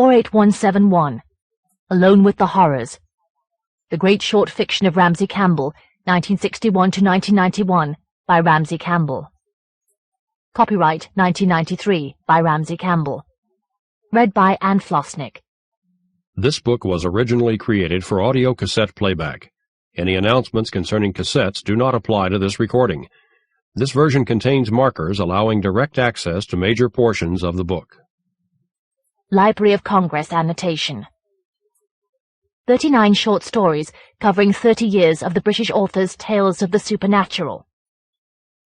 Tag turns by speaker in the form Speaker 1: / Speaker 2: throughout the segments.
Speaker 1: 48171, Alone with the Horrors. The Great Short Fiction of Ramsey Campbell, 1961 to 1991, by Ramsey Campbell. Copyright 1993 by Ramsey Campbell. Read by Anne Flosnik.
Speaker 2: This book was originally created for audio cassette playback. Any announcements concerning cassettes do not apply to this recording. This version contains markers allowing direct access to major portions of the book.
Speaker 1: Library of Congress annotation. 39 short stories covering 30 years of the British author's tales of the supernatural.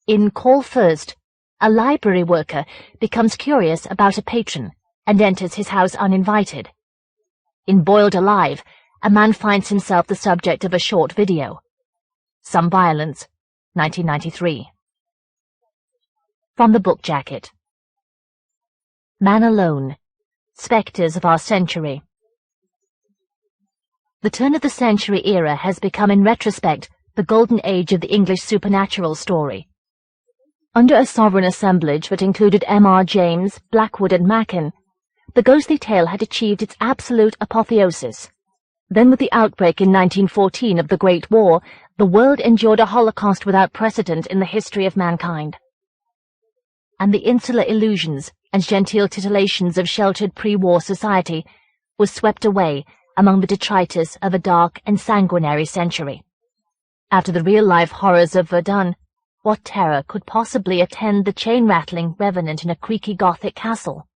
Speaker 1: In Call First, a library worker becomes curious about a patron and enters his house uninvited. In Boiled Alive, a man finds himself the subject of a short video. Some Violence, 1993. From the book jacket. Man Alone, Spectres of Our Century. The turn of the century era has become in retrospect the golden age of the English supernatural story. Under a sovereign assemblage that included M.R. James, Blackwood and Machen, the ghostly tale had achieved its absolute apotheosis. Then with the outbreak in 1914 of the Great War, the world endured a holocaust without precedent in the history of mankind. And the insular illusions and genteel titillations of sheltered pre-war society were swept away among the detritus of a dark and sanguinary century. After the real-life horrors of Verdun, what terror could possibly attend the chain-rattling revenant in a creaky Gothic castle?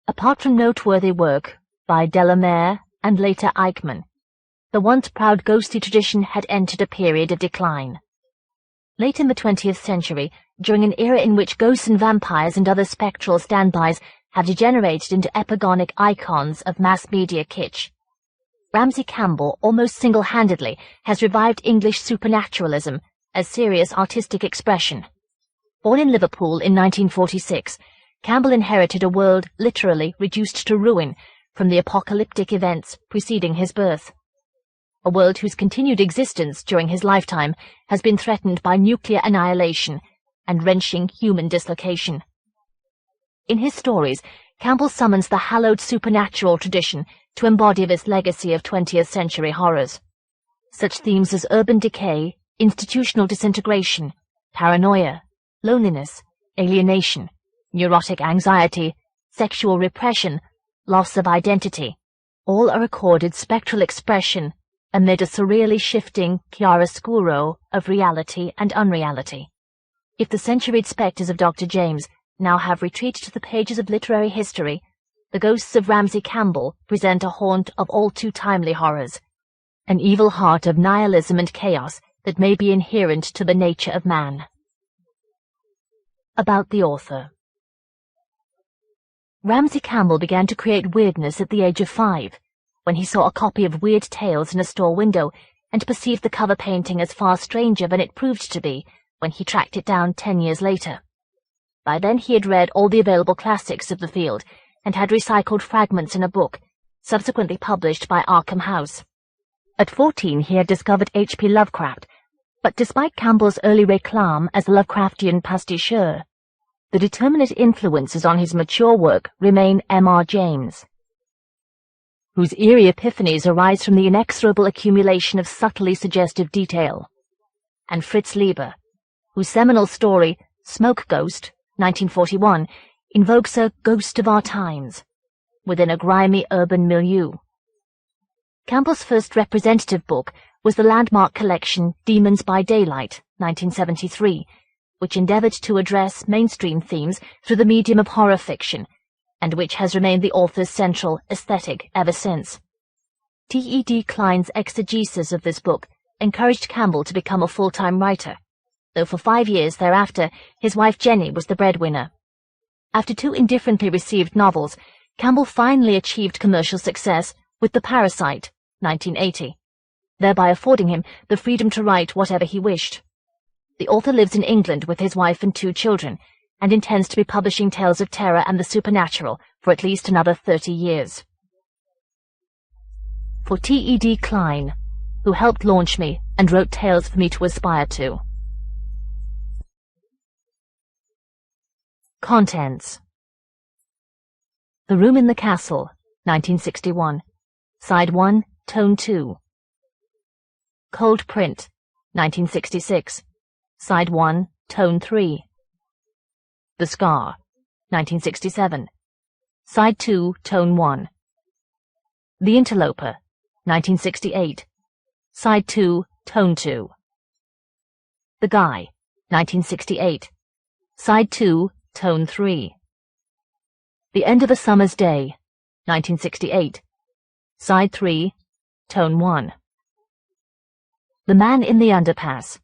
Speaker 1: Apart from noteworthy work by Delamere and later Eichmann, the once proud ghostly tradition had entered a period of decline. Late in the 20th century, during an era in which ghosts and vampires and other spectral standbys have degenerated into epigonic icons of mass media kitsch, Ramsey Campbell almost single-handedly has revived English supernaturalism as serious artistic expression. Born in Liverpool in 1946, Campbell inherited a world literally reduced to ruin from the apocalyptic events preceding his birth. A world whose continued existence during his lifetime has been threatened by nuclear annihilation and wrenching human dislocation. In his stories, Campbell summons the hallowed supernatural tradition to embody this legacy of 20th century horrors. Such themes as urban decay, institutional disintegration, paranoia, loneliness, alienation, neurotic anxiety, sexual repression, loss of identity, all are recorded spectral expression amid a surreally shifting chiaroscuro of reality and unreality. If the centuried spectres of Dr. James now have retreated to the pages of literary history, the ghosts of Ramsey Campbell present a haunt of all too timely horrors, an evil heart of nihilism and chaos that may be inherent to the nature of man. About the author. Ramsey Campbell began to create weirdness at the age of 5, when he saw a copy of Weird Tales in a store window and perceived the cover painting as far stranger than it proved to be when he tracked it down 10 years later. By then he had read all the available classics of the field and had recycled fragments in a book, subsequently published by Arkham House. At 14 he had discovered H.P. Lovecraft, but despite Campbell's early réclame as a Lovecraftian pasticheur, the determinate influences on his mature work remain M.R. James, whose eerie epiphanies arise from the inexorable accumulation of subtly suggestive detail, and Fritz Leiber, whose seminal story, Smoke Ghost, 1941, invokes a ghost of our times within a grimy urban milieu. Campbell's first representative book was the landmark collection Demons by Daylight, 1973, which endeavored to address mainstream themes through the medium of horror fiction, and which has remained the author's central aesthetic ever since. T.E.D. Klein's exegesis of this book encouraged Campbell to become a full-time writer, though for 5 years thereafter his wife Jenny was the breadwinner. After 2 indifferently received novels, Campbell finally achieved commercial success with The Parasite, 1980, thereby affording him the freedom to write whatever he wished. The author lives in England with his wife and 2 children, and intends to be publishing tales of terror and the supernatural for at least another 30 years. For T.E.D. Klein, who helped launch me and wrote tales for me to aspire to. Contents. The room in the castle, 1961. Side 1, Tone 2. Cold Print, 1966. Side 1, Tone 3. The Scar, 1967. Side 2, Tone 1. The Interloper, 1968. Side 2, Tone 2. The Guy, 1968. Side 2, Tone 3. The End of a Summer's Day, 1968. Side 3, Tone 1. The Man in the Underpass,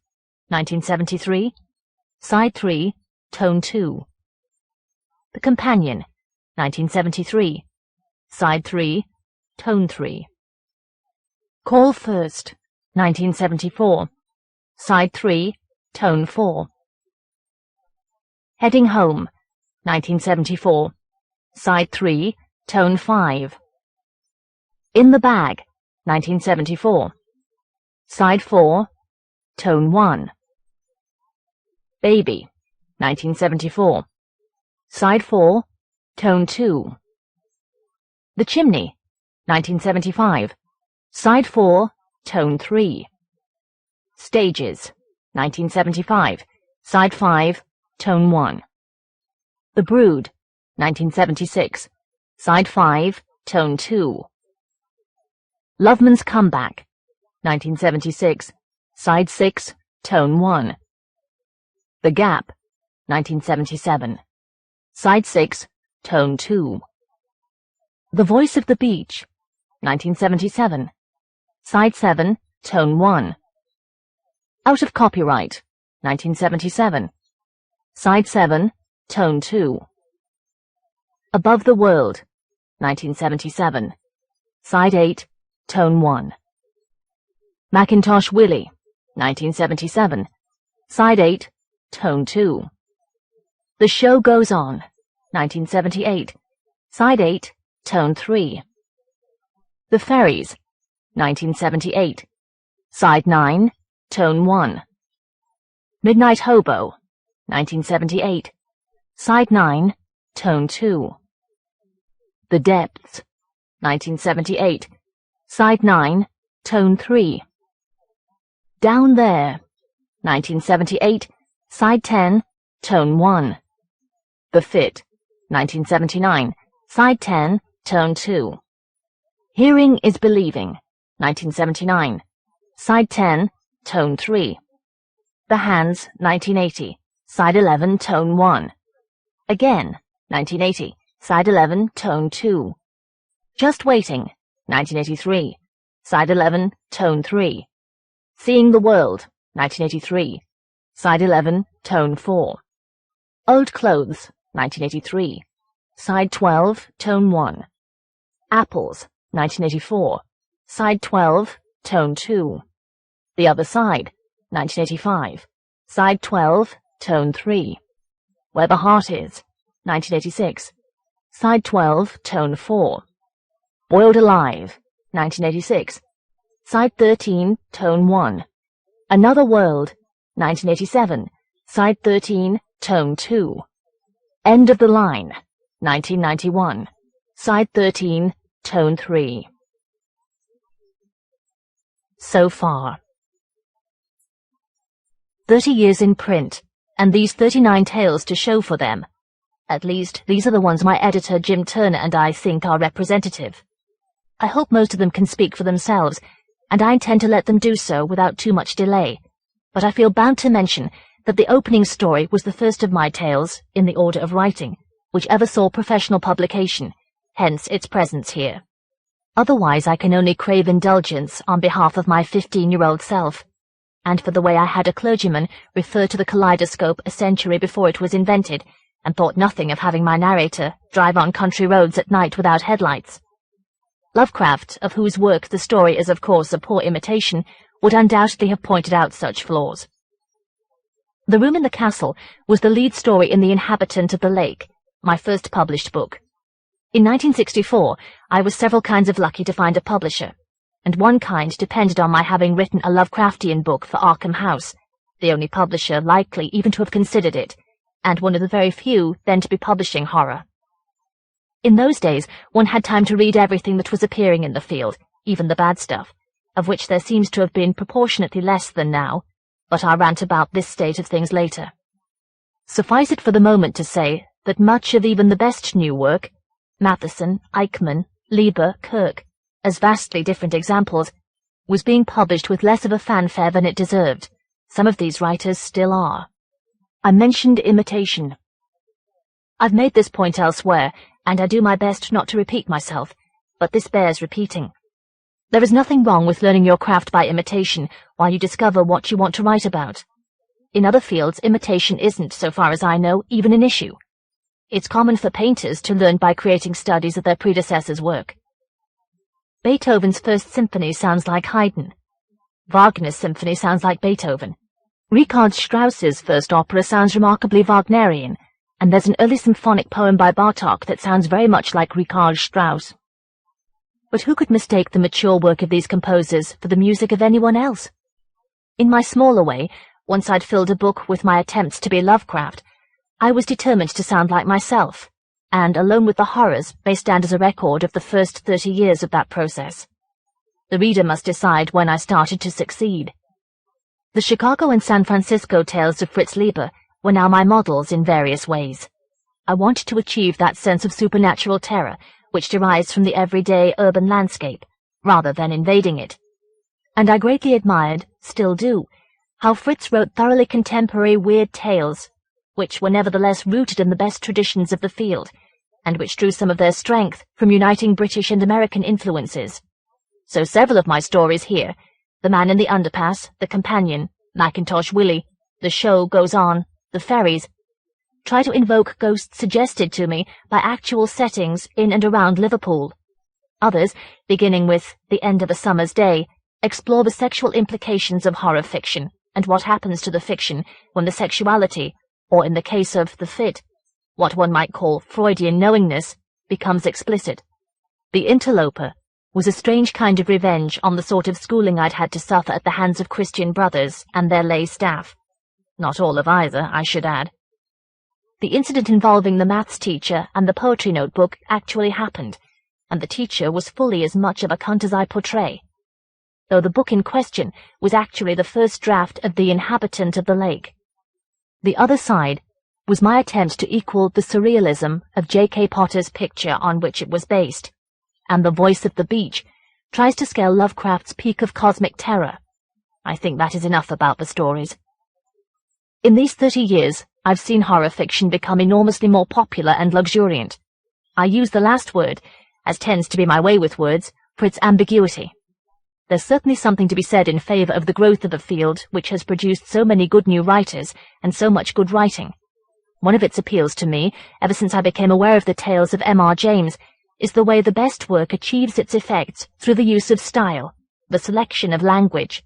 Speaker 1: 1973. Side 3, Tone 2. The Companion, 1973. Side 3, Tone 3. Call First, 1974. Side 3, Tone 4. Heading Home, 1974. Side 3, Tone 5. In the Bag, 1974. Side 4, Tone 1. Baby, 1974. Side 4, Tone 2. The Chimney, 1975. Side 4, Tone 3. Stages, 1975. Side 5, Tone 1. The Brood, 1976. Side 5, Tone 2. Loveman's Comeback, 1976. Side 6, Tone 1. The Gap, 1977. Side 6, Tone 2. The Voice of the Beach, 1977. Side 7, Tone 1. Out of Copyright, 1977. Side 7, Tone 2. Above the World, 1977. Side 8, Tone 1. Macintosh Willie, 1977. Side 8, Tone 2. The Show Goes On, 1978. Side 8, Tone 3. The Ferries, 1978. Side 9, Tone 1. Midnight Hobo, 1978. Side 9, Tone 2. The Depths, 1978. Side 9, Tone 3. Down There, 1978. Side 10, Tone 1. The Fit, 1979. Side 10, Tone 2. Hearing is Believing, 1979. Side 10, Tone 3. The Hands, 1980. Side 11, Tone 1. Again, 1980. Side 11, Tone 2. Just Waiting, 1983. Side 11, Tone 3. Seeing the World, 1983. Side 11, Tone 4. Old Clothes, 1983. Side 12, Tone 1. Apples, 1984. Side 12, Tone 2. The Other Side, 1985. Side 12, Tone 3. Where the Heart Is, 1986. Side 12, Tone 4. Boiled Alive, 1986. Side 13, Tone 1. Another World, 1987. Side 13, Tone 2. End of the Line, 1991. Side 13, Tone 3. So far. 30 years in print, and these 39 tales to show for them. At least, these are the ones my editor Jim Turner and I think are representative. I hope most of them can speak for themselves, and I intend to let them do so without too much delay. But I feel bound to mention that the opening story was the first of my tales, in the order of writing, which ever saw professional publication, hence its presence here. Otherwise I can only crave indulgence on behalf of my 15-year-old self, and for the way I had a clergyman refer to the kaleidoscope a century before it was invented, and thought nothing of having my narrator drive on country roads at night without headlights. Lovecraft, of whose work the story is of course a poor imitation, would undoubtedly have pointed out such flaws. The Room in the Castle was the lead story in The Inhabitant of the Lake, my first published book. In 1964, I was several kinds of lucky to find a publisher, and one kind depended on my having written a Lovecraftian book for Arkham House, the only publisher likely even to have considered it, and one of the very few then to be publishing horror. In those days, one had time to read everything that was appearing in the field, even the bad stuff, of which there seems to have been proportionately less than now, but I'll rant about this state of things later. Suffice it for the moment to say that much of even the best new work, Matheson, Eichmann, Lieber, Kirk, as vastly different examples, was being published with less of a fanfare than it deserved. Some of these writers still are. I mentioned imitation. I've made this point elsewhere, and I do my best not to repeat myself, but this bears repeating. There is nothing wrong with learning your craft by imitation while you discover what you want to write about. In other fields, imitation isn't, so far as I know, even an issue. It's common for painters to learn by creating studies of their predecessors' work. Beethoven's First Symphony sounds like Haydn. Wagner's symphony sounds like Beethoven. Richard Strauss's first opera sounds remarkably Wagnerian, and there's an early symphonic poem by Bartók that sounds very much like Richard Strauss. But who could mistake the mature work of these composers for the music of anyone else? In my smaller way, once I'd filled a book with my attempts to be Lovecraft, I was determined to sound like myself, and Alone with the Horrors may stand as a record of the first 30 years of that process. The reader must decide when I started to succeed. The Chicago and San Francisco tales of Fritz Leiber were now my models in various ways. I wanted to achieve that sense of supernatural terror which derives from the everyday urban landscape, rather than invading it. And I greatly admired, still do, how Fritz wrote thoroughly contemporary weird tales, which were nevertheless rooted in the best traditions of the field, and which drew some of their strength from uniting British and American influences. So several of my stories here, The Man in the Underpass, The Companion, Macintosh Willie, The Show Goes On, The Ferries, try to invoke ghosts suggested to me by actual settings in and around Liverpool. Others, beginning with The End of a Summer's Day, explore the sexual implications of horror fiction and what happens to the fiction when the sexuality, or in the case of The Fit, what one might call Freudian knowingness, becomes explicit. The Interloper was a strange kind of revenge on the sort of schooling I'd had to suffer at the hands of Christian brothers and their lay staff. Not all of either, I should add. The incident involving the maths teacher and the poetry notebook actually happened, and the teacher was fully as much of a cunt as I portray, though the book in question was actually the first draft of The Inhabitant of the Lake. The other side was my attempt to equal the surrealism of J.K. Potter's picture on which it was based, and The Voice of the Beach tries to scale Lovecraft's peak of cosmic terror. I think that is enough about the stories. In these 30 years, I've seen horror fiction become enormously more popular and luxuriant. I use the last word, as tends to be my way with words, for its ambiguity. There's certainly something to be said in favor of the growth of a field which has produced so many good new writers and so much good writing. One of its appeals to me, ever since I became aware of the tales of M.R. James, is the way the best work achieves its effects through the use of style, the selection of language.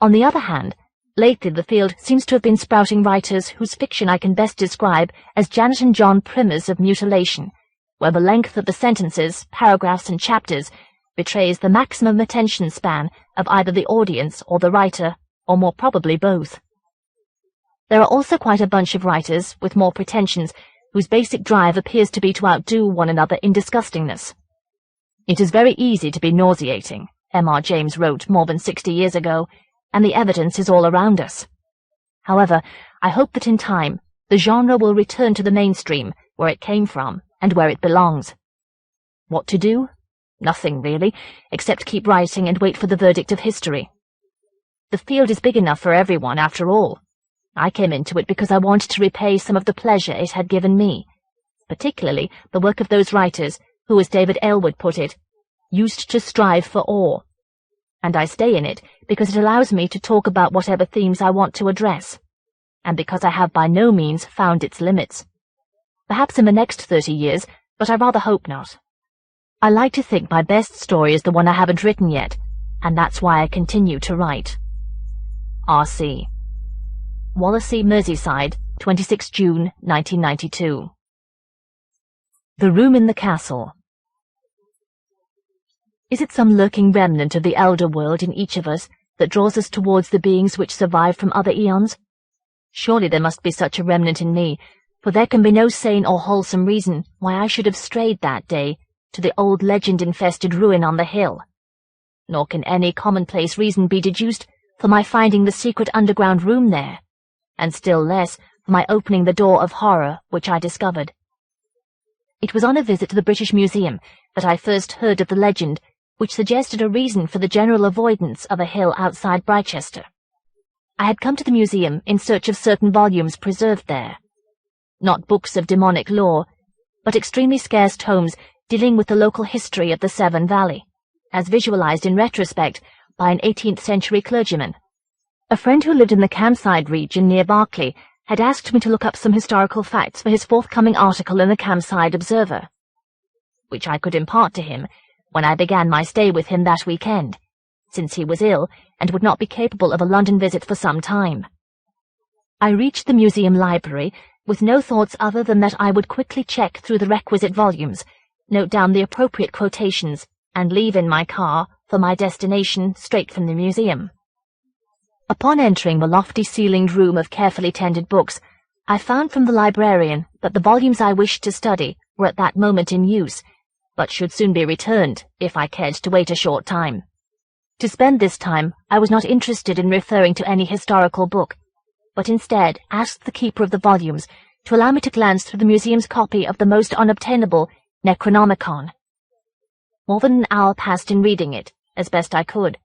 Speaker 1: On the other hand, lately the field seems to have been sprouting writers whose fiction I can best describe as Janet and John Primers of mutilation, where the length of the sentences, paragraphs and chapters betrays the maximum attention span of either the audience or the writer, or more probably both. There are also quite a bunch of writers with more pretensions whose basic drive appears to be to outdo one another in disgustingness. It is very easy to be nauseating, M.R. James wrote more than 60 years ago, and the evidence is all around us. However, I hope that in time the genre will return to the mainstream, where it came from and where it belongs. What to do? Nothing, really, except keep writing and wait for the verdict of history. The field is big enough for everyone, after all. I came into it because I wanted to repay some of the pleasure it had given me, particularly the work of those writers who, as David Aylward put it, used to strive for awe. And I stay in it because it allows me to talk about whatever themes I want to address, and because I have by no means found its limits. Perhaps in the next 30 years, but I rather hope not. I like to think my best story is the one I haven't written yet, and that's why I continue to write. R.C. Wallasey, Merseyside, 26 June 1992. The Room in the Castle. Is it some lurking remnant of the elder world in each of us that draws us towards the beings which survive from other eons? Surely there must be such a remnant in me, for there can be no sane or wholesome reason why I should have strayed that day to the old legend-infested ruin on the hill. Nor can any commonplace reason be deduced for my finding the secret underground room there, and still less for my opening the door of horror which I discovered. It was on a visit to the British Museum that I first heard of the legend which suggested a reason for the general avoidance of a hill outside Britechester. I had come to the museum in search of certain volumes preserved there. Not books of demonic lore, but extremely scarce tomes dealing with the local history of the Severn Valley, as visualized in retrospect by an 18th-century clergyman. A friend who lived in the Campside region near Berkeley had asked me to look up some historical facts for his forthcoming article in the Campside Observer, which I could impart to him when I began my stay with him that weekend, since he was ill and would not be capable of a London visit for some time. I reached the museum library with no thoughts other than that I would quickly check through the requisite volumes, note down the appropriate quotations, and leave in my car for my destination straight from the museum. Upon entering the lofty ceilinged room of carefully tended books, I found from the librarian that the volumes I wished to study were at that moment in use, but should soon be returned if I cared to wait a short time. To spend this time, I was not interested in referring to any historical book, but instead asked the keeper of the volumes to allow me to glance through the museum's copy of the most unobtainable Necronomicon. More than an hour passed in reading it, as best I could.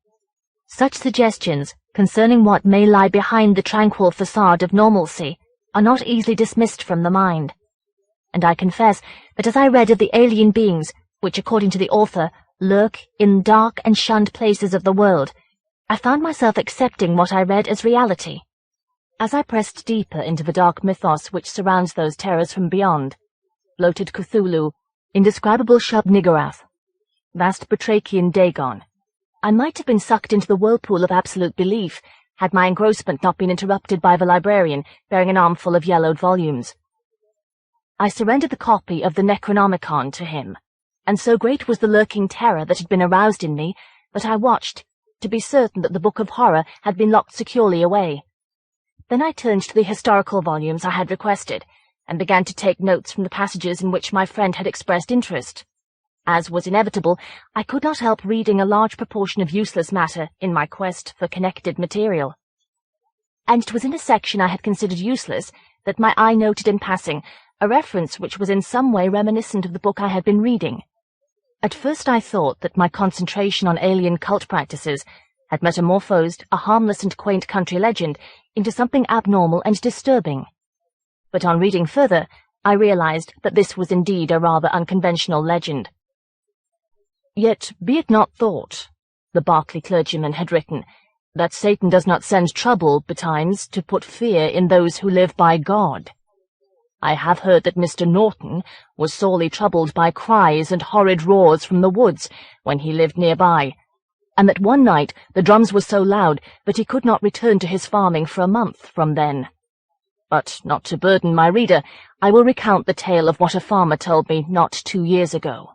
Speaker 1: Such suggestions concerning what may lie behind the tranquil facade of normalcy are not easily dismissed from the mind, and I confess that as I read of the alien beings which, according to the author, lurk in dark and shunned places of the world, I found myself accepting what I read as reality. As I pressed deeper into the dark mythos which surrounds those terrors from beyond, bloated Cthulhu, indescribable Shub-Niggurath, vast Batrachian Dagon, I might have been sucked into the whirlpool of absolute belief had my engrossment not been interrupted by the librarian bearing an armful of yellowed volumes. I surrendered the copy of the Necronomicon to him, and so great was the lurking terror that had been aroused in me that I watched, to be certain that the book of horror had been locked securely away. Then I turned to the historical volumes I had requested, and began to take notes from the passages in which my friend had expressed interest. As was inevitable, I could not help reading a large proportion of useless matter in my quest for connected material. And it was in a section I had considered useless that my eye noted in passing a reference which was in some way reminiscent of the book I had been reading. At first I thought that my concentration on alien cult practices had metamorphosed a harmless and quaint country legend into something abnormal and disturbing. But on reading further, I realized that this was indeed a rather unconventional legend. Yet be it not thought, the Berkeley clergyman had written, that Satan does not send trouble betimes to put fear in those who live by God. I have heard that Mr. Norton was sorely troubled by cries and horrid roars from the woods when he lived nearby, and that one night the drums were so loud that he could not return to his farming for a month from then. But not to burden my reader, I will recount the tale of what a farmer told me not 2 years ago.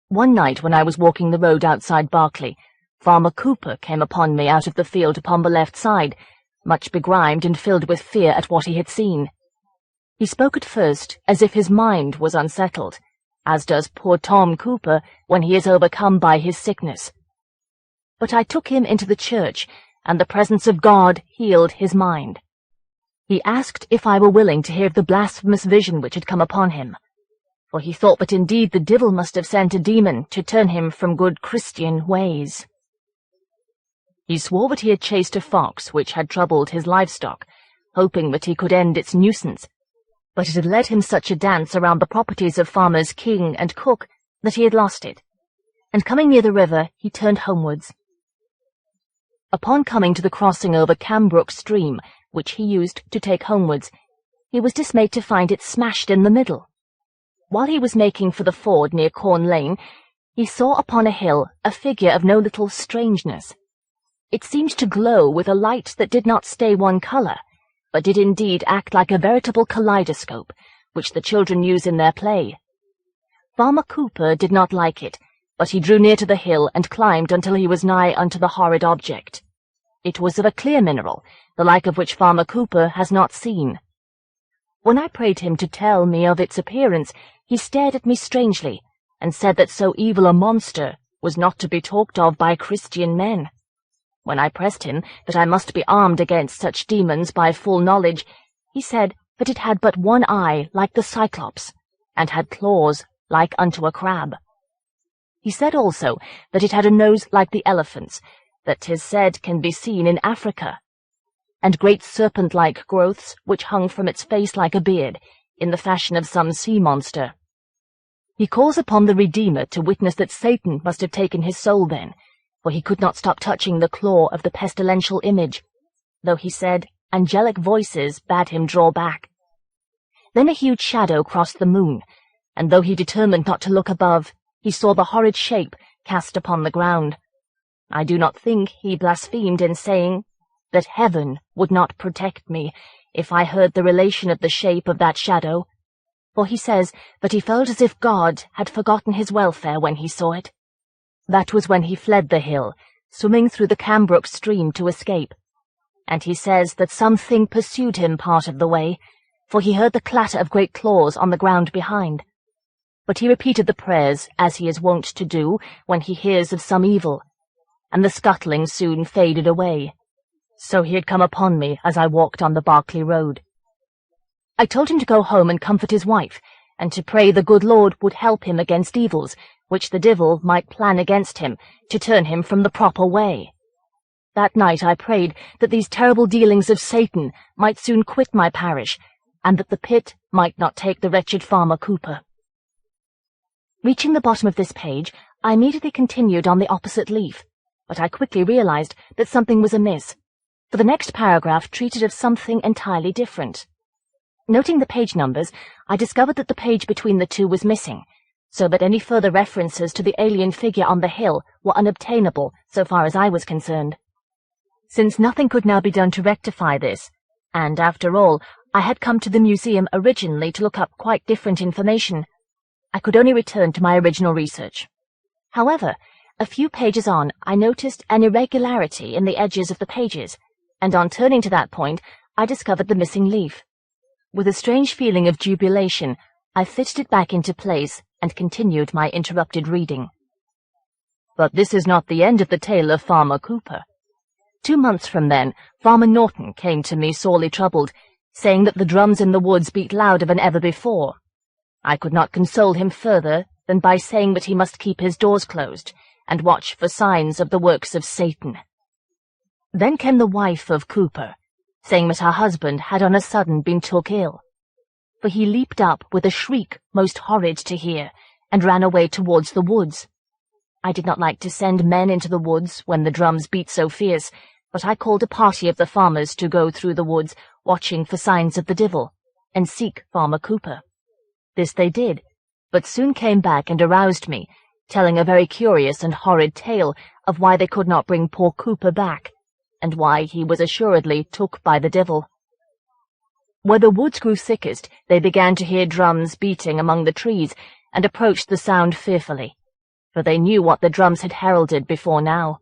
Speaker 1: One night when I was walking the road outside Berkeley, Farmer Cooper came upon me out of the field upon the left side, much begrimed and filled with fear at what he had seen. He spoke at first as if his mind was unsettled, as does poor Tom Cooper when he is overcome by his sickness. But I took him into the church, and the presence of God healed his mind. He asked if I were willing to hear of the blasphemous vision which had come upon him, for he thought that indeed the devil must have sent a demon to turn him from good Christian ways. He swore that he had chased a fox which had troubled his livestock, hoping that he could end its nuisance, but it had led him such a dance around the properties of farmers King and Cook that he had lost it, and coming near the river he turned homewards. Upon coming to the crossing over Cambrook stream, which he used to take homewards, he was dismayed to find it smashed in the middle. While he was making for the ford near Corn Lane, he saw upon a hill a figure of no little strangeness. It seemed to glow with a light that did not stay one colour, but did indeed act like a veritable kaleidoscope, which the children use in their play. Farmer Cooper did not like it, but he drew near to the hill and climbed until he was nigh unto the horrid object. It was of a clear mineral, the like of which Farmer Cooper has not seen. When I prayed him to tell me of its appearance, he stared at me strangely, and said that so evil a monster was not to be talked of by Christian men. When I pressed him that I must be armed against such demons by full knowledge, he said that it had but one eye like the Cyclops, and had claws like unto a crab. He said also that it had a nose like the elephant's, that 'tis said can be seen in Africa, and great serpent-like growths which hung from its face like a beard, in the fashion of some sea monster. He calls upon the Redeemer to witness that Satan must have taken his soul then, for he could not stop touching the claw of the pestilential image, though he said angelic voices bade him draw back. Then a huge shadow crossed the moon, and though he determined not to look above, he saw the horrid shape cast upon the ground. I do not think he blasphemed in saying that heaven would not protect me if I heard the relation of the shape of that shadow, for he says that he felt as if God had forgotten his welfare when he saw it. That was when he fled the hill, swimming through the Cambrook stream to escape, and he says that something pursued him part of the way, for he heard the clatter of great claws on the ground behind. But he repeated the prayers, as he is wont to do when he hears of some evil, and the scuttling soon faded away. So he had come upon me as I walked on the Berkeley Road. I told him to go home and comfort his wife, and to pray the good Lord would help him against evils, which the devil might plan against him, to turn him from the proper way. That night I prayed that these terrible dealings of Satan might soon quit my parish, and that the pit might not take the wretched Farmer Cooper. Reaching the bottom of this page, I immediately continued on the opposite leaf, but I quickly realized that something was amiss, for the next paragraph treated of something entirely different. Noting the page numbers, I discovered that the page between the two was missing, so that any further references to the alien figure on the hill were unobtainable so far as I was concerned. Since nothing could now be done to rectify this, and after all, I had come to the museum originally to look up quite different information, I could only return to my original research. However, a few pages on, I noticed an irregularity in the edges of the pages, and on turning to that point, I discovered the missing leaf. With a strange feeling of jubilation, I fitted it back into place and continued my interrupted reading. But this is not the end of the tale of Farmer Cooper. 2 months from then, Farmer Norton came to me sorely troubled, saying that the drums in the woods beat louder than ever before. I could not console him further than by saying that he must keep his doors closed, and watch for signs of the works of Satan. Then came the wife of Cooper, saying that her husband had on a sudden been took ill, for he leaped up with a shriek most horrid to hear, and ran away towards the woods. I did not like to send men into the woods when the drums beat so fierce, but I called a party of the farmers to go through the woods, watching for signs of the devil, and seek Farmer Cooper. This they did, but soon came back and aroused me, telling a very curious and horrid tale of why they could not bring poor Cooper back, and why he was assuredly took by the devil. Where the woods grew thickest, they began to hear drums beating among the trees, and approached the sound fearfully, for they knew what the drums had heralded before now.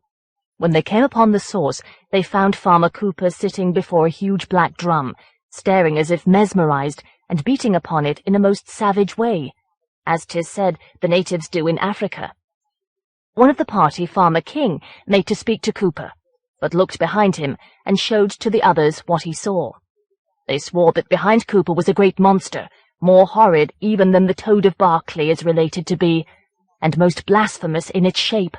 Speaker 1: When they came upon the source, they found Farmer Cooper sitting before a huge black drum, staring as if mesmerized, and beating upon it in a most savage way, as 'tis said the natives do in Africa. One of the party, Farmer King, made to speak to Cooper, but looked behind him and showed to the others what he saw. They swore that behind Cooper was a great monster, more horrid even than the Toad of Berkeley is related to be, and most blasphemous in its shape.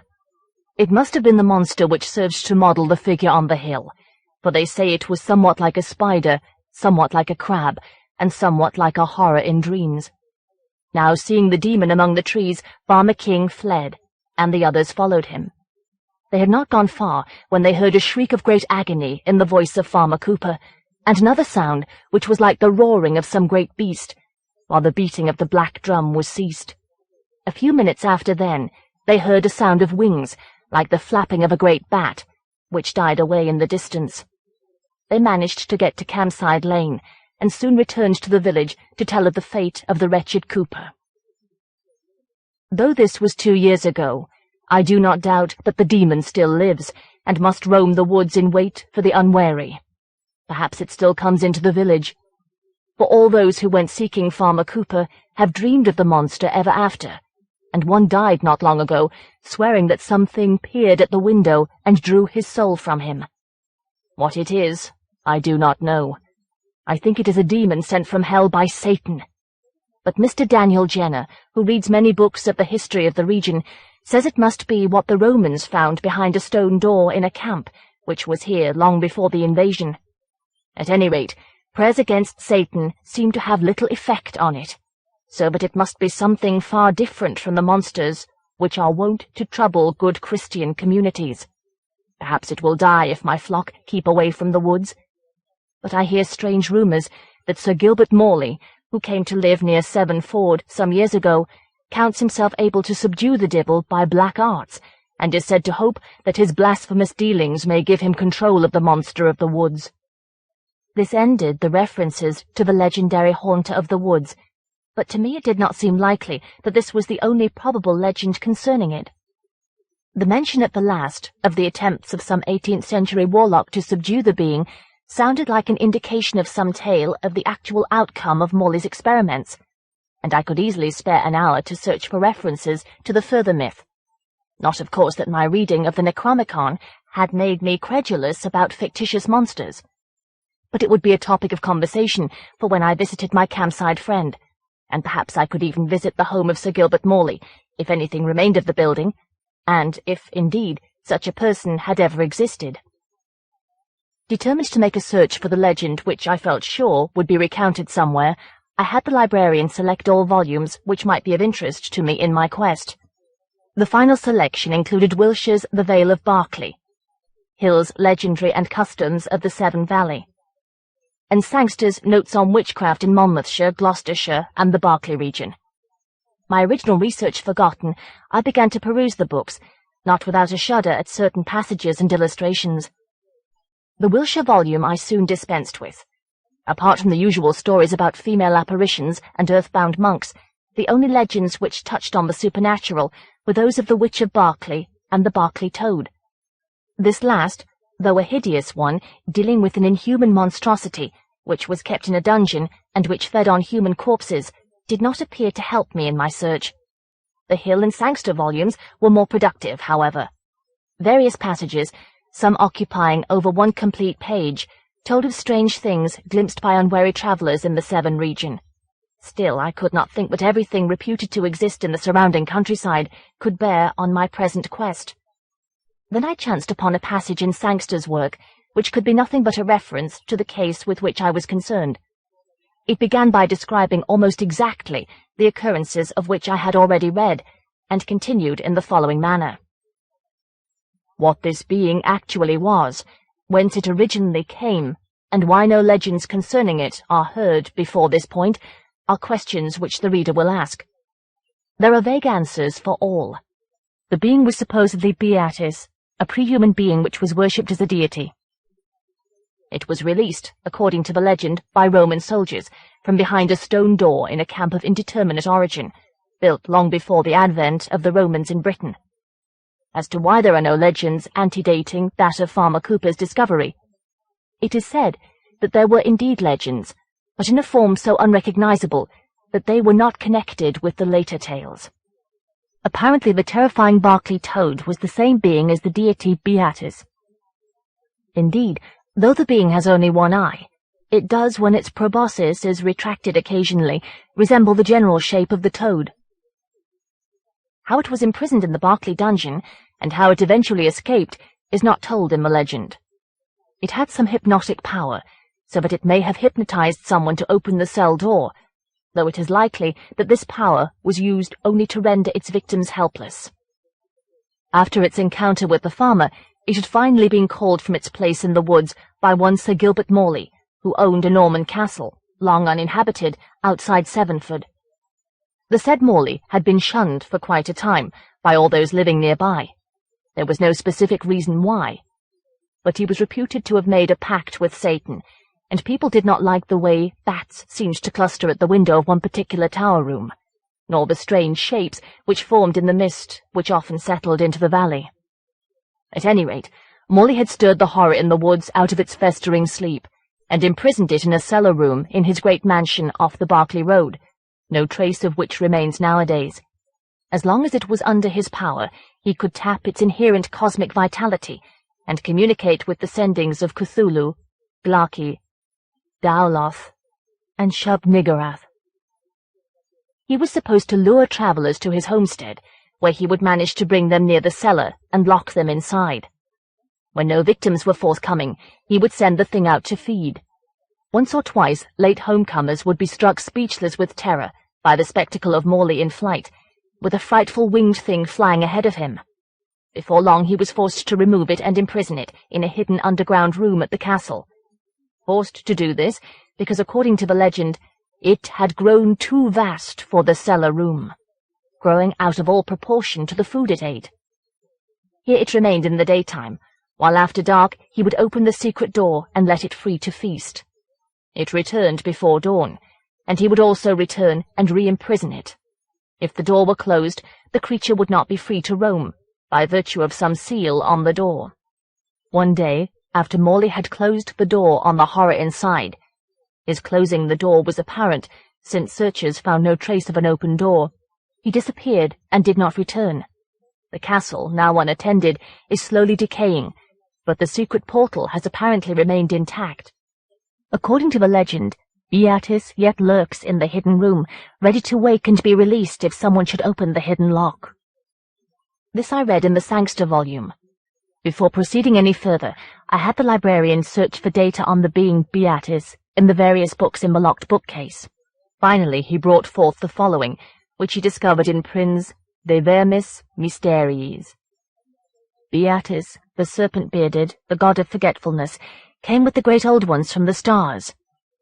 Speaker 1: It must have been the monster which served to model the figure on the hill, for they say it was somewhat like a spider, somewhat like a crab, and somewhat like a horror in dreams. Now, seeing the demon among the trees, Farmer King fled, and the others followed him. They had not gone far when they heard a shriek of great agony in the voice of Farmer Cooper, and another sound which was like the roaring of some great beast, while the beating of the black drum was ceased. A few minutes after then, they heard a sound of wings, like the flapping of a great bat, which died away in the distance. They managed to get to Campside Lane, and soon returned to the village to tell of the fate of the wretched Cooper. Though this was 2 years ago, I do not doubt that the demon still lives, and must roam the woods in wait for the unwary. Perhaps it still comes into the village. for all those who went seeking Farmer Cooper have dreamed of the monster ever after, and one died not long ago, swearing that something peered at the window and drew his soul from him. What it is, I do not know. I think it is a demon sent from hell by Satan. But Mr. Daniel Jenner, who reads many books of the history of the region, says it must be what the Romans found behind a stone door in a camp, which was here long before the invasion. At any rate, prayers against Satan seem to have little effect on it, so that it must be something far different from the monsters which are wont to trouble good Christian communities. Perhaps it will die if my flock keep away from the woods. But I hear strange rumours that Sir Gilbert Morley, who came to live near Severn Ford some years ago, counts himself able to subdue the Dibble by black arts, and is said to hope that his blasphemous dealings may give him control of the monster of the woods. This ended the references to the legendary haunter of the woods, but to me it did not seem likely that this was the only probable legend concerning it. The mention at the last of the attempts of some 18th-century warlock to subdue the being sounded like an indication of some tale of the actual outcome of Morley's experiments, and I could easily spare an hour to search for references to the further myth. Not, of course, that my reading of the Necronomicon had made me credulous about fictitious monsters, but it would be a topic of conversation for when I visited my campsite friend, and perhaps I could even visit the home of Sir Gilbert Morley, if anything remained of the building, and if, indeed, such a person had ever existed. Determined to make a search for the legend which I felt sure would be recounted somewhere, I had the librarian select all volumes which might be of interest to me in my quest. The final selection included Wilshire's The Vale of Berkeley, Hill's Legendary and Customs of the Severn Valley, and Sangster's Notes on Witchcraft in Monmouthshire, Gloucestershire, and the Berkeley region. My original research forgotten, I began to peruse the books, not without a shudder at certain passages and illustrations. The Wiltshire volume I soon dispensed with. Apart from the usual stories about female apparitions and earthbound monks, the only legends which touched on the supernatural were those of the Witch of Berkeley and the Berkeley Toad. This last, though a hideous one, dealing with an inhuman monstrosity, which was kept in a dungeon and which fed on human corpses, did not appear to help me in my search. The Hill and Sangster volumes were more productive, however. Various passages, some occupying over one complete page, told of strange things glimpsed by unwary travellers in the Severn region. Still, I could not think that everything reputed to exist in the surrounding countryside could bear on my present quest. Then I chanced upon a passage in Sangster's work, which could be nothing but a reference to the case with which I was concerned. It began by describing almost exactly the occurrences of which I had already read, and continued in the following manner. What this being actually was, whence it originally came, and why no legends concerning it are heard before this point, are questions which the reader will ask. There are vague answers for all. The being was supposedly Beatus, a pre-human being which was worshipped as a deity. It was released, according to the legend, by Roman soldiers from behind a stone door in a camp of indeterminate origin, built long before the advent of the Romans in Britain. As to why there are no legends antedating that of Farmer Cooper's discovery, it is said that there were indeed legends, but in a form so unrecognizable that they were not connected with the later tales. Apparently the terrifying Berkeley Toad was the same being as the deity Beatus. Indeed, though the being has only one eye, it does, when its proboscis is retracted occasionally, resemble the general shape of the toad. How it was imprisoned in the Berkeley dungeon, and how it eventually escaped, is not told in the legend. It had some hypnotic power, so that it may have hypnotized someone to open the cell door, though it is likely that this power was used only to render its victims helpless. After its encounter with the farmer, it had finally been called from its place in the woods by one Sir Gilbert Morley, who owned a Norman castle, long uninhabited, outside Severnford. The said Morley had been shunned for quite a time by all those living nearby. There was no specific reason why, but he was reputed to have made a pact with Satan, and people did not like the way bats seemed to cluster at the window of one particular tower room, nor the strange shapes which formed in the mist which often settled into the valley. At any rate, Morley had stirred the horror in the woods out of its festering sleep, and imprisoned it in a cellar room in his great mansion off the Berkeley Road, no trace of which remains nowadays. As long as it was under his power, he could tap its inherent cosmic vitality and communicate with the sendings of Cthulhu, Glaki, Daoloth, and Shub-Niggurath. He was supposed to lure travelers to his homestead, where he would manage to bring them near the cellar and lock them inside. When no victims were forthcoming, he would send the thing out to feed. Once or twice, late homecomers would be struck speechless with terror by the spectacle of Morley in flight, with a frightful winged thing flying ahead of him. Before long he was forced to remove it and imprison it in a hidden underground room at the castle. Forced to do this because, according to the legend, it had grown too vast for the cellar room, growing out of all proportion to the food it ate. Here it remained in the daytime, while after dark he would open the secret door and let it free to feast. It returned before dawn, and he would also return and re-imprison it. If the door were closed, the creature would not be free to roam, by virtue of some seal on the door. One day, after Morley had closed the door on the horror inside, his closing the door was apparent, since searchers found no trace of an open door, he disappeared and did not return. The castle, now unattended, is slowly decaying, but the secret portal has apparently remained intact. According to the legend, Beatis yet lurks in the hidden room, ready to wake and be released if someone should open the hidden lock. This I read in the Sangster volume. Before proceeding any further, I had the librarian search for data on the being Beatis in the various books in the locked bookcase. Finally, he brought forth the following, which he discovered in Prins de Vermis Mysteriis. Beatis, the serpent-bearded, the god of forgetfulness, came with the great old ones from the stars,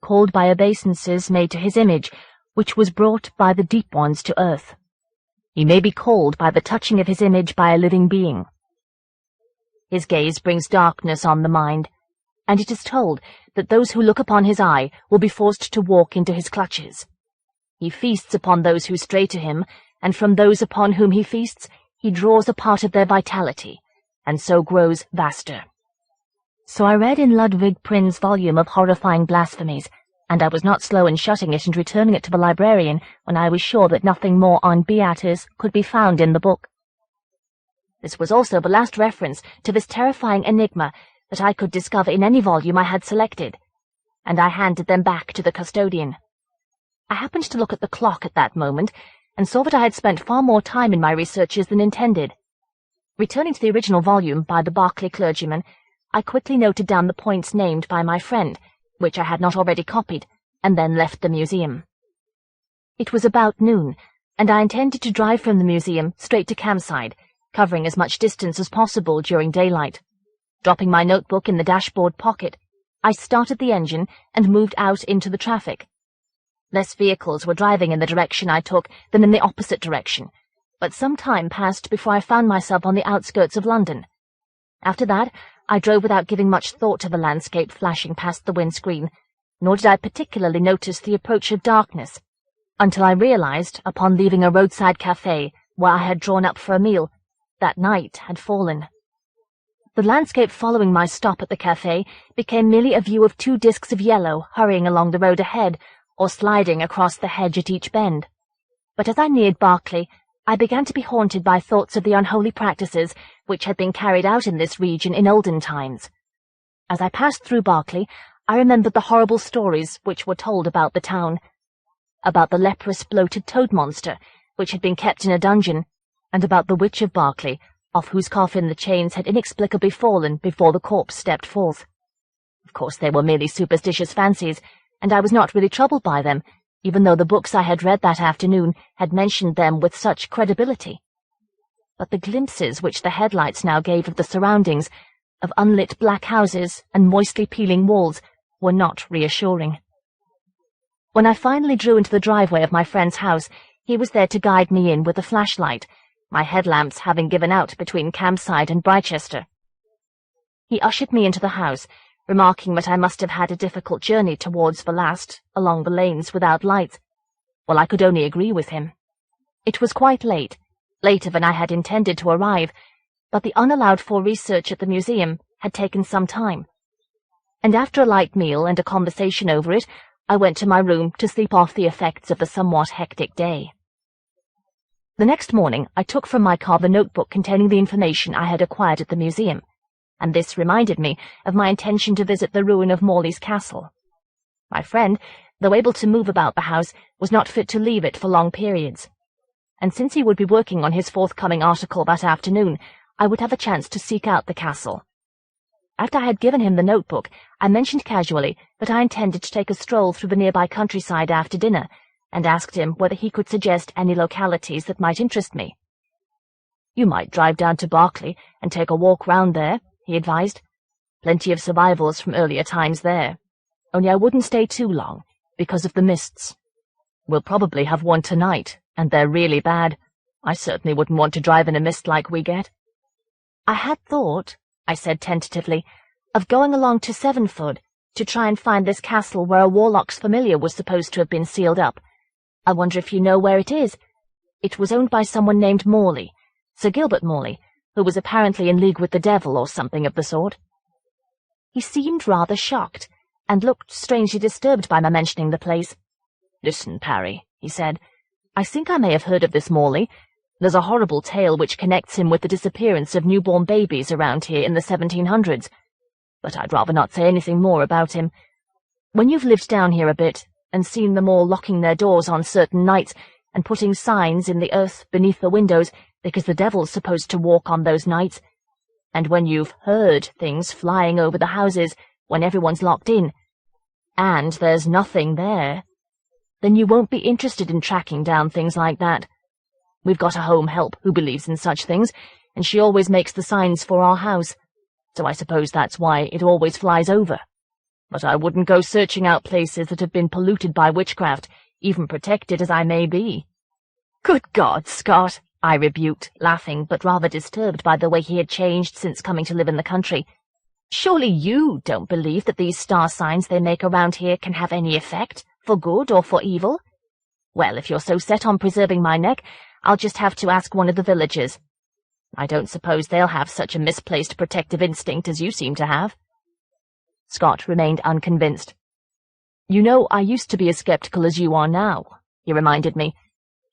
Speaker 1: called by obeisances made to his image, which was brought by the deep ones to earth. He may be called by the touching of his image by a living being. His gaze brings darkness on the mind, and it is told that those who look upon his eye will be forced to walk into his clutches. He feasts upon those who stray to him, and from those upon whom he feasts, he draws a part of their vitality, and so grows vaster. So I read in Ludwig Prin's volume of horrifying blasphemies, and I was not slow in shutting it and returning it to the librarian when I was sure that nothing more on Beatis could be found in the book. This was also the last reference to this terrifying enigma that I could discover in any volume I had selected, and I handed them back to the custodian. I happened to look at the clock at that moment, and saw that I had spent far more time in my researches than intended. Returning to the original volume by the Berkeley clergyman, I quickly noted down the points named by my friend, which I had not already copied, and then left the museum. It was about noon, and I intended to drive from the museum straight to Campside, covering as much distance as possible during daylight. Dropping my notebook in the dashboard pocket, I started the engine and moved out into the traffic. Less vehicles were driving in the direction I took than in the opposite direction, but some time passed before I found myself on the outskirts of London. After that, I drove without giving much thought to the landscape flashing past the windscreen, nor did I particularly notice the approach of darkness, until I realized, upon leaving a roadside cafe where I had drawn up for a meal, that night had fallen. The landscape following my stop at the cafe became merely a view of two discs of yellow hurrying along the road ahead, or sliding across the hedge at each bend. But as I neared Berkeley, I began to be haunted by thoughts of the unholy practices which had been carried out in this region in olden times. As I passed through Berkeley, I remembered the horrible stories which were told about the town, about the leprous bloated toad monster which had been kept in a dungeon, and about the witch of Berkeley, off whose coffin the chains had inexplicably fallen before the corpse stepped forth. Of course they were merely superstitious fancies, and I was not really troubled by them, even though the books I had read that afternoon had mentioned them with such credibility. But the glimpses which the headlights now gave of the surroundings, of unlit black houses and moistly peeling walls, were not reassuring. When I finally drew into the driveway of my friend's house, he was there to guide me in with a flashlight, my headlamps having given out between Campside and Britechester. He ushered me into the house, remarking that I must have had a difficult journey towards the last, along the lanes without lights. Well, I could only agree with him. It was quite late, later than I had intended to arrive, but the unallowed-for research at the museum had taken some time. and after a light meal and a conversation over it, I went to my room to sleep off the effects of the somewhat hectic day. The next morning, I took from my car the notebook containing the information I had acquired at the museum, and this reminded me of my intention to visit the ruin of Morley's castle. My friend, though able to move about the house, was not fit to leave it for long periods, and since he would be working on his forthcoming article that afternoon, I would have a chance to seek out the castle. After I had given him the notebook, I mentioned casually that I intended to take a stroll through the nearby countryside after dinner, and asked him whether he could suggest any localities that might interest me. "You might drive down to Berkeley and take a walk round there," he advised. "Plenty of survivals from earlier times there. Only I wouldn't stay too long, because of the mists. We'll probably have one tonight, and they're really bad. I certainly wouldn't want to drive in a mist like we get." "I had thought," I said tentatively, "of going along to Sevenford to try and find this castle where a warlock's familiar was supposed to have been sealed up. I wonder if you know where it is. It was owned by someone named Morley, Sir Gilbert Morley, who was apparently in league with the devil or something of the sort." He seemed rather shocked, and looked strangely disturbed by my mentioning the place. "Listen, Parry," he said, "I think I may have heard of this Morley. There's a horrible tale which connects him with the disappearance of newborn babies around here in the 1700s, but I'd rather not say anything more about him. When you've lived down here a bit, and seen them all locking their doors on certain nights, and putting signs in the earth beneath the windows because the devil's supposed to walk on those nights, and when you've heard things flying over the houses when everyone's locked in, and there's nothing there, then you won't be interested in tracking down things like that. We've got a home help who believes in such things, and she always makes the signs for our house, so I suppose that's why it always flies over. But I wouldn't go searching out places that have been polluted by witchcraft, even protected as I may be." "Good God, Scott," I rebuked, laughing, but rather disturbed by the way he had changed since coming to live in the country. "Surely you don't believe that these star signs they make around here can have any effect, for good or for evil? Well, if you're so set on preserving my neck, I'll just have to ask one of the villagers. I don't suppose they'll have such a misplaced protective instinct as you seem to have." Scott remained unconvinced. "You know, I used to be as skeptical as you are now," he reminded me.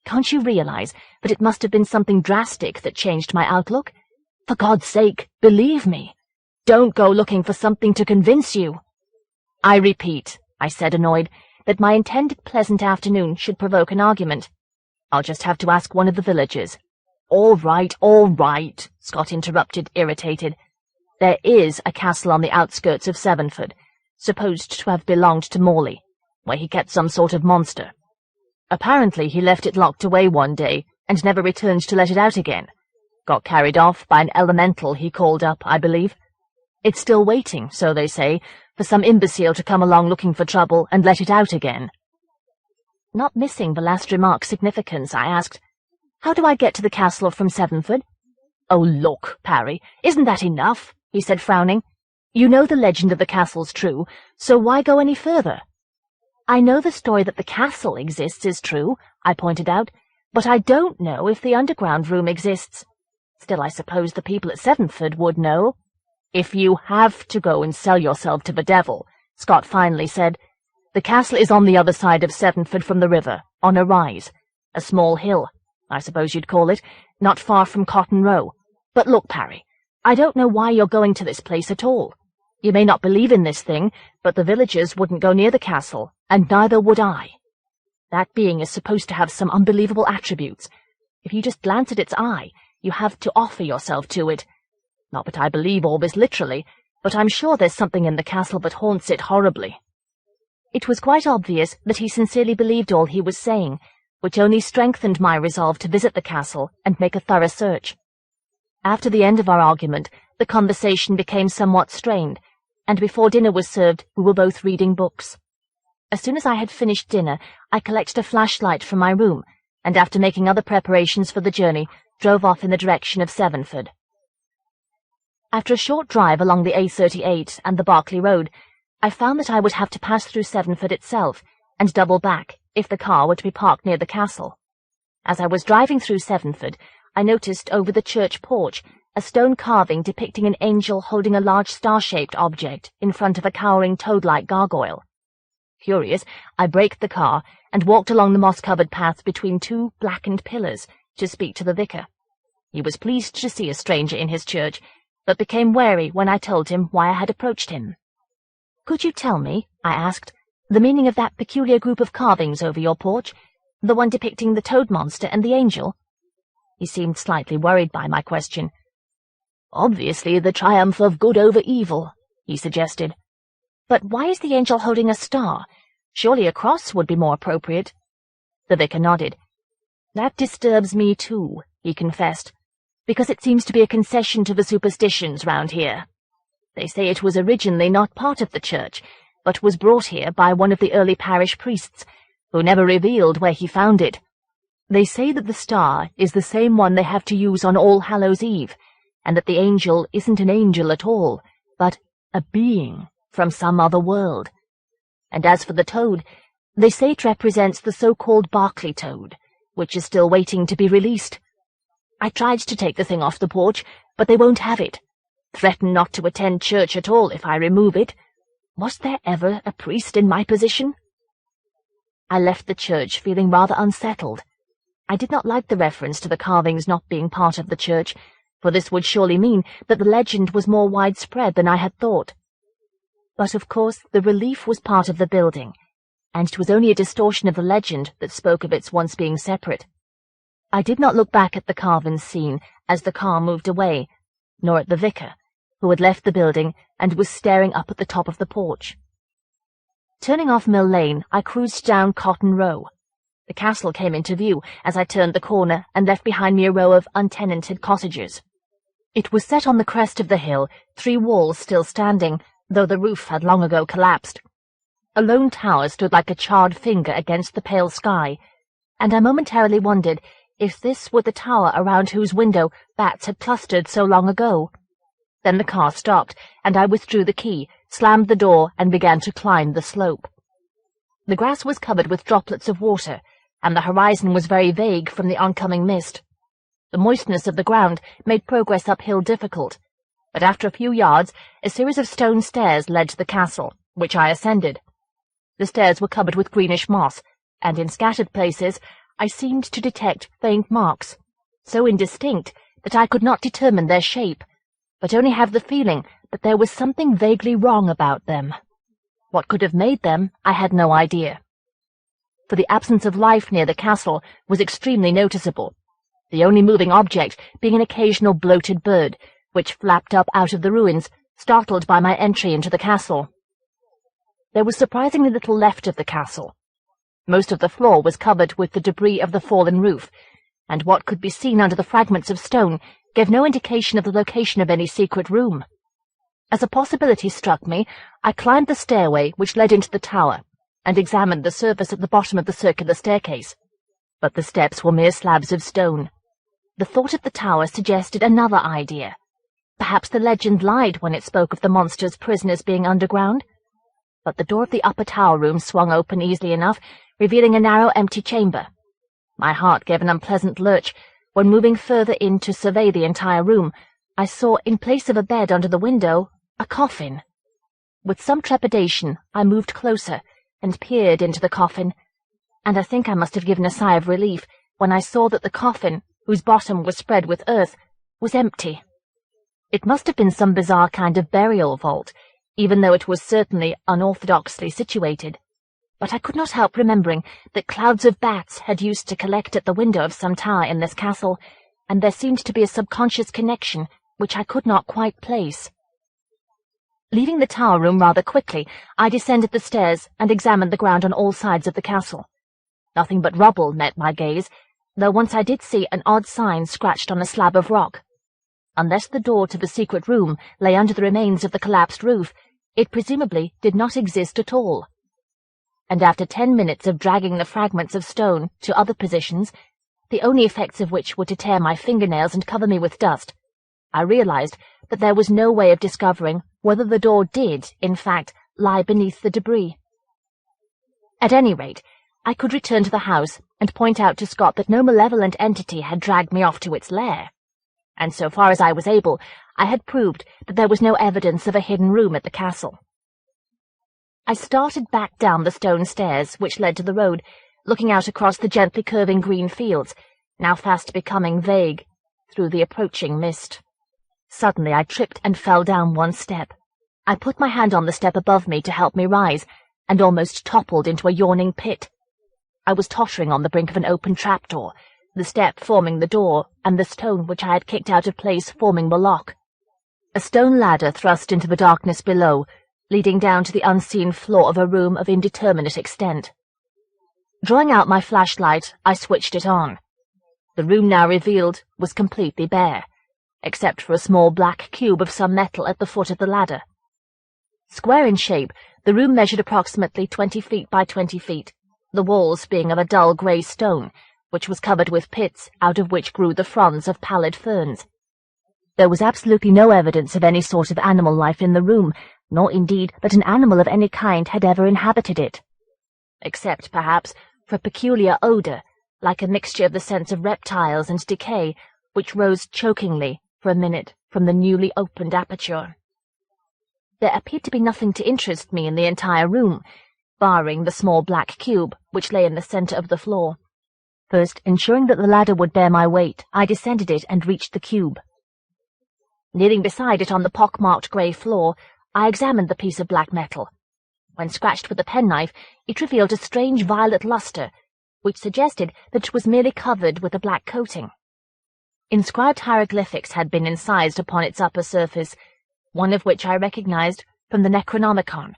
Speaker 1: "Can't you realize that it must have been something drastic that changed my outlook? For God's sake, believe me. Don't go looking for something to convince you." "I repeat," I said, annoyed, "that my intended pleasant afternoon should provoke an argument. I'll just have to ask one of the villagers." All right, Scott interrupted, irritated. "There is a castle on the outskirts of Sevenford, supposed to have belonged to Morley, where he kept some sort of monster. Apparently he left it locked away one day, and never returned to let it out again. Got carried off by an elemental he called up, I believe. It's still waiting, so they say, for some imbecile to come along looking for trouble and let it out again." Not missing the last remark's significance, I asked, "How do I get to the castle from Sevenford?" "Oh, look, Parry, isn't that enough?" he said, frowning. "You know the legend of the castle's true, so why go any further?" "I know the story that the castle exists is true," I pointed out, "but I don't know if the underground room exists. Still, I suppose the people at Sevenford would know." "If you have to go and sell yourself to the devil," Scott finally said, "the castle is on the other side of Sevenford from the river, on a rise, a small hill, I suppose you'd call it, not far from Cotton Row. But look, Parry, I don't know why you're going to this place at all. You may not believe in this thing, but the villagers wouldn't go near the castle, and neither would I. That being is supposed to have some unbelievable attributes. If you just glance at its eye, you have to offer yourself to it. Not that I believe all this literally, but I'm sure there's something in the castle that haunts it horribly." It was quite obvious that he sincerely believed all he was saying, which only strengthened my resolve to visit the castle and make a thorough search. After the end of our argument, the conversation became somewhat strained, and before dinner was served, we were both reading books. As soon as I had finished dinner, I collected a flashlight from my room, and after making other preparations for the journey, drove off in the direction of Sevenford. After a short drive along the A38 and the Berkeley Road, I found that I would have to pass through Sevenford itself and double back if the car were to be parked near the castle. As I was driving through Sevenford, I noticed over the church porch a stone carving depicting an angel holding a large star-shaped object in front of a cowering toad-like gargoyle. Curious, I braked the car and walked along the moss-covered path between two blackened pillars to speak to the vicar. He was pleased to see a stranger in his church, but became wary when I told him why I had approached him. "Could you tell me," I asked, "the meaning of that peculiar group of carvings over your porch, the one depicting the toad monster and the angel?" He seemed slightly worried by my question. "Obviously the triumph of good over evil," he suggested. "But why is the angel holding a star? Surely a cross would be more appropriate." The vicar nodded. "That disturbs me too," he confessed, "because it seems to be a concession to the superstitions round here. They say it was originally not part of the church, but was brought here by one of the early parish priests, who never revealed where he found it. They say that the star is the same one they have to use on All Hallows' Eve, and that the angel isn't an angel at all, but a being from some other world. And as for the toad, they say it represents the so-called Barclay toad, which is still waiting to be released. I tried to take the thing off the porch, but they won't have it. Threaten not to attend church at all if I remove it. Was there ever a priest in my position?" I left the church feeling rather unsettled. I did not like the reference to the carvings not being part of the church, for this would surely mean that the legend was more widespread than I had thought. But of course the relief was part of the building, and it was only a distortion of the legend that spoke of its once being separate. I did not look back at the carven scene as the car moved away, nor at the vicar, who had left the building and was staring up at the top of the porch. Turning off Mill Lane, I cruised down Cotton Row. The castle came into view as I turned the corner and left behind me a row of untenanted cottages. It was set on the crest of the hill, 3 walls still standing, though the roof had long ago collapsed. A lone tower stood like a charred finger against the pale sky, and I momentarily wondered if this were the tower around whose window bats had clustered so long ago. Then the car stopped, and I withdrew the key, slammed the door, and began to climb the slope. The grass was covered with droplets of water, and the horizon was very vague from the oncoming mist. The moistness of the ground made progress uphill difficult, but after a few yards a series of stone stairs led to the castle, which I ascended. The stairs were covered with greenish moss, and in scattered places I seemed to detect faint marks, so indistinct that I could not determine their shape, but only have the feeling that there was something vaguely wrong about them. What could have made them, I had no idea. For the absence of life near the castle was extremely noticeable, the only moving object being an occasional bloated bird, which flapped up out of the ruins, startled by my entry into the castle. There was surprisingly little left of the castle. Most of the floor was covered with the debris of the fallen roof, and what could be seen under the fragments of stone gave no indication of the location of any secret room. As a possibility struck me, I climbed the stairway which led into the tower, and examined the surface at the bottom of the circular staircase. But the steps were mere slabs of stone. The thought of the tower suggested another idea. Perhaps the legend lied when it spoke of the monster's prisoners being underground. But the door of the upper tower room swung open easily enough, revealing a narrow empty chamber. My heart gave an unpleasant lurch when, moving further in to survey the entire room, I saw, in place of a bed under the window, a coffin. With some trepidation, I moved closer and peered into the coffin, and I think I must have given a sigh of relief when I saw that the coffin, whose bottom was spread with earth, was empty. It must have been some bizarre kind of burial vault, even though it was certainly unorthodoxly situated. But I could not help remembering that clouds of bats had used to collect at the window of some tower in this castle, and there seemed to be a subconscious connection which I could not quite place. Leaving the tower room rather quickly, I descended the stairs and examined the ground on all sides of the castle. Nothing but rubble met my gaze, though once I did see an odd sign scratched on a slab of rock. Unless the door to the secret room lay under the remains of the collapsed roof, it presumably did not exist at all. And after 10 minutes of dragging the fragments of stone to other positions, the only effects of which were to tear my fingernails and cover me with dust, I realized that there was no way of discovering whether the door did, in fact, lie beneath the debris. At any rate, I could return to the house and point out to Scott that no malevolent entity had dragged me off to its lair. and so far as I was able, I had proved that there was no evidence of a hidden room at the castle. I started back down the stone stairs which led to the road, looking out across the gently curving green fields, now fast becoming vague, through the approaching mist. Suddenly I tripped and fell down one step. I put my hand on the step above me to help me rise, and almost toppled into a yawning pit. I was tottering on the brink of an open trapdoor, the step forming the door, and the stone which I had kicked out of place forming the lock. A stone ladder thrust into the darkness below, leading down to the unseen floor of a room of indeterminate extent. Drawing out my flashlight, I switched it on. The room now revealed was completely bare, except for a small black cube of some metal at the foot of the ladder. Square in shape, the room measured approximately 20 feet by 20 feet, the walls being of a dull grey stone, which was covered with pits out of which grew the fronds of pallid ferns. There was absolutely no evidence of any sort of animal life in the room, nor indeed that an animal of any kind had ever inhabited it, except, perhaps, for a peculiar odour, like a mixture of the scents of reptiles and decay, which rose chokingly, for a minute, from the newly opened aperture. There appeared to be nothing to interest me in the entire room, barring the small black cube which lay in the centre of the floor. First, ensuring that the ladder would bear my weight, I descended it and reached the cube. Kneeling beside it on the pock-marked grey floor, I examined the piece of black metal. When scratched with a penknife, it revealed a strange violet lustre, which suggested that it was merely covered with a black coating. Inscribed hieroglyphics had been incised upon its upper surface, one of which I recognized from the Necronomicon,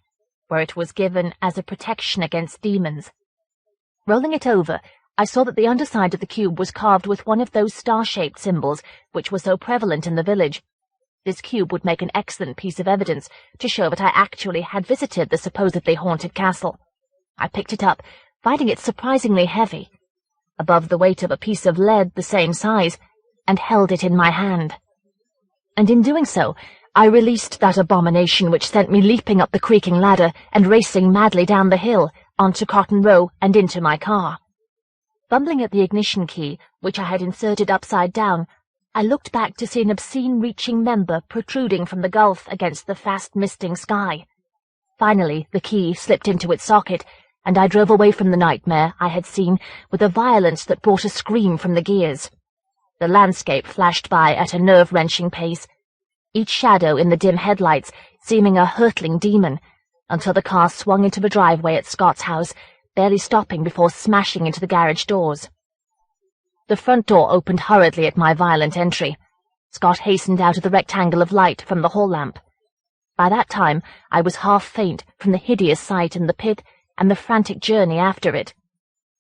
Speaker 1: where it was given as a protection against demons. Rolling it over, I saw that the underside of the cube was carved with one of those star-shaped symbols which were so prevalent in the village. This cube would make an excellent piece of evidence to show that I actually had visited the supposedly haunted castle. I picked it up, finding it surprisingly heavy, above the weight of a piece of lead the same size, and held it in my hand. And in doing so, I released that abomination which sent me leaping up the creaking ladder and racing madly down the hill, onto Cotton Row and into my car. Fumbling at the ignition key, which I had inserted upside down, I looked back to see an obscene-reaching member protruding from the gulf against the fast-misting sky. Finally, the key slipped into its socket, and I drove away from the nightmare I had seen with a violence that brought a scream from the gears. The landscape flashed by at a nerve-wrenching pace, each shadow in the dim headlights seeming a hurtling demon, until the car swung into the driveway at Scott's house, barely stopping before smashing into the garage doors. The front door opened hurriedly at my violent entry. Scott hastened out of the rectangle of light from the hall lamp. By that time, I was half faint from the hideous sight in the pit and the frantic journey after it,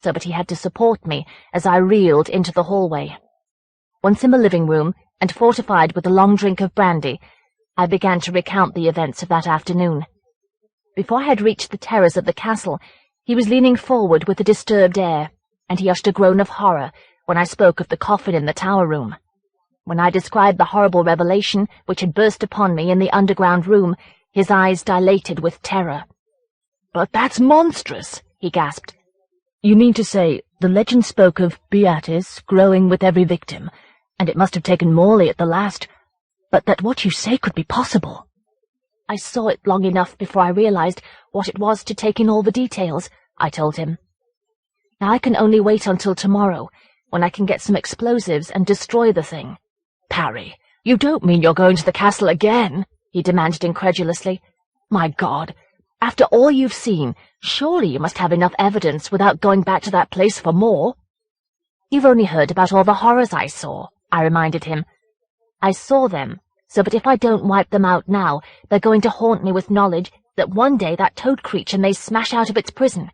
Speaker 1: so that he had to support me as I reeled into the hallway. Once in the living room, and fortified with a long drink of brandy, I began to recount the events of that afternoon. Before I had reached the terrace of the castle, he was leaning forward with a disturbed air, and he uttered a groan of horror when I spoke of the coffin in the tower room. When I described the horrible revelation which had burst upon me in the underground room, his eyes dilated with terror. "But that's monstrous," he gasped. "You mean to say the legend spoke of Beatrice growing with every victim, and it must have taken Morley at the last, but that what you say could be possible?" "I saw it long enough before I realized what it was to take in all the details," I told him. "Now I can only wait until tomorrow, when I can get some explosives and destroy the thing." "Parry, you don't mean you're going to the castle again?" he demanded incredulously. "My God, after all you've seen, surely you must have enough evidence without going back to that place for more." "You've only heard about all the horrors I saw," I reminded him. "I saw them, so that if I don't wipe them out now, they're going to haunt me with knowledge that one day that toad creature may smash out of its prison.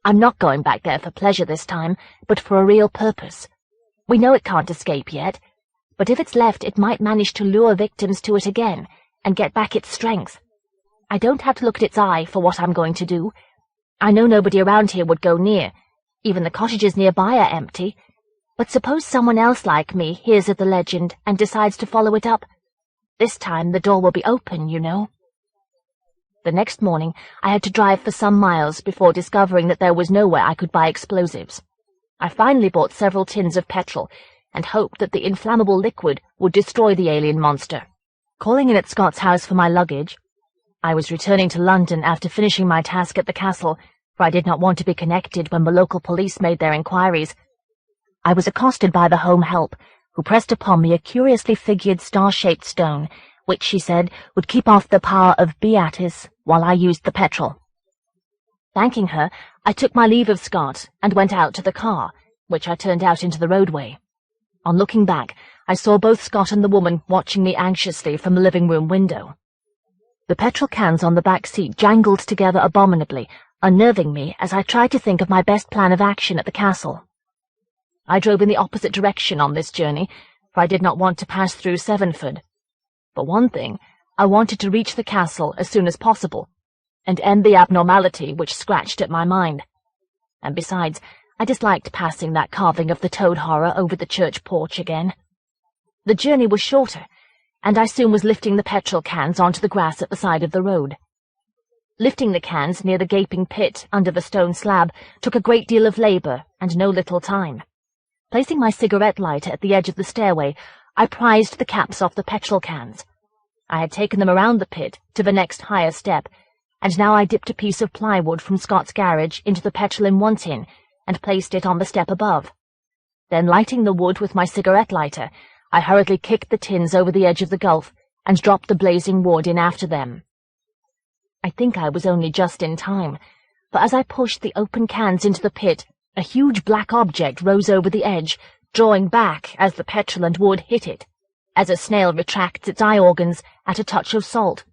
Speaker 1: I'm not going back there for pleasure this time, but for a real purpose. We know it can't escape yet, but if it's left it might manage to lure victims to it again and get back its strength. I don't have to look at its eye for what I'm going to do. I know nobody around here would go near. Even the cottages nearby are empty. But suppose someone else like me hears of the legend and decides to follow it up. This time the door will be open, you know." The next morning I had to drive for some miles before discovering that there was nowhere I could buy explosives. I finally bought several tins of petrol, and hoped that the inflammable liquid would destroy the alien monster. Calling in at Scott's house for my luggage, I was returning to London after finishing my task at the castle, for I did not want to be connected when the local police made their inquiries. I was accosted by the home help, who pressed upon me a curiously figured star-shaped stone, which, she said, would keep off the power of Beatrice while I used the petrol. Thanking her, I took my leave of Scott and went out to the car, which I turned out into the roadway. On looking back, I saw both Scott and the woman watching me anxiously from the living-room window. The petrol cans on the back seat jangled together abominably, unnerving me as I tried to think of my best plan of action at the castle. I drove in the opposite direction on this journey, for I did not want to pass through Severnford. For one thing, I wanted to reach the castle as soon as possible, and end the abnormality which scratched at my mind. And besides, I disliked passing that carving of the toad horror over the church porch again. The journey was shorter, and I soon was lifting the petrol cans onto the grass at the side of the road. Lifting the cans near the gaping pit under the stone slab took a great deal of labour and no little time. Placing my cigarette lighter at the edge of the stairway, I prized the caps off the petrol cans. I had taken them around the pit to the next higher step, and now I dipped a piece of plywood from Scott's garage into the petrol in one tin and placed it on the step above. Then, lighting the wood with my cigarette lighter, I hurriedly kicked the tins over the edge of the gulf and dropped the blazing wood in after them. I think I was only just in time, for as I pushed the open cans into the pit, a huge black object rose over the edge, drawing back as the petrol and wood hit it, as a snail retracts its eye organs at a touch of salt.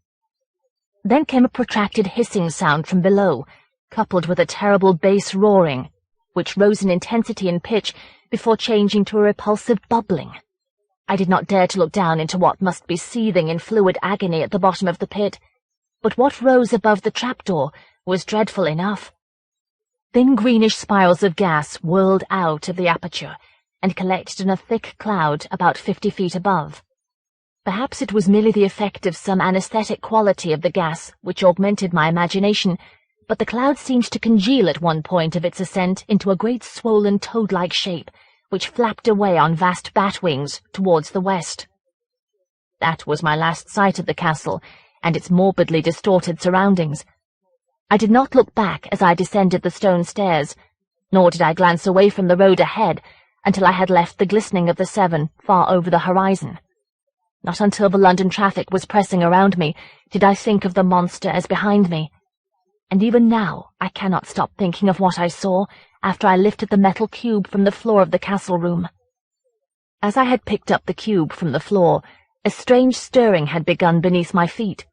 Speaker 1: Then came a protracted hissing sound from below, coupled with a terrible bass roaring, which rose in intensity and pitch before changing to a repulsive bubbling. I did not dare to look down into what must be seething in fluid agony at the bottom of the pit, but what rose above the trapdoor was dreadful enough. Thin greenish spirals of gas whirled out of the aperture and collected in a thick cloud about 50 feet above. Perhaps it was merely the effect of some anesthetic quality of the gas which augmented my imagination, but the cloud seemed to congeal at one point of its ascent into a great swollen toad-like shape, which flapped away on vast bat wings towards the west. That was my last sight of the castle and its morbidly distorted surroundings. I did not look back as I descended the stone stairs, nor did I glance away from the road ahead until I had left the glistening of the Severn far over the horizon. Not until the London traffic was pressing around me did I think of the monster as behind me, and even now I cannot stop thinking of what I saw after I lifted the metal cube from the floor of the castle room. As I had picked up the cube from the floor, a strange stirring had begun beneath my feet.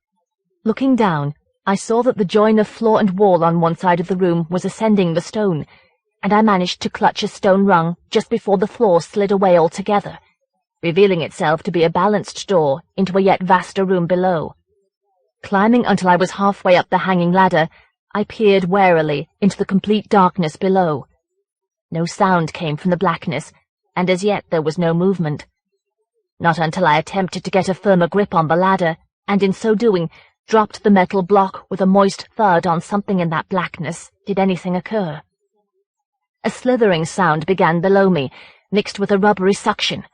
Speaker 1: Looking down, I saw that the join of floor and wall on one side of the room was ascending the stone, and I managed to clutch a stone rung just before the floor slid away altogether, revealing itself to be a balanced door into a yet vaster room below. Climbing until I was halfway up the hanging ladder, I peered warily into the complete darkness below. No sound came from the blackness, and as yet there was no movement. Not until I attempted to get a firmer grip on the ladder, and in so doing dropped the metal block with a moist thud on something in that blackness, did anything occur. A slithering sound began below me, mixed with a rubbery suction,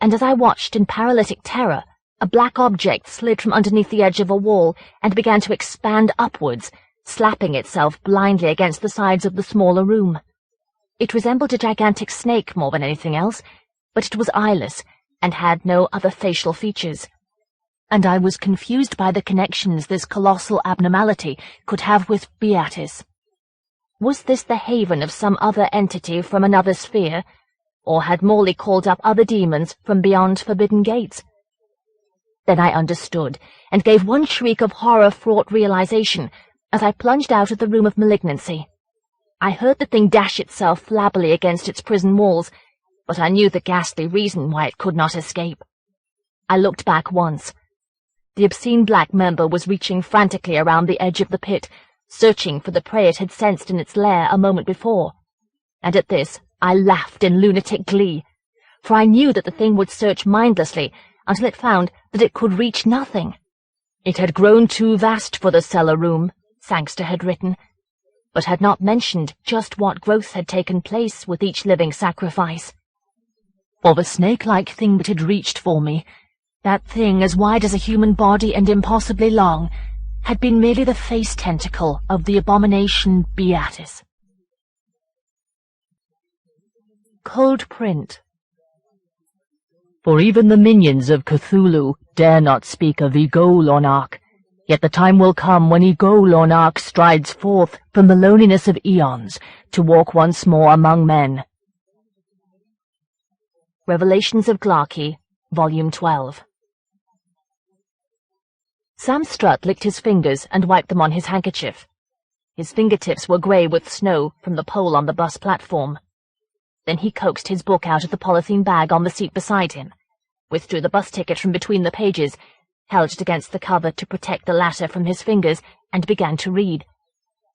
Speaker 1: and as I watched in paralytic terror, a black object slid from underneath the edge of a wall and began to expand upwards, slapping itself blindly against the sides of the smaller room. It resembled a gigantic snake more than anything else, but it was eyeless and had no other facial features, and I was confused by the connections this colossal abnormality could have with Beatrice. Was this the haven of some other entity from another sphere, or had Morley called up other demons from beyond forbidden gates? Then I understood, and gave one shriek of horror-fraught realization as I plunged out of the room of malignancy. I heard the thing dash itself flabbily against its prison walls, but I knew the ghastly reason why it could not escape. I looked back once. The obscene black member was reaching frantically around the edge of the pit, searching for the prey it had sensed in its lair a moment before, and at this I laughed in lunatic glee, for I knew that the thing would search mindlessly until it found that it could reach nothing. It had grown too vast for the cellar room, Sangster had written, but had not mentioned just what growth had taken place with each living sacrifice. or the snake-like thing that had reached for me, that thing as wide as a human body and impossibly long, had been merely the face tentacle of the abomination Beatus. Cold print. For even the minions of Cthulhu dare not speak of Ego-Lonarch, yet the time will come when Ego-Lonarch strides forth from the loneliness of eons to walk once more among men. Revelations of Glarkey, Volume 12. Sam Strutt licked his fingers and wiped them on his handkerchief. His fingertips were grey with snow from the pole on the bus platform. Then he coaxed his book out of the polythene bag on the seat beside him, withdrew the bus ticket from between the pages, held it against the cover to protect the latter from his fingers, and began to read.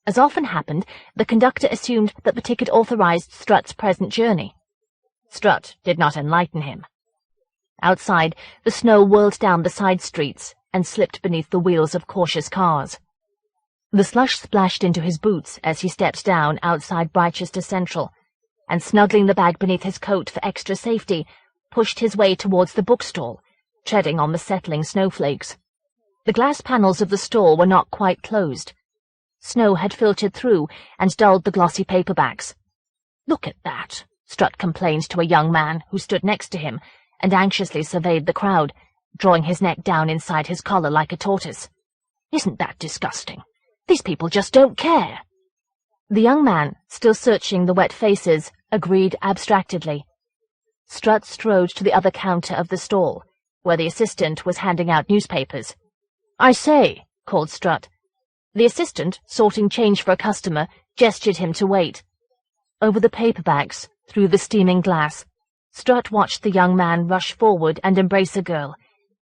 Speaker 1: As often happened, the conductor assumed that the ticket authorized Strutt's present journey. Strutt did not enlighten him. Outside, the snow whirled down the side streets and slipped beneath the wheels of cautious cars. The slush splashed into his boots as he stepped down outside Brichester Central, and snuggling the bag beneath his coat for extra safety, pushed his way towards the bookstall, treading on the settling snowflakes. The glass panels of the stall were not quite closed. Snow had filtered through and dulled the glossy paperbacks. "Look at that," Strutt complained to a young man who stood next to him and anxiously surveyed the crowd, drawing his neck down inside his collar like a tortoise. "Isn't that disgusting? These people just don't care." The young man, still searching the wet faces, agreed abstractedly. Strutt strode to the other counter of the stall, where the assistant was handing out newspapers. "I say," called Strutt. The assistant, sorting change for a customer, gestured him to wait. Over the paperbacks, through the steaming glass, Strutt watched the young man rush forward and embrace a girl,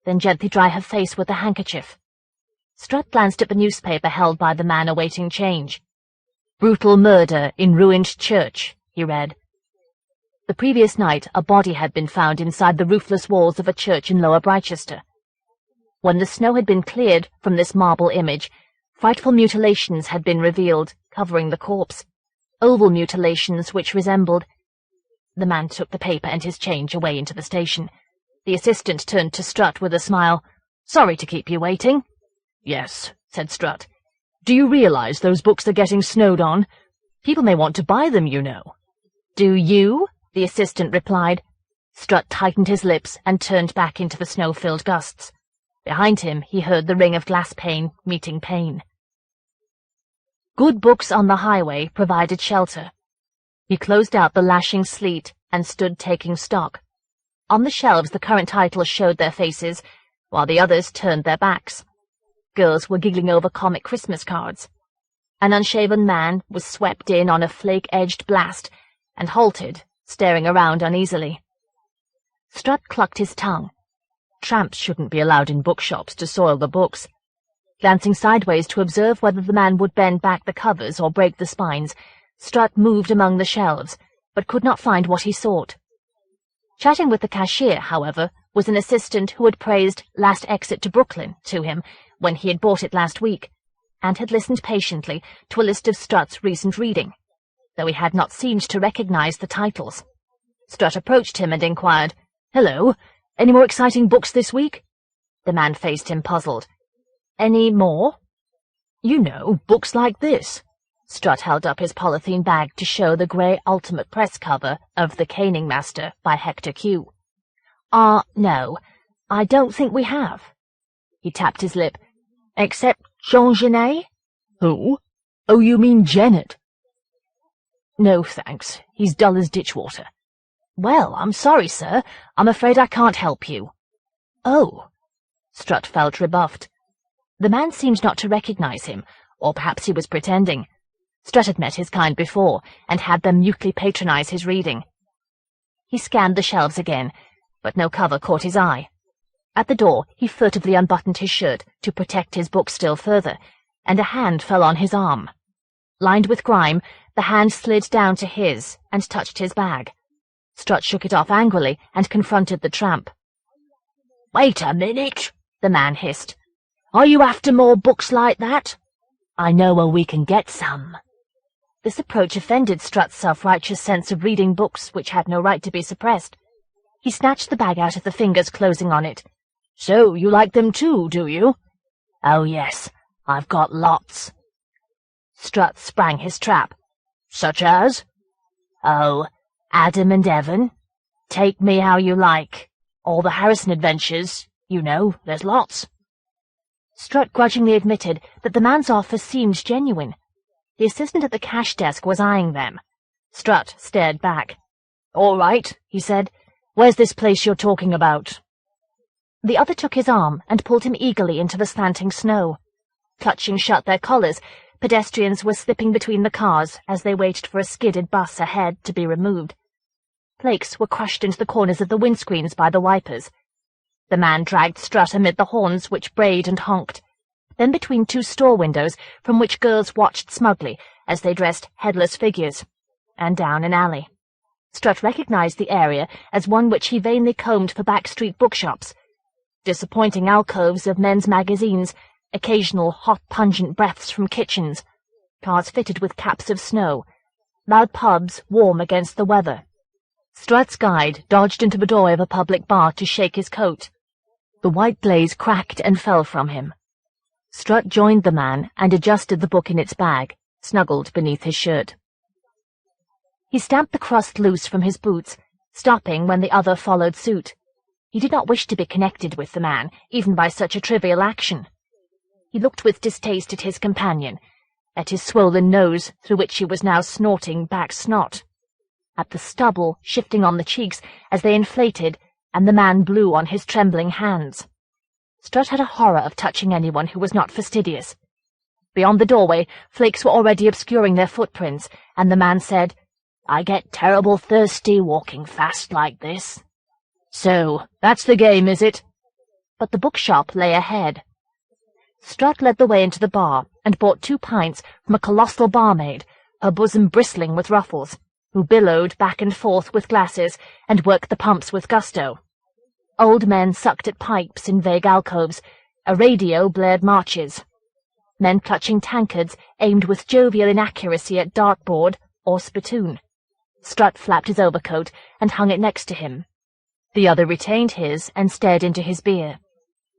Speaker 1: then gently dry her face with a handkerchief. Strutt glanced at the newspaper held by the man awaiting change. "Brutal murder in ruined church," he read. The previous night a body had been found inside the roofless walls of a church in Lower Brichester. When the snow had been cleared from this marble image, frightful mutilations had been revealed, covering the corpse, oval mutilations which resembled— The man took the paper and his change away into the station. The assistant turned to Strutt with a smile. "Sorry to keep you waiting." "Yes," said Strutt. "Do you realize those books are getting snowed on? People may want to buy them, you know." "Do you?" the assistant replied. Strutt tightened his lips and turned back into the snow-filled gusts. Behind him he heard the ring of glass pane meeting pane. Good books on the highway provided shelter. He closed out the lashing sleet and stood taking stock. On the shelves the current titles showed their faces, while the others turned their backs. Girls were giggling over comic Christmas cards. An unshaven man was swept in on a flake-edged blast and halted, staring around uneasily. Strutt clucked his tongue. Tramps shouldn't be allowed in bookshops to soil the books. Glancing sideways to observe whether the man would bend back the covers or break the spines, Strutt moved among the shelves, but could not find what he sought. Chatting with the cashier, however, was an assistant who had praised Last Exit to Brooklyn to him when he had bought it last week, and had listened patiently to a list of Strutt's recent reading, though he had not seemed to recognize the titles. Strutt approached him and inquired, "Hello, any more exciting books this week?" The man faced him puzzled. "Any more?" "You know, books like this." Strutt held up his polythene bag to show the grey ultimate press cover of The Caning Master by Hector Q. No, I don't think we have." He tapped his lip. "Except Jean Genet?" "Who? Oh, you mean Jennett?" "No, thanks. He's dull as ditch water." "Well, I'm sorry, sir. I'm afraid I can't help you." "Oh." Strutt felt rebuffed. The man seemed not to recognize him, or perhaps he was pretending. Strutt had met his kind before, and had them mutely patronize his reading. He scanned the shelves again, but no cover caught his eye. At the door he furtively unbuttoned his shirt to protect his book still further, and a hand fell on his arm. Lined with grime, the hand slid down to his and touched his bag. Strutt shook it off angrily and confronted the tramp. "Wait a minute," the man hissed. "Are you after more books like that? I know where we can get some." This approach offended Strutt's self-righteous sense of reading books which had no right to be suppressed. He snatched the bag out of the fingers closing on it. "So you like them too, do you?" "Oh, yes, I've got lots." Strutt sprang his trap. "Such as?" "Oh, Adam and Evan, Take Me How You Like, all the Harrison adventures, you know, there's lots." Strutt grudgingly admitted that the man's offer seemed genuine. The assistant at the cash desk was eyeing them. Strutt stared back. "All right," he said. "Where's this place you're talking about?" The other took his arm and pulled him eagerly into the slanting snow. Clutching shut their collars, pedestrians were slipping between the cars as they waited for a skidded bus ahead to be removed. Flakes were crushed into the corners of the windscreens by the wipers. The man dragged Strutt amid the horns which brayed and honked, then between two store windows from which girls watched smugly as they dressed headless figures, and down an alley. Strutt recognized the area as one which he vainly combed for back-street bookshops. Disappointing alcoves of men's magazines, occasional hot pungent breaths from kitchens, cars fitted with caps of snow, loud pubs warm against the weather. Strutt's guide dodged into the doorway of a public bar to shake his coat. The white glaze cracked and fell from him. Strutt joined the man and adjusted the book in its bag, snuggled beneath his shirt. He stamped the crust loose from his boots, stopping when the other followed suit. He did not wish to be connected with the man, even by such a trivial action. He looked with distaste at his companion, at his swollen nose through which he was now snorting back snot, at the stubble shifting on the cheeks as they inflated, and the man blew on his trembling hands. Strutt had a horror of touching anyone who was not fastidious. Beyond the doorway, flakes were already obscuring their footprints, and the man said, "I get terrible thirsty walking fast like this." "So, that's the game, is it?" But the bookshop lay ahead. Strutt led the way into the bar and bought 2 pints from a colossal barmaid, her bosom bristling with ruffles, who billowed back and forth with glasses and worked the pumps with gusto. Old men sucked at pipes in vague alcoves. A radio blared marches. Men clutching tankards aimed with jovial inaccuracy at dartboard or spittoon. Strutt flapped his overcoat and hung it next to him. The other retained his and stared into his beer.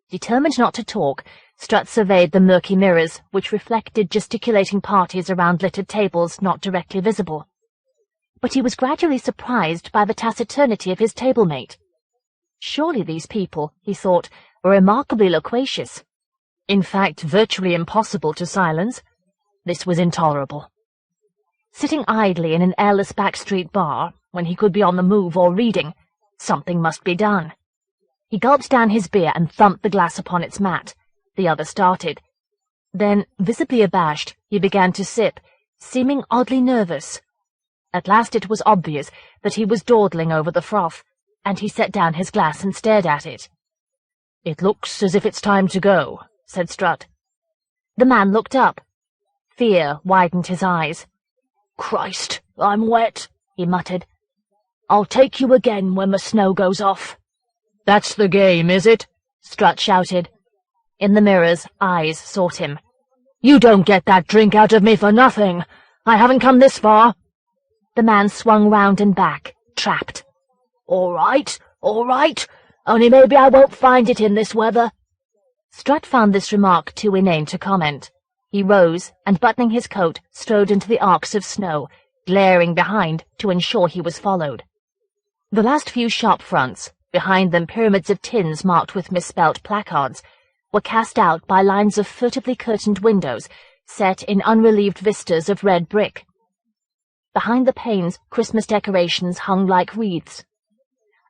Speaker 1: Determined not to talk, Strutt surveyed the murky mirrors which reflected gesticulating parties around littered tables not directly visible. But he was gradually surprised by the taciturnity of his table-mate. Surely these people, he thought, were remarkably loquacious. In fact, virtually impossible to silence. This was intolerable. Sitting idly in an airless back-street bar, when he could be on the move or reading, something must be done. He gulped down his beer and thumped the glass upon its mat. The other started. Then, visibly abashed, he began to sip, seeming oddly nervous. At last it was obvious that he was dawdling over the froth, and he set down his glass and stared at it. "It looks as if it's time to go," said Strutt. The man looked up. Fear widened his eyes. "Christ, I'm wet," he muttered. "I'll take you again when the snow goes off." "That's the game, is it?" Strutt shouted. In the mirrors, eyes sought him. "You don't get that drink out of me for nothing. I haven't come this far." The man swung round and back, trapped. All right, only maybe I won't find it in this weather." Strutt found this remark too inane to comment. He rose, and buttoning his coat, strode into the arcs of snow, glaring behind to ensure he was followed. The last few shop fronts, behind them pyramids of tins marked with misspelt placards, were cast out by lines of furtively curtained windows, set in unrelieved vistas of red brick. Behind the panes, Christmas decorations hung like wreaths.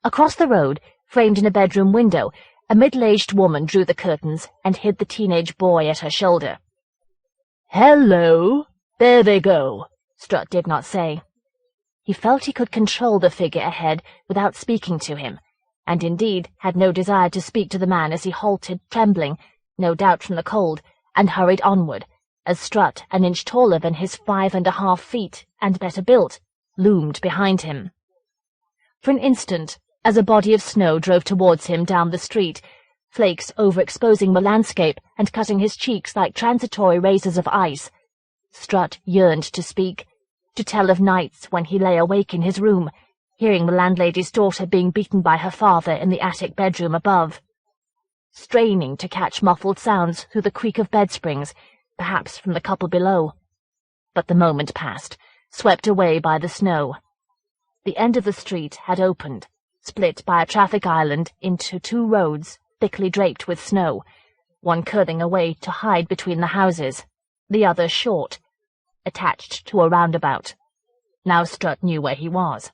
Speaker 1: Across the road, framed in a bedroom window, a middle-aged woman drew the curtains and hid the teenage boy at her shoulder. "Hello, there they go," Strutt did not say. He felt he could control the figure ahead without speaking to him, and indeed had no desire to speak to the man as he halted, trembling, no doubt from the cold, and hurried onward, as Strutt, an inch taller than his 5.5 feet, and better built, loomed behind him. For an instant, as a body of snow drove towards him down the street, flakes overexposing the landscape and cutting his cheeks like transitory razors of ice, Strutt yearned to speak, to tell of nights when he lay awake in his room, hearing the landlady's daughter being beaten by her father in the attic bedroom above. Straining to catch muffled sounds through the creak of bed springs, perhaps from the couple below. But the moment passed, swept away by the snow. The end of the street had opened, split by a traffic island into two roads thickly draped with snow, one curling away to hide between the houses, the other short, attached to a roundabout. Now Strutt knew where he was.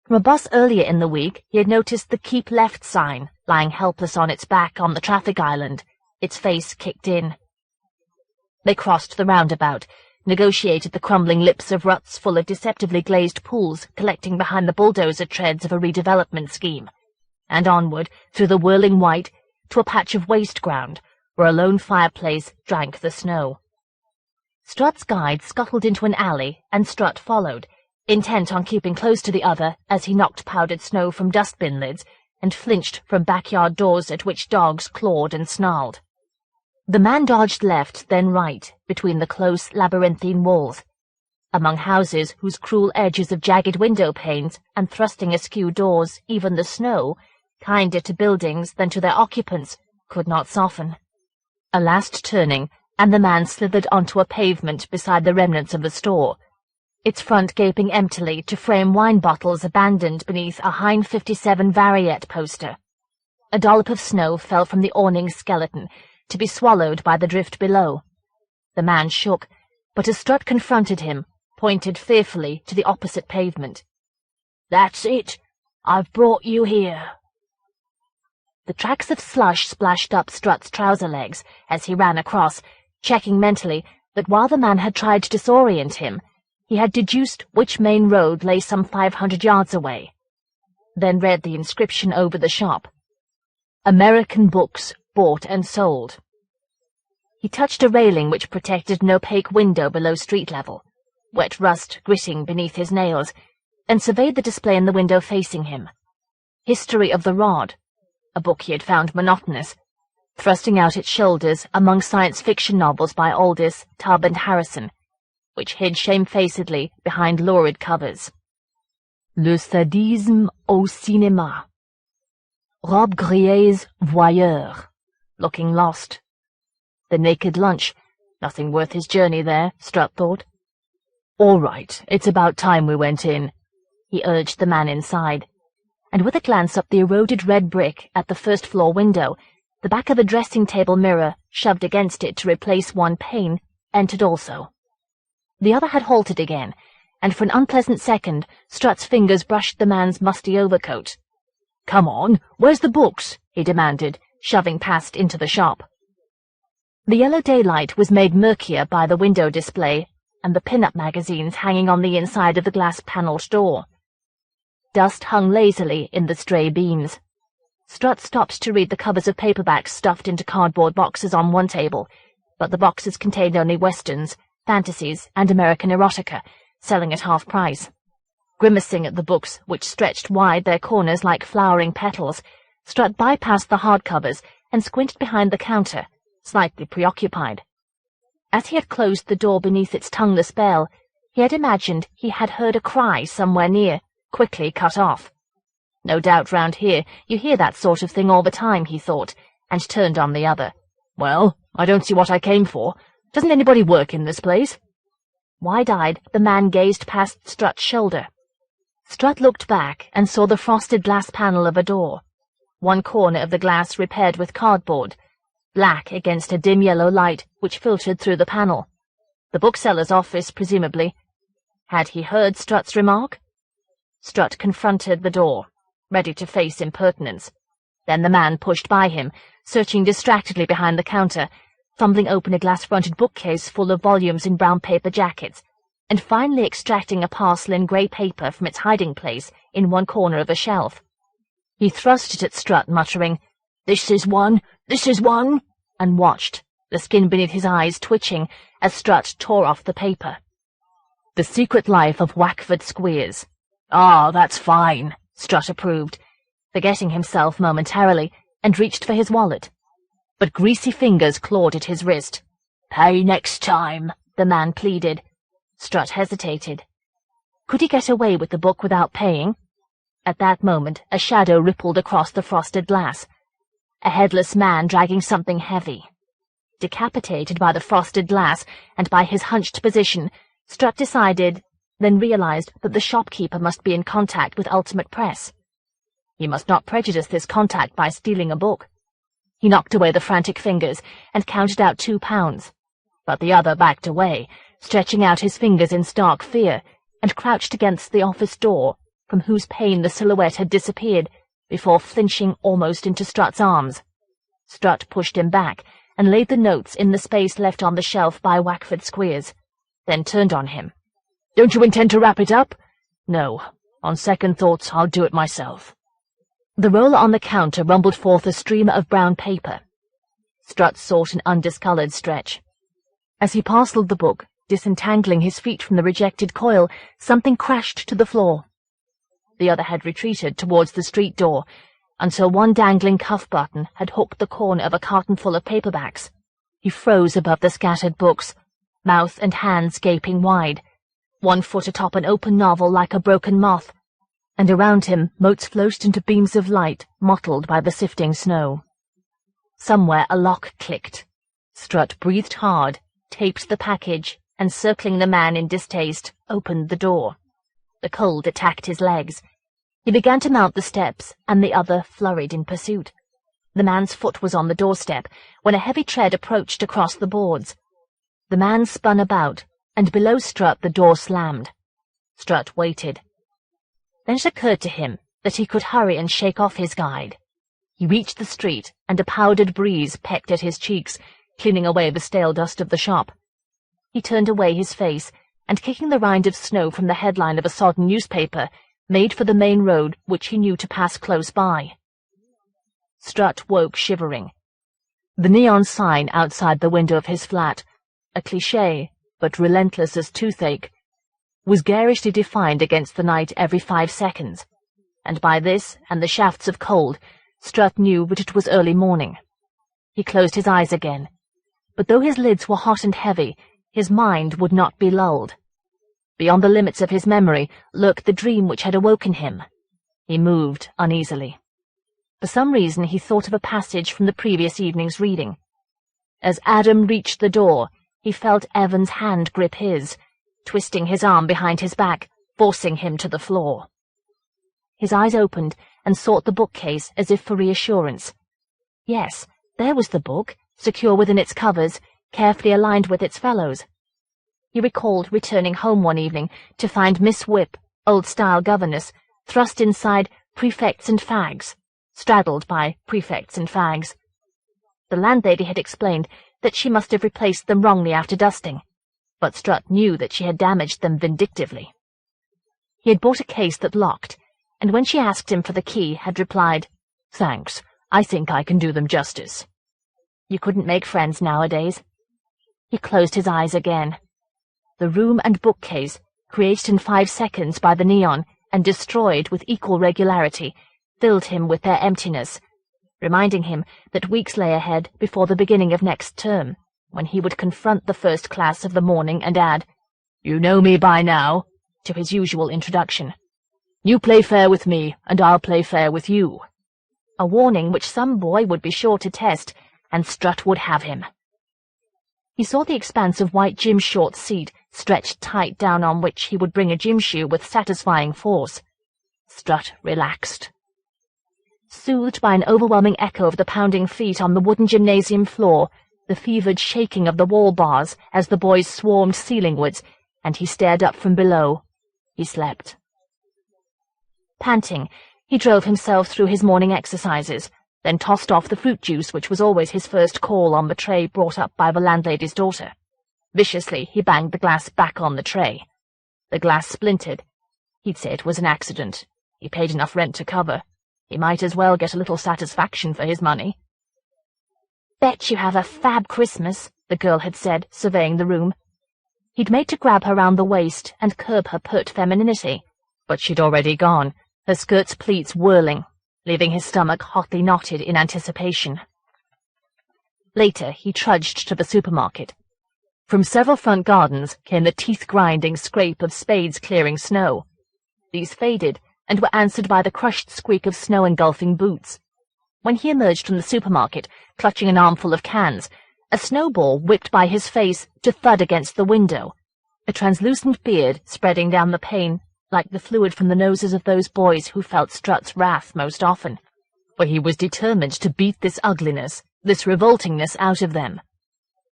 Speaker 1: From a bus earlier in the week, he had noticed the Keep Left sign lying helpless on its back on the traffic island, its face kicked in. They crossed the roundabout, negotiated the crumbling lips of ruts full of deceptively glazed pools collecting behind the bulldozer treads of a redevelopment scheme, and onward through the whirling white to a patch of waste ground where a lone fireplace drank the snow. Strutt's guide scuttled into an alley, and Strutt followed, intent on keeping close to the other as he knocked powdered snow from dustbin lids and flinched from backyard doors at which dogs clawed and snarled. The man dodged left, then right, between the close labyrinthine walls, among houses whose cruel edges of jagged window panes and thrusting askew doors even the snow, kinder to buildings than to their occupants, could not soften. A last turning, and the man slithered onto a pavement beside the remnants of the store, its front gaping emptily to frame wine bottles abandoned beneath a Hein 57 Variette poster. A dollop of snow fell from the awning's skeleton, to be swallowed by the drift below. The man shook, but as Strutt confronted him, pointed fearfully to the opposite pavement. "That's it. I've brought you here." The tracks of slush splashed up Strutt's trouser legs as he ran across, checking mentally that while the man had tried to disorient him, he had deduced which main road lay some 500 yards away. Then read the inscription over the shop. American Books, Bought and Sold. He touched a railing which protected an opaque window below street level, wet rust gritting beneath his nails, and surveyed the display in the window facing him. History of the Rod, a book he had found monotonous, thrusting out its shoulders among science fiction novels by Aldous, Tubb and Harrison, which hid shamefacedly behind lurid covers. Le sadisme au cinéma. Rob Grier's Voyeur, looking lost. The Naked Lunch, nothing worth his journey there, Strutt thought. "All right, it's about time we went in," he urged the man inside, and with a glance up the eroded red brick at the first-floor window, the back of a dressing-table mirror, shoved against it to replace one pane, entered also. The other had halted again, and for an unpleasant second Strutt's fingers brushed the man's musty overcoat. "Come on, where's the books?" he demanded, shoving past into the shop. The yellow daylight was made murkier by the window display and the pin-up magazines hanging on the inside of the glass-panelled door. Dust hung lazily in the stray beams. Strutt stopped to read the covers of paperbacks stuffed into cardboard boxes on one table, but the boxes contained only westerns, fantasies, and American erotica, selling at half price. Grimacing at the books, which stretched wide their corners like flowering petals, Strutt bypassed the hardcovers and squinted behind the counter, slightly preoccupied. As he had closed the door beneath its tongueless bell, he had imagined he had heard a cry somewhere near, quickly cut off. No doubt round here you hear that sort of thing all the time, he thought, and turned on the other. "Well, I don't see what I came for. Doesn't anybody work in this place?" Wide-eyed, the man gazed past Strutt's shoulder. Strutt looked back and saw the frosted glass panel of a door, one corner of the glass repaired with cardboard, black against a dim yellow light which filtered through the panel. The bookseller's office, presumably. Had he heard Strutt's remark? Strutt confronted the door, ready to face impertinence. Then the man pushed by him, searching distractedly behind the counter, fumbling open a glass-fronted bookcase full of volumes in brown paper jackets, and finally extracting a parcel in grey paper from its hiding-place in one corner of a shelf. He thrust it at Strutt, muttering, "This is one, and watched, the skin beneath his eyes twitching as Strutt tore off the paper. The Secret Life of Wackford Squeers. "Ah, that's fine," Strutt approved, forgetting himself momentarily, and reached for his wallet. But greasy fingers clawed at his wrist. "Pay next time," the man pleaded. Strutt hesitated. Could he get away with the book without paying? At that moment, a shadow rippled across the frosted glass. A headless man dragging something heavy. Decapitated by the frosted glass and by his hunched position, Strutt decided, then realized that the shopkeeper must be in contact with Ultimate Press. He must not prejudice this contact by stealing a book. He knocked away the frantic fingers and counted out £2, but the other backed away, stretching out his fingers in stark fear, and crouched against the office door, from whose pane the silhouette had disappeared, before flinching almost into Strutt's arms. Strutt pushed him back and laid the notes in the space left on the shelf by Wackford Squeers, then turned on him. "Don't you intend to wrap it up?" "No. On second thoughts, I'll do it myself." The roller on the counter rumbled forth a stream of brown paper. Strutt sought an undiscoloured stretch. As he parcelled the book, disentangling his feet from the rejected coil, something crashed to the floor. The other had retreated towards the street door, until one dangling cuff button had hooked the corner of a carton full of paperbacks. He froze above the scattered books, mouth and hands gaping wide, 1 foot atop an open novel like a broken moth, and around him motes floated into beams of light mottled by the sifting snow. Somewhere a lock clicked. Strutt breathed hard, taped the package, and circling the man in distaste, opened the door. The cold attacked his legs. He began to mount the steps, and the other flurried in pursuit. The man's foot was on the doorstep, when a heavy tread approached across the boards. The man spun about, and below Strutt the door slammed. Strutt waited. Then it occurred to him that he could hurry and shake off his guide. He reached the street, and a powdered breeze pecked at his cheeks, cleaning away the stale dust of the shop. He turned away his face, and kicking the rind of snow from the headline of a sodden newspaper, made for the main road which he knew to pass close by. Strutt woke shivering. The neon sign outside the window of his flat, a cliché, but relentless as toothache, was garishly defined against the night every 5 seconds, and by this and the shafts of cold, Strutt knew that it was early morning. He closed his eyes again, but though his lids were hot and heavy, his mind would not be lulled. Beyond the limits of his memory lurked the dream which had awoken him. He moved uneasily. For some reason he thought of a passage from the previous evening's reading. As Adam reached the door, he felt Evan's hand grip his, twisting his arm behind his back, forcing him to the floor. His eyes opened and sought the bookcase as if for reassurance. Yes, there was the book, secure within its covers, carefully aligned with its fellows. He recalled returning home one evening to find Miss Whip, old-style governess, thrust inside Prefects and Fags, straddled by Prefects and Fags. The landlady had explained that she must have replaced them wrongly after dusting, but Strutt knew that she had damaged them vindictively. He had bought a case that locked, and when she asked him for the key, had replied, "Thanks, I think I can do them justice." You couldn't make friends nowadays. He closed his eyes again. The room and bookcase, created in 5 seconds by the neon and destroyed with equal regularity, filled him with their emptiness, reminding him that weeks lay ahead before the beginning of next term, when he would confront the first class of the morning and add, "You know me by now," to his usual introduction. "You play fair with me, and I'll play fair with you." A warning which some boy would be sure to test, and Strutt would have him. He saw the expanse of white gym shorts seat stretched tight down on which he would bring a gym shoe with satisfying force. Strutt relaxed. Soothed by an overwhelming echo of the pounding feet on the wooden gymnasium floor, the fevered shaking of the wall bars as the boys swarmed ceilingwards, and he stared up from below, he slept. Panting, he drove himself through his morning exercises, then tossed off the fruit juice which was always his first call on the tray brought up by the landlady's daughter. Viciously he banged the glass back on the tray. The glass splintered. He'd say it was an accident. He paid enough rent to cover. He might as well get a little satisfaction for his money. "Bet you have a fab Christmas," the girl had said, surveying the room. He'd made to grab her round the waist and curb her pert femininity, but she'd already gone, her skirt's pleats whirling, leaving his stomach hotly knotted in anticipation. Later he trudged to the supermarket. From several front gardens came the teeth-grinding scrape of spades clearing snow. These faded and were answered by the crushed squeak of snow-engulfing boots. When he emerged from the supermarket, clutching an armful of cans, a snowball whipped by his face to thud against the window, a translucent beard spreading down the pane like the fluid from the noses of those boys who felt Strutt's wrath most often, for he was determined to beat this ugliness, this revoltingness out of them.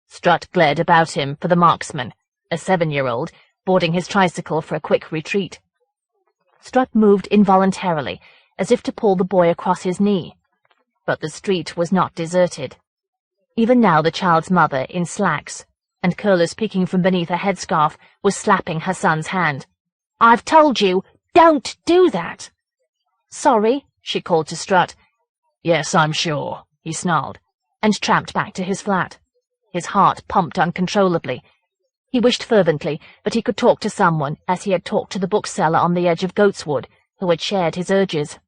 Speaker 1: Strutt glared about him for the marksman, a 7-year-old, boarding his tricycle for a quick retreat. Strutt moved involuntarily, as if to pull the boy across his knee. But the street was not deserted. Even now the child's mother, in slacks, and curlers peeking from beneath a headscarf, was slapping her son's hand. "I've told you, don't do that!" "Sorry," she called to Strutt. "Yes, I'm sure," he snarled, and tramped back to his flat. His heart pumped uncontrollably. He wished fervently that he could talk to someone as he had talked to the bookseller on the edge of Goatswood, who had shared his urges.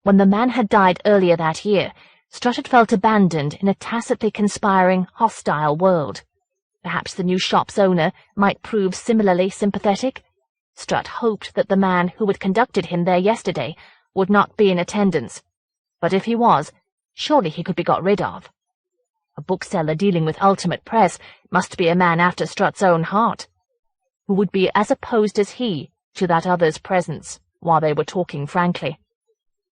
Speaker 1: When the man had died earlier that year, Strutt had felt abandoned in a tacitly conspiring, hostile world. Perhaps the new shop's owner might prove similarly sympathetic. Strutt hoped that the man who had conducted him there yesterday would not be in attendance, but if he was, surely he could be got rid of. A bookseller dealing with Ultimate Press must be a man after Strutt's own heart, who would be as opposed as he to that other's presence while they were talking frankly.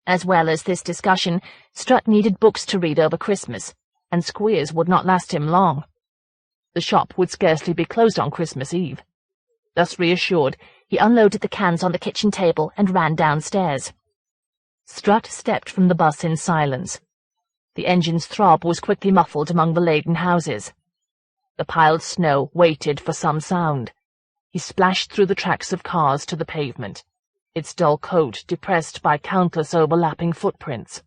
Speaker 1: As well as this discussion, Strutt needed books to read over Christmas, and Squeers would not last him long. The shop would scarcely be closed on Christmas Eve. Thus reassured, he unloaded the cans on the kitchen table and ran downstairs. Strutt stepped from the bus in silence. The engine's throb was quickly muffled among the laden houses. The piled snow waited for some sound. He splashed through the tracks of cars to the pavement, its dull coat depressed by countless overlapping footprints.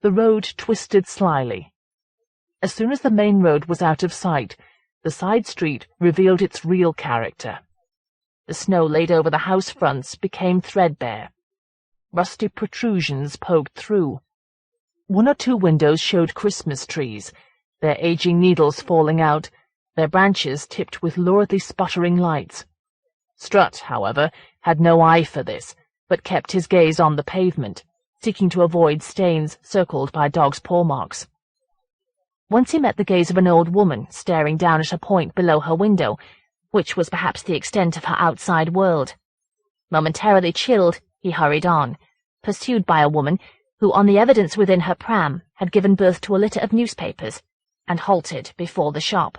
Speaker 1: The road twisted slyly. As soon as the main road was out of sight, the side street revealed its real character. The snow laid over the house fronts became threadbare. Rusty protrusions poked through. One or two windows showed Christmas trees, their aging needles falling out, their branches tipped with luridly sputtering lights. Strutt, however, had no eye for this, but kept his gaze on the pavement, seeking to avoid stains circled by dogs' paw marks. Once he met the gaze of an old woman staring down at a point below her window, which was perhaps the extent of her outside world. Momentarily chilled, he hurried on, pursued by a woman who, on the evidence within her pram, had given birth to a litter of newspapers, and halted before the shop.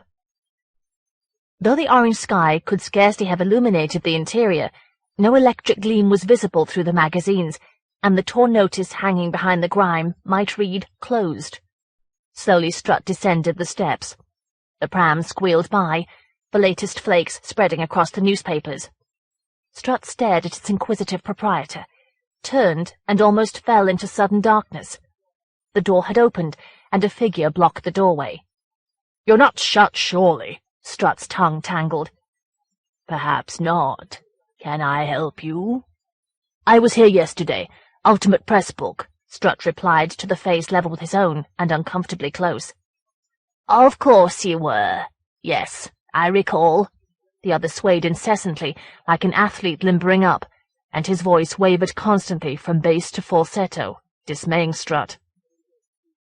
Speaker 1: Though the orange sky could scarcely have illuminated the interior, no electric gleam was visible through the magazines, and the torn notice hanging behind the grime might read, "Closed." Slowly Strutt descended the steps. The pram squealed by, the latest flakes spreading across the newspapers. Strutt stared at its inquisitive proprietor, turned, and almost fell into sudden darkness. The door had opened, and a figure blocked the doorway. "You're not shut, surely?" Strutt's tongue tangled. "Perhaps not. Can I help you?" "I was here yesterday. Ultimate Press book," Strutt replied to the face level with his own, and uncomfortably close. "Of course you were. Yes, I recall." The other swayed incessantly, like an athlete limbering up, and his voice wavered constantly from bass to falsetto, dismaying Strutt.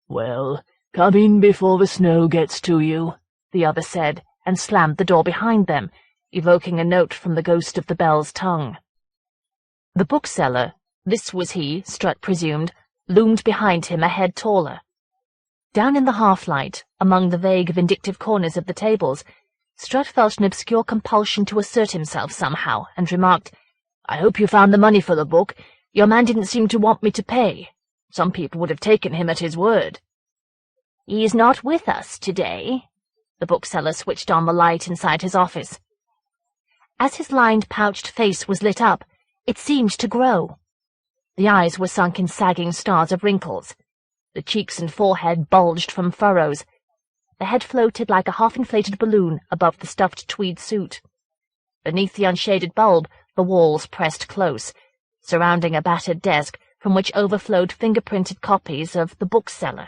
Speaker 1: "Well, come in before the snow gets to you," the other said, and slammed the door behind them, evoking a note from the ghost of the bell's tongue. The bookseller, this was he, Strutt presumed, loomed behind him a head taller. Down in the half-light, among the vague, vindictive corners of the tables, Strutt felt an obscure compulsion to assert himself somehow, and remarked, "I hope you found the money for the book. Your man didn't seem to want me to pay. Some people would have taken him at his word." "He's not with us today." The bookseller switched on the light inside his office. As his lined, pouched face was lit up, it seemed to grow. The eyes were sunk in sagging stars of wrinkles. The cheeks and forehead bulged from furrows. The head floated like a half-inflated balloon above the stuffed tweed suit. Beneath the unshaded bulb, the walls pressed close, surrounding a battered desk from which overflowed finger-printed copies of The Bookseller,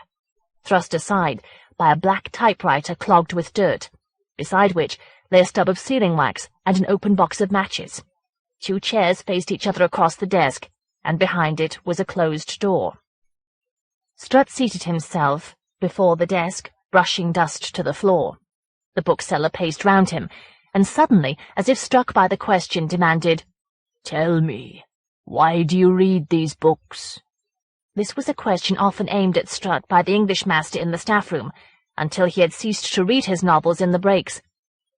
Speaker 1: thrust aside by a black typewriter clogged with dirt, beside which lay a stub of sealing wax and an open box of matches. 2 chairs faced each other across the desk, and behind it was a closed door. Strutt seated himself before the desk, brushing dust to the floor. The bookseller paced round him, and suddenly, as if struck by the question, demanded, "Tell me, why do you read these books?" This was a question often aimed at Strutt by the English master in the staff room, until he had ceased to read his novels in the breaks.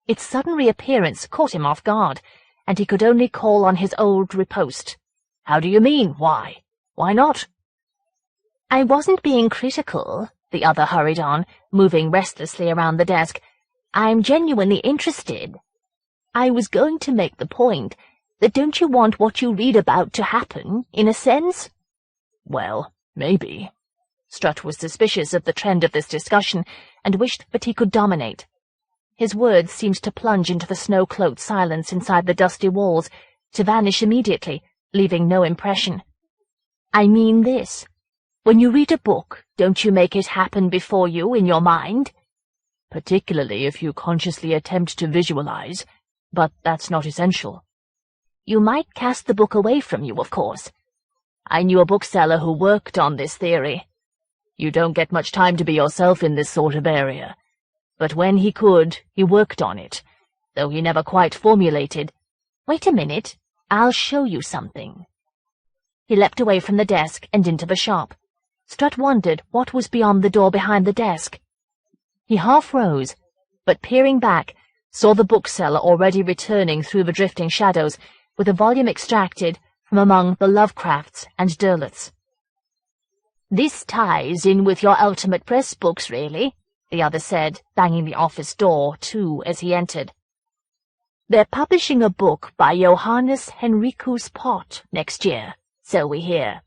Speaker 1: Its sudden reappearance caught him off guard, and he could only call on his old riposte. "How do you mean, why? Why not?" "I wasn't being critical," the other hurried on, moving restlessly around the desk. "I'm genuinely interested. I was going to make the point that don't you want what you read about to happen, in a sense?" "Well, maybe." Strutt was suspicious of the trend of this discussion, and wished that he could dominate. His words seemed to plunge into the snow-cloaked silence inside the dusty walls, to vanish immediately, leaving no impression. "I mean this. When you read a book, don't you make it happen before you in your mind?" "Particularly if you consciously attempt to visualize, but that's not essential." "You might cast the book away from you, of course. I knew a bookseller who worked on this theory. You don't get much time to be yourself in this sort of area. But when he could, he worked on it, though he never quite formulated—" "Wait a minute, I'll show you something." He leapt away from the desk and into the shop. Strutt wondered what was beyond the door behind the desk. He half rose, but peering back, saw the bookseller already returning through the drifting shadows, with a volume extracted from among the Lovecrafts and Derleths. "This ties in with your Ultimate Press books, really," the other said, banging the office door to as he entered. "They're publishing a book by Johannes Henricus Pott next year, so we hear,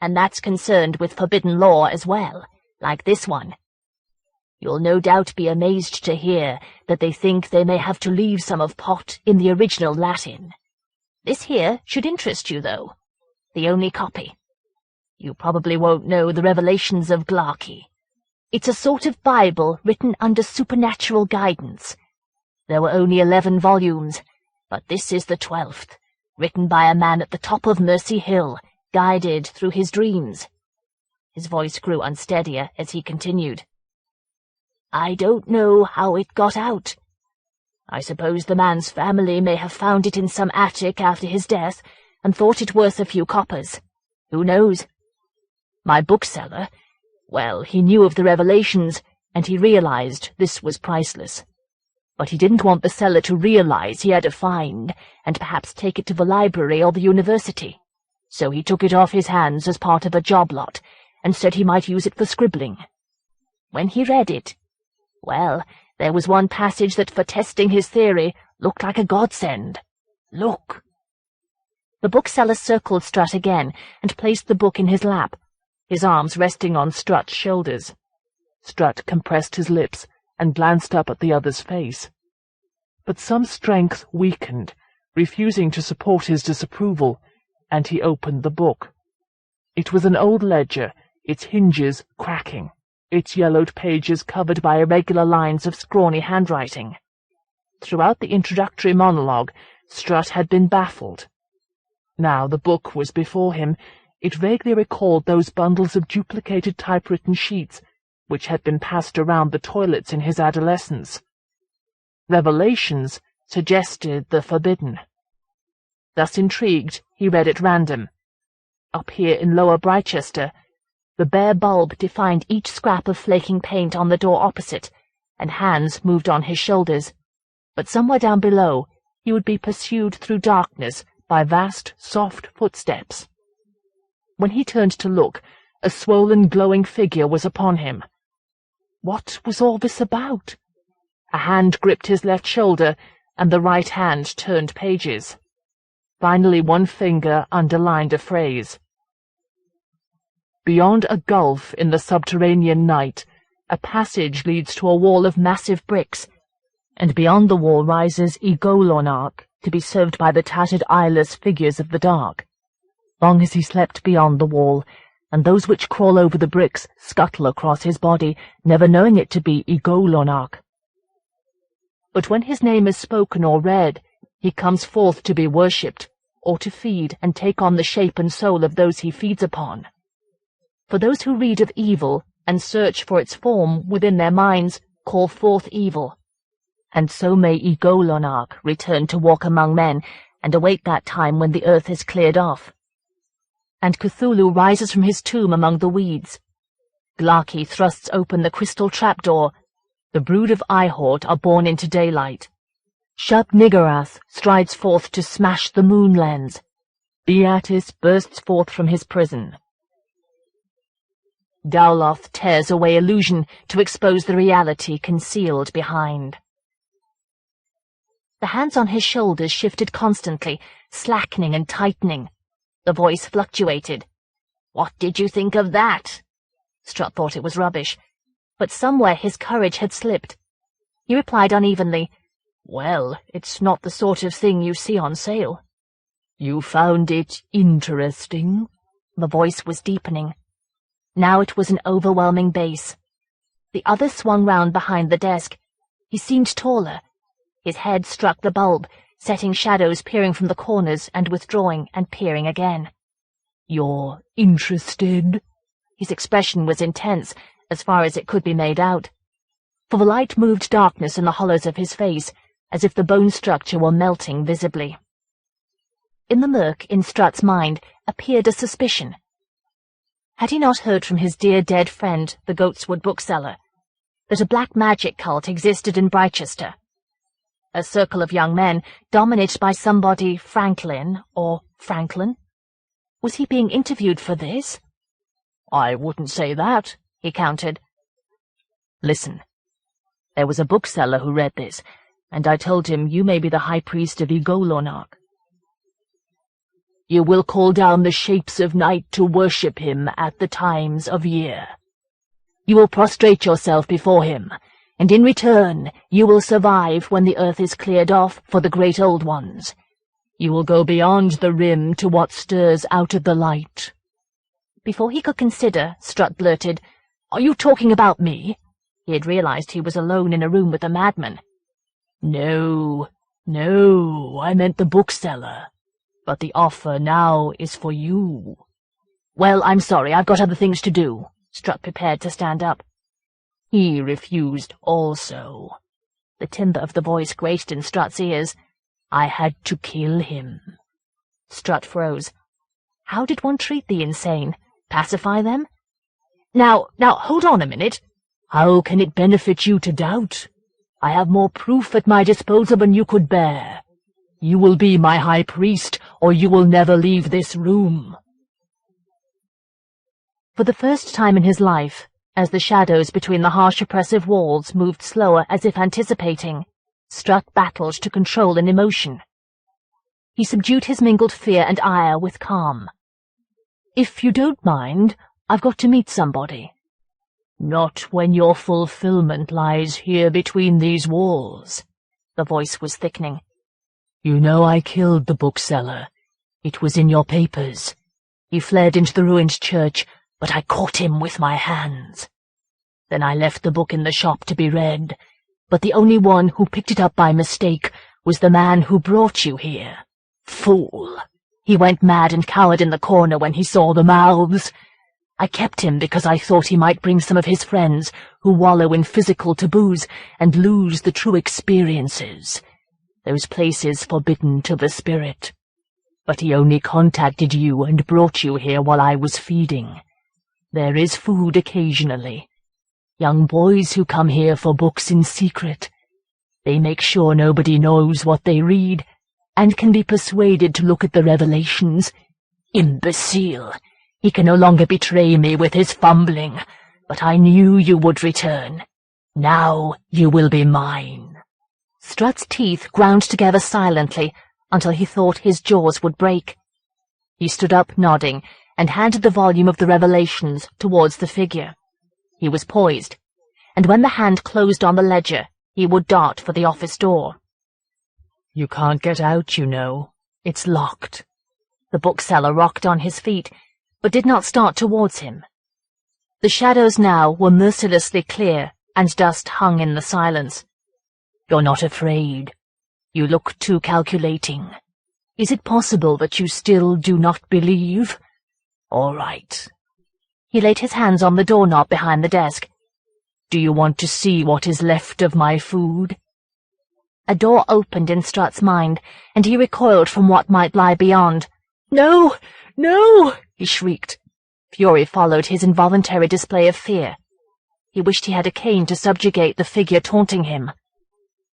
Speaker 1: and that's concerned with forbidden lore as well, like this one. You'll no doubt be amazed to hear that they think they may have to leave some of Pott in the original Latin. This here should interest you, though. The only copy. You probably won't know the Revelations of Glarkey. It's a sort of Bible written under supernatural guidance. There were only 11 volumes, but this is the 12th, written by a man at the top of Mercy Hill, guided through his dreams." His voice grew unsteadier as he continued. "I don't know how it got out. I suppose the man's family may have found it in some attic after his death and thought it worth a few coppers. Who knows? My bookseller, well, he knew of the Revelations, and he realized this was priceless. But he didn't want the seller to realize he had a find, and perhaps take it to the library or the university. So he took it off his hands as part of a job lot, and said he might use it for scribbling. When he read it, well, there was one passage that, for testing his theory, looked like a godsend. Look." The bookseller circled Strutt again and placed the book in his lap, his arms resting on Strutt's shoulders. Strutt compressed his lips and glanced up at the other's face. But some strength weakened, refusing to support his disapproval, and he opened the book. It was an old ledger, its hinges cracking, its yellowed pages covered by irregular lines of scrawny handwriting. Throughout the introductory monologue, Strutt had been baffled. Now the book was before him. It vaguely recalled those bundles of duplicated typewritten sheets which had been passed around the toilets in his adolescence. Revelations suggested the forbidden. Thus intrigued, he read at random. Up here in Lower Britechester, the bare bulb defined each scrap of flaking paint on the door opposite, and hands moved on his shoulders. But somewhere down below, he would be pursued through darkness by vast, soft footsteps. When he turned to look, a swollen, glowing figure was upon him. What was all this about? A hand gripped his left shoulder, and the right hand turned pages. Finally, one finger underlined a phrase. Beyond a gulf in the subterranean night, a passage leads to a wall of massive bricks, and beyond the wall rises Egolonarch, to be served by the tattered eyeless figures of the dark. Long as he slept beyond the wall, and those which crawl over the bricks scuttle across his body, never knowing it to be Egolonarch. But when his name is spoken or read, he comes forth to be worshipped, or to feed and take on the shape and soul of those he feeds upon. For those who read of evil and search for its form within their minds call forth evil. And so may Igolonarch return to walk among men and await that time when the earth is cleared off. And Cthulhu rises from his tomb among the weeds. Glaki thrusts open the crystal trapdoor. The brood of Ihort are born into daylight. Shub-Niggurath strides forth to smash the moon lens. Beatis bursts forth from his prison. Dowloth tears away illusion to expose the reality concealed behind. The hands on his shoulders shifted constantly, slackening and tightening. The voice fluctuated. "What did you think of that?" Strutt thought it was rubbish, but somewhere his courage had slipped. He replied unevenly, "Well, it's not the sort of thing you see on sale." "You found it interesting?" The voice was deepening. Now it was an overwhelming bass. The other swung round behind the desk. He seemed taller. His head struck the bulb, setting shadows peering from the corners and withdrawing and peering again. "You're interested?" His expression was intense, as far as it could be made out. For the light moved darkness in the hollows of his face, as if the bone structure were melting visibly. In the murk in Strutt's mind appeared a suspicion. Had he not heard from his dear dead friend, the Goatswood bookseller, that a black magic cult existed in Brichester? A circle of young men, dominated by somebody Franklin or Franklin? Was he being interviewed for this? "I wouldn't say that," he countered. "Listen, there was a bookseller who read this, and I told him you may be the high priest of Igolonarch. You will call down the shapes of night to worship him at the times of year. You will prostrate yourself before him, and in return you will survive when the earth is cleared off for the great old ones. You will go beyond the rim to what stirs out of the light." Before he could consider, Strutt blurted, "Are you talking about me?" He had realized he was alone in a room with a madman. No, I meant the bookseller. But the offer now is for you." "Well, I'm sorry, I've got other things to do." Strutt prepared to stand up. "He refused also." The timbre of the voice grated in Strutt's ears. "I had to kill him." Strutt froze. How did one treat the insane? Pacify them? Now, hold on a minute. How can it benefit you to doubt? I have more proof at my disposal than you could bear. You will be my high priest, or you will never leave this room." For the first time in his life, as the shadows between the harsh oppressive walls moved slower as if anticipating, Strutt battled to control an emotion. He subdued his mingled fear and ire with calm. "If you don't mind, I've got to meet somebody." "Not when your fulfillment lies here between these walls." The voice was thickening. "You know I killed the bookseller. It was in your papers. He fled into the ruined church, but I caught him with my hands. Then I left the book in the shop to be read, but the only one who picked it up by mistake was the man who brought you here. Fool! He went mad and cowered in the corner when he saw the mouths. I kept him because I thought he might bring some of his friends who wallow in physical taboos and lose the true experiences, those places forbidden to the spirit. But he only contacted you and brought you here while I was feeding. There is food occasionally. Young boys who come here for books in secret. They make sure nobody knows what they read, and can be persuaded to look at the revelations. Imbecile! He can no longer betray me with his fumbling, but I knew you would return. Now you will be mine." Strutt's teeth ground together silently until he thought his jaws would break. He stood up, nodding, and handed the volume of the Revelations towards the figure. He was poised, and when the hand closed on the ledger, he would dart for the office door. "You can't get out, you know. It's locked." The bookseller rocked on his feet, but did not start towards him. The shadows now were mercilessly clear, and dust hung in the silence. "You're not afraid. You look too calculating. Is it possible that you still do not believe? All right. He laid his hands on the doorknob behind the desk. Do you want to see what is left of my food? A door opened in Strutt's mind, and he recoiled from what might lie beyond. No! No! He shrieked. Fury followed his involuntary display of fear. He wished he had a cane to subjugate the figure taunting him.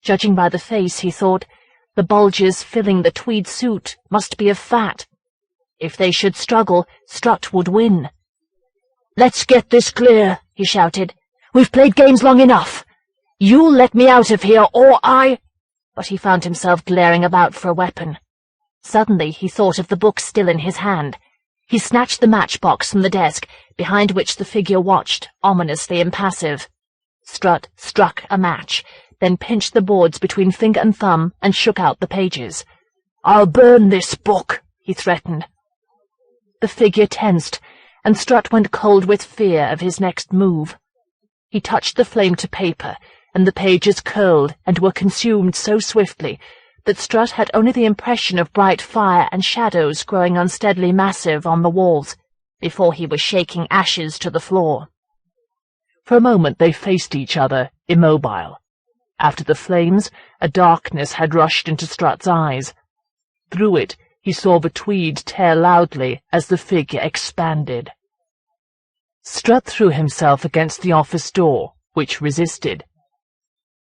Speaker 1: Judging by the face, he thought, the bulges filling the tweed suit must be of fat. If they should struggle, Strutt would win. "Let's get this clear," he shouted. "We've played games long enough. You'll let me out of here, or I—" But he found himself glaring about for a weapon. Suddenly he thought of the book still in his hand. He snatched the matchbox from the desk, behind which the figure watched, ominously impassive. Strutt struck a match, then pinched the boards between finger and thumb and shook out the pages. "I'll burn this book," he threatened. The figure tensed, and Strutt went cold with fear of his next move. He touched the flame to paper, and the pages curled and were consumed so swiftly that Strutt had only the impression of bright fire and shadows growing unsteadily massive on the walls, before he was shaking ashes to the floor. For a moment they faced each other, immobile. After the flames, a darkness had rushed into Strutt's eyes. Through it, he saw the tweed tear loudly as the figure expanded. Strutt threw himself against the office door, which resisted.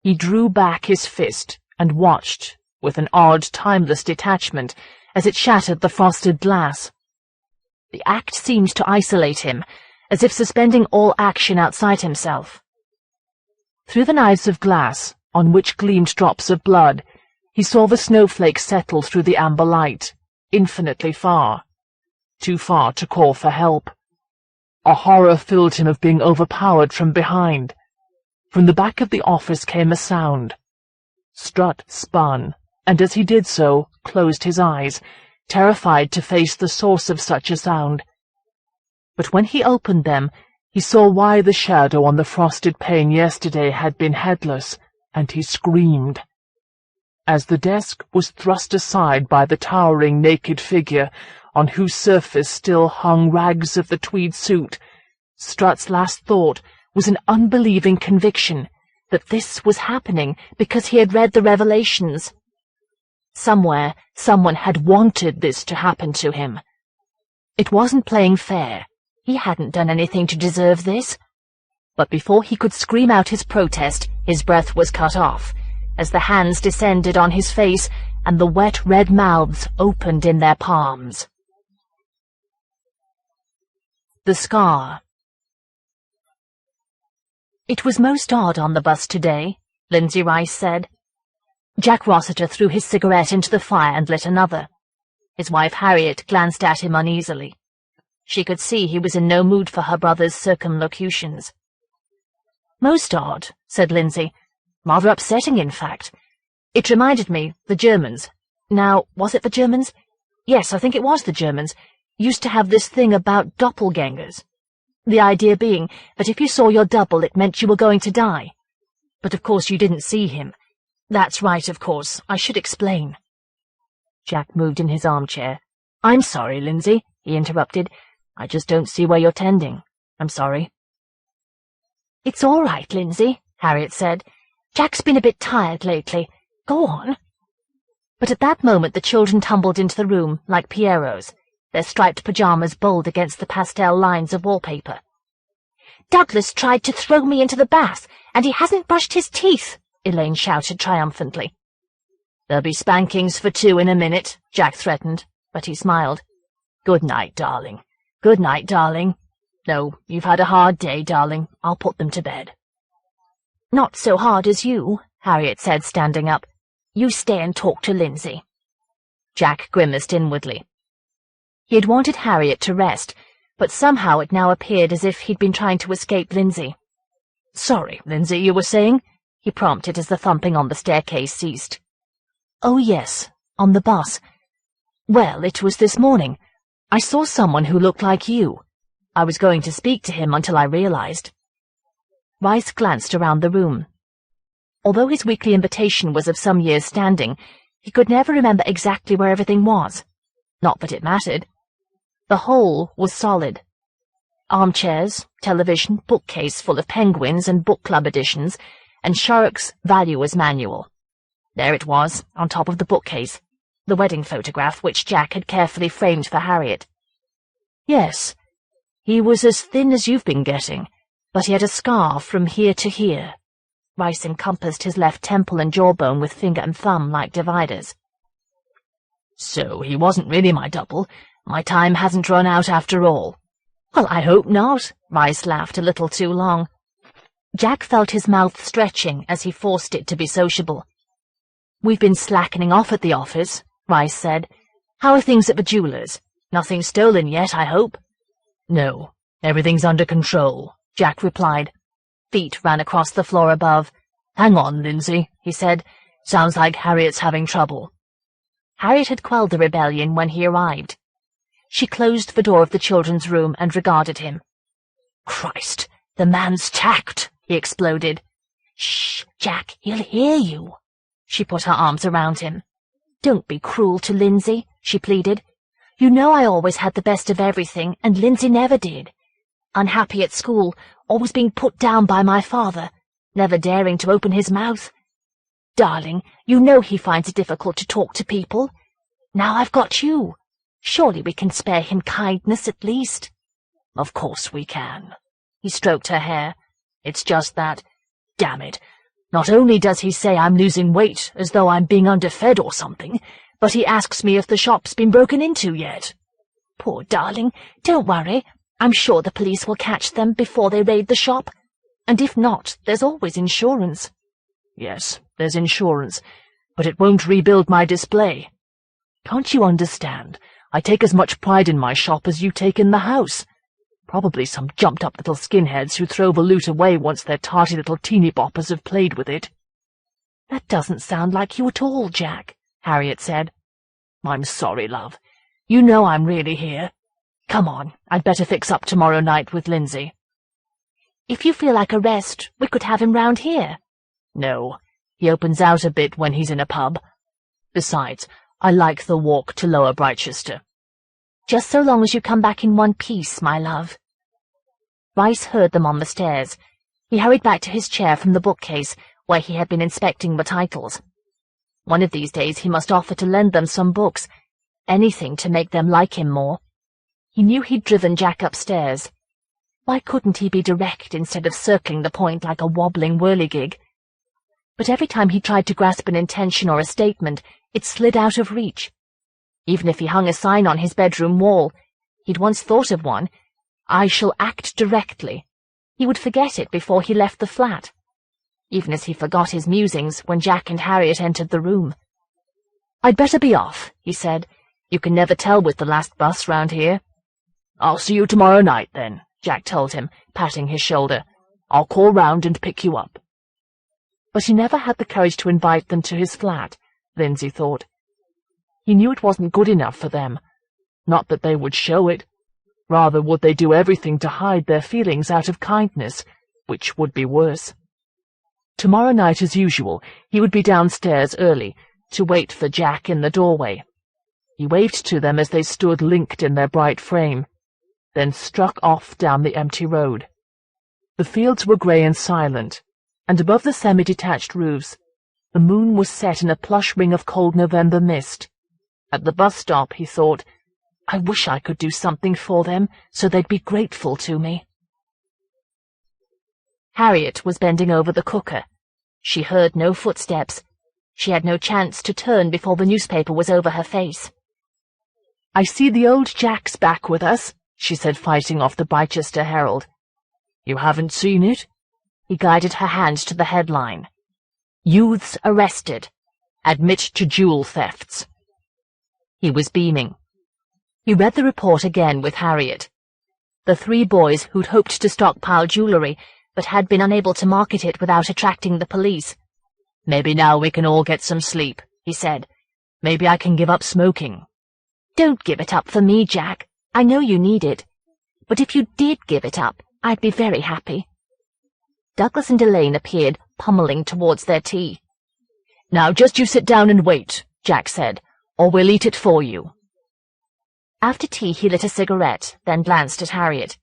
Speaker 1: He drew back his fist and watched, with an odd, timeless detachment, as it shattered the frosted glass. The act seemed to isolate him, as if suspending all action outside himself. Through the knives of glass, on which gleamed drops of blood, he saw the snowflakes settle through the amber light, infinitely far. Too far to call for help. A horror filled him of being overpowered from behind. From the back of the office came a sound. Strutt spun, and as he did so, closed his eyes, terrified to face the source of such a sound. But when he opened them, he saw why the shadow on the frosted pane yesterday had been headless, and he screamed. As the desk was thrust aside by the towering naked figure, on whose surface still hung rags of the tweed suit, Strutt's last thought was an unbelieving conviction that this was happening because he had read the Revelations. Somewhere, someone had wanted this to happen to him. It wasn't playing fair. He hadn't done anything to deserve this. But before he could scream out his protest, his breath was cut off, as the hands descended on his face and the wet red mouths opened in their palms. The Scar. It was most odd on the bus today, Lindsay Rice said. Jack Rossiter threw his cigarette into the fire and lit another. His wife Harriet glanced at him uneasily. She could see he was in no mood for her brother's circumlocutions. "Most odd," said Lindsay. "Rather upsetting, in fact. It reminded me, the Germans. Now, was it the Germans? Yes, I think it was the Germans. Used to have this thing about doppelgangers. The idea being that if you saw your double, it meant you were going to die. But of course you didn't see him. That's right, of course. I should explain." Jack moved in his armchair. "I'm sorry, Lindsay," he interrupted. "I just don't see where you're tending. I'm sorry." "It's all right, Lindsay," Harriet said. "Jack's been a bit tired lately. Go on." But at that moment the children tumbled into the room, like Pierrots, their striped pyjamas bold against the pastel lines of wallpaper. "Douglas tried to throw me into the bath, and he hasn't brushed his teeth," Elaine shouted triumphantly. "There'll be spankings for two in a minute," Jack threatened, but he smiled. "Good night, darling. Good night, darling. No, you've had a hard day, darling. I'll put them to bed." "Not so hard as you," Harriet said, standing up. "You stay and talk to Lindsay." Jack grimaced inwardly. He had wanted Harriet to rest, but somehow it now appeared as if he'd been trying to escape Lindsay. "Sorry, Lindsay, you were saying?" he prompted as the thumping on the staircase ceased. "Oh, yes, on the bus. Well, it was this morning. I saw someone who looked like you. I was going to speak to him until I realized." Rice glanced around the room. Although his weekly invitation was of some years' standing, He could never remember exactly where everything was. Not that it mattered. The whole was solid. Armchairs, television, bookcase full of penguins and book club editions, and Sharrock's valuer's manual. There it was, on top of the bookcase, the wedding photograph which Jack had carefully framed for Harriet. Yes, he was as thin as you've been getting, but he had a scar from here to here. Rice encompassed his left temple and jawbone with finger and thumb like dividers. So he wasn't really my double. My time hasn't run out after all. Well, I hope not. Rice laughed a little too long. Jack felt his mouth stretching as he forced it to be sociable. We've been slackening off at the office, Rice said. How are things at the jeweller's? Nothing stolen yet, I hope? No, everything's under control, Jack replied. Feet ran across the floor above. Hang on, Lindsay, he said. Sounds like Harriet's having trouble. Harriet had quelled the rebellion when he arrived. She closed the door of the children's room and regarded him. Christ, the man's tact, he exploded. Shh, Jack, he'll hear you. She put her arms around him. Don't be cruel to Lindsay, she pleaded. You know I always had the best of everything, and Lindsay never did. Unhappy at school, always being put down by my father, never daring to open his mouth. Darling, you know he finds it difficult to talk to people. Now I've got you. Surely we can spare him kindness at least. Of course we can. He stroked her hair. It's just that, damn it, not only does he say I'm losing weight as though I'm being underfed or something, but he asks me if the shop's been broken into yet. Poor darling, don't worry. I'm sure the police will catch them before they raid the shop. And if not, there's always insurance. Yes, there's insurance, but it won't rebuild my display. Can't you understand? I take as much pride in my shop as you take in the house. Probably some jumped-up little skinheads who throw the loot away once their tarty little teeny-boppers have played with it. That doesn't sound like you at all, Jack, Harriet said. I'm sorry, love. You know I'm really here. Come on, I'd better fix up tomorrow night with Lindsay. If you feel like a rest, we could have him round here. No, he opens out a bit when he's in a pub. Besides, I like the walk to Lower Brightchester. Just so long as you come back in one piece, my love. Rice heard them on the stairs. He hurried back to his chair from the bookcase, where he had been inspecting the titles. One of these days he must offer to lend them some books, anything to make them like him more. He knew he'd driven Jack upstairs. Why couldn't he be direct instead of circling the point like a wobbling whirligig? But every time he tried to grasp an intention or a statement, it slid out of reach. Even if he hung a sign on his bedroom wall, he'd once thought of one, I shall act directly. He would forget it before he left the flat, even as he forgot his musings when Jack and Harriet entered the room. I'd better be off, he said. You can never tell with the last bus round here. I'll see you tomorrow night, then, Jack told him, patting his shoulder. I'll call round and pick you up. But he never had the courage to invite them to his flat, Lindsay thought. He knew it wasn't good enough for them. Not that they would show it. Rather would they do everything to hide their feelings out of kindness, which would be worse. Tomorrow night, as usual, he would be downstairs early, to wait for Jack in the doorway. He waved to them as they stood linked in their bright frame, then struck off down the empty road. The fields were grey and silent, and above the semi-detached roofs, the moon was set in a plush ring of cold November mist. At the bus stop, he thought, I wish I could do something for them so they'd be grateful to me. Harriet was bending over the cooker. She heard no footsteps. She had no chance to turn before the newspaper was over her face. I see the old Jack's back with us, she said, fighting off the Brightchester Herald. You haven't seen it? He guided her hand to the headline. Youths arrested. Admit to jewel thefts. He was beaming. He read the report again with Harriet. The 3 boys who'd hoped to stockpile jewellery, but had been unable to market it without attracting the police. Maybe now we can all get some sleep, he said. Maybe I can give up smoking. Don't give it up for me, Jack. I know you need it. But if you did give it up, I'd be very happy. Douglas and Elaine appeared, pummeling towards their tea. Now just you sit down and wait, Jack said, "or we'll eat it for you." After tea he lit a cigarette, then glanced at Harriet.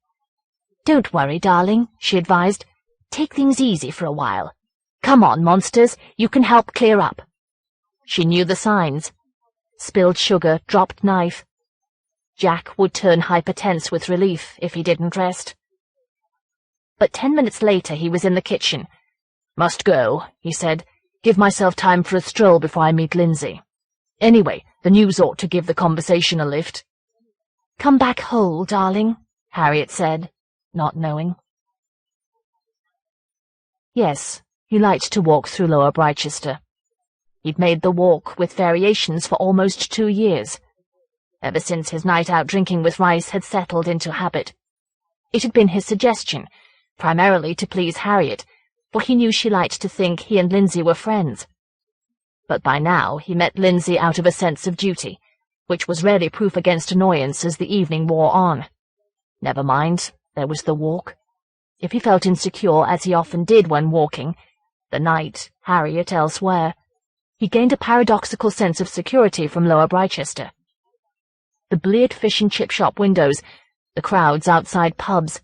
Speaker 1: "Don't worry, darling," she advised. "Take things easy for a while. Come on, monsters, you can help clear up." She knew the signs. Spilled sugar, dropped knife. Jack would turn hypertense with relief if he didn't rest. But 10 minutes later he was in the kitchen. "Must go," he said. "Give myself time for a stroll before I meet Lindsay. Anyway, the news ought to give the conversation a lift." "Come back whole, darling," Harriet said, not knowing. Yes, he liked to walk through Lower Britechester. He'd made the walk with variations for almost 2 years, ever since his night out drinking with Rice had settled into habit. It had been his suggestion, primarily to please Harriet, for he knew she liked to think he and Lindsay were friends. But by now he met Lindsay out of a sense of duty, which was rarely proof against annoyance as the evening wore on. Never mind, there was the walk. If he felt insecure, as he often did when walking, the night, Harriet elsewhere, he gained a paradoxical sense of security from Lower Britechester. The bleared fish and chip shop windows, the crowds outside pubs,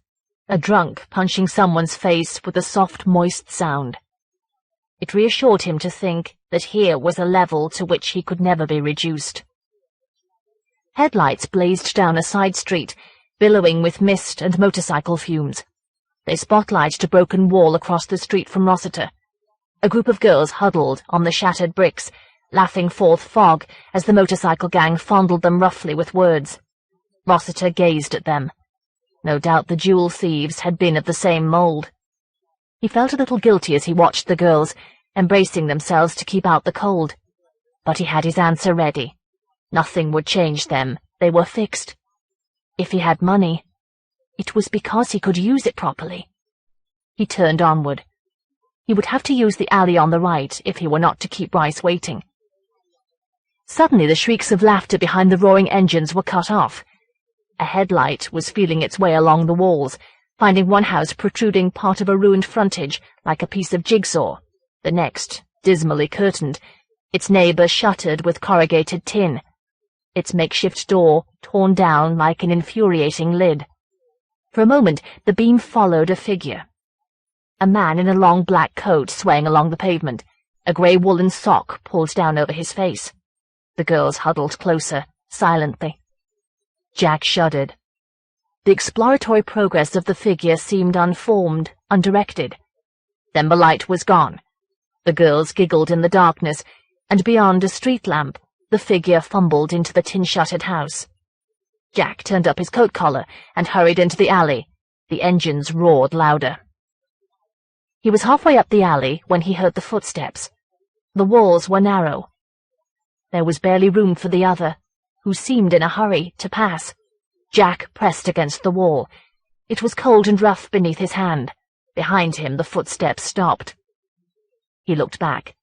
Speaker 1: a drunk punching someone's face with a soft, moist sound. It reassured him to think that here was a level to which he could never be reduced. Headlights blazed down a side street, billowing with mist and motorcycle fumes. They spotlighted a broken wall across the street from Rossiter. A group of girls huddled on the shattered bricks, laughing forth fog as the motorcycle gang fondled them roughly with words. Rossiter gazed at them. No doubt the jewel thieves had been of the same mould. He felt a little guilty as he watched the girls, embracing themselves to keep out the cold. But he had his answer ready. Nothing would change them. They were fixed. If he had money, it was because he could use it properly. He turned onward. He would have to use the alley on the right if he were not to keep Rice waiting. Suddenly the shrieks of laughter behind the roaring engines were cut off. A headlight was feeling its way along the walls, finding one house protruding part of a ruined frontage like a piece of jigsaw, the next dismally curtained, its neighbour shuttered with corrugated tin, its makeshift door torn down like an infuriating lid. For a moment the beam followed a figure. A man in a long black coat swaying along the pavement, a grey woolen sock pulled down over his face. The girls huddled closer, silently. Jack shuddered. The exploratory progress of the figure seemed unformed, undirected. Then the light was gone. The girls giggled in the darkness, and beyond a street lamp, the figure fumbled into the tin-shuttered house. Jack turned up his coat collar and hurried into the alley. The engines roared louder. He was halfway up the alley when he heard the footsteps. The walls were narrow. There was barely room for the other, who seemed in a hurry to pass. Jack pressed against the wall. It was cold and rough beneath his hand. Behind him the footsteps stopped. He looked back.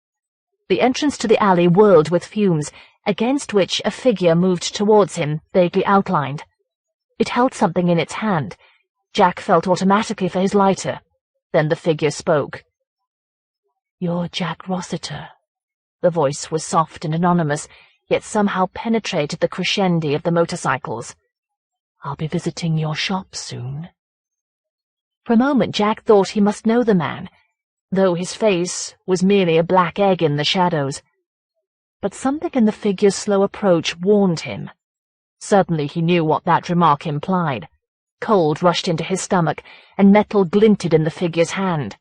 Speaker 1: The entrance to the alley whirled with fumes, against which a figure moved towards him, vaguely outlined. It held something in its hand. Jack felt automatically for his lighter. Then the figure spoke. "You're Jack Rossiter." The voice was soft and anonymous, yet somehow penetrated the crescendi of the motorcycles. "I'll be visiting your shop soon." For a moment Jack thought he must know the man, though his face was merely a black egg in the shadows. But something in the figure's slow approach warned him. Suddenly he knew what that remark implied. Cold rushed into his stomach, and metal glinted in the figure's hand.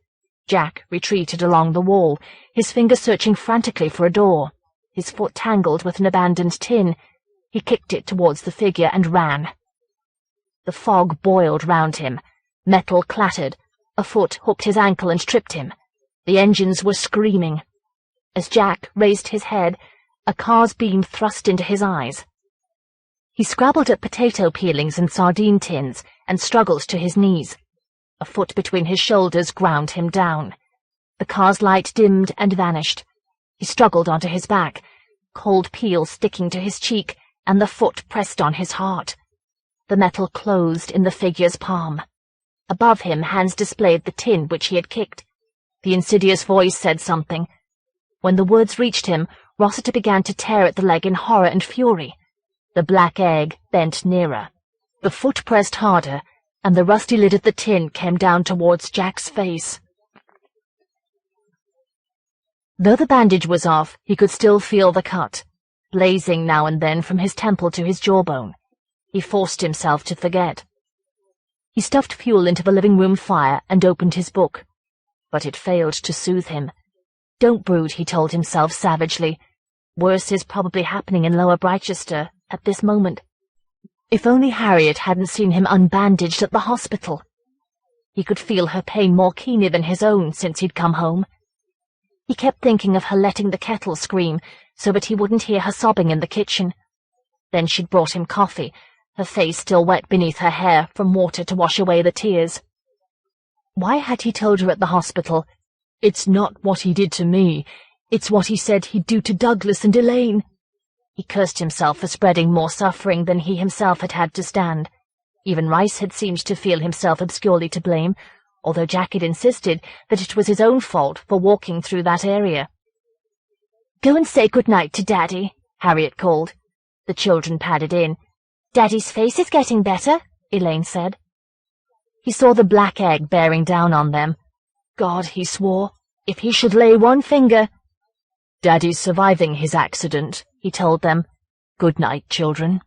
Speaker 1: Jack retreated along the wall, his finger searching frantically for a door. His foot tangled with an abandoned tin. He kicked it towards the figure and ran. The fog boiled round him. Metal clattered. A foot hooked his ankle and tripped him. The engines were screaming. As Jack raised his head, a car's beam thrust into his eyes. He scrabbled at potato peelings and sardine tins and struggled to his knees. A foot between his shoulders ground him down. The car's light dimmed and vanished. He struggled onto his back, cold peel sticking to his cheek, and the foot pressed on his heart. The metal closed in the figure's palm. Above him, hands displayed the tin which he had kicked. The insidious voice said something. When the words reached him, Rossiter began to tear at the leg in horror and fury. The black egg bent nearer. The foot pressed harder, and the rusty lid of the tin came down towards Jack's face. Though the bandage was off, he could still feel the cut, blazing now and then from his temple to his jawbone. He forced himself to forget. He stuffed fuel into the living room fire and opened his book. But it failed to soothe him. Don't brood, he told himself savagely. Worse is probably happening in Lower Brichester at this moment. If only Harriet hadn't seen him unbandaged at the hospital. He could feel her pain more keenly than his own since he'd come home. He kept thinking of her letting the kettle scream so that he wouldn't hear her sobbing in the kitchen. Then she'd brought him coffee, her face still wet beneath her hair from water to wash away the tears. Why had he told her at the hospital, "It's not what he did to me, it's what he said he'd do to Douglas and Elaine"? He cursed himself for spreading more suffering than he himself had had to stand. Even Rice had seemed to feel himself obscurely to blame, although Jack had insisted that it was his own fault for walking through that area. "Go and say good-night to Daddy," Harriet called. The children padded in. "Daddy's face is getting better," Elaine said. He saw the black egg bearing down on them. God, he swore, if he should lay one finger— "Daddy's surviving his accident," he told them. "Good night, children."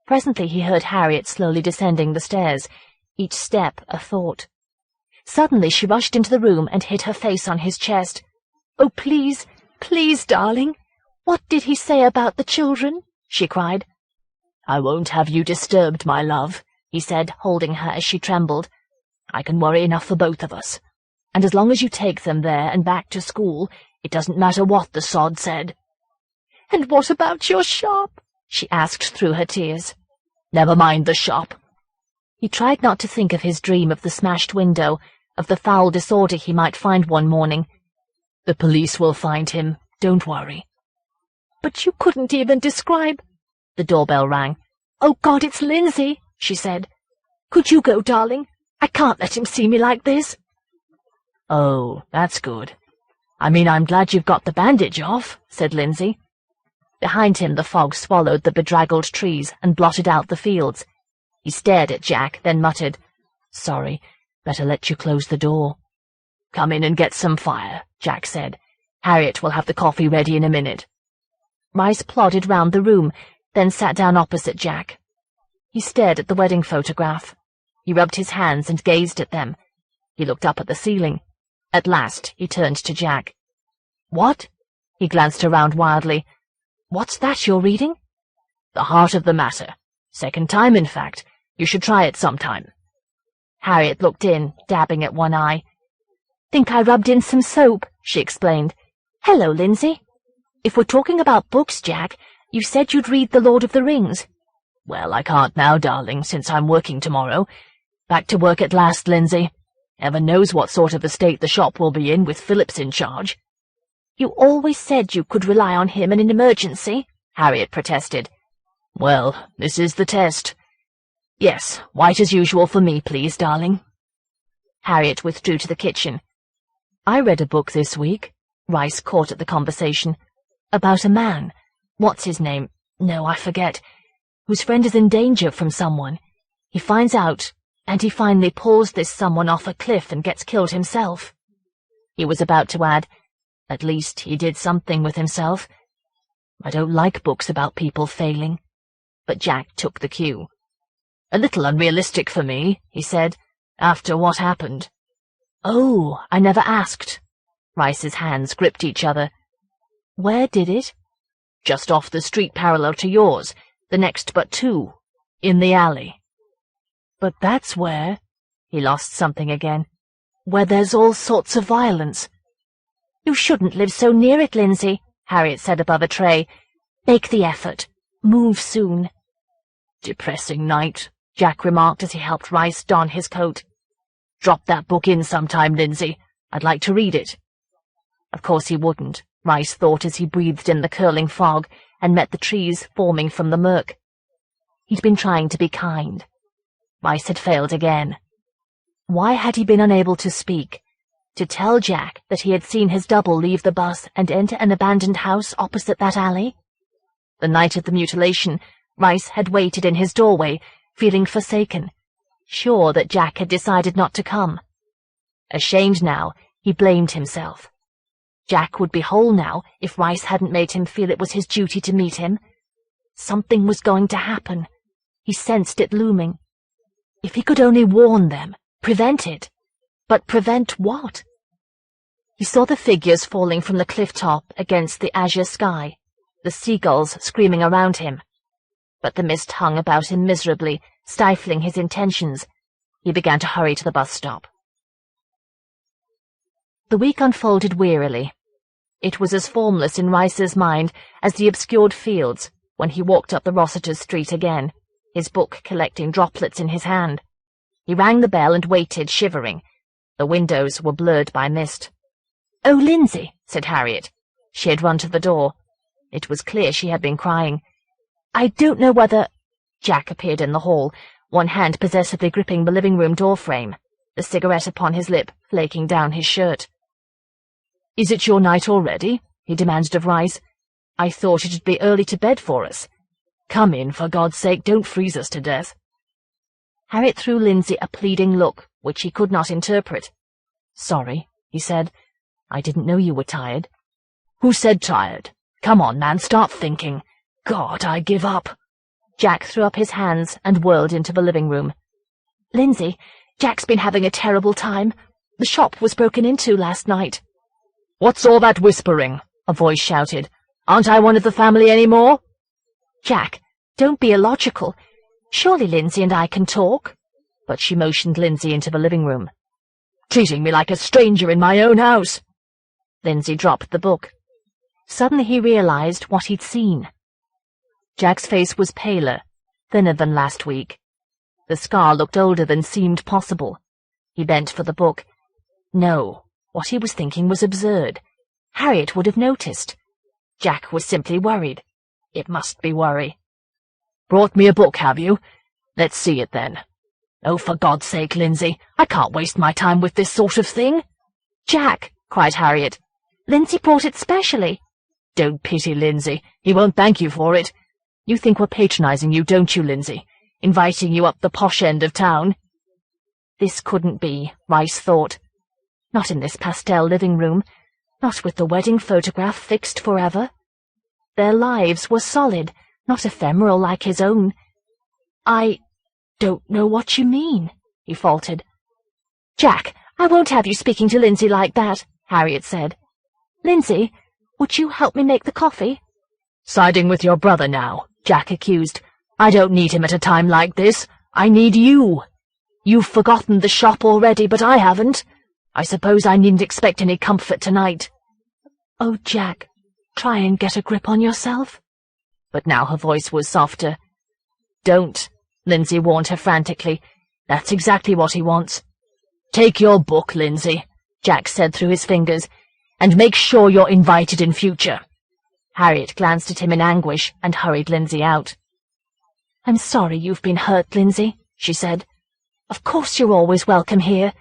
Speaker 1: Presently he heard Harriet slowly descending the stairs, each step a thought. Suddenly she rushed into the room and hid her face on his chest. "Oh, please, please, darling, what did he say about the children?" she cried. "I won't have you disturbed, my love," he said, holding her as she trembled. "I can worry enough for both of us. And as long as you take them there and back to school, it doesn't matter what the sod said." "And what about your shop?" she asked through her tears. "Never mind the shop." He tried not to think of his dream of the smashed window, of the foul disorder he might find one morning. "The police will find him, don't worry." "But you couldn't even describe—" The doorbell rang. "Oh, God, it's Lindsay," she said. "Could you go, darling? I can't let him see me like this." "Oh, that's good. I mean, I'm glad you've got the bandage off," said Lindsay. Behind him the fog swallowed the bedraggled trees and blotted out the fields. He stared at Jack, then muttered, "Sorry, better let you close the door." "Come in and get some fire," Jack said. "Harriet will have the coffee ready in a minute." Rice plodded round the room, then sat down opposite Jack. He stared at the wedding photograph. He rubbed his hands and gazed at them. He looked up at the ceiling. At last he turned to Jack. "What?" He glanced around wildly. "What's that you're reading?" "The Heart of the Matter. Second time, in fact. You should try it sometime." Harriet looked in, dabbing at one eye. "Think I rubbed in some soap," she explained. "Hello, Lindsay. If we're talking about books, Jack, you said you'd read The Lord of the Rings." "Well, I can't now, darling, since I'm working tomorrow. Back to work at last, Lindsay. Heaven knows what sort of a state the shop will be in with Phillips in charge." "You always said you could rely on him in an emergency," Harriet protested. "Well, this is the test. Yes, white as usual for me, please, darling." Harriet withdrew to the kitchen. "I read a book this week," Rice caught at the conversation, "about a man. What's his name? No, I forget. Whose friend is in danger from someone. He finds out, and he finally pulls this someone off a cliff and gets killed himself." He was about to add, "At least he did something with himself. I don't like books about people failing." But Jack took the cue. "A little unrealistic for me," he said, "after what happened." "Oh, I never asked." Rice's hands gripped each other. "Where did it?" "Just off the street parallel to yours, the next but two, in the alley." "But that's where—" He lost something again. "Where there's all sorts of violence." "You shouldn't live so near it, Lindsay," Harriet said above a tray. "Make the effort. Move soon." "Depressing night," Jack remarked as he helped Rice don his coat. "Drop that book in sometime, Lindsay. I'd like to read it." Of course he wouldn't, Rice thought as he breathed in the curling fog and met the trees forming from the murk. He'd been trying to be kind. Rice had failed again. Why had he been unable to speak? To tell Jack that he had seen his double leave the bus and enter an abandoned house opposite that alley? The night of the mutilation, Rice had waited in his doorway, feeling forsaken, sure that Jack had decided not to come. Ashamed now, he blamed himself. Jack would be whole now if Rice hadn't made him feel it was his duty to meet him. Something was going to happen. He sensed it looming. If he could only warn them, prevent it. But prevent what? He saw the figures falling from the cliff top against the azure sky, the seagulls screaming around him. But the mist hung about him miserably, stifling his intentions. He began to hurry to the bus stop. The week unfolded wearily. It was as formless in Rice's mind as the obscured fields when he walked up the Rossiter's Street again, his book collecting droplets in his hand. He rang the bell and waited, shivering. The windows were blurred by mist. "Oh, Lindsay," said Harriet. She had run to the door. It was clear she had been crying. "I don't know whether—" Jack appeared in the hall, one hand possessively gripping the living-room door-frame, the cigarette upon his lip, flaking down his shirt. "Is it your night already?" he demanded of Rice. "I thought it'd be early to bed for us. Come in, for God's sake, don't freeze us to death." Harriet threw Lindsay a pleading look, which he could not interpret. "Sorry," he said. "I didn't know you were tired." "Who said tired? Come on, man, start thinking. God, I give up." Jack threw up his hands and whirled into the living room. "Lindsay, Jack's been having a terrible time. The shop was broken into last night." "What's all that whispering?" a voice shouted. "Aren't I one of the family any more?" "Jack, don't be illogical. Surely Lindsay and I can talk." But she motioned Lindsay into the living room. "Treating me like a stranger in my own house." Lindsay dropped the book. Suddenly he realized what he'd seen. Jack's face was paler, thinner than last week. The scar looked older than seemed possible. He bent for the book. No, what he was thinking was absurd. Harriet would have noticed. Jack was simply worried. It must be worry. "Brought me a book, have you? Let's see it, then." "Oh, for God's sake, Lindsay, I can't waste my time with this sort of thing." "Jack," cried Harriet, "Lindsay brought it specially." "Don't pity Lindsay. He won't thank you for it. You think we're patronizing you, don't you, Lindsay? Inviting you up the posh end of town?" This couldn't be, Rice thought. Not in this pastel living room, not with the wedding photograph fixed forever. Their lives were solid, not ephemeral like his own. "I don't know what you mean," he faltered. "Jack, I won't have you speaking to Lindsay like that," Harriet said. "Lindsay, would you help me make the coffee?" "Siding with your brother now," Jack accused. "I don't need him at a time like this. I need you. You've forgotten the shop already, but I haven't. I suppose I needn't expect any comfort tonight." "Oh, Jack, try and get a grip on yourself." But now her voice was softer. "Don't," Lindsay warned her frantically. "That's exactly what he wants." "Take your book, Lindsay," Jack said through his fingers, "and make sure you're invited in future." Harriet glanced at him in anguish and hurried Lindsay out. "I'm sorry you've been hurt, Lindsay," she said. "Of course you're always welcome here.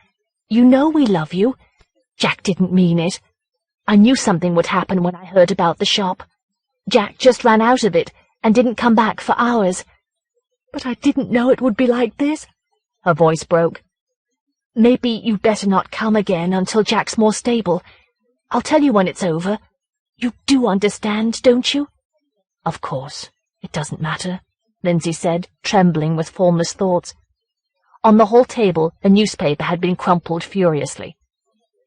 Speaker 1: You know we love you. Jack didn't mean it. I knew something would happen when I heard about the shop. Jack just ran out of it and didn't come back for hours. But I didn't know it would be like this." Her voice broke. "Maybe you'd better not come again until Jack's more stable. I'll tell you when it's over. You do understand, don't you?" "Of course. It doesn't matter," Lindsay said, trembling with formless thoughts. On the hall table, a newspaper had been crumpled furiously.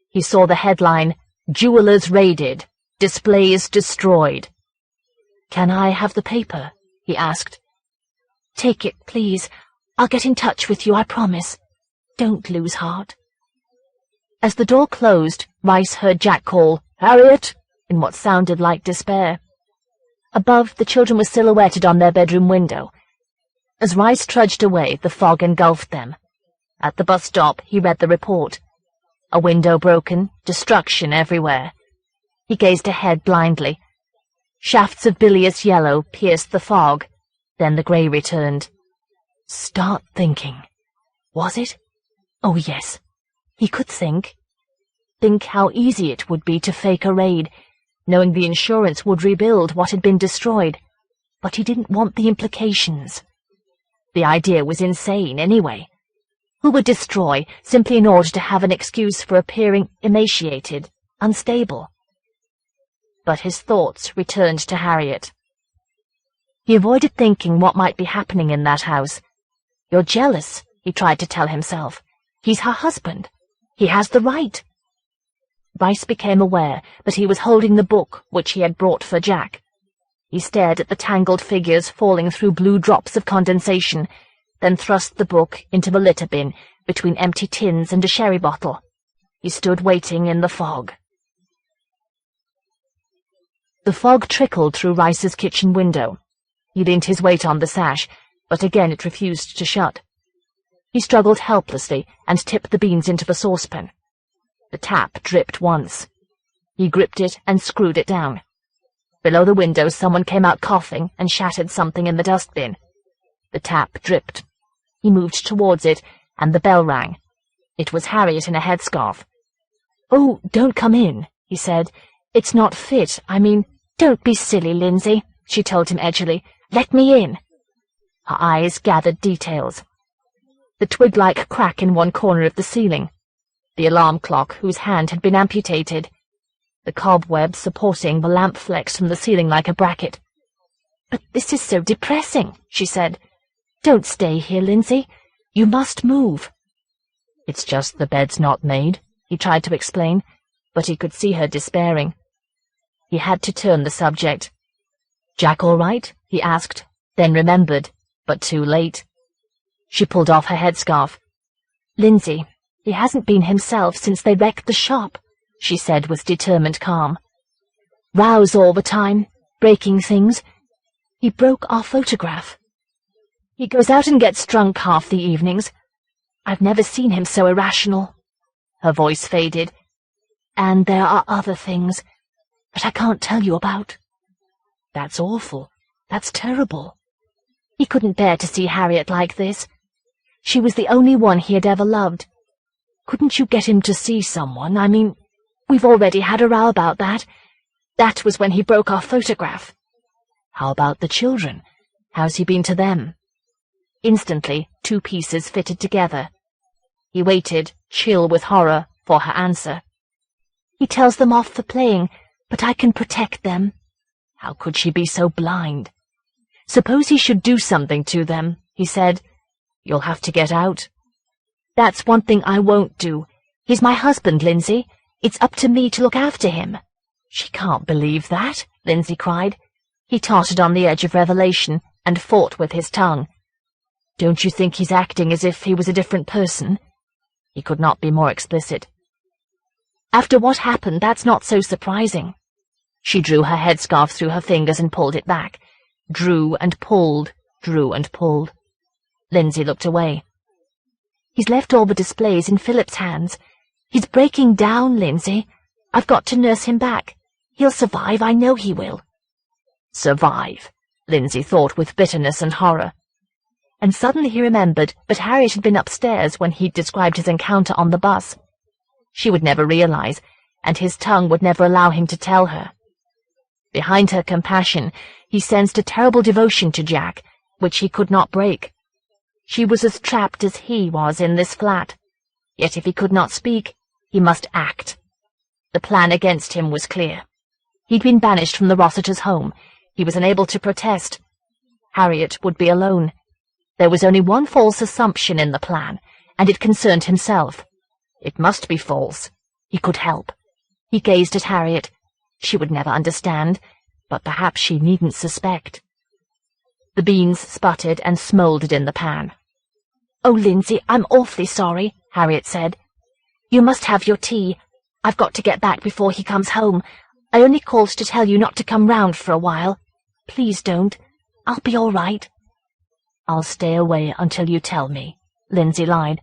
Speaker 1: He saw the headline, "Jewelers Raided. Displays Destroyed." "Can I have the paper?" he asked. "Take it, please. I'll get in touch with you, I promise. Don't lose heart." As the door closed, Rice heard Jack call, "Harriet!" in what sounded like despair. Above, the children were silhouetted on their bedroom window. As Rice trudged away, the fog engulfed them. At the bus stop, he read the report. A window broken, destruction everywhere. He gazed ahead blindly. Shafts of bilious yellow pierced the fog. Then the grey returned. Start thinking. Was it? Oh, yes. He could think. think how easy it would be to fake a raid, knowing the insurance would rebuild what had been destroyed, but he didn't want the implications. The idea was insane anyway. Who would destroy simply in order to have an excuse for appearing emaciated, unstable? But his thoughts returned to Harriet. He avoided thinking what might be happening in that house. You're jealous, he tried to tell himself. He's her husband. He has the right. Bryce became aware that he was holding the book which he had brought for Jack. He stared at the tangled figures falling through blue drops of condensation, then thrust the book into the litter bin between empty tins and a sherry bottle. He stood waiting in the fog. The fog trickled through Rice's kitchen window. He leaned his weight on the sash, but again it refused to shut. He struggled helplessly and tipped the beans into the saucepan. The tap dripped once. He gripped it and screwed it down. Below the window someone came out coughing and shattered something in the dustbin. The tap dripped. He moved towards it, and the bell rang. It was Harriet in a headscarf. "Oh, don't come in," he said. "It's not fit. I mean, don't be silly, Lindsay," she told him edgily. "Let me in." Her eyes gathered details. The twig-like crack in one corner of the ceiling. The alarm clock whose hand had been amputated. The cobweb supporting the lamp flex from the ceiling like a bracket. "But this is so depressing," she said. "Don't stay here, Lindsay. You must move." "It's just the bed's not made," he tried to explain, but he could see her despairing. He had to turn the subject. "Jack all right?" he asked, then remembered, but too late. She pulled off her headscarf. "Lindsay, he hasn't been himself since they wrecked the shop," she said with determined calm. "Rows all the time, breaking things. He broke our photograph. He goes out and gets drunk half the evenings. I've never seen him so irrational." Her voice faded. "And there are other things that I can't tell you about." "That's awful. That's terrible." He couldn't bear to see Harriet like this. She was the only one he had ever loved. "Couldn't you get him to see someone? I mean, we've already had a row about that. That was when he broke our photograph." "How about the children? How's he been to them?" Instantly, two pieces fitted together. He waited, chill with horror, for her answer. "He tells them off for playing, but I can protect them." How could she be so blind? "Suppose he should do something to them," he said. "You'll have to get out." "That's one thing I won't do. He's my husband, Lindsay. It's up to me to look after him." "She can't believe that," Lindsay cried. He tottered on the edge of revelation and fought with his tongue. "Don't you think he's acting as if he was a different person?" He could not be more explicit. "After what happened, that's not so surprising." She drew her headscarf through her fingers and pulled it back. Drew and pulled, drew and pulled. Lindsay looked away. "He's left all the displays in Philip's hands. He's breaking down, Lindsay. I've got to nurse him back. He'll survive, I know he will." Survive, Lindsay thought with bitterness and horror. And suddenly he remembered that Harriet had been upstairs when he'd described his encounter on the bus. She would never realize, and his tongue would never allow him to tell her. Behind her compassion, he sensed a terrible devotion to Jack, which he could not break. She was as trapped as he was in this flat. Yet if he could not speak, he must act. The plan against him was clear. He'd been banished from the Rossiters' home. He was unable to protest. Harriet would be alone. There was only one false assumption in the plan, and it concerned himself. It must be false. He could help. He gazed at Harriet. She would never understand, but perhaps she needn't suspect. The beans sputtered and smouldered in the pan. "Oh, Lindsay, I'm awfully sorry," Harriet said. "You must have your tea. I've got to get back before he comes home. I only called to tell you not to come round for a while. Please don't. I'll be all right." "I'll stay away until you tell me," Lindsay lied.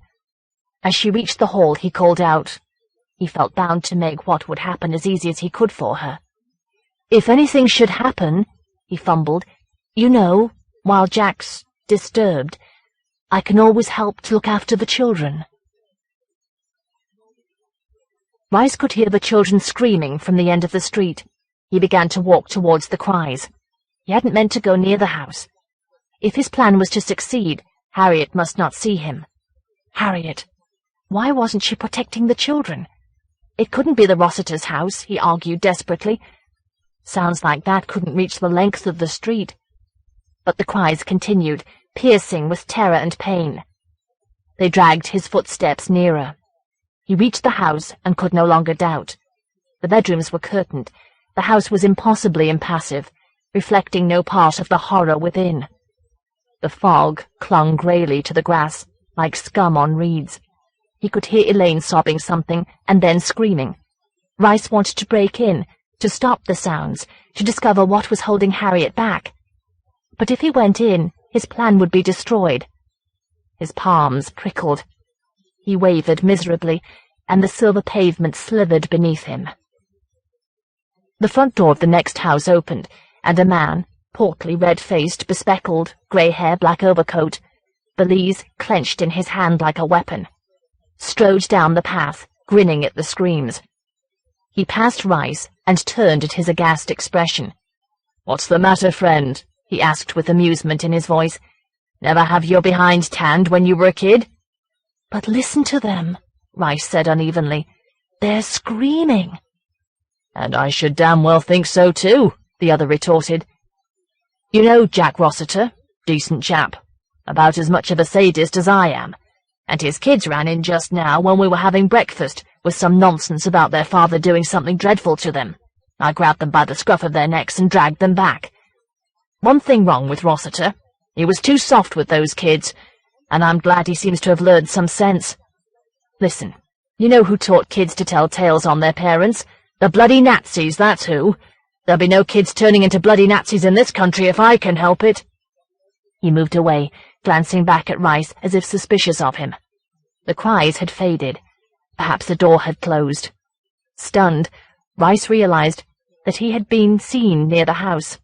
Speaker 1: As she reached the hall, he called out. He felt bound to make what would happen as easy as he could for her. "If anything should happen," he fumbled, "you know, while Jack's disturbed, I can always help to look after the children." Rice could hear the children screaming from the end of the street. He began to walk towards the cries. He hadn't meant to go near the house. If his plan was to succeed, Harriet must not see him. Harriet! Why wasn't she protecting the children? It couldn't be the Rossiters' house, he argued desperately. Sounds like that couldn't reach the length of the street. But the cries continued, piercing with terror and pain. They dragged his footsteps nearer. He reached the house and could no longer doubt. The bedrooms were curtained. The house was impossibly impassive, reflecting no part of the horror within. The fog clung greyly to the grass, like scum on reeds. He could hear Elaine sobbing something and then screaming. Rice wanted to break in, to stop the sounds, to discover what was holding Harriet back. But if he went in, his plan would be destroyed. His palms prickled. He wavered miserably, and the silver pavement slithered beneath him. The front door of the next house opened, and a man, portly, red-faced, bespectacled, grey hair, black overcoat, valise clenched in his hand like a weapon, strode down the path, grinning at the screams. He passed Rice and turned at his aghast expression. "What's the matter, friend?" he asked with amusement in his voice. "Never have your behind tanned when you were a kid?" "But listen to them," Rice said unevenly. "They're screaming." "And I should damn well think so, too," the other retorted. "You know Jack Rossiter, decent chap, about as much of a sadist as I am, and his kids ran in just now when we were having breakfast with some nonsense about their father doing something dreadful to them. I grabbed them by the scruff of their necks and dragged them back. One thing wrong with Rossiter. He was too soft with those kids, and I'm glad he seems to have learned some sense. Listen, you know who taught kids to tell tales on their parents? The bloody Nazis, that's who. There'll be no kids turning into bloody Nazis in this country if I can help it." He moved away, glancing back at Rice as if suspicious of him. The cries had faded. Perhaps the door had closed. Stunned, Rice realized that he had been seen near the house.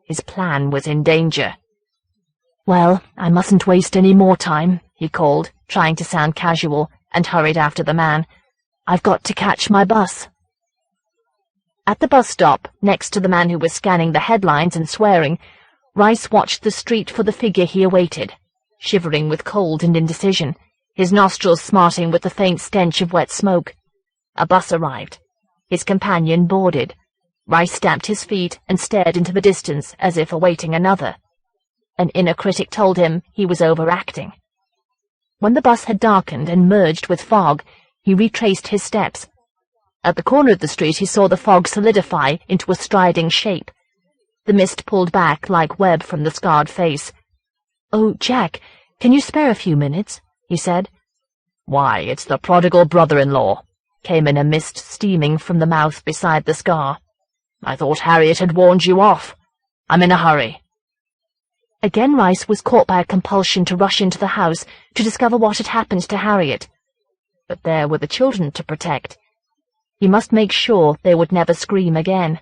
Speaker 1: His plan was in danger. "Well, I mustn't waste any more time," he called, trying to sound casual, and hurried after the man. "I've got to catch my bus." At the bus stop, next to the man who was scanning the headlines and swearing, Rice watched the street for the figure he awaited, shivering with cold and indecision, his nostrils smarting with the faint stench of wet smoke. A bus arrived. His companion boarded. Rice stamped his feet and stared into the distance as if awaiting another. An inner critic told him he was overacting. When the bus had darkened and merged with fog, he retraced his steps. At the corner of the street he saw the fog solidify into a striding shape. The mist pulled back like web from the scarred face. "Oh, Jack, can you spare a few minutes?" he said. "Why, it's the prodigal brother-in-law," came in a mist steaming from the mouth beside the scar. "I thought Harriet had warned you off. I'm in a hurry." Again Rice was caught by a compulsion to rush into the house to discover what had happened to Harriet. But there were the children to protect. He must make sure they would never scream again.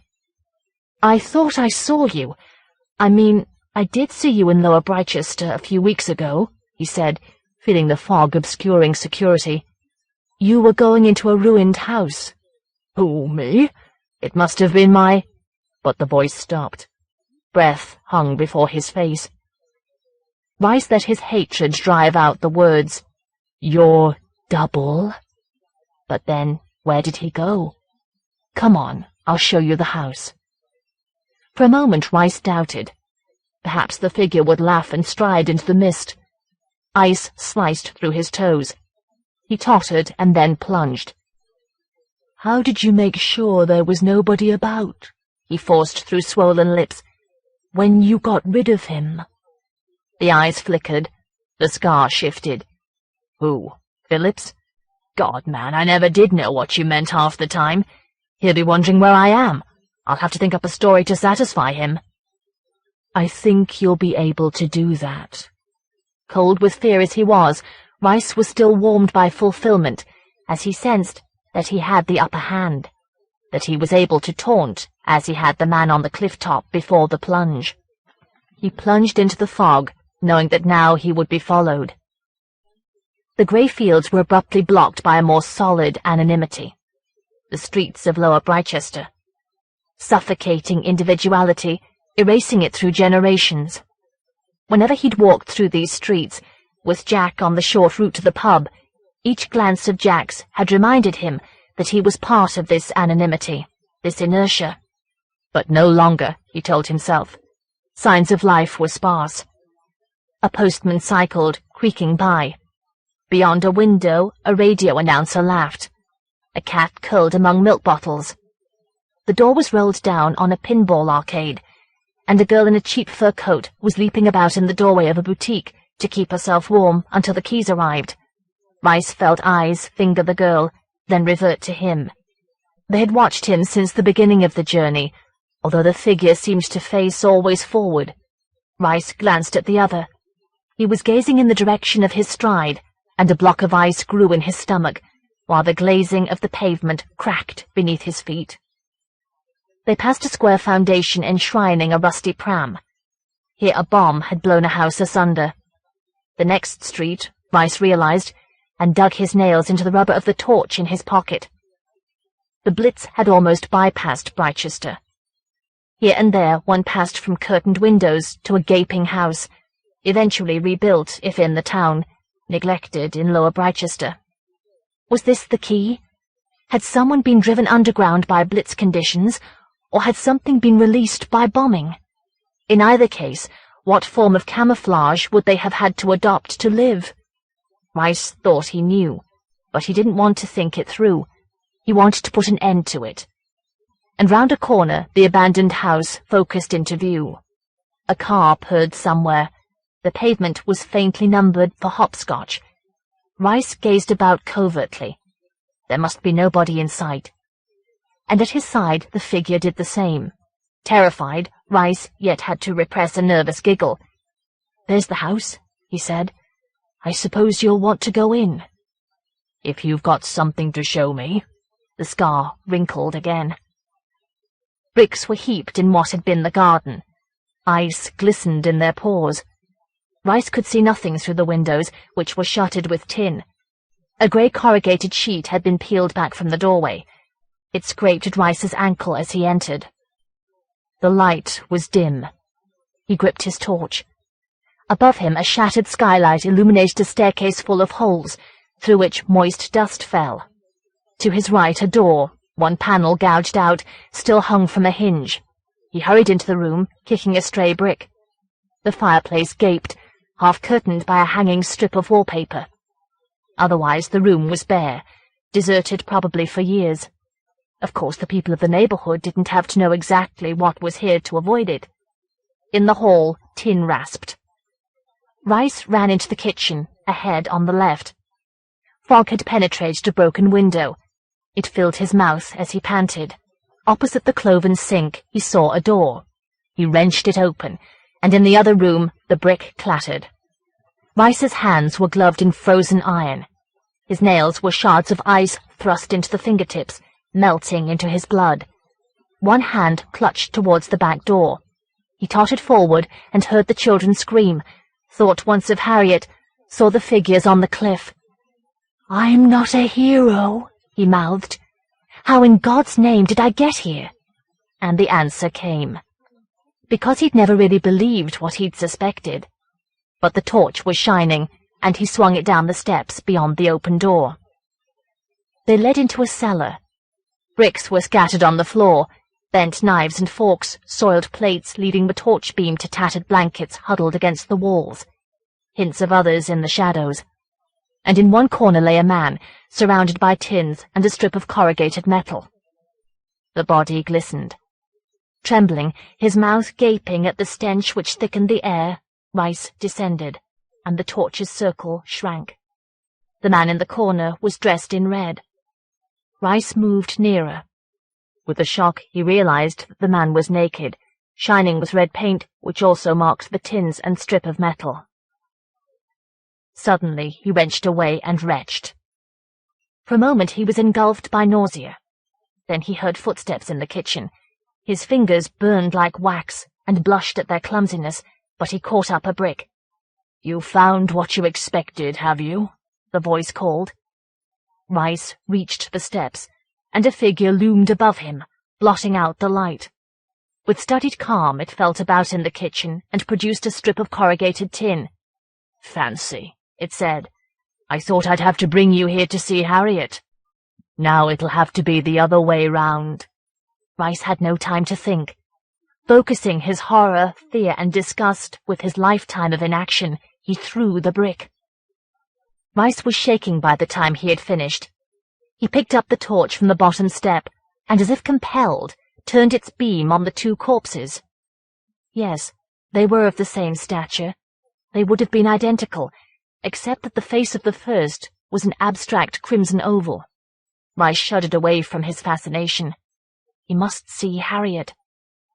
Speaker 1: "I thought I saw you. I did see you in Lower Britechester a few weeks ago," he said, feeling the fog obscuring security. "You were going into a ruined house." "Who, me? It must have been my—" But the voice stopped. Breath hung before his face. Rice let his hatred drive out the words, "Your double?" But then, where did he go? "Come on, I'll show you the house." For a moment Rice doubted. Perhaps the figure would laugh and stride into the mist. Ice sliced through his toes. He tottered and then plunged. "How did you make sure there was nobody about?" he forced through swollen lips. "When you got rid of him?" The eyes flickered. The scar shifted. "Who? Phillips? God, man, I never did know what you meant half the time. He'll be wondering where I am. I'll have to think up a story to satisfy him." "I think you'll be able to do that." Cold with fear as he was, Rice was still warmed by fulfillment, as he sensed that he had the upper hand, that he was able to taunt as he had the man on the cliff-top before the plunge. He plunged into the fog, knowing that now he would be followed. The grey fields were abruptly blocked by a more solid anonymity. the streets of Lower Brichester. Suffocating individuality, erasing it through generations. Whenever he'd walked through these streets, with Jack on the short route to the pub, each glance of Jack's had reminded him that he was part of this anonymity, this inertia. But no longer, he told himself. Signs of life were sparse. A postman cycled, creaking by. Beyond a window, a radio announcer laughed. A cat curled among milk bottles. The door was rolled down on a pinball arcade, and a girl in a cheap fur coat was leaping about in the doorway of a boutique to keep herself warm until the keys arrived. Rice felt eyes finger the girl, then revert to him. They had watched him since the beginning of the journey, although the figure seemed to face always forward. Rice glanced at the other. He was gazing in the direction of his stride, and a block of ice grew in his stomach, while the glazing of the pavement cracked beneath his feet. They passed a square foundation enshrining a rusty pram. Here a bomb had blown a house asunder. The next street, Rice realized, and dug his nails into the rubber of the torch in his pocket. The Blitz had almost bypassed Brichester. Here and there one passed from curtained windows to a gaping house, eventually rebuilt if in the town, neglected in Lower Brichester. Was this the key? Had someone been driven underground by Blitz conditions, or had something been released by bombing? In either case, what form of camouflage would they have had to adopt to live? Rice thought he knew, but he didn't want to think it through. He wanted to put an end to it. And round a corner, the abandoned house focused into view. A car purred somewhere. The pavement was faintly numbered for hopscotch. Rice gazed about covertly. There must be nobody in sight. And at his side the figure did the same. Terrified, Rice yet had to repress a nervous giggle. "There's the house," he said. "I suppose you'll want to go in." "If you've got something to show me." The scar wrinkled again. Bricks were heaped in what had been the garden. Ice glistened in their pores. Rice could see nothing through the windows, which were shuttered with tin. A grey corrugated sheet had been peeled back from the doorway. It scraped at Rice's ankle as he entered. The light was dim. He gripped his torch. Above him a shattered skylight illuminated a staircase full of holes, through which moist dust fell. To his right a door, one panel gouged out, still hung from a hinge. He hurried into the room, kicking a stray brick. The fireplace gaped, half-curtained by a hanging strip of wallpaper. Otherwise the room was bare, deserted probably for years. Of course the people of the neighborhood didn't have to know exactly what was here to avoid it. In the hall, tin rasped. Rice ran into the kitchen, ahead on the left. Fog had penetrated a broken window. It filled his mouth as he panted. Opposite the cloven sink he saw a door. He wrenched it open, and in the other room the brick clattered. Rice's hands were gloved in frozen iron. His nails were shards of ice thrust into the fingertips, melting into his blood. One hand clutched towards the back door. He tottered forward and heard the children scream, thought once of Harriet, saw the figures on the cliff. "I'm not a hero," he mouthed. "How in God's name did I get here?" And the answer came. Because he'd never really believed what he'd suspected. But the torch was shining, and he swung it down the steps beyond the open door. They led into a cellar. Bricks were scattered on the floor, bent knives and forks, soiled plates leading the torch beam to tattered blankets huddled against the walls, hints of others in the shadows. And in one corner lay a man, surrounded by tins and a strip of corrugated metal. The body glistened. Trembling, his mouth gaping at the stench which thickened the air, Rice descended, and the torch's circle shrank. The man in the corner was dressed in red. Rice moved nearer. With a shock, he realized that the man was naked, shining with red paint, which also marked the tins and strip of metal. Suddenly, he wrenched away and retched. For a moment, he was engulfed by nausea. Then he heard footsteps in the kitchen. His fingers burned like wax and blushed at their clumsiness, but he caught up a brick. "You found what you expected, have you?" the voice called. Rice reached the steps. and a figure loomed above him, blotting out the light. With studied calm it felt about in the kitchen and produced a strip of corrugated tin. "Fancy," it said. "I thought I'd have to bring you here to see Harriet. Now it'll have to be the other way round." Rice had no time to think. Focusing his horror, fear, and disgust with his lifetime of inaction, he threw the brick. Rice was shaking by the time he had finished. He picked up the torch from the bottom step, and as if compelled, turned its beam on the two corpses. Yes, they were of the same stature. They would have been identical, except that the face of the first was an abstract crimson oval. Rice shuddered away from his fascination. He must see Harriet.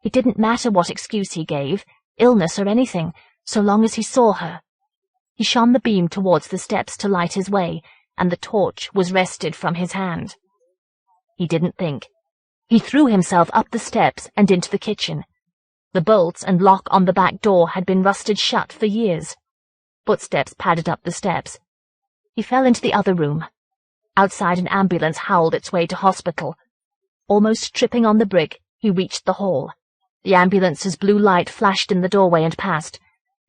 Speaker 1: It didn't matter what excuse he gave, illness or anything, so long as he saw her. He shone the beam towards the steps to light his way, and the torch was wrested from his hand. He didn't think. He threw himself up the steps and into the kitchen. The bolts and lock on the back door had been rusted shut for years. Footsteps padded up the steps. He fell into the other room. Outside, an ambulance howled its way to hospital. Almost tripping on the brick, he reached the hall. The ambulance's blue light flashed in the doorway and passed,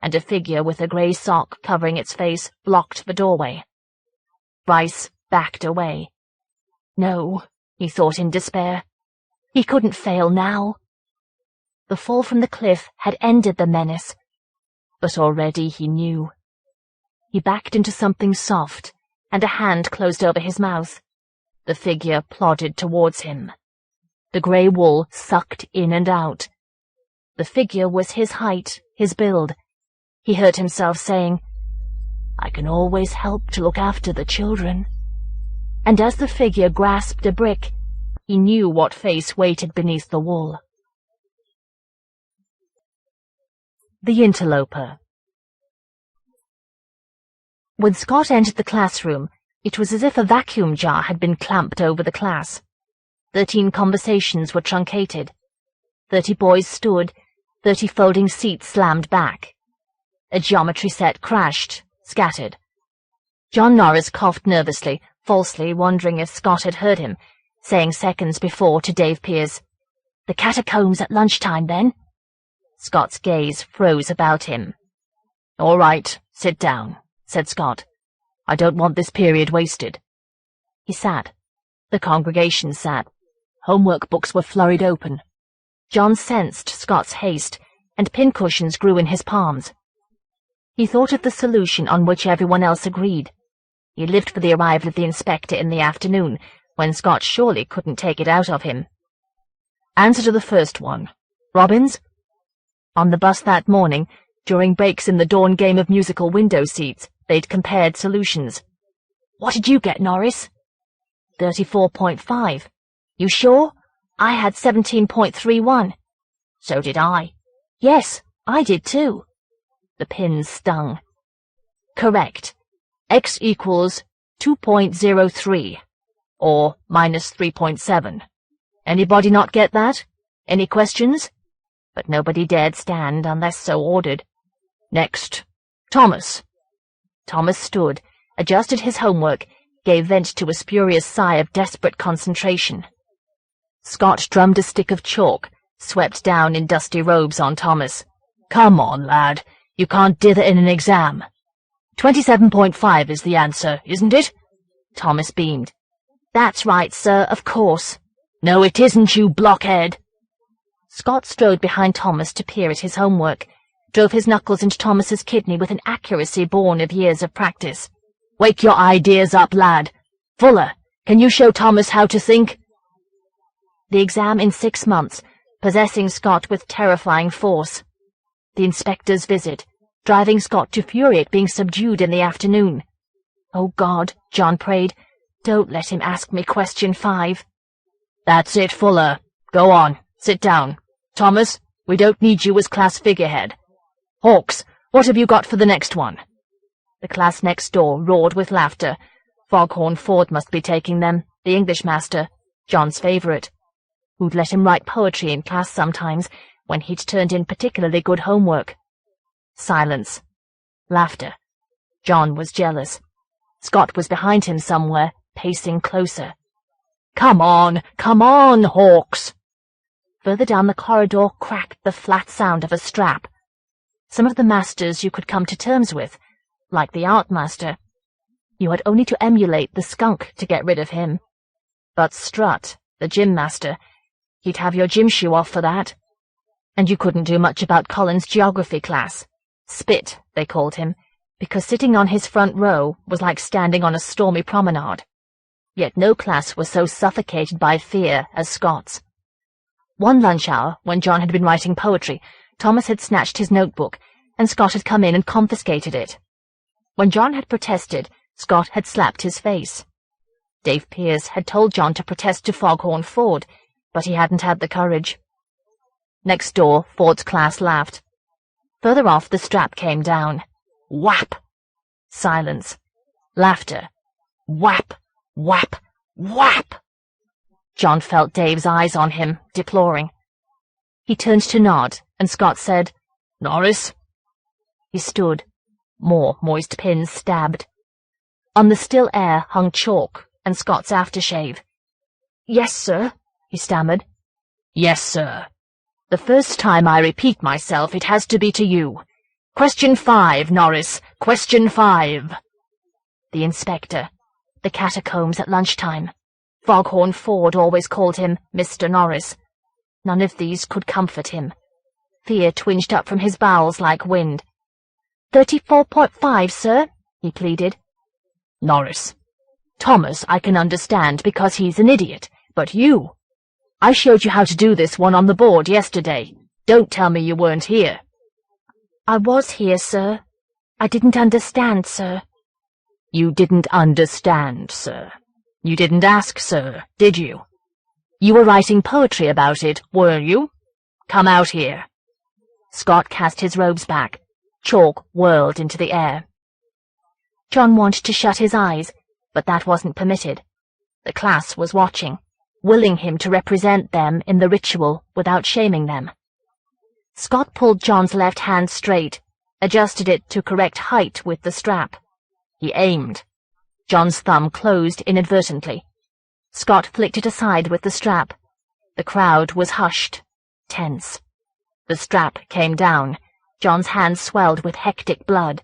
Speaker 1: and a figure with a grey sock covering its face blocked the doorway. Rice backed away. No, he thought in despair. He couldn't fail now. The fall from the cliff had ended the menace, but already he knew. He backed into something soft, and a hand closed over his mouth. The figure plodded towards him. The grey wool sucked in and out. The figure was his height, his build. He heard himself saying, "I can always help to look after the children." And as the figure grasped a brick, he knew what face waited beneath the wool. The Interloper. When Scott entered the classroom, it was as if a vacuum jar had been clamped over the class. 13 conversations were truncated. 30 boys stood, 30 folding seats slammed back. A geometry set crashed, scattered. John Norris coughed nervously, falsely wondering if Scott had heard him, saying seconds before to Dave Pearce, "The catacombs at lunchtime, then?" Scott's gaze froze about him. "All right, sit down," said Scott. "I don't want this period wasted." He sat. The congregation sat. Homework books were flurried open. John sensed Scott's haste, and pincushions grew in his palms. He thought of the solution on which everyone else agreed. He lived for the arrival of the inspector in the afternoon, when Scott surely couldn't take it out of him. "Answer to the first one. Robbins?" On the bus that morning, during breaks in the dawn game of musical window seats, they'd compared solutions. "What did you get, Norris?" 34.5. "You sure? I had 17.31. "So did I." "Yes, I did too." The pins stung. "Correct. X equals 2.03, or minus 3.7. Anybody not get that? Any questions?" But nobody dared stand unless so ordered. "Next. Thomas." Thomas stood, adjusted his homework, gave vent to a spurious sigh of desperate concentration. Scott drummed a stick of chalk, swept down in dusty robes on Thomas. "Come on, lad. You can't dither in an exam." 27.5 is the answer, isn't it?" Thomas beamed. "That's right, sir, of course." "No, it isn't, you blockhead." Scott strode behind Thomas to peer at his homework, drove his knuckles into Thomas's kidney with an accuracy born of years of practice. "Wake your ideas up, lad. Fuller, can you show Thomas how to think?" The exam in 6 months, possessing Scott with terrifying force. The inspector's visit, driving Scott to fury at being subdued in the afternoon. "Oh God," John prayed, "don't let him ask me question 5. "That's it, Fuller. Go on, sit down. Thomas, we don't need you as class figurehead. Hawks, what have you got for the next one?" The class next door roared with laughter. Foghorn Ford must be taking them, the English master, John's favourite. Who'd let him write poetry in class sometimes, when he'd turned in particularly good homework. Silence. Laughter. John was jealous. Scott was behind him somewhere, pacing closer. Come on, Hawks!" Further down the corridor cracked the flat sound of a strap. Some of the masters you could come to terms with, like the art master. You had only to emulate the skunk to get rid of him. But Strut, the gym master, he'd have your gym shoe off for that. And you couldn't do much about Colin's geography class. Spit, they called him, because sitting on his front row was like standing on a stormy promenade. Yet no class was so suffocated by fear as Scott's. One lunch hour, when John had been writing poetry, Thomas had snatched his notebook, and Scott had come in and confiscated it. When John had protested, Scott had slapped his face. Dave Pierce had told John to protest to Foghorn Ford, but he hadn't had the courage. Next door, Ford's class laughed. Further off, the strap came down. Whap! Silence. Laughter. Whap! Whap! Whap! John felt Dave's eyes on him, deploring. He turned to nod, and Scott said, "Norris?" He stood. More moist pins stabbed. On the still air hung chalk and Scott's aftershave. "Yes, sir," he stammered. "Yes, sir. The first time I repeat myself, it has to be to you. Question 5, Norris. Question 5. The inspector. The catacombs at lunchtime. Foghorn Ford always called him Mr. Norris. None of these could comfort him. Fear twinged up from his bowels like wind. 34.5, sir, he pleaded. Norris. Thomas I can understand because he's an idiot, but you. I showed you how to do this one on the board yesterday. Don't tell me you weren't here. I was here, sir. I didn't understand, sir. You didn't understand, sir. You didn't ask, sir, did you? You were writing poetry about it, were you? Come out here. Scott cast his robes back. Chalk whirled into the air. John wanted to shut his eyes, but that wasn't permitted. The class was watching, willing him to represent them in the ritual without shaming them. Scott pulled John's left hand straight, adjusted it to correct height with the strap. He aimed. John's thumb closed inadvertently. Scott flicked it aside with the strap. The crowd was hushed, tense. The strap came down. John's hand swelled with hectic blood.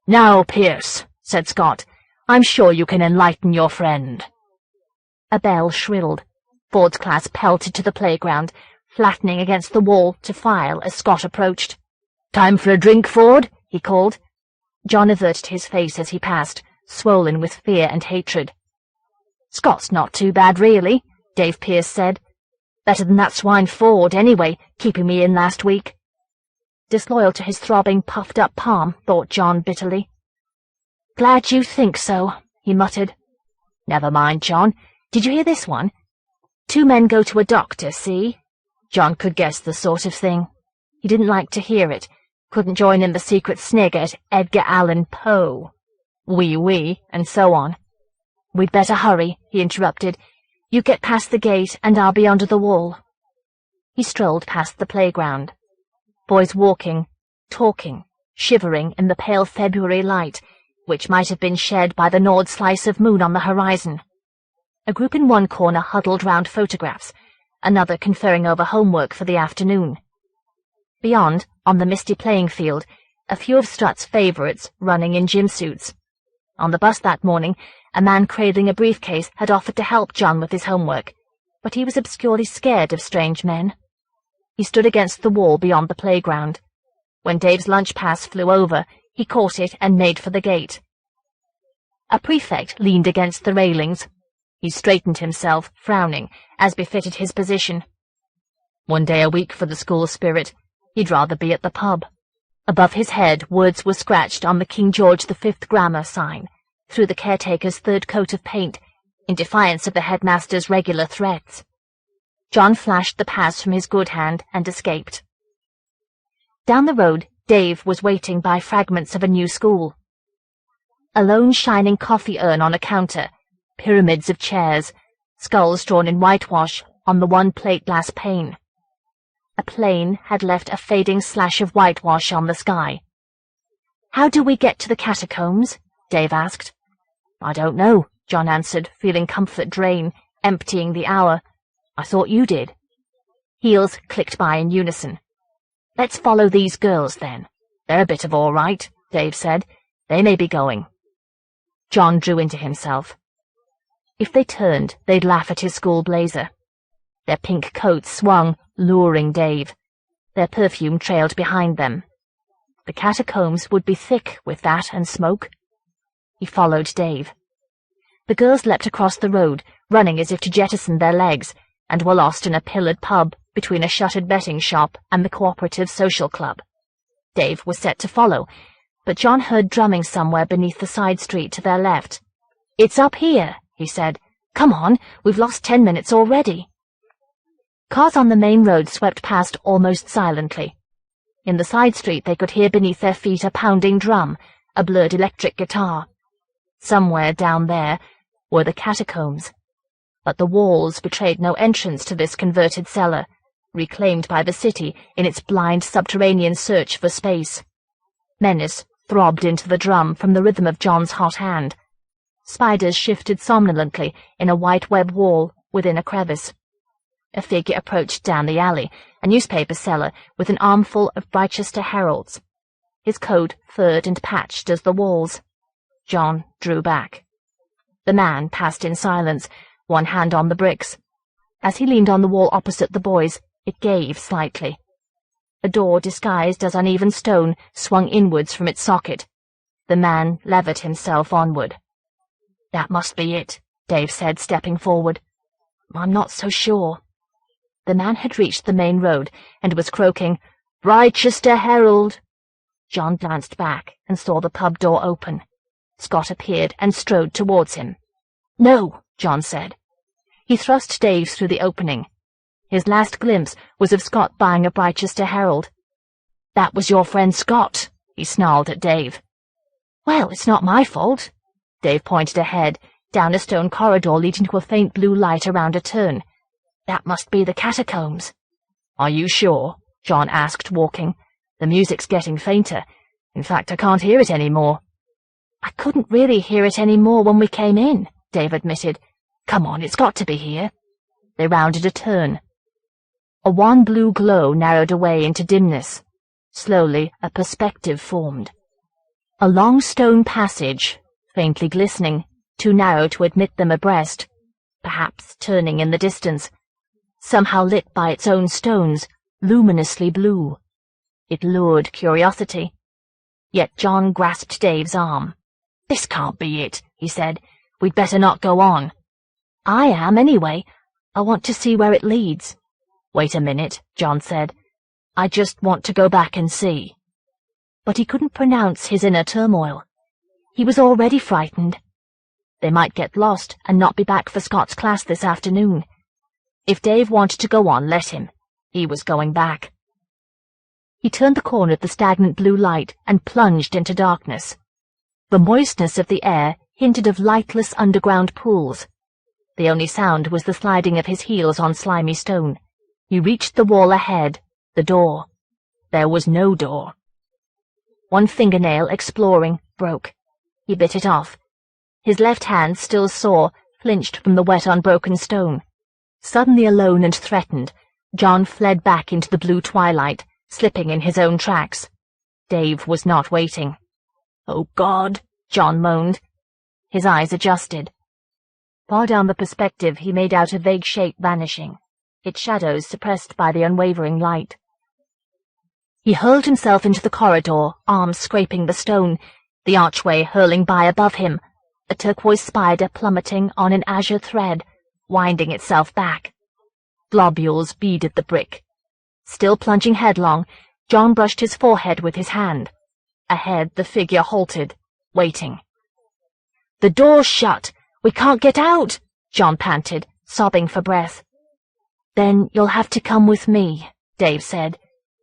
Speaker 1: Now, Pierce, said Scott, I'm sure you can enlighten your friend. A bell shrilled. Ford's class pelted to the playground, flattening against the wall to file as Scott approached. Time for a drink, Ford? He called. John averted his face as he passed, swollen with fear and hatred. Scott's not too bad, really, Dave Pierce said. Better than that swine Ford, anyway, keeping me in last week. Disloyal to his throbbing, puffed-up palm, thought John bitterly. Glad you think so, he muttered. Never mind, John. Did you hear this one? 2 men go to a doctor, see? John could guess the sort of thing. He didn't like to hear it. Couldn't join in the secret snigger at Edgar Allan Poe. Oui, and so on. We'd better hurry, he interrupted. You get past the gate, and I'll be under the wall. He strolled past the playground. Boys walking, talking, shivering in the pale February light, which might have been shed by the gnawed slice of moon on the horizon. A group in one corner huddled round photographs, another conferring over homework for the afternoon. Beyond, on the misty playing field, a few of Strut's favourites running in gym suits. On the bus that morning, a man cradling a briefcase had offered to help John with his homework, but he was obscurely scared of strange men. He stood against the wall beyond the playground. When Dave's lunch pass flew over, he caught it and made for the gate. A prefect leaned against the railings. He straightened himself, frowning, as befitted his position. 1 day a week for the school spirit. He'd rather be at the pub. Above his head, words were scratched on the King George V grammar sign, through the caretaker's 3rd coat of paint, in defiance of the headmaster's regular threats. John flashed the pass from his good hand and escaped. Down the road, Dave was waiting by fragments of a new school. A lone shining coffee urn on a counter, pyramids of chairs, skulls drawn in whitewash on the one plate-glass pane. A plane had left a fading slash of whitewash on the sky. How do we get to the catacombs? Dave asked. I don't know, John answered, feeling comfort drain, emptying the hour. I thought you did. Heels clicked by in unison. Let's follow these girls, then. They're a bit of all right, Dave said. They may be going. John drew into himself. If they turned, they'd laugh at his school blazer. Their pink coats swung, luring Dave. Their perfume trailed behind them. The catacombs would be thick with that and smoke. He followed Dave. The girls leapt across the road, running as if to jettison their legs, and were lost in a pillared pub between a shuttered betting shop and the cooperative social club. Dave was set to follow, but John heard drumming somewhere beneath the side street to their left. "It's up here," he said. "Come on, we've lost 10 minutes already." Cars on the main road swept past almost silently. In the side street they could hear beneath their feet a pounding drum, a blurred electric guitar. Somewhere down there were the catacombs, but the walls betrayed no entrance to this converted cellar, reclaimed by the city in its blind subterranean search for space. Menace throbbed into the drum from the rhythm of John's hot hand. Spiders shifted somnolently in a white web wall within a crevice. A figure approached down the alley, a newspaper seller with an armful of Brichester Heralds. His coat furred and patched as the walls. John drew back. The man passed in silence, one hand on the bricks. As he leaned on the wall opposite the boys, it gave slightly. A door disguised as uneven stone swung inwards from its socket. The man levered himself onward. "That must be it," Dave said, stepping forward. "I'm not so sure." The man had reached the main road and was croaking, "Brichester Herald." John glanced back and saw the pub door open. Scott appeared and strode towards him. "No," John said. He thrust Dave through the opening. His last glimpse was of Scott buying a Brichester Herald. "That was your friend Scott," he snarled at Dave. "Well, it's not my fault." Dave pointed ahead, down a stone corridor leading to a faint blue light around a turn. "That must be the catacombs." "Are you sure?" John asked, walking. "The music's getting fainter. In fact, I can't hear it any more." "I couldn't really hear it any more when we came in," Dave admitted. "Come on, it's got to be here." They rounded a turn. A wan blue glow narrowed away into dimness. Slowly, a perspective formed. A long stone passage, faintly glistening, too narrow to admit them abreast, perhaps turning in the distance, somehow lit by its own stones, luminously blue. It lured curiosity. Yet John grasped Dave's arm. "This can't be it," he said. "We'd better not go on." "I am, anyway. I want to see where it leads." "Wait a minute," John said. "I just want to go back and see." But he couldn't pronounce his inner turmoil. He was already frightened. They might get lost and not be back for Scott's class this afternoon. If Dave wanted to go on, let him. He was going back. He turned the corner of the stagnant blue light and plunged into darkness. The moistness of the air hinted of lightless underground pools. The only sound was the sliding of his heels on slimy stone. He reached the wall ahead, the door. There was no door. One fingernail, exploring, broke. He bit it off. His left hand, still sore, flinched from the wet unbroken stone. Suddenly alone and threatened, John fled back into the blue twilight, slipping in his own tracks. Dave was not waiting. "Oh, God," John moaned. His eyes adjusted. Far down the perspective he made out a vague shape vanishing, its shadows suppressed by the unwavering light. He hurled himself into the corridor, arms scraping the stone, the archway hurling by above him, a turquoise spider plummeting on an azure thread, winding itself back. Globules beaded the brick. Still plunging headlong, John brushed his forehead with his hand. Ahead the figure halted, waiting. "The door's shut! We can't get out!" John panted, sobbing for breath. "Then you'll have to come with me," Dave said.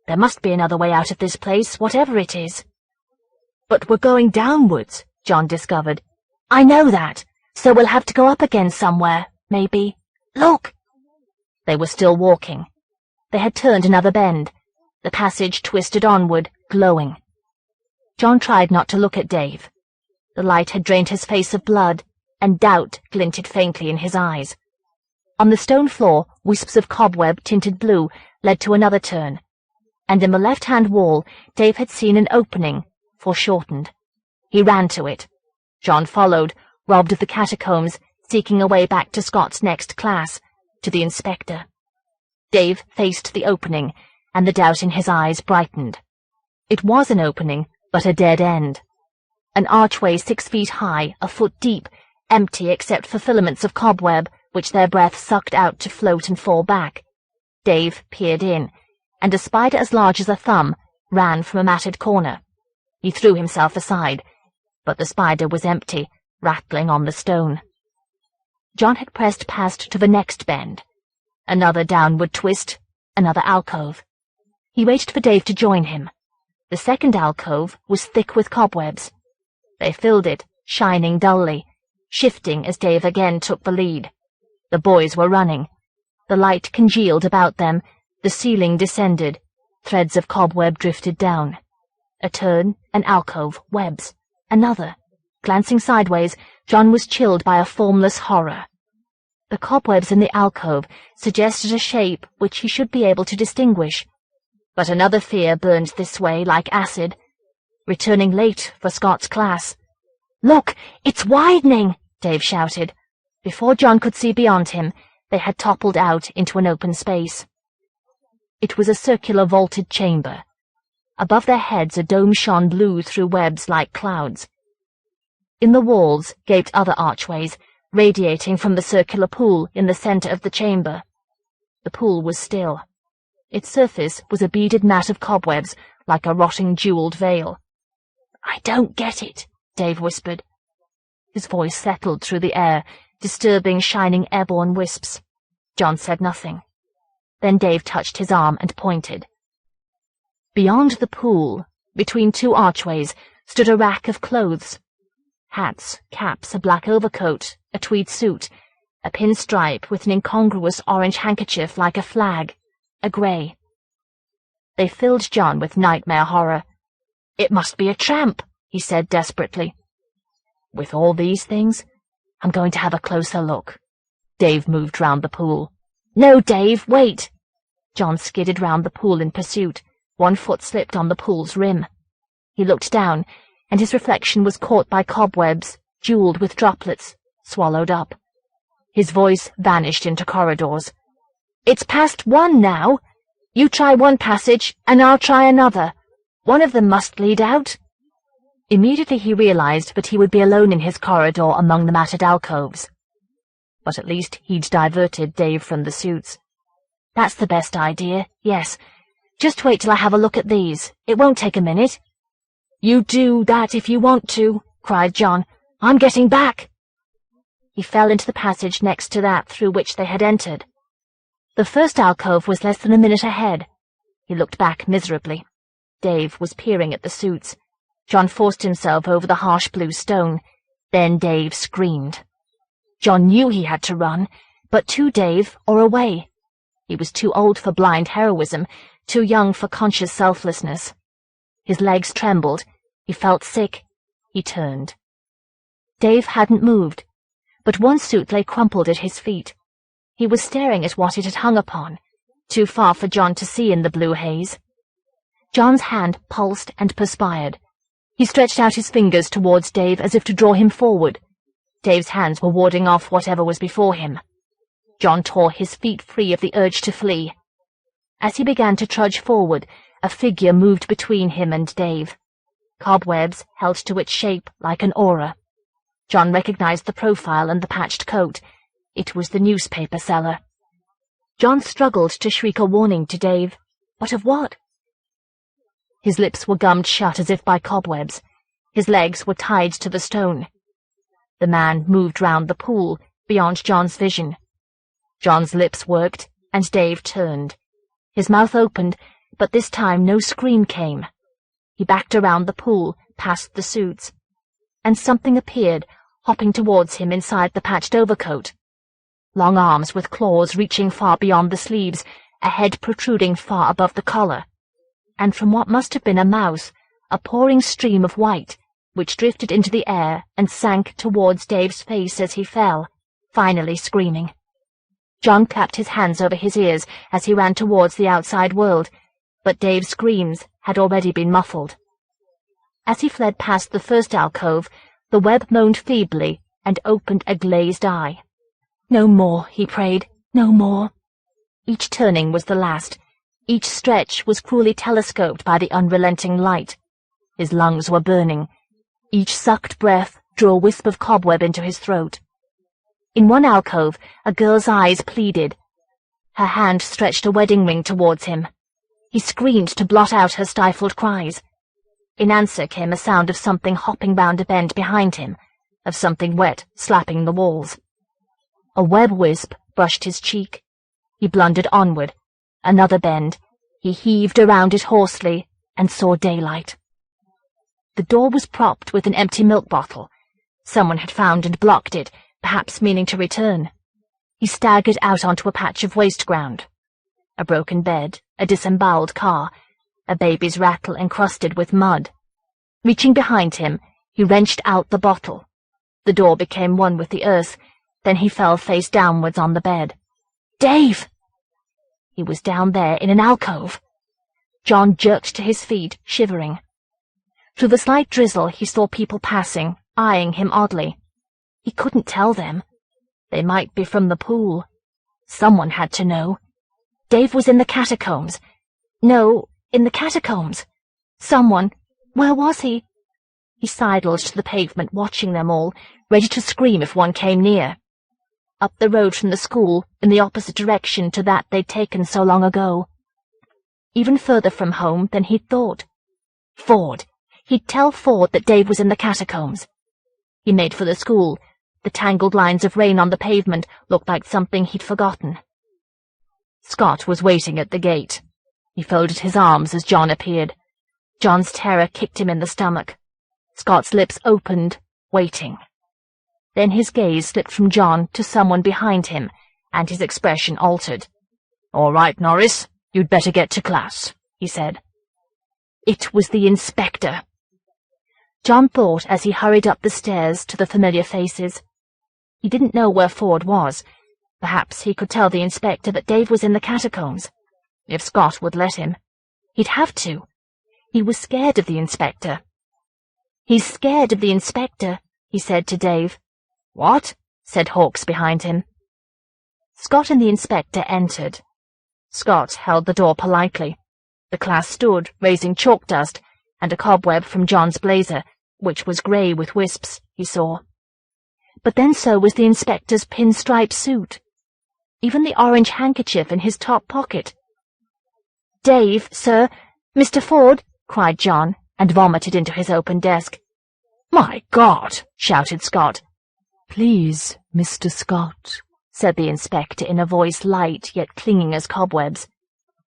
Speaker 1: "There must be another way out of this place, whatever it is." "But we're going downwards," John discovered. "I know that, so we'll have to go up again somewhere, maybe. Look!" They were still walking. They had turned another bend. The passage twisted onward, glowing. John tried not to look at Dave. The light had drained his face of blood, and doubt glinted faintly in his eyes. On the stone floor, wisps of cobweb tinted blue led to another turn, and in the left-hand wall Dave had seen an opening, foreshortened. He ran to it. John followed, robbed of the catacombs, seeking a way back to Scott's next class, to the inspector. Dave faced the opening, and the doubt in his eyes brightened. It was an opening, but a dead end. An archway 6 feet high, a foot deep, empty except for filaments of cobweb, which their breath sucked out to float and fall back. Dave peered in, and a spider as large as a thumb ran from a matted corner. He threw himself aside, but the spider was empty, rattling on the stone. John had pressed past to the next bend. Another downward twist, another alcove. He waited for Dave to join him. The second alcove was thick with cobwebs. They filled it, shining dully, shifting as Dave again took the lead. The boys were running. The light congealed about them, the ceiling descended, threads of cobweb drifted down. A turn, an alcove, webs, another. Glancing sideways, John was chilled by a formless horror. The cobwebs in the alcove suggested a shape which he should be able to distinguish. But another fear burned this way like acid. Returning late for Scott's class. "Look, it's widening!" Dave shouted. Before John could see beyond him, they had toppled out into an open space. It was a circular vaulted chamber. Above their heads a dome shone blue through webs like clouds. In the walls gaped other archways, radiating from the circular pool in the center of the chamber. The pool was still. Its surface was a beaded mat of cobwebs, like a rotting jeweled veil. "I don't get it," Dave whispered. His voice settled through the air, disturbing shining airborne wisps. John said nothing. Then Dave touched his arm and pointed. Beyond the pool, between two archways, stood a rack of clothes. Hats, caps, a black overcoat, a tweed suit, a pinstripe with an incongruous orange handkerchief like a flag, a grey. They filled John with nightmare horror. "It must be a tramp," he said desperately. "With all these things? I'm going to have a closer look." Dave moved round the pool. "No, Dave, wait!" John skidded round the pool in pursuit. One foot slipped on the pool's rim. He looked down, and his reflection was caught by cobwebs, jeweled with droplets, swallowed up. His voice vanished into corridors. "It's past 1 now. You try one passage, and I'll try another. One of them must lead out." Immediately he realized that he would be alone in his corridor among the matted alcoves. But at least he'd diverted Dave from the suits. "That's the best idea, yes. Just wait till I have a look at these. It won't take a minute." "You do that if you want to," cried John. "I'm getting back." He fell into the passage next to that through which they had entered. The first alcove was less than a minute ahead. He looked back miserably. Dave was peering at the suits. John forced himself over the harsh blue stone. Then Dave screamed. John knew he had to run, but to Dave or away. He was too old for blind heroism, too young for conscious selflessness. His legs trembled. He felt sick. He turned. Dave hadn't moved, but one suit lay crumpled at his feet. He was staring at what it had hung upon, too far for John to see in the blue haze. John's hand pulsed and perspired. He stretched out his fingers towards Dave as if to draw him forward. Dave's hands were warding off whatever was before him. John tore his feet free of the urge to flee. As he began to trudge forward, a figure moved between him and Dave. Cobwebs held to its shape like an aura. John recognized the profile and the patched coat. It was the newspaper seller. John struggled to shriek a warning to Dave. But of what? His lips were gummed shut as if by cobwebs. His legs were tied to the stone. The man moved round the pool, beyond John's vision. John's lips worked, and Dave turned. His mouth opened, but this time no scream came. He backed around the pool, past the suits. And something appeared, hopping towards him inside the patched overcoat. Long arms with claws reaching far beyond the sleeves, a head protruding far above the collar. And from what must have been a mouth, a pouring stream of white, which drifted into the air and sank towards Dave's face as he fell, finally screaming. John clapped his hands over his ears as he ran towards the outside world, but Dave's screams had already been muffled. As he fled past the first alcove, the web moaned feebly and opened a glazed eye. No more, he prayed, no more. Each turning was the last. Each stretch was cruelly telescoped by the unrelenting light. His lungs were burning. Each sucked breath drew a wisp of cobweb into his throat. In one alcove, a girl's eyes pleaded. Her hand stretched a wedding ring towards him. He screamed to blot out her stifled cries. In answer came a sound of something hopping round a bend behind him, of something wet slapping the walls. A web wisp brushed his cheek. He blundered onward. Another bend. He heaved around it hoarsely and saw daylight. The door was propped with an empty milk bottle. Someone had found and blocked it, perhaps meaning to return. He staggered out onto a patch of waste ground. A broken bed, a disemboweled car, a baby's rattle encrusted with mud. Reaching behind him, he wrenched out the bottle. The door became one with the earth, then he fell face downwards on the bed. "Dave!" He was down there in an alcove. John jerked to his feet, shivering. Through the slight drizzle he saw people passing, eyeing him oddly. He couldn't tell them. They might be from the pool. Someone had to know. Dave was in the catacombs. No, in the catacombs. Someone. Where was he? He sidled to the pavement, watching them all, ready to scream if one came near. Up the road from the school, in the opposite direction to that they'd taken so long ago. Even further from home than he'd thought. Ford. He'd tell Ford that Dave was in the catacombs. He made for the school. The tangled lines of rain on the pavement looked like something he'd forgotten. Scott was waiting at the gate. He folded his arms as John appeared. John's terror kicked him in the stomach. Scott's lips opened, waiting. Then his gaze slipped from John to someone behind him, and his expression altered. "All right, Norris, you'd better get to class," he said. It was the inspector. John thought as he hurried up the stairs to the familiar faces. He didn't know where Ford was. Perhaps he could tell the inspector that Dave was in the catacombs. If Scott would let him. He'd have to. He was scared of the inspector. "He's scared of the inspector," he said to Dave. "What?" said Hawkes behind him. Scott and the inspector entered. Scott held the door politely. The class stood, raising chalk dust, and a cobweb from John's blazer, which was grey with wisps, he saw. But then so was the inspector's pinstripe suit. Even the orange handkerchief in his top pocket. "Dave, sir, Mr. Ford," cried John, and vomited into his open desk. "My God!" shouted Scott. "Please, Mr. Scott," said the inspector in a voice light yet clinging as cobwebs.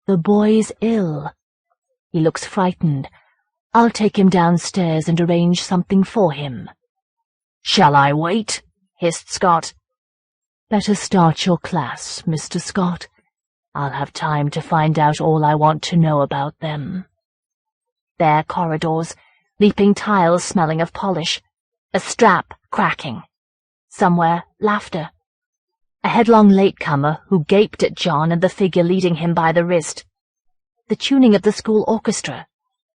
Speaker 1: "The boy's ill. He looks frightened. I'll take him downstairs and arrange something for him." "Shall I wait?" hissed Scott. "Better start your class, Mr. Scott. I'll have time to find out all I want to know about them." Bare corridors, leaping tiles smelling of polish, a strap cracking. Somewhere, laughter. A headlong latecomer who gaped at John and the figure leading him by the wrist. The tuning of the school orchestra.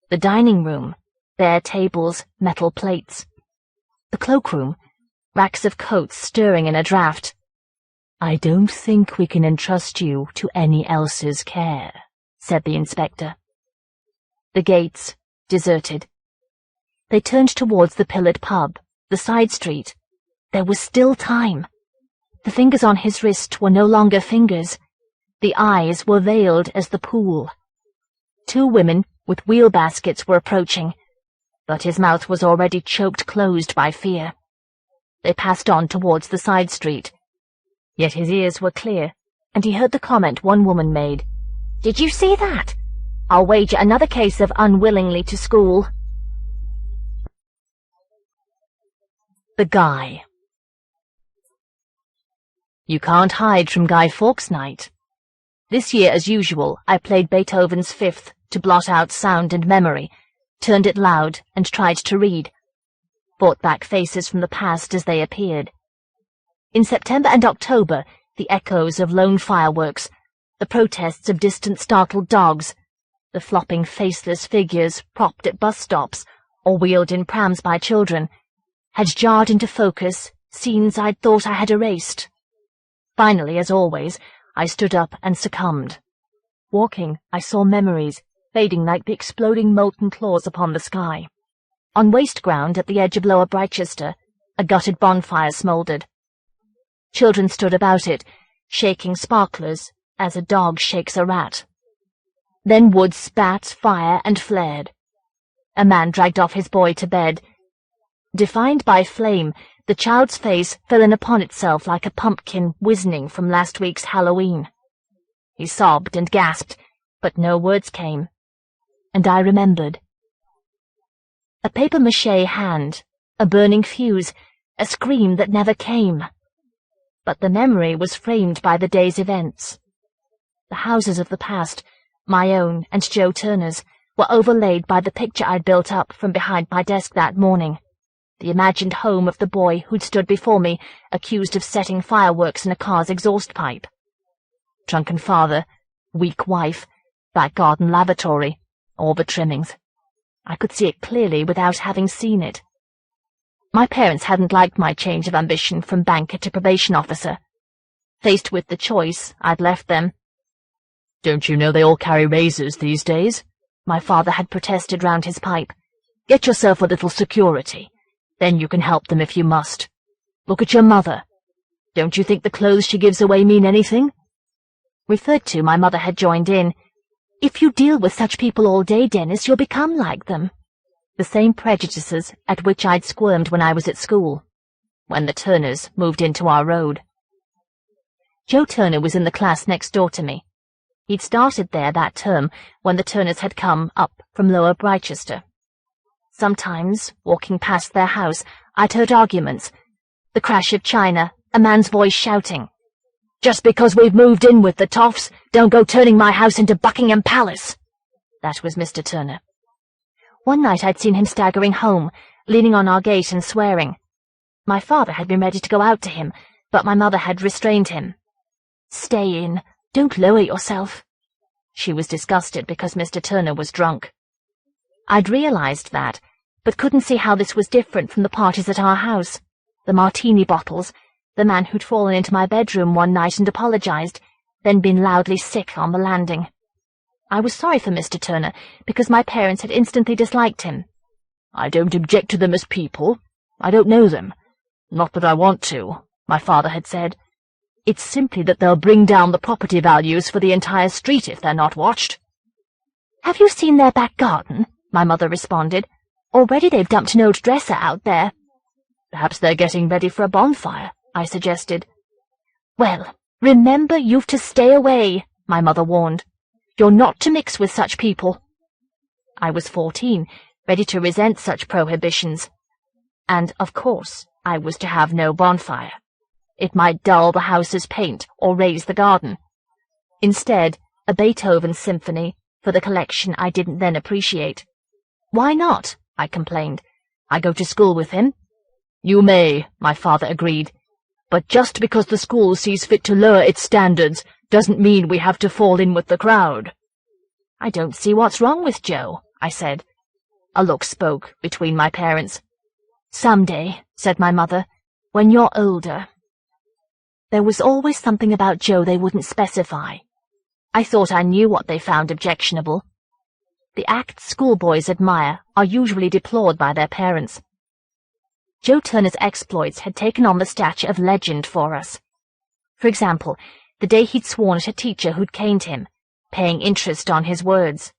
Speaker 1: The dining room, bare tables, metal plates. The cloakroom, racks of coats stirring in a draught. "I don't think we can entrust you to any else's care," said the inspector. The gates, deserted. They turned towards the pillared pub, the side street. There was still time. The fingers on his wrist were no longer fingers. The eyes were veiled as the pool. 2 women with wheel baskets were approaching, but his mouth was already choked closed by fear. They passed on towards the side street. Yet his ears were clear, and he heard the comment one woman made. "Did you see that? I'll wager another case of unwillingly to school." The Guy. You can't hide from Guy Fawkes night. This year, as usual, I played Beethoven's Fifth to blot out sound and memory, turned it loud, and tried to read. Brought back faces from the past as they appeared. In September and October, the echoes of lone fireworks, the protests of distant startled dogs, the flopping faceless figures propped at bus stops or wheeled in prams by children, had jarred into focus scenes I'd thought I had erased. Finally, as always, I stood up and succumbed. Walking, I saw memories, fading like the exploding molten claws upon the sky. On waste ground at the edge of Lower Brightchester, a gutted bonfire smouldered. Children stood about it, shaking sparklers as a dog shakes a rat. Then wood spat fire and flared. A man dragged off his boy to bed. Defined by flame, the child's face fell in upon itself like a pumpkin wizening from last week's Halloween. He sobbed and gasped, but no words came. And I remembered. A papier-mâché hand, a burning fuse, a scream that never came. But the memory was framed by the day's events. The houses of the past, my own and Joe Turner's, were overlaid by the picture I'd built up from behind my desk that morning, the imagined home of the boy who'd stood before me, accused of setting fireworks in a car's exhaust pipe. Drunken father, weak wife, back garden lavatory, all the trimmings. I could see it clearly without having seen it. My parents hadn't liked my change of ambition from banker to probation officer. Faced with the choice, I'd left them. "Don't you know they all carry razors these days?" my father had protested round his pipe. "Get yourself a little security. Then you can help them if you must. Look at your mother. Don't you think the clothes she gives away mean anything?" Referred to, my mother had joined in. "If you deal with such people all day, Dennis, you'll become like them." The same prejudices at which I'd squirmed when I was at school, when the Turners moved into our road. Joe Turner was in the class next door to me. He'd started there that term when the Turners had come up from Lower Brightchester. Sometimes, walking past their house, I'd heard arguments, the crash of china, a man's voice shouting, "Just because we've moved in with the toffs, don't go turning my house into Buckingham Palace." That was Mr. Turner. One night I'd seen him staggering home, leaning on our gate and swearing. My father had been ready to go out to him, but my mother had restrained him. "Stay in. Don't lower yourself." She was disgusted because Mr. Turner was drunk. I'd realized that, but couldn't see how this was different from the parties at our house, the martini bottles, the man who'd fallen into my bedroom one night and apologized, then been loudly sick on the landing. I was sorry for Mr. Turner, because my parents had instantly disliked him. "I don't object to them as people. I don't know them. Not that I want to," my father had said. "It's simply that they'll bring down the property values for the entire street if they're not watched." "Have you seen their back garden?" my mother responded. "Already they've dumped an old dresser out there." "Perhaps they're getting ready for a bonfire," I suggested. "Well, remember you've to stay away," my mother warned. "You're not to mix with such people." I was 14, ready to resent such prohibitions. And, of course, I was to have no bonfire. It might dull the house's paint or raise the garden. Instead, a Beethoven symphony for the collection I didn't then appreciate. "Why not?" I complained. "I go to school with him." "You may," my father agreed. "But just because the school sees fit to lower its standards doesn't mean we have to fall in with the crowd." "I don't see what's wrong with Joe," I said. A look spoke between my parents. "Someday," said my mother, "when you're older." There was always something about Joe they wouldn't specify. I thought I knew what they found objectionable. The acts schoolboys admire are usually deplored by their parents. Joe Turner's exploits had taken on the stature of legend for us. For example, the day he'd sworn at a teacher who'd caned him, paying interest on his words.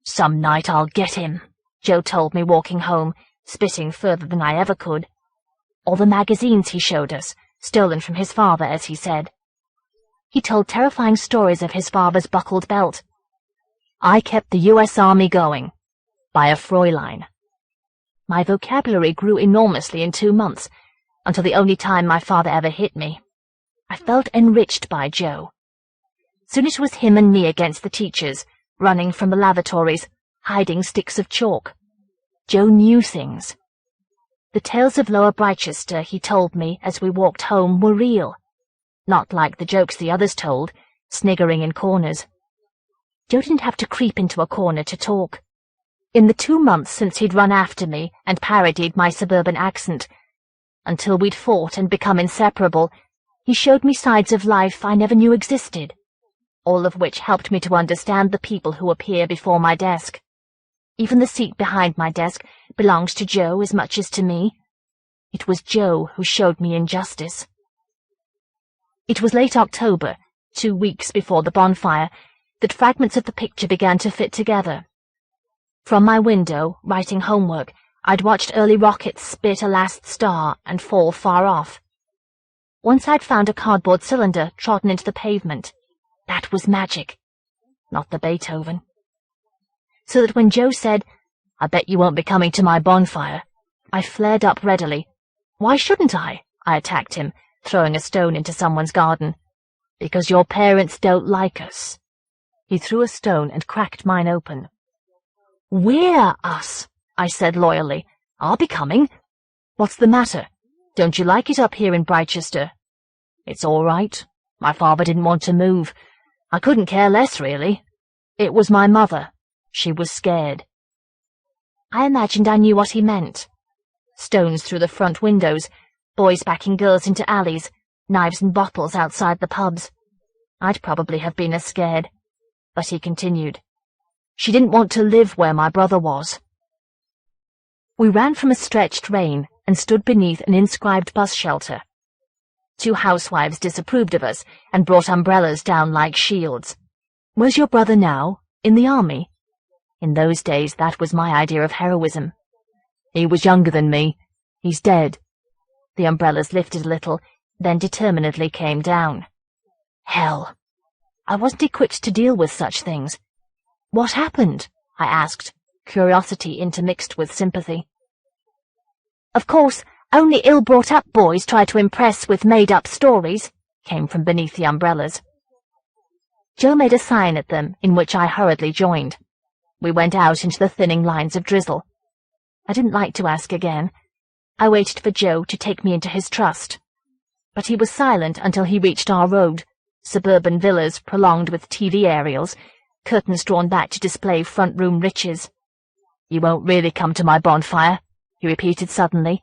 Speaker 1: "Some night I'll get him," Joe told me walking home, spitting further than I ever could. Or the magazines he showed us, stolen from his father, as he said. He told terrifying stories of his father's buckled belt. "I kept the U.S. Army going," by a Fräulein. My vocabulary grew enormously in 2 months, until the only time my father ever hit me. I felt enriched by Joe. Soon it was him and me against the teachers, running from the lavatories, hiding sticks of chalk. Joe knew things. The tales of Lower Brightchester, he told me as we walked home, were real. not like the jokes the others told, sniggering in corners. Joe didn't have to creep into a corner to talk. In the 2 months since he'd run after me and parodied my suburban accent, until we'd fought and become inseparable, he showed me sides of life I never knew existed, all of which helped me to understand the people who appear before my desk. Even the seat behind my desk belongs to Joe as much as to me. It was Joe who showed me injustice. It was late October, 2 weeks before the bonfire, that fragments of the picture began to fit together. From my window, writing homework, I'd watched early rockets spit a last star and fall far off. Once I'd found a cardboard cylinder trodden into the pavement. That was magic, not the Beethoven. So that when Joe said, "I bet you won't be coming to my bonfire," I flared up readily. "Why shouldn't I?" I attacked him, throwing a stone into someone's garden. "Because your parents don't like us." He threw a stone and cracked mine open. "We're us," I said loyally. "I'll be coming." "What's the matter? Don't you like it up here in Brichester?" "It's all right. My father didn't want to move. I couldn't care less, really. It was my mother. She was scared." I imagined I knew what he meant. Stones through the front windows, boys backing girls into alleys, knives and bottles outside the pubs. I'd probably have been as scared. But he continued. "She didn't want to live where my brother was." We ran from a stretched rain and stood beneath an inscribed bus shelter. 2 housewives disapproved of us and brought umbrellas down like shields. "Where's your brother now? In the army?" In those days, that was my idea of heroism. "He was younger than me. He's dead." The umbrellas lifted a little, then determinedly came down. Hell! I wasn't equipped to deal with such things. "What happened?" I asked, curiosity intermixed with sympathy. "Of course, only ill-brought-up boys try to impress with made-up stories," came from beneath the umbrellas. Joe made a sign at them, in which I hurriedly joined. We went out into the thinning lines of drizzle. I didn't like to ask again. I waited for Joe to take me into his trust. But he was silent until he reached our road, suburban villas prolonged with TV aerials, curtains drawn back to display front-room riches. "You won't really come to my bonfire," he repeated suddenly.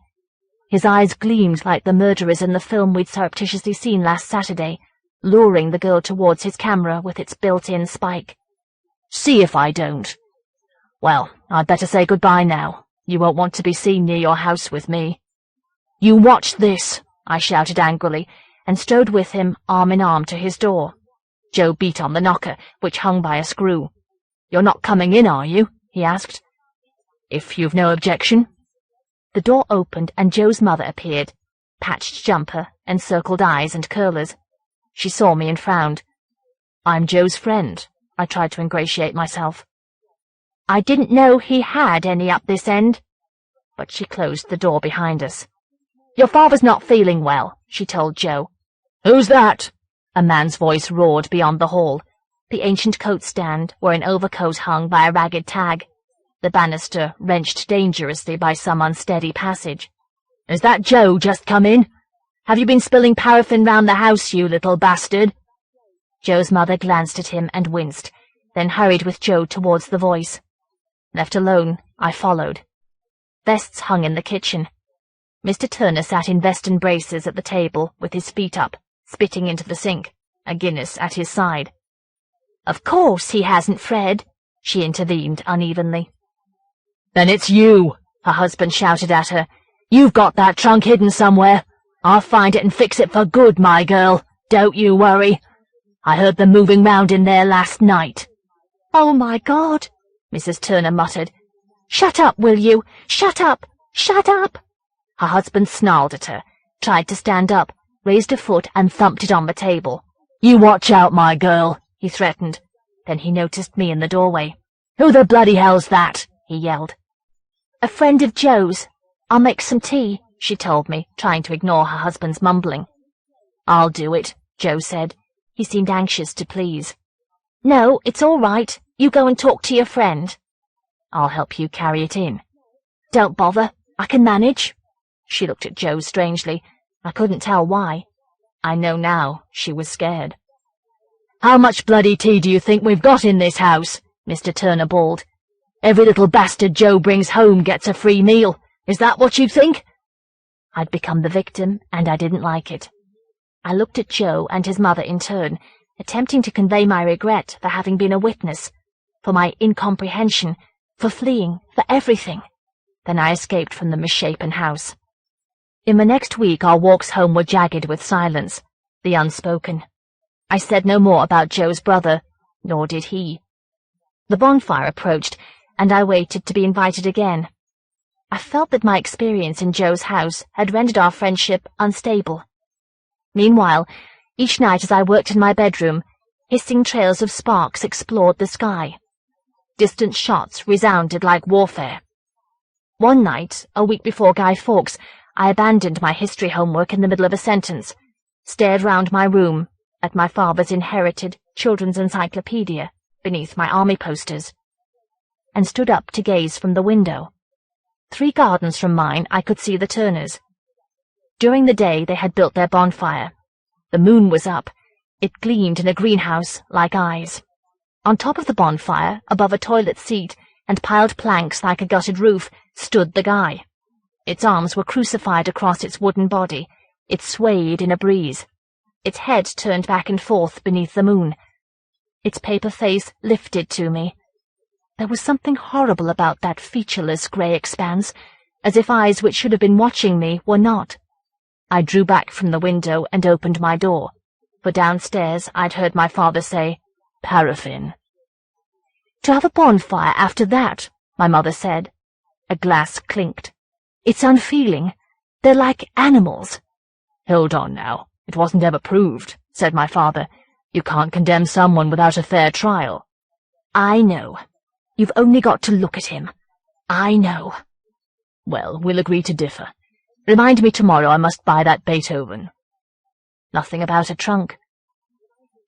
Speaker 1: His eyes gleamed like the murderers in the film we'd surreptitiously seen last Saturday, luring the girl towards his camera with its built-in spike. "See if I don't." "Well, I'd better say goodbye now. You won't want to be seen near your house with me." "You watch this," I shouted angrily, and strode with him arm in arm to his door. Joe beat on the knocker, which hung by a screw. "You're not coming in, are you?" he asked. "If you've no objection." The door opened and Joe's mother appeared, patched jumper, encircled eyes and curlers. She saw me and frowned. "I'm Joe's friend," I tried to ingratiate myself. "I didn't know he had any up this end." But she closed the door behind us. "Your father's not feeling well," she told Joe. "Who's that?" A man's voice roared beyond the hall, the ancient coat stand where an overcoat hung by a ragged tag, the banister wrenched dangerously by some unsteady passage. "Is that Joe just come in? Have you been spilling paraffin round the house, you little bastard?" Joe's mother glanced at him and winced, then hurried with Joe towards the voice. Left alone, I followed. Vests hung in the kitchen. Mr. Turner sat in vest and braces at the table with his feet up, spitting into the sink, a Guinness at his side. "Of course he hasn't, Fred," she intervened unevenly. "Then it's you," her husband shouted at her. "You've got that trunk hidden somewhere. I'll find it and fix it for good, my girl. Don't you worry. I heard them moving round in there last night." "Oh, my God," Mrs. Turner muttered. "Shut up, will you? Shut up! Shut up!" Her husband snarled at her, tried to stand up, raised a foot and thumped it on the table. "You watch out, my girl," he threatened. Then he noticed me in the doorway. "Who the bloody hell's that?" he yelled. "A friend of Joe's. I'll make some tea," she told me, trying to ignore her husband's mumbling. "I'll do it," Joe said. He seemed anxious to please. "No, it's all right. You go and talk to your friend." "I'll help you carry it in." "Don't bother. I can manage." She looked at Joe strangely. I couldn't tell why. I know now she was scared. "How much bloody tea do you think we've got in this house?" Mr. Turner bawled. "Every little bastard Joe brings home gets a free meal. Is that what you think?" I'd become the victim, and I didn't like it. I looked at Joe and his mother in turn, attempting to convey my regret for having been a witness, for my incomprehension, for fleeing, for everything. Then I escaped from the misshapen house. In the next week our walks home were jagged with silence, the unspoken. I said no more about Joe's brother, nor did he. The bonfire approached, and I waited to be invited again. I felt that my experience in Joe's house had rendered our friendship unstable. Meanwhile, each night as I worked in my bedroom, hissing trails of sparks explored the sky. Distant shots resounded like warfare. One night, a week before Guy Fawkes, I abandoned my history homework in the middle of a sentence, stared round my room, at my father's inherited children's encyclopedia beneath my army posters, and stood up to gaze from the window. 3 gardens from mine I could see the Turners. During the day they had built their bonfire. The moon was up. It gleamed in a greenhouse like eyes. On top of the bonfire, above a toilet seat and piled planks like a gutted roof, stood the Guy. Its arms were crucified across its wooden body. It swayed in a breeze. Its head turned back and forth beneath the moon. Its paper face lifted to me. There was something horrible about that featureless grey expanse, as if eyes which should have been watching me were not. I drew back from the window and opened my door, for downstairs I'd heard my father say, "Paraffin." "To have a bonfire after that," my mother said. A glass clinked. "It's unfeeling. They're like animals." "Hold on now. It wasn't ever proved," said my father. "You can't condemn someone without a fair trial." "I know. You've only got to look at him. I know." "Well, we'll agree to differ. Remind me tomorrow I must buy that Beethoven." Nothing about a trunk.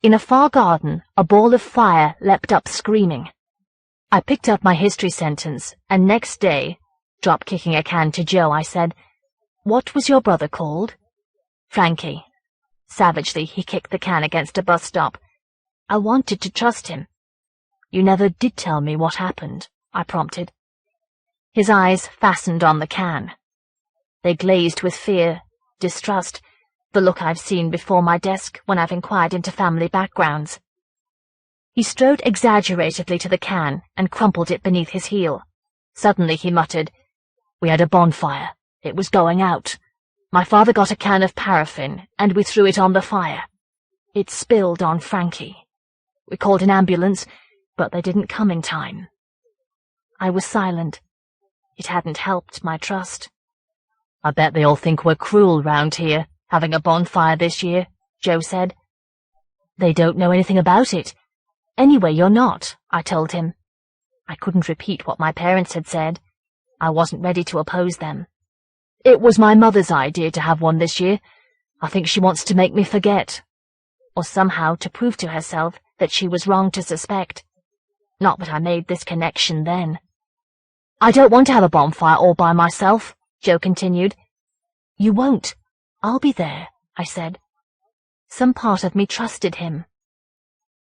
Speaker 1: In a far garden, a ball of fire leapt up screaming. I picked up my history sentence, and next day, drop-kicking a can to Joe, I said, "What was your brother called?" "Frankie." Savagely, he kicked the can against a bus stop. I wanted to trust him. "You never did tell me what happened," I prompted. His eyes fastened on the can. They glazed with fear, distrust, the look I've seen before my desk when I've inquired into family backgrounds. He strode exaggeratedly to the can and crumpled it beneath his heel. Suddenly he muttered, "We had a bonfire. It was going out. My father got a can of paraffin, and we threw it on the fire. It spilled on Frankie. We called an ambulance, but they didn't come in time." I was silent. It hadn't helped my trust. "I bet they all think we're cruel round here, having a bonfire this year," Joe said. "They don't know anything about it. Anyway, you're not," I told him. I couldn't repeat what my parents had said. I wasn't ready to oppose them. "It was my mother's idea to have one this year. I think she wants to make me forget." Or somehow to prove to herself that she was wrong to suspect. Not that I made this connection then. "I don't want to have a bonfire all by myself," Joe continued. "You won't. I'll be there," I said. Some part of me trusted him.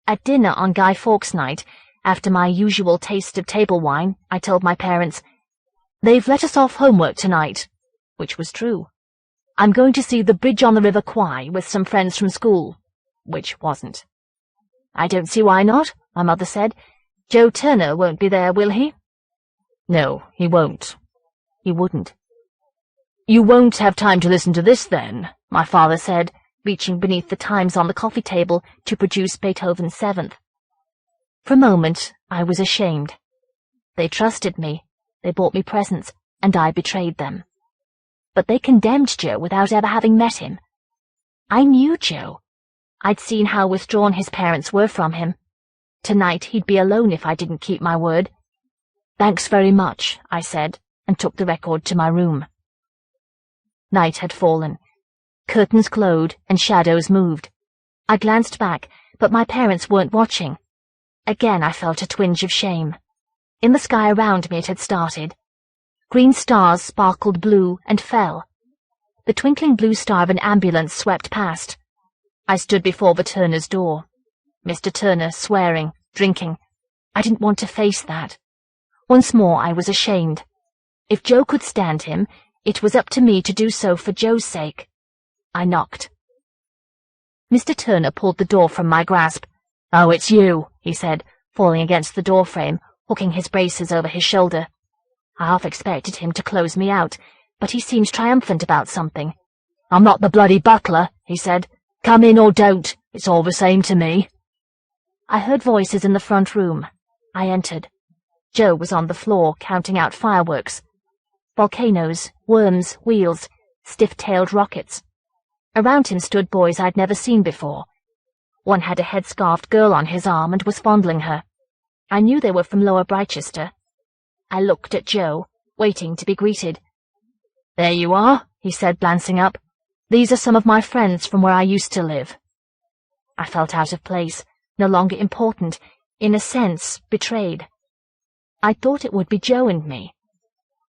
Speaker 1: At dinner on Guy Fawkes night, after my usual taste of table wine, I told my parents, "They've let us off homework tonight," which was true. "I'm going to see the Bridge on the River Kwai with some friends from school," which wasn't. "I don't see why not," my mother said. "Joe Turner won't be there, will he?" "No, he won't." He wouldn't. "You won't have time to listen to this, then," my father said, reaching beneath the Times on the coffee table to produce Beethoven's 7th. For a moment, I was ashamed. They trusted me, they bought me presents, and I betrayed them. But they condemned Joe without ever having met him. I knew Joe. I'd seen how withdrawn his parents were from him. Tonight he'd be alone if I didn't keep my word. "Thanks very much," I said, and took the record to my room. Night had fallen. Curtains glowed and shadows moved. I glanced back, but my parents weren't watching. Again I felt a twinge of shame. In the sky around me it had started. Green stars sparkled blue and fell. The twinkling blue star of an ambulance swept past, I stood before the Turners' door. Mr. Turner swearing, drinking. I didn't want to face that. Once more I was ashamed. If Joe could stand him, it was up to me to do so for Joe's sake. I knocked. Mr. Turner pulled the door from my grasp. "Oh, it's you," he said, falling against the door frame, hooking his braces over his shoulder. I half expected him to close me out, but he seemed triumphant about something. "I'm not the bloody butler," he said. "Come in or don't, it's all the same to me." I heard voices in the front room. I entered. Joe was on the floor, counting out fireworks. Volcanoes, worms, wheels, stiff-tailed rockets. Around him stood boys I'd never seen before. One had a headscarfed girl on his arm and was fondling her. I knew they were from Lower Brichester. I looked at Joe, waiting to be greeted. "There you are," he said, glancing up. "These are some of my friends from where I used to live." I felt out of place, no longer important, in a sense, betrayed. I thought it would be Joe and me.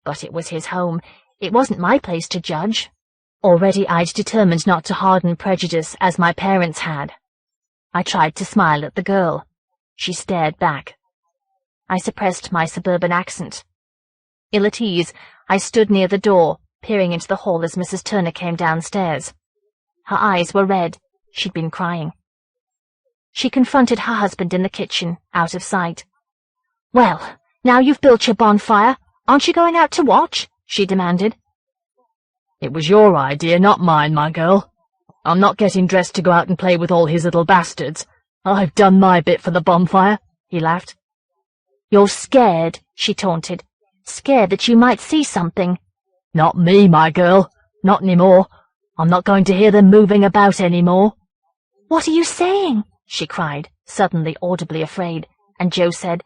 Speaker 1: But it was his home. It wasn't my place to judge. Already I'd determined not to harden prejudice as my parents had. I tried to smile at the girl. She stared back. I suppressed my suburban accent. Ill at ease, I stood near the door, peering into the hall as Mrs. Turner came downstairs. Her eyes were red. She'd been crying. She confronted her husband in the kitchen, out of sight. "Well, now you've built your bonfire, aren't you going out to watch?" she demanded. "It was your idea, not mine, my girl. I'm not getting dressed to go out and play with all his little bastards. I've done my bit for the bonfire," he laughed. "You're scared," she taunted. "Scared that you might see something." "Not me, my girl. Not any more. I'm not going to hear them moving about any more." "What are you saying?" she cried, suddenly audibly afraid, and Joe said,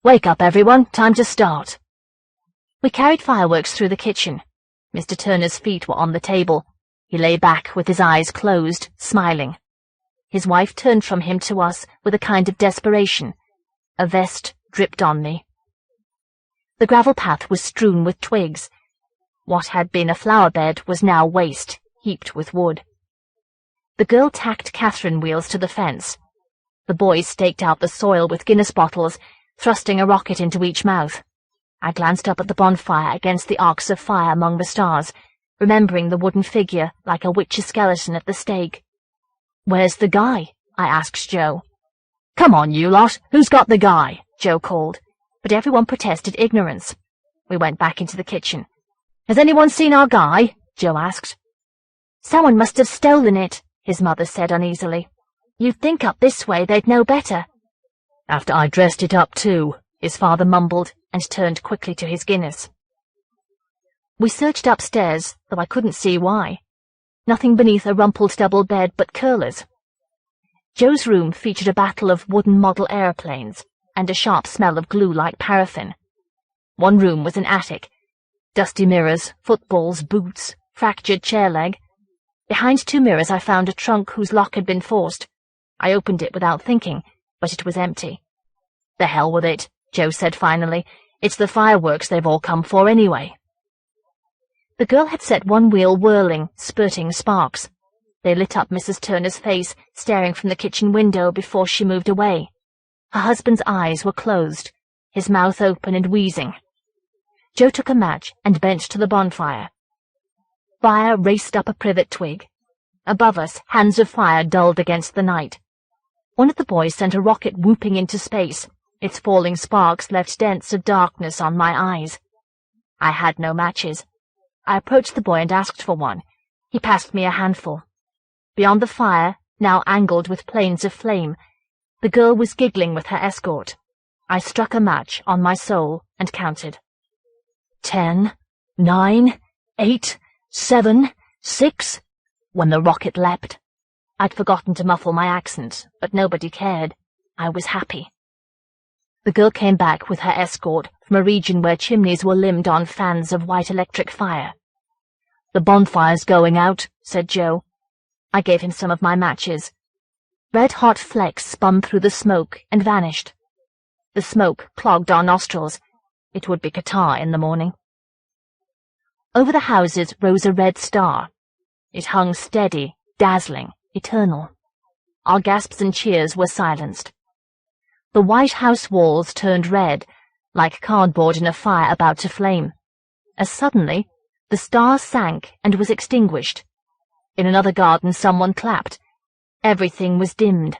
Speaker 1: "Wake up, everyone. Time to start." We carried fireworks through the kitchen. Mr. Turner's feet were on the table. He lay back with his eyes closed, smiling. His wife turned from him to us with a kind of desperation. A vest dripped on me. The gravel path was strewn with twigs. What had been a flower bed was now waste, heaped with wood. The girl tacked Catherine wheels to the fence. The boys staked out the soil with Guinness bottles, thrusting a rocket into each mouth. I glanced up at the bonfire against the arcs of fire among the stars, remembering the wooden figure like a witch's skeleton at the stake. "Where's the guy?" I asked Joe. "Come on, you lot, who's got the guy?" Joe called, but everyone protested ignorance. We went back into the kitchen. "Has anyone seen our guy?" Joe asked. "Someone must have stolen it," his mother said uneasily. "You'd think up this way they'd know better." "After I dressed it up too," his father mumbled, and turned quickly to his Guinness. We searched upstairs, though I couldn't see why. Nothing beneath a rumpled double bed but curlers. Joe's room featured a battle of wooden model aeroplanes, and a sharp smell of glue like paraffin. One room was an attic. Dusty mirrors, footballs, boots, fractured chair leg. Behind two mirrors I found a trunk whose lock had been forced. I opened it without thinking, but it was empty. "The hell with it," Joe said finally. "It's the fireworks they've all come for anyway." The girl had set one wheel whirling, spurting sparks. They lit up Mrs. Turner's face, staring from the kitchen window before she moved away. Her husband's eyes were closed, his mouth open and wheezing. Joe took a match and bent to the bonfire. Fire raced up a privet twig. Above us, hands of fire dulled against the night. One of the boys sent a rocket whooping into space. Its falling sparks left dents of darkness on my eyes. I had no matches. I approached the boy and asked for one. He passed me a handful. Beyond the fire, now angled with planes of flame, the girl was giggling with her escort. I struck a match on my soul and counted. 10, 9, 8, 7, 6, when the rocket leapt. I'd forgotten to muffle my accent, but nobody cared. I was happy. The girl came back with her escort from a region where chimneys were limned on fans of white electric fire. "The bonfire's going out," said Joe. I gave him some of my matches. Red-hot flecks spun through the smoke and vanished. The smoke clogged our nostrils. It would be catarrh in the morning. Over the houses rose a red star. It hung steady, dazzling, eternal. Our gasps and cheers were silenced. The White House walls turned red, like cardboard in a fire about to flame, as suddenly the star sank and was extinguished. In another garden someone clapped. Everything was dimmed.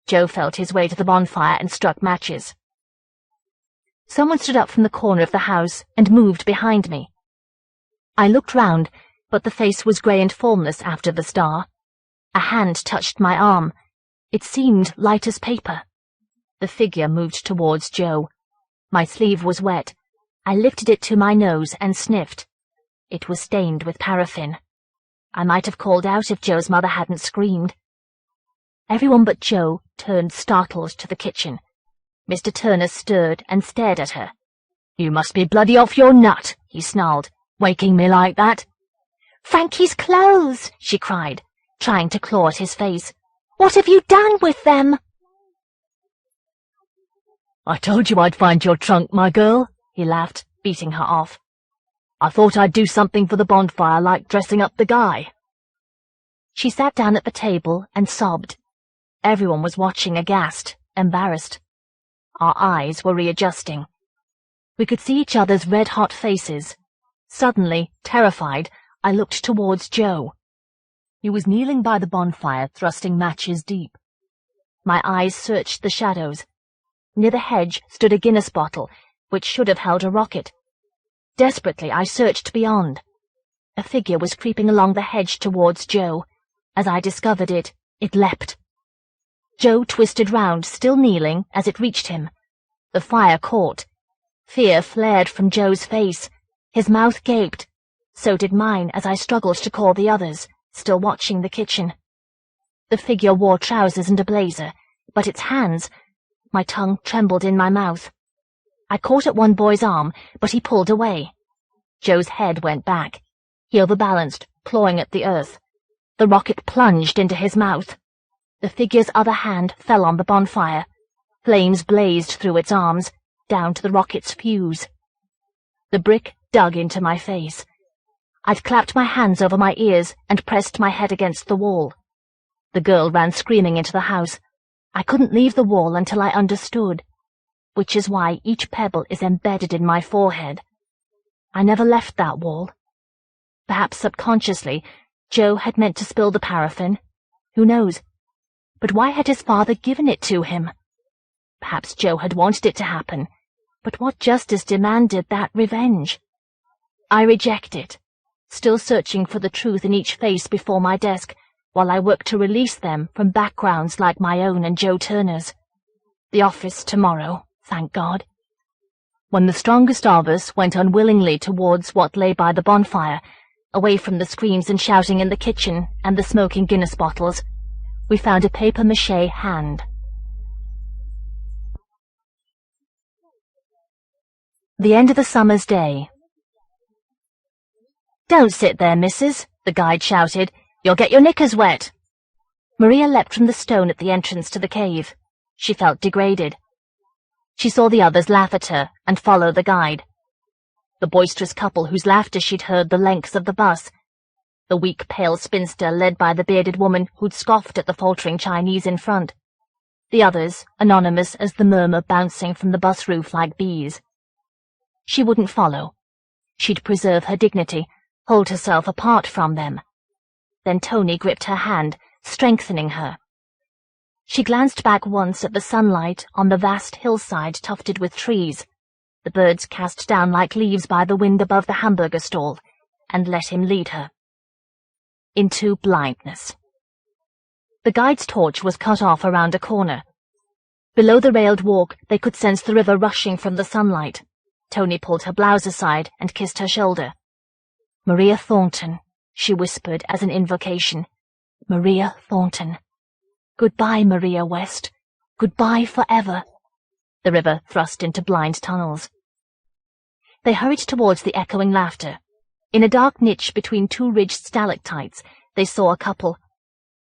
Speaker 1: Joe felt his way to the bonfire and struck matches. Someone stood up from the corner of the house and moved behind me. I looked round, but the face was grey and formless after the star. A hand touched my arm. It seemed light as paper. The figure moved towards Joe. My sleeve was wet. I lifted it to my nose and sniffed. It was stained with paraffin. I might have called out if Joe's mother hadn't screamed. Everyone but Joe turned startled to the kitchen. Mr. Turner stirred and stared at her. "You must be bloody off your nut," he snarled, "waking me like that." "Frankie's clothes," she cried, trying to claw at his face. "What have you done with them?" "I told you I'd find your trunk, my girl," he laughed, beating her off. "I thought I'd do something for the bonfire, like dressing up the guy." She sat down at the table and sobbed. Everyone was watching aghast, embarrassed. Our eyes were readjusting. We could see each other's red-hot faces. Suddenly, terrified, I looked towards Joe. He was kneeling by the bonfire, thrusting matches deep. My eyes searched the shadows. Near the hedge stood a Guinness bottle, which should have held a rocket. Desperately, I searched beyond. A figure was creeping along the hedge towards Joe. As I discovered it, it leapt. Joe twisted round, still kneeling, as it reached him. The fire caught. Fear flared from Joe's face. His mouth gaped. So did mine as I struggled to call the others, still watching the kitchen. The figure wore trousers and a blazer, but its hands— my tongue trembled in my mouth. I caught at one boy's arm, but he pulled away. Joe's head went back. He overbalanced, clawing at the earth. The rocket plunged into his mouth. The figure's other hand fell on the bonfire. Flames blazed through its arms, down to the rocket's fuse. The brick dug into my face. I'd clapped my hands over my ears and pressed my head against the wall. The girl ran screaming into the house. I couldn't leave the wall until I understood, which is why each pebble is embedded in my forehead. I never left that wall. Perhaps subconsciously, Joe had meant to spill the paraffin. Who knows? But why had his father given it to him? Perhaps Joe had wanted it to happen, but what justice demanded that revenge? I rejected, still searching for the truth in each face before my desk, while I worked to release them from backgrounds like my own and Joe Turner's. The office tomorrow, thank God. When the strongest of us went unwillingly towards what lay by the bonfire, away from the screams and shouting in the kitchen and the smoking Guinness bottles, we found a papier-mâché hand. The end of the summer's day. "Don't sit there, missus," the guide shouted. "You'll get your knickers wet." Maria leapt from the stone at the entrance to the cave. She felt degraded. She saw the others laugh at her and follow the guide. The boisterous couple whose laughter she'd heard the lengths of the bus. The weak, pale spinster led by the bearded woman who'd scoffed at the faltering Chinese in front. The others, anonymous as the murmur bouncing from the bus roof like bees. She wouldn't follow. She'd preserve her dignity, hold herself apart from them. Then Tony gripped her hand, strengthening her. She glanced back once at the sunlight on the vast hillside tufted with trees, the birds cast down like leaves by the wind above the hamburger stall, and let him lead her. Into blindness. The guide's torch was cut off around a corner. Below the railed walk they could sense the river rushing from the sunlight. Tony pulled her blouse aside and kissed her shoulder. "Maria Thornton," she whispered as an invocation. "Maria Thornton. Goodbye, Maria West. Goodbye forever." The river thrust into blind tunnels. They hurried towards the echoing laughter. In a dark niche between two ridged stalactites, they saw a couple.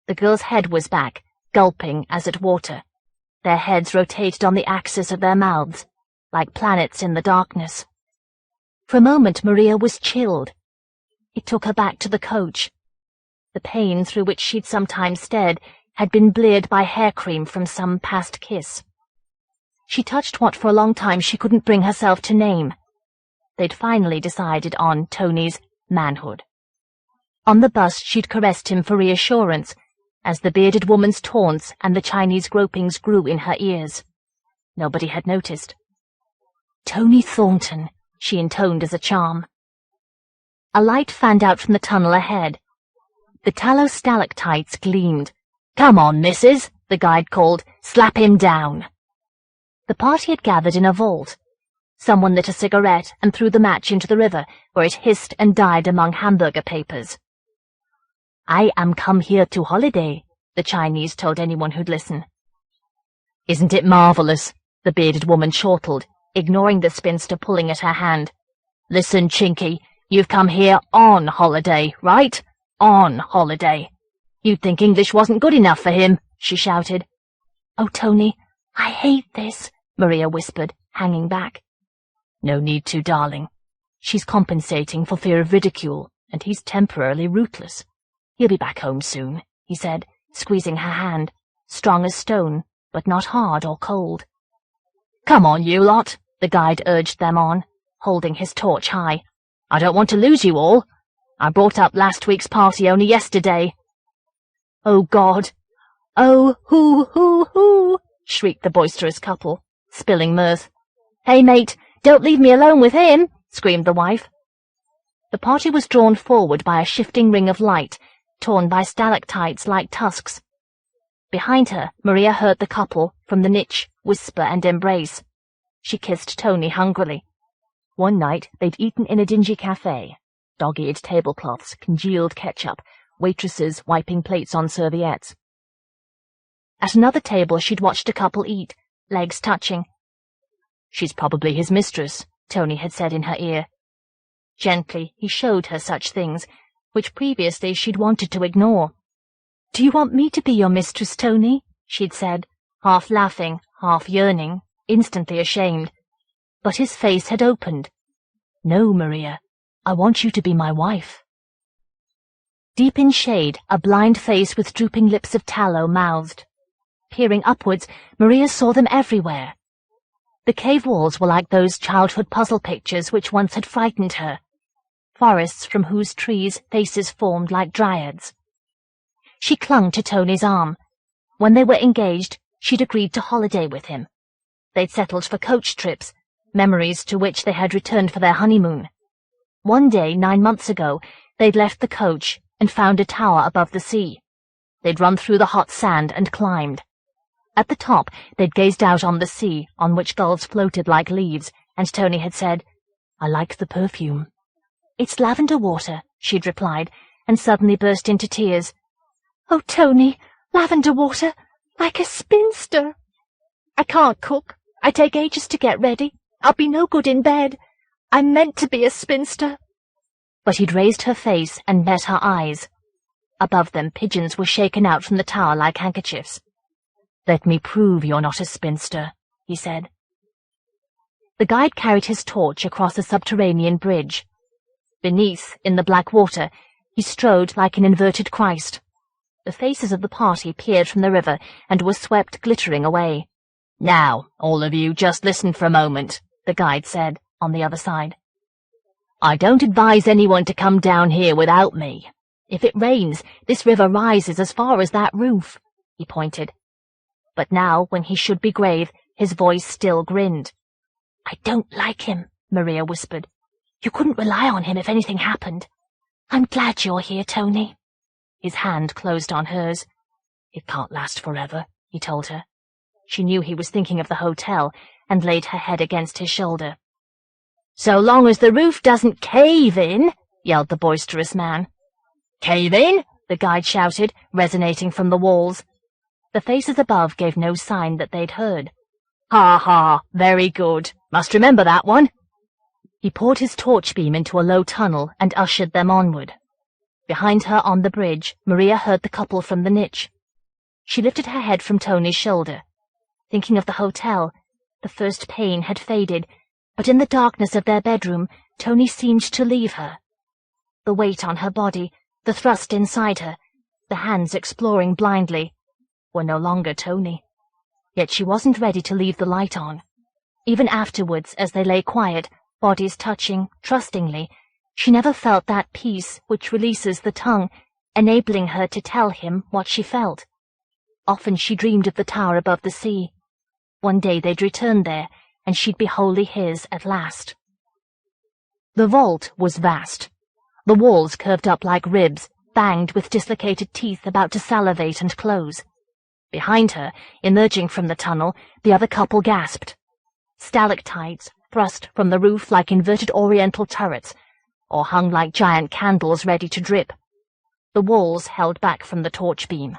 Speaker 1: The girl's head was back, gulping as at water. Their heads rotated on the axis of their mouths, like planets in the darkness. For a moment Maria was chilled. It took her back to the coach. The pain through which she'd sometimes stared had been bleared by hair cream from some past kiss. She touched what for a long time she couldn't bring herself to name. They'd finally decided on Tony's manhood. On the bus she'd caressed him for reassurance, as the bearded woman's taunts and the Chinese gropings grew in her ears. Nobody had noticed. "Tony Thornton," she intoned as a charm. A light fanned out from the tunnel ahead. The tallow stalactites gleamed. "Come on, missus," the guide called. "Slap him down." The party had gathered in a vault. Someone lit a cigarette and threw the match into the river, where it hissed and died among hamburger papers. "I am come here to holiday," the Chinese told anyone who'd listen. "Isn't it marvelous?" the bearded woman chortled, ignoring the spinster pulling at her hand. "Listen, Chinky, you've come here on holiday, right? On holiday. You'd think English wasn't good enough for him," she shouted. "Oh, Tony, I hate this," Maria whispered, hanging back. "No need to, darling. She's compensating for fear of ridicule, and he's temporarily rootless. He'll be back home soon," he said, squeezing her hand, strong as stone, but not hard or cold. "Come on, you lot," the guide urged them on, holding his torch high. "I don't want to lose you all. I brought up last week's party only yesterday." "Oh, God! Oh, hoo, shrieked the boisterous couple, spilling mirth. "Hey, mate, don't leave me alone with him," screamed the wife. The party was drawn forward by a shifting ring of light, torn by stalactites like tusks. Behind her, Maria heard the couple, from the niche, whisper and embrace. She kissed Tony hungrily. One night they'd eaten in a dingy cafe. Dog-eared tablecloths, congealed ketchup, waitresses wiping plates on serviettes. At another table she'd watched a couple eat, legs touching. "She's probably his mistress," Tony had said in her ear. Gently he showed her such things, which previously she'd wanted to ignore. "Do you want me to be your mistress, Tony?" she'd said, half laughing, half yearning, instantly ashamed. But his face had opened. "No, Maria, I want you to be my wife." Deep in shade, a blind face with drooping lips of tallow mouthed. Peering upwards, Maria saw them everywhere. The cave walls were like those childhood puzzle pictures which once had frightened her, forests from whose trees faces formed like dryads. She clung to Tony's arm. When they were engaged, she'd agreed to holiday with him. They'd settled for coach trips, memories to which they had returned for their honeymoon. One day, 9 months ago, they'd left the coach and found a tower above the sea. They'd run through the hot sand and climbed. At the top, they'd gazed out on the sea, on which gulls floated like leaves, and Tony had said, "I like the perfume." "It's lavender water," she'd replied, and suddenly burst into tears. "Oh, Tony, lavender water, like a spinster. I can't cook. I take ages to get ready. I'll be no good in bed. I'm meant to be a spinster." But he'd raised her face and met her eyes. Above them, pigeons were shaken out from the tower like handkerchiefs. "Let me prove you're not a spinster," he said. The guide carried his torch across a subterranean bridge. Beneath, in the black water, he strode like an inverted Christ. The faces of the party peered from the river and were swept glittering away. "Now, all of you, just listen for a moment," the guide said, on the other side. "I don't advise anyone to come down here without me. If it rains, this river rises as far as that roof," he pointed. But now, when he should be grave, his voice still grinned. "I don't like him," Maria whispered. "You couldn't rely on him if anything happened. I'm glad you're here, Tony." His hand closed on hers. "It can't last forever," he told her. She knew he was thinking of the hotel, and laid her head against his shoulder. "So long as the roof doesn't cave in," yelled the boisterous man. "Cave in?" the guide shouted, resonating from the walls. The faces above gave no sign that they'd heard. "Ha ha, very good. Must remember that one." He poured his torch beam into a low tunnel and ushered them onward. Behind her on the bridge, Maria heard the couple from the niche. She lifted her head from Tony's shoulder. Thinking of the hotel, the first pain had faded, but in the darkness of their bedroom, Tony seemed to leave her. The weight on her body, the thrust inside her, the hands exploring blindly, were no longer Tony. Yet she wasn't ready to leave the light on. Even afterwards, as they lay quiet, bodies touching, trustingly, she never felt that peace which releases the tongue, enabling her to tell him what she felt. Often she dreamed of the tower above the sea. One day they'd return there, and she'd be wholly his at last. The vault was vast. The walls curved up like ribs, banged with dislocated teeth about to salivate and close. Behind her, emerging from the tunnel, the other couple gasped. Stalactites thrust from the roof like inverted oriental turrets, or hung like giant candles ready to drip. The walls held back from the torch beam.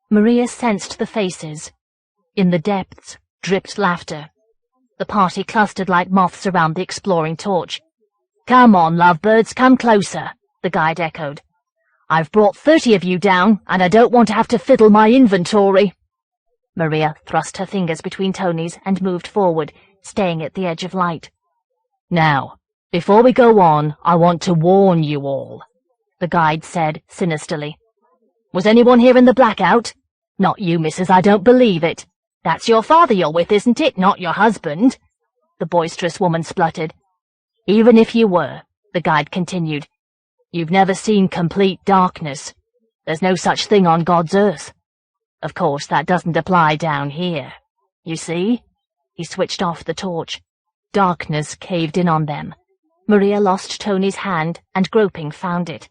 Speaker 1: Maria sensed the faces. In the depths dripped laughter. The party clustered like moths around the exploring torch. "Come on, lovebirds, come closer," the guide echoed. "I've brought 30 of you down, and I don't want to have to fiddle my inventory." Maria thrust her fingers between Tony's and moved forward, staying at the edge of light. "Now, before we go on, I want to warn you all," the guide said sinisterly. "Was anyone here in the blackout? Not you, missus, I don't believe it. That's your father you're with, isn't it, not your husband?" the boisterous woman spluttered. "Even if you were," the guide continued, "you've never seen complete darkness. There's no such thing on God's earth. Of course, that doesn't apply down here. You see?" He switched off the torch. Darkness caved in on them. Maria lost Tony's hand and, groping, found it.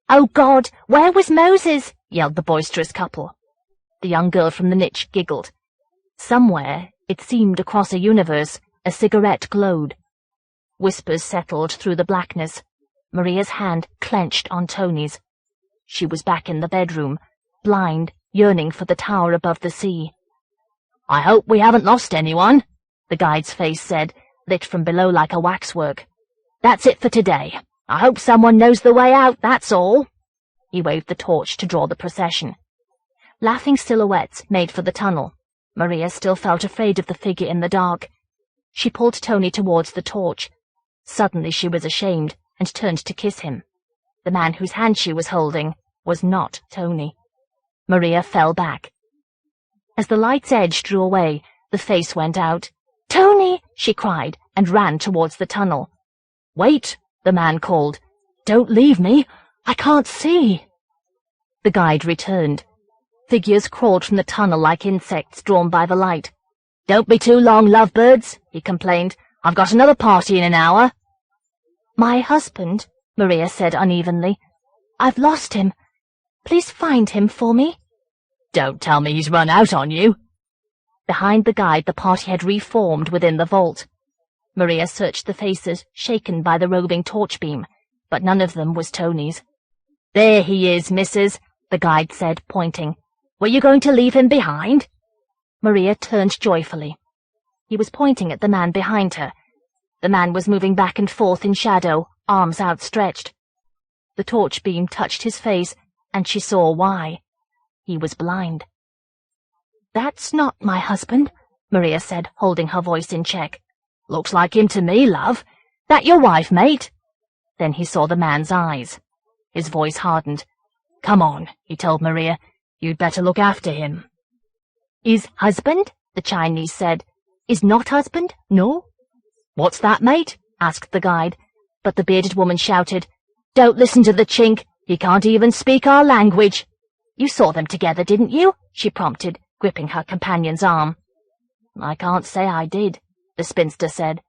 Speaker 1: "Oh, God, where was Moses?" yelled the boisterous couple. The young girl from the niche giggled. Somewhere, it seemed across a universe, a cigarette glowed. Whispers settled through the blackness. Maria's hand clenched on Tony's. She was back in the bedroom, blind, yearning for the tower above the sea. "I hope we haven't lost anyone," the guide's face said, lit from below like a waxwork. "That's it for today. I hope someone knows the way out, that's all." He waved the torch to draw the procession. Laughing silhouettes made for the tunnel. Maria still felt afraid of the figure in the dark. She pulled Tony towards the torch. Suddenly she was ashamed and turned to kiss him. The man whose hand she was holding was not Tony. Maria fell back. As the light's edge drew away, the face went out. "Tony!" she cried, and ran towards the tunnel. "Wait!" the man called. "Don't leave me! I can't see!" The guide returned. Figures crawled from the tunnel like insects drawn by the light. "Don't be too long, lovebirds," he complained. "I've got another party in an hour." "My husband," Maria said unevenly. "I've lost him. Please find him for me." "Don't tell me he's run out on you." Behind the guide, the party had reformed within the vault. Maria searched the faces, shaken by the roving torch beam, but none of them was Tony's. "There he is, missus," the guide said, pointing. "Were you going to leave him behind?" Maria turned joyfully. He was pointing at the man behind her. The man was moving back and forth in shadow, arms outstretched. The torch beam touched his face, and she saw why. He was blind. "That's not my husband," Maria said, holding her voice in check. "Looks like him to me, love. That your wife, mate?" Then he saw the man's eyes. His voice hardened. "Come on," he told Maria. "You'd better look after him." "Is husband?" the Chinese said. "Is not husband? No?" "What's that, mate?" asked the guide, but the bearded woman shouted, "Don't listen to the chink. He can't even speak our language." "You saw them together, didn't you?" she prompted, gripping her companion's arm. "I can't say I did," the spinster said.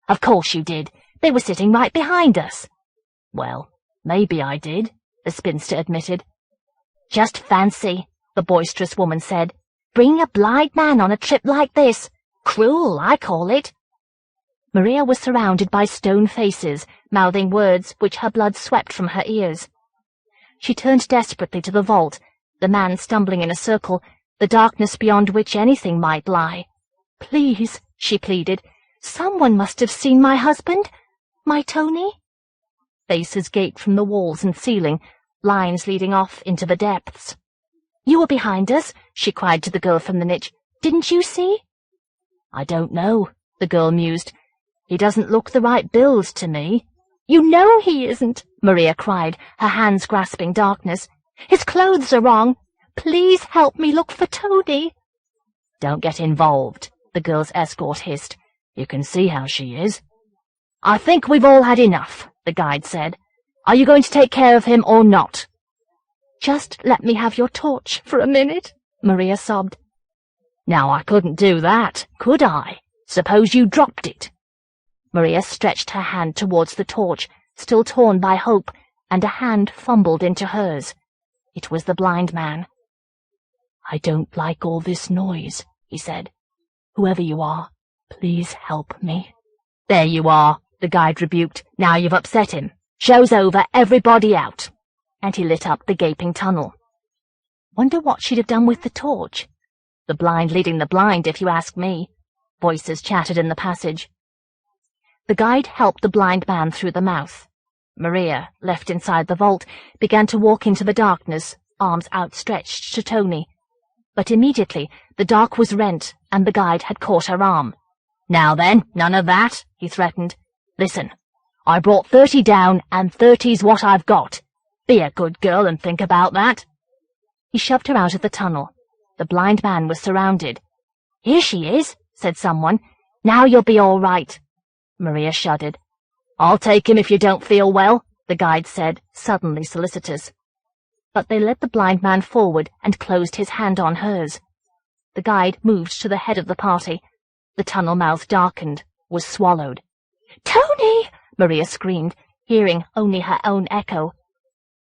Speaker 1: "Of course you did. They were sitting right behind us." "Well, maybe I did," the spinster admitted. "Just fancy," the boisterous woman said, "bringing a blind man on a trip like this. Cruel, I call it." Maria was surrounded by stone faces, mouthing words which her blood swept from her ears. She turned desperately to the vault, the man stumbling in a circle, the darkness beyond which anything might lie. "Please," she pleaded, "someone must have seen my husband, my Tony." Faces gaped from the walls and ceiling, lines leading off into the depths. "You were behind us," she cried to the girl from the niche. "Didn't you see?" "I don't know," the girl mused. "He doesn't look the right build to me." "You know he isn't," Maria cried, her hands grasping darkness. "His clothes are wrong. Please help me look for Tony." "Don't get involved," the girl's escort hissed. "You can see how she is." "I think we've all had enough," the guide said. "Are you going to take care of him or not?" "Just let me have your torch for a minute," Maria sobbed. "Now I couldn't do that, could I? Suppose you dropped it." Maria stretched her hand towards the torch, still torn by hope, and a hand fumbled into hers. It was the blind man. "I don't like all this noise," he said. "Whoever you are, please help me." "There you are," the guide rebuked. "Now you've upset him. Show's over, everybody out." And he lit up the gaping tunnel. Wonder what she'd have done with the torch. The blind leading the blind, if you ask me. Voices chattered in the passage. The guide helped the blind man through the mouth. Maria, left inside the vault, began to walk into the darkness, arms outstretched to Tony. But immediately the dark was rent, and the guide had caught her arm. "Now then, none of that," he threatened. "Listen, I brought 30 down, and 30's what I've got. Be a good girl and think about that." He shoved her out of the tunnel. The blind man was surrounded. "Here she is," said someone. "Now you'll be all right." Maria shuddered. "I'll take him if you don't feel well," the guide said, suddenly solicitous. But they led the blind man forward and closed his hand on hers. The guide moved to the head of the party. The tunnel mouth darkened, was swallowed. "Tony!" Maria screamed, hearing only her own echo.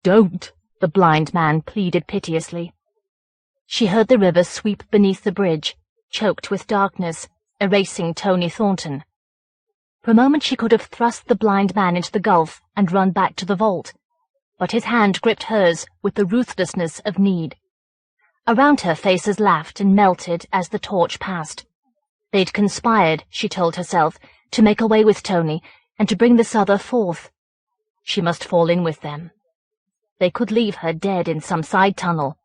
Speaker 1: "Don't!" the blind man pleaded piteously. She heard the river sweep beneath the bridge, choked with darkness, erasing Tony Thornton. For a moment she could have thrust the blind man into the gulf and run back to the vault, but his hand gripped hers with the ruthlessness of need. Around her faces laughed and melted as the torch passed. They'd conspired, she told herself, to make away with Tony and to bring this other forth. She must fall in with them. They could leave her dead in some side tunnel.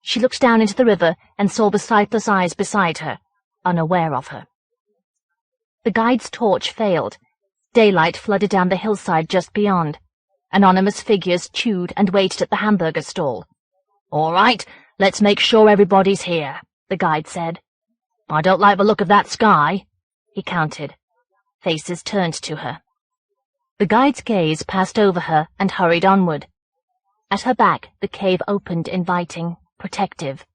Speaker 1: She looked down into the river and saw the sightless eyes beside her, unaware of her. The guide's torch failed. Daylight flooded down the hillside just beyond. Anonymous figures chewed and waited at the hamburger stall. "All right, let's make sure everybody's here," the guide said. "I don't like the look of that sky," he counted. Faces turned to her. The guide's gaze passed over her and hurried onward. At her back, the cave opened, inviting, protective.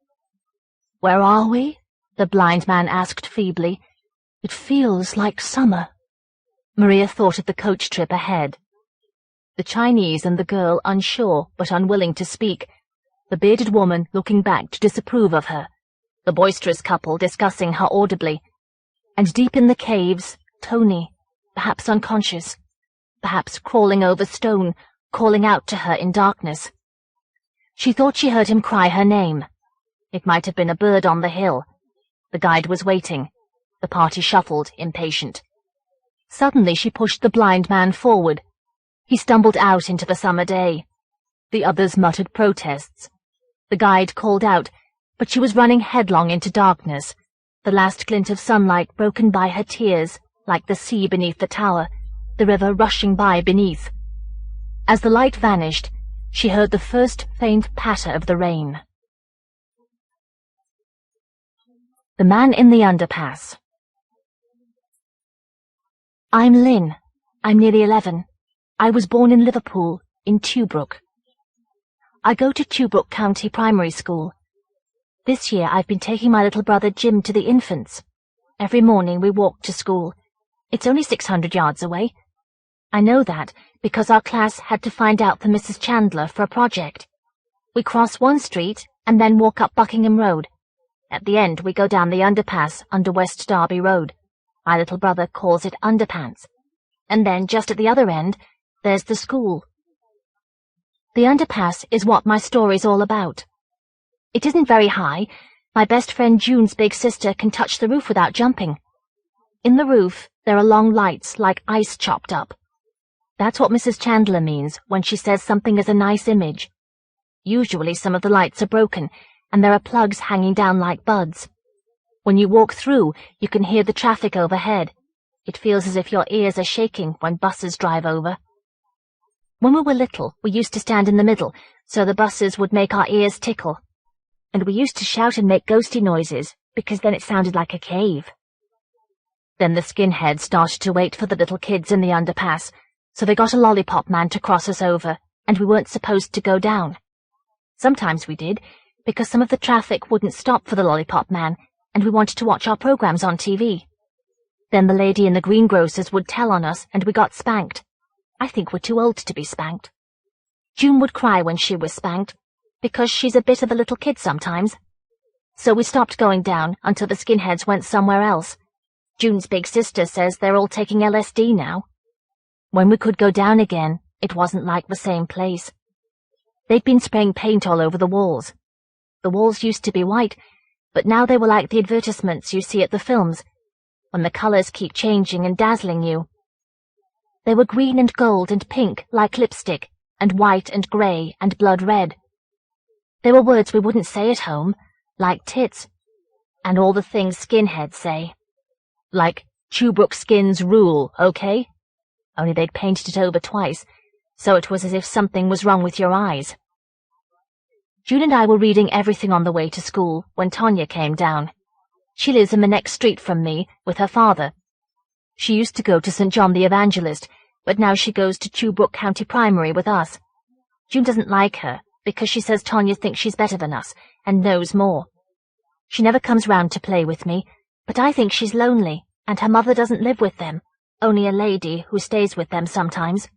Speaker 1: "Where are we?" the blind man asked feebly. "It feels like summer." Maria thought of the coach trip ahead. The Chinese and the girl unsure but unwilling to speak, the bearded woman looking back to disapprove of her, the boisterous couple discussing her audibly, and deep in the caves, Tony, perhaps unconscious, perhaps crawling over stone, calling out to her in darkness. She thought she heard him cry her name. It might have been a bird on the hill. The guide was waiting. The party shuffled, impatient. Suddenly she pushed the blind man forward. He stumbled out into the summer day. The others muttered protests. The guide called out, but she was running headlong into darkness, the last glint of sunlight broken by her tears, like the sea beneath the tower, the river rushing by beneath. As the light vanished, she heard the first faint patter of the rain. The Man in the Underpass. I'm Lynn. I'm nearly 11. I was born in Liverpool, in Tuebrook. I go to Tuebrook County Primary School. This year I've been taking my little brother Jim to the infants. Every morning we walk to school. It's only 600 yards away. I know that because our class had to find out for Mrs. Chandler for a project. We cross one street and then walk up Buckingham Road. At the end we go down the underpass under West Derby Road. My little brother calls it Underpants. And then just at the other end, there's the school. The underpass is what my story's all about. It isn't very high. My best friend June's big sister can touch the roof without jumping. In the roof, there are long lights like ice chopped up. That's what Mrs. Chandler means when she says something is a nice image. Usually some of the lights are broken, and there are plugs hanging down like buds. When you walk through, you can hear the traffic overhead. It feels as if your ears are shaking when buses drive over. When we were little, we used to stand in the middle, so the buses would make our ears tickle. and we used to shout and make ghosty noises, because then it sounded like a cave. Then the skinheads started to wait for the little kids in the underpass, so they got a lollipop man to cross us over, and we weren't supposed to go down. Sometimes we did, because some of the traffic wouldn't stop for the lollipop man, and we wanted to watch our programs on TV. Then the lady in the greengrocer's would tell on us, and we got spanked. I think we're too old to be spanked. June would cry when she was spanked, because she's a bit of a little kid sometimes. So we stopped going down until the skinheads went somewhere else. June's big sister says they're all taking LSD now. When we could go down again, it wasn't like the same place. They'd been spraying paint all over the walls. The walls used to be white, but now they were like the advertisements you see at the films, when the colours keep changing and dazzling you. They were green and gold and pink like lipstick, and white and grey and blood red. There were words we wouldn't say at home, like tits, and all the things skinheads say. Like, Chewbrook skins rule, okay? Only they'd painted it over twice, so it was as if something was wrong with your eyes. June and I were reading everything on the way to school when Tonya came down. She lives in the next street from me with her father. She used to go to St. John the Evangelist, but now she goes to Chewbrook County Primary with us. June doesn't like her because she says Tonya thinks she's better than us and knows more. She never comes round to play with me, but I think she's lonely, and her mother doesn't live with them, only a lady who stays with them sometimes.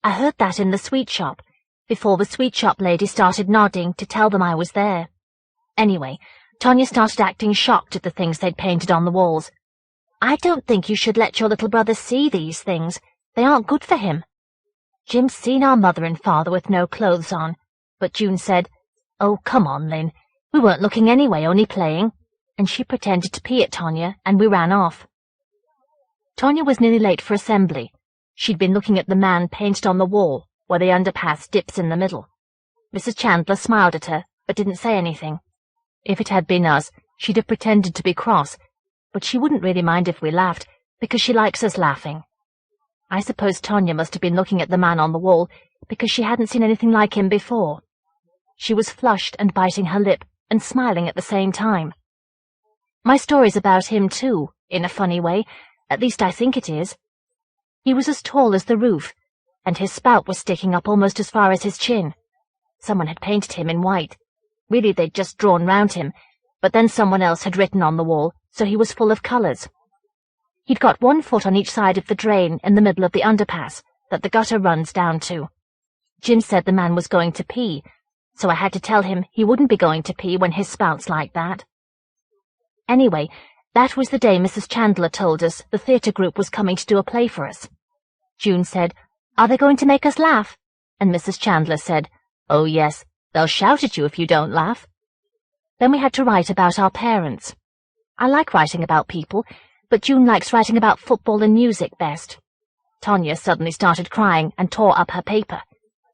Speaker 1: I heard that in the sweet shop, before the sweet shop lady started nodding to tell them I was there. Anyway, Tonya started acting shocked at the things they'd painted on the walls. I don't think you should let your little brother see these things. They aren't good for him. Jim's seen our mother and father with no clothes on, but June said, "Oh, come on, Lynn. We weren't looking anyway, only playing," and she pretended to pee at Tonya, and we ran off. Tonya was nearly late for assembly. She'd been looking at the man painted on the wall, where the underpass dips in the middle. Mrs. Chandler smiled at her, but didn't say anything. If it had been us, she'd have pretended to be cross, but she wouldn't really mind if we laughed, because she likes us laughing. I suppose Tonya must have been looking at the man on the wall, because she hadn't seen anything like him before. She was flushed and biting her lip, and smiling at the same time. My story's about him too, in a funny way, at least I think it is. He was as tall as the roof, and his spout was sticking up almost as far as his chin. Someone had painted him in white. Really, they'd just drawn round him, but then someone else had written on the wall, so he was full of colours. He'd got 1 foot on each side of the drain in the middle of the underpass that the gutter runs down to. Jim said the man was going to pee, so I had to tell him he wouldn't be going to pee when his spout's like that. Anyway, that was the day Mrs. Chandler told us the theatre group was coming to do a play for us. June said, "Are they going to make us laugh?" And Mrs. Chandler said, "Oh yes, they'll shout at you if you don't laugh." Then we had to write about our parents. I like writing about people, but June likes writing about football and music best. Tonya suddenly started crying and tore up her paper,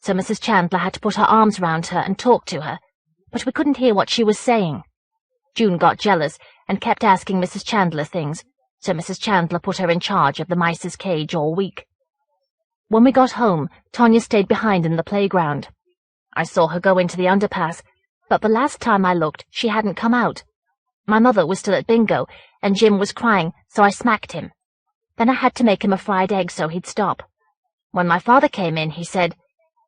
Speaker 1: so Mrs. Chandler had to put her arms round her and talk to her, but we couldn't hear what she was saying. June got jealous and kept asking Mrs. Chandler things, so Mrs. Chandler put her in charge of the mice's cage all week. When we got home, Tonya stayed behind in the playground. I saw her go into the underpass, but the last time I looked, she hadn't come out. My mother was still at bingo, and Jim was crying, so I smacked him. Then I had to make him a fried egg so he'd stop. When my father came in, he said,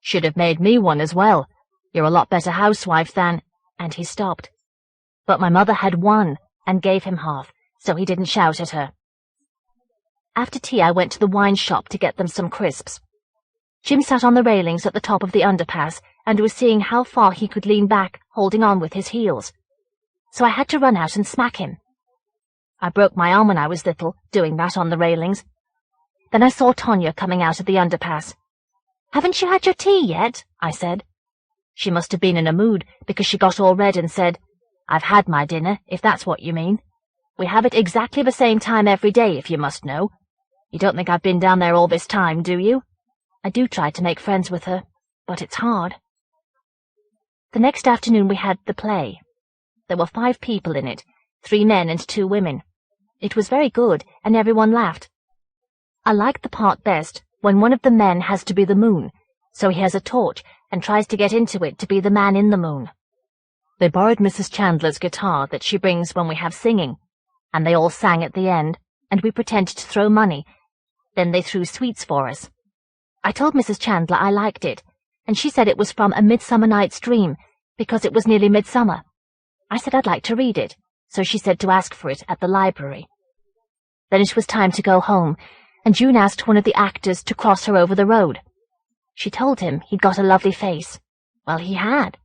Speaker 1: "Should have made me one as well. You're a lot better housewife than—" and he stopped. But my mother had won, and gave him half, so he didn't shout at her. After tea, I went to the wine shop to get them some crisps. Jim sat on the railings at the top of the underpass and was seeing how far he could lean back, holding on with his heels. So I had to run out and smack him. I broke my arm when I was little, doing that on the railings. Then I saw Tonya coming out of the underpass. "Haven't you had your tea yet?" I said. She must have been in a mood, because she got all red and said, "I've had my dinner, if that's what you mean. We have it exactly the same time every day, if you must know. You don't think I've been down there all this time, do you?" I do try to make friends with her, but it's hard. The next afternoon we had the play. There were 5 people in it, 3 men and 2 women. It was very good, and everyone laughed. I liked the part best when one of the men has to be the moon, so he has a torch and tries to get into it to be the man in the moon. They borrowed Mrs. Chandler's guitar that she brings when we have singing, and they all sang at the end, and we pretended to throw money. Then they threw sweets for us. I told Mrs. Chandler I liked it, and she said it was from A Midsummer Night's Dream, because it was nearly midsummer. I said I'd like to read it, so she said to ask for it at the library. Then it was time to go home, and June asked one of the actors to cross her over the road. She told him he'd got a lovely face. Well, he had.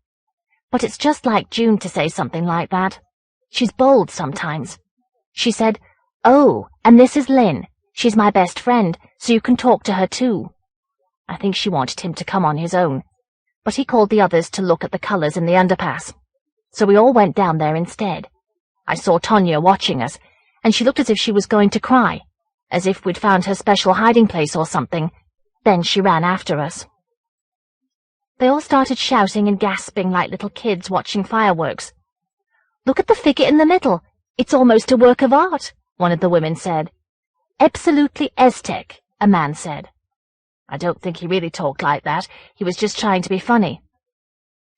Speaker 1: But it's just like June to say something like that. She's bold sometimes. She said, "Oh, and this is Lynn. She's my best friend, so you can talk to her too." I think she wanted him to come on his own, but he called the others to look at the colours in the underpass. So we all went down there instead. I saw Tonya watching us, and she looked as if she was going to cry, as if we'd found her special hiding place or something. Then she ran after us. They all started shouting and gasping like little kids watching fireworks. "Look at the figure in the middle. It's almost a work of art," one of the women said. "Absolutely Aztec," a man said. I don't think he really talked like that. He was just trying to be funny.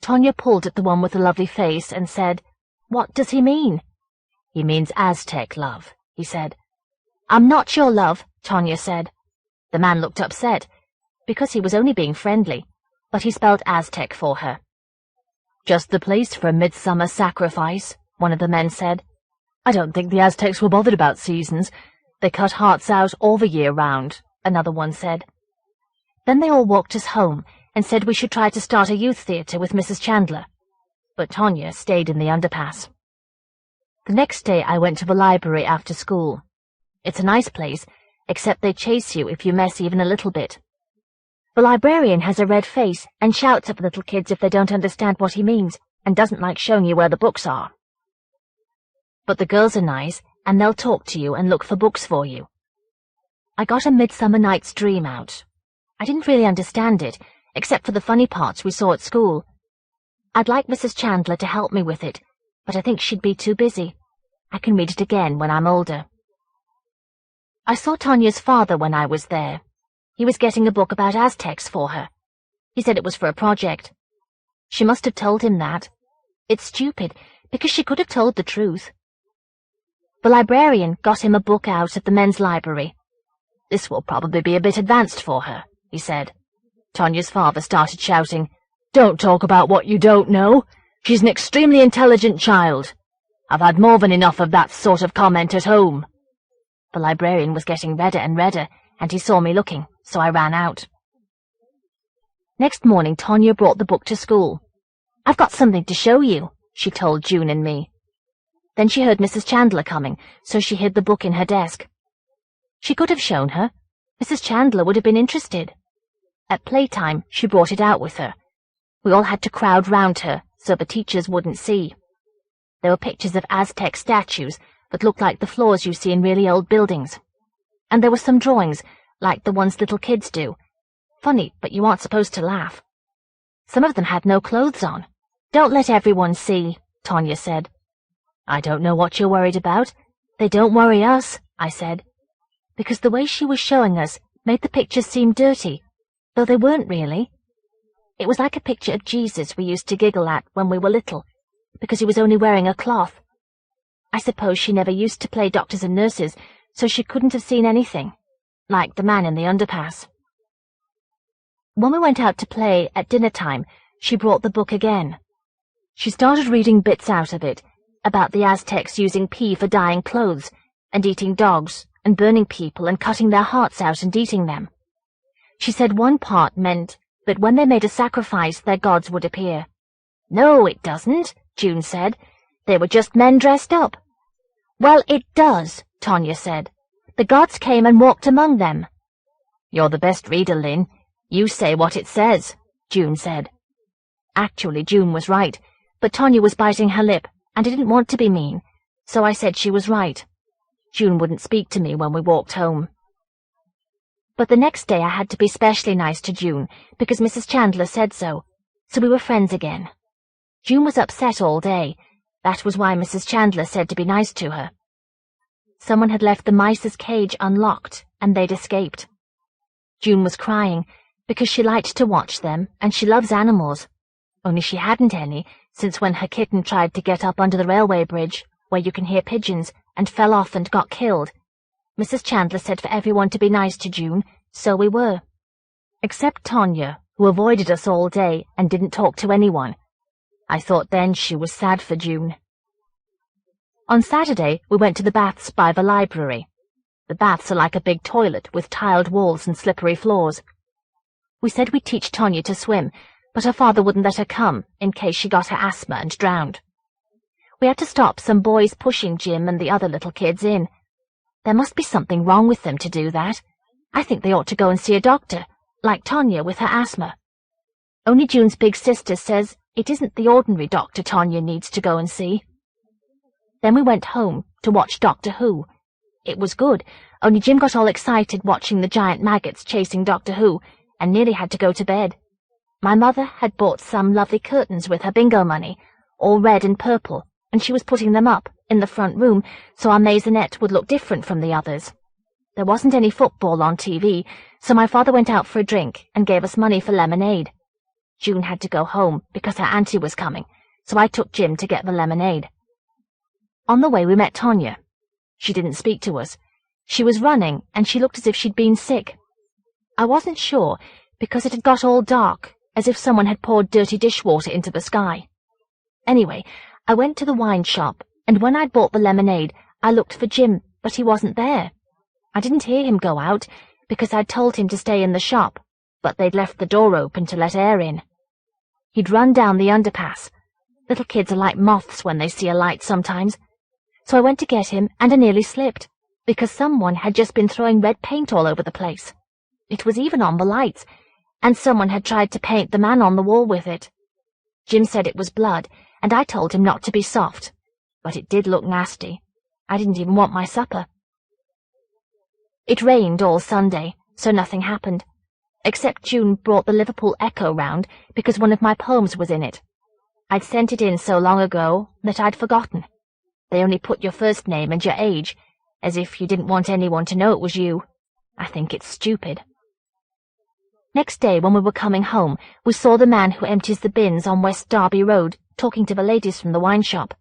Speaker 1: Tonya pulled at the one with the lovely face and said, "What does he mean?" "He means Aztec, love," he said. "I'm not your love," Tonya said. The man looked upset, because he was only being friendly, but he spelled Aztec for her. "Just the place for a midsummer sacrifice," one of the men said. "I don't think the Aztecs were bothered about seasons. They cut hearts out all the year round," another one said. Then they all walked us home and said we should try to start a youth theatre with Mrs. Chandler. But Tonya stayed in the underpass. The next day I went to the library after school. It's a nice place, except they chase you if you mess even a little bit. The librarian has a red face and shouts at the little kids if they don't understand what he means, and doesn't like showing you where the books are. But the girls are nice, and they'll talk to you and look for books for you. I got A Midsummer Night's Dream out. I didn't really understand it, except for the funny parts we saw at school. I'd like Mrs. Chandler to help me with it, but I think she'd be too busy. I can read it again when I'm older. I saw Tonya's father when I was there. He was getting a book about Aztecs for her. He said it was for a project. She must have told him that. It's stupid, because she could have told the truth. The librarian got him a book out of the men's library. "This will probably be a bit advanced for her," he said. Tonya's father started shouting, "Don't talk about what you don't know. She's an extremely intelligent child. I've had more than enough of that sort of comment at home." The librarian was getting redder and redder, and he saw me looking, so I ran out. Next morning Tonya brought the book to school. "I've got something to show you," she told June and me. Then she heard Mrs. Chandler coming, so she hid the book in her desk. She could have shown her. Mrs. Chandler would have been interested. At playtime, she brought it out with her. We all had to crowd round her, so the teachers wouldn't see. There were pictures of Aztec statues that looked like the floors you see in really old buildings. And there were some drawings, like the ones little kids do. Funny, but you aren't supposed to laugh. Some of them had no clothes on. "Don't let everyone see," Tonya said. "I don't know what you're worried about. They don't worry us," I said, because the way she was showing us made the pictures seem dirty, though they weren't really. It was like a picture of Jesus we used to giggle at when we were little, because he was only wearing a cloth. I suppose she never used to play doctors and nurses, so she couldn't have seen anything, like the man in the underpass. When we went out to play at dinner time, she brought the book again. She started reading bits out of it, about the Aztecs using pee for dyeing clothes, and eating dogs, and burning people and cutting their hearts out and eating them. She said one part meant that when they made a sacrifice, their gods would appear. "No, it doesn't," June said. "They were just men dressed up." "Well, it does," Tonya said. "The gods came and walked among them." "You're the best reader, Lynn. You say what it says," June said. Actually, June was right, but Tonya was biting her lip, and I didn't want to be mean, so I said she was right. June wouldn't speak to me when we walked home. But the next day I had to be specially nice to June, because Mrs. Chandler said so we were friends again. June was upset all day. That was why Mrs. Chandler said to be nice to her. Someone had left the mice's cage unlocked, and they'd escaped. June was crying, because she liked to watch them, and she loves animals. Only she hadn't any, since when her kitten tried to get up under the railway bridge, where you can hear pigeons, and fell off and got killed. Mrs. Chandler said for everyone to be nice to June, so we were. Except Tonya, who avoided us all day and didn't talk to anyone. I thought then she was sad for June. On Saturday, we went to the baths by the library. The baths are like a big toilet with tiled walls and slippery floors. We said we'd teach Tonya to swim, but her father wouldn't let her come in case she got her asthma and drowned. We had to stop some boys pushing Jim and the other little kids in. There must be something wrong with them to do that. I think they ought to go and see a doctor, like Tonya with her asthma. Only June's big sister says it isn't the ordinary doctor Tonya needs to go and see. Then we went home to watch Doctor Who. It was good, only Jim got all excited watching the giant maggots chasing Doctor Who and nearly had to go to bed. My mother had bought some lovely curtains with her bingo money, all red and purple, and she was putting them up in the front room so our maisonette would look different from the others. There wasn't any football on TV, so my father went out for a drink and gave us money for lemonade. June had to go home because her auntie was coming, so I took Jim to get the lemonade. On the way we met Tonya. She didn't speak to us. She was running, and she looked as if she'd been sick. I wasn't sure, because it had got all dark, as if someone had poured dirty dishwater into the sky. Anyway, I went to the wine shop, and when I'd bought the lemonade, I looked for Jim, but he wasn't there. I didn't hear him go out, because I'd told him to stay in the shop, but they'd left the door open to let air in. He'd run down the underpass. Little kids are like moths when they see a light sometimes. So I went to get him, and I nearly slipped, because someone had just been throwing red paint all over the place. It was even on the lights, and someone had tried to paint the man on the wall with it. Jim said it was blood, and I told him not to be soft, but it did look nasty. I didn't even want my supper. It rained all Sunday, so nothing happened, except June brought the Liverpool Echo round because one of my poems was in it. I'd sent it in so long ago that I'd forgotten. They only put your first name and your age, as if you didn't want anyone to know it was you. I think it's stupid. Next day, when we were coming home, we saw the man who empties the bins on West Derby Road talking to the ladies from the wine shop.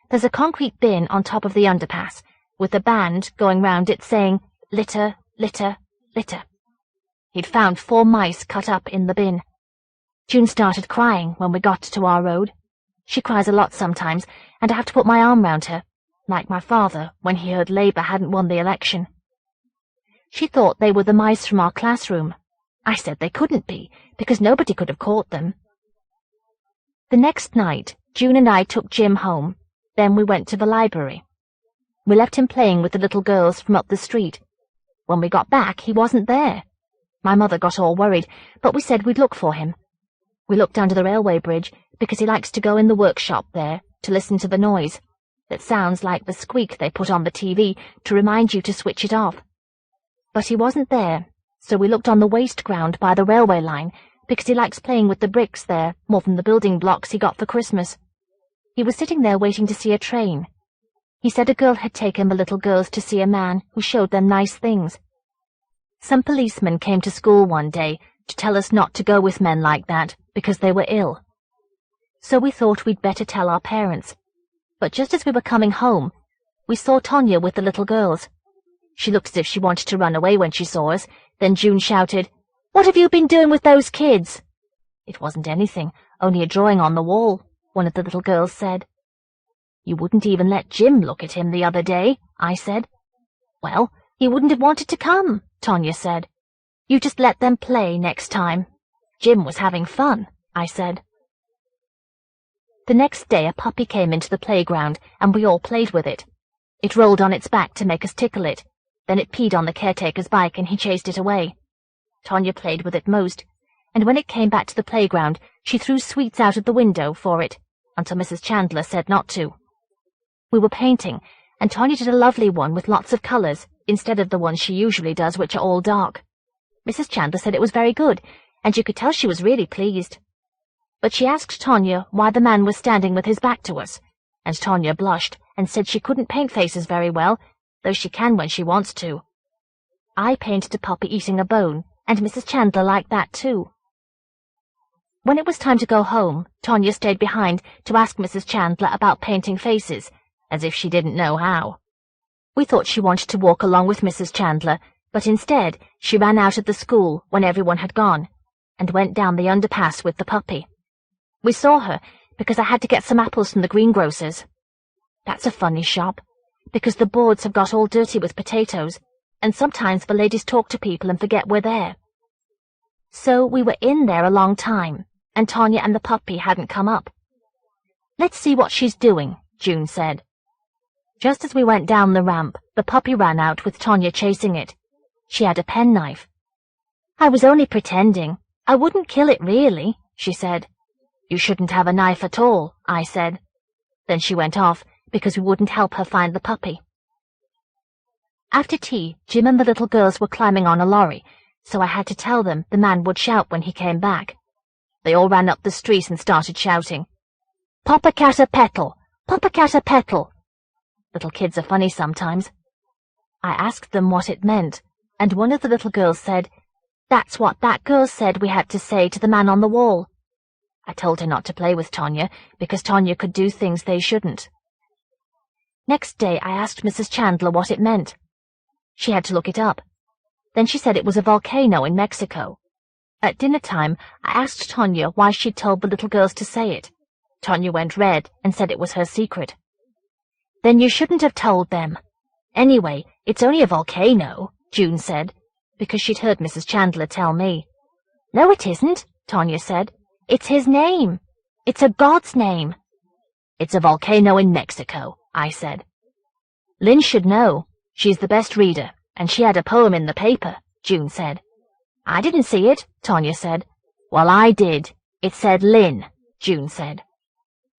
Speaker 1: There's a concrete bin on top of the underpass, with a band going round it saying, "Litter, litter, litter." He'd found 4 mice cut up in the bin. June started crying when we got to our road. She cries a lot sometimes, and I have to put my arm round her, like my father when he heard Labour hadn't won the election. She thought they were the mice from our classroom. I said they couldn't be, because nobody could have caught them. The next night, June and I took Jim home. Then we went to the library. We left him playing with the little girls from up the street. When we got back, he wasn't there. My mother got all worried, but we said we'd look for him. We looked under the railway bridge, because he likes to go in the workshop there to listen to the noise. That sounds like the squeak they put on the TV to remind you to switch it off. But he wasn't there, so we looked on the waste ground by the railway line, because he likes playing with the bricks there more than the building blocks he got for Christmas. He was sitting there waiting to see a train. He said a girl had taken the little girls to see a man who showed them nice things. Some policemen came to school one day to tell us not to go with men like that, because they were ill. So we thought we'd better tell our parents. But just as we were coming home, we saw Tonya with the little girls. She looked as if she wanted to run away when she saw us. Then June shouted, "What have you been doing with those kids?" "It wasn't anything, only a drawing on the wall," one of the little girls said. "You wouldn't even let Jim look at him the other day," I said. "Well, he wouldn't have wanted to come," Tonya said. "You just let them play next time." "Jim was having fun," I said. The next day a puppy came into the playground, and we all played with it. It rolled on its back to make us tickle it. Then it peed on the caretaker's bike, and he chased it away. Tonya played with it most, and when it came back to the playground, she threw sweets out of the window for it, until Mrs. Chandler said not to. We were painting, and Tonya did a lovely one with lots of colours, instead of the ones she usually does, which are all dark. Mrs. Chandler said it was very good, and you could tell she was really pleased. But she asked Tonya why the man was standing with his back to us, and Tonya blushed and said she couldn't paint faces very well, though she can when she wants to. I painted a puppy eating a bone, and Mrs. Chandler liked that too. When it was time to go home, Tonya stayed behind to ask Mrs. Chandler about painting faces, as if she didn't know how. We thought she wanted to walk along with Mrs. Chandler, but instead she ran out of the school when everyone had gone, and went down the underpass with the puppy. We saw her because I had to get some apples from the greengrocer's. That's a funny shop, because the boards have got all dirty with potatoes, and sometimes the ladies talk to people and forget we're there. So we were in there a long time, and Tonya and the puppy hadn't come up. "Let's see what she's doing," June said. Just as we went down the ramp, the puppy ran out with Tonya chasing it. She had a penknife. "I was only pretending. I wouldn't kill it really," she said. "You shouldn't have a knife at all," I said. Then she went off, because we wouldn't help her find the puppy. After tea, Jim and the little girls were climbing on a lorry, so I had to tell them the man would shout when he came back. They all ran up the street and started shouting, "Popocatépetl! Popocatépetl!" Little kids are funny sometimes. I asked them what it meant, and one of the little girls said, "That's what that girl said we had to say to the man on the wall." I told her not to play with Tonya, because Tonya could do things they shouldn't. Next day I asked Mrs. Chandler what it meant. She had to look it up. Then she said it was a volcano in Mexico. At dinner time, I asked Tonya why she'd told the little girls to say it. Tonya went red and said it was her secret. "Then you shouldn't have told them. Anyway, it's only a volcano," June said, because she'd heard Mrs. Chandler tell me. "No, it isn't," Tonya said. "It's his name. It's a god's name." "It's a volcano in Mexico," I said. "Lynn should know. She's the best reader, and she had a poem in the paper," June said. "I didn't see it," Tonya said. "Well, I did. It said Lynn," June said.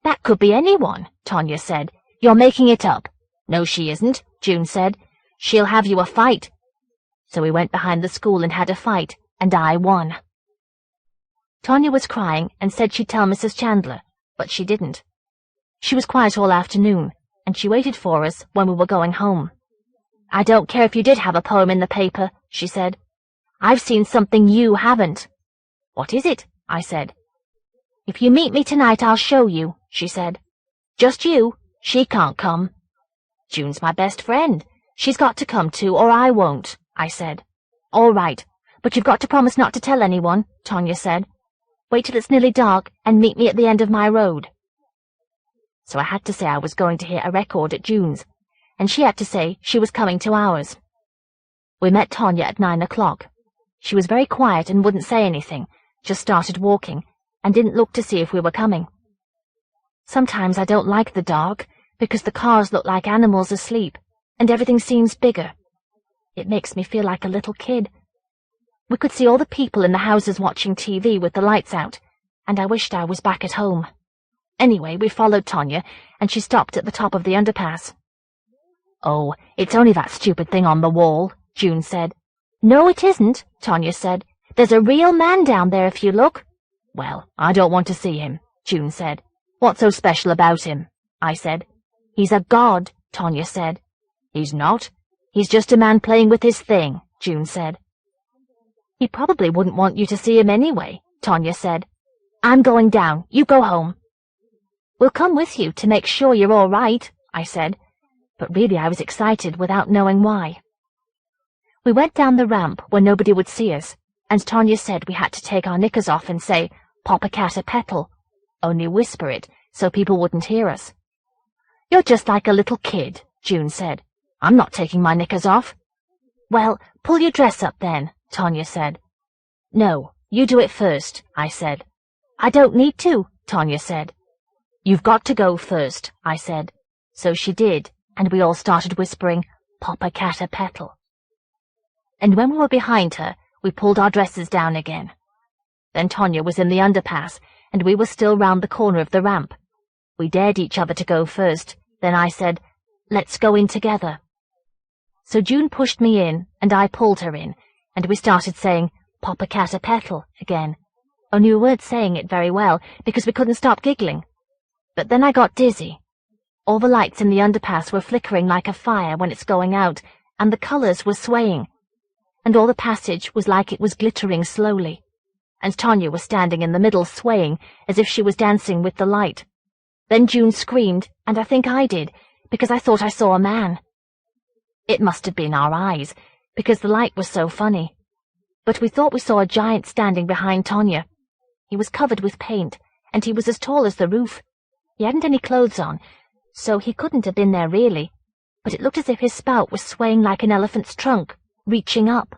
Speaker 1: "That could be anyone," Tonya said. "You're making it up." "No, she isn't," June said. "She'll have you a fight." So we went behind the school and had a fight, and I won. Tonya was crying and said she'd tell Mrs. Chandler, but she didn't. She was quiet all afternoon, and she waited for us when we were going home. "I don't care if you did have a poem in the paper," she said. "I've seen something you haven't." "What is it?" I said. "If you meet me tonight, I'll show you," she said. "Just you. She can't come." "June's my best friend. She's got to come too, or I won't," I said. "All right, but you've got to promise not to tell anyone," Tonya said. "Wait till it's nearly dark and meet me at the end of my road." So I had to say I was going to hear a record at June's, and she had to say she was coming to ours. We met Tonya at 9 o'clock. She was very quiet and wouldn't say anything, just started walking, and didn't look to see if we were coming. Sometimes I don't like the dark, because the cars look like animals asleep, and everything seems bigger. It makes me feel like a little kid. We could see all the people in the houses watching TV with the lights out, and I wished I was back at home. Anyway, we followed Tonya, and she stopped at the top of the underpass. "Oh, it's only that stupid thing on the wall," June said. "No, it isn't," Tonya said. "There's a real man down there if you look." "Well, I don't want to see him," June said. "What's so special about him?" I said. "He's a god," Tonya said. "He's not. He's just a man playing with his thing," June said. "He probably wouldn't want you to see him anyway," Tonya said. "I'm going down. You go home." "We'll come with you to make sure you're all right," I said, but really I was excited without knowing why. We went down the ramp where nobody would see us, and Tonya said we had to take our knickers off and say, "Popocatépetl," only whisper it so people wouldn't hear us. "You're just like a little kid," June said. "I'm not taking my knickers off." "Well, pull your dress up then," Tonya said. "No, you do it first," I said. "I don't need to," Tonya said. "You've got to go first," I said. So she did, and we all started whispering, "Popocatépetl." And when we were behind her, we pulled our dresses down again. Then Tonya was in the underpass, and we were still round the corner of the ramp. We dared each other to go first. Then I said, "Let's go in together." So June pushed me in, and I pulled her in, and we started saying, "Popocatépetl" again, only we weren't saying it very well, because we couldn't stop giggling. But then I got dizzy. All the lights in the underpass were flickering like a fire when it's going out, and the colours were swaying, and all the passage was like it was glittering slowly, and Tonya was standing in the middle swaying as if she was dancing with the light. Then June screamed, and I think I did, because I thought I saw a man. It must have been our eyes, because the light was so funny. But we thought we saw a giant standing behind Tonya. He was covered with paint, and he was as tall as the roof. He hadn't any clothes on, so he couldn't have been there really, but it looked as if his spout was swaying like an elephant's trunk, reaching up.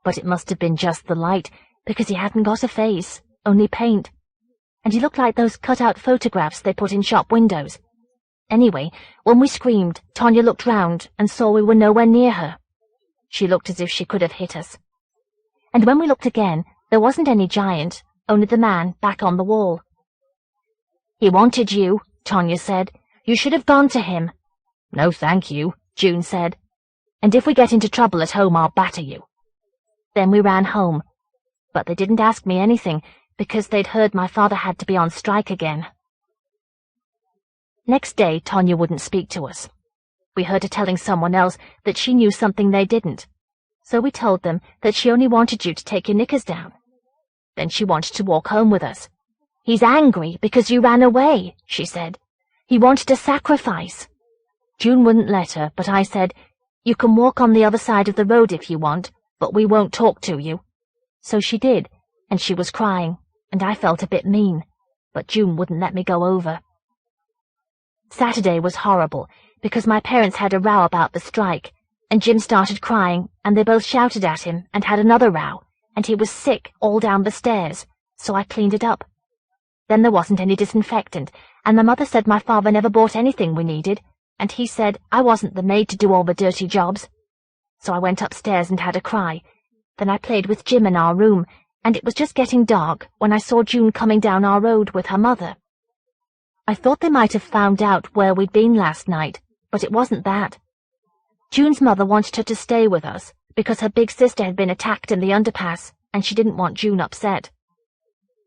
Speaker 1: But it must have been just the light, because he hadn't got a face, only paint. And he looked like those cut-out photographs they put in shop windows. Anyway, when we screamed, Tonya looked round and saw we were nowhere near her. She looked as if she could have hit us. And when we looked again, there wasn't any giant, only the man back on the wall. "He wanted you," Tonya said. "You should have gone to him." "No, thank you," June said. "And if we get into trouble at home, I'll batter you." Then we ran home, but they didn't ask me anything, because they'd heard my father had to be on strike again. Next day, Tonya wouldn't speak to us. We heard her telling someone else that she knew something they didn't, so we told them that she only wanted you to take your knickers down. Then she wanted to walk home with us. "He's angry because you ran away," she said. "He wanted a sacrifice." June wouldn't let her, but I said, "You can walk on the other side of the road if you want, but we won't talk to you." So she did, and she was crying, and I felt a bit mean, but June wouldn't let me go over. Saturday was horrible, because my parents had a row about the strike, and Jim started crying, and they both shouted at him and had another row, and he was sick all down the stairs, so I cleaned it up. Then there wasn't any disinfectant, and the mother said my father never bought anything we needed, and he said I wasn't the maid to do all the dirty jobs. So I went upstairs and had a cry. Then I played with Jim in our room, and it was just getting dark when I saw June coming down our road with her mother. I thought they might have found out where we'd been last night, but it wasn't that. June's mother wanted her to stay with us, because her big sister had been attacked in the Underpass, and she didn't want June upset.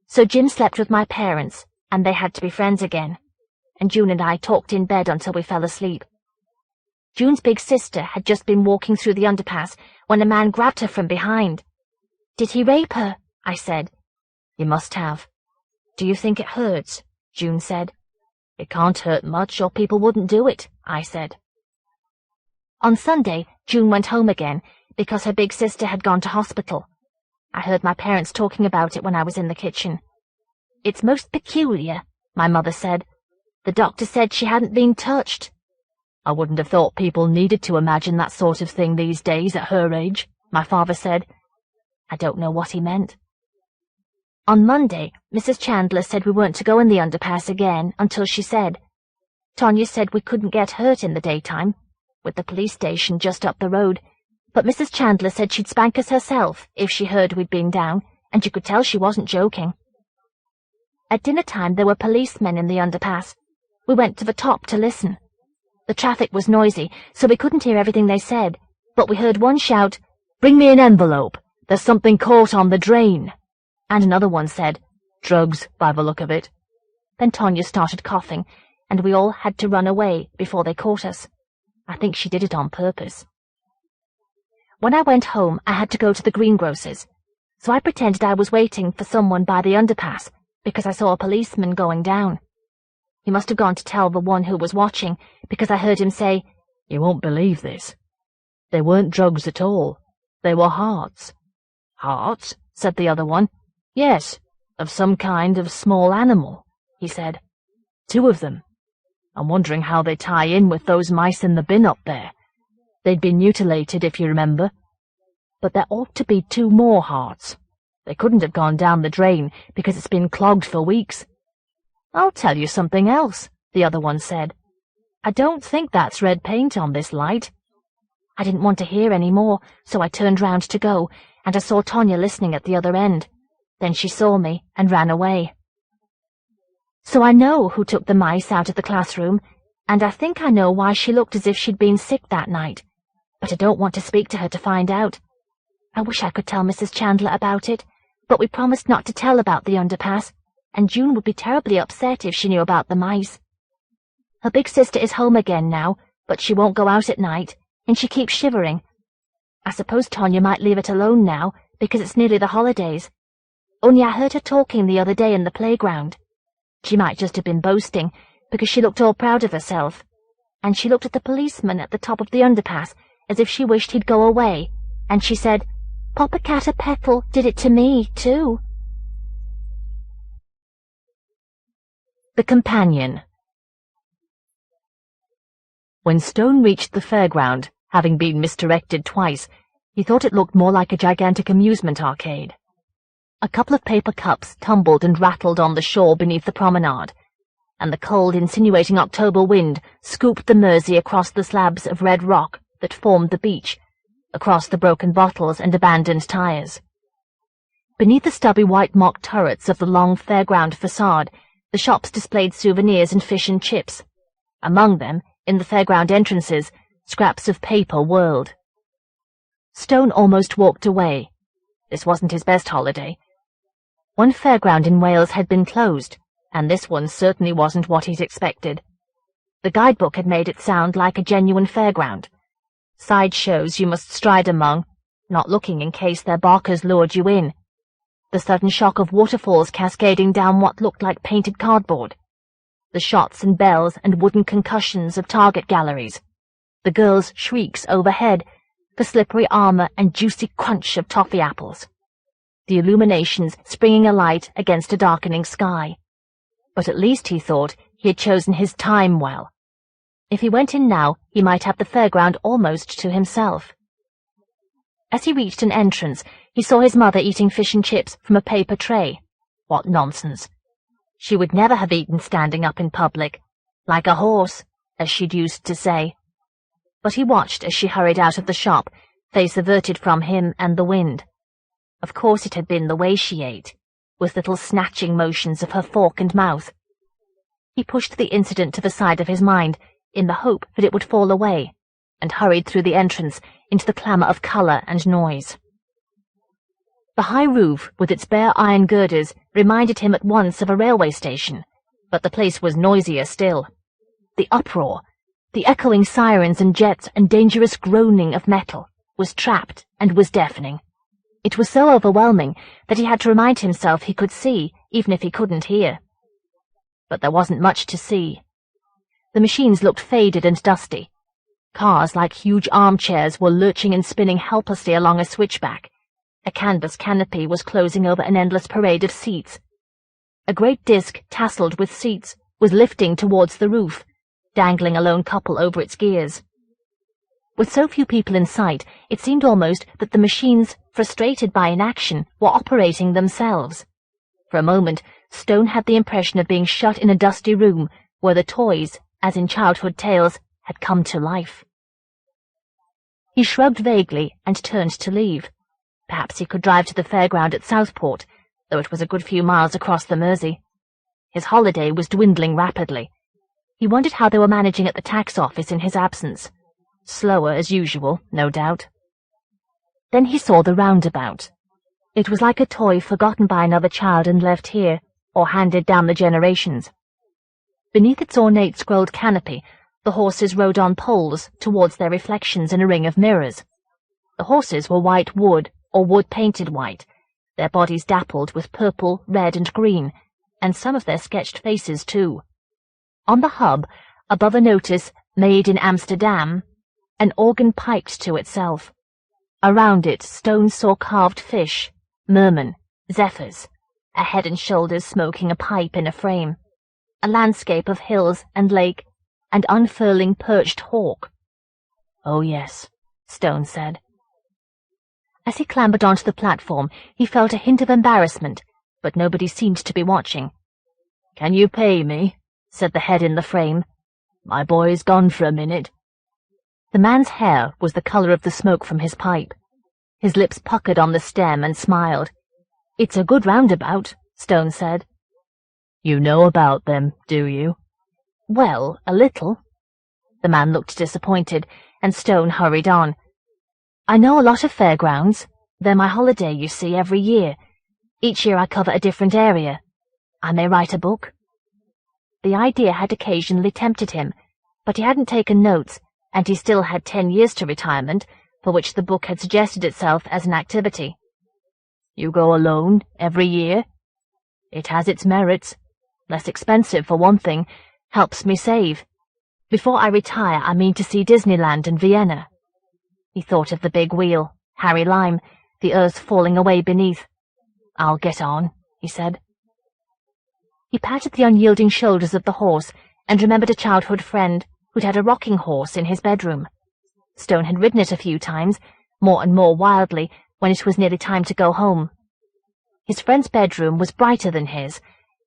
Speaker 1: So Jim slept with my parents, and they had to be friends again, and June and I talked in bed until we fell asleep. June's big sister had just been walking through the Underpass when a man grabbed her from behind. "Did he rape her?" I said. "He must have." "Do you think it hurts?" June said. "It can't hurt much, or people wouldn't do it," I said. On Sunday, June went home again, because her big sister had gone to hospital. I heard my parents talking about it when I was in the kitchen. "It's most peculiar," my mother said. "The doctor said she hadn't been touched." "I wouldn't have thought people needed to imagine that sort of thing these days at her age," my father said. I don't know what he meant. On Monday, Mrs. Chandler said we weren't to go in the Underpass again until she said. Tonya said we couldn't get hurt in the daytime, with the police station just up the road, but Mrs. Chandler said she'd spank us herself if she heard we'd been down, and you could tell she wasn't joking. At dinner time there were policemen in the Underpass. We went to the top to listen. The traffic was noisy, so we couldn't hear everything they said, but we heard one shout, "Bring me an envelope. There's something caught on the drain." And another one said, "Drugs, by the look of it." Then Tonya started coughing, and we all had to run away before they caught us. I think she did it on purpose. When I went home, I had to go to the greengrocer's, so I pretended I was waiting for someone by the Underpass, because I saw a policeman going down. He must have gone to tell the one who was watching, because I heard him say, "You won't believe this. They weren't drugs at all. They were hearts." "Hearts?" said the other one. "Yes, of some kind of small animal," he said. "2 of them. I'm wondering how they tie in with those mice in the bin up there. They'd been mutilated, if you remember. But there ought to be 2 more hearts. They couldn't have gone down the drain, because it's been clogged for weeks." "I'll tell you something else," the other one said. "I don't think that's red paint on this light." I didn't want to hear any more, so I turned round to go, and I saw Tonya listening at the other end. Then she saw me and ran away. So I know who took the mice out of the classroom, and I think I know why she looked as if she'd been sick that night, but I don't want to speak to her to find out. I wish I could tell Mrs. Chandler about it, but we promised not to tell about the Underpass, and June would be terribly upset if she knew about the mice. Her big sister is home again now, but she won't go out at night, and she keeps shivering. I suppose Tonya might leave it alone now, because it's nearly the holidays. only I heard her talking the other day in the playground. She might just have been boasting, because she looked all proud of herself, and she looked at the policeman at the top of the underpass as if she wished he'd go away, and she said, 'Papa Cat a Petal did it to me, too.'" The Companion. When Stone reached the fairground, having been misdirected twice, he thought it looked more like a gigantic amusement arcade. A couple of paper cups tumbled and rattled on the shore beneath the promenade, and the cold, insinuating October wind scooped the Mersey across the slabs of red rock that formed the beach, across the broken bottles and abandoned tires. Beneath the stubby white mock turrets of the long fairground facade, the shops displayed souvenirs and fish and chips. Among them, in the fairground entrances, scraps of paper whirled. Stone almost walked away. This wasn't his best holiday. One fairground in Wales had been closed, and this one certainly wasn't what he'd expected. The guidebook had made it sound like a genuine fairground. Side shows you must stride among, not looking in case their barkers lured you in. The sudden shock of waterfalls cascading down what looked like painted cardboard. The shots and bells and wooden concussions of target galleries. The girls' shrieks overhead, the slippery armor and juicy crunch of toffee apples. The illuminations springing alight against a darkening sky. But at least, he thought, he had chosen his time well. If he went in now, he might have the fairground almost to himself. As he reached an entrance, he saw his mother eating fish and chips from a paper tray. What nonsense. She would never have eaten standing up in public, like a horse, as she'd used to say. But he watched as she hurried out of the shop, face averted from him and the wind. Of course it had been the way she ate, with little snatching motions of her fork and mouth. He pushed the incident to the side of his mind, in the hope that it would fall away, and hurried through the entrance into the clamour of colour and noise. The high roof, with its bare iron girders, reminded him at once of a railway station, but the place was noisier still. The uproar, the echoing sirens and jets and dangerous groaning of metal, was trapped and was deafening. It was so overwhelming that he had to remind himself he could see, even if he couldn't hear. But there wasn't much to see. The machines looked faded and dusty. Cars like huge armchairs were lurching and spinning helplessly along a switchback. A canvas canopy was closing over an endless parade of seats. A great disc, tasseled with seats, was lifting towards the roof, dangling a lone couple over its gears. With so few people in sight, it seemed almost that the machines, frustrated by inaction, were operating themselves. For a moment, Stone had the impression of being shut in a dusty room where the toys, as in childhood tales, had come to life. He shrugged vaguely and turned to leave. Perhaps he could drive to the fairground at Southport, though it was a good few miles across the Mersey. His holiday was dwindling rapidly. He wondered how they were managing at the tax office in his absence. Slower as usual, no doubt. Then he saw the roundabout. It was like a toy forgotten by another child and left here, or handed down the generations. Beneath its ornate scrolled canopy, the horses rode on poles towards their reflections in a ring of mirrors. The horses were white wood, or wood-painted white, their bodies dappled with purple, red, and green, and some of their sketched faces, too. On the hub, above a notice, "Made in Amsterdam," an organ piped to itself. Around it, Stone saw carved fish, mermen, zephyrs, a head and shoulders smoking a pipe in a frame, a landscape of hills and lake, and unfurling perched hawk. "Oh, yes," Stone said. As he clambered onto the platform, he felt a hint of embarrassment, but nobody seemed to be watching. "Can you pay me?" said the head in the frame. "My boy's gone for a minute." The man's hair was the colour of the smoke from his pipe. His lips puckered on the stem and smiled. "It's a good roundabout," Stone said. "You know about them, do you?" "Well, a little." The man looked disappointed, and Stone hurried on. "I know a lot of fairgrounds. They're my holiday, you see, every year. Each year I cover a different area. I may write a book." The idea had occasionally tempted him, but he hadn't taken notes, and he still had 10 years to retirement, for which the book had suggested itself as an activity. You go alone, every year? It has its merits. Less expensive, for one thing. Helps me save. Before I retire, I mean to see Disneyland and Vienna. He thought of the big wheel, Harry Lime, the earth falling away beneath. I'll get on, he said. He patted the unyielding shoulders of the horse and remembered a childhood friend who'd had a rocking horse in his bedroom. Stone had ridden it a few times, more and more wildly, when it was nearly time to go home. His friend's bedroom was brighter than his,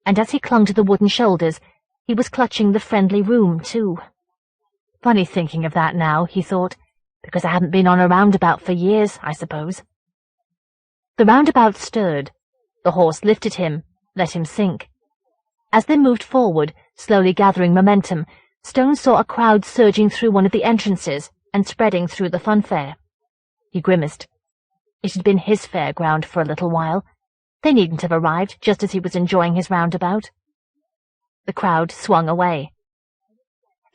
Speaker 1: and as he clung to the wooden shoulders, he was clutching the friendly room, too. Funny thinking of that now, he thought, because I haven't been on a roundabout for years, I suppose. The roundabout stirred. The horse lifted him, let him sink. As they moved forward, slowly gathering momentum, Stone saw a crowd surging through one of the entrances and spreading through the funfair. He grimaced. It had been his fairground for a little while. They needn't have arrived just as he was enjoying his roundabout. The crowd swung away.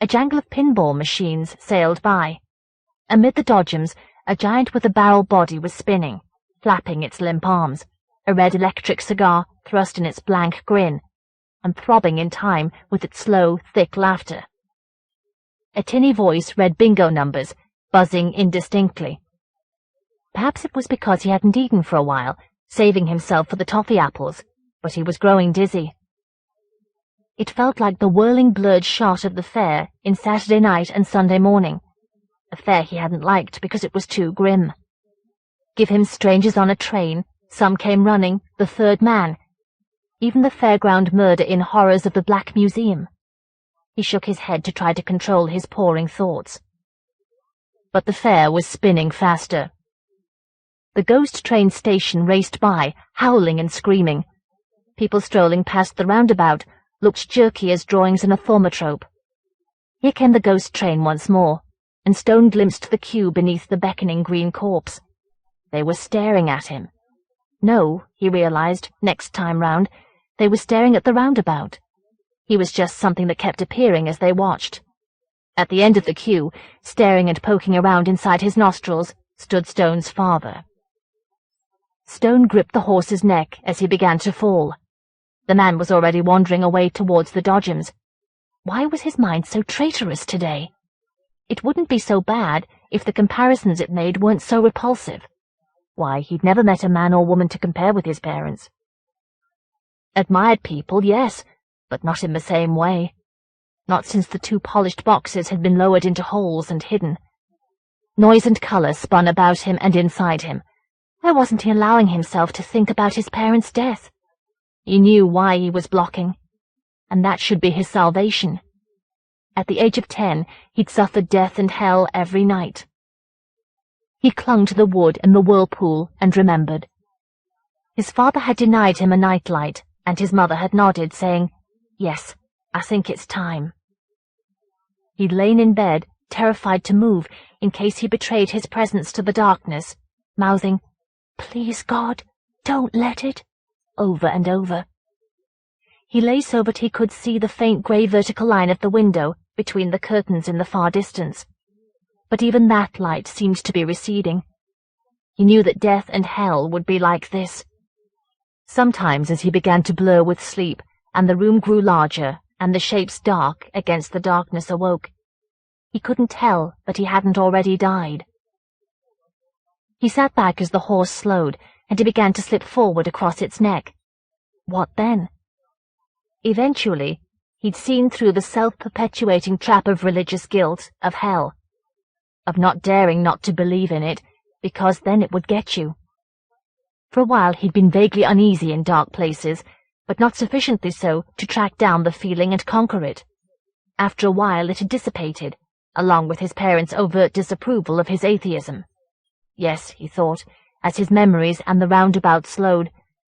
Speaker 1: A jangle of pinball machines sailed by. Amid the dodgems, a giant with a barrel body was spinning, flapping its limp arms, a red electric cigar thrust in its blank grin, and throbbing in time with its slow, thick laughter. A tinny voice read bingo numbers, buzzing indistinctly. Perhaps it was because he hadn't eaten for a while, saving himself for the toffee apples, but he was growing dizzy. It felt like the whirling blurred shot of the fair in Saturday night and Sunday morning, a fair he hadn't liked because it was too grim. Give him strangers on a train, some came running, the third man, even the fairground murder in Horrors of the Black Museum. He shook his head to try to control his pouring thoughts. But the fair was spinning faster. The ghost train station raced by, howling and screaming. People strolling past the roundabout looked jerky as drawings in a thaumatrope. Here came the ghost train once more, and Stone glimpsed the queue beneath the beckoning green corpse. They were staring at him. No, he realized, next time round, they were staring at the roundabout. He was just something that kept appearing as they watched. At the end of the queue, staring and poking around inside his nostrils, stood Stone's father. Stone gripped the horse's neck as he began to fall. The man was already wandering away towards the dodgems. Why was his mind so traitorous today? It wouldn't be so bad if the comparisons it made weren't so repulsive. Why, he'd never met a man or woman to compare with his parents. Admired people, yes, but not in the same way. Not since the two polished boxes had been lowered into holes and hidden. Noise and colour spun about him and inside him. Why wasn't he allowing himself to think about his parents' death? He knew why he was blocking, and that should be his salvation. At the age of 10, he'd suffered death and hell every night. He clung to the wood and the whirlpool and remembered. His father had denied him a nightlight, and his mother had nodded, saying, "Yes, I think it's time." He'd lain in bed, terrified to move, in case he betrayed his presence to the darkness, mouthing, "Please, God, don't let it," over and over. He lay so that he could see the faint grey vertical line of the window between the curtains in the far distance. But even that light seemed to be receding. He knew that death and hell would be like this. Sometimes as he began to blur with sleep, and the room grew larger, and the shapes dark against the darkness awoke, he couldn't tell that he hadn't already died. He sat back as the horse slowed, and he began to slip forward across its neck. What then? Eventually, he'd seen through the self-perpetuating trap of religious guilt, of hell, of not daring not to believe in it, because then it would get you. For a while he'd been vaguely uneasy in dark places, but not sufficiently so to track down the feeling and conquer it. After a while it had dissipated, along with his parents' overt disapproval of his atheism. Yes, he thought, as his memories and the roundabout slowed,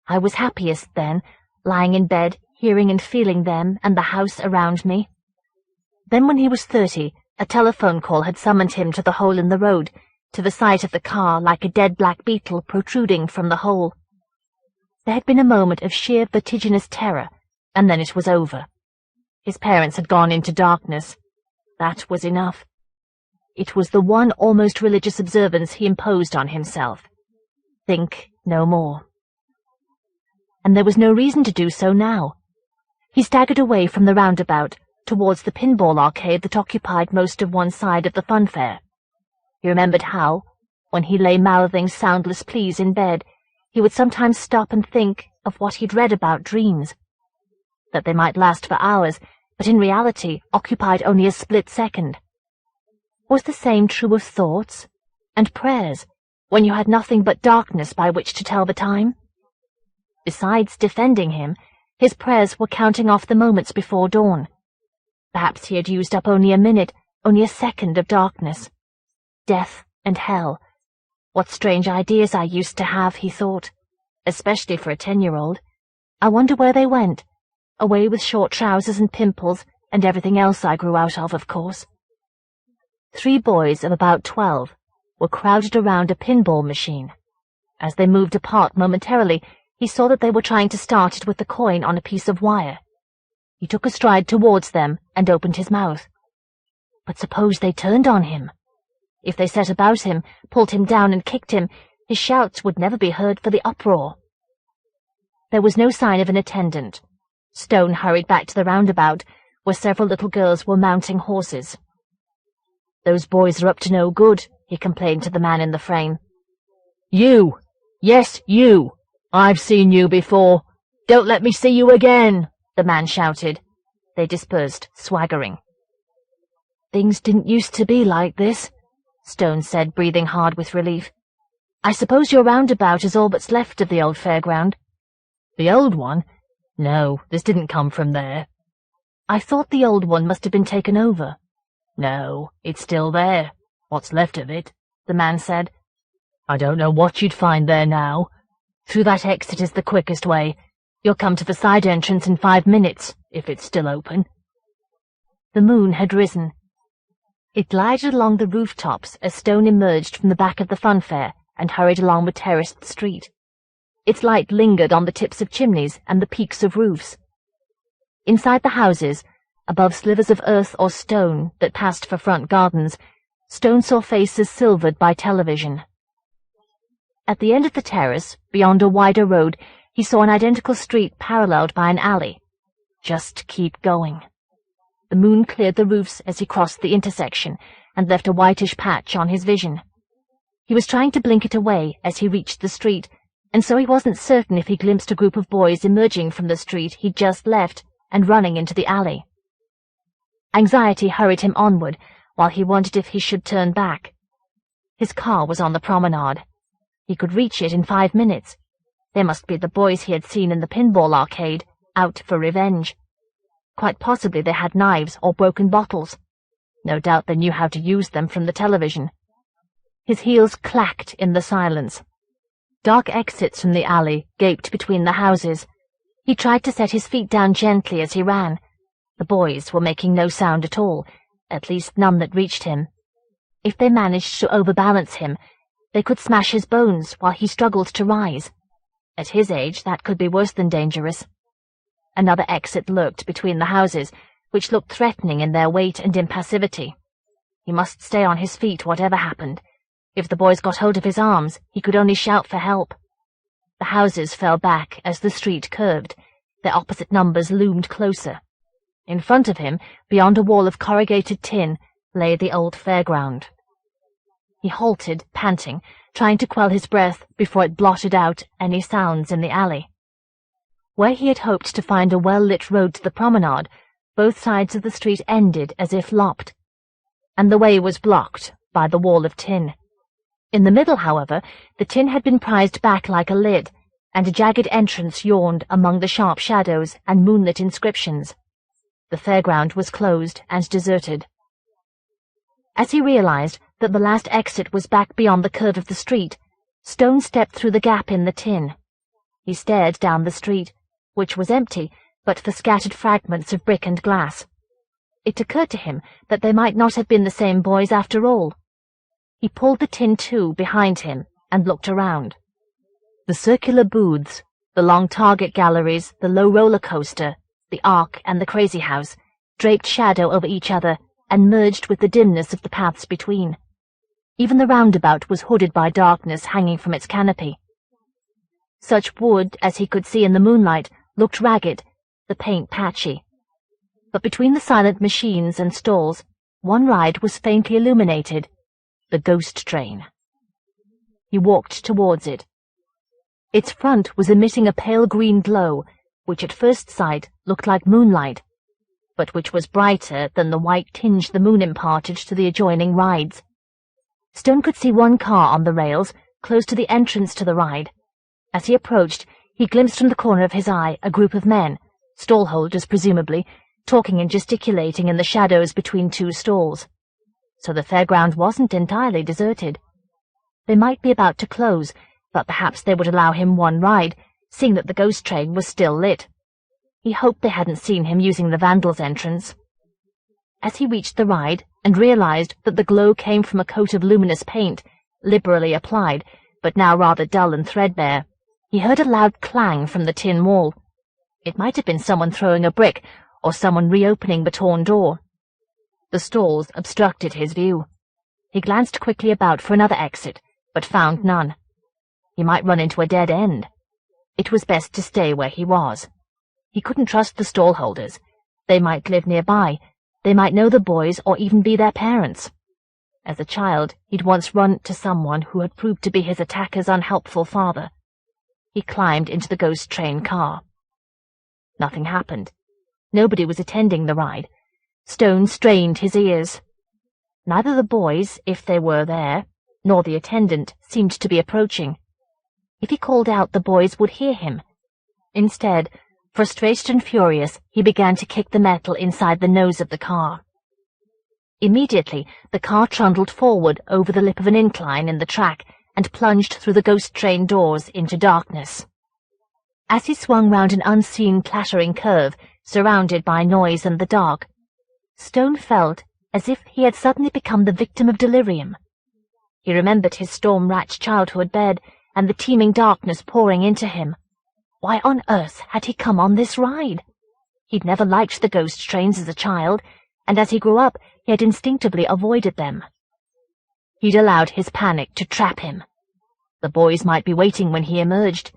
Speaker 1: I was happiest then, lying in bed, hearing and feeling them and the house around me. Then when he was 30, a telephone call had summoned him to the hole in the road, to the sight of the car like a dead black beetle protruding from the hole. There had been a moment of sheer vertiginous terror, and then it was over. His parents had gone into darkness. That was enough. It was the one almost religious observance he imposed on himself. Think no more. and there was no reason to do so now. He staggered away from the roundabout, towards the pinball arcade that occupied most of one side of the funfair. He remembered how, when he lay mouthing soundless pleas in bed, he would sometimes stop and think of what he'd read about dreams. That they might last for hours, but in reality occupied only a split second. Was the same true of thoughts and prayers, when you had nothing but darkness by which to tell the time? Besides defending him, his prayers were counting off the moments before dawn. Perhaps he had used up only a minute, only a second of darkness. Death and hell. What strange ideas I used to have, he thought, especially for a 10-year-old. I wonder where they went. Away with short trousers and pimples, and everything else I grew out of course. 3 boys of about 12 were crowded around a pinball machine. As they moved apart momentarily, he saw that they were trying to start it with the coin on a piece of wire. He took a stride towards them and opened his mouth. But suppose they turned on him? If they set about him, pulled him down and kicked him, his shouts would never be heard for the uproar. There was no sign of an attendant. Stone hurried back to the roundabout, where several little girls were mounting horses. "Those boys are up to no good," he complained to the man in the frame. "You! Yes, you! I've seen you before. Don't let me see you again!" the man shouted. They dispersed, swaggering. "Things didn't used to be like this," Stone said, breathing hard with relief. "I suppose your roundabout is all that's left of the old fairground." "The old one? No, this didn't come from there." "I thought the old one must have been taken over." "No, it's still there. What's left of it," the man said. "I don't know what you'd find there now. Through that exit is the quickest way. You'll come to the side entrance in 5 minutes, if it's still open." The moon had risen. It glided along the rooftops as Stone emerged from the back of the funfair and hurried along the terraced street. Its light lingered on the tips of chimneys and the peaks of roofs. Inside the houses, above slivers of earth or stone that passed for front gardens, Stone saw faces silvered by television. At the end of the terrace, beyond a wider road, he saw an identical street paralleled by an alley. Just keep going. The moon cleared the roofs as he crossed the intersection and left a whitish patch on his vision. He was trying to blink it away as he reached the street, and so he wasn't certain if he glimpsed a group of boys emerging from the street he'd just left and running into the alley. Anxiety hurried him onward, while he wondered if he should turn back. His car was on the promenade. He could reach it in 5 minutes. They must be the boys he had seen in the pinball arcade, out for revenge. Quite possibly they had knives or broken bottles. No doubt they knew how to use them from the television. His heels clacked in the silence. Dark exits from the alley gaped between the houses. He tried to set his feet down gently as he ran. The boys were making no sound at all, at least none that reached him. If they managed to overbalance him, they could smash his bones while he struggled to rise. At his age, that could be worse than dangerous. Another exit lurked between the houses, which looked threatening in their weight and impassivity. He must stay on his feet, whatever happened. If the boys got hold of his arms, he could only shout for help. The houses fell back as the street curved. Their opposite numbers loomed closer. In front of him, beyond a wall of corrugated tin, lay the old fairground. He halted, panting, trying to quell his breath before it blotted out any sounds in the alley. Where he had hoped to find a well-lit road to the promenade, both sides of the street ended as if lopped, and the way was blocked by the wall of tin. In the middle, however, the tin had been prized back like a lid, and a jagged entrance yawned among the sharp shadows and moonlit inscriptions. The fairground was closed and deserted. As he realized that the last exit was back beyond the curve of the street, Stone stepped through the gap in the tin. He stared down the street, which was empty but for scattered fragments of brick and glass. It occurred to him that they might not have been the same boys after all. He pulled the tin to behind him and looked around. The circular booths, the long target galleries, the low roller coaster, the Ark and the Crazy House, draped shadow over each other and merged with the dimness of the paths between. Even the roundabout was hooded by darkness hanging from its canopy. Such wood as he could see in the moonlight looked ragged, the paint patchy. But between the silent machines and stalls, one ride was faintly illuminated, the ghost train. He walked towards it. Its front was emitting a pale green glow, which at first sight looked like moonlight, but which was brighter than the white tinge the moon imparted to the adjoining rides. Stone could see one car on the rails, close to the entrance to the ride. As he approached, he glimpsed from the corner of his eye a group of men, stall-holders presumably, talking and gesticulating in the shadows between two stalls. So the fairground wasn't entirely deserted. They might be about to close, but perhaps they would allow him one ride, seeing that the ghost train was still lit. He hoped they hadn't seen him using the vandal's entrance. As he reached the ride and realized that the glow came from a coat of luminous paint, liberally applied, but now rather dull and threadbare, he heard a loud clang from the tin wall. It might have been someone throwing a brick, or someone reopening the torn door. The stalls obstructed his view. He glanced quickly about for another exit, but found none. He might run into a dead end. It was best to stay where he was. He couldn't trust the stall-holders. They might live nearby. They might know the boys or even be their parents. As a child, he'd once run to someone who had proved to be his attacker's unhelpful father. He climbed into the ghost train car. Nothing happened. Nobody was attending the ride. Stone strained his ears. Neither the boys, if they were there, nor the attendant seemed to be approaching. If he called out, the boys would hear him. Instead, frustrated and furious, he began to kick the metal inside the nose of the car. Immediately, the car trundled forward over the lip of an incline in the track and plunged through the ghost train doors into darkness. As he swung round an unseen clattering curve, surrounded by noise and the dark, Stone felt as if he had suddenly become the victim of delirium. He remembered his storm-racked childhood bed and the teeming darkness pouring into him. Why on earth had he come on this ride? He'd never liked the ghost trains as a child, and as he grew up, he had instinctively avoided them. He'd allowed his panic to trap him. The boys might be waiting when he emerged.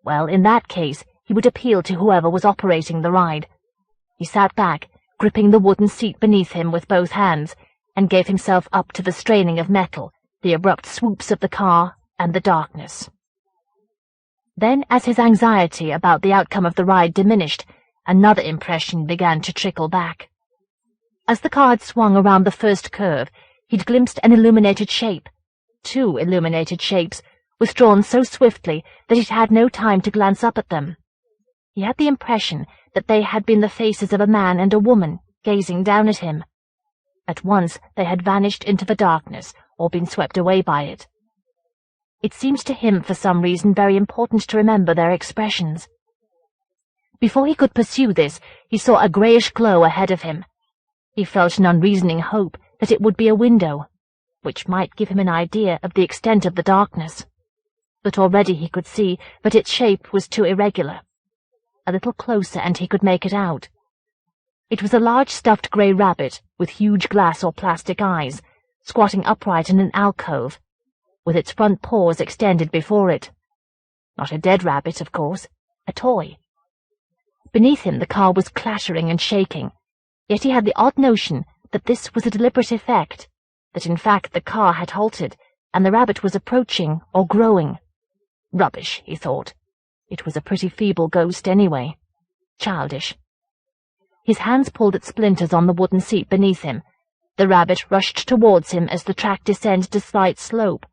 Speaker 1: Well, in that case, he would appeal to whoever was operating the ride. He sat back, gripping the wooden seat beneath him with both hands, and gave himself up to the straining of metal, the abrupt swoops of the car, and the darkness. Then, as his anxiety about the outcome of the ride diminished, another impression began to trickle back. As the car had swung around the first curve, he'd glimpsed an illuminated shape. 2 illuminated shapes, withdrawn so swiftly that he'd had no time to glance up at them. He had the impression that they had been the faces of a man and a woman, gazing down at him. At once they had vanished into the darkness, or been swept away by it. It seemed to him for some reason very important to remember their expressions. Before he could pursue this, he saw a greyish glow ahead of him. He felt an unreasoning hope that it would be a window, which might give him an idea of the extent of the darkness. But already he could see that its shape was too irregular. A little closer and he could make it out. It was a large stuffed grey rabbit with huge glass or plastic eyes, squatting upright in an alcove, with its front paws extended before it. Not a dead rabbit, of course, a toy. Beneath him the car was clattering and shaking, yet he had the odd notion that this was a deliberate effect, that in fact the car had halted, and the rabbit was approaching or growing. Rubbish, he thought. It was a pretty feeble ghost anyway. Childish. His hands pulled at splinters on the wooden seat beneath him. The rabbit rushed towards him as the track descended a slight slope.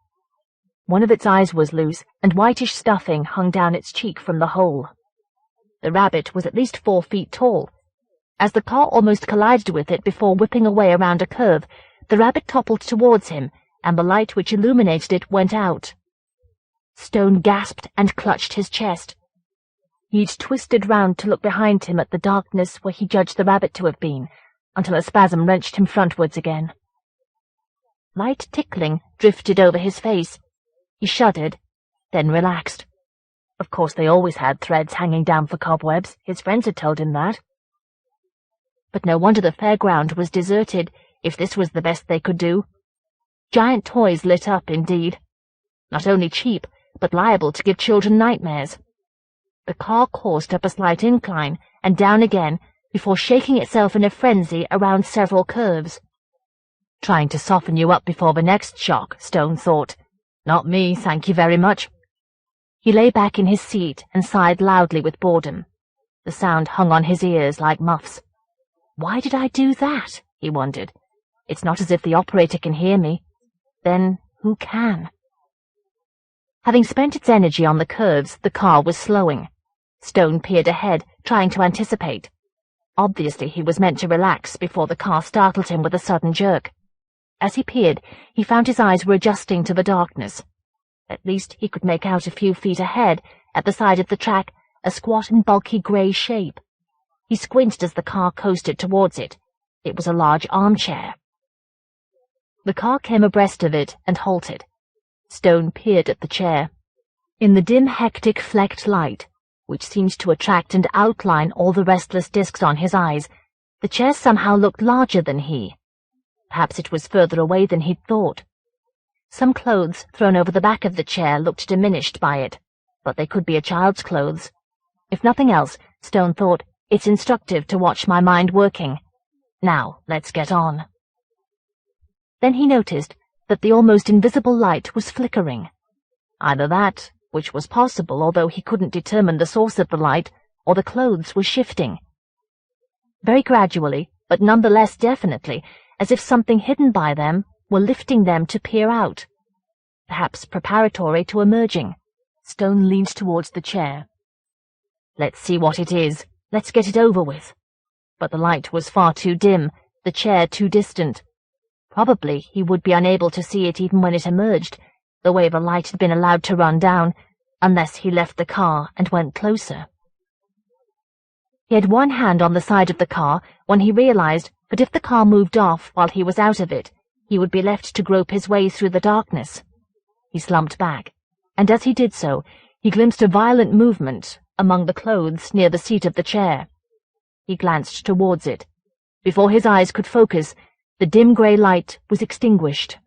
Speaker 1: One of its eyes was loose, and whitish stuffing hung down its cheek from the hole. The rabbit was at least 4 feet tall. As the car almost collided with it before whipping away around a curve, the rabbit toppled towards him, and the light which illuminated it went out. Stone gasped and clutched his chest. He'd twisted round to look behind him at the darkness where he judged the rabbit to have been, until a spasm wrenched him frontwards again. Light tickling drifted over his face. He shuddered, then relaxed. Of course they always had threads hanging down for cobwebs. His friends had told him that. But no wonder the fairground was deserted, if this was the best they could do. Giant toys lit up, indeed. Not only cheap, but liable to give children nightmares. The car coursed up a slight incline and down again before shaking itself in a frenzy around several curves. Trying to soften you up before the next shock, Stone thought. Not me, thank you very much. He lay back in his seat and sighed loudly with boredom. The sound hung on his ears like muffs. Why did I do that? He wondered. It's not as if the operator can hear me. Then who can? Having spent its energy on the curves, the car was slowing. Stone peered ahead, trying to anticipate. Obviously he was meant to relax before the car startled him with a sudden jerk. As he peered, he found his eyes were adjusting to the darkness. At least he could make out a few feet ahead, at the side of the track, a squat and bulky grey shape. He squinted as the car coasted towards it. It was a large armchair. The car came abreast of it and halted. Stone peered at the chair. In the dim, hectic, flecked light, which seemed to attract and outline all the restless discs on his eyes, the chair somehow looked larger than he. Perhaps it was further away than he'd thought. Some clothes thrown over the back of the chair looked diminished by it, but they could be a child's clothes. If nothing else, Stone thought, it's instructive to watch my mind working. Now, let's get on. Then he noticed that the almost invisible light was flickering. Either that, which was possible although he couldn't determine the source of the light, or the clothes were shifting. Very gradually, but nonetheless definitely, as if something hidden by them were lifting them to peer out. Perhaps preparatory to emerging. Stone leaned towards the chair. Let's see what it is. Let's get it over with. But the light was far too dim, the chair too distant. Probably he would be unable to see it even when it emerged, the way the light had been allowed to run down, unless he left the car and went closer. He had one hand on the side of the car when he realized that if the car moved off while he was out of it, he would be left to grope his way through the darkness. He slumped back, and as he did so, he glimpsed a violent movement among the clothes near the seat of the chair. He glanced towards it. Before his eyes could focus, the dim grey light was extinguished.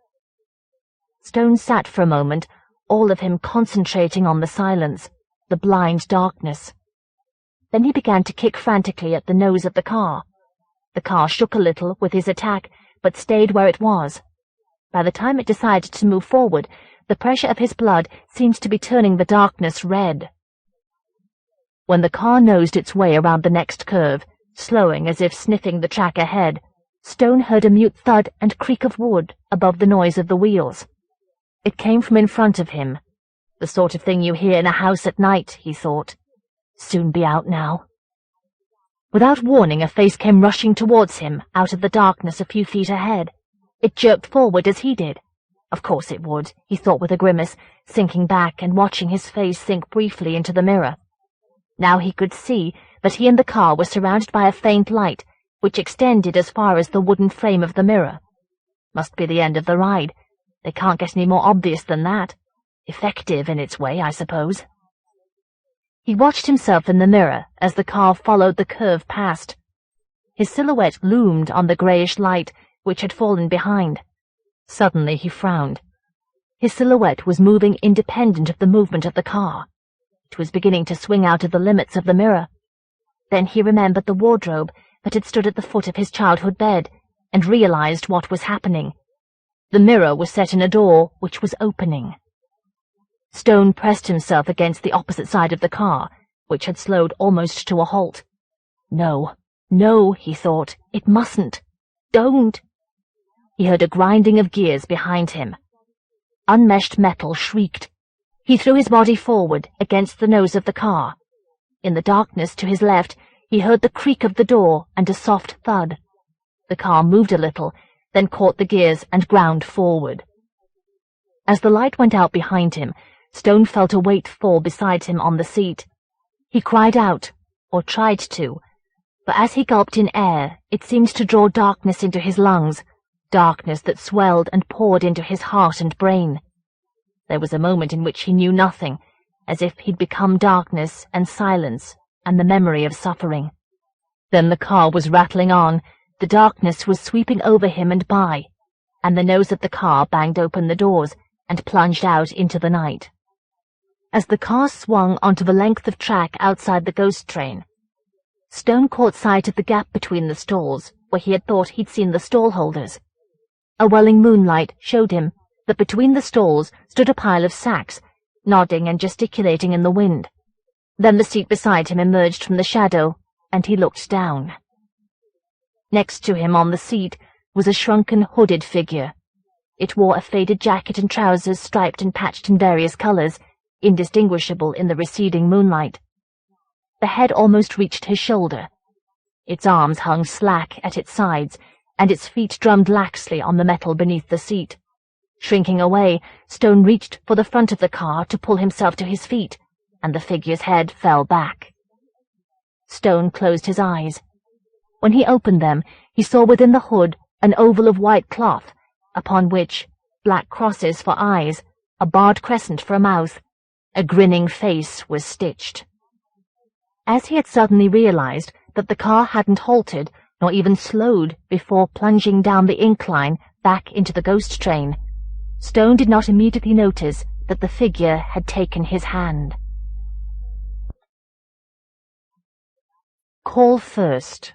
Speaker 1: Stone sat for a moment, all of him concentrating on the silence, the blind darkness. Then he began to kick frantically at the nose of the car. The car shook a little with his attack, but stayed where it was. By the time it decided to move forward, the pressure of his blood seemed to be turning the darkness red. When the car nosed its way around the next curve, slowing as if sniffing the track ahead, Stone heard a mute thud and creak of wood above the noise of the wheels. It came from in front of him. The sort of thing you hear in a house at night, he thought. Soon be out now. Without warning, a face came rushing towards him out of the darkness a few feet ahead. It jerked forward as he did. Of course it would, he thought with a grimace, sinking back and watching his face sink briefly into the mirror. Now he could see that he and the car were surrounded by a faint light, which extended as far as the wooden frame of the mirror. Must be the end of the ride. They can't get any more obvious than that. Effective in its way, I suppose. He watched himself in the mirror as the car followed the curve past. His silhouette loomed on the greyish light which had fallen behind. Suddenly he frowned. His silhouette was moving independent of the movement of the car. It was beginning to swing out of the limits of the mirror. Then he remembered the wardrobe that had stood at the foot of his childhood bed, and realized what was happening. The mirror was set in a door which was opening. Stone pressed himself against the opposite side of the car, which had slowed almost to a halt. No, no, he thought, it mustn't. Don't. He heard a grinding of gears behind him. Unmeshed metal shrieked. He threw his body forward against the nose of the car. In the darkness to his left, he heard the creak of the door and a soft thud. The car moved a little, then caught the gears and ground forward. As the light went out behind him, Stone felt a weight fall beside him on the seat. He cried out, or tried to, but as he gulped in air, it seemed to draw darkness into his lungs, darkness that swelled and poured into his heart and brain. There was a moment in which he knew nothing, as if he'd become darkness and silence and the memory of suffering. Then the car was rattling on, the darkness was sweeping over him and by, and the nose of the car banged open the doors and plunged out into the night. as the car swung onto the length of track outside the ghost train. Stone caught sight of the gap between the stalls, where he had thought he'd seen the stall holders. A welling moonlight showed him that between the stalls stood a pile of sacks, nodding and gesticulating in the wind. Then the seat beside him emerged from the shadow, and he looked down. Next to him on the seat was a shrunken, hooded figure. It wore a faded jacket and trousers striped and patched in various colors, indistinguishable in the receding moonlight. The head almost reached his shoulder. Its arms hung slack at its sides, and its feet drummed laxly on the metal beneath the seat. Shrinking away, Stone reached for the front of the car to pull himself to his feet, and the figure's head fell back. Stone closed his eyes. When he opened them, he saw within the hood an oval of white cloth, upon which, black crosses for eyes, a barred crescent for a mouth, a grinning face was stitched. As he had suddenly realized that the car hadn't halted nor even slowed before plunging down the incline back into the ghost train, Stone did not immediately notice that the figure had taken his hand. Call first.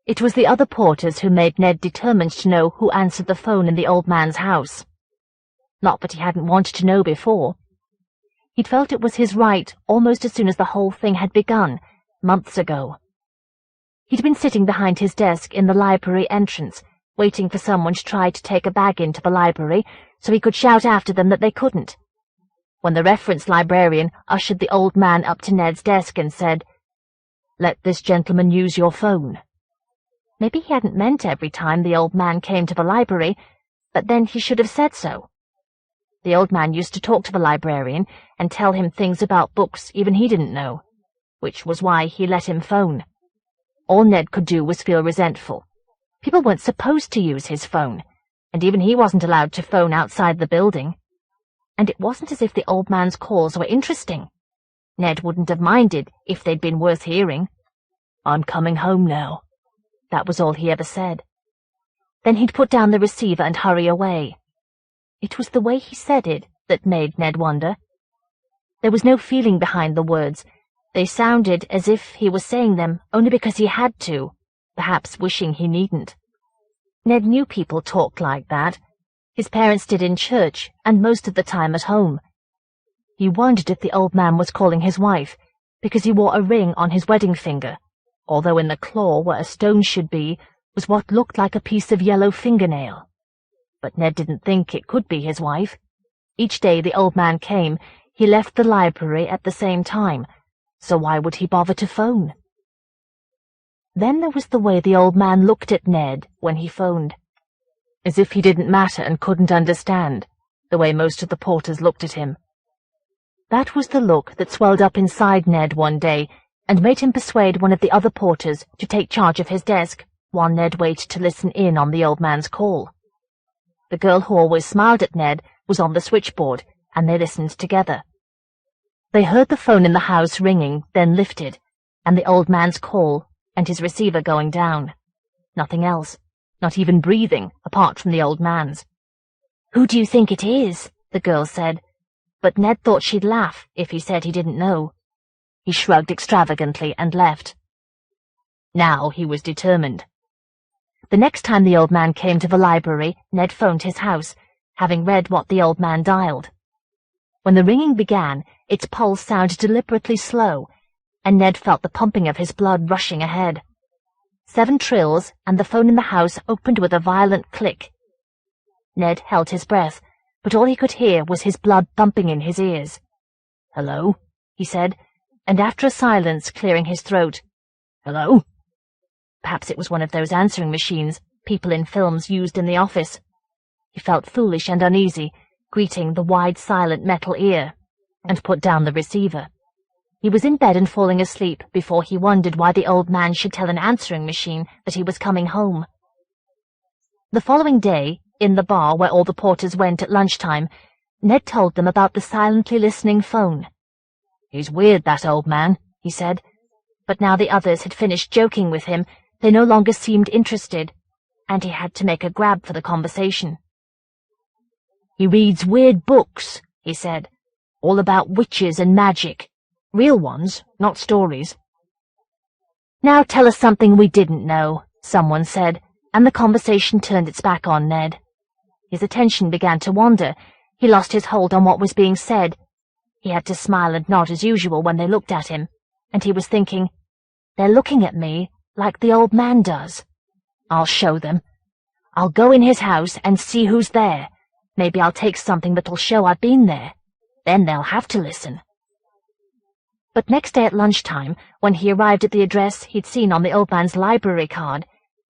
Speaker 1: It was the other porters who made Ned determined to know who answered the phone in the old man's house. Not that he hadn't wanted to know before. He'd felt it was his right almost as soon as the whole thing had begun, months ago. He'd been sitting behind his desk in the library entrance, waiting for someone to try to take a bag into the library so he could shout after them that they couldn't, when the reference librarian ushered the old man up to Ned's desk and said, "Let this gentleman use your phone." Maybe he hadn't meant every time the old man came to the library, but then he should have said so. The old man used to talk to the librarian and tell him things about books even he didn't know, which was why he let him phone. All Ned could do was feel resentful. People weren't supposed to use his phone, and even he wasn't allowed to phone outside the building. And it wasn't as if the old man's calls were interesting. Ned wouldn't have minded if they'd been worth hearing. "I'm coming home now." That was all he ever said. Then he'd put down the receiver and hurry away. It was the way he said it that made Ned wonder. There was no feeling behind the words. They sounded as if he was saying them only because he had to, perhaps wishing he needn't. Ned knew people talked like that. His parents did in church, and most of the time at home. He wondered if the old man was calling his wife, because he wore a ring on his wedding finger, although in the claw where a stone should be was what looked like a piece of yellow fingernail. But Ned didn't think it could be his wife. Each day the old man came, he left the library at the same time, so why would he bother to phone? Then there was the way the old man looked at Ned when he phoned, as if he didn't matter and couldn't understand, the way most of the porters looked at him. That was the look that swelled up inside Ned one day and made him persuade one of the other porters to take charge of his desk while Ned waited to listen in on the old man's call. The girl who always smiled at Ned was on the switchboard, and they listened together. They heard the phone in the house ringing, then lifted, and the old man's call and his receiver going down. Nothing else, not even breathing, apart from the old man's. "Who do you think it is?" the girl said, but Ned thought she'd laugh if he said he didn't know. He shrugged extravagantly and left. Now he was determined. The next time the old man came to the library, Ned phoned his house, having read what the old man dialed. When the ringing began, its pulse sounded deliberately slow, and Ned felt the pumping of his blood rushing ahead. 7 trills, and the phone in the house opened with a violent click. Ned held his breath, but all he could hear was his blood thumping in his ears. "Hello?" he said, and after a silence clearing his throat, "Hello?" Perhaps it was one of those answering machines people in films used in the office. He felt foolish and uneasy, greeting the wide, silent metal ear, and put down the receiver. He was in bed and falling asleep before he wondered why the old man should tell an answering machine that he was coming home. The following day, in the bar where all the porters went at lunchtime, Ned told them about the silently listening phone. "He's weird, that old man," he said, but now the others had finished joking with him, they no longer seemed interested, and he had to make a grab for the conversation. "He reads weird books," he said. "All about witches and magic. Real ones, not stories." "Now tell us something we didn't know," someone said, and the conversation turned its back on Ned. His attention began to wander. He lost his hold on what was being said. He had to smile and nod as usual when they looked at him, and he was thinking, "They're looking at me like the old man does. I'll show them. I'll go in his house and see who's there. Maybe I'll take something that'll show I've been there. Then they'll have to listen." But next day at lunchtime, when he arrived at the address he'd seen on the old man's library card,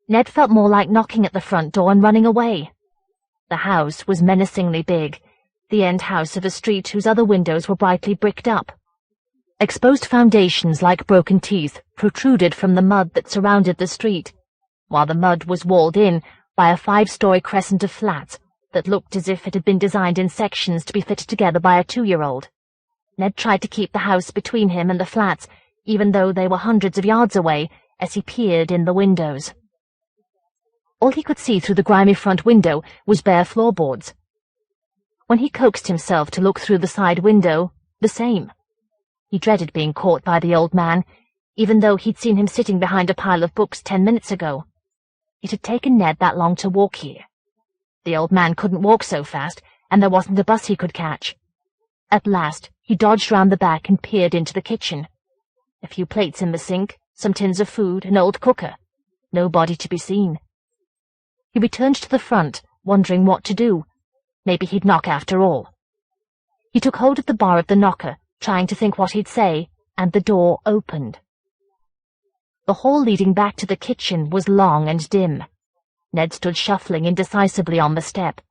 Speaker 1: Ned felt more like knocking at the front door and running away. The house was menacingly big, the end house of a street whose other windows were brightly bricked up. Exposed foundations like broken teeth protruded from the mud that surrounded the street, while the mud was walled in by a 5-story crescent of flats that looked as if it had been designed in sections to be fitted together by a 2-year-old. Ned tried to keep the house between him and the flats, even though they were hundreds of yards away, as he peered in the windows. All he could see through the grimy front window was bare floorboards. When he coaxed himself to look through the side window, the same. He dreaded being caught by the old man, even though he'd seen him sitting behind a pile of books 10 minutes ago. It had taken Ned that long to walk here. The old man couldn't walk so fast, and there wasn't a bus he could catch. At last, he dodged round the back and peered into the kitchen. A few plates in the sink, some tins of food, an old cooker. Nobody to be seen. He returned to the front, wondering what to do. Maybe he'd knock after all. He took hold of the bar of the knocker, trying to think what he'd say, and the door opened. The hall leading back to the kitchen was long and dim. Ned stood shuffling indecisively on the step.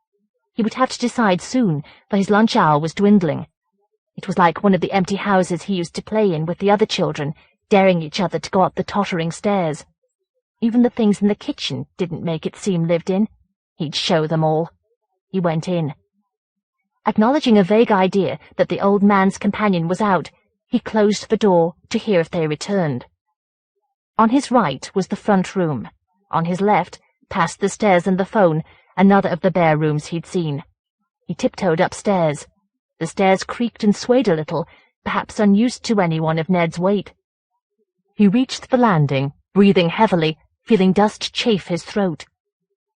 Speaker 1: He would have to decide soon, for his lunch hour was dwindling. It was like one of the empty houses he used to play in with the other children, daring each other to go up the tottering stairs. Even the things in the kitchen didn't make it seem lived in. He'd show them all. He went in. Acknowledging a vague idea that the old man's companion was out, he closed the door to hear if they returned. On his right was the front room. On his left, past the stairs and the phone, another of the bare rooms he'd seen. He tiptoed upstairs. The stairs creaked and swayed a little, perhaps unused to anyone of Ned's weight. He reached the landing, breathing heavily, feeling dust chafe his throat.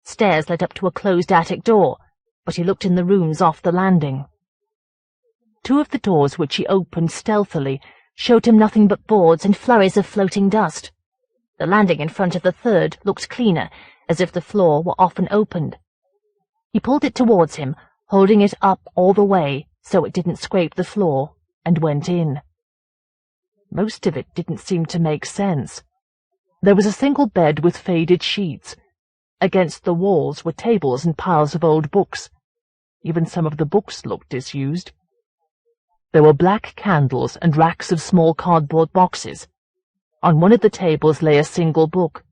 Speaker 1: Stairs led up to a closed attic door, but he looked in the rooms off the landing. 2 of the doors which he opened stealthily showed him nothing but boards and flurries of floating dust. The landing in front of the 3rd looked cleaner, as if the floor were often opened. He pulled it towards him, holding it up all the way so it didn't scrape the floor, and went in. Most of it didn't seem to make sense. There was a single bed with faded sheets. Against the walls were tables and piles of old books. Even some of the books looked disused. There were black candles and racks of small cardboard boxes. On one of the tables lay a single book.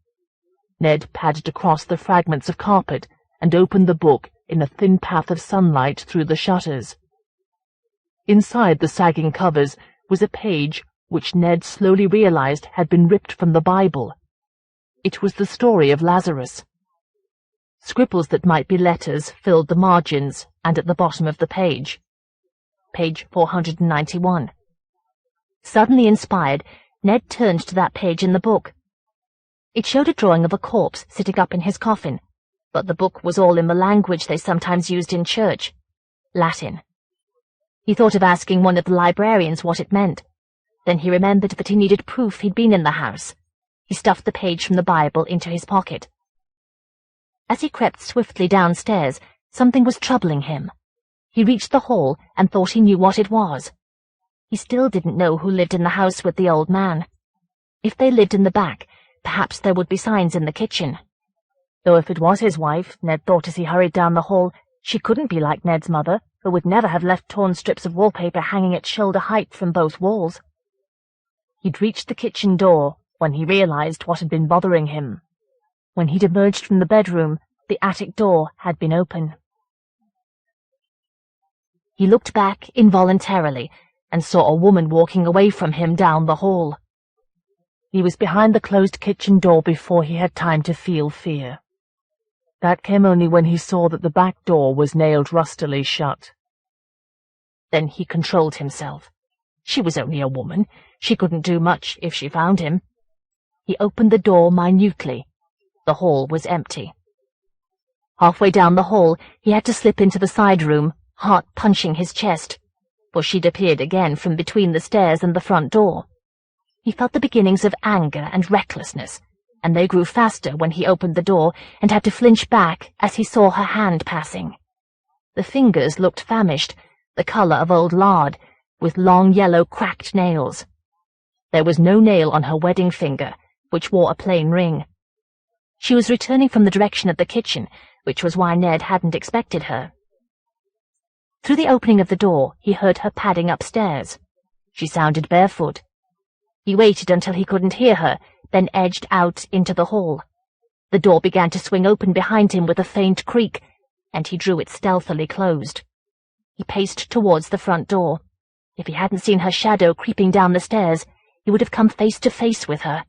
Speaker 1: Ned padded across the fragments of carpet and opened the book in a thin path of sunlight through the shutters. Inside the sagging covers was a page which Ned slowly realized had been ripped from the Bible. It was the story of Lazarus. Scribbles that might be letters filled the margins and at the bottom of the page. Page 491. Suddenly inspired, Ned turned to that page in the book. It showed a drawing of a corpse sitting up in his coffin, but the book was all in the language they sometimes used in church, Latin. He thought of asking one of the librarians what it meant. Then he remembered that he needed proof he'd been in the house. He stuffed the page from the Bible into his pocket. As he crept swiftly downstairs, something was troubling him. He reached the hall and thought he knew what it was. He still didn't know who lived in the house with the old man. If they lived in the back, perhaps there would be signs in the kitchen. Though if it was his wife, Ned thought as he hurried down the hall, she couldn't be like Ned's mother, who would never have left torn strips of wallpaper hanging at shoulder height from both walls. He'd reached the kitchen door when he realized what had been bothering him. When he'd emerged from the bedroom, the attic door had been open. He looked back involuntarily and saw a woman walking away from him down the hall. He was behind the closed kitchen door before he had time to feel fear. That came only when he saw that the back door was nailed rustily shut. Then he controlled himself. She was only a woman. She couldn't do much if she found him. He opened the door minutely. The hall was empty. Halfway down the hall, he had to slip into the side room, heart punching his chest, for she'd appeared again from between the stairs and the front door. He felt the beginnings of anger and recklessness, and they grew faster when he opened the door and had to flinch back as he saw her hand passing. The fingers looked famished, the colour of old lard, with long yellow cracked nails. There was no nail on her wedding finger, which wore a plain ring. She was returning from the direction of the kitchen, which was why Ned hadn't expected her. Through the opening of the door, he heard her padding upstairs. She sounded barefoot. He waited until he couldn't hear her, then edged out into the hall. The door began to swing open behind him with a faint creak, and he drew it stealthily closed. He paced towards the front door. If he hadn't seen her shadow creeping down the stairs, he would have come face to face with her.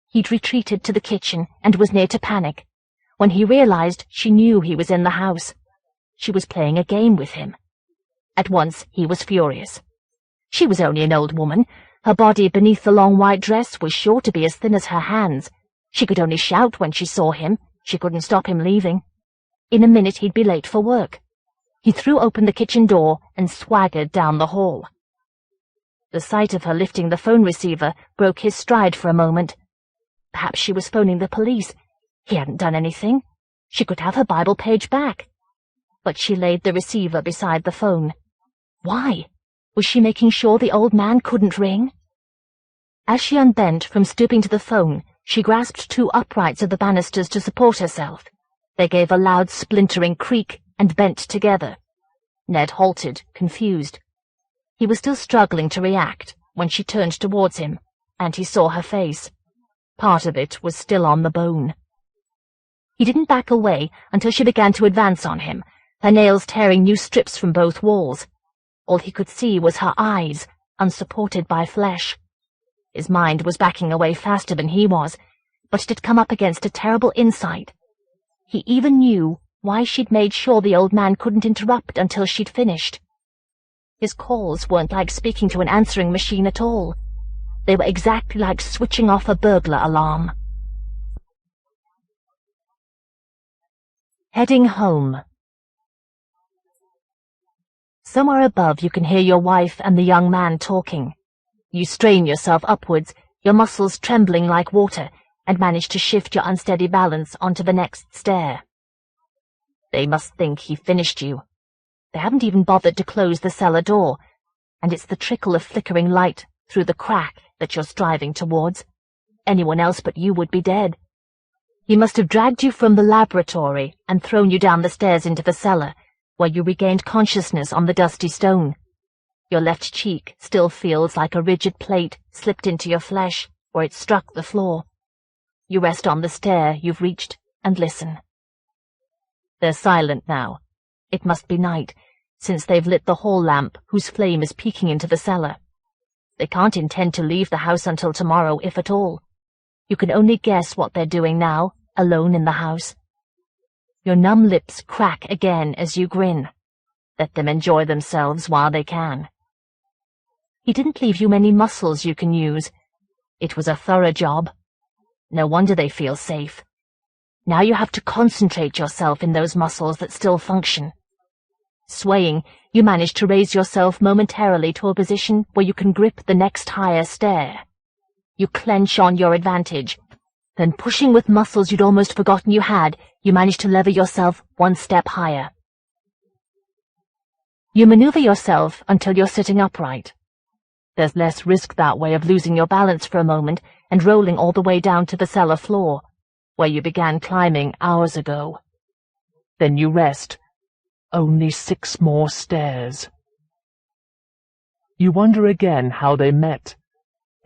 Speaker 1: He'd retreated to the kitchen and was near to panic, when he realized she knew he was in the house. She was playing a game with him. At once he was furious. She was only an old woman. Her body beneath the long white dress was sure to be as thin as her hands. She could only shout when she saw him. She couldn't stop him leaving. In a minute he'd be late for work. He threw open the kitchen door and swaggered down the hall. The sight of her lifting the phone receiver broke his stride for a moment. Perhaps she was phoning the police. He hadn't done anything. She could have her Bible page back. But she laid the receiver beside the phone. Why? Was she making sure the old man couldn't ring? As she unbent from stooping to the phone, she grasped two uprights of the banisters to support herself. They gave a loud splintering creak and bent together. Ned halted, confused. He was still struggling to react when she turned towards him, and he saw her face. Part of it was still on the bone. He didn't back away until she began to advance on him, her nails tearing new strips from both walls. All he could see was her eyes, unsupported by flesh. His mind was backing away faster than he was, but it had come up against a terrible insight. He even knew why she'd made sure the old man couldn't interrupt until she'd finished. His calls weren't like speaking to an answering machine at all. They were exactly like switching off a burglar alarm. Heading home. Somewhere above you can hear your wife and the young man talking. You strain yourself upwards, your muscles trembling like water, and manage to shift your unsteady balance onto the next stair. They must think he finished you. They haven't even bothered to close the cellar door, and it's the trickle of flickering light through the crack that you're striving towards. Anyone else but you would be dead. He must have dragged you from the laboratory and thrown you down the stairs into the cellar, where you regained consciousness on the dusty stone. Your left cheek still feels like a rigid plate slipped into your flesh where it struck the floor. You rest on the stair you've reached and listen. They're silent now. It must be night, since they've lit the hall lamp whose flame is peeking into the cellar. They can't intend to leave the house until tomorrow, if at all. You can only guess what they're doing now, alone in the house. Your numb lips crack again as you grin. Let them enjoy themselves while they can. He didn't leave you many muscles you can use. It was a thorough job. No wonder they feel safe. Now you have to concentrate yourself in those muscles that still function. Swaying, you manage to raise yourself momentarily to a position where you can grip the next higher stair. You clench on your advantage. Then, pushing with muscles you'd almost forgotten you had, you manage to lever yourself one step higher. You maneuver yourself until you're sitting upright. There's less risk that way of losing your balance for a moment and rolling all the way down to the cellar floor, where you began climbing hours ago. Then you rest. Only 6 more stairs. You wonder again how they met.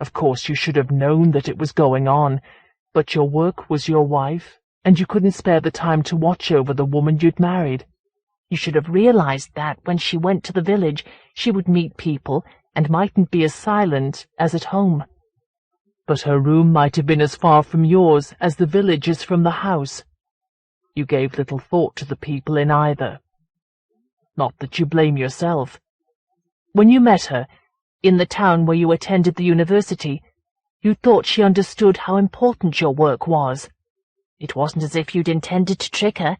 Speaker 1: Of course you should have known that it was going on, but your work was your wife, and you couldn't spare the time to watch over the woman you'd married. You should have realized that when she went to the village, she would meet people and mightn't be as silent as at home. But her room might have been as far from yours as the village is from the house. You gave little thought to the people in either.
Speaker 3: Not that you blame yourself. When you met her, in the town where you attended the university, you thought she understood how important your work was. It wasn't as if you'd intended to trick her.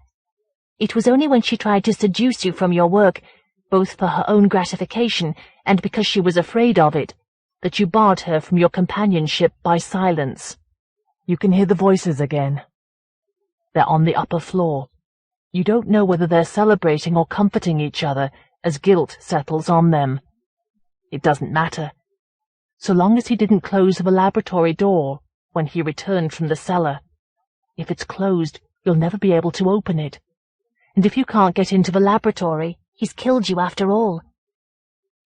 Speaker 3: It was only when she tried to seduce you from your work, both for her own gratification and because she was afraid of it, that you barred her from your companionship by silence. You can hear the voices again. They're on the upper floor. You don't know whether they're celebrating or comforting each other as guilt settles on them. It doesn't matter, so long as he didn't close the laboratory door when he returned from the cellar. If it's closed, you'll never be able to open it. And if you can't get into the laboratory, he's killed you after all.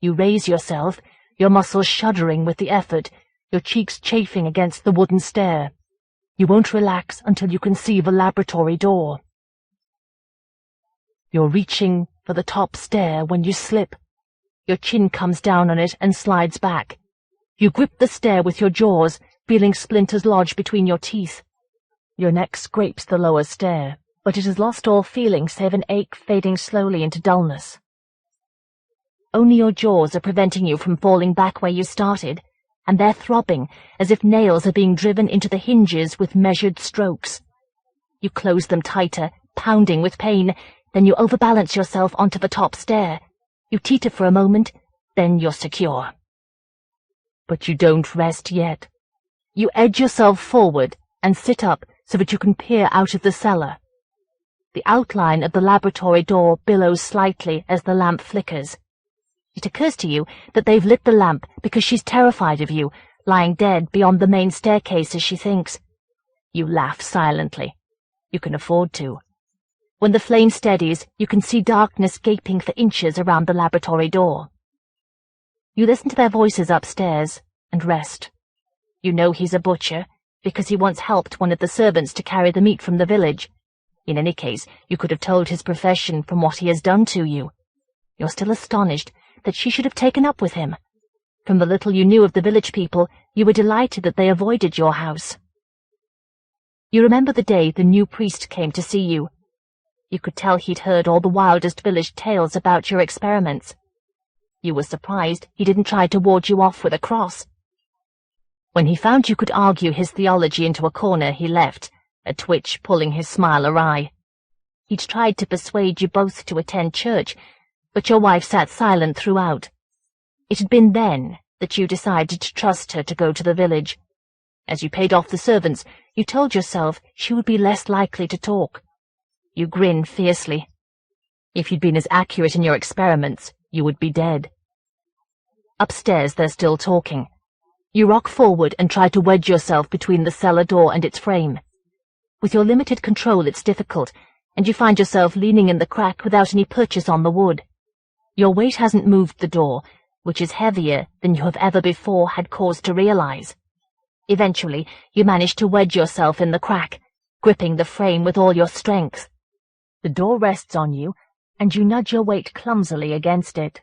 Speaker 3: You raise yourself, your muscles shuddering with the effort, your cheeks chafing against the wooden stair. You won't relax until you can see the laboratory door. You're reaching for the top stair when you slip. Your chin comes down on it and slides back. You grip the stair with your jaws, feeling splinters lodge between your teeth. Your neck scrapes the lower stair, but it has lost all feeling save an ache fading slowly into dullness. Only your jaws are preventing you from falling back where you started, and they're throbbing as if nails are being driven into the hinges with measured strokes. You close them tighter, pounding with pain, then you overbalance yourself onto the top stair. You teeter for a moment, then you're secure. But you don't rest yet. You edge yourself forward and sit up so that you can peer out of the cellar. The outline of the laboratory door billows slightly as the lamp flickers. It occurs to you that they've lit the lamp because she's terrified of you, lying dead beyond the main staircase as she thinks. You laugh silently. You can afford to. When the flame steadies, you can see darkness gaping for inches around the laboratory door. You listen to their voices upstairs and rest. You know he's a butcher because he once helped one of the servants to carry the meat from the village. In any case, you could have told his profession from what he has done to you. You're still astonished that she should have taken up with him. From the little you knew of the village people, you were delighted that they avoided your house. You remember the day the new priest came to see you. You could tell he'd heard all the wildest village tales about your experiments. You were surprised he didn't try to ward you off with a cross. When he found you could argue his theology into a corner, he left, a twitch pulling his smile awry. He'd tried to persuade you both to attend church, but your wife sat silent throughout. It had been then that you decided to trust her to go to the village. As you paid off the servants, you told yourself she would be less likely to talk. You grin fiercely. If you'd been as accurate in your experiments, you would be dead. Upstairs they're still talking. You rock forward and try to wedge yourself between the cellar door and its frame. With your limited control it's difficult, and you find yourself leaning in the crack without any purchase on the wood. Your weight hasn't moved the door, which is heavier than you have ever before had cause to realize. Eventually, you manage to wedge yourself in the crack, gripping the frame with all your strength. The door rests on you, and you nudge your weight clumsily against it.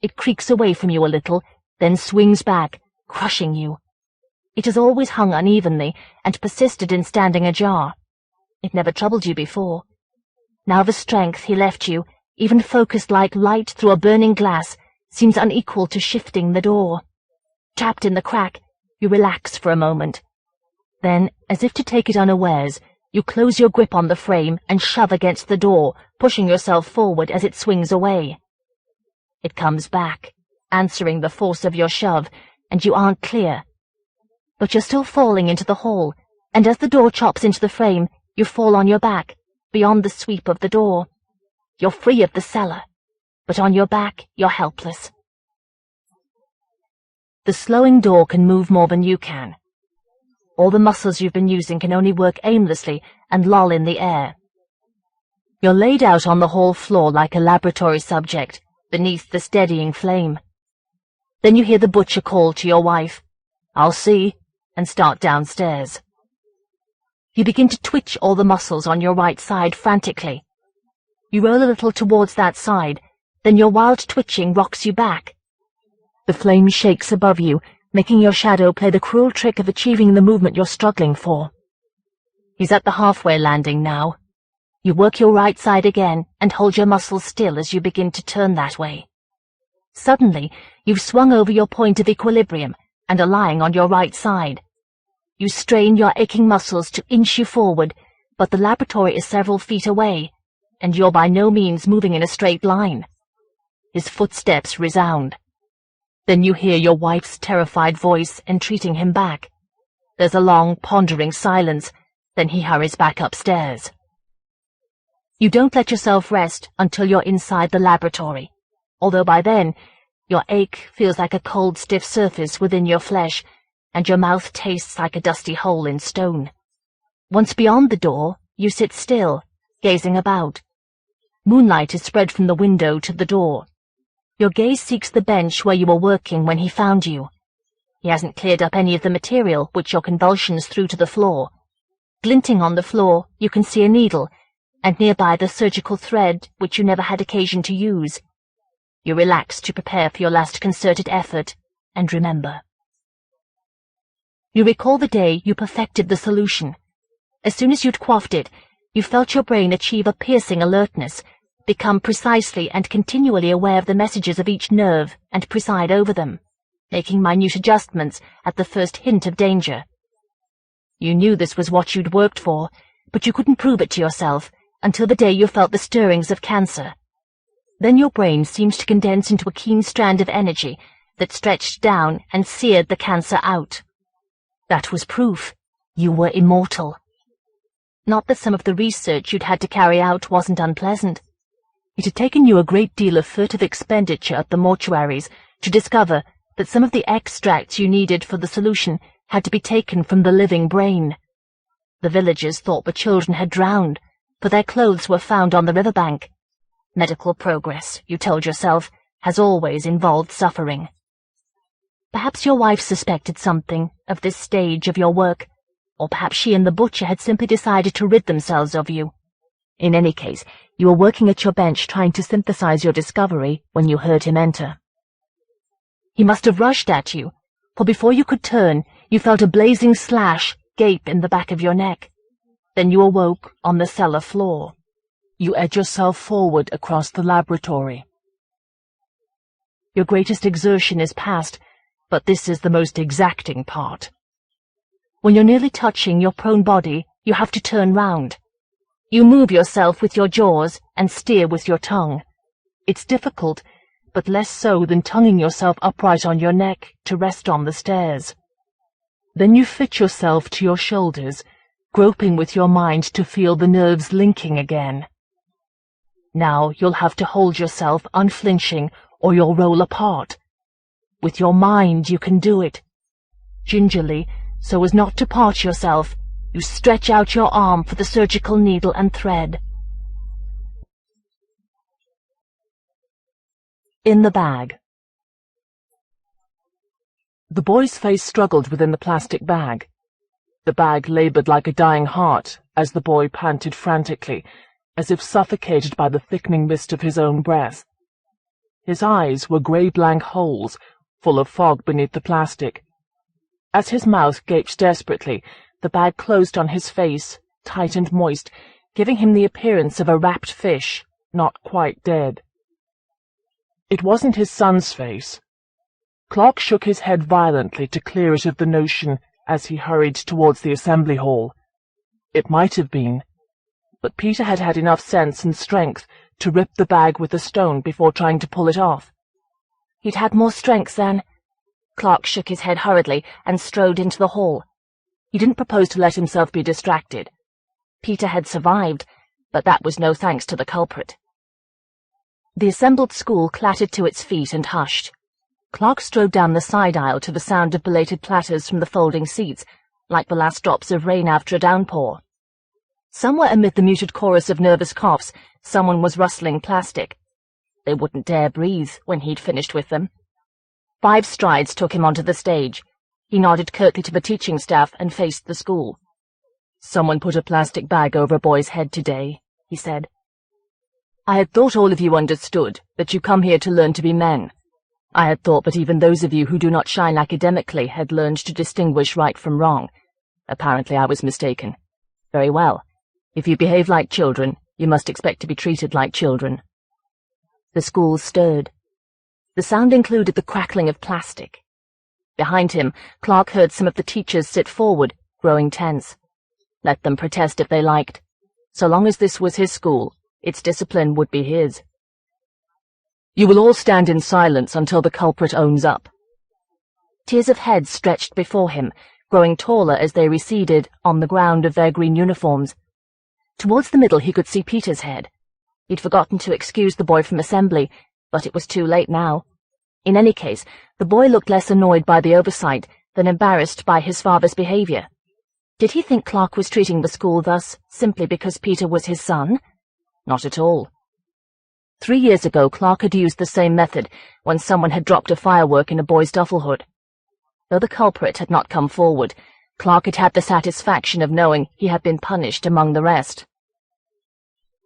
Speaker 3: It creaks away from you a little, then swings back, crushing you. It has always hung unevenly and persisted in standing ajar. It never troubled you before. Now the strength he left you, even focused like light through a burning glass, seems unequal to shifting the door. Trapped in the crack, you relax for a moment. Then, as if to take it unawares, you close your grip on the frame and shove against the door, pushing yourself forward as it swings away. It comes back, answering the force of your shove, and you aren't clear. But you're still falling into the hall, and as the door chops into the frame, you fall on your back, beyond the sweep of the door. You're free of the cellar, but on your back you're helpless. The slowing door can move more than you can. All the muscles you've been using can only work aimlessly and loll in the air. You're laid out on the hall floor like a laboratory subject, beneath the steadying flame. Then you hear the butcher call to your wife, "I'll see," and start downstairs. You begin to twitch all the muscles on your right side frantically. You roll a little towards that side, then your wild twitching rocks you back. The flame shakes above you, making your shadow play the cruel trick of achieving the movement you're struggling for. He's at the halfway landing now.
Speaker 1: You work your right side again and hold your muscles still as you begin to turn that way. Suddenly, you've swung over your point of equilibrium and are lying on your right side. You strain your aching muscles to inch you forward, but the laboratory is several feet away, and you're by no means moving in a straight line. His footsteps resound. Then you hear your wife's terrified voice entreating him back. There's a long, pondering silence, then he hurries back upstairs. You don't let yourself rest until you're inside the laboratory, although by then your ache feels like a cold, stiff surface within your flesh, and your mouth tastes like a dusty hole in stone. Once beyond the door, you sit still, gazing about. Moonlight is spread from the window to the door. Your gaze seeks the bench where you were working when he found you. He hasn't cleared up any of the material which your convulsions threw to the floor. Glinting on the floor, you can see a needle, and nearby the surgical thread which you never had occasion to use. You relax to prepare for your last concerted effort, and remember. You recall the day you perfected the solution. As soon as you'd quaffed it, you felt your brain achieve a piercing alertness, become precisely and continually aware of the messages of each nerve and preside over them, making minute adjustments at the first hint of danger. You knew this was what you'd worked for, but you couldn't prove it to yourself until the day you felt the stirrings of cancer. Then your brain seemed to condense into a keen strand of energy that stretched down and seared the cancer out. That was proof. You were immortal. Not that some of the research you'd had to carry out wasn't unpleasant. It had taken you a great deal of furtive expenditure at the mortuaries to discover that some of the extracts you needed for the solution had to be taken from the living brain. The villagers thought the children had drowned, for their clothes were found on the riverbank. Medical progress, you told yourself, has always involved suffering. Perhaps your wife suspected something of this stage of your work, or perhaps she and the butcher had simply decided to rid themselves of you. In any case, you were working at your bench trying to synthesize your discovery when you heard him enter. He must have rushed at you, for before you could turn, you felt a blazing slash gape in the back of your neck. Then you awoke on the cellar floor.
Speaker 3: You edge yourself forward across the laboratory.
Speaker 1: Your greatest exertion is past, but this is the most exacting part. When you're nearly touching your prone body, you have to turn round. You move yourself with your jaws and steer with your tongue. It's difficult, but less so than tonguing yourself upright on your neck to rest on the stairs. Then you fit yourself to your shoulders, groping with your mind to feel the nerves linking again. Now you'll have to hold yourself unflinching, or you'll roll apart. With your mind you can do it. Gingerly, so as not to part yourself, you stretch out your arm for the surgical needle and thread. In the bag.
Speaker 3: The boy's face struggled within the plastic bag. The bag labored like a dying heart as the boy panted frantically, as if suffocated by the thickening mist of his own breath. His eyes were grey blank holes, full of fog beneath the plastic. As his mouth gaped desperately, the bag closed on his face, tight and moist, giving him the appearance of a wrapped fish, not quite dead. It wasn't his son's face. Clark shook his head violently to clear it of the notion as he hurried towards the assembly hall. It might have been, but Peter had had enough sense and strength to rip the bag with a stone before trying to pull it off.
Speaker 1: He'd had more strength than... Clark shook his head hurriedly and strode into the hall. He didn't propose to let himself be distracted. Peter had survived, but that was no thanks to the culprit. The assembled school clattered to its feet and hushed. Clark strode down the side aisle to the sound of belated platters from the folding seats, like the last drops of rain after a downpour. Somewhere amid the muted chorus of nervous coughs, someone was rustling plastic. They wouldn't dare breathe when he'd finished with them. 5 strides took him onto the stage. He nodded curtly to the teaching staff and faced the school. "Someone put a plastic bag over a boy's head today," he said. "I had thought all of you understood, that you come here to learn to be men. I had thought that even those of you who do not shine academically had learned to distinguish right from wrong. Apparently I was mistaken. Very well. If you behave like children,
Speaker 3: You must expect to be treated like children." The school stirred. The sound included the crackling of plastic. Behind him, Clark heard some of the teachers sit forward, growing tense. Let them protest if they liked. So long as this was his school, its discipline would be his. "You will all stand in silence until the culprit owns up." Tiers of heads stretched before him, growing taller as they receded on the ground of their green uniforms. Towards the middle he could see Peter's head. He'd forgotten to excuse the boy from assembly, but it was too late now. In any case, the boy looked less annoyed by the oversight than embarrassed by his father's behavior. Did he think Clark was treating the school thus simply because Peter was his son? Not at all. 3 years ago, Clark had used the same method when someone had dropped a firework in a boy's duffel hood. Though the culprit had not come forward, Clark had had the satisfaction of knowing he had been punished among the rest.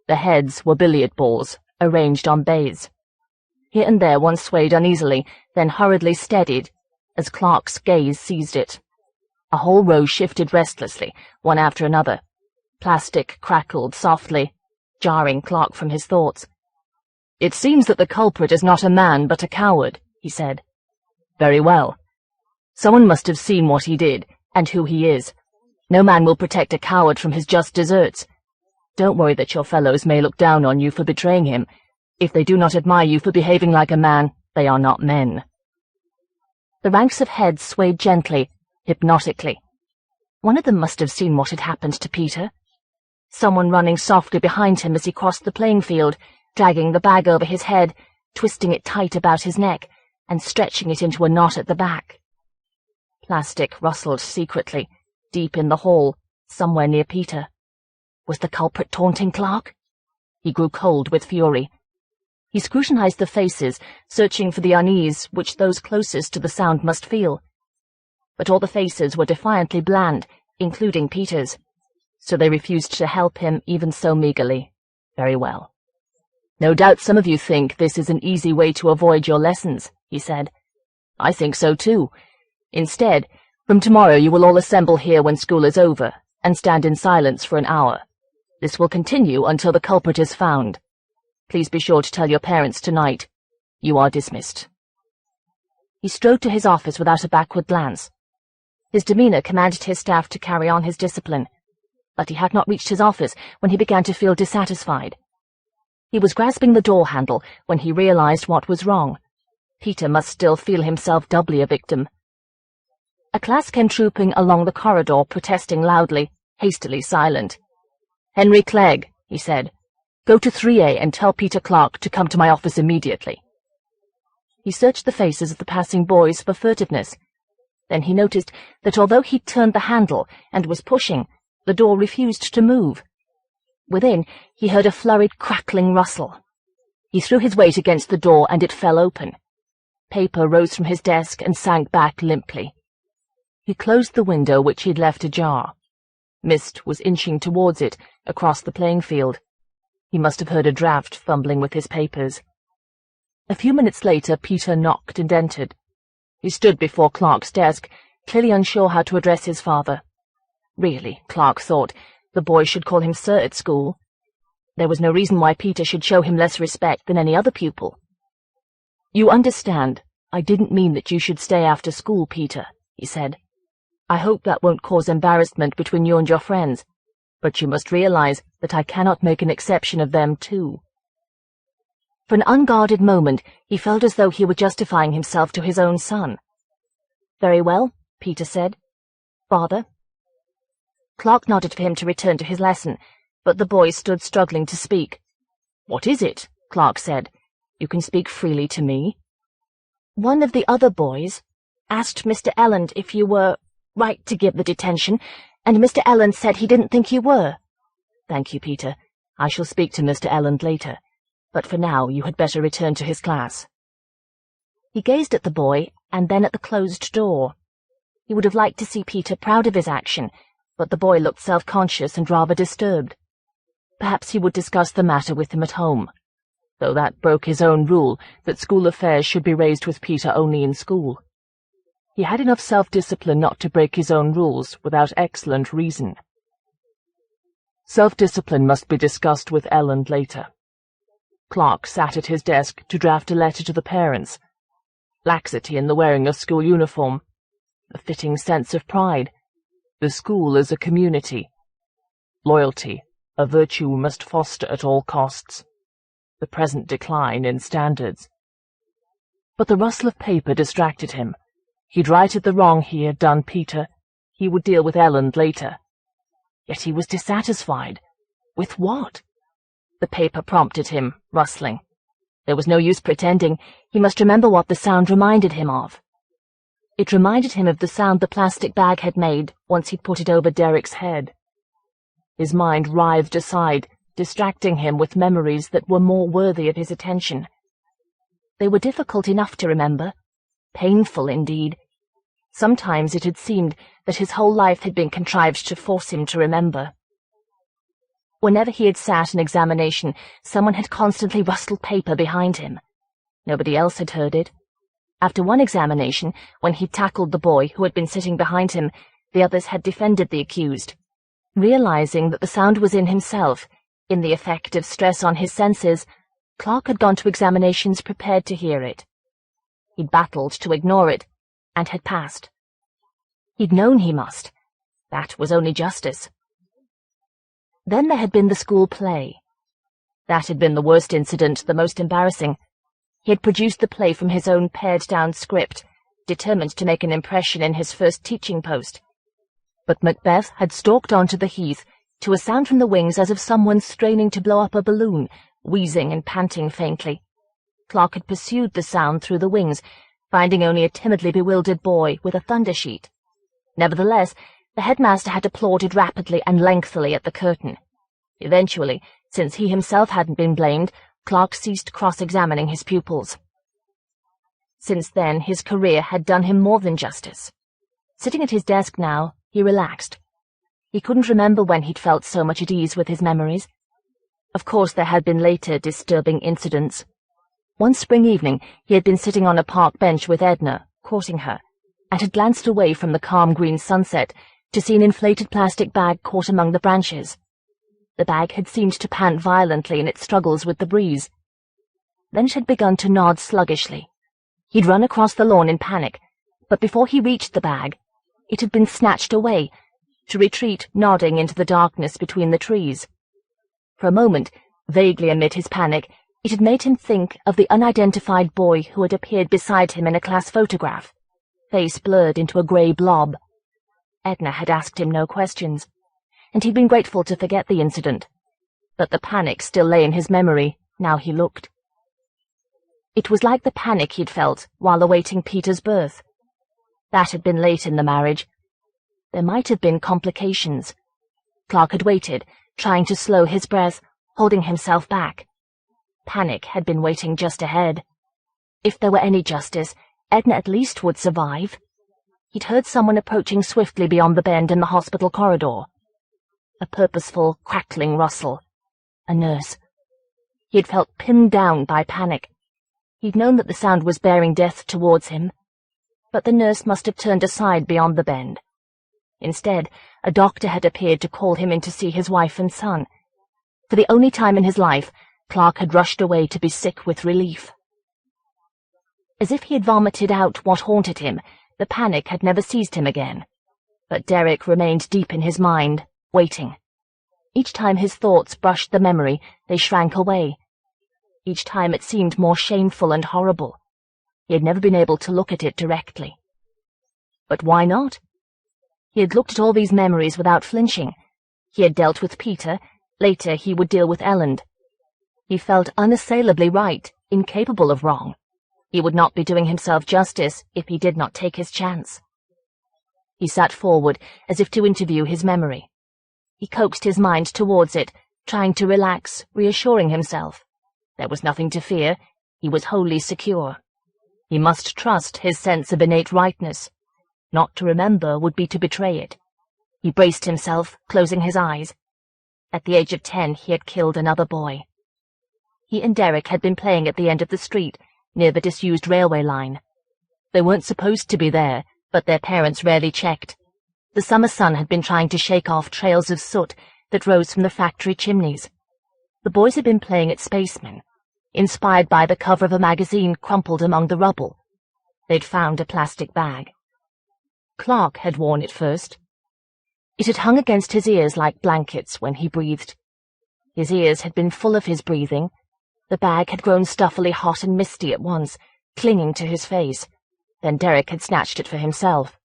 Speaker 3: The heads were billiard balls, arranged on bays. Here and there one swayed uneasily, then hurriedly steadied as Clark's gaze seized it. A whole row shifted restlessly, one after another. Plastic crackled softly, jarring Clark from his thoughts. "It seems that the culprit is not a man but a coward," he said. "Very well. Someone must have seen what he did, and who he is. No man will protect a coward from his just deserts. Don't worry that your fellows may look down on you for betraying him. If they do not admire you for behaving like a man, they are not men." The ranks of heads swayed gently, hypnotically. One of them must have seen what had happened to Peter. Someone running softly behind him as he crossed the playing field, dragging the bag over his head, twisting it tight about his neck, and stretching it into a knot at the back. Plastic rustled secretly, deep in the hall, somewhere near Peter. Was the culprit taunting Clark? He grew cold with fury. He scrutinized the faces, searching for the unease which those closest to the sound must feel. But all the faces were defiantly bland, including Peter's, so they refused to help him even so meagerly. Very well. "No doubt some of you think this is an easy way to avoid your lessons," he said. "I think so too. Instead, from tomorrow you will all assemble here when school is over, and stand in silence for an hour. This will continue until the culprit is found. Please be sure to tell your parents tonight. You are dismissed." He strode to his office without a backward glance. His demeanor commanded his staff to carry on his discipline, but he had not reached his office when he began to feel dissatisfied. He was grasping the door handle when he realized what was wrong. Peter must still feel himself doubly a victim. A class came trooping along the corridor, protesting loudly, hastily silent. "Henry Clegg," he said, "go to 3A and tell Peter Clark to come to my office immediately." He searched the faces of the passing boys for furtiveness. Then he noticed that although he'd turned the handle and was pushing, the door refused to move. Within, he heard a flurried, crackling rustle. He threw his weight against the door and it fell open. Paper rose from his desk and sank back limply. He closed the window which he'd left ajar. Mist was inching towards it, across the playing field. He must have heard a draft fumbling with his papers. A few minutes later, Peter knocked and entered. He stood before Clark's desk, clearly unsure how to address his father. Really, Clark thought, the boy should call him sir at school. There was no reason why Peter should show him less respect than any other pupil. "You understand, I didn't mean that you should stay after school, Peter," he said. "I hope that won't cause embarrassment between you and your friends, but you must realize that I cannot make an exception of them, too." For an unguarded moment, he felt as though he were justifying himself to his own son. "Very well," Peter said. "Father?" Clark nodded for him to return to his lesson, but the boy stood struggling to speak. "What is it?" Clark said. "You can speak freely to me." "One of the other boys asked Mr. Elland if you were right to give the detention, and Mr. Elland said he didn't think you were." "Thank you, Peter. I shall speak to Mr. Elland later, but for now you had better return to his class." He gazed at the boy, and then at the closed door. He would have liked to see Peter proud of his action, but the boy looked self-conscious and rather disturbed. Perhaps he would discuss the matter with him at home, though that broke his own rule that school affairs should be raised with Peter only in school. He had enough self-discipline not to break his own rules without excellent reason. Self-discipline must be discussed with Ellen later. Clark sat at his desk to draft a letter to the parents. Laxity in the wearing of school uniform. A fitting sense of pride. The school is a community. Loyalty, a virtue we must foster at all costs. The present decline in standards. But the rustle of paper distracted him. He'd righted the wrong he had done Peter. He would deal with Ellen later. Yet he was dissatisfied. With what? The paper prompted him, rustling. There was no use pretending. He must remember what the sound reminded him of. It reminded him of the sound the plastic bag had made once he'd put it over Derek's head. His mind writhed aside, distracting him with memories that were more worthy of his attention. They were difficult enough to remember. Painful, indeed. Sometimes it had seemed that his whole life had been contrived to force him to remember. Whenever he had sat an examination, someone had constantly rustled paper behind him. Nobody else had heard it. After one examination, when he tackled the boy who had been sitting behind him, the others had defended the accused. Realizing that the sound was in himself, in the effect of stress on his senses, Clark had gone to examinations prepared to hear it. He'd battled to ignore it, and had passed. He'd known he must. That was only justice. Then there had been the school play. That had been the worst incident, the most embarrassing. He had produced the play from his own pared-down script, determined to make an impression in his first teaching post. But Macbeth had stalked onto the heath, to a sound from the wings as of someone straining to blow up a balloon, wheezing and panting faintly. Clark had pursued the sound through the wings, finding only a timidly bewildered boy with a thunder sheet. Nevertheless, the headmaster had applauded rapidly and lengthily at the curtain. Eventually, since he himself hadn't been blamed, Clark ceased cross-examining his pupils. Since then, his career had done him more than justice. Sitting at his desk now, he relaxed. He couldn't remember when he'd felt so much at ease with his memories. Of course, there had been later disturbing incidents. One spring evening, he had been sitting on a park bench with Edna, courting her, and had glanced away from the calm green sunset to see an inflated plastic bag caught among the branches. The bag had seemed to pant violently in its struggles with the breeze. Then it had begun to nod sluggishly. He'd run across the lawn in panic, but before he reached the bag, it had been snatched away, to retreat nodding into the darkness between the trees. For a moment, vaguely amid his panic, it had made him think of the unidentified boy who had appeared beside him in a class photograph, face blurred into a grey blob. Edna had asked him no questions, and he'd been grateful to forget the incident, but the panic still lay in his memory, now he looked. It was like the panic he'd felt while awaiting Peter's birth. That had been late in the marriage. There might have been complications. Clark had waited, trying to slow his breath, holding himself back. Panic had been waiting just ahead. If there were any justice, Edna at least would survive. He'd heard someone approaching swiftly beyond the bend in the hospital corridor. A purposeful, crackling rustle. A nurse. He had felt pinned down by panic. He'd known that the sound was bearing death towards him, but the nurse must have turned aside beyond the bend. Instead, a doctor had appeared to call him in to see his wife and son. For the only time in his life, Clark had rushed away to be sick with relief. As if he had vomited out what haunted him, the panic had never seized him again. But Derek remained deep in his mind, waiting. Each time his thoughts brushed the memory, they shrank away. Each time it seemed more shameful and horrible. He had never been able to look at it directly. But why not? He had looked at all these memories without flinching. He had dealt with Peter. Later he would deal with Ellen. He felt unassailably right, incapable of wrong. He would not be doing himself justice if he did not take his chance. He sat forward as if to interview his memory. He coaxed his mind towards it, trying to relax, reassuring himself. There was nothing to fear. He was wholly secure. He must trust his sense of innate rightness. Not to remember would be to betray it. He braced himself, closing his eyes. At the age of 10, he had killed another boy. He and Derek had been playing at the end of the street, near the disused railway line. They weren't supposed to be there, but their parents rarely checked. The summer sun had been trying to shake off trails of soot that rose from the factory chimneys. The boys had been playing at spacemen, inspired by the cover of a magazine crumpled among the rubble. They'd found a plastic bag. Clark had worn it first. It had hung against his ears like blankets when he breathed. His ears had been full of his breathing. The bag had grown stuffily hot and misty at once, clinging to his face. Then Derek had snatched it for himself.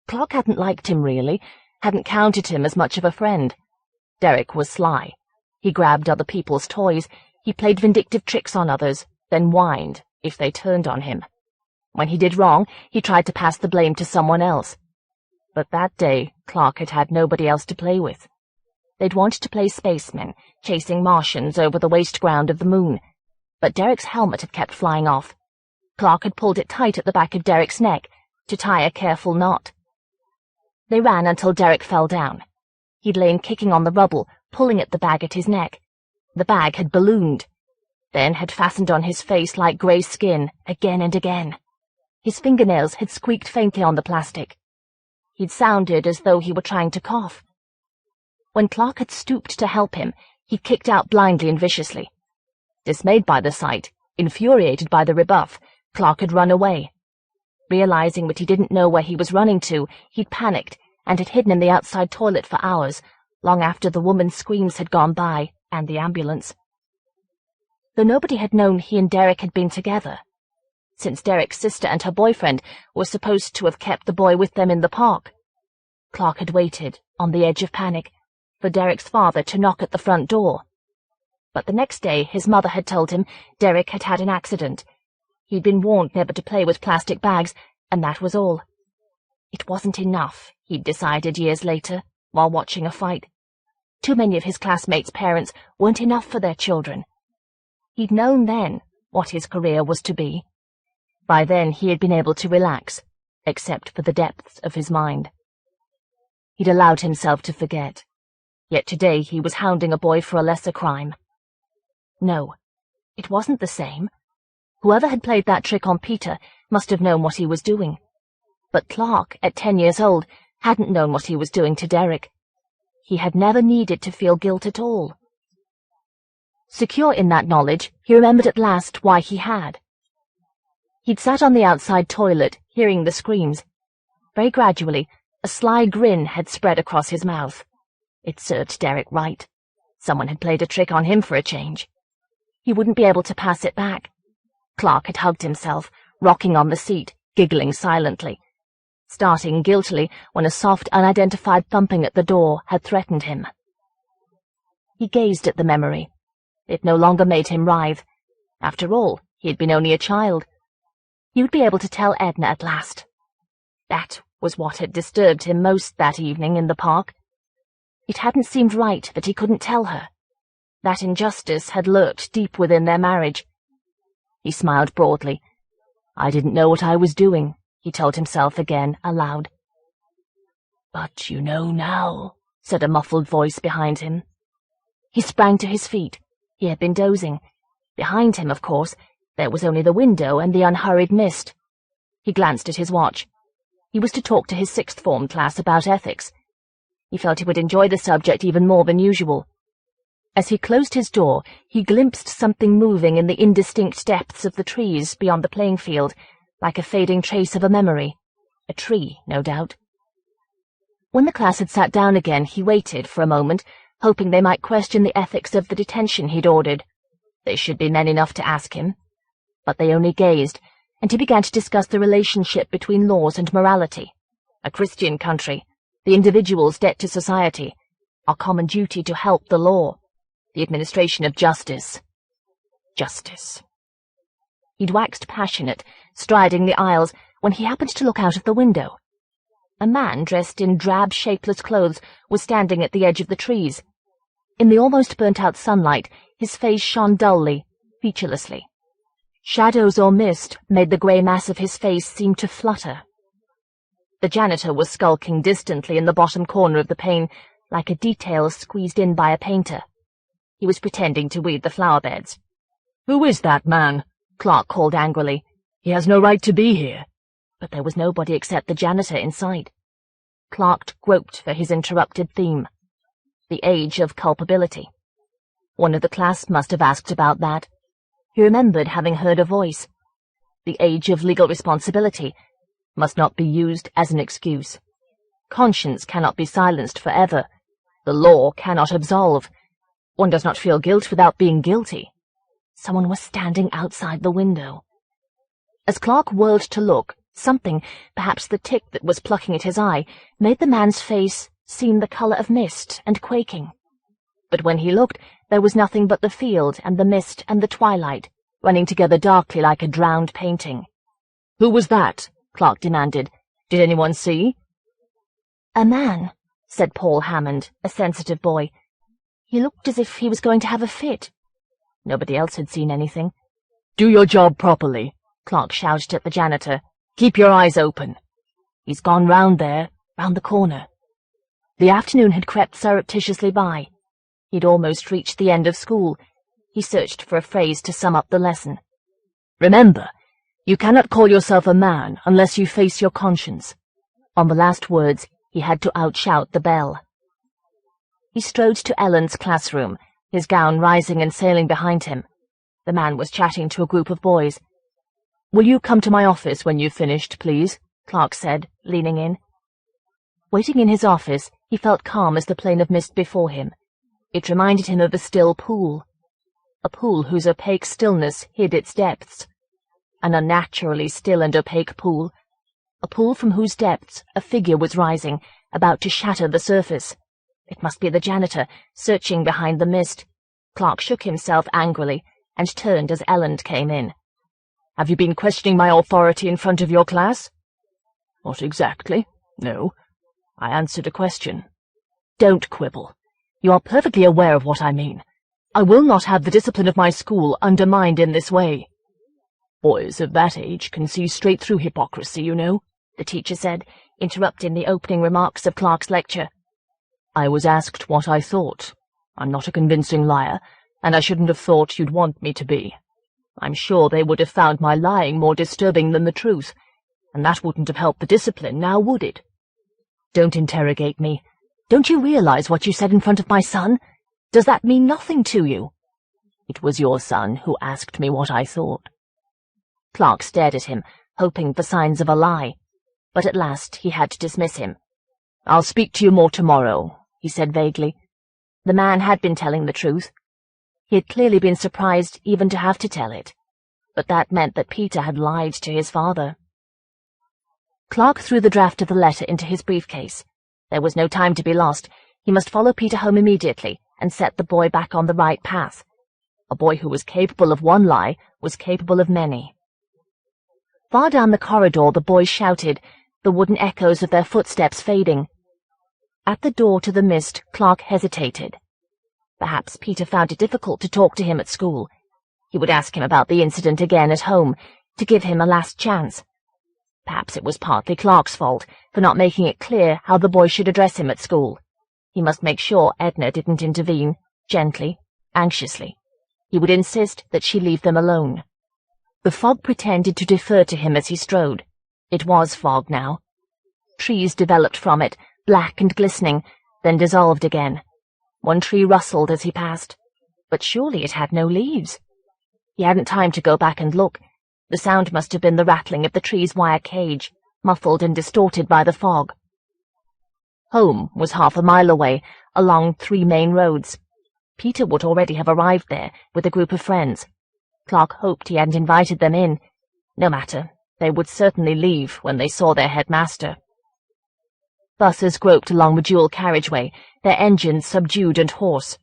Speaker 3: Clark hadn't liked him really, hadn't counted him as much of a friend. Derek was sly. He grabbed other people's toys, he played vindictive tricks on others, then whined if they turned on him. When he did wrong, he tried to pass the blame to someone else. But that day, Clark had had nobody else to play with. They'd wanted to play spacemen, chasing Martians over the waste ground of the moon. But Derek's helmet had kept flying off. Clark had pulled it tight at the back of Derek's neck to tie a careful knot. They ran until Derek fell down. He'd lain kicking on the rubble, pulling at the bag at his neck. The bag had ballooned, then had fastened on his face like grey skin again and again. His fingernails had squeaked faintly on the plastic. He'd sounded as though he were trying to cough. When Clark had stooped to help him, he kicked out blindly and viciously. Dismayed by the sight, infuriated by the rebuff, Clark had run away. Realizing that he didn't know where he was running to, he'd panicked and had hidden in the outside toilet for hours, long after the woman's screams had gone by and the ambulance. Though nobody had known he and Derek had been together, since Derek's sister and her boyfriend were supposed to have kept the boy with them in the park. Clark had waited, on the edge of panic, for Derek's father to knock at the front door. But the next day his mother had told him Derek had had an accident. He'd been warned never to play with plastic bags, and that was all. It wasn't enough, he'd decided years later, while watching a fight. Too many of his classmates' parents weren't enough for their children. He'd known then what his career was to be. By then he had been able to relax, except for the depths of his mind. He'd allowed himself to forget. Yet today he was hounding a boy for a lesser crime. No, it wasn't the same. Whoever had played that trick on Peter must have known what he was doing. But Clark, at 10 years old, hadn't known what he was doing to Derek. He had never needed to feel guilt at all. Secure in that knowledge, he remembered at last why he had. He'd sat on the outside toilet, hearing the screams. Very gradually, a sly grin had spread across his mouth. It served Derek right. Someone had played a trick on him for a change. He wouldn't be able to pass it back. Clark had hugged himself, rocking on the seat, giggling silently, starting guiltily when a soft, unidentified thumping at the door had threatened him. He gazed at the memory. It no longer made him writhe. After all, he had been only a child. He would be able to tell Edna at last. That was what had disturbed him most that evening in the park. It hadn't seemed right that he couldn't tell her. That injustice had lurked deep within their marriage. He smiled broadly. I didn't know what I was doing, he told himself again, aloud. But you know now, said a muffled voice behind him. He sprang to his feet. He had been dozing. Behind him, of course, there was only the window and the unhurried mist. He glanced at his watch. He was to talk to his sixth form class about ethics. He felt he would enjoy the subject even more than usual. As he closed his door, he glimpsed something moving in the indistinct depths of the trees beyond the playing field, like a fading trace of a memory. A tree, no doubt. When the class had sat down again, he waited for a moment, hoping they might question the ethics of the detention he'd ordered. They should be men enough to ask him. But they only gazed, and he began to discuss the relationship between laws and morality. A Christian country, the individual's debt to society, our common duty to help the law, the administration of justice. Justice. He'd waxed passionate, striding the aisles, when he happened to look out of the window. A man dressed in drab, shapeless clothes was standing at the edge of the trees. In the almost burnt-out sunlight, his face shone dully, featurelessly. Shadows or mist made the grey mass of his face seem to flutter. The janitor was skulking distantly in the bottom corner of the pane, like a detail squeezed in by a painter. He was pretending to weed the flower beds. "Who is that man?" Clark called angrily. "He has no right to be here." But there was nobody except the janitor in sight. Clark groped for his interrupted theme.
Speaker 1: The age of culpability. One of the class must have asked about that. He remembered having heard a voice. The age of legal responsibility must not be used as an excuse. Conscience cannot be silenced forever. The law cannot absolve. One does not feel guilt without being guilty. Someone was standing outside the window. As Clark whirled to look, something, perhaps the tick that was plucking at his eye, made the man's face seem the colour of mist and quaking. But when he looked, there was nothing but the field and the mist and the twilight, running together darkly like a drowned painting. "Who was that?" Clark demanded. "Did anyone see?"
Speaker 3: "A man," said Paul Hammond, a sensitive boy. "He looked as if he was going to have a fit." Nobody else had seen anything.
Speaker 1: "Do your job properly," Clark shouted at the janitor. "Keep your eyes open."
Speaker 3: "He's gone round there, round the corner."
Speaker 1: The afternoon had crept surreptitiously by. He'd almost reached the end of school. He searched for a phrase to sum up the lesson. "Remember, you cannot call yourself a man unless you face your conscience." On the last words, he had to outshout the bell. He strode to Ellen's classroom, his gown rising and sailing behind him. The man was chatting to a group of boys. "Will you come to my office when you've finished, please?" Clark said, leaning in. Waiting in his office, he felt calm as the plane of mist before him. It reminded him of a still pool, a pool whose opaque stillness hid its depths. An unnaturally still and opaque pool, a pool from whose depths a figure was rising, about to shatter the surface. It must be the janitor, searching behind the mist. Clark shook himself angrily, and turned as Ellen came in. "Have you been questioning my authority in front of your class?" "Not exactly, no. I answered a question." "Don't quibble. You are perfectly aware of what I mean. I will not have the discipline of my school undermined in this way." "Boys of that age can see straight through hypocrisy, you know," the teacher said, interrupting the opening remarks of Clark's lecture. "I was asked what I thought. I'm not a convincing liar, and I shouldn't have thought you'd want me to be. I'm sure they would have found my lying more disturbing than the truth, and that wouldn't have helped the discipline, now would it?" "Don't interrogate me. Don't you realize what you said in front of my son? Does that mean nothing to you?" "It was your son who asked me what I thought." Clark stared at him, hoping for signs of a lie, but at last he had to dismiss him. "I'll speak to you more tomorrow," he said vaguely. The man had been telling the truth. He had clearly been surprised even to have to tell it, but that meant that Peter had lied to his father. Clark threw the draft of the letter into his briefcase. There was no time to be lost. He must follow Peter home immediately and set the boy back on the right path. A boy who was capable of one lie was capable of many. Far down the corridor the boys shouted, the wooden echoes of their footsteps fading. At the door to the mist, Clark hesitated. Perhaps Peter found it difficult to talk to him at school. He would ask him about the incident again at home, to give him a last chance. Perhaps it was partly Clark's fault for not making it clear how the boy should address him at school. He must make sure Edna didn't intervene, gently, anxiously. He would insist that she leave them alone. The fog pretended to defer to him as he strode. It was fog now. Trees developed from it, black and glistening, then dissolved again. One tree rustled as he passed, but surely it had no leaves. He hadn't time to go back and look. The sound must have been the rattling of the tree's wire cage, muffled and distorted by the fog. Home was half a mile away, along 3 main roads. Peter would already have arrived there, with a group of friends. Clark hoped he hadn't invited them in. No matter, they would certainly leave when they saw their headmaster. Buses groped along the dual carriageway, their engines subdued and hoarse.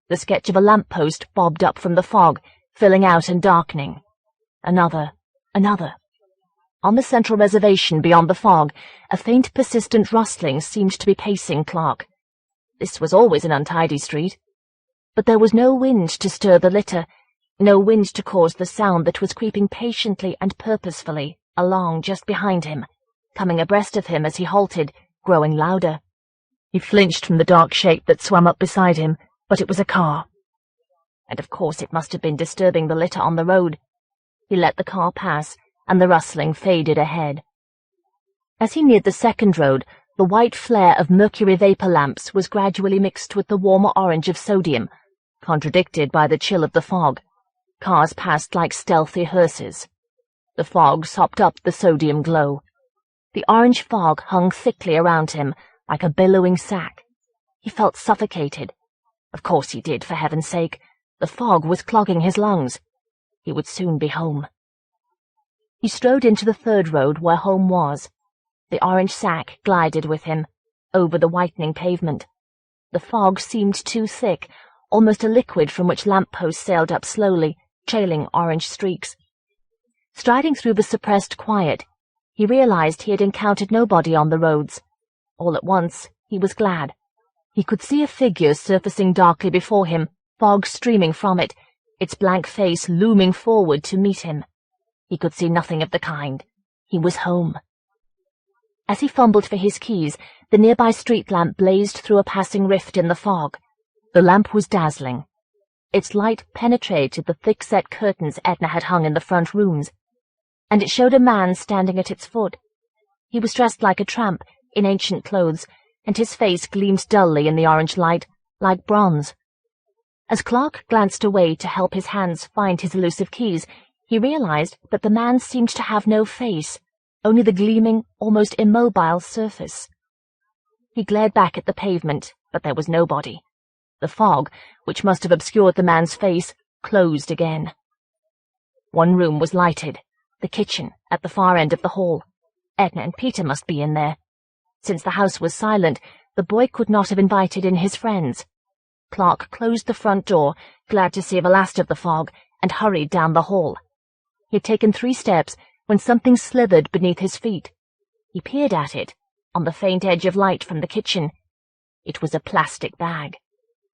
Speaker 1: The sketch of a lamp-post bobbed up from the fog, filling out and darkening. Another. On the central reservation beyond the fog, a faint, persistent rustling seemed to be pacing Clark. This was always an untidy street. But there was no wind to stir the litter, no wind to cause the sound that was creeping patiently and purposefully along just behind him, coming abreast of him as he halted, growing louder. He flinched from the dark shape that swam up beside him, but it was a car. And of course it must have been disturbing the litter on the road. He let the car pass, and the rustling faded ahead. As he neared the second road, The white flare of mercury vapor lamps was gradually mixed with the warmer orange of sodium, contradicted by the chill of the fog. Cars passed like stealthy hearses. The fog sopped up the sodium glow. The orange fog hung thickly around him, like a billowing sack. He felt suffocated. Of course he did, for heaven's sake. The fog was clogging his lungs. He would soon be home. He strode into the third road where home was. The orange sack glided with him, over the whitening pavement. The fog seemed too thick, almost a liquid from which lamp-posts sailed up slowly, trailing orange streaks. Striding through the suppressed quiet, he realized he had encountered nobody on the roads. All at once, he was glad. He could see a figure surfacing darkly before him, fog streaming from it, its blank face looming forward to meet him. He could see nothing of the kind. He was home. As he fumbled for his keys, the nearby street lamp blazed through a passing rift in the fog. The lamp was dazzling. Its light penetrated the thick-set curtains Edna had hung in the front rooms, and it showed a man standing at its foot. He was dressed like a tramp, in ancient clothes, and his face gleamed dully in the orange light, like bronze. As Clark glanced away to help his hands find his elusive keys, he realized that the man seemed to have no face, only the gleaming, almost immobile surface. He glared back at the pavement, but there was nobody. The fog, which must have obscured the man's face, closed again. One room was lighted, the kitchen, at the far end of the hall. Edna and Peter must be in there. Since the house was silent, the boy could not have invited in his friends. Clark closed the front door, glad to see the last of the fog, and hurried down the hall. He had taken 3 steps when something slithered beneath his feet. He peered at it, on the faint edge of light from the kitchen. It was a plastic bag.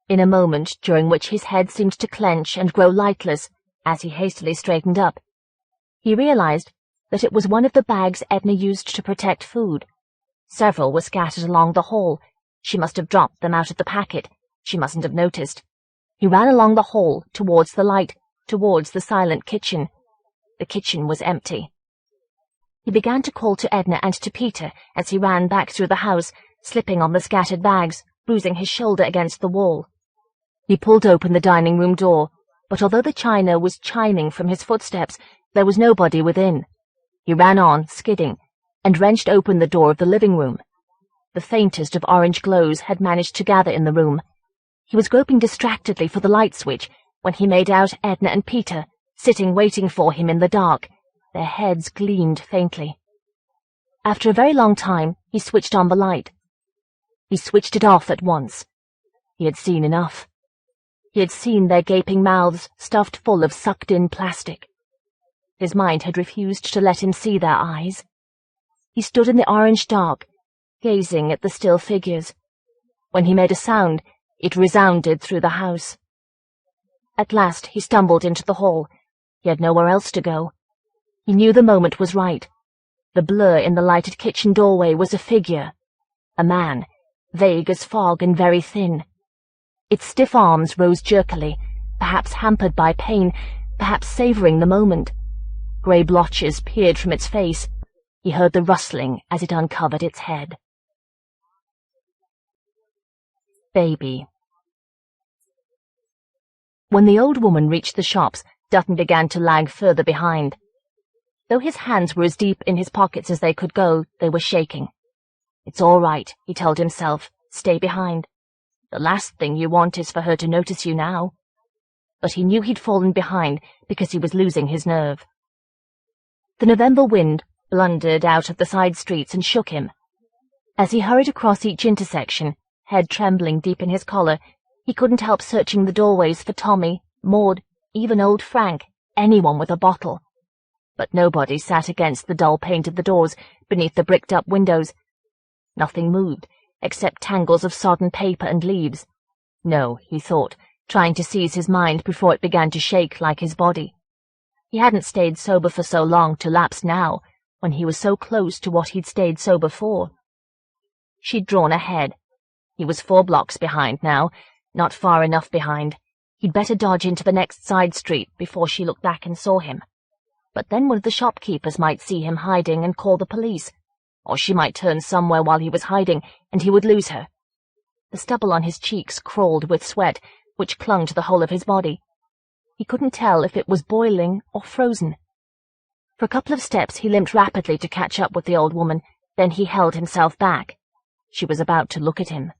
Speaker 1: In a moment during which his head seemed to clench and grow lightless, as he hastily straightened up, he realized that it was one of the bags Edna used to protect food. Several were scattered along the hall. She must have dropped them out of the packet. She mustn't have noticed. He ran along the hall, towards the light, towards the silent kitchen. The kitchen was empty. He began to call to Edna and to Peter as he ran back through the house, slipping on the scattered bags, bruising his shoulder against the wall. He pulled open the dining-room door, but although the china was chiming from his footsteps, there was nobody within. He ran on, skidding, and wrenched open the door of the living room. The faintest of orange glows had managed to gather in the room. He was groping distractedly for the light switch when he made out Edna and Peter, sitting waiting for him in the dark. Their heads gleamed faintly. After a very long time, he switched on the light. He switched it off at once. He had seen enough. He had seen their gaping mouths stuffed full of sucked-in plastic. His mind had refused to let him see their eyes. He stood in the orange dark, gazing at the still figures. When he made a sound, it resounded through the house. At last he stumbled into the hall. He had nowhere else to go. He knew the moment was right. The blur in the lighted kitchen doorway was a figure. A man, vague as fog and very thin. Its stiff arms rose jerkily, perhaps hampered by pain, perhaps savouring the moment. Grey blotches peered from its face. He heard the rustling as it uncovered its head. Baby. When the old woman reached the shops, Dutton began to lag further behind. Though his hands were as deep in his pockets as they could go, they were shaking. It's all right, he told himself. Stay behind. The last thing you want is for her to notice you now. But he knew he'd fallen behind because he was losing his nerve. The November wind blundered out of the side streets and shook him. As he hurried across each intersection, head trembling deep in his collar, he couldn't help searching the doorways for Tommy, Maud, even old Frank, anyone with a bottle. But nobody sat against the dull paint of the doors, beneath the bricked-up windows. Nothing moved, except tangles of sodden paper and leaves. No, he thought, trying to seize his mind before it began to shake like his body. He hadn't stayed sober for so long to lapse now, when he was so close to what he'd stayed sober for. She'd drawn ahead. He was 4 blocks behind now, not far enough behind. He'd better dodge into the next side street before she looked back and saw him. But then one of the shopkeepers might see him hiding and call the police. Or she might turn somewhere while he was hiding, and he would lose her. The stubble on his cheeks crawled with sweat, which clung to the whole of his body. He couldn't tell if it was boiling or frozen. For a couple of steps he limped rapidly to catch up with the old woman, then he held himself back. She was about to look at him.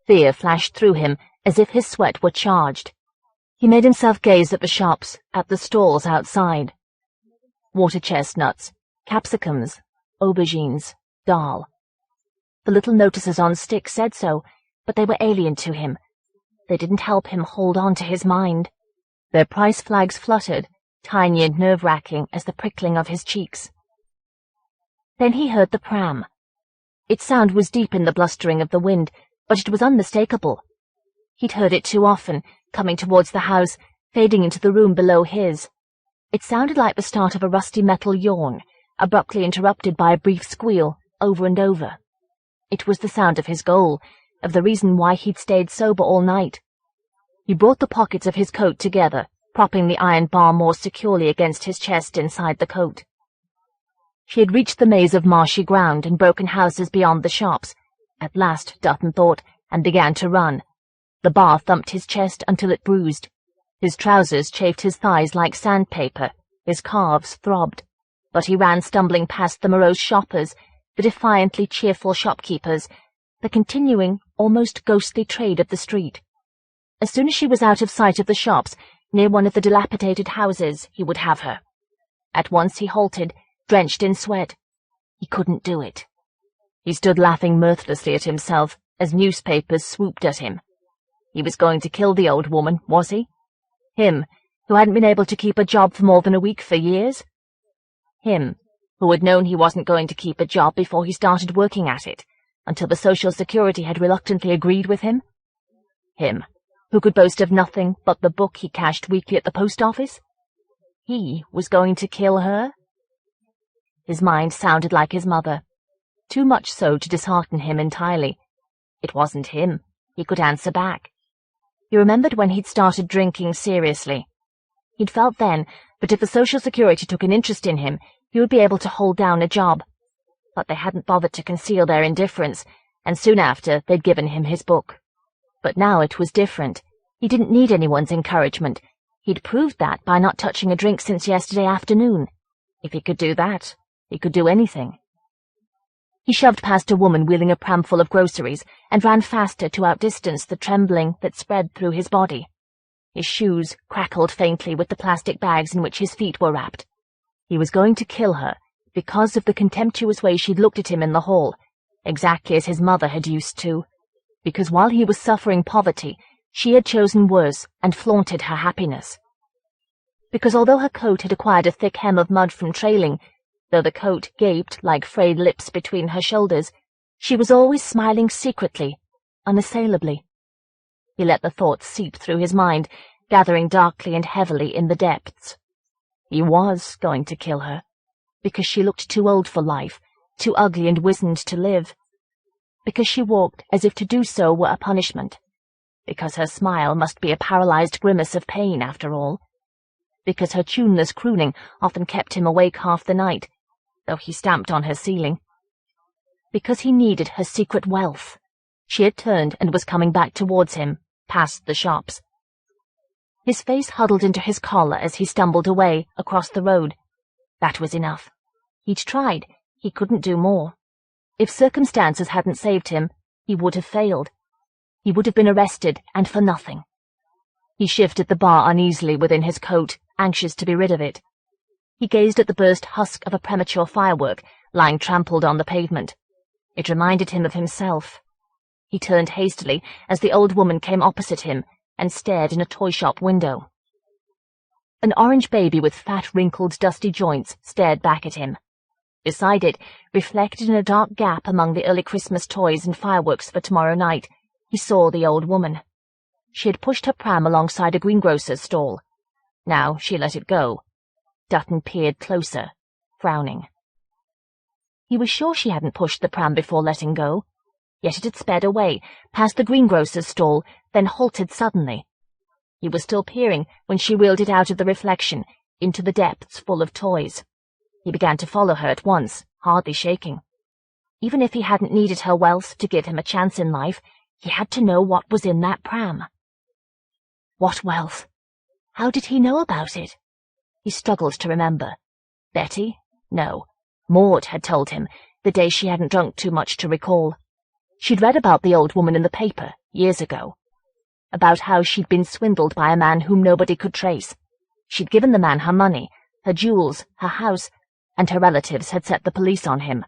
Speaker 1: Fear flashed through him as if his sweat were charged. He made himself gaze at the shops, at the stalls outside. Water chestnuts, capsicums, aubergines, dal. The little notices on sticks said so, but they were alien to him. They didn't help him hold on to his mind. Their price flags fluttered, tiny and nerve-wracking as the prickling of his cheeks. Then he heard the pram. Its sound was deep in the blustering of the wind, but it was unmistakable. He'd heard it too often, coming towards the house, fading into the room below his. It sounded like the start of a rusty metal yawn, abruptly interrupted by a brief squeal, over and over. It was the sound of his goal, of the reason why he'd stayed sober all night. He brought the pockets of his coat together, propping the iron bar more securely against his chest inside the coat. She had reached the maze of marshy ground and broken houses beyond the shops, at last, Dutton thought, and began to run. The bar thumped his chest until it bruised. His trousers chafed his thighs like sandpaper, his calves throbbed. But he ran stumbling past the morose shoppers, the defiantly cheerful shopkeepers, the continuing, almost ghostly trade of the street. As soon as she was out of sight of the shops, near one of the dilapidated houses, he would have her. At once he halted, drenched in sweat. He couldn't do it. He stood laughing mirthlessly at himself as newspapers swooped at him. He was going to kill the old woman, was he? Him, who hadn't been able to keep a job for more than a week for years? Him, who had known he wasn't going to keep a job before he started working at it, until the Social Security had reluctantly agreed with him? Him, who could boast of nothing but the book he cashed weekly at the post office? He was going to kill her? His mind sounded like his mother, too much so to dishearten him entirely. It wasn't him. He could answer back. He remembered when he'd started drinking seriously. He'd felt then that if the Social Security took an interest in him, he would be able to hold down a job. But they hadn't bothered to conceal their indifference, and soon after they'd given him his book. But now it was different. He didn't need anyone's encouragement. He'd proved that by not touching a drink since yesterday afternoon. If he could do that, he could do anything. He shoved past a woman wheeling a pram full of groceries and ran faster to outdistance the trembling that spread through his body. His shoes crackled faintly with the plastic bags in which his feet were wrapped. He was going to kill her because of the contemptuous way she'd looked at him in the hall, exactly as his mother had used to. Because while he was suffering poverty, she had chosen worse and flaunted her happiness. Because although her coat had acquired a thick hem of mud from trailing, though the coat gaped like frayed lips between her shoulders, she was always smiling secretly, unassailably. He let the thoughts seep through his mind, gathering darkly and heavily in the depths. He was going to kill her, because she looked too old for life, too ugly and wizened to live. Because she walked as if to do so were a punishment. Because her smile must be a paralyzed grimace of pain, after all. Because her tuneless crooning often kept him awake half the night, though he stamped on her ceiling. Because he needed her secret wealth. She had turned and was coming back towards him, past the shops. His face huddled into his collar as he stumbled away, across the road. That was enough. He'd tried. He couldn't do more. If circumstances hadn't saved him, he would have failed. He would have been arrested, and for nothing. He shifted the bar uneasily within his coat, anxious to be rid of it. He gazed at the burst husk of a premature firework, lying trampled on the pavement. It reminded him of himself. He turned hastily as the old woman came opposite him, and stared in a toy-shop window. An orange baby with fat, wrinkled, dusty joints stared back at him. Beside it, reflected in a dark gap among the early Christmas toys and fireworks for tomorrow night, he saw the old woman. She had pushed her pram alongside a greengrocer's stall. Now she let it go. Dutton peered closer, frowning. He was sure she hadn't pushed the pram before letting go, yet it had sped away, past the greengrocer's stall, then halted suddenly. He was still peering when she wheeled it out of the reflection, into the depths full of toys. He began to follow her at once, hardly shaking. Even if he hadn't needed her wealth to give him a chance in life, he had to know what was in that pram. What wealth? How did he know about it? He struggled to remember. Betty? No. Maud had told him, the day she hadn't drunk too much to recall. She'd read about the old woman in the paper, years ago. About how she'd been swindled by a man whom nobody could trace. She'd given the man her money, her jewels, her house, and her relatives had set the police on him.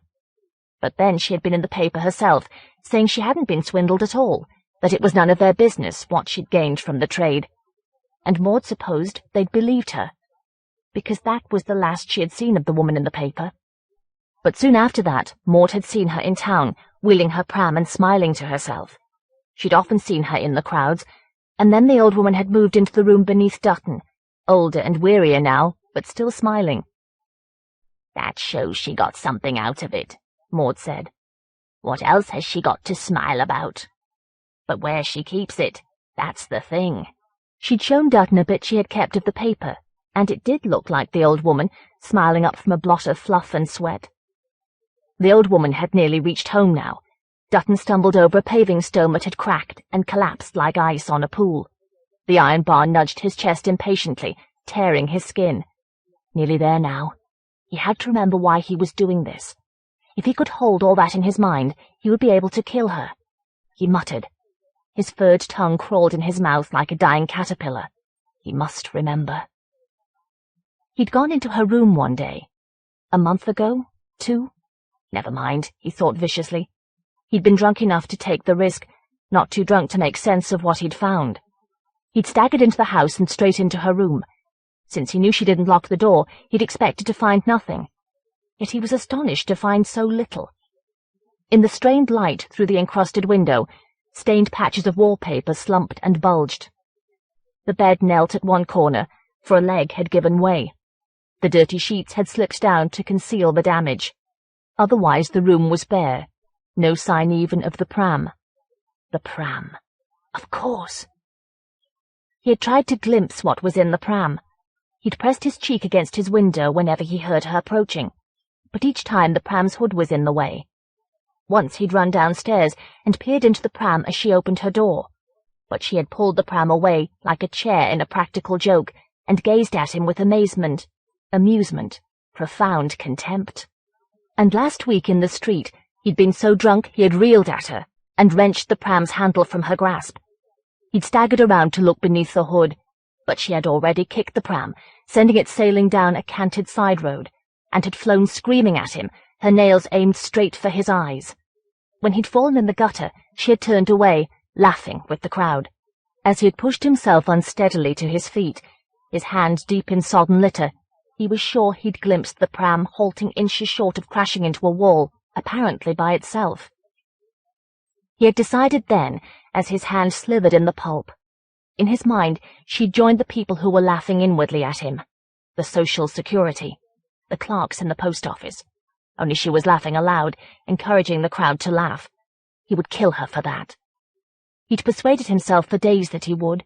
Speaker 1: But then she had been in the paper herself, saying she hadn't been swindled at all, that it was none of their business what she'd gained from the trade. And Maud supposed they'd believed her, because that was the last she had seen of the woman in the paper. But soon after that, Maud had seen her in town, wheeling her pram and smiling to herself. She'd often seen her in the crowds, and then the old woman had moved into the room beneath Dutton, older and wearier now, but still smiling. "That shows she got something out of it," Maud said. "What else has she got to smile about? But where she keeps it, that's the thing." She'd shown Dutton a bit she had kept of the paper, and it did look like the old woman, smiling up from a blot of fluff and sweat. The old woman had nearly reached home now. Dutton stumbled over a paving stone that had cracked and collapsed like ice on a pool. The iron bar nudged his chest impatiently, tearing his skin. Nearly there now. He had to remember why he was doing this. If he could hold all that in his mind, he would be able to kill her. He muttered. His furred tongue crawled in his mouth like a dying caterpillar. He must remember. He'd gone into her room one day. A month ago? 2? Never mind, he thought viciously. He'd been drunk enough to take the risk, not too drunk to make sense of what he'd found. He'd staggered into the house and straight into her room. Since he knew she didn't lock the door, he'd expected to find nothing. Yet he was astonished to find so little. In the strained light through the encrusted window, stained patches of wallpaper slumped and bulged. The bed knelt at one corner, for a leg had given way. The dirty sheets had slipped down to conceal the damage. Otherwise the room was bare. No sign even of the pram. The pram. Of course. He had tried to glimpse what was in the pram. He'd pressed his cheek against his window whenever he heard her approaching, but each time the pram's hood was in the way. Once he'd run downstairs and peered into the pram as she opened her door, but she had pulled the pram away like a chair in a practical joke and gazed at him with amazement, amusement, profound contempt. And last week in the street, he'd been so drunk he had reeled at her and wrenched the pram's handle from her grasp. He'd staggered around to look beneath the hood, but she had already kicked the pram, sending it sailing down a canted side road, and had flown screaming at him, her nails aimed straight for his eyes. When he'd fallen in the gutter, she had turned away, laughing with the crowd. As he had pushed himself unsteadily to his feet, his hand deep in sodden litter, he was sure he'd glimpsed the pram halting inches short of crashing into a wall, apparently by itself. He had decided then, as his hand slithered in the pulp. In his mind, she'd joined the people who were laughing inwardly at him. The Social Security. The clerks in the post office. Only she was laughing aloud, encouraging the crowd to laugh. He would kill her for that. He'd persuaded himself for days that he would.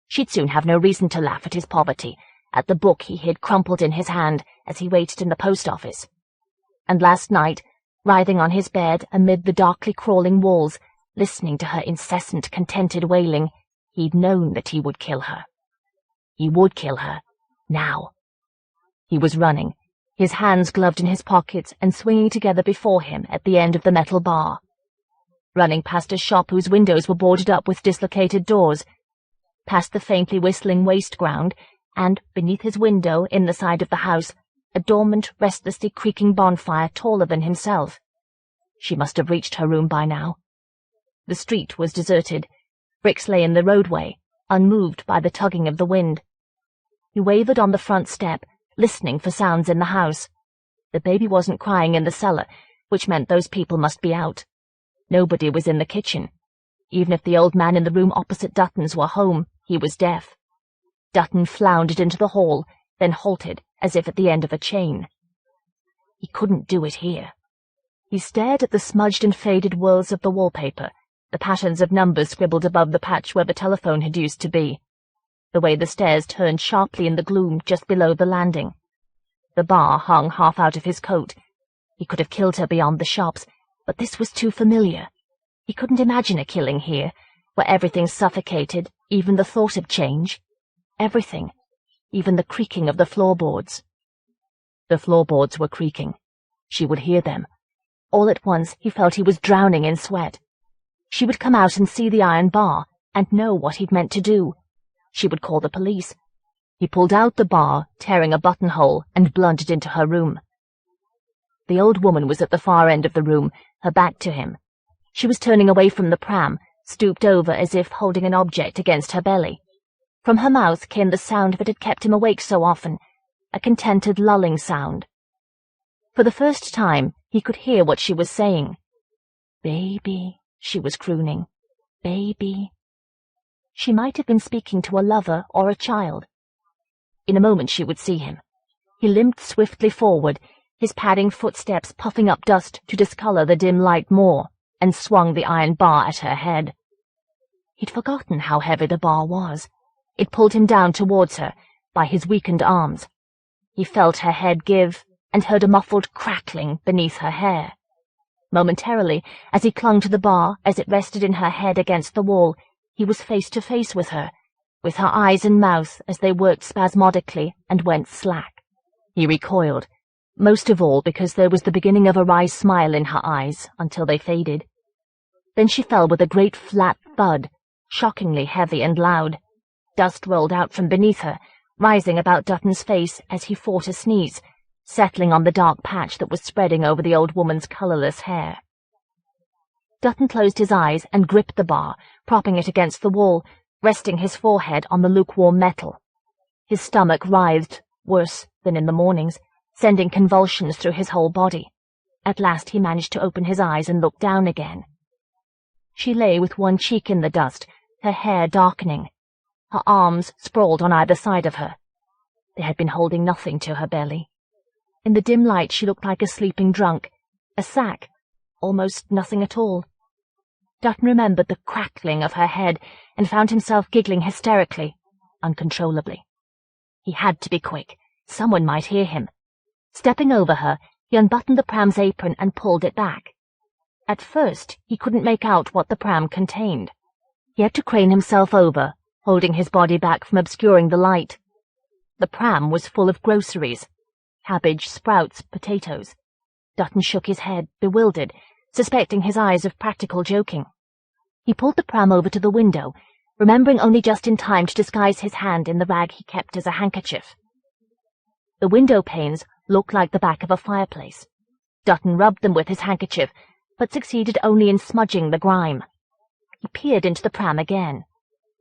Speaker 1: She'd soon have no reason to laugh at his poverty, at the book he hid crumpled in his hand as he waited in the post office. And last night, writhing on his bed amid the darkly crawling walls, listening to her incessant, contented wailing, he'd known that he would kill her. He would kill her. Now. He was running, his hands gloved in his pockets and swinging together before him at the end of the metal bar. Running past a shop whose windows were boarded up with dislocated doors, past the faintly whistling waste ground, and, beneath his window, in the side of the house, a dormant, restlessly creaking bonfire taller than himself. She must have reached her room by now. The street was deserted. Bricks lay in the roadway, unmoved by the tugging of the wind. He wavered on the front step, listening for sounds in the house. The baby wasn't crying in the cellar, which meant those people must be out. Nobody was in the kitchen. Even if the old man in the room opposite Dutton's were home, he was deaf. Dutton floundered into the hall, then halted, as if at the end of a chain. He couldn't do it here. He stared at the smudged and faded whirls of the wallpaper, the patterns of numbers scribbled above the patch where the telephone had used to be, the way the stairs turned sharply in the gloom just below the landing. The bar hung half out of his coat. He could have killed her beyond the shops, But this was too familiar. He couldn't imagine a killing here, where everything suffocated, even the thought of change. Everything, even the creaking of the floorboards. The floorboards were creaking. She would hear them. All at once he felt he was drowning in sweat. She would come out and see the iron bar, and know what he'd meant to do. She would call the police. He pulled out the bar, tearing a buttonhole, and blundered into her room. The old woman was at the far end of the room, her back to him. She was turning away from the pram, stooped over as if holding an object against her belly. From her mouth came the sound that had kept him awake so often, a contented lulling sound. For the first time, he could hear what she was saying. "Baby," she was crooning. "Baby." She might have been speaking to a lover or a child. In a moment she would see him. He limped swiftly forward, his padding footsteps puffing up dust to discolor the dim light more, and swung the iron bar at her head. He'd forgotten how heavy the bar was. It pulled him down towards her, by his weakened arms. He felt her head give, and heard a muffled crackling beneath her hair. Momentarily, as he clung to the bar as it rested in her head against the wall, he was face to face with her eyes and mouth as they worked spasmodically and went slack. He recoiled, most of all because there was the beginning of a wry smile in her eyes until they faded. Then she fell with a great flat thud, shockingly heavy and loud. Dust rolled out from beneath her, rising about Dutton's face as he fought a sneeze, settling on the dark patch that was spreading over the old woman's colourless hair. Dutton closed his eyes and gripped the bar, propping it against the wall, resting his forehead on the lukewarm metal. His stomach writhed, worse than in the mornings, sending convulsions through his whole body. At last he managed to open his eyes and look down again. She lay with one cheek in the dust, her hair darkening. Her arms sprawled on either side of her. They had been holding nothing to her belly. In the dim light she looked like a sleeping drunk, a sack, almost nothing at all. Dutton remembered the crackling of her head and found himself giggling hysterically, uncontrollably. He had to be quick. Someone might hear him. Stepping over her, he unbuttoned the pram's apron and pulled it back. At first, he couldn't make out what the pram contained. He had to crane himself over, holding his body back from obscuring the light. The pram was full of groceries. Cabbage, sprouts, potatoes. Dutton shook his head, bewildered, suspecting his eyes of practical joking. He pulled the pram over to the window, remembering only just in time to disguise his hand in the rag he kept as a handkerchief. The window panes looked like the back of a fireplace. Dutton rubbed them with his handkerchief, but succeeded only in smudging the grime. He peered into the pram again.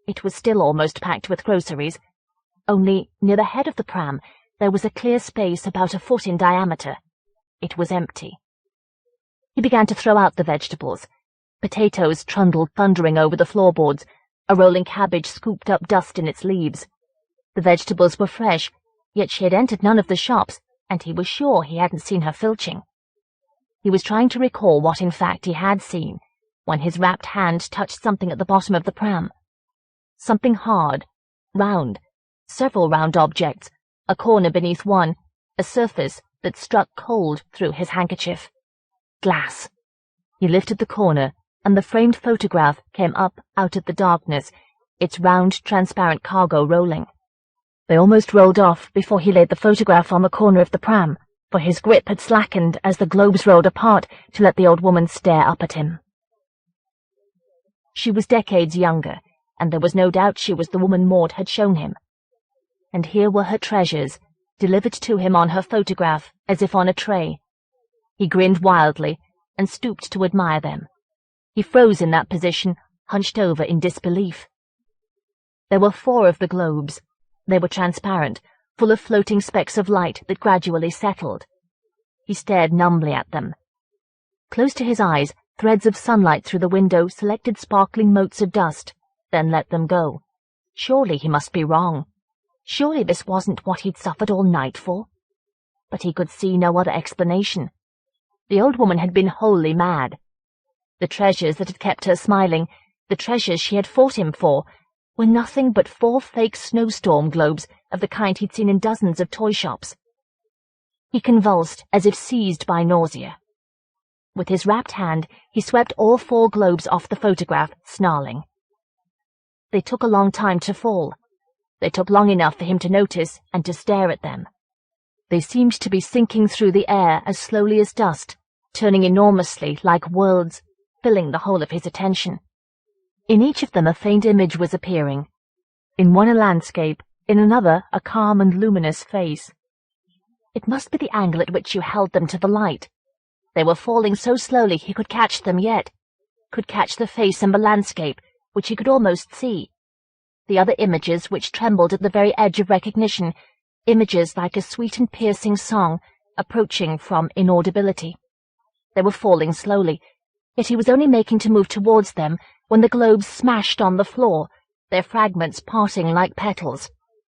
Speaker 1: It was still almost packed with groceries, only near the head of the pram there was a clear space about a foot in diameter. It was empty. He began to throw out the vegetables. Potatoes trundled thundering over the floorboards, a rolling cabbage scooped up dust in its leaves. The vegetables were fresh, yet she had entered none of the shops, and he was sure he hadn't seen her filching. He was trying to recall what in fact he had seen, when his wrapped hand touched something at the bottom of the pram. Something hard, round, several round objects, a corner beneath one, a surface that struck cold through his handkerchief. Glass. He lifted the corner, and the framed photograph came up out of the darkness, its round, transparent cargo rolling. They almost rolled off before he laid the photograph on the corner of the pram, for his grip had slackened as the globes rolled apart to let the old woman stare up at him. She was decades younger, and there was no doubt she was the woman Maud had shown him. And here were her treasures, delivered to him on her photograph, as if on a tray. He grinned wildly, and stooped to admire them. He froze in that position, hunched over in disbelief. There were 4 of the globes. They were transparent, full of floating specks of light that gradually settled. He stared numbly at them. Close to his eyes, threads of sunlight through the window selected sparkling motes of dust, then let them go. Surely he must be wrong. Surely this wasn't what he'd suffered all night for. But he could see no other explanation. The old woman had been wholly mad. The treasures that had kept her smiling, the treasures she had fought him for, were nothing but 4 fake snowstorm globes of the kind he'd seen in dozens of toy shops. He convulsed as if seized by nausea. With his wrapped hand, he swept all 4 globes off the photograph, snarling. They took a long time to fall. They took long enough for him to notice and to stare at them. They seemed to be sinking through the air as slowly as dust, turning enormously like worlds, filling the whole of his attention. In each of them a faint image was appearing. In one a landscape, in another a calm and luminous face. It must be the angle at which you held them to the light. They were falling so slowly he could catch them yet, could catch the face and the landscape, which he could almost see. The other images which trembled at the very edge of recognition, images like a sweet and piercing song, approaching from inaudibility. They were falling slowly, yet he was only making to move towards them when the globes smashed on the floor, their fragments parting like petals.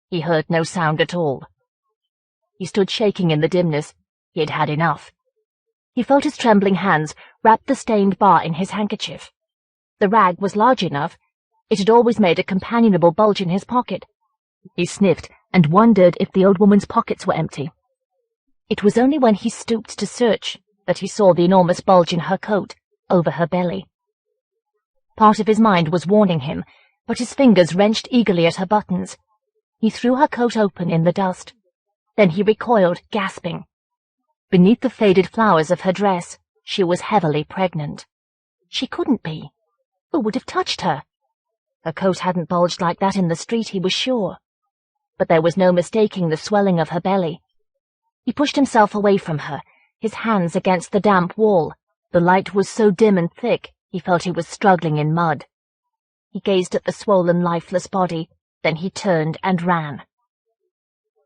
Speaker 1: He heard no sound at all. He stood shaking in the dimness. He had had enough. He felt his trembling hands wrap the stained bar in his handkerchief. The rag was large enough. It had always made a companionable bulge in his pocket. He sniffed and wondered if the old woman's pockets were empty. It was only when he stooped to search that he saw the enormous bulge in her coat, over her belly. Part of his mind was warning him, but his fingers wrenched eagerly at her buttons. He threw her coat open in the dust. Then he recoiled, gasping. Beneath the faded flowers of her dress, she was heavily pregnant. She couldn't be. Who would have touched her? Her coat hadn't bulged like that in the street, he was sure. But there was no mistaking the swelling of her belly. He pushed himself away from her, his hands against the damp wall. The light was so dim and thick, he felt he was struggling in mud. He gazed at the swollen, lifeless body, then he turned and ran.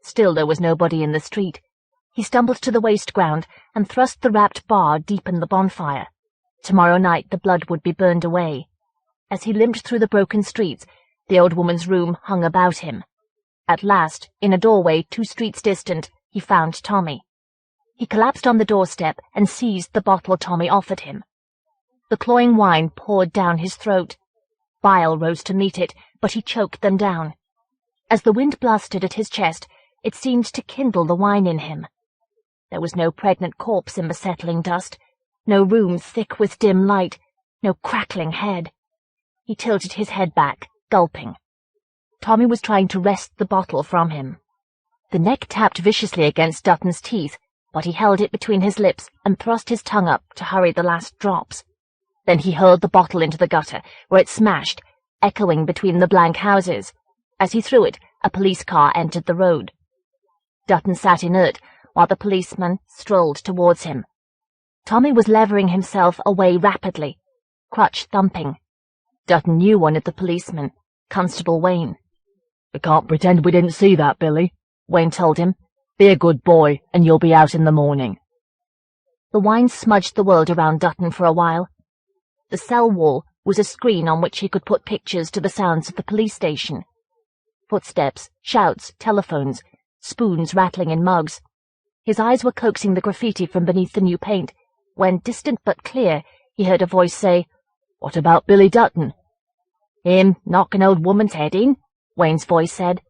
Speaker 1: Still there was nobody in the street. He stumbled to the waste ground and thrust the wrapped bar deep in the bonfire. Tomorrow night the blood would be burned away. As he limped through the broken streets, the old woman's room hung about him. At last, in a doorway 2 streets distant, he found Tommy. He collapsed on the doorstep and seized the bottle Tommy offered him. The cloying wine poured down his throat. Bile rose to meet it, but he choked them down. As the wind blustered at his chest, it seemed to kindle the wine in him. There was no pregnant corpse in the settling dust, no room thick with dim light, no crackling head. He tilted his head back, gulping. Tommy was trying to wrest the bottle from him. The neck tapped viciously against Dutton's teeth, but he held it between his lips and thrust his tongue up to hurry the last drops. Then he hurled the bottle into the gutter, where it smashed, echoing between the blank houses. As he threw it, a police car entered the road. Dutton sat inert, while the policeman strolled towards him. Tommy was levering himself away rapidly, crutch thumping. Dutton knew one of the policemen, Constable Wayne.
Speaker 3: "We can't pretend we didn't see that, Billy,"
Speaker 1: Wayne told him.
Speaker 3: "Be a good boy, and you'll be out in the morning."
Speaker 1: The wine smudged the world around Dutton for a while. The cell wall was a screen on which he could put pictures to the sounds of the police station. Footsteps, shouts, telephones, spoons rattling in mugs. His eyes were coaxing the graffiti from beneath the new paint, when, distant but clear, he heard a voice say, "What about Billy Dutton?" "Him knock an old woman's head in," Wayne's voice said.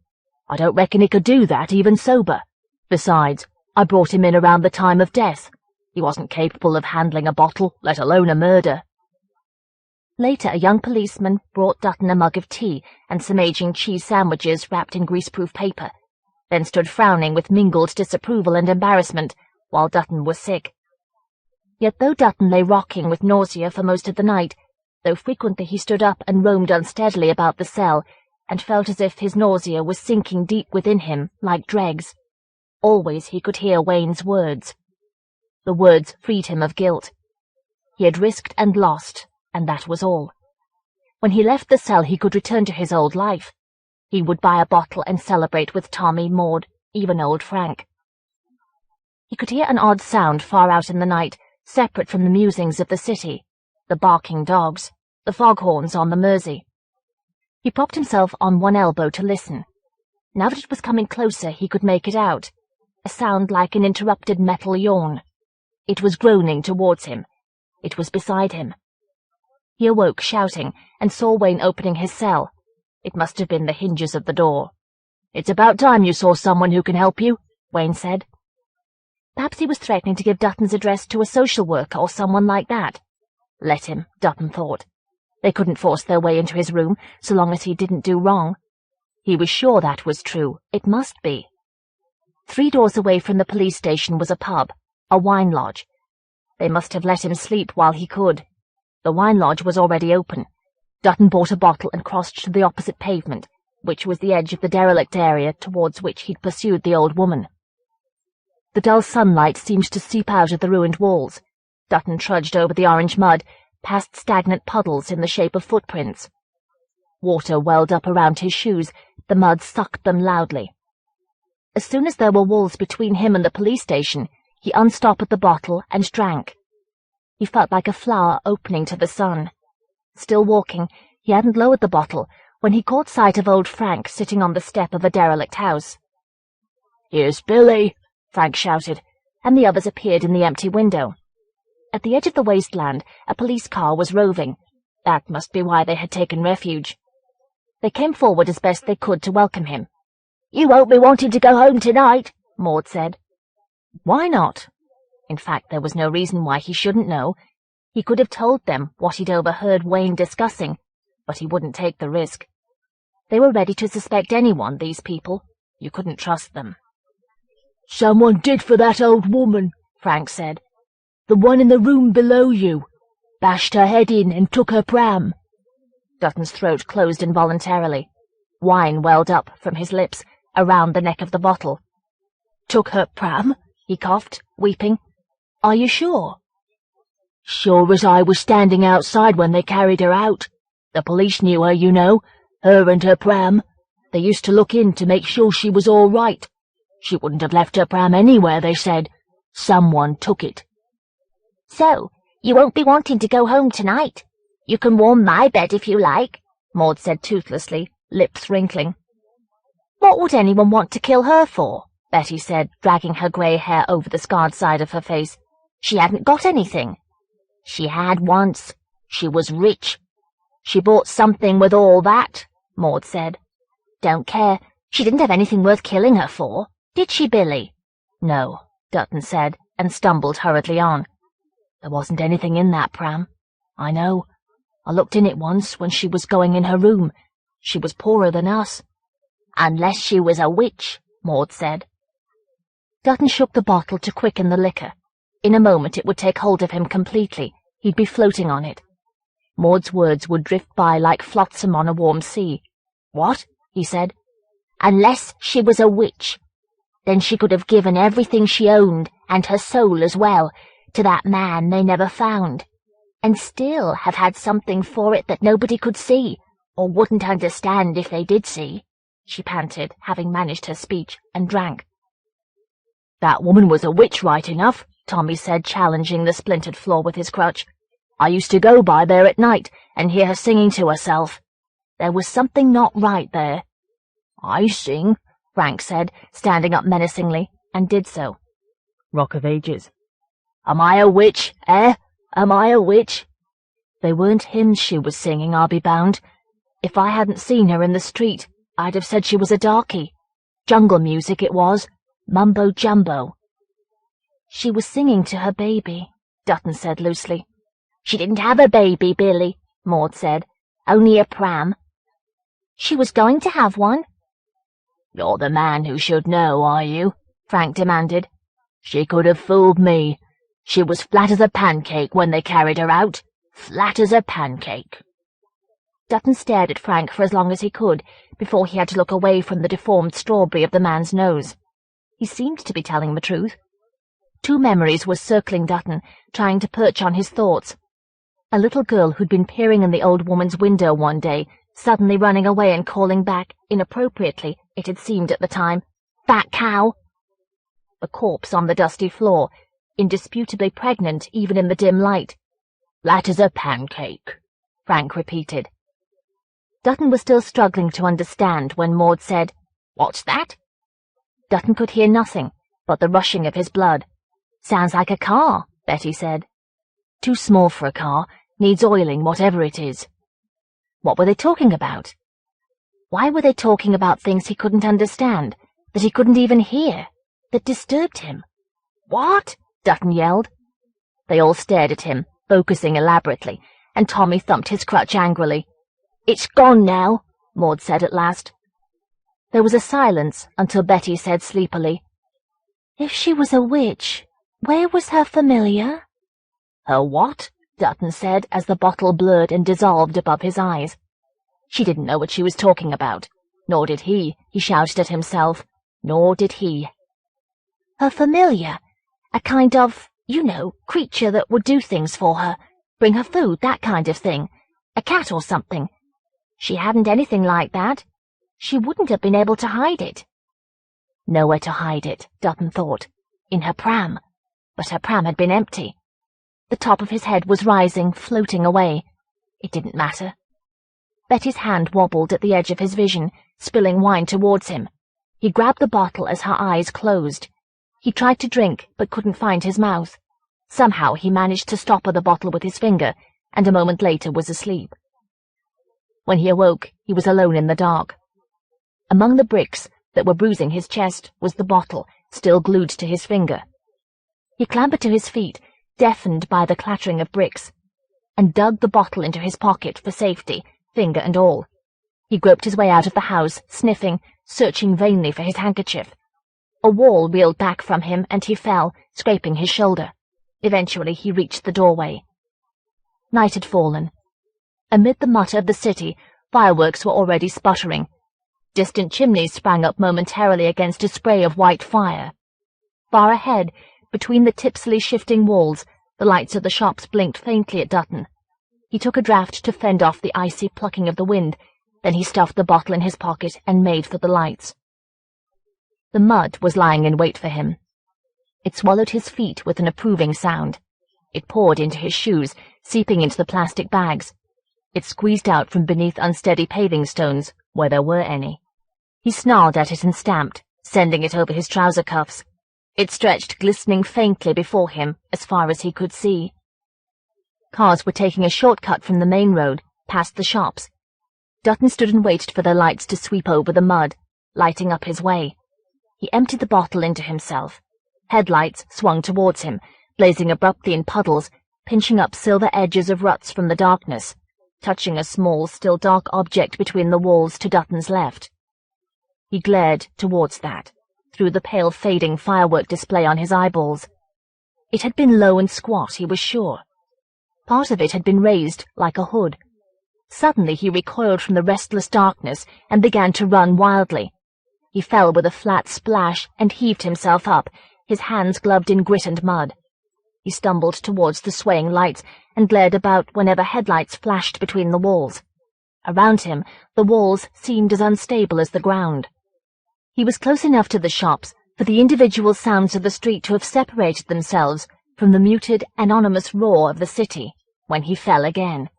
Speaker 1: "I don't reckon he could do that, even sober. Besides, I brought him in around the time of death. He wasn't capable of handling a bottle, let alone a murder." Later, a young policeman brought Dutton a mug of tea and some aging cheese sandwiches wrapped in greaseproof paper, then stood frowning with mingled disapproval and embarrassment while Dutton was sick. Yet though Dutton lay rocking with nausea for most of the night, though frequently he stood up and roamed unsteadily about the cell, and felt as if his nausea was sinking deep within him like dregs, always he could hear Wayne's words. The words freed him of guilt. He had risked and lost, and that was all. When he left the cell he could return to his old life. He would buy a bottle and celebrate with Tommy, Maud, even old Frank. He could hear an odd sound far out in the night, separate from the musings of the city, the barking dogs, the foghorns on the Mersey. He propped himself on one elbow to listen. Now that it was coming closer he could make it out, a sound like an interrupted metal yawn. It was groaning towards him. It was beside him. He awoke, shouting, and saw Wayne opening his cell. It must have been the hinges of the door. "It's about time you saw someone who can help you," Wayne said. Perhaps he was threatening to give Dutton's address to a social worker or someone like that. Let him, Dutton thought. They couldn't force their way into his room so long as he didn't do wrong. He was sure that was true. It must be. 3 doors away from the police station was a pub, a wine lodge. They must have let him sleep while he could. The wine lodge was already open. Dutton bought a bottle and crossed to the opposite pavement, which was the edge of the derelict area towards which he'd pursued the old woman. The dull sunlight seemed to seep out of the ruined walls. Dutton trudged over the orange mud, past stagnant puddles in the shape of footprints. Water welled up around his shoes. The mud sucked them loudly. As soon as there were walls between him and the police station, he unstopped the bottle and drank. He felt like a flower opening to the sun. Still walking, he hadn't lowered the bottle when he caught sight of old Frank sitting on the step of a derelict house. "Here's Billy," Frank shouted, and the others appeared in the empty window. At the edge of the wasteland, a police car was roving. That must be why they had taken refuge. They came forward as best they could to welcome him. "You won't be wanting to go home tonight," Maud said. Why not? In fact, there was no reason why he shouldn't know. He could have told them what he'd overheard Wayne discussing, but he wouldn't take the risk. They were ready to suspect anyone, these people. You couldn't trust them. "Someone did for that old woman," Frank said. "The one in the room below you. Bashed her head in and took her pram." Dutton's throat closed involuntarily. Wine welled up from his lips, around the neck of the bottle. "Took her pram?" he coughed, weeping. "Are you sure?" "Sure as I was standing outside when they carried her out. The police knew her, you know, her and her pram. They used to look in to make sure she was all right. She wouldn't have left her pram anywhere, they said. Someone took it." "So, you won't be wanting to go home tonight? You can warm my bed if you like," Maud said toothlessly, lips wrinkling. "What would anyone want to kill her for?" Betty said, dragging her grey hair over the scarred side of her face. "She hadn't got anything." "She had once. She was rich. She bought something with all that," Maud said. "Don't care. She didn't have anything worth killing her for. Did she, Billy?" "No," Dutton said, and stumbled hurriedly on. "There wasn't anything in that pram. I know. I looked in it once when she was going in her room. She was poorer than us." "Unless she was a witch," Maud said. Dutton shook the bottle to quicken the liquor. In a moment it would take hold of him completely. He'd be floating on it. Maud's words would drift by like flotsam on a warm sea. "What?" he said. "Unless she was a witch. Then she could have given everything she owned, and her soul as well, to that man they never found, and still have had something for it that nobody could see, or wouldn't understand if they did see," she panted, having managed her speech, and drank. "That woman was a witch right enough," Tommy said, challenging the splintered floor with his crutch. "I used to go by there at night and hear her singing to herself. There was something not right there." "I sing," Frank said, standing up menacingly, and did so. "Rock of Ages." "Am I a witch, eh? Am I a witch?" They weren't hymns she was singing, I'll be bound. If I hadn't seen her in the street, I'd have said she was a darky. Jungle music it was. Mumbo-jumbo. "She was singing to her baby," Dutton said loosely. "She didn't have a baby, Billy," Maud said. "Only a pram." "She was going to have one." "You're the man who should know, are you?" Frank demanded. "She could have fooled me. She was flat as a pancake when they carried her out. Flat as a pancake." Dutton stared at Frank for as long as he could, before he had to look away from the deformed strawberry of the man's nose. He seemed to be telling the truth. 2 memories were circling Dutton, trying to perch on his thoughts. A little girl who'd been peering in the old woman's window one day, suddenly running away and calling back, inappropriately, it had seemed at the time, "Fat cow!" The corpse on the dusty floor, indisputably pregnant even in the dim light. "Flat as a pancake," Frank repeated. Dutton was still struggling to understand when Maud said, "What's that?" Dutton could hear nothing but the rushing of his blood. "Sounds like a car," Betty said. "Too small for a car. Needs oiling, whatever it is." What were they talking about? Why were they talking about things he couldn't understand, that he couldn't even hear, that disturbed him? "What?" Dutton yelled. They all stared at him, focusing elaborately, and Tommy thumped his crutch angrily. "It's gone now," Maud said at last. There was a silence until Betty said sleepily, "If she was a witch, where was her familiar?" "Her what?" Dutton said as the bottle blurred and dissolved above his eyes. She didn't know what she was talking about. Nor did he shouted at himself. Nor did he. "Her familiar? A kind of, creature that would do things for her, bring her food, that kind of thing. A cat or something. She hadn't anything like that. She wouldn't have been able to hide it." Nowhere to hide it, Dutton thought. In her pram. But her pram had been empty. The top of his head was rising, floating away. It didn't matter. Betty's hand wobbled at the edge of his vision, spilling wine towards him. He grabbed the bottle as her eyes closed. He tried to drink, but couldn't find his mouth. Somehow he managed to stopper the bottle with his finger, and a moment later was asleep. When he awoke, he was alone in the dark. Among the bricks that were bruising his chest was the bottle, still glued to his finger. He clambered to his feet, deafened by the clattering of bricks, and dug the bottle into his pocket for safety, finger and all. He groped his way out of the house, sniffing, searching vainly for his handkerchief. A wall reeled back from him, and he fell, scraping his shoulder. Eventually he reached the doorway. Night had fallen. Amid the mutter of the city, fireworks were already sputtering. Distant chimneys sprang up momentarily against a spray of white fire. Far ahead, between the tipsily shifting walls, the lights of the shops blinked faintly at Dutton. He took a draught to fend off the icy plucking of the wind, then he stuffed the bottle in his pocket and made for the lights. The mud was lying in wait for him. It swallowed his feet with an approving sound. It poured into his shoes, seeping into the plastic bags. It squeezed out from beneath unsteady paving stones, where there were any. He snarled at it and stamped, sending it over his trouser cuffs. It stretched glistening faintly before him, as far as he could see. Cars were taking a shortcut from the main road, past the shops. Dutton stood and waited for their lights to sweep over the mud, lighting up his way. He emptied the bottle into himself. Headlights swung towards him, blazing abruptly in puddles, pinching up silver edges of ruts from the darkness, touching a small, still dark object between the walls to Dutton's left. He glared towards that, through the pale fading firework display on his eyeballs. It had been low and squat, he was sure. Part of it had been raised, like a hood. Suddenly he recoiled from the restless darkness and began to run wildly. He fell with a flat splash and heaved himself up, his hands gloved in grit and mud. He stumbled towards the swaying lights and glared about whenever headlights flashed between the walls. Around him, the walls seemed as unstable as the ground. He was close enough to the shops for the individual sounds of the street to have separated themselves from the muted, anonymous roar of the city, when he fell again.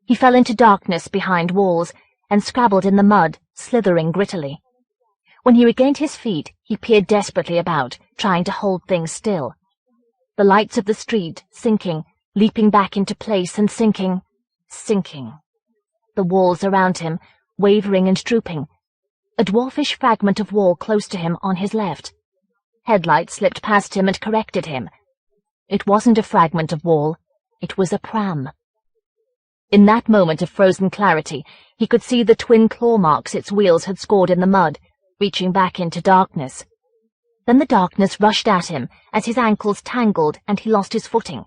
Speaker 1: He fell into darkness behind walls and scrabbled in the mud, slithering grittily. When he regained his feet, he peered desperately about, trying to hold things still. The lights of the street, sinking, leaping back into place and sinking. The walls around him, wavering and drooping. A dwarfish fragment of wall close to him on his left. Headlights slipped past him and corrected him. It wasn't a fragment of wall. It was a pram. In that moment of frozen clarity, he could see the twin claw marks its wheels had scored in the mud, reaching back into darkness. Then the darkness rushed at him as his ankles tangled and he lost his footing.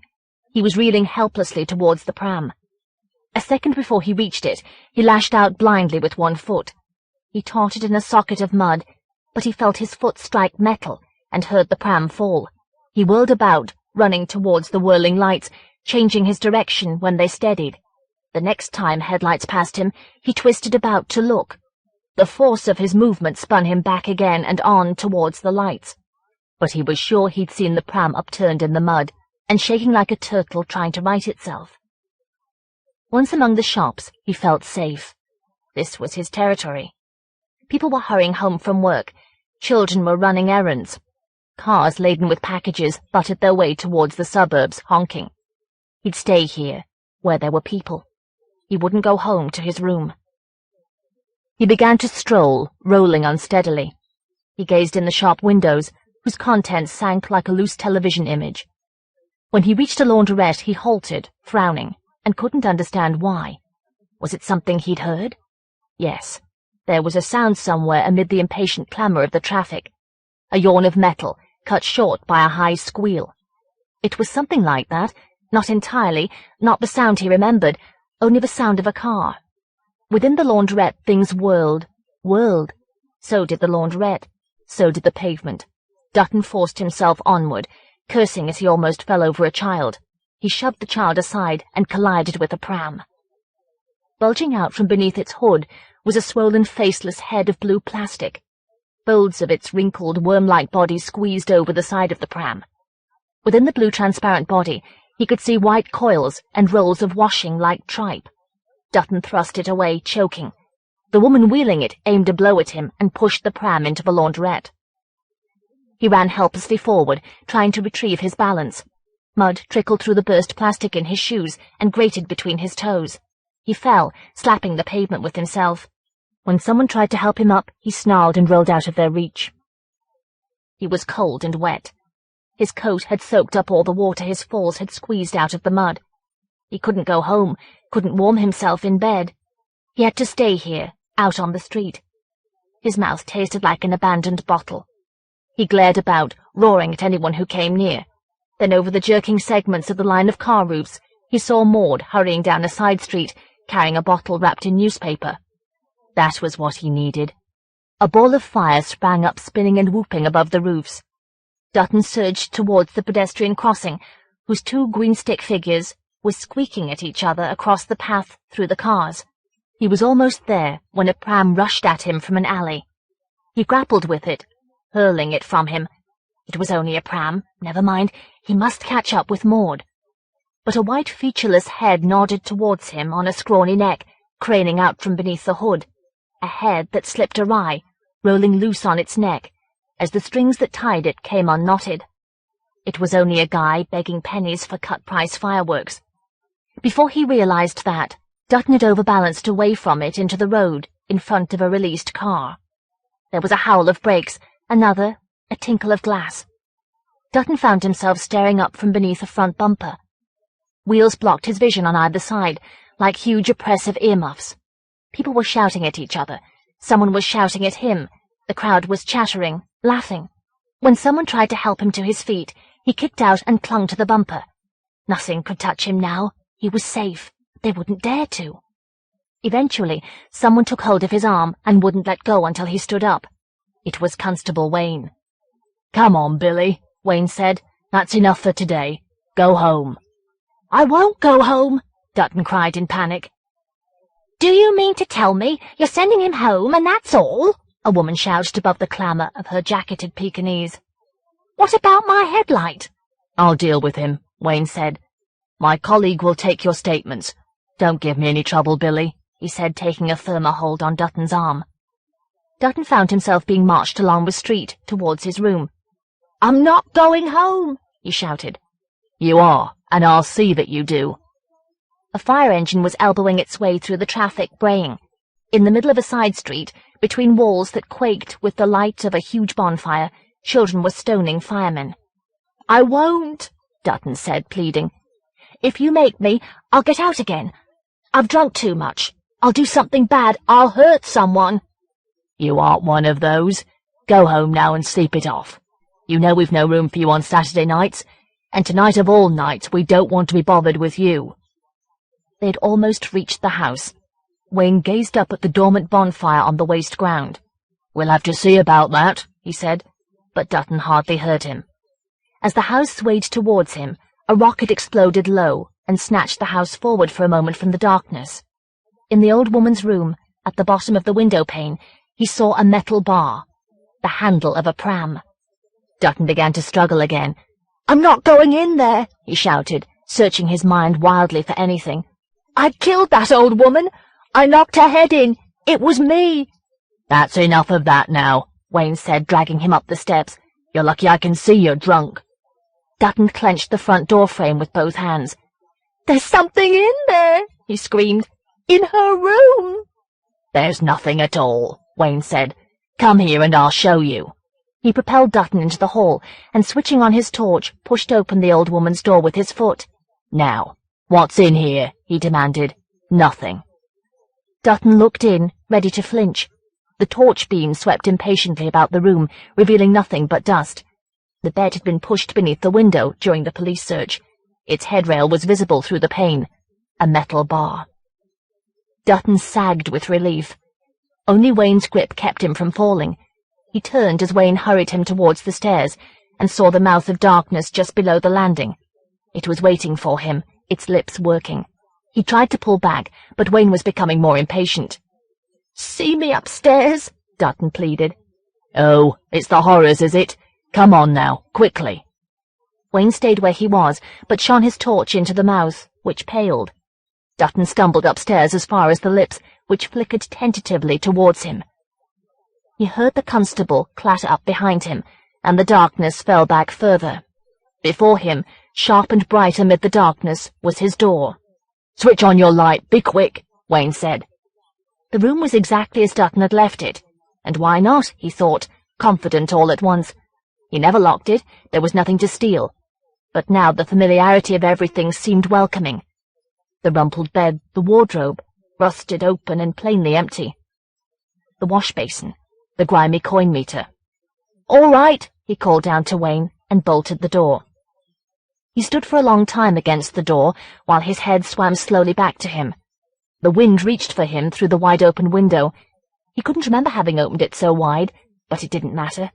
Speaker 1: He was reeling helplessly towards the pram. A second before he reached it, he lashed out blindly with one foot. He tottered in a socket of mud, but he felt his foot strike metal and heard the pram fall. He whirled about, running towards the whirling lights, changing his direction when they steadied. The next time headlights passed him, he twisted about to look. The force of his movement spun him back again and on towards the lights. But he was sure he'd seen the pram upturned in the mud and shaking like a turtle trying to right itself. Once among the shops, he felt safe. This was his territory. People were hurrying home from work. Children were running errands. Cars laden with packages butted their way towards the suburbs, honking. He'd stay here, where there were people. He wouldn't go home to his room. He began to stroll, rolling unsteadily. He gazed in the shop windows, whose contents sank like a loose television image. When he reached a laundrette, he halted, frowning, and couldn't understand why. Was it something he'd heard? Yes. There was a sound somewhere amid the impatient clamour of the traffic. A yawn of metal, cut short by a high squeal. It was something like that, not entirely, not the sound he remembered, only the sound of a car. Within the laundrette things whirled. So did the laundrette. So did the pavement. Dutton forced himself onward, cursing as he almost fell over a child. He shoved the child aside and collided with a pram. Bulging out from beneath its hood was a swollen, faceless head of blue plastic. Folds of its wrinkled, worm-like body squeezed over the side of the pram. Within the blue transparent body, he could see white coils and rolls of washing like tripe. Dutton thrust it away, choking. The woman wheeling it aimed a blow at him and pushed the pram into the laundrette. He ran helplessly forward, trying to retrieve his balance. Mud trickled through the burst plastic in his shoes and grated between his toes. He fell, slapping the pavement with himself. When someone tried to help him up, he snarled and rolled out of their reach. He was cold and wet. His coat had soaked up all the water his falls had squeezed out of the mud. He couldn't go home, couldn't warm himself in bed. He had to stay here, out on the street. His mouth tasted like an abandoned bottle. He glared about, roaring at anyone who came near. Then over the jerking segments of the line of car roofs, he saw Maud hurrying down a side street, carrying a bottle wrapped in newspaper. That was what he needed. A ball of fire sprang up, spinning and whooping above the roofs. Dutton surged towards the pedestrian crossing, whose two green-stick figures were squeaking at each other across the path through the cars. He was almost there when a pram rushed at him from an alley. He grappled with it, hurling it from him. It was only a pram. Never mind, he must catch up with Maud. But a white featureless head nodded towards him on a scrawny neck, craning out from beneath the hood. A head that slipped awry, rolling loose on its neck, as the strings that tied it came unknotted. It was only a guy begging pennies for cut-price fireworks. Before he realized that, Dutton had overbalanced away from it into the road, in front of a released car. There was a howl of brakes, another, a tinkle of glass. Dutton found himself staring up from beneath a front bumper. Wheels blocked his vision on either side, like huge oppressive earmuffs. People were shouting at each other. Someone was shouting at him. The crowd was chattering, laughing. When someone tried to help him to his feet, he kicked out and clung to the bumper. Nothing could touch him now. He was safe. They wouldn't dare to. Eventually, someone took hold of his arm and wouldn't let go until he stood up. It was Constable Wayne. "Come on, Billy," Wayne said. "That's enough for today. Go home." "I won't go home," Dutton cried in panic. "Do you mean to tell me you're sending him home and that's all?" a woman shouted above the clamour of her jacketed Pekingese. "What about my headlight?" "I'll deal with him," Wayne said. "My colleague will take your statements. Don't give me any trouble, Billy," he said, taking a firmer hold on Dutton's arm. Dutton found himself being marched along the street towards his room. "I'm not going home," he shouted. "You are, and I'll see that you do." A fire engine was elbowing its way through the traffic, braying. In the middle of a side street, between walls that quaked with the light of a huge bonfire, children were stoning firemen. "I won't," Dutton said, pleading. "If you make me, I'll get out again. I've drunk too much. I'll do something bad. I'll hurt someone." "You aren't one of those. Go home now and sleep it off. You know we've no room for you on Saturday nights, and tonight of all nights we don't want to be bothered with you." They had almost reached the house. Wayne gazed up at the dormant bonfire on the waste ground. "We'll have to see about that," he said, but Dutton hardly heard him. As the house swayed towards him, a rocket exploded low and snatched the house forward for a moment from the darkness. In the old woman's room, at the bottom of the window pane, he saw a metal bar, the handle of a pram. Dutton began to struggle again. "I'm not going in there," he shouted, searching his mind wildly for anything. "I killed that old woman. I knocked her head in. It was me." "That's enough of that now," Wayne said, dragging him up the steps. "You're lucky I can see you're drunk." Dutton clenched the front door frame with both hands. "There's something in there," he screamed. "In her room." "There's nothing at all," Wayne said. "Come here and I'll show you." He propelled Dutton into the hall, and switching on his torch, pushed open the old woman's door with his foot. "Now, what's in here?" he demanded. "Nothing." Dutton looked in, ready to flinch. The torch beam swept impatiently about the room, revealing nothing but dust. The bed had been pushed beneath the window during the police search. Its headrail was visible through the pane. A metal bar. Dutton sagged with relief. Only Wayne's grip kept him from falling. He turned as Wayne hurried him towards the stairs, and saw the mouth of darkness just below the landing. It was waiting for him, its lips working. He tried to pull back, but Wayne was becoming more impatient. "See me upstairs?" Dutton pleaded. "Oh, it's the horrors, is it? Come on now, quickly." Wayne stayed where he was, but shone his torch into the mouth, which paled. Dutton stumbled upstairs as far as the lips, which flickered tentatively towards him. He heard the constable clatter up behind him, and the darkness fell back further. Before him, sharp and bright amid the darkness, was his door. "Switch on your light, be quick," Wayne said. The room was exactly as Dutton had left it, and why not, he thought, confident all at once. He never locked it, there was nothing to steal. But now the familiarity of everything seemed welcoming. The rumpled bed, the wardrobe, rusted open and plainly empty. The wash-basin, the grimy coin meter. "All right," he called down to Wayne, and bolted the door. He stood for a long time against the door, while his head swam slowly back to him. The wind reached for him through the wide-open window. He couldn't remember having opened it so wide, but it didn't matter.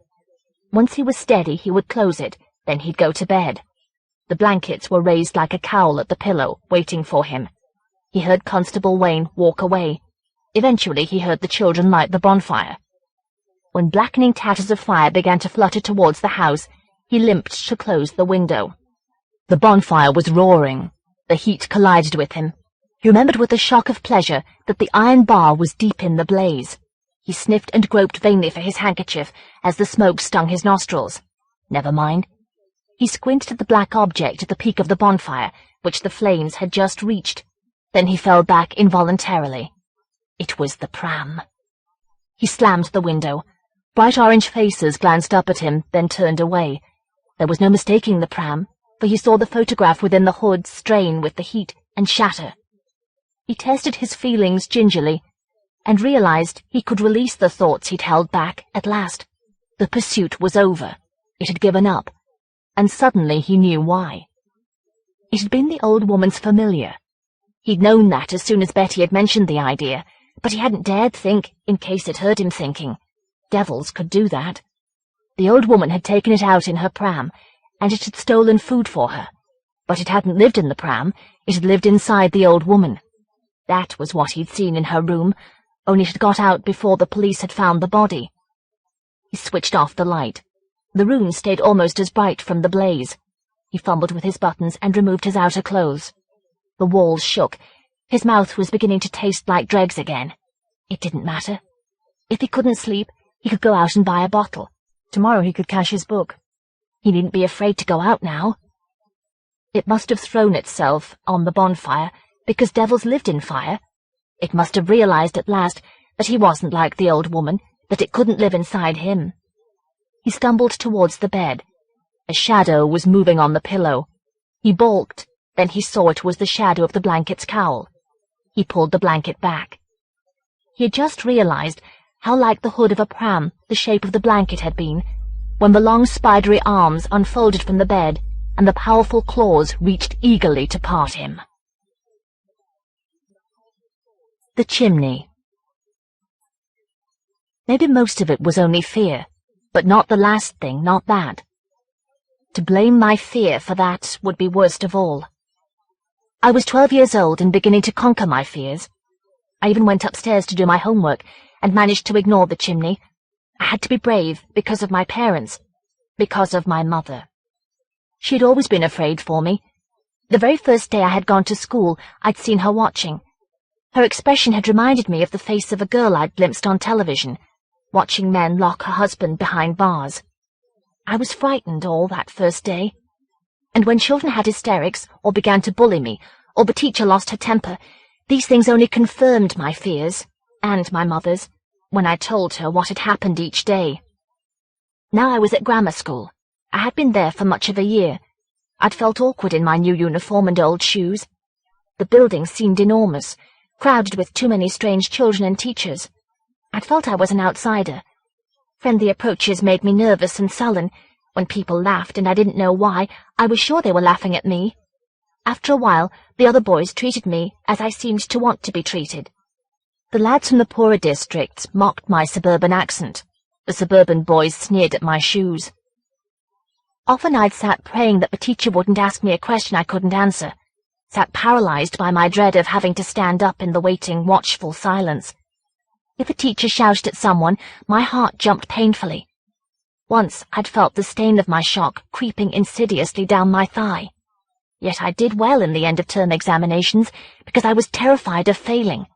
Speaker 1: Once he was steady, he would close it, then he'd go to bed. The blankets were raised like a cowl at the pillow, waiting for him. He heard Constable Wayne walk away. Eventually he heard the children light the bonfire. When blackening tatters of fire began to flutter towards the house, he limped to close the window. The bonfire was roaring. The heat collided with him. He remembered with a shock of pleasure that the iron bar was deep in the blaze. He sniffed and groped vainly for his handkerchief as the smoke stung his nostrils. Never mind. He squinted at the black object at the peak of the bonfire, which the flames had just reached. Then he fell back involuntarily. It was the pram. He slammed the window. Bright orange faces glanced up at him, then turned away. There was no mistaking the pram, for he saw the photograph within the hood strain with the heat and shatter. He tested his feelings gingerly, and realized he could release the thoughts he'd held back at last. The pursuit was over. It had given up, and suddenly he knew why. It had been the old woman's familiar. He'd known that as soon as Betty had mentioned the idea, but he hadn't dared think, in case it hurt him thinking. Devils could do that. The old woman had taken it out in her pram, and it had stolen food for her. But it hadn't lived in the pram, it had lived inside the old woman. That was what he'd seen in her room, only it had got out before the police had found the body. He switched off the light. The room stayed almost as bright from the blaze. He fumbled with his buttons and removed his outer clothes. The walls shook. His mouth was beginning to taste like dregs again. It didn't matter. If he couldn't sleep, he could go out and buy a bottle. Tomorrow he could cash his book. He needn't be afraid to go out now. It must have thrown itself on the bonfire, because devils lived in fire. It must have realized at last that he wasn't like the old woman, that it couldn't live inside him. He stumbled towards the bed. A shadow was moving on the pillow. He balked, then he saw it was the shadow of the blanket's cowl. He pulled the blanket back. He had just realized how like the hood of a pram the shape of the blanket had been, when the long spidery arms unfolded from the bed, and the powerful claws reached eagerly to part him. The chimney. Maybe most of it was only fear, but not the last thing, not that. To blame my fear for that would be worst of all. I was 12 years old and beginning to conquer my fears. I even went upstairs to do my homework and managed to ignore the chimney. I had to be brave because of my parents, because of my mother. She had always been afraid for me. The very first day I had gone to school, I'd seen her watching. Her expression had reminded me of the face of a girl I'd glimpsed on television, watching men lock her husband behind bars. I was frightened all that first day. And when children had hysterics, or began to bully me, or the teacher lost her temper, these things only confirmed my fears, and my mother's, when I told her what had happened each day. Now I was at grammar school. I had been there for much of a year. I'd felt awkward in my new uniform and old shoes. The building seemed enormous, crowded with too many strange children and teachers. I'd felt I was an outsider. Friendly approaches made me nervous and sullen. When people laughed and I didn't know why, I was sure they were laughing at me. After a while, the other boys treated me as I seemed to want to be treated. The lads from the poorer districts mocked my suburban accent. The suburban boys sneered at my shoes. Often I'd sat praying that the teacher wouldn't ask me a question I couldn't answer, sat paralyzed by my dread of having to stand up in the waiting, watchful silence. If a teacher shouted at someone, my heart jumped painfully. Once I'd felt the stain of my shock creeping insidiously down my thigh. Yet I did well in the end-of-term examinations because I was terrified of failing.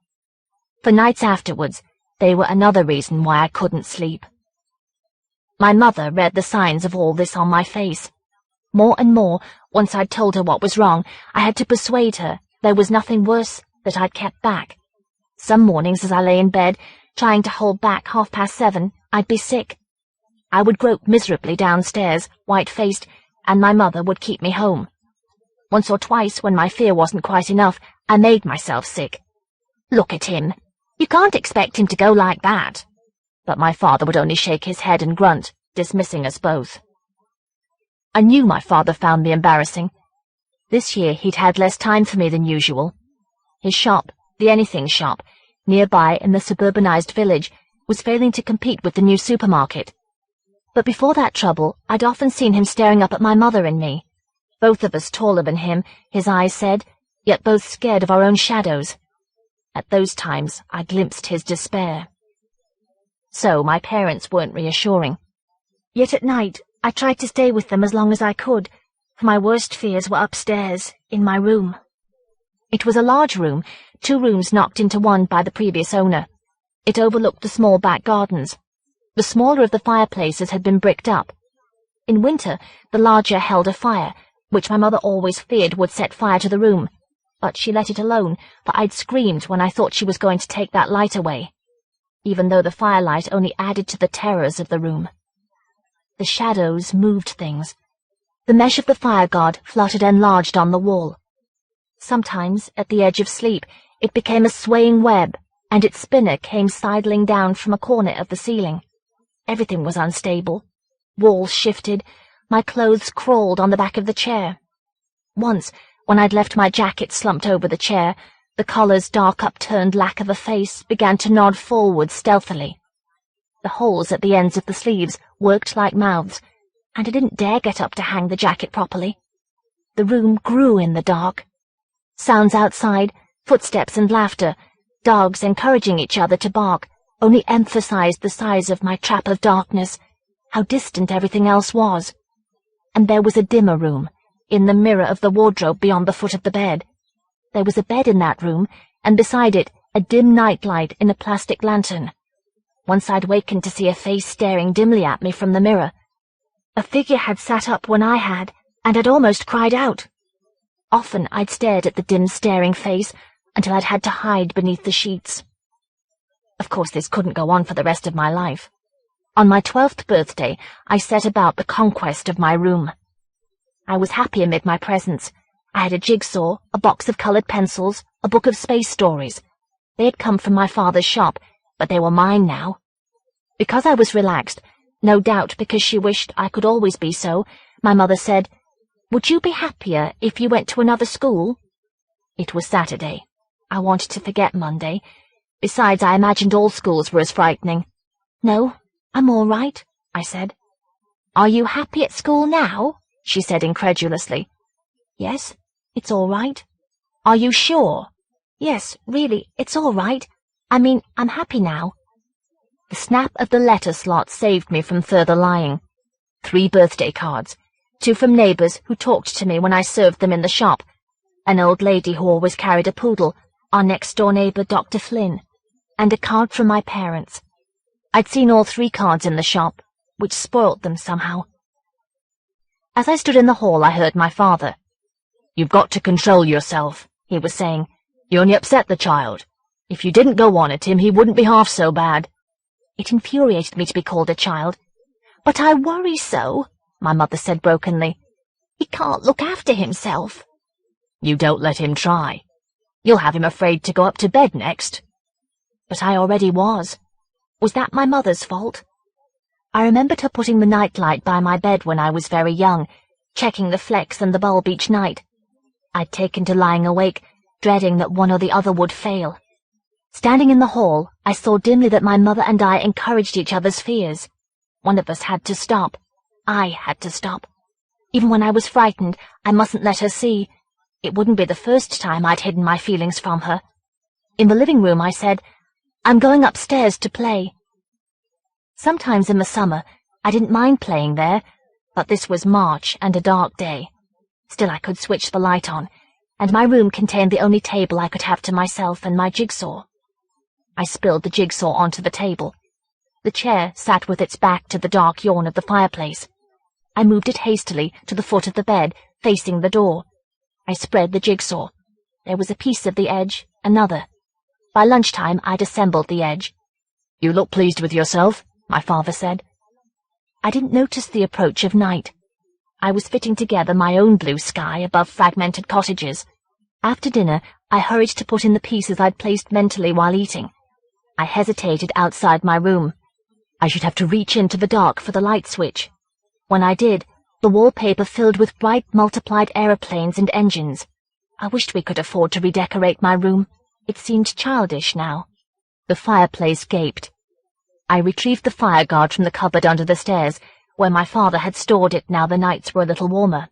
Speaker 1: For nights afterwards, they were another reason why I couldn't sleep. My mother read the signs of all this on my face. More and more, once I'd told her what was wrong, I had to persuade her there was nothing worse that I'd kept back. Some mornings as I lay in bed, trying to hold back 7:30, I'd be sick. I would grope miserably downstairs, white-faced, and my mother would keep me home. Once or twice, when my fear wasn't quite enough, I made myself sick. "Look at him. You can't expect him to go like that." But my father would only shake his head and grunt, dismissing us both. I knew my father found me embarrassing. This year he'd had less time for me than usual. His shop, the anything shop, nearby in the suburbanized village, was failing to compete with the new supermarket. But before that trouble, I'd often seen him staring up at my mother and me. Both of us taller than him, his eyes said, yet both scared of our own shadows. At those times, I glimpsed his despair. So my parents weren't reassuring. Yet at night, I tried to stay with them as long as I could, for my worst fears were upstairs, in my room. It was a large room, 2 rooms knocked into one by the previous owner. It overlooked the small back gardens. The smaller of the fireplaces had been bricked up. In winter, the larger held a fire, which my mother always feared would set fire to the room, but she let it alone, for I'd screamed when I thought she was going to take that light away, even though the firelight only added to the terrors of the room. The shadows moved things. The mesh of the fire guard fluttered enlarged on the wall. Sometimes, at the edge of sleep, it became a swaying web, and its spinner came sidling down from a corner of the ceiling. Everything was unstable. Walls shifted. My clothes crawled on the back of the chair. Once, when I'd left my jacket slumped over the chair, the collar's dark upturned lack of a face began to nod forward stealthily. The holes at the ends of the sleeves worked like mouths, and I didn't dare get up to hang the jacket properly. The room grew in the dark. Sounds outside, footsteps and laughter, dogs encouraging each other to bark, only emphasized the size of my trap of darkness, how distant everything else was. And there was a dimmer room, in the mirror of the wardrobe beyond the foot of the bed. There was a bed in that room, and beside it a dim nightlight in a plastic lantern. Once I'd wakened to see a face staring dimly at me from the mirror. A figure had sat up when I had, and had almost cried out. Often I'd stared at the dim staring face until I'd had to hide beneath the sheets. Of course, this couldn't go on for the rest of my life. On my 12th birthday, I set about the conquest of my room. I was happy amid my presents. I had a jigsaw, a box of coloured pencils, a book of space stories. They had come from my father's shop, but they were mine now. Because I was relaxed, no doubt because she wished I could always be so, my mother said, "Would you be happier if you went to another school?" It was Saturday. I wanted to forget Monday. Besides, I imagined all schools were as frightening. "No, I'm all right," I said. "Are you happy at school now?" she said incredulously. "Yes, it's all right." "Are you sure?" "Yes, really, it's all right. I mean, I'm happy now." The snap of the letter slot saved me from further lying. 3 birthday cards, 2 from neighbours who talked to me when I served them in the shop, an old lady who always carried a poodle, our next-door neighbour Dr. Flynn, and a card from my parents. I'd seen all 3 cards in the shop, which spoilt them somehow. As I stood in the hall, I heard my father. "You've got to control yourself," he was saying. "You only upset the child. If you didn't go on at him, he wouldn't be half so bad." It infuriated me to be called a child. "But I worry so," my mother said brokenly. "He can't look after himself."
Speaker 3: "You don't let him try. You'll have him afraid to go up to bed next."
Speaker 1: But I already was. Was that my mother's fault? I remembered her putting the nightlight by my bed when I was very young, checking the flex and the bulb each night. I'd taken to lying awake, dreading that one or the other would fail. Standing in the hall, I saw dimly that my mother and I encouraged each other's fears. One of us had to stop. I had to stop. Even when I was frightened, I mustn't let her see. It wouldn't be the first time I'd hidden my feelings from her. In the living room, I said, "I'm going upstairs to play." Sometimes in the summer, I didn't mind playing there, but this was March and a dark day. Still, I could switch the light on, and my room contained the only table I could have to myself and my jigsaw. I spilled the jigsaw onto the table. The chair sat with its back to the dark yawn of the fireplace. I moved it hastily to the foot of the bed, facing the door. I spread the jigsaw. There was a piece of the edge, another. By lunchtime, I'd assembled the edge.
Speaker 3: "You look pleased with yourself," my father said.
Speaker 1: I didn't notice the approach of night. I was fitting together my own blue sky above fragmented cottages. After dinner, I hurried to put in the pieces I'd placed mentally while eating. I hesitated outside my room. I should have to reach into the dark for the light switch. When I did, the wallpaper filled with bright multiplied aeroplanes and engines. I wished we could afford to redecorate my room. It seemed childish now. The fireplace gaped. I retrieved the fire guard from the cupboard under the stairs, where my father had stored it now the nights were a little warmer.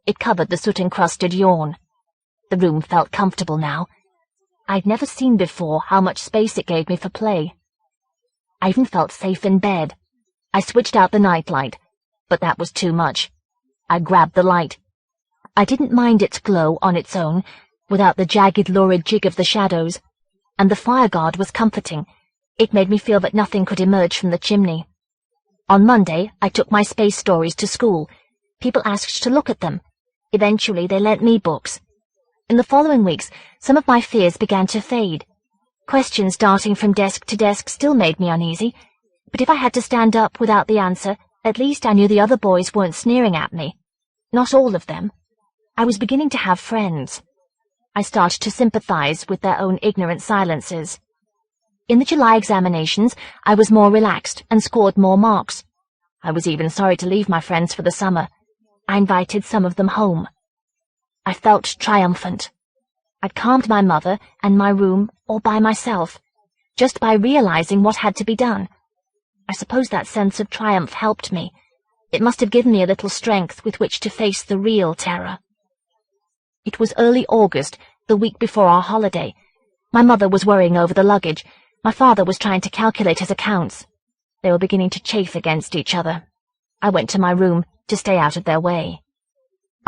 Speaker 1: It covered the soot-encrusted yawn. The room felt comfortable now. I'd never seen before how much space it gave me for play. I even felt safe in bed. I switched out the nightlight, but that was too much. I grabbed the light. I didn't mind its glow on its own, without the jagged, lurid jig of the shadows, and the fire guard was comforting. It made me feel that nothing could emerge from the chimney. On Monday, I took my space stories to school. People asked to look at them. Eventually, they lent me books. In the following weeks, some of my fears began to fade. Questions darting from desk to desk still made me uneasy, but if I had to stand up without the answer, at least I knew the other boys weren't sneering at me. Not all of them. I was beginning to have friends. I started to sympathize with their own ignorant silences. In the July examinations, I was more relaxed and scored more marks. I was even sorry to leave my friends for the summer. I invited some of them home. I felt triumphant. I'd calmed my mother and my room all by myself, just by realizing what had to be done. I suppose that sense of triumph helped me. It must have given me a little strength with which to face the real terror. It was early August, the week before our holiday. My mother was worrying over the luggage. My father was trying to calculate his accounts. They were beginning to chafe against each other. I went to my room to stay out of their way.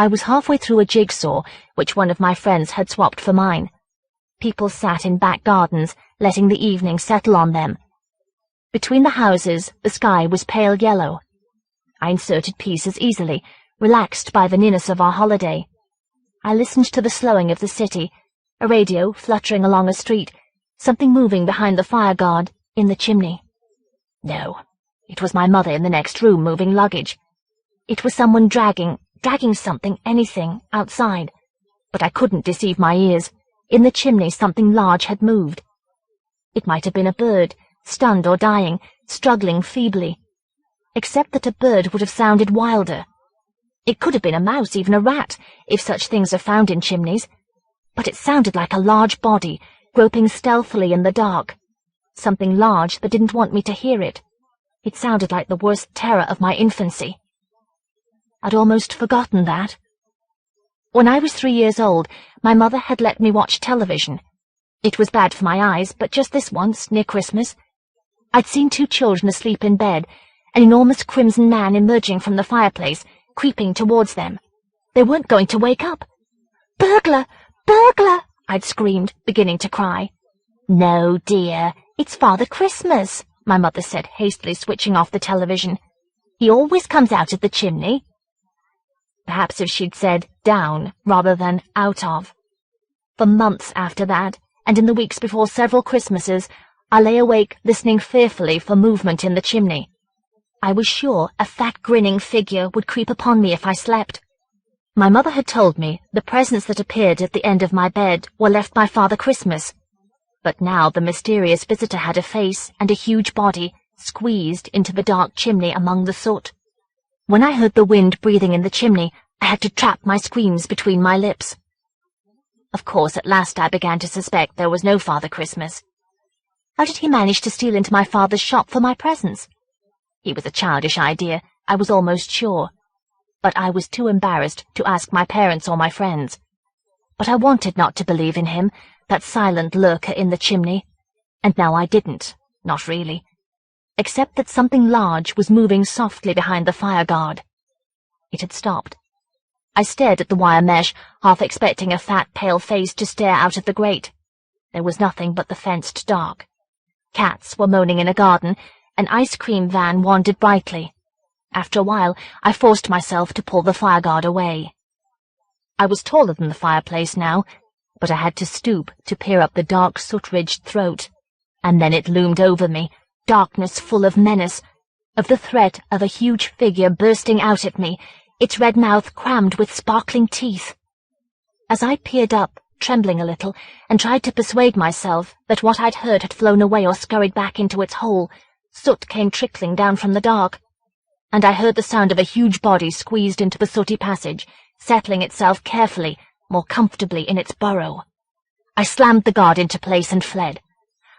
Speaker 1: I was halfway through a jigsaw, which one of my friends had swapped for mine. People sat in back gardens, letting the evening settle on them. Between the houses, the sky was pale yellow. I inserted pieces easily, relaxed by the nearness of our holiday. I listened to the slowing of the city, a radio fluttering along a street, something moving behind the fire guard, in the chimney. No, it was my mother in the next room moving luggage. It was someone dragging something, anything, outside. But I couldn't deceive my ears. In the chimney something large had moved. It might have been a bird, stunned or dying, struggling feebly. Except that a bird would have sounded wilder. It could have been a mouse, even a rat, if such things are found in chimneys. But it sounded like a large body, groping stealthily in the dark. Something large that didn't want me to hear it. It sounded like the worst terror of my infancy. I'd almost forgotten that. When I was 3 years old, my mother had let me watch television. It was bad for my eyes, but just this once, near Christmas. I'd seen 2 children asleep in bed, an enormous crimson man emerging from the fireplace, creeping towards them. They weren't going to wake up. "Burglar! Burglar!" I'd screamed, beginning to cry. "No, dear, it's Father Christmas," my mother said, hastily switching off the television. "He always comes out of the chimney." Perhaps if she'd said down rather than out of. For months after that, and in the weeks before several Christmases, I lay awake listening fearfully for movement in the chimney. I was sure a fat, grinning figure would creep upon me if I slept. My mother had told me the presents that appeared at the end of my bed were left by Father Christmas. But now the mysterious visitor had a face and a huge body squeezed into the dark chimney among the soot. When I heard the wind breathing in the chimney, I had to trap my screams between my lips. Of course, at last I began to suspect there was no Father Christmas. How did he manage to steal into my father's shop for my presents? It was a childish idea, I was almost sure. But I was too embarrassed to ask my parents or my friends. But I wanted not to believe in him, that silent lurker in the chimney. And now I didn't, not really. Except that something large was moving softly behind the fire guard. It had stopped. I stared at the wire mesh, half expecting a fat, pale face to stare out of the grate. There was nothing but the fenced dark. Cats were moaning in a garden. An ice cream van wandered brightly. After a while, I forced myself to pull the fire guard away. I was taller than the fireplace now, but I had to stoop to peer up the dark, soot-ridged throat. And then it loomed over me, darkness full of menace, of the threat of a huge figure bursting out at me, its red mouth crammed with sparkling teeth. As I peered up, trembling a little, and tried to persuade myself that what I'd heard had flown away or scurried back into its hole, soot came trickling down from the dark, and I heard the sound of a huge body squeezed into the sooty passage, settling itself carefully, more comfortably in its burrow. I slammed the guard into place and fled.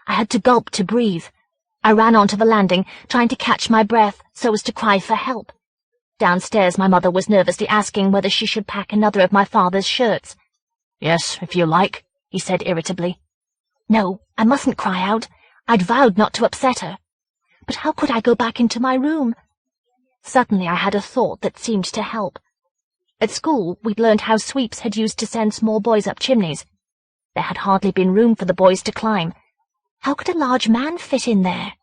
Speaker 1: I had to gulp to breathe. I ran onto the landing, trying to catch my breath so as to cry for help. Downstairs my mother was nervously asking whether she should pack another of my father's shirts. "Yes, if you like," he said irritably. No, I mustn't cry out. I'd vowed not to upset her. But how could I go back into my room? Suddenly I had a thought that seemed to help. At school, we'd learned how sweeps had used to send small boys up chimneys. There had hardly been room for the boys to climb. How could a large man fit in there?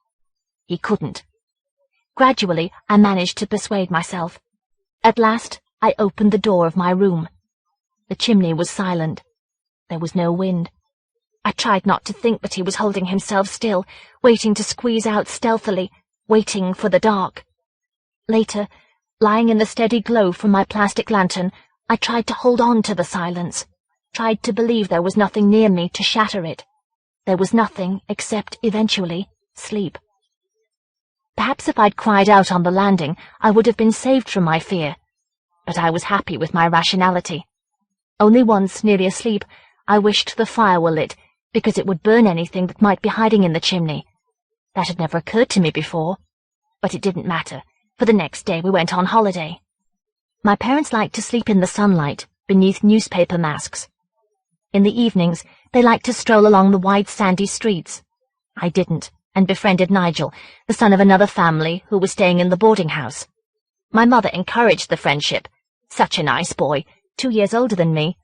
Speaker 1: He couldn't. Gradually, I managed to persuade myself. At last, I opened the door of my room. The chimney was silent. There was no wind. I tried not to think that he was holding himself still, waiting to squeeze out stealthily, waiting for the dark. Later, lying in the steady glow from my plastic lantern, I tried to hold on to the silence, tried to believe there was nothing near me to shatter it. There was nothing except, eventually, sleep. Perhaps if I'd cried out on the landing, I would have been saved from my fear. But I was happy with my rationality. Only once, nearly asleep, I wished the fire were lit, because it would burn anything that might be hiding in the chimney. That had never occurred to me before. But it didn't matter, for the next day we went on holiday. My parents liked to sleep in the sunlight, beneath newspaper masks. In the evenings, they liked to stroll along the wide sandy streets. I didn't, and befriended Nigel, the son of another family who was staying in the boarding house. My mother encouraged the friendship. Such a nice boy, 2 years older than me.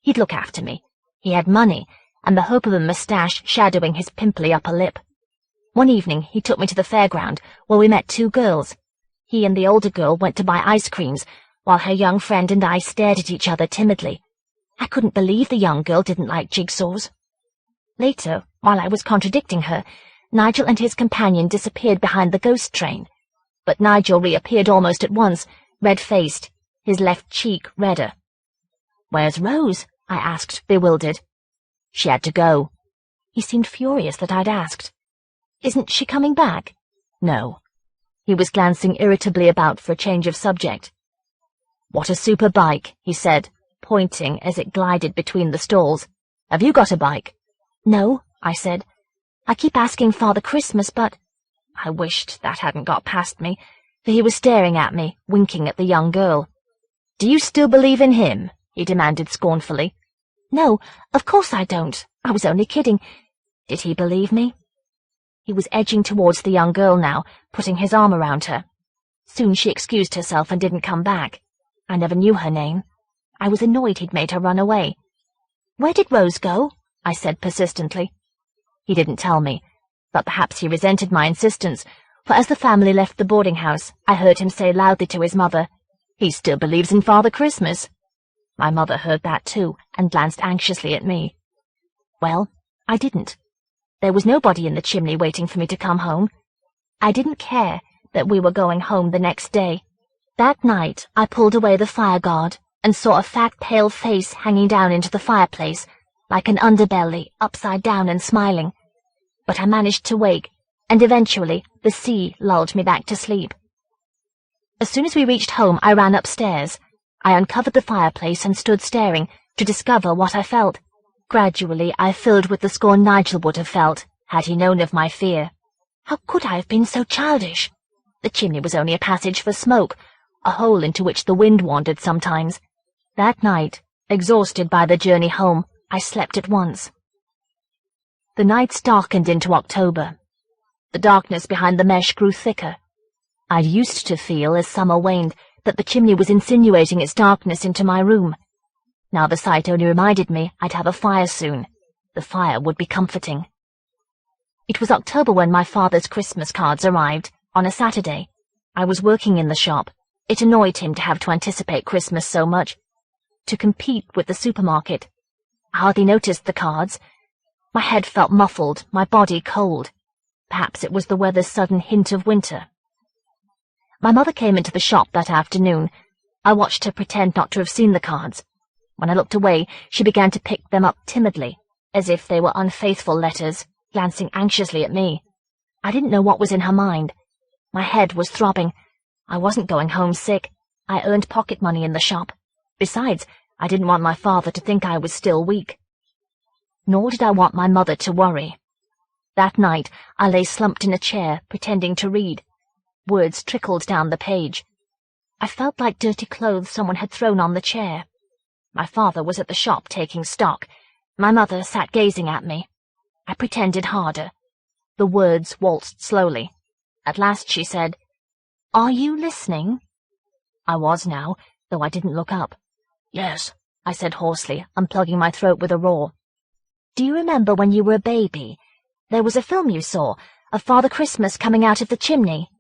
Speaker 1: He'd look after me. He had money, and the hope of a moustache shadowing his pimply upper lip. One evening he took me to the fairground, where we met 2 girls. He and the older girl went to buy ice creams, while her young friend and I stared at each other timidly. I couldn't believe the young girl didn't like jigsaws. Later, while I was contradicting her, Nigel and his companion disappeared behind the ghost train. But Nigel reappeared almost at once, red-faced, his left cheek redder. "Where's Rose?" I asked, bewildered. "She had to go." He seemed furious that I'd asked. "Isn't she coming back?" "No." He was glancing irritably about for a change of subject. "What a super bike," he said, pointing as it glided between the stalls. "Have you got a bike?" "No," I said. "I keep asking Father Christmas, but—" I wished that hadn't got past me, for he was staring at me, winking at the young girl. "Do you still believe in him?" he demanded scornfully. "No, of course I don't. I was only kidding. Did he believe me?" He was edging towards the young girl now, putting his arm around her. Soon she excused herself and didn't come back. I never knew her name. I was annoyed he'd made her run away. "Where did Rose go?" I said persistently. He didn't tell me, but perhaps he resented my insistence, for as the family left the boarding house, I heard him say loudly to his mother, "He still believes in Father Christmas." My mother heard that too, and glanced anxiously at me. Well, I didn't. There was nobody in the chimney waiting for me to come home. I didn't care, that we were going home the next day. That night I pulled away the fire guard and saw a fat, pale face hanging down into the fireplace, like an underbelly, upside down and smiling. But I managed to wake, and eventually the sea lulled me back to sleep. As soon as we reached home, I ran upstairs. I uncovered the fireplace and stood staring to discover what I felt. Gradually I filled with the scorn Nigel would have felt, had he known of my fear. How could I have been so childish? The chimney was only a passage for smoke, a hole into which the wind wandered sometimes. That night, exhausted by the journey home, I slept at once. The nights darkened into October. The darkness behind the mesh grew thicker. I'd used to feel, as summer waned, that the chimney was insinuating its darkness into my room. Now the sight only reminded me I'd have a fire soon. The fire would be comforting. It was October when my father's Christmas cards arrived, on a Saturday. I was working in the shop. It annoyed him to have to anticipate Christmas so much, to compete with the supermarket. I hardly noticed the cards. My head felt muffled, my body cold. Perhaps it was the weather's sudden hint of winter. My mother came into the shop that afternoon. I watched her pretend not to have seen the cards. When I looked away, she began to pick them up timidly, as if they were unfaithful letters, glancing anxiously at me. I didn't know what was in her mind. My head was throbbing. I wasn't going home sick. I earned pocket money in the shop. Besides, I didn't want my father to think I was still weak. Nor did I want my mother to worry. That night, I lay slumped in a chair, pretending to read. Words trickled down the page. I felt like dirty clothes someone had thrown on the chair. My father was at the shop taking stock. My mother sat gazing at me. I pretended harder. The words waltzed slowly. At last she said, "Are you listening?" I was now, though I didn't look up. "Yes," I said hoarsely, unplugging my throat with a roar. "Do you remember when you were a baby? There was a film you saw, of Father Christmas coming out of the chimney."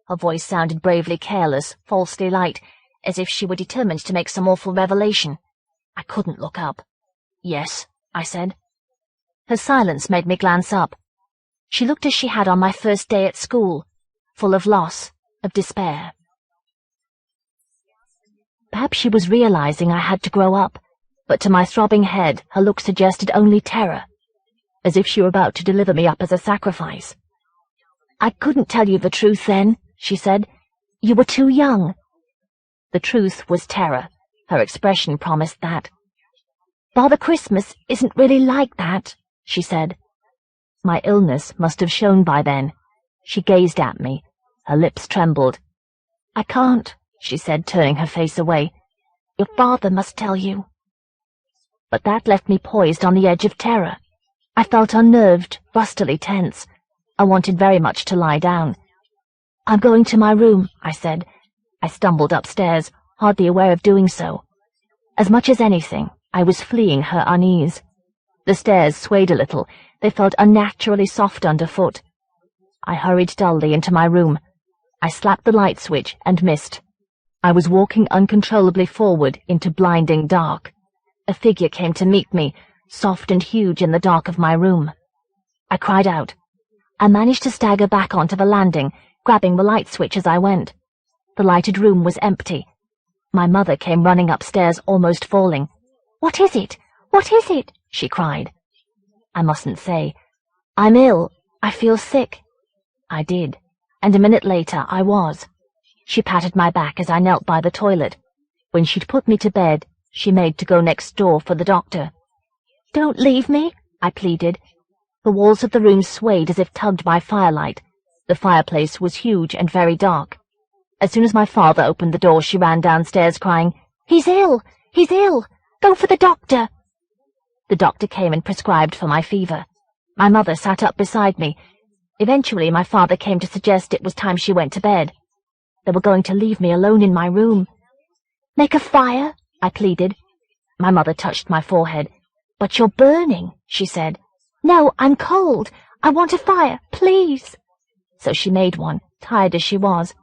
Speaker 1: Her voice sounded bravely careless, falsely light, as if she were determined to make some awful revelation. I couldn't look up. "Yes," I said. Her silence made me glance up. She looked as she had on my first day at school, full of loss, of despair. Perhaps she was realizing I had to grow up, but to my throbbing head her look suggested only terror, as if she were about to deliver me up as a sacrifice. "I couldn't tell you the truth then," she said. "You were too young." The truth was terror. Her expression promised that. "Father Christmas isn't really like that," she said. My illness must have shown by then. She gazed at me. Her lips trembled. "I can't," she said, turning her face away. "Your father must tell you." But that left me poised on the edge of terror. I felt unnerved, rustily tense. I wanted very much to lie down. "I'm going to my room," I said. I stumbled upstairs, hardly aware of doing so. As much as anything, I was fleeing her unease. The stairs swayed a little. They felt unnaturally soft underfoot. I hurried dully into my room. I slapped the light switch and missed. I was walking uncontrollably forward into blinding dark. A figure came to meet me, soft and huge in the dark of my room. I cried out. I managed to stagger back onto the landing, grabbing the light switch as I went. The lighted room was empty. My mother came running upstairs, almost falling. "What is it? What is it?" she cried. I mustn't say. "I'm ill. I feel sick." I did, and a minute later I was. She patted my back as I knelt by the toilet. When she'd put me to bed, she made to go next door for the doctor. "Don't leave me," I pleaded. The walls of the room swayed as if tugged by firelight. The fireplace was huge and very dark. As soon as my father opened the door, she ran downstairs crying, "He's ill! He's ill! Go for the doctor!" The doctor came and prescribed for my fever. My mother sat up beside me. Eventually my father came to suggest it was time she went to bed. They were going to leave me alone in my room. "Make a fire," I pleaded. My mother touched my forehead. "But you're burning," she said. "No, I'm cold. I want a fire, please." So she made one, tired as she was.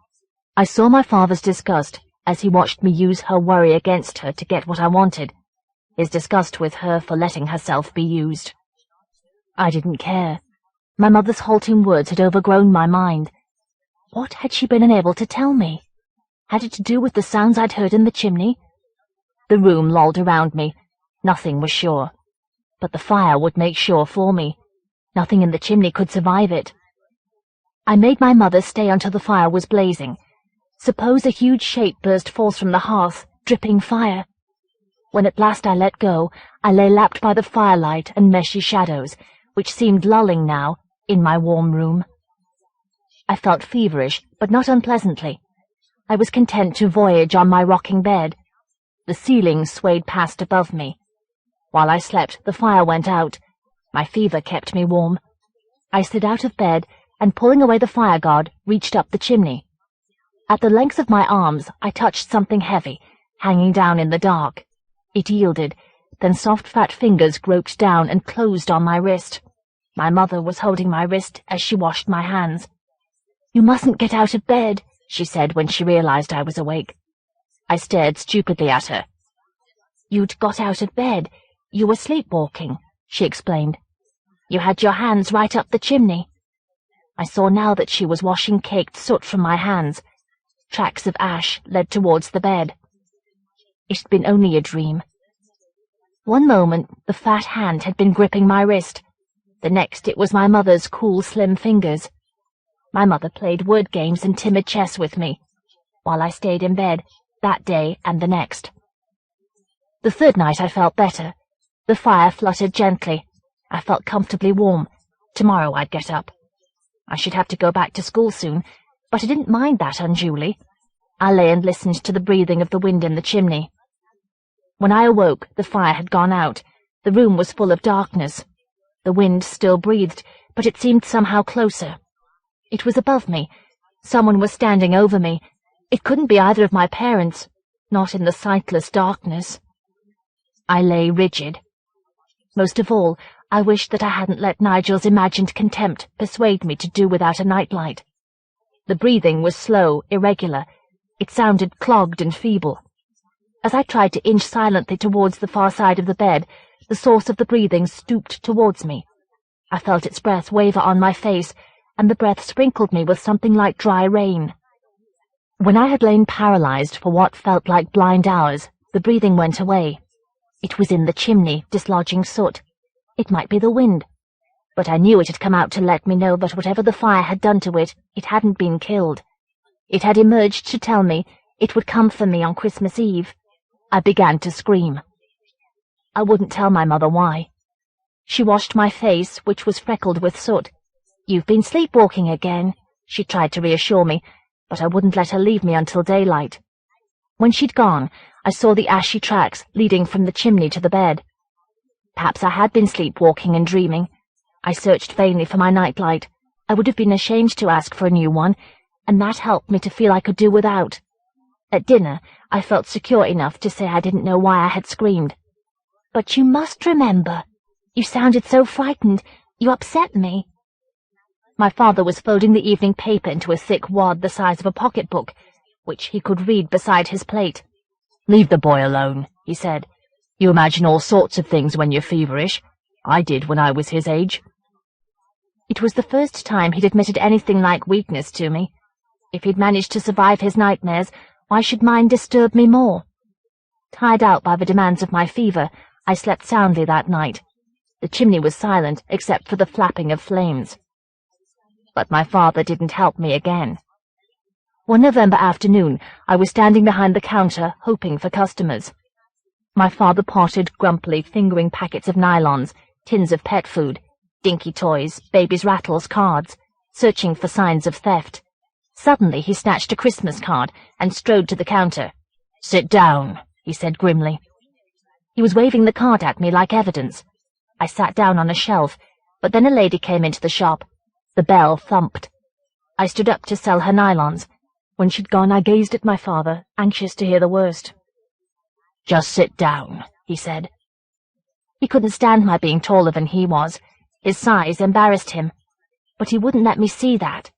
Speaker 1: I saw my father's disgust as he watched me use her worry against her to get what I wanted, his disgust with her for letting herself be used. I didn't care. My mother's halting words had overgrown my mind. What had she been unable to tell me? Had it to do with the sounds I'd heard in the chimney? The room lolled around me. Nothing was sure. But the fire would make sure for me. Nothing in the chimney could survive it. I made my mother stay until the fire was blazing. Suppose a huge shape burst forth from the hearth, dripping fire. When at last I let go, I lay lapped by the firelight and meshy shadows, which seemed lulling now, in my warm room. I felt feverish, but not unpleasantly. I was content to voyage on my rocking bed. The ceiling swayed past above me. While I slept, the fire went out. My fever kept me warm. I slid out of bed, and pulling away the fire guard, reached up the chimney. At the length of my arms, I touched something heavy, hanging down in the dark. It yielded, then soft fat fingers groped down and closed on my wrist. My mother was holding my wrist as she washed my hands. "You mustn't get out of bed," she said when she realized I was awake. I stared stupidly at her. "You'd got out of bed. You were sleepwalking," she explained. "You had your hands right up the chimney." I saw now that she was washing caked soot from my hands. Tracks of ash led towards the bed. It had been only a dream. One moment the fat hand had been gripping my wrist. The next it was my mother's cool, slim fingers. My mother played word games and timid chess with me, while I stayed in bed, that day and the next. The third night I felt better. The fire fluttered gently. I felt comfortably warm. Tomorrow I'd get up. I should have to go back to school soon, but I didn't mind that unduly. I lay and listened to the breathing of the wind in the chimney. When I awoke, the fire had gone out. The room was full of darkness. The wind still breathed, but it seemed somehow closer. It was above me. Someone was standing over me. It couldn't be either of my parents, not in the sightless darkness. I lay rigid. Most of all, I wished that I hadn't let Nigel's imagined contempt persuade me to do without a nightlight. The breathing was slow, irregular. It sounded clogged and feeble. As I tried to inch silently towards the far side of the bed, the source of the breathing stooped towards me. I felt its breath waver on my face, and the breath sprinkled me with something like dry rain. When I had lain paralyzed for what felt like blind hours, the breathing went away. It was in the chimney, dislodging soot. It might be the wind, but I knew it had come out to let me know that whatever the fire had done to it, it hadn't been killed. It had emerged to tell me it would come for me on Christmas Eve. I began to scream. I wouldn't tell my mother why. She washed my face, which was freckled with soot. "You've been sleepwalking again," she tried to reassure me, but I wouldn't let her leave me until daylight. When she'd gone, I saw the ashy tracks leading from the chimney to the bed. Perhaps I had been sleepwalking and dreaming. I searched vainly for my nightlight. I would have been ashamed to ask for a new one, and that helped me to feel I could do without. At dinner, I felt secure enough to say I didn't know why I had screamed. "But you must remember. You sounded so frightened. You upset me." My father was folding the evening paper into a thick wad the size of a pocketbook, which he could read beside his plate. "Leave the boy alone," he said. "You imagine all sorts of things when you're feverish. I did when I was his age." It was the first time he'd admitted anything like weakness to me. If he'd managed to survive his nightmares, why should mine disturb me more? Tired out by the demands of my fever, I slept soundly that night. The chimney was silent, except for the flapping of flames. But my father didn't help me again. One November afternoon, I was standing behind the counter, hoping for customers. My father pottered grumpily, fingering packets of nylons, tins of pet food, dinky toys, babies' rattles, cards, searching for signs of theft. Suddenly he snatched a Christmas card and strode to the counter. "Sit down," he said grimly. He was waving the card at me like evidence. I sat down on a shelf, but then a lady came into the shop. The bell thumped. I stood up to sell her nylons. When she'd gone, I gazed at my father, anxious to hear the worst. "Just sit down," he said. He couldn't stand my being taller than he was. His size embarrassed him, but he wouldn't let me see that.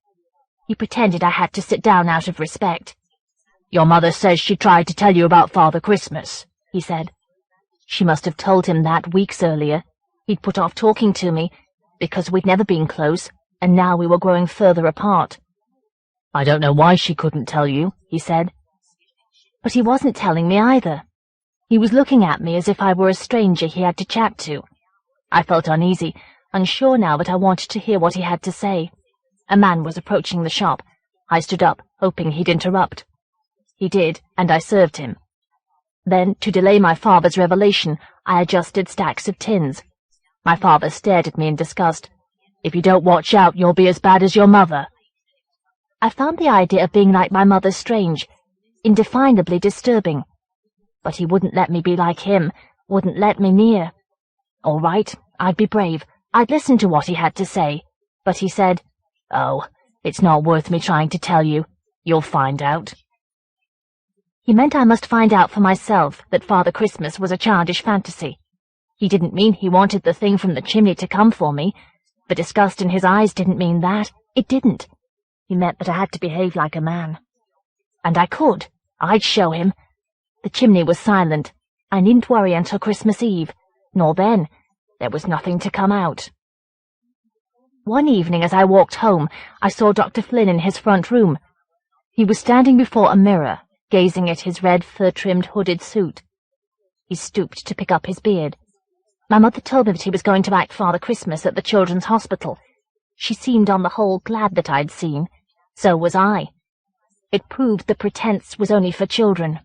Speaker 1: He pretended I had to sit down out of respect. "Your mother says she tried to tell you about Father Christmas," he said. She must have told him that weeks earlier. He'd put off talking to me, because we'd never been close, and now we were growing further apart.
Speaker 3: "I don't know why she couldn't tell you," he said.
Speaker 1: But he wasn't telling me either. He was looking at me as if I were a stranger he had to chat to. I felt uneasy, unsure now that I wanted to hear what he had to say. A man was approaching the shop. I stood up, hoping he'd interrupt. He did, and I served him. Then, to delay my father's revelation, I adjusted stacks of tins. My father stared at me in disgust. "If you don't watch out, you'll be as bad as your mother." I found the idea of being like my mother strange, indefinably disturbing. But he wouldn't let me be like him, wouldn't let me near. All right, I'd be brave. I'd listen to what he had to say. But he said, "Oh, it's not worth me trying to tell you. You'll find out." He meant I must find out for myself that Father Christmas was a childish fantasy. He didn't mean he wanted the thing from the chimney to come for me. The disgust in his eyes didn't mean that. It didn't. He meant that I had to behave like a man. And I could. I'd show him. The chimney was silent. I needn't worry until Christmas Eve. Nor then. There was nothing to come out. One evening as I walked home, I saw Dr. Flynn in his front room. He was standing before a mirror, gazing at his red fur-trimmed hooded suit. He stooped to pick up his beard. My mother told me that he was going to act Father Christmas at the Children's Hospital. She seemed on the whole glad that I'd seen. So was I. It proved the pretense was only for children,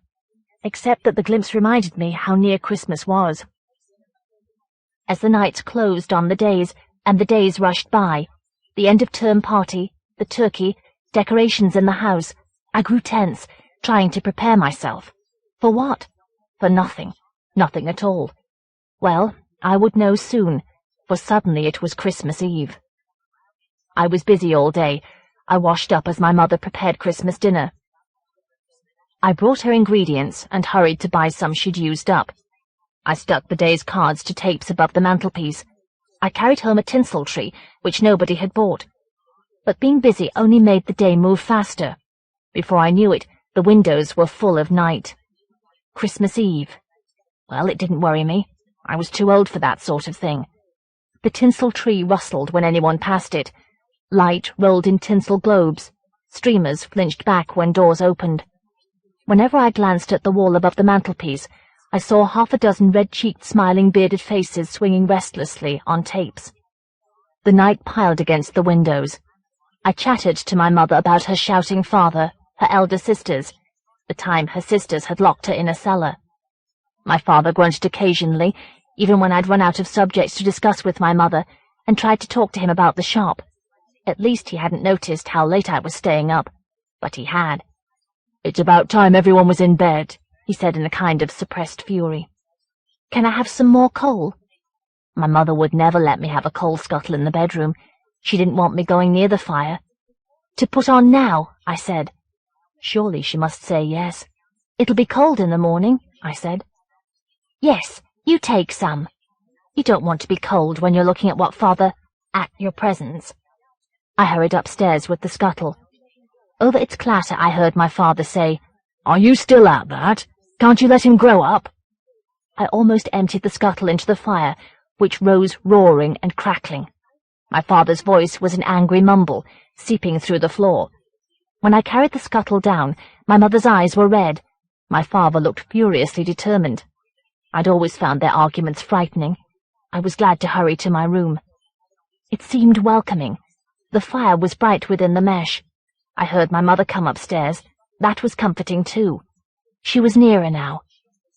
Speaker 1: except that the glimpse reminded me how near Christmas was. As the nights closed on the days, and the days rushed by, the end-of-term party, the turkey, decorations in the house, I grew tense, trying to prepare myself. For what? For nothing. Nothing at all. Well, I would know soon, for suddenly it was Christmas Eve. I was busy all day. I washed up as my mother prepared Christmas dinner. I brought her ingredients and hurried to buy some she'd used up. I stuck the day's cards to tapes above the mantelpiece. I carried home a tinsel tree, which nobody had bought. But being busy only made the day move faster. Before I knew it, the windows were full of night. Christmas Eve. Well, it didn't worry me. I was too old for that sort of thing. The tinsel tree rustled when anyone passed it. Light rolled in tinsel globes. Streamers flinched back when doors opened. Whenever I glanced at the wall above the mantelpiece, I saw half a dozen red-cheeked, smiling, bearded faces swinging restlessly on tapes. The night piled against the windows. I chattered to my mother about her shouting father, her elder sisters, the time her sisters had locked her in a cellar. My father grunted occasionally, even when I'd run out of subjects to discuss with my mother, and tried to talk to him about the shop. At least he hadn't noticed how late I was staying up, but he had. "It's about time everyone was in bed," he said in a kind of suppressed fury. "Can I have some more coal?" My mother would never let me have a coal scuttle in the bedroom. She didn't want me going near the fire. "To put on now," I said. Surely she must say yes. "It'll be cold in the morning," I said. "Yes, you take some. You don't want to be cold when you're looking at what Father... at your presents." I hurried upstairs with the scuttle. Over its clatter I heard my father say, "Are you still at that? Can't you let him grow up?" I almost emptied the scuttle into the fire, which rose roaring and crackling. My father's voice was an angry mumble, seeping through the floor. When I carried the scuttle down, my mother's eyes were red. My father looked furiously determined. I'd always found their arguments frightening. I was glad to hurry to my room. It seemed welcoming. The fire was bright within the mesh. I heard my mother come upstairs. That was comforting, too. She was nearer now.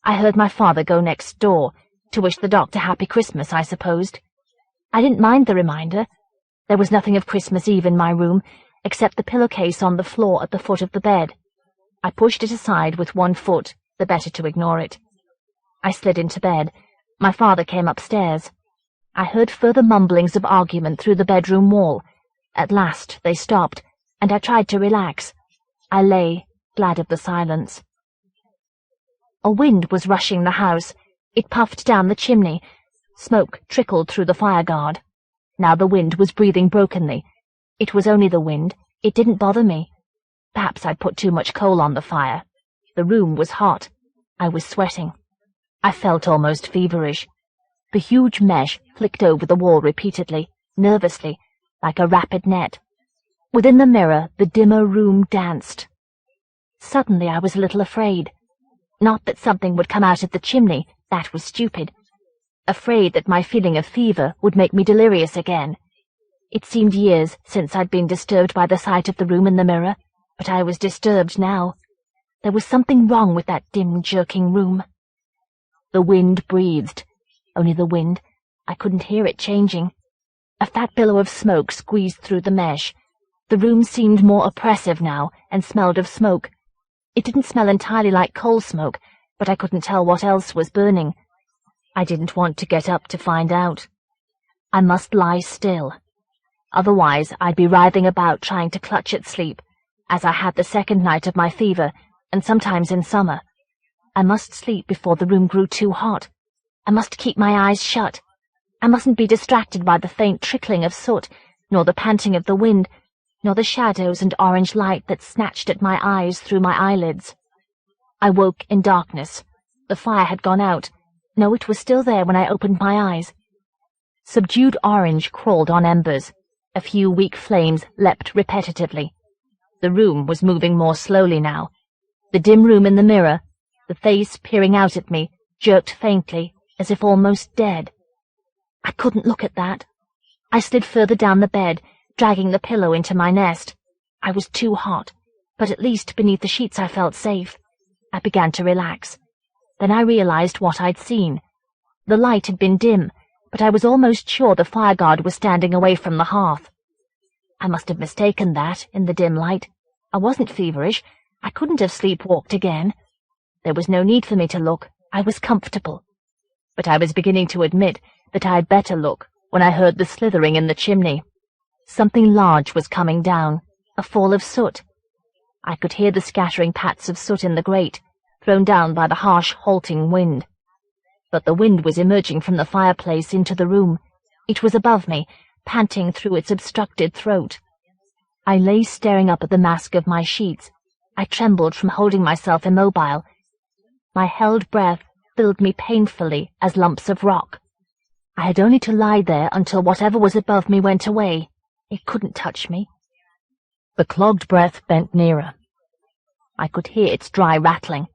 Speaker 1: I heard my father go next door, to wish the doctor Happy Christmas, I supposed. I didn't mind the reminder. There was nothing of Christmas Eve in my room, except the pillowcase on the floor at the foot of the bed. I pushed it aside with one foot, the better to ignore it. I slid into bed. My father came upstairs. I heard further mumblings of argument through the bedroom wall. At last they stopped, and I tried to relax. I lay, glad of the silence. A wind was rushing the house. It puffed down the chimney. Smoke trickled through the fireguard. Now the wind was breathing brokenly. It was only the wind. It didn't bother me. Perhaps I'd put too much coal on the fire. The room was hot. I was sweating. I felt almost feverish. The huge mesh flicked over the wall repeatedly, nervously, like a rapid net. Within the mirror, the dimmer room danced. Suddenly I was a little afraid. Not that something would come out of the chimney, that was stupid. Afraid that my feeling of fever would make me delirious again. It seemed years since I'd been disturbed by the sight of the room in the mirror, but I was disturbed now. There was something wrong with that dim, jerking room. The wind breathed. Only the wind. I couldn't hear it changing. A fat billow of smoke squeezed through the mesh. The room seemed more oppressive now and smelled of smoke. It didn't smell entirely like coal smoke, but I couldn't tell what else was burning. I didn't want to get up to find out. I must lie still. Otherwise I'd be writhing about trying to clutch at sleep, as I had the second night of my fever, and sometimes in summer. I must sleep before the room grew too hot. I must keep my eyes shut. I mustn't be distracted by the faint trickling of soot, nor the panting of the wind, nor the shadows and orange light that snatched at my eyes through my eyelids. I woke in darkness. The fire had gone out. No, it was still there when I opened my eyes. Subdued orange crawled on embers. A few weak flames leapt repetitively. The room was moving more slowly now. The dim room in the mirror, the face peering out at me, jerked faintly, as if almost dead. I couldn't look at that. I slid further down the bed, dragging the pillow into my nest. I was too hot, but at least beneath the sheets I felt safe. I began to relax. Then I realized what I'd seen. The light had been dim, but I was almost sure the fireguard was standing away from the hearth. I must have mistaken that in the dim light. I wasn't feverish. I couldn't have sleepwalked again. There was no need for me to look. I was comfortable. But I was beginning to admit that I'd better look when I heard the slithering in the chimney. Something large was coming down, a fall of soot. I could hear the scattering pats of soot in the grate, thrown down by the harsh, halting wind. But the wind was emerging from the fireplace into the room. It was above me, panting through its obstructed throat. I lay staring up at the mask of my sheets. I trembled from holding myself immobile. My held breath filled me painfully as lumps of rock. I had only to lie there until whatever was above me went away. It couldn't touch me. The clogged breath bent nearer. I could hear its dry rattling.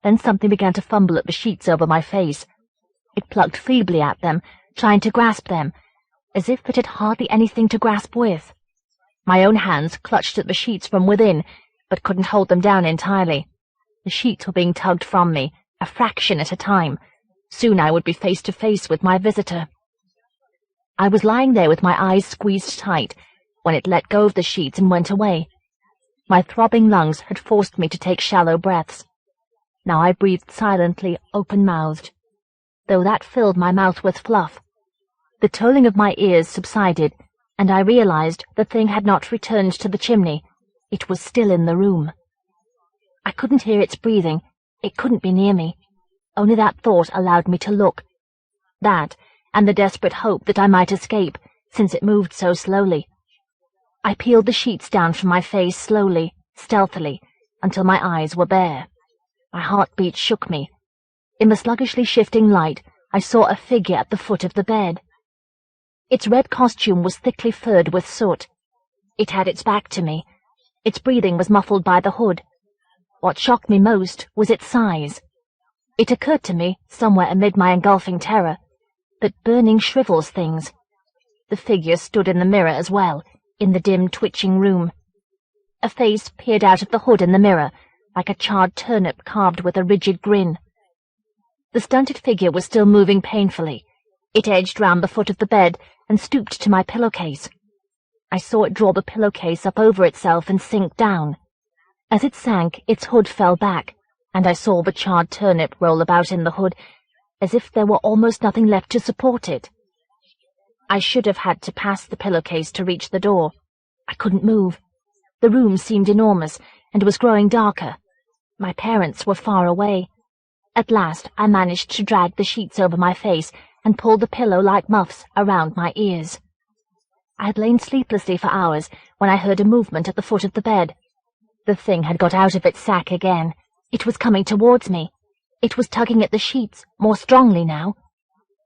Speaker 1: Then something began to fumble at the sheets over my face. It plucked feebly at them, trying to grasp them, as if it had hardly anything to grasp with. My own hands clutched at the sheets from within, but couldn't hold them down entirely. The sheets were being tugged from me, a fraction at a time. Soon I would be face to face with my visitor. I was lying there with my eyes squeezed tight, when it let go of the sheets and went away. My throbbing lungs had forced me to take shallow breaths. Now I breathed silently, open-mouthed, though that filled my mouth with fluff. The tolling of my ears subsided, and I realized the thing had not returned to the chimney. It was still in the room. I couldn't hear its breathing. It couldn't be near me. Only that thought allowed me to look. That, and the desperate hope that I might escape, since it moved so slowly. I peeled the sheets down from my face slowly, stealthily, until my eyes were bare. My heartbeat shook me. In the sluggishly shifting light, I saw a figure at the foot of the bed. Its red costume was thickly furred with soot. It had its back to me. Its breathing was muffled by the hood. What shocked me most was its size. It occurred to me, somewhere amid my engulfing terror, that burning shrivels things. The figure stood in the mirror as well, in the dim, twitching room. A face peered out of the hood in the mirror, like a charred turnip carved with a rigid grin. The stunted figure was still moving painfully. It edged round the foot of the bed and stooped to my pillowcase. I saw it draw the pillowcase up over itself and sink down. As it sank, its hood fell back, and I saw the charred turnip roll about in the hood, as if there were almost nothing left to support it. I should have had to pass the pillowcase to reach the door. I couldn't move. The room seemed enormous, and was growing darker. My parents were far away. At last I managed to drag the sheets over my face and pull the pillow like muffs around my ears. I had lain sleeplessly for hours when I heard a movement at the foot of the bed. The thing had got out of its sack again. It was coming towards me. It was tugging at the sheets, more strongly now.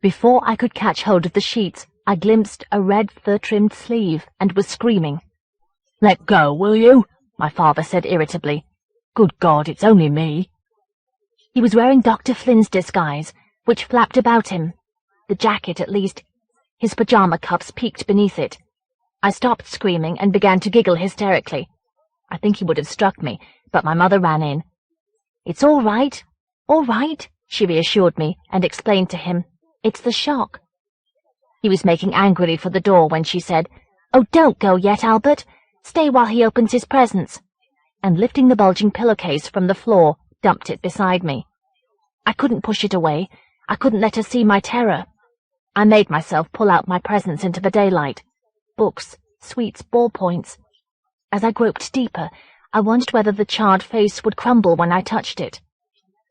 Speaker 1: Before I could catch hold of the sheets, I glimpsed a red fur-trimmed sleeve and was screaming.
Speaker 3: "Let go, will you?" my father said irritably. "Good God, it's only me."
Speaker 1: He was wearing Dr. Flynn's disguise, which flapped about him. The jacket, at least. His pajama cuffs peeked beneath it. I stopped screaming and began to giggle hysterically. I think he would have struck me, but my mother ran in. "It's all right, she reassured me and explained to him. "It's the shock." He was making angrily for the door when she said, "Oh, don't go yet, Albert. Stay while he opens his presents," and lifting the bulging pillowcase from the floor, dumped it beside me. I couldn't push it away. I couldn't let her see my terror. I made myself pull out my presents into the daylight. Books, sweets, ballpoints. As I groped deeper, I wondered whether the charred face would crumble when I touched it.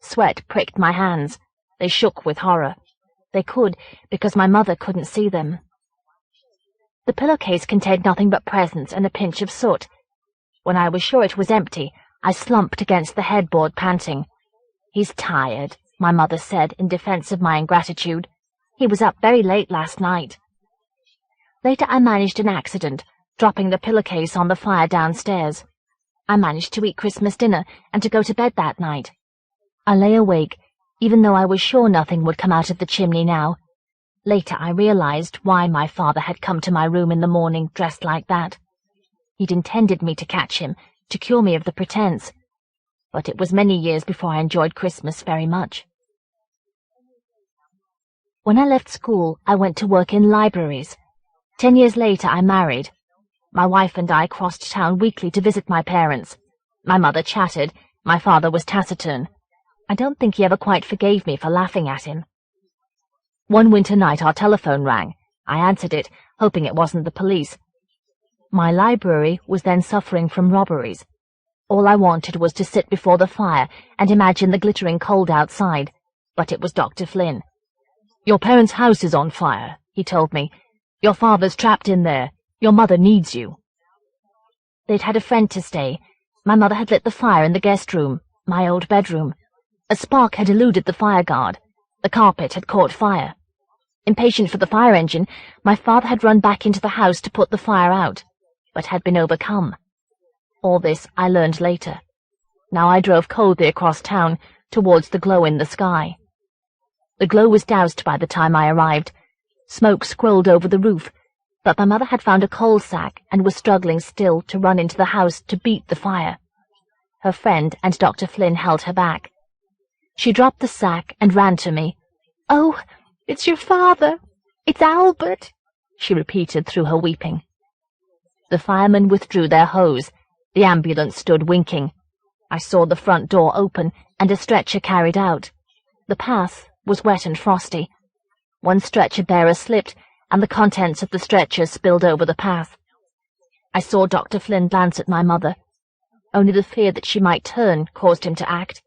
Speaker 1: Sweat pricked my hands. They shook with horror. They could, because my mother couldn't see them. The pillowcase contained nothing but presents and a pinch of soot. When I was sure it was empty, I slumped against the headboard, panting. "He's tired," my mother said in defense of my ingratitude. "He was up very late last night." Later I managed an accident, dropping the pillowcase on the fire downstairs. I managed to eat Christmas dinner and to go to bed that night. I lay awake, even though I was sure nothing would come out of the chimney now. Later I realized why my father had come to my room in the morning dressed like that. He'd intended me to catch him, to cure me of the pretense. But it was many years before I enjoyed Christmas very much. When I left school, I went to work in libraries. 10 years later, I married. My wife and I crossed town weekly to visit my parents. My mother chattered. My father was taciturn. I don't think he ever quite forgave me for laughing at him. One winter night our telephone rang. I answered it, hoping it wasn't the police. My library was then suffering from robberies. All I wanted was to sit before the fire and imagine the glittering cold outside, but it was Dr. Flynn. "Your parents' house is on fire," he told me. "Your father's trapped in there. Your mother needs you." They'd had a friend to stay. My mother had lit the fire in the guest room, my old bedroom. A spark had eluded the fire guard. The carpet had caught fire. Impatient for the fire engine, my father had run back into the house to put the fire out, but had been overcome. All this I learned later. Now I drove coldly across town, towards the glow in the sky. The glow was doused by the time I arrived. Smoke scrolled over the roof, but my mother had found a coal sack and was struggling still to run into the house to beat the fire. Her friend and Dr. Flynn held her back. She dropped the sack and ran to me. "Oh, it's your father! It's Albert!" she repeated through her weeping. The firemen withdrew their hose. The ambulance stood winking. I saw the front door open and a stretcher carried out. The path was wet and frosty. One stretcher bearer slipped, and the contents of the stretcher spilled over the path. I saw Dr. Flynn glance at my mother. Only the fear that she might turn caused him to act.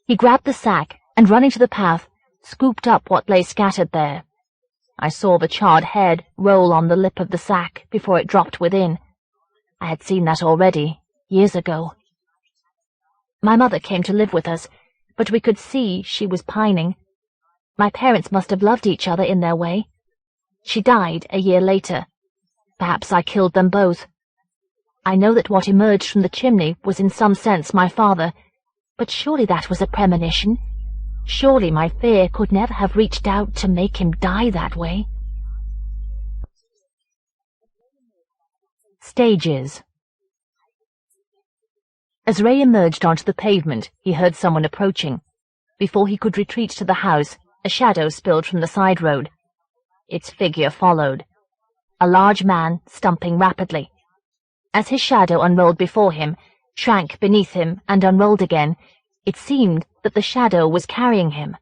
Speaker 1: He grabbed the sack and, running to the path, scooped up what lay scattered there. I saw the charred head roll on the lip of the sack before it dropped within. I had seen that already, years ago. My mother came to live with us, but we could see she was pining. My parents must have loved each other in their way. She died a year later. Perhaps I killed them both. I know that what emerged from the chimney was in some sense my father, but surely that was a premonition. Surely my fear could never have reached out to make him die that way. Stages. As Ray emerged onto the pavement, he heard someone approaching. Before he could retreat to the house, a shadow spilled from the side road. Its figure followed. A large man, stumping rapidly. As his shadow unrolled before him, shrank beneath him, and unrolled again, it seemed that the shadow was carrying him.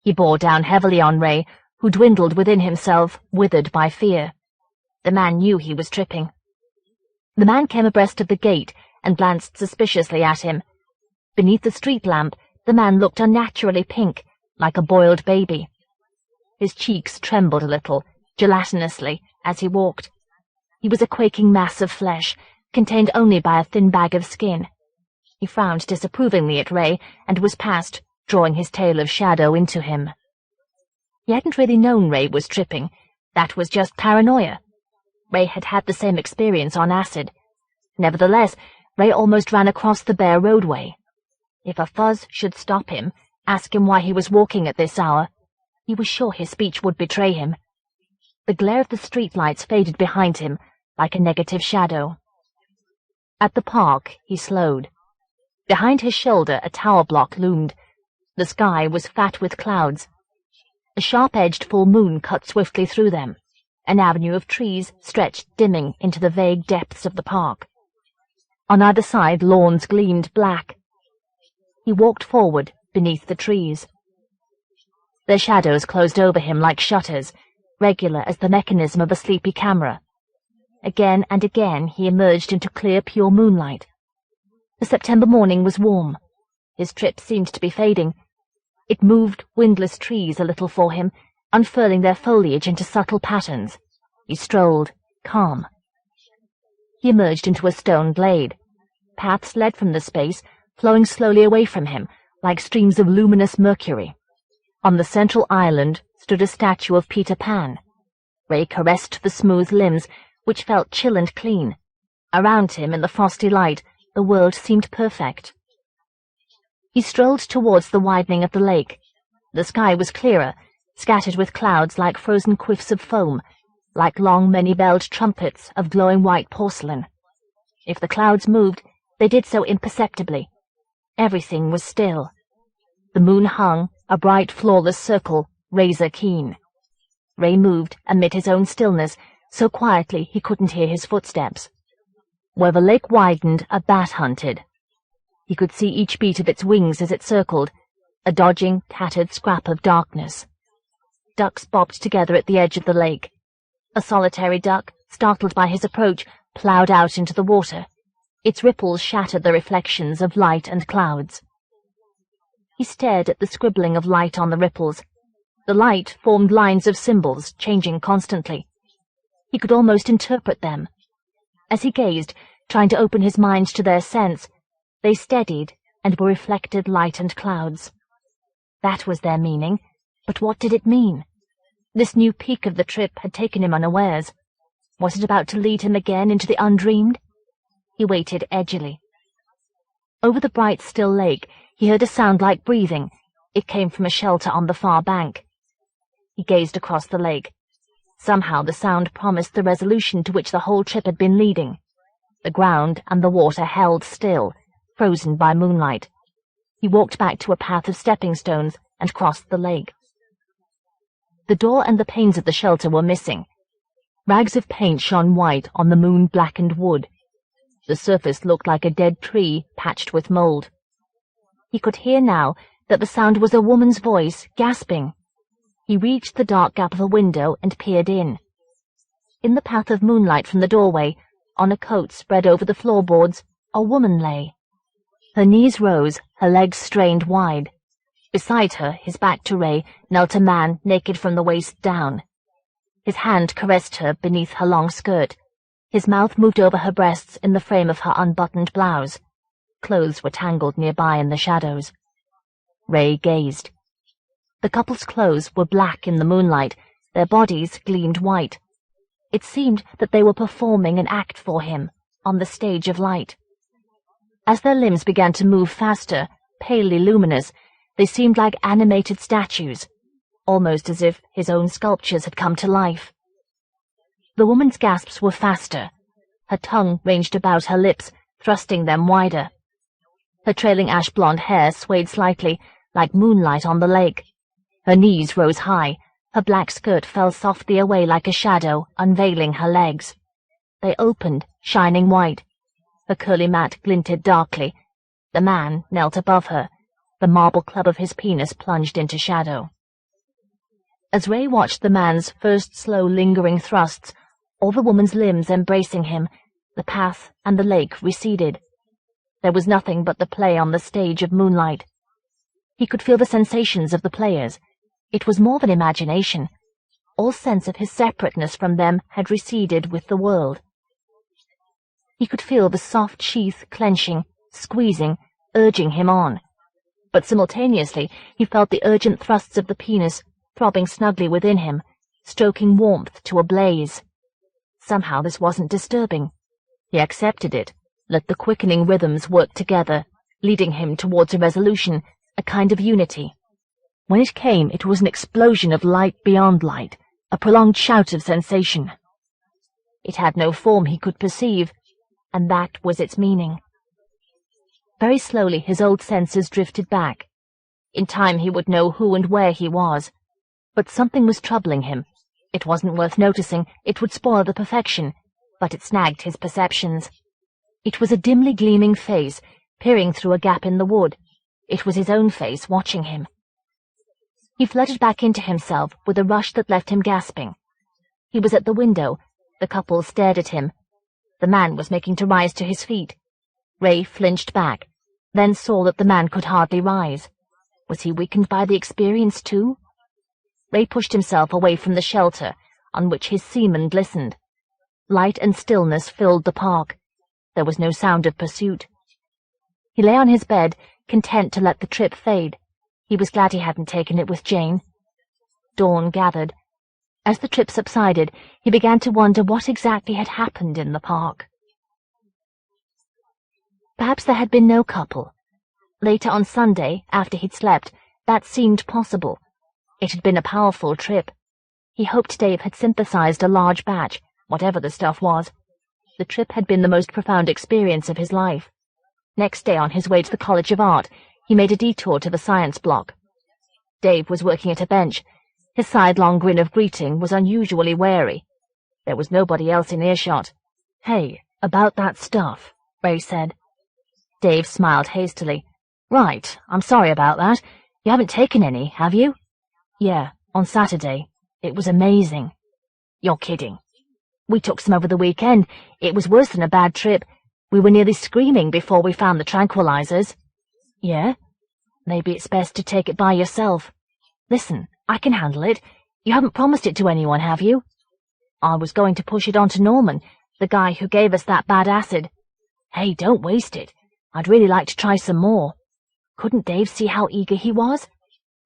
Speaker 1: He bore down heavily on Ray, who dwindled within himself, withered by fear. The man knew he was tripping. The man came abreast of the gate and glanced suspiciously at him. Beneath the street lamp, the man looked unnaturally pink, like a boiled baby. His cheeks trembled a little, gelatinously, as he walked. He was a quaking mass of flesh, contained only by a thin bag of skin. He frowned disapprovingly at Ray and was past, drawing his tail of shadow into him. He hadn't really known Ray was tripping. That was just paranoia. Ray had had the same experience on acid. Nevertheless, Ray almost ran across the bare roadway. If a fuzz should stop him, ask him why he was walking at this hour, he was sure his speech would betray him. The glare of the streetlights faded behind him like a negative shadow. At the park, he slowed. Behind his shoulder, a tower block loomed. The sky was fat with clouds. A sharp-edged full moon cut swiftly through them. An avenue of trees stretched dimming into the vague depths of the park. On either side, lawns gleamed black. He walked forward beneath the trees. Their shadows closed over him like shutters, regular as the mechanism of a sleepy camera. Again and again he emerged into clear, pure moonlight. The September morning was warm. His trip seemed to be fading. It moved windless trees a little for him, unfurling their foliage into subtle patterns. He strolled, calm. He emerged into a stone glade. Paths led from the space, flowing slowly away from him, like streams of luminous mercury. On the central island stood a statue of Peter Pan. Ray caressed the smooth limbs, which felt chill and clean. Around him, in the frosty light, the world seemed perfect. He strolled towards the widening of the lake. The sky was clearer, scattered with clouds like frozen quiffs of foam, like long many-belled trumpets of glowing white porcelain. If the clouds moved, they did so imperceptibly. Everything was still. The moon hung, a bright, flawless circle, razor-keen. Ray moved amid his own stillness, so quietly he couldn't hear his footsteps. Where the lake widened, a bat hunted. He could see each beat of its wings as it circled, a dodging, tattered scrap of darkness. Ducks bobbed together at the edge of the lake. A solitary duck, startled by his approach, ploughed out into the water. Its ripples shattered the reflections of light and clouds. He stared at the scribbling of light on the ripples. The light formed lines of symbols, changing constantly. He could almost interpret them. As he gazed, trying to open his mind to their sense, they steadied and were reflected light and clouds. That was their meaning, but what did it mean? This new peak of the trip had taken him unawares. Was it about to lead him again into the undreamed? He waited edgily. Over the bright, still lake, he heard a sound like breathing. It came from a shelter on the far bank. He gazed across the lake. Somehow the sound promised the resolution to which the whole trip had been leading. The ground and the water held still, frozen by moonlight. He walked back to a path of stepping stones and crossed the lake. The door and the panes of the shelter were missing. Rags of paint shone white on the moon-blackened wood. The surface looked like a dead tree patched with mold. He could hear now that the sound was a woman's voice, gasping. He reached the dark gap of a window and peered in. In the path of moonlight from the doorway, on a coat spread over the floorboards, a woman lay. Her knees rose, her legs strained wide. Beside her, his back to Ray, knelt a man naked from the waist down. His hand caressed her beneath her long skirt. His mouth moved over her breasts in the frame of her unbuttoned blouse. Clothes were tangled nearby in the shadows. Ray gazed. The couple's clothes were black in the moonlight. Their bodies gleamed white. It seemed that they were performing an act for him, on the stage of light. As their limbs began to move faster, palely luminous, they seemed like animated statues, almost as if his own sculptures had come to life. The woman's gasps were faster. Her tongue ranged about her lips, thrusting them wider. Her trailing ash-blonde hair swayed slightly, like moonlight on the lake. Her knees rose high. Her black skirt fell softly away like a shadow, unveiling her legs. They opened, shining white. Her curly mat glinted darkly. The man knelt above her. The marble club of his penis plunged into shadow. As Ray watched the man's first slow, lingering thrusts, all the woman's limbs embracing him, the path and the lake receded. There was nothing but the play on the stage of moonlight. He could feel the sensations of the players. It was more than imagination. All sense of his separateness from them had receded with the world. He could feel the soft sheath clenching, squeezing, urging him on. But simultaneously he felt the urgent thrusts of the penis throbbing snugly within him, stroking warmth to a blaze. Somehow this wasn't disturbing. He accepted it. Let the quickening rhythms work together, leading him towards a resolution, a kind of unity. When it came, it was an explosion of light beyond light, a prolonged shout of sensation. It had no form he could perceive, and that was its meaning. Very slowly his old senses drifted back. In time he would know who and where he was. But something was troubling him. It wasn't worth noticing, it would spoil the perfection, but it snagged his perceptions. It was a dimly gleaming face, peering through a gap in the wood. It was his own face watching him. He fluttered back into himself with a rush that left him gasping. He was at the window. The couple stared at him. The man was making to rise to his feet. Ray flinched back, then saw that the man could hardly rise. Was he weakened by the experience too? Ray pushed himself away from the shelter, on which his seamen glistened. Light and stillness filled the park. There was no sound of pursuit. He lay on his bed, content to let the trip fade. He was glad he hadn't taken it with Jane. Dawn gathered. As the trip subsided, he began to wonder what exactly had happened in the park. Perhaps there had been no couple. Later on Sunday, after he'd slept, that seemed possible. It had been a powerful trip. He hoped Dave had synthesized a large batch, whatever the stuff was. The trip had been the most profound experience of his life. Next day, on his way to the College of Art, he made a detour to the science block. Dave was working at a bench. His sidelong grin of greeting was unusually wary. There was nobody else in earshot. "Hey, about that stuff," Ray said. Dave smiled hastily. "Right, I'm sorry about that. You haven't taken any, have you?" "Yeah, on Saturday. It was amazing." "You're kidding." "We took some over the weekend. It was worse than a bad trip. We were nearly screaming before we found the tranquilizers." "Yeah? Maybe it's best to take it by yourself. Listen, I can handle it. You haven't promised it to anyone, have you?" "I was going to push it on to Norman, the guy who gave us that bad acid." "Hey, don't waste it. I'd really like to try some more." Couldn't Dave see how eager he was?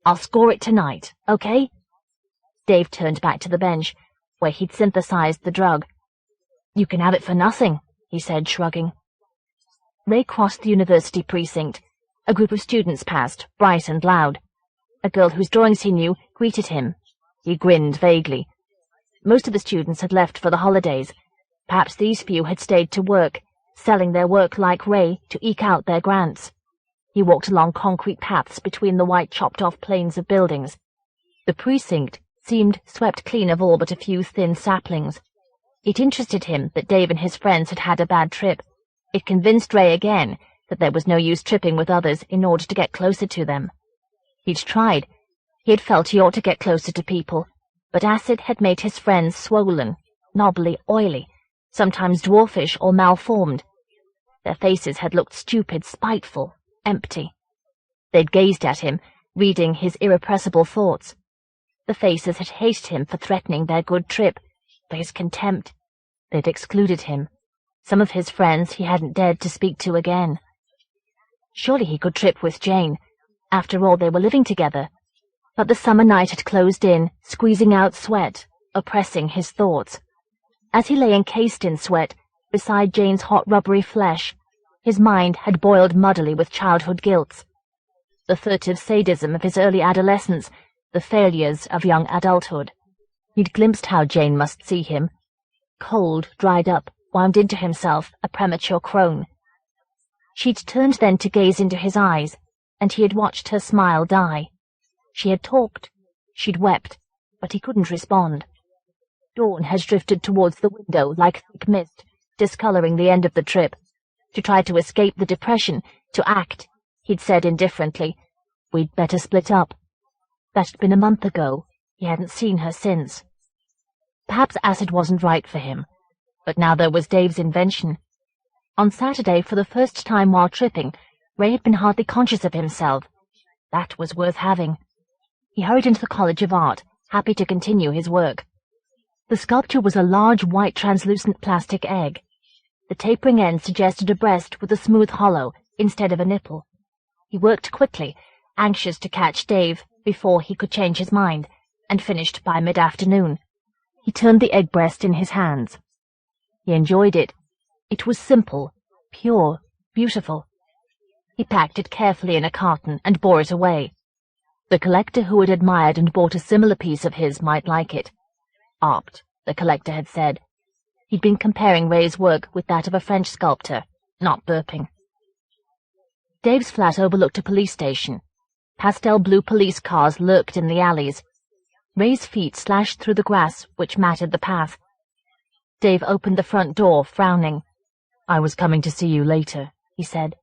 Speaker 1: "I'll score it tonight, okay?" Dave turned back to the bench, where he'd synthesized the drug. "You can have it for nothing," he said, shrugging. Ray crossed the university precinct. A group of students passed, bright and loud. A girl whose drawings he knew greeted him. He grinned vaguely. Most of the students had left for the holidays. Perhaps these few had stayed to work, selling their work like Ray to eke out their grants. He walked along concrete paths between the white chopped-off plains of buildings. The precinct seemed swept clean of all but a few thin saplings. It interested him that Dave and his friends had had a bad trip. It convinced Ray again that there was no use tripping with others in order to get closer to them. He'd tried. He had felt he ought to get closer to people, but acid had made his friends swollen, knobbly, oily, sometimes dwarfish or malformed. Their faces had looked stupid, spiteful, empty. They'd gazed at him, reading his irrepressible thoughts. The faces had hated him for threatening their good trip, for his contempt. They'd excluded him. Some of his friends he hadn't dared to speak to again. Surely he could trip with Jane. After all, they were living together. But the summer night had closed in, squeezing out sweat, oppressing his thoughts. As he lay encased in sweat, beside Jane's hot rubbery flesh, his mind had boiled muddily with childhood guilts. The furtive sadism of his early adolescence, the failures of young adulthood. He'd glimpsed how Jane must see him. Cold, dried up, wound into himself, a premature crone. She'd turned then to gaze into his eyes, and he had watched her smile die. She had talked, she'd wept, but he couldn't respond. Dawn had drifted towards the window like thick mist, discoloring the end of the trip. To try to escape the depression, to act, he'd said indifferently, "We'd better split up." That had been a month ago. He hadn't seen her since. Perhaps acid wasn't right for him, but now there was Dave's invention. On Saturday, for the first time while tripping, Ray had been hardly conscious of himself. That was worth having. He hurried into the College of Art, happy to continue his work. The sculpture was a large white translucent plastic egg. The tapering end suggested a breast with a smooth hollow instead of a nipple. He worked quickly, anxious to catch Dave before he could change his mind, and finished by mid-afternoon. He turned the egg breast in his hands. He enjoyed it. It was simple, Pure, beautiful. He packed it carefully in a carton and bore it away. The collector who had admired and bought a similar piece of his might like it. Art, the collector had said. He'd been comparing Ray's work with that of a French sculptor, not burping. Dave's flat overlooked a police station. Pastel blue police cars lurked in the alleys. Ray's feet slashed through the grass, which matted the path. Dave opened the front door, frowning. "I was coming to see you later," he said.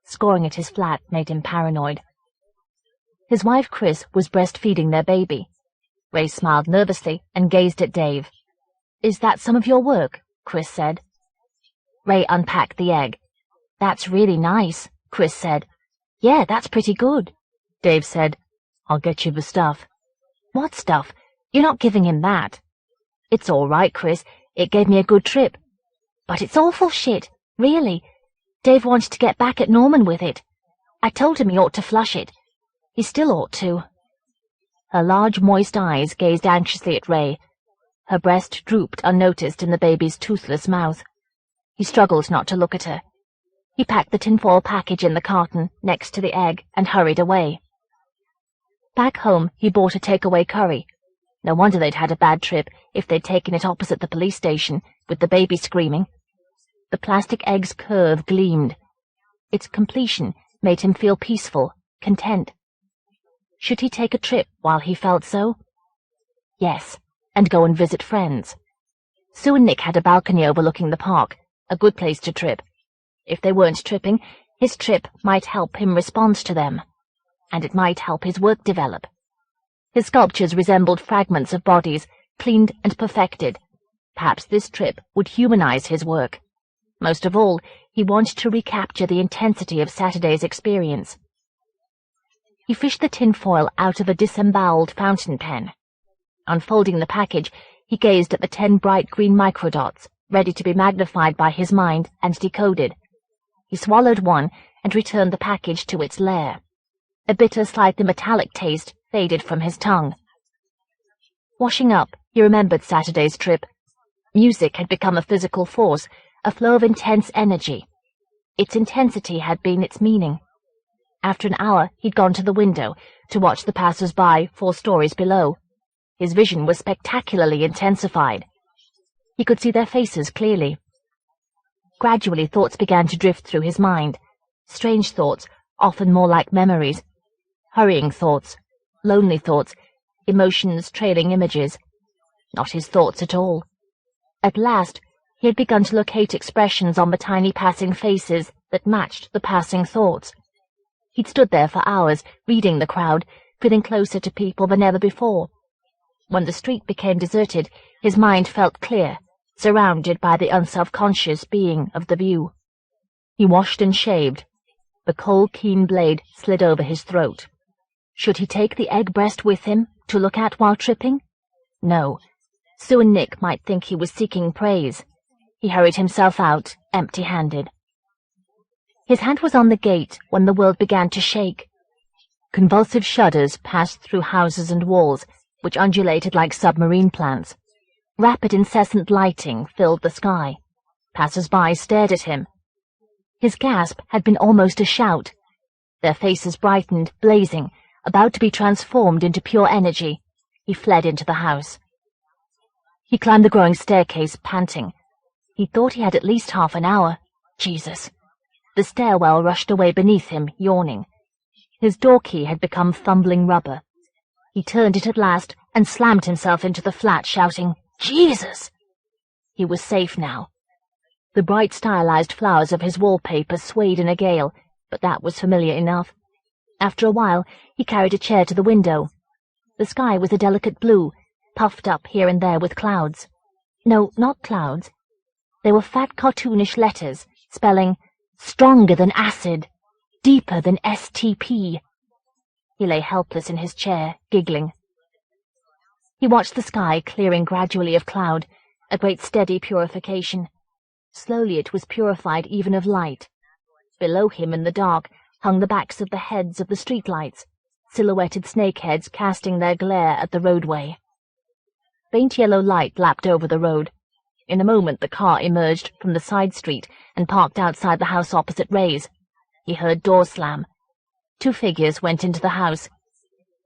Speaker 1: Scoring at his flat made him paranoid. His wife, Chris, was breastfeeding their baby. Ray smiled nervously and gazed at Dave. "Is that some of your work?" Chris said. Ray unpacked the egg. "That's really nice," Chris said. "Yeah, that's pretty good," Dave said. "I'll get you the stuff." "What stuff? You're not giving him that." "It's all right, Chris. It gave me a good trip." "But it's awful shit, really. Dave wanted to get back at Norman with it. I told him he ought to flush it. He still ought to." Her large, moist eyes gazed anxiously at Ray. Her breast drooped unnoticed in the baby's toothless mouth. He struggled not to look at her. He packed the tinfoil package in the carton next to the egg and hurried away. Back home, he bought a takeaway curry. No wonder they'd had a bad trip if they'd taken it opposite the police station, with the baby screaming. The plastic egg's curve gleamed. Its completion made him feel peaceful, content. Should he take a trip while he felt so? Yes, and go and visit friends. Sue and Nick had a balcony overlooking the park, a good place to trip. If they weren't tripping, his trip might help him respond to them, and it might help his work develop. His sculptures resembled fragments of bodies, cleaned and perfected. Perhaps this trip would humanize his work. Most of all, he wanted to recapture the intensity of Saturday's experience. He fished the tinfoil out of a disemboweled fountain pen. Unfolding the package, he gazed at the 10 bright green microdots, ready to be magnified by his mind and decoded. He swallowed one and returned the package to its lair. A bitter, slightly metallic taste faded from his tongue. Washing up, he remembered Saturday's trip. Music had become a physical force, a flow of intense energy. Its intensity had been its meaning. After an hour, he'd gone to the window to watch the passers-by 4 stories below. His vision was spectacularly intensified. He could see their faces clearly. Gradually, thoughts began to drift through his mind. Strange thoughts, often more like memories. Hurrying thoughts, lonely thoughts, emotions trailing images. Not his thoughts at all. At last, he had begun to locate expressions on the tiny passing faces that matched the passing thoughts. He'd stood there for hours, reading the crowd, feeling closer to people than ever before. When the street became deserted, his mind felt clear, surrounded by the unself-conscious being of the view. He washed and shaved. The cold, keen blade slid over his throat. Should he take the egg breast with him to look at while tripping? No. Sue and Nick might think he was seeking praise. He hurried himself out, empty-handed. His hand was on the gate when the world began to shake. Convulsive shudders passed through houses and walls, which undulated like submarine plants. Rapid, incessant lighting filled the sky. Passers-by stared at him. His gasp had been almost a shout. Their faces brightened, blazing, about to be transformed into pure energy. He fled into the house. He climbed the growing staircase, panting. He thought he had at least half an hour. Jesus. The stairwell rushed away beneath him, yawning. His door key had become fumbling rubber. He turned it at last and slammed himself into the flat, shouting, "Jesus!" He was safe now. The bright stylized flowers of his wallpaper swayed in a gale, but that was familiar enough. After a while, he carried a chair to the window. The sky was a delicate blue, puffed up here and there with clouds. No, not clouds. They were fat cartoonish letters, spelling, "Stronger than acid, deeper than STP." He lay helpless in his chair, giggling. He watched the sky clearing gradually of cloud, a great steady purification. Slowly it was purified even of light. Below him in the dark hung the backs of the heads of the streetlights, silhouetted snakeheads casting their glare at the roadway. Faint yellow light lapped over the road. In a moment the car emerged from the side street and parked outside the house opposite Ray's. He heard doors slam. 2 figures went into the house.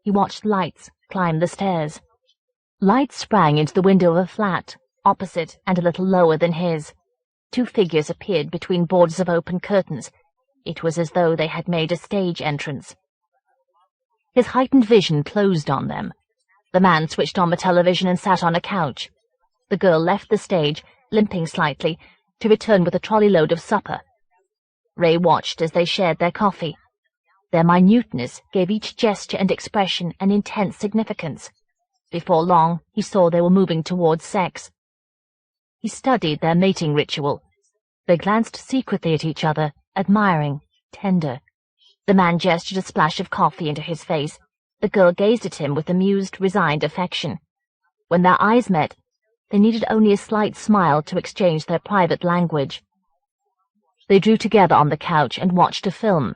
Speaker 1: He watched lights climb the stairs. Light sprang into the window of a flat, opposite and a little lower than his. 2 figures appeared between borders of open curtains. It was as though they had made a stage entrance. His heightened vision closed on them. The man switched on the television and sat on a couch. The girl left the stage, limping slightly, to return with a trolley load of supper. Ray watched as they shared their coffee. Their minuteness gave each gesture and expression an intense significance. Before long, he saw they were moving towards sex. He studied their mating ritual. They glanced secretly at each other, admiring, tender. The man gestured a splash of coffee into his face. The girl gazed at him with amused, resigned affection. When their eyes met, they needed only a slight smile to exchange their private language. They drew together on the couch and watched a film.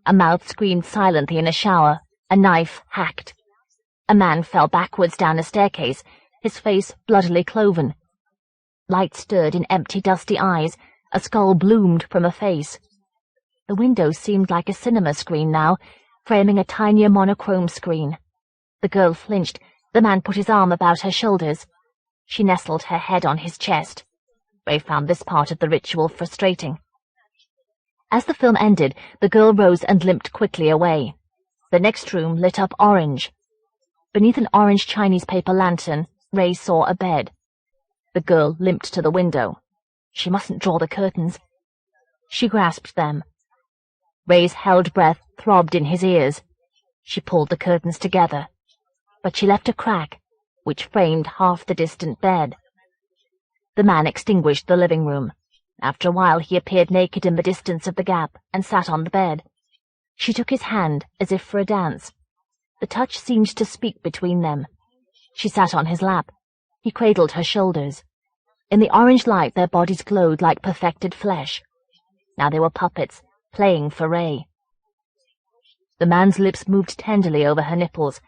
Speaker 1: A mouth screamed silently in a shower. A knife hacked. A man fell backwards down a staircase, his face bloodily cloven. Light stirred in empty, dusty eyes. A skull bloomed from a face. The window seemed like a cinema screen now, framing a tinier monochrome screen. The girl flinched. The man put his arm about her shoulders. She nestled her head on his chest. Ray found this part of the ritual frustrating. As the film ended, the girl rose and limped quickly away. The next room lit up orange. Beneath an orange Chinese paper lantern, Ray saw a bed. The girl limped to the window. She mustn't draw the curtains. She grasped them. Ray's held breath throbbed in his ears. She pulled the curtains together, but she left a crack, which framed half the distant bed. The man extinguished the living room. After a while he appeared naked in the distance of the gap and sat on the bed. She took his hand as if for a dance. The touch seemed to speak between them. She sat on his lap. He cradled her shoulders. In the orange light their bodies glowed like perfected flesh. Now they were puppets, playing for Ray. The man's lips moved tenderly over her nipples.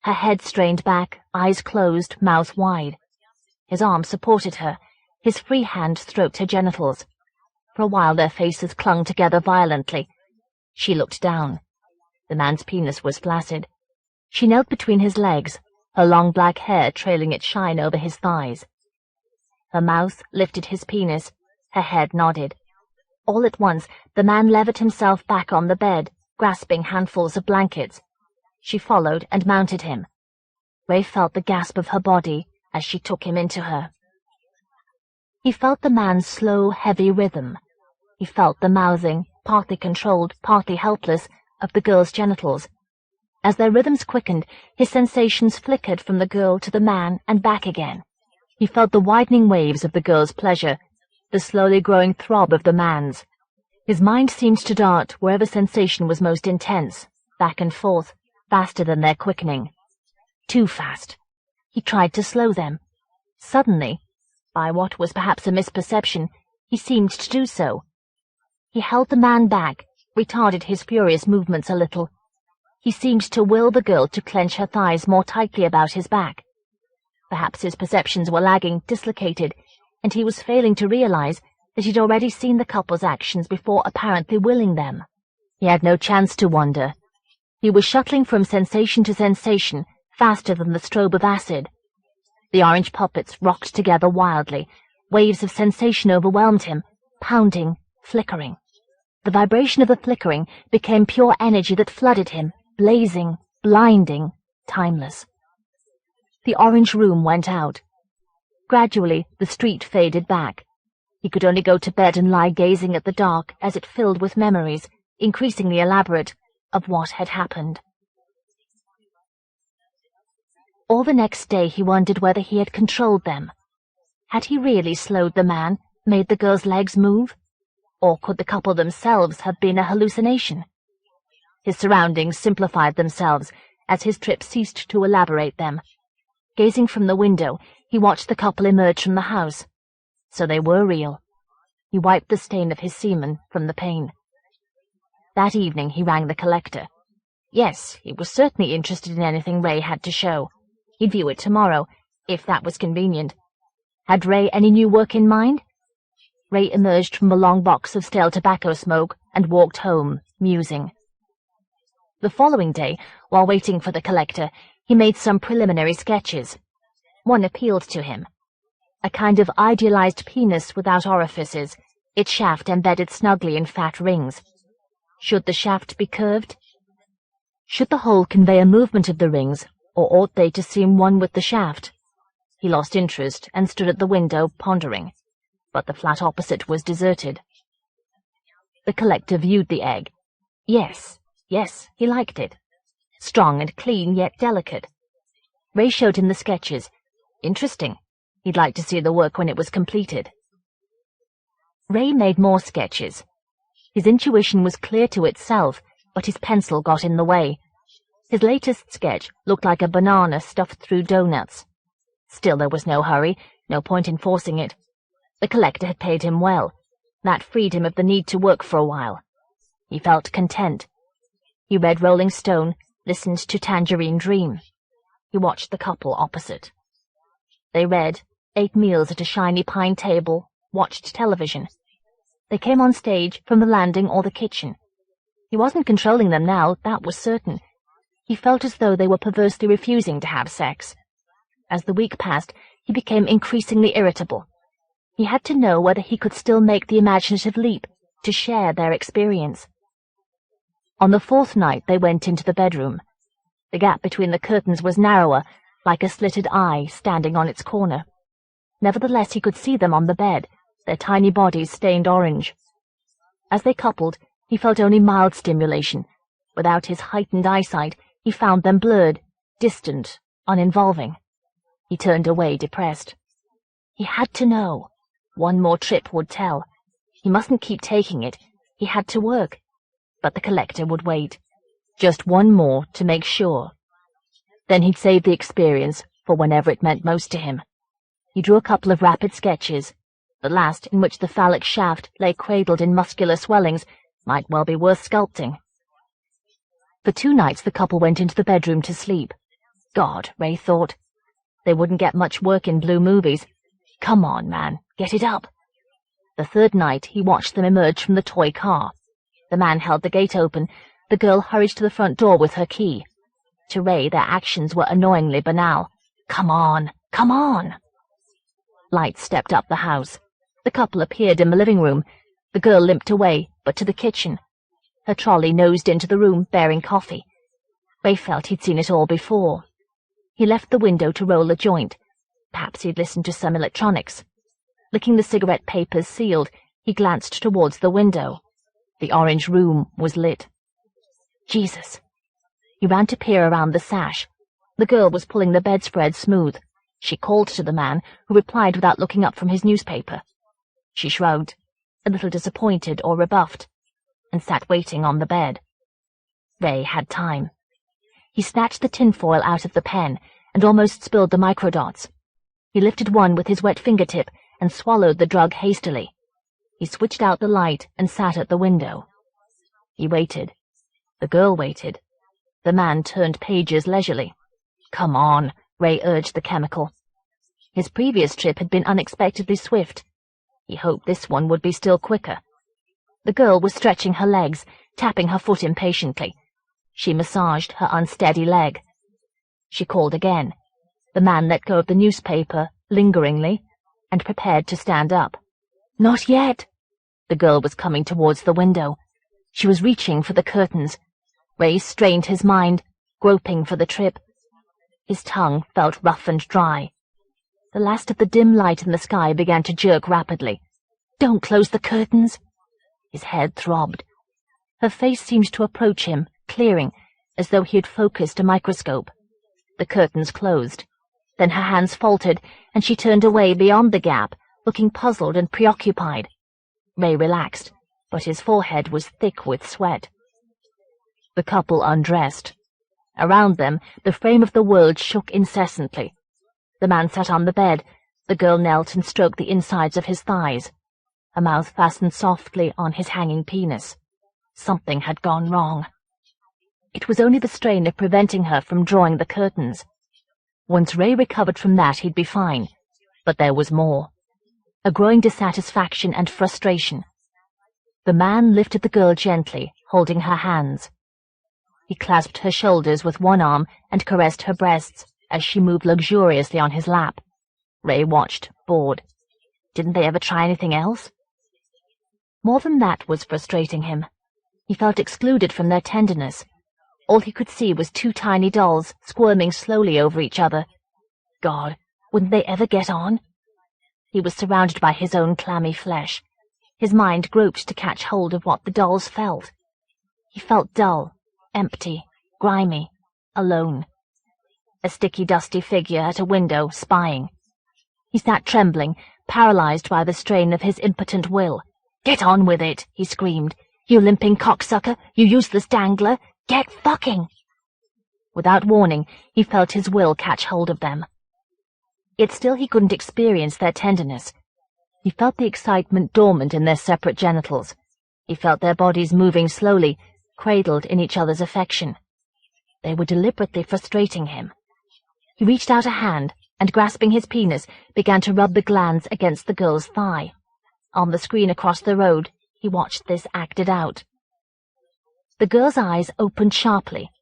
Speaker 1: Her head strained back, eyes closed, mouth wide. His arm supported her. His free hand stroked her genitals. For a while their faces clung together violently. She looked down. The man's penis was flaccid. She knelt between his legs, her long black hair trailing its shine over his thighs. Her mouth lifted his penis. Her head nodded. All at once, the man levered himself back on the bed, grasping handfuls of blankets. She followed and mounted him. Ray felt the gasp of her body as she took him into her. He felt the man's slow, heavy rhythm. He felt the mouthing, partly controlled, partly helpless, of the girl's genitals. As their rhythms quickened, his sensations flickered from the girl to the man and back again. He felt the widening waves of the girl's pleasure, the slowly growing throb of the man's. His mind seemed to dart wherever sensation was most intense, back and forth, faster than their quickening. Too fast. He tried to slow them. Suddenly, by what was perhaps a misperception, he seemed to do so. He held the man back, retarded his furious movements a little. He seemed to will the girl to clench her thighs more tightly about his back. Perhaps his perceptions were lagging, dislocated, and he was failing to realize that he'd already seen the couple's actions before apparently willing them. He had no chance to wonder. He was shuttling from sensation to sensation, faster than the strobe of acid. The orange puppets rocked together wildly. Waves of sensation overwhelmed him, pounding, flickering. The vibration of the flickering became pure energy that flooded him, blazing, blinding, timeless. The orange room went out. Gradually, the street faded back. He could only go to bed and lie gazing at the dark as it filled with memories, increasingly elaborate, of what had happened. All the next day he wondered whether he had controlled them. Had he really slowed the man, made the girl's legs move? Or could the couple themselves have been a hallucination? His surroundings simplified themselves as his trip ceased to elaborate them. Gazing from the window, he watched the couple emerge from the house. So they were real. He wiped the stain of his semen from the pane. That evening he rang the collector. Yes, he was certainly interested in anything Ray had to show. He'd view it tomorrow, if that was convenient. Had Ray any new work in mind? Ray emerged from a long box of stale tobacco smoke and walked home, musing. The following day, while waiting for the collector, he made some preliminary sketches. One appealed to him. A kind of idealized penis without orifices, its shaft embedded snugly in fat rings. Should the shaft be curved? Should the hole convey a movement of the rings, or ought they to seem one with the shaft? He lost interest and stood at the window, pondering. But the flat opposite was deserted. The collector viewed the egg. Yes, he liked it. Strong and clean, yet delicate. Ray showed him the sketches. Interesting. He'd like to see the work when it was completed. Ray made more sketches. His intuition was clear to itself, but his pencil got in the way. His latest sketch looked like a banana stuffed through doughnuts. Still, there was no hurry, no point in forcing it. The collector had paid him well. That freed him of the need to work for a while. He felt content. He read Rolling Stone, listened to Tangerine Dream. He watched the couple opposite. They read, ate meals at a shiny pine table, watched television. They came on stage from the landing or the kitchen. He wasn't controlling them now, that was certain. He felt as though they were perversely refusing to have sex. As the week passed, he became increasingly irritable. He had to know whether he could still make the imaginative leap to share their experience. On the fourth night they went into the bedroom. The gap between the curtains was narrower, like a slitted eye standing on its corner. Nevertheless, he could see them on the bed, their tiny bodies stained orange. As they coupled, he felt only mild stimulation. Without his heightened eyesight, he found them blurred, distant, uninvolving. He turned away, depressed. He had to know. One more trip would tell. He mustn't keep taking it. He had to work. But the collector would wait. Just one more to make sure. Then he'd save the experience for whenever it meant most to him. He drew a couple of rapid sketches. The last, in which the phallic shaft lay cradled in muscular swellings, might well be worth sculpting. For 2 nights the couple went into the bedroom to sleep. God, Ray thought. They wouldn't get much work in blue movies. Come on, man, get it up. The 3rd night he watched them emerge from the toy car. The man held the gate open. The girl hurried to the front door with her key. To Ray, their actions were annoyingly banal. Come on, come on. Lights stepped up the house. The couple appeared in the living room. The girl limped away, but to the kitchen. Her trolley nosed into the room, bearing coffee. Ray felt he'd seen it all before. He left the window to roll a joint. Perhaps he'd listened to some electronics. Licking the cigarette papers sealed, he glanced towards the window. The orange room was lit. Jesus. He ran to peer around the sash. The girl was pulling the bedspread smooth. She called to the man, who replied without looking up from his newspaper. She shrugged, a little disappointed or rebuffed, and sat waiting on the bed. Ray had time. He snatched the tinfoil out of the pen and almost spilled the microdots. He lifted one with his wet fingertip and swallowed the drug hastily. He switched out the light and sat at the window. He waited. The girl waited. The man turned pages leisurely. Come on, Ray urged the chemical. His previous trip had been unexpectedly swift. He hoped this one would be still quicker. The girl was stretching her legs, tapping her foot impatiently. She massaged her unsteady leg. She called again. The man let go of the newspaper, lingeringly, and prepared to stand up. Not yet. The girl was coming towards the window. She was reaching for the curtains. Ray strained his mind, groping for the trip. His tongue felt rough and dry. The last of the dim light in the sky began to jerk rapidly. Don't close the curtains. His head throbbed. Her face seemed to approach him, clearing, as though he had focused a microscope. The curtains closed. Then her hands faltered, and she turned away beyond the gap, looking puzzled and preoccupied. Ray relaxed, but his forehead was thick with sweat. The couple undressed. Around them, the frame of the world shook incessantly. The man sat on the bed. The girl knelt and stroked the insides of his thighs. Her mouth fastened softly on his hanging penis. Something had gone wrong. It was only the strain of preventing her from drawing the curtains. Once Ray recovered from that, he'd be fine. But there was more. A growing dissatisfaction and frustration. The man lifted the girl gently, holding her hands. He clasped her shoulders with one arm and caressed her breasts as she moved luxuriously on his lap. Ray watched, bored. Didn't they ever try anything else? More than that was frustrating him. He felt excluded from their tenderness. All he could see was two tiny dolls squirming slowly over each other. God, wouldn't they ever get on? He was surrounded by his own clammy flesh. His mind groped to catch hold of what the dolls felt. He felt dull, empty, grimy, alone. A sticky, dusty figure at a window, spying. He sat trembling, paralyzed by the strain of his impotent will. "Get on with it," he screamed. "You limping cocksucker, you useless dangler, get fucking!" Without warning, he felt his will catch hold of them. Yet still he couldn't experience their tenderness. He felt the excitement dormant in their separate genitals. He felt their bodies moving slowly, cradled in each other's affection. They were deliberately frustrating him. He reached out a hand, and grasping his penis, began to rub the glands against the girl's thigh. On the screen across the road, he watched this acted out. The girl's eyes opened sharply.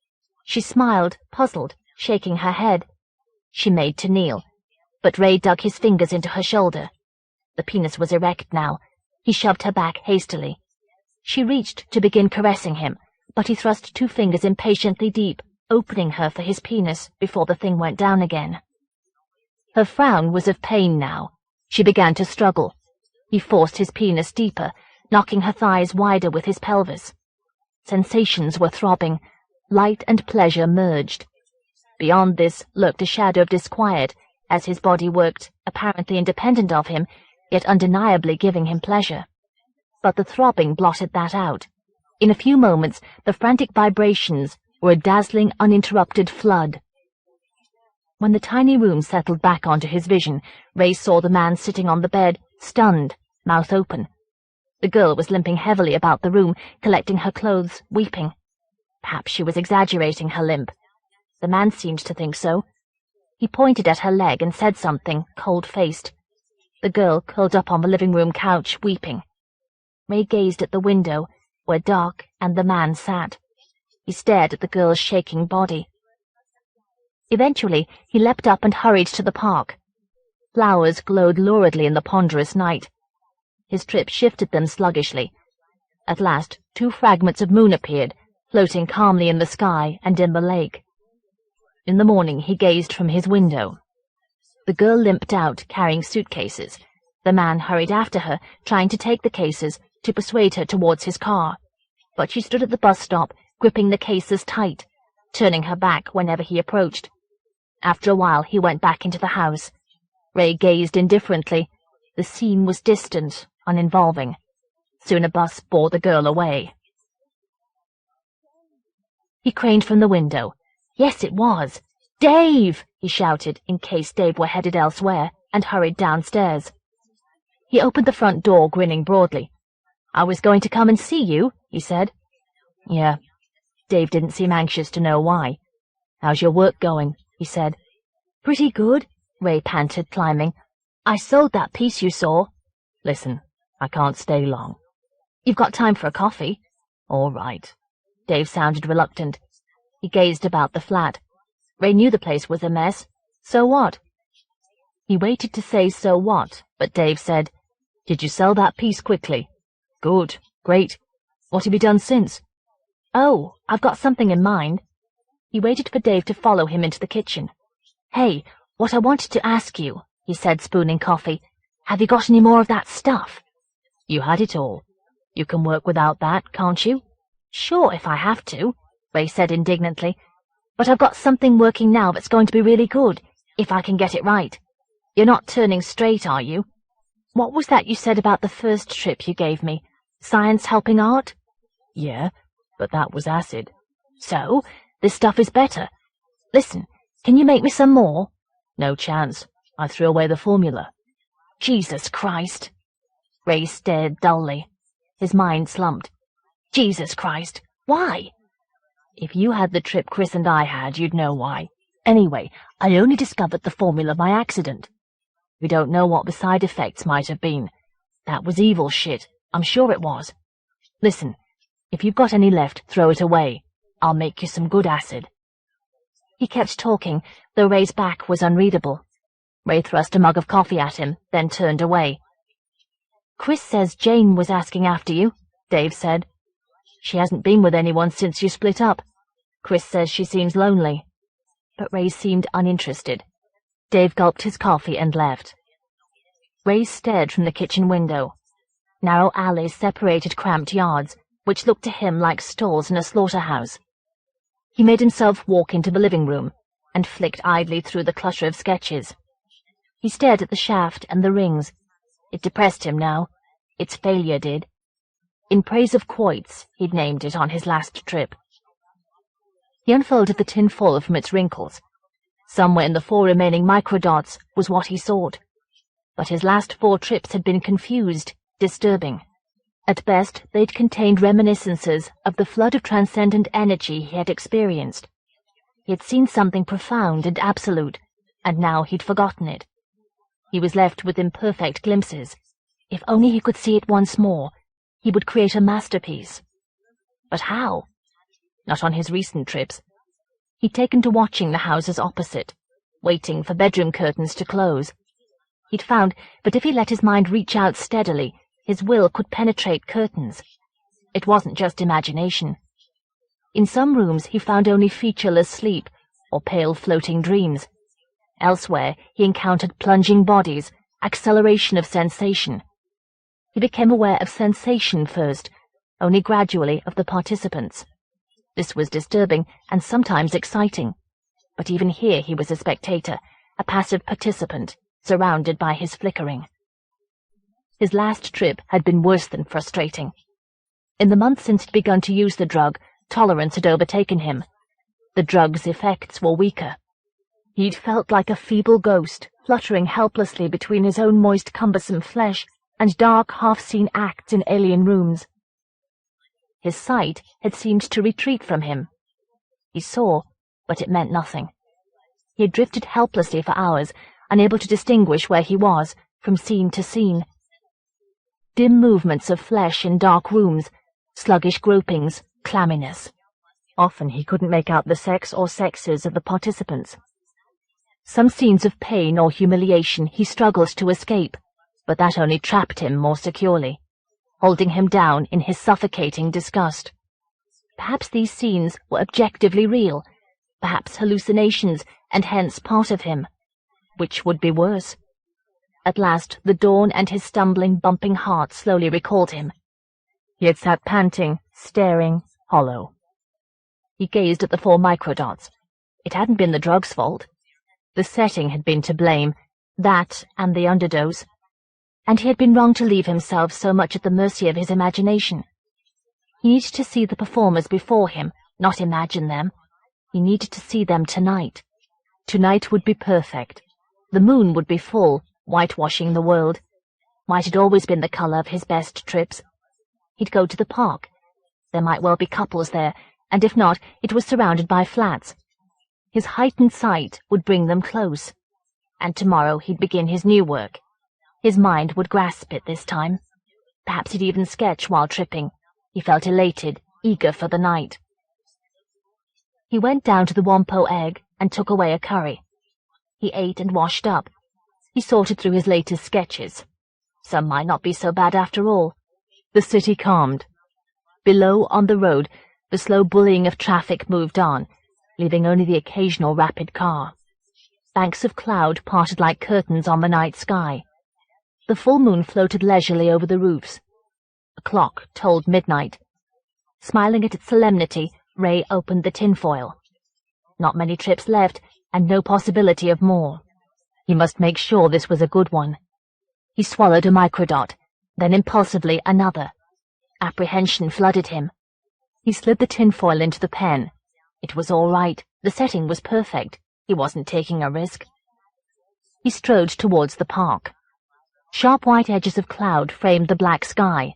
Speaker 1: She smiled, puzzled, shaking her head. She made to kneel, but Ray dug his fingers into her shoulder. The penis was erect now. He shoved her back hastily. She reached to begin caressing him, but he thrust two fingers impatiently deep, opening her for his penis before the thing went down again. Her frown was of pain now. She began to struggle. He forced his penis deeper, knocking her thighs wider with his pelvis. Sensations were throbbing. Light and pleasure merged. Beyond this lurked a shadow of disquiet, as his body worked, apparently independent of him, yet undeniably giving him pleasure. But the throbbing blotted that out. In a few moments, the frantic vibrations were a dazzling, uninterrupted flood. When the tiny room settled back onto his vision, Ray saw the man sitting on the bed, stunned, mouth open. The girl was limping heavily about the room, collecting her clothes, weeping. Perhaps she was exaggerating her limp. The man seemed to think so. He pointed at her leg and said something, cold-faced. The girl curled up on the living-room couch, weeping. Ray gazed at the window, where Doc and the man sat. He stared at the girl's shaking body. Eventually, he leapt up and hurried to the park. Flowers glowed luridly in the ponderous night. His trip shifted them sluggishly. At last, two fragments of moon appeared, floating calmly in the sky and in the lake. In the morning, he gazed from his window. The girl limped out, carrying suitcases. The man hurried after her, trying to take the cases, to persuade her towards his car. But she stood at the bus stop, gripping the cases tight, turning her back whenever he approached. After a while, he went back into the house. Ray gazed indifferently. The scene was distant, uninvolving. Soon a bus bore the girl away. He craned from the window. Yes, it was. "Dave!" he shouted, in case Dave were headed elsewhere, and hurried downstairs. He opened the front door, grinning broadly. "I was going to come and see you," he said. "Yeah." Dave didn't seem anxious to know why. "How's your work going?" he said. "Pretty good," Ray panted, climbing. "I sold that piece you saw." "Listen, I can't stay long." "You've got time for a coffee?" "All right." Dave sounded reluctant. He gazed about the flat. Ray knew the place was a mess. So what? He waited to say so what, but Dave said, "Did you sell that piece quickly?" "Good. Great. What have you done since?" "Oh, I've got something in mind." He waited for Dave to follow him into the kitchen. "Hey, what I wanted to ask you," he said, spooning coffee. "Have you got any more of that stuff?" "You had it all. You can work without that, can't you?" "Sure, if I have to," Ray said indignantly. "But I've got something working now that's going to be really good, if I can get it right. You're not turning straight, are you? What was that you said about the first trip you gave me? Science helping art?" "Yeah, but that was acid." "So? This stuff is better. Listen, can you make me some more?" "No chance. I threw away the formula." "Jesus Christ!" Ray stared dully. His mind slumped. "Jesus Christ! Why?" "If you had the trip Chris and I had, you'd know why. Anyway, I only discovered the formula by accident."
Speaker 3: We don't know what the side effects might have been. That was evil shit. I'm sure it was. Listen, if you've got any left, throw it away. I'll make you some good acid." He kept talking, though Ray's back was unreadable. Ray thrust a mug of coffee at him, then turned away. "Chris says Jane was asking after you," Dave said. "She hasn't been with anyone since you split up. Chris says she seems lonely." But Ray seemed uninterested. Dave gulped his coffee and left. Ray stared from the kitchen window. Narrow alleys separated cramped yards, which looked to him like stalls in a slaughterhouse. He made himself walk into the living room and flicked idly through the clutter of sketches. He stared at the shaft and the rings. It depressed him now. Its failure did. In praise of quoits, he'd named it on his last trip. He unfolded the tin foil from its wrinkles. Somewhere in the 4 remaining microdots was what he sought. But his last 4 trips had been confused, disturbing. At best, they'd contained reminiscences of the flood of transcendent energy he had experienced. He had seen something profound and absolute, and now he'd forgotten it. He was left with imperfect glimpses. If only he could see it once more, he would create a masterpiece. But how? Not on his recent trips. He'd taken to watching the houses opposite, waiting for bedroom curtains to close. He'd found that if he let his mind reach out steadily, his will could penetrate curtains. It wasn't just imagination. In some rooms he found only featureless sleep, or pale floating dreams. Elsewhere he encountered plunging bodies, acceleration of sensation. He became aware of sensation first, only gradually of the participants. This was disturbing and sometimes exciting, but even here he was a spectator, a passive participant, surrounded by his flickering. His last trip had been worse than frustrating. In the months since he'd begun to use the drug, tolerance had overtaken him. The drug's effects were weaker. He'd felt like a feeble ghost, fluttering helplessly between his own moist, cumbersome flesh and dark, half-seen acts in alien rooms. His sight had seemed to retreat from him. He saw, but it meant nothing. He had drifted helplessly for hours, unable to distinguish where he was, from scene to scene. Dim movements of flesh in dark rooms, sluggish gropings, clamminess. Often he couldn't make out the sex or sexes of the participants. Some scenes of pain or humiliation he struggled to escape, but that only trapped him more securely, holding him down in his suffocating disgust. Perhaps these scenes were objectively real, perhaps hallucinations, and hence part of him. Which would be worse? At last the dawn and his stumbling, bumping heart slowly recalled him. He had sat panting, staring, hollow. He gazed at the 4 microdots. It hadn't been the drug's fault. The setting had been to blame, that and the underdose. And he had been wrong to leave himself so much at the mercy of his imagination. He needed to see the performers before him, not imagine them. He needed to see them tonight. Tonight would be perfect. The moon would be full, whitewashing the world. White had always been the colour of his best trips. He'd go to the park. There might well be couples there, and if not, it was surrounded by flats. His heightened sight would bring them close. And tomorrow he'd begin his new work. His mind would grasp it this time. Perhaps he'd even sketch while tripping. He felt elated, eager for the night. He went down to the Wampo Egg and took away a curry. He ate and washed up. He sorted through his latest sketches. Some might not be so bad after all. The city calmed. Below, on the road, the slow bullying of traffic moved on, leaving only the occasional rapid car. Banks of cloud parted like curtains on the night sky. The full moon floated leisurely over the roofs. A clock tolled midnight. Smiling at its solemnity, Ray opened the tinfoil. Not many trips left, and no possibility of more. He must make sure this was a good one. He swallowed a microdot, then impulsively another. Apprehension flooded him. He slid the tinfoil into the pen. It was all right. The setting was perfect. He wasn't taking a risk. He strode towards the park. Sharp white edges of cloud framed the black sky.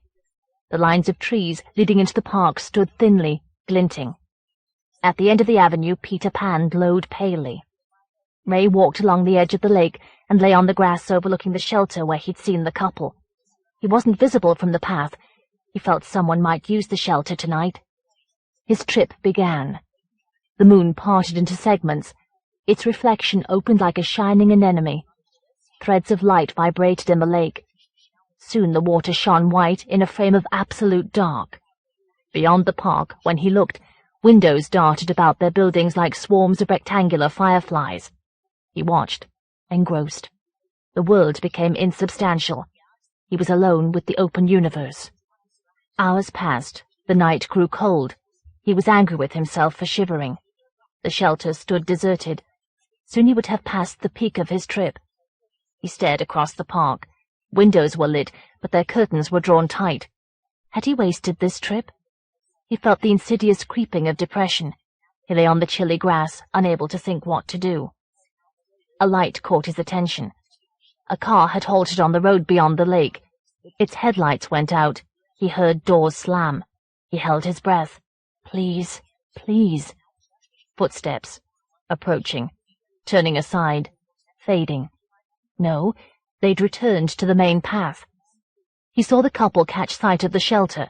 Speaker 3: The lines of trees leading into the park stood thinly, glinting. At the end of the avenue, Peter Pan glowed palely.
Speaker 1: Ray walked along the edge of the lake and lay on the grass overlooking the shelter where he'd seen the couple. He wasn't visible from the path. He felt someone might use the shelter tonight. His trip began. The moon parted into segments. Its reflection opened like a shining anemone. Threads of light vibrated in the lake. Soon the water shone white in a frame of absolute dark. Beyond the park, when he looked, windows darted about their buildings like swarms of rectangular fireflies. He watched, engrossed. The world became insubstantial. He was alone with the open universe. Hours passed. The night grew cold. He was angry with himself for shivering. The shelter stood deserted. Soon he would have passed the peak of his trip. He stared across the park. Windows were lit, but their curtains were drawn tight. Had he wasted this trip? He felt the insidious creeping of depression. He lay on the chilly grass, unable to think what to do. A light caught his attention. A car had halted on the road beyond the lake. Its headlights went out. He heard doors slam. He held his breath. Please, please. Footsteps. Approaching. Turning aside. Fading. No, they'd returned to the main path. He saw the couple catch sight of the shelter.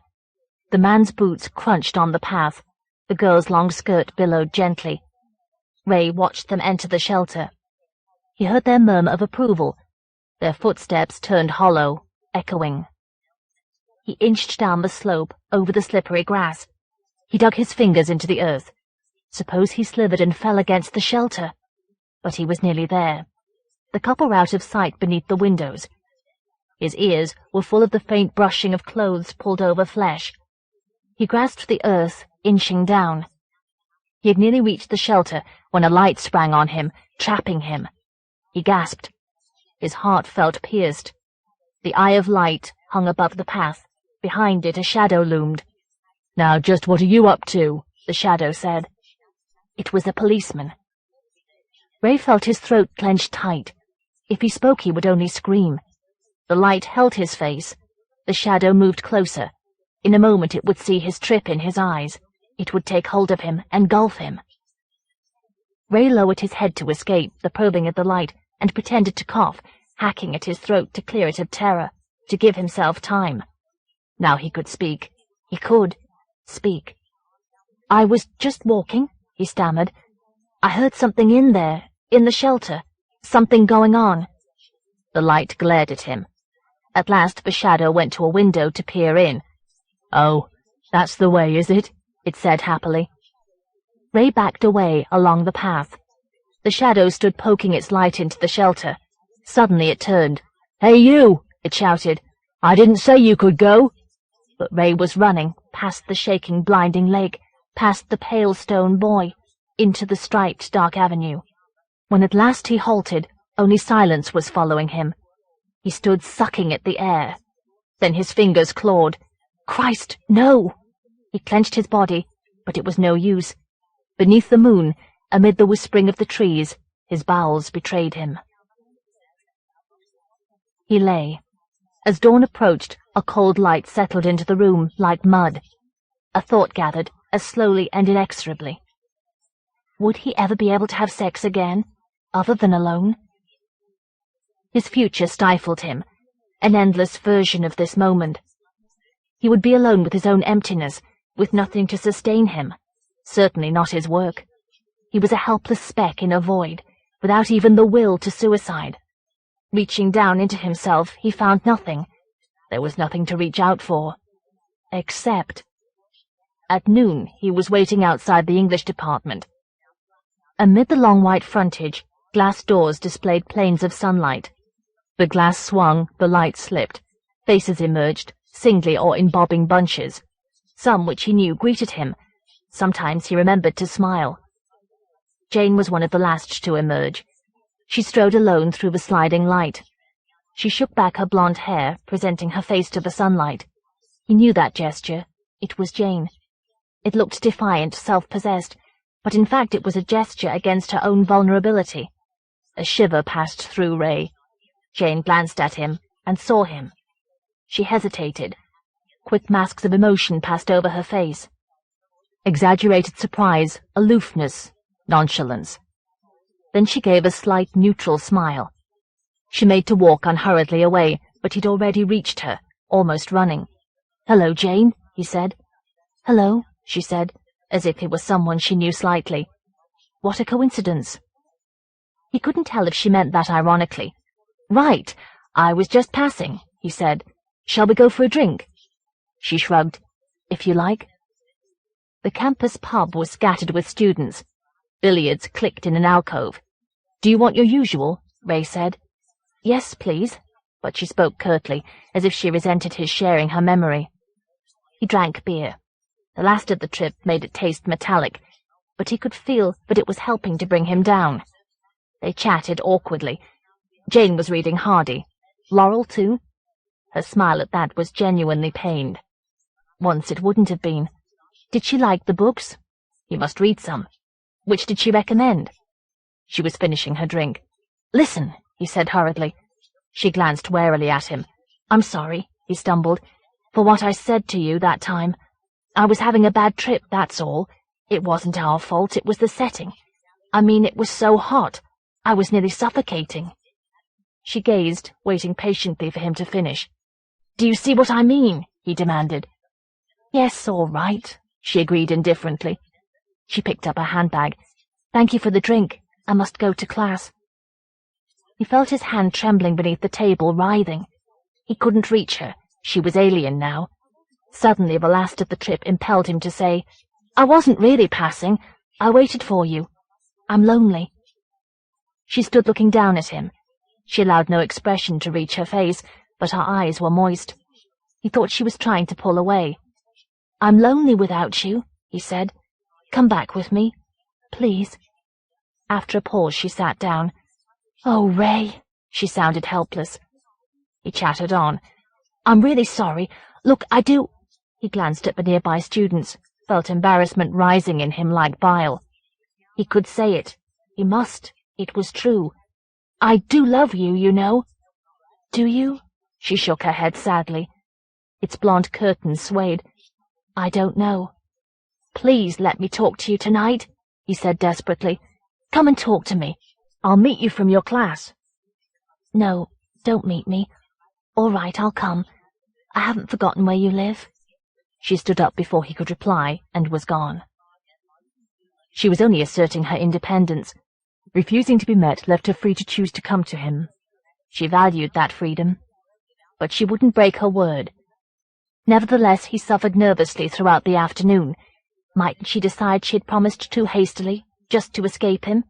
Speaker 1: The man's boots crunched on the path. The girl's long skirt billowed gently. Ray watched them enter the shelter. He heard their murmur of approval. Their footsteps turned hollow, echoing. He inched down the slope, over the slippery grass. He dug his fingers into the earth. Suppose he slithered and fell against the shelter? But he was nearly there. The couple were out of sight beneath the windows. His ears were full of the faint brushing of clothes pulled over flesh. He grasped the earth, inching down. He had nearly reached the shelter when a light sprang on him, trapping him. He gasped. His heart felt pierced. The eye of light hung above the path. Behind it a shadow loomed. "Now just what are you up to?" the shadow said. It was a policeman. Ray felt his throat clenched tight. If he spoke he would only scream. The light held his face. The shadow moved closer. In a moment it would see his trip in his eyes. It would take hold of him, engulf him. Ray lowered his head to escape the probing of the light and pretended to cough, hacking at his throat to clear it of terror, to give himself time. Now he could speak. He could speak. "I was just walking," he stammered. "I heard something in there, in the shelter. Something going on." The light glared at him. At last the shadow went to a window to peer in. "Oh, that's the way, is it?" it said happily. Ray backed away along the path. The shadow stood poking its light into the shelter. Suddenly it turned. "Hey, you!" it shouted. "I didn't say you could go." But Ray was running, past the shaking, blinding lake, past the pale stone boy, into the striped dark avenue. When at last he halted, only silence was following him. He stood sucking at the air. Then his fingers clawed. Christ, no! He clenched his body, but it was no use. Beneath the moon, amid the whispering of the trees, his bowels betrayed him. He lay. As dawn approached, a cold light settled into the room like mud. A thought gathered, as slowly and inexorably. Would he ever be able to have sex again, other than alone? His future stifled him, an endless version of this moment. He would be alone with his own emptiness, with nothing to sustain him, certainly not his work. He was a helpless speck in a void, without even the will to suicide. Reaching down into himself, he found nothing. There was nothing to reach out for. Except... At noon, he was waiting outside the English department. Amid the long white frontage, glass doors displayed planes of sunlight. The glass swung, the light slipped. Faces emerged, singly or in bobbing bunches. Some which he knew greeted him. Sometimes he remembered to smile. Jane was one of the last to emerge. She strode alone through the sliding light. She shook back her blonde hair, presenting her face to the sunlight. He knew that gesture. It was Jane. It looked defiant, self-possessed, but in fact it was a gesture against her own vulnerability. A shiver passed through Ray. Jane glanced at him and saw him. She hesitated. Quick masks of emotion passed over her face. Exaggerated surprise, aloofness, nonchalance. Then she gave a slight neutral smile. She made to walk unhurriedly away, but he'd already reached her, almost running. "Hello, Jane," he said. "Hello," she said, as if he were someone she knew slightly. What a coincidence. He couldn't tell if she meant that ironically. "Right, I was just passing," he said. "Shall we go for a drink?" She shrugged. "If you like." The campus pub was scattered with students. Billiards clicked in an alcove. "Do you want your usual?" Ray said. "Yes, please," but she spoke curtly, as if she resented his sharing her memory. He drank beer. The last of the trip made it taste metallic, but he could feel that it was helping to bring him down. They chatted awkwardly. Jane was reading Hardy. Laurel, too? Her smile at that was genuinely pained. Once it wouldn't have been. Did she like the books? He must read some. Which did she recommend? She was finishing her drink. "Listen," he said hurriedly. She glanced warily at him. "I'm sorry," he stumbled, "for what I said to you that time. I was having a bad trip, that's all. It wasn't our fault, it was the setting. I mean, it was so hot. I was nearly suffocating." She gazed, waiting patiently for him to finish. "Do you see what I mean?" he demanded. "Yes, all right," she agreed indifferently. She picked up her handbag. "Thank you for the drink. I must go to class." He felt his hand trembling beneath the table, writhing. He couldn't reach her. She was alien now. Suddenly the last of the trip impelled him to say, "I wasn't really passing. I waited for you. I'm lonely." She stood looking down at him. She allowed no expression to reach her face, but her eyes were moist. He thought she was trying to pull away. "I'm lonely without you," he said. "Come back with me, please." After a pause she sat down. "Oh, Ray," she sounded helpless. He chattered on. "I'm really sorry. Look, I do—" He glanced at the nearby students, felt embarrassment rising in him like bile. He could say it. He must. It was true. "I do love you, you know." "Do you?" She shook her head sadly. Its blonde curtains swayed. "I don't know." "Please let me talk to you tonight," he said desperately. "Come and talk to me. I'll meet you from your class." "No, don't meet me. All right, I'll come. I haven't forgotten where you live." She stood up before he could reply, and was gone. She was only asserting her independence. Refusing to be met left her free to choose to come to him. She valued that freedom. But she wouldn't break her word. Nevertheless, he suffered nervously throughout the afternoon. Mightn't she decide she had promised too hastily, just to escape him?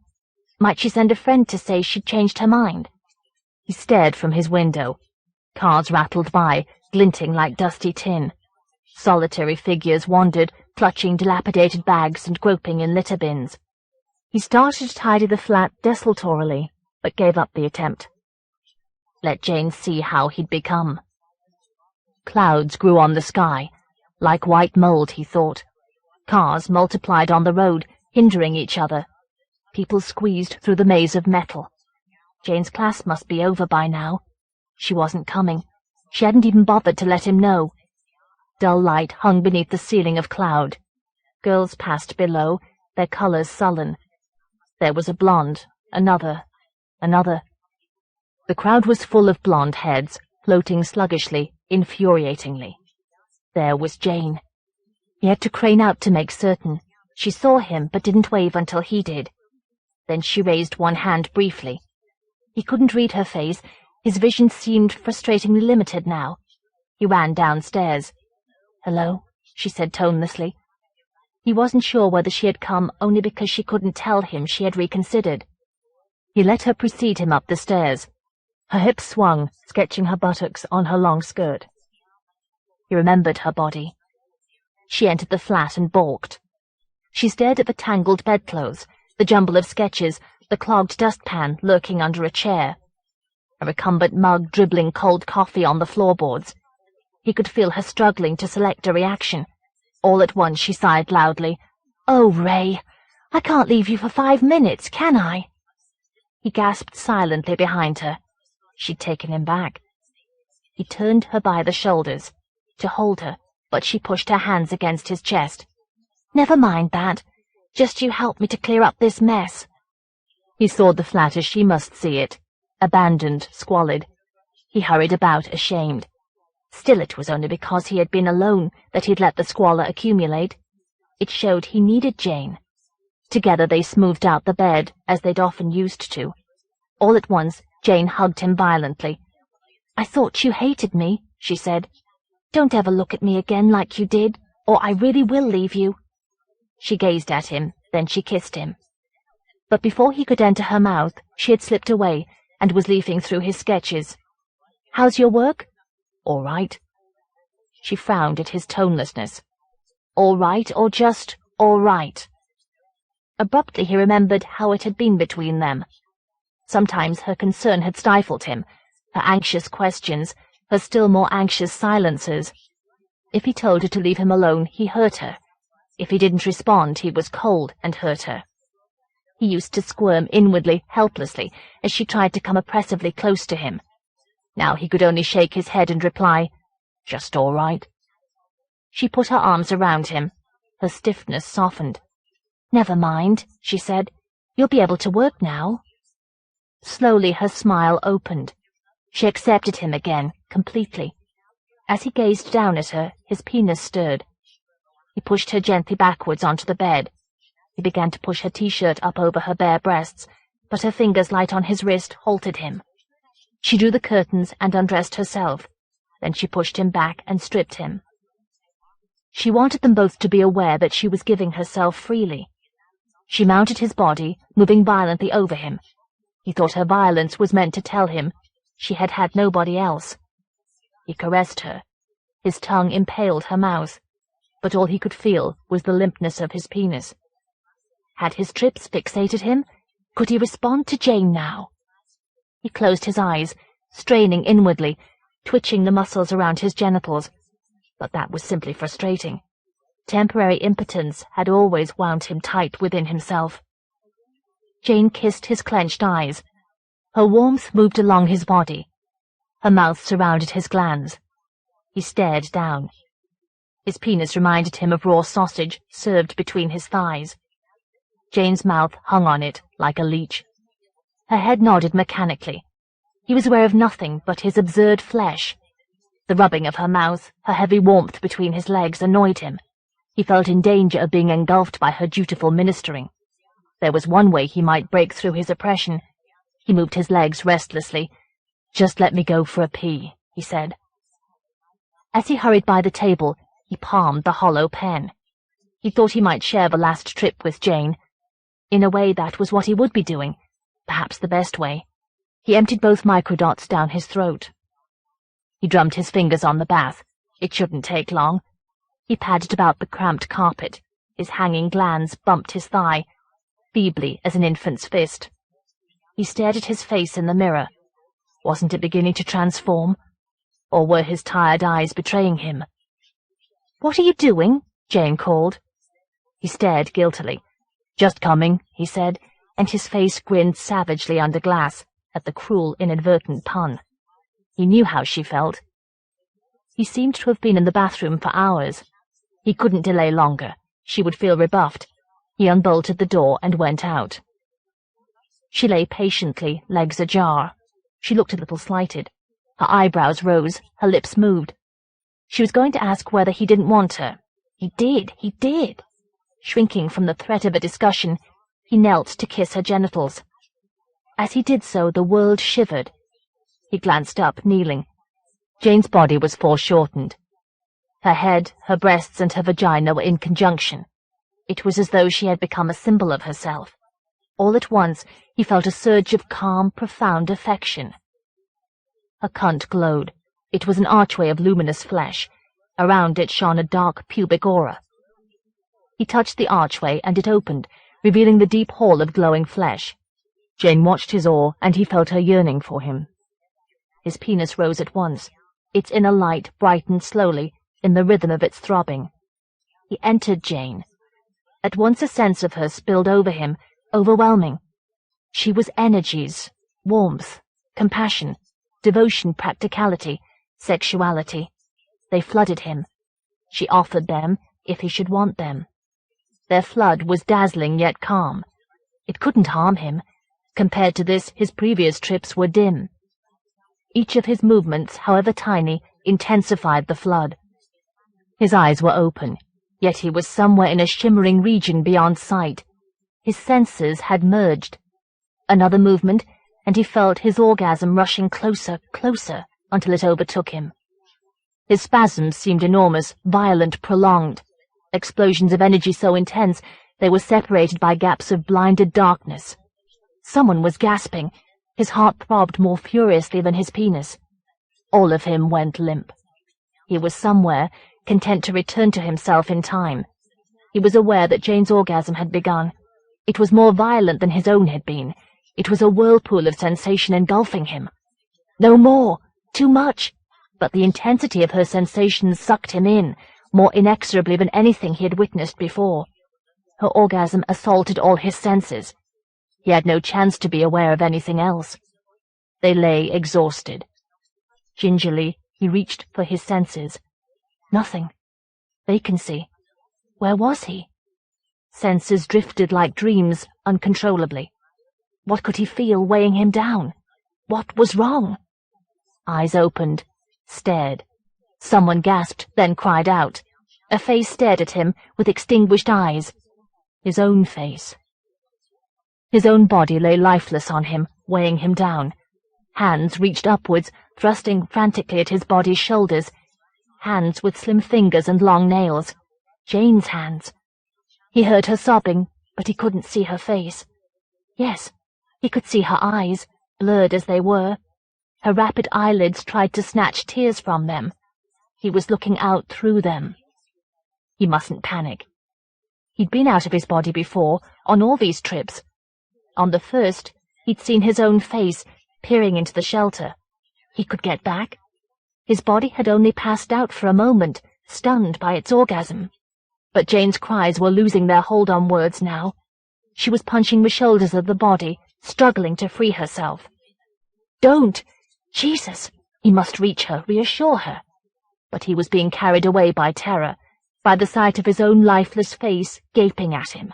Speaker 1: Might she send a friend to say she'd changed her mind? He stared from his window. Cars rattled by, glinting like dusty tin. Solitary figures wandered, clutching dilapidated bags and groping in litter bins. He started to tidy the flat desultorily, but gave up the attempt. Let Jane see how he'd become. Clouds grew on the sky, like white mold, he thought. Cars multiplied on the road, hindering each other. People squeezed through the maze of metal. Jane's class must be over by now. She wasn't coming. She hadn't even bothered to let him know. Dull light hung beneath the ceiling of cloud. Girls passed below, their colors sullen. There was a blonde, another. The crowd was full of blonde heads, floating sluggishly, infuriatingly. There was Jane. He had to crane out to make certain. She saw him, but didn't wave until he did. Then she raised one hand briefly. He couldn't read her face. His vision seemed frustratingly limited now. He ran downstairs. "Hello," she said tonelessly. He wasn't sure whether she had come only because she couldn't tell him she had reconsidered. He let her precede him up the stairs. Her hips swung, sketching her buttocks on her long skirt. He remembered her body. She entered the flat and balked. She stared at the tangled bedclothes, the jumble of sketches, the clogged dustpan lurking under a chair, a recumbent mug dribbling cold coffee on the floorboards. He could feel her struggling to select a reaction. All at once she sighed loudly. "Oh, Ray, I can't leave you for 5 minutes, can I?" He gasped silently behind her. She'd taken him back. He turned her by the shoulders, to hold her, but she pushed her hands against his chest. "Never mind that. Just you help me to clear up this mess." He saw the flat as she must see it, abandoned, squalid. He hurried about, ashamed. Still, it was only because he had been alone that he'd let the squalor accumulate. It showed he needed Jane. Together they smoothed out the bed, as they'd often used to. All at once, Jane hugged him violently. "I thought you hated me," she said. "Don't ever look at me again like you did, or I really will leave you." She gazed at him, then she kissed him. But before he could enter her mouth, she had slipped away and was leafing through his sketches. "How's your work?" "All right." She frowned at his tonelessness. All right, or just all right? Abruptly he remembered how it had been between them. Sometimes her concern had stifled him, her anxious questions, her still more anxious silences. If he told her to leave him alone, he hurt her. If he didn't respond, he was cold and hurt her. He used to squirm inwardly, helplessly, as she tried to come oppressively close to him. Now he could only shake his head and reply, "Just all right." She put her arms around him. Her stiffness softened. "Never mind," she said. "You'll be able to work now." Slowly her smile opened. She accepted him again, completely. As he gazed down at her, his penis stirred. He pushed her gently backwards onto the bed. He began to push her t-shirt up over her bare breasts, but her fingers light on his wrist halted him. She drew the curtains and undressed herself. Then she pushed him back and stripped him. She wanted them both to be aware that she was giving herself freely. She mounted his body, moving violently over him. He thought her violence was meant to tell him she had had nobody else. He caressed her. His tongue impaled her mouth, but all he could feel was the limpness of his penis. Had his trips fixated him? Could he respond to Jane now? He closed his eyes, straining inwardly, twitching the muscles around his genitals. But that was simply frustrating. Temporary impotence had always wound him tight within himself. Jane kissed his clenched eyes. Her warmth moved along his body. Her mouth surrounded his glands. He stared down. His penis reminded him of raw sausage served between his thighs. Jane's mouth hung on it like a leech. Her head nodded mechanically. He was aware of nothing but his absurd flesh. The rubbing of her mouth, her heavy warmth between his legs, annoyed him. He felt in danger of being engulfed by her dutiful ministering. There was one way he might break through his oppression. He moved his legs restlessly. "Just let me go for a pee," he said. As he hurried by the table, he palmed the hollow pen. He thought he might share the last trip with Jane. In a way, that was what he would be doing, perhaps the best way. He emptied both microdots down his throat. He drummed his fingers on the bath. It shouldn't take long. He padded about the cramped carpet. His hanging glands bumped his thigh, feebly as an infant's fist. He stared at his face in the mirror. Wasn't it beginning to transform? Or were his tired eyes betraying him? "What are you doing?" Jane called. He stared guiltily. "Just coming," he said, and his face grinned savagely under glass at the cruel, inadvertent pun. He knew how she felt. He seemed to have been in the bathroom for hours. He couldn't delay longer. She would feel rebuffed. He unbolted the door and went out. She lay patiently, legs ajar. She looked a little slighted. Her eyebrows rose, her lips moved. She was going to ask whether he didn't want her. He did. Shrinking from the threat of a discussion, he knelt to kiss her genitals. As he did so, the world shivered. He glanced up, kneeling. Jane's body was foreshortened. Her head, her breasts, and her vagina were in conjunction. It was as though she had become a symbol of herself. All at once, he felt a surge of calm, profound affection. Her cunt glowed. It was an archway of luminous flesh. Around it shone a dark pubic aura. He touched the archway, and it opened, revealing the deep hall of glowing flesh. Jane watched his awe, and he felt her yearning for him. His penis rose at once. Its inner light brightened slowly, in the rhythm of its throbbing. He entered Jane. At once a sense of her spilled over him, overwhelming. She was energies, warmth, compassion, devotion, practicality, sexuality. They flooded him. She offered them, if he should want them. Their flood was dazzling yet calm. It couldn't harm him.
Speaker 3: Compared to this, his previous trips were dim. Each of his movements, however tiny, intensified the flood. His eyes were open, yet he was somewhere in a shimmering region beyond sight. His senses had merged. Another movement, and he felt his orgasm rushing closer, closer, until it overtook him. His spasms seemed enormous, violent, prolonged. Explosions of energy so intense they were separated by gaps of blinded darkness. Someone was gasping. His heart throbbed more furiously than his penis. All of him went limp. He was somewhere, content to return to himself in time. He was aware that Jane's orgasm had begun. It was more violent than his own had been. It was a whirlpool of sensation engulfing him. No more! Too much! But the intensity of her sensations sucked him in, more inexorably than anything he had witnessed before. Her orgasm assaulted all his senses. He had no chance to be aware of anything else. They lay exhausted. Gingerly, he reached for his senses. Nothing. Vacancy. Where was he? Senses drifted like dreams, uncontrollably. What could he feel weighing him down? What was wrong? Eyes opened, stared. Someone gasped, then cried out. A face stared at him with extinguished eyes. His own face. His own body lay lifeless on him, weighing him down. Hands reached upwards, thrusting frantically at his body's shoulders. Hands with slim fingers and long nails. Jane's hands. He heard her sobbing, but he couldn't see her face. Yes, he could see her eyes, blurred as they were. Her rapid eyelids tried to snatch tears from them. He was looking out through them. He mustn't panic. He'd been out of his body before, on all these trips. On the first, he'd seen his own face, peering into the shelter. He could get back. His body had only passed out for a moment, stunned by its orgasm. But Jane's cries were losing their hold on words now. She was punching the shoulders of the body, struggling to free herself. Don't! Jesus! He must reach her, reassure her. But he was being carried away by terror, by the sight of his own lifeless face gaping at him.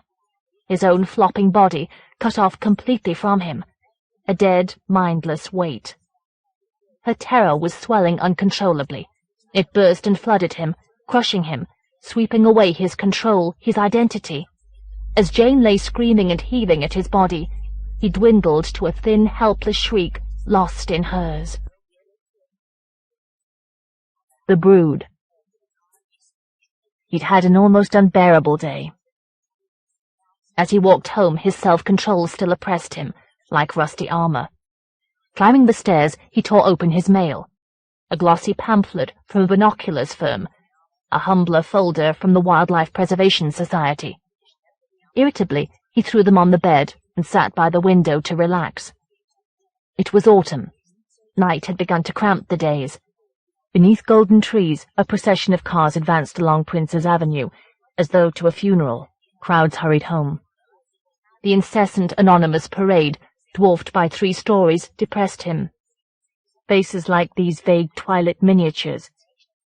Speaker 3: His own flopping body cut off completely from him. A dead, mindless weight. Her terror was swelling uncontrollably. It burst and flooded him, crushing him, sweeping away his control, his identity. As Jane lay screaming and heaving at his body, he dwindled to a thin, helpless shriek, lost in hers. The Brood. He'd had an almost unbearable day. As he walked home, his self-control still oppressed him, like rusty armor. Climbing the stairs, he tore open his mail. A glossy pamphlet from a binoculars firm, a humbler folder from the Wildlife Preservation Society. Irritably, he threw them on the bed and sat by the window to relax. It was autumn. Night had begun to cramp the days. Beneath golden trees, a procession of cars advanced along Prince's Avenue, as though to a funeral. Crowds hurried home. The incessant, anonymous parade, dwarfed by 3 stories, depressed him. Faces like these vague twilight miniatures,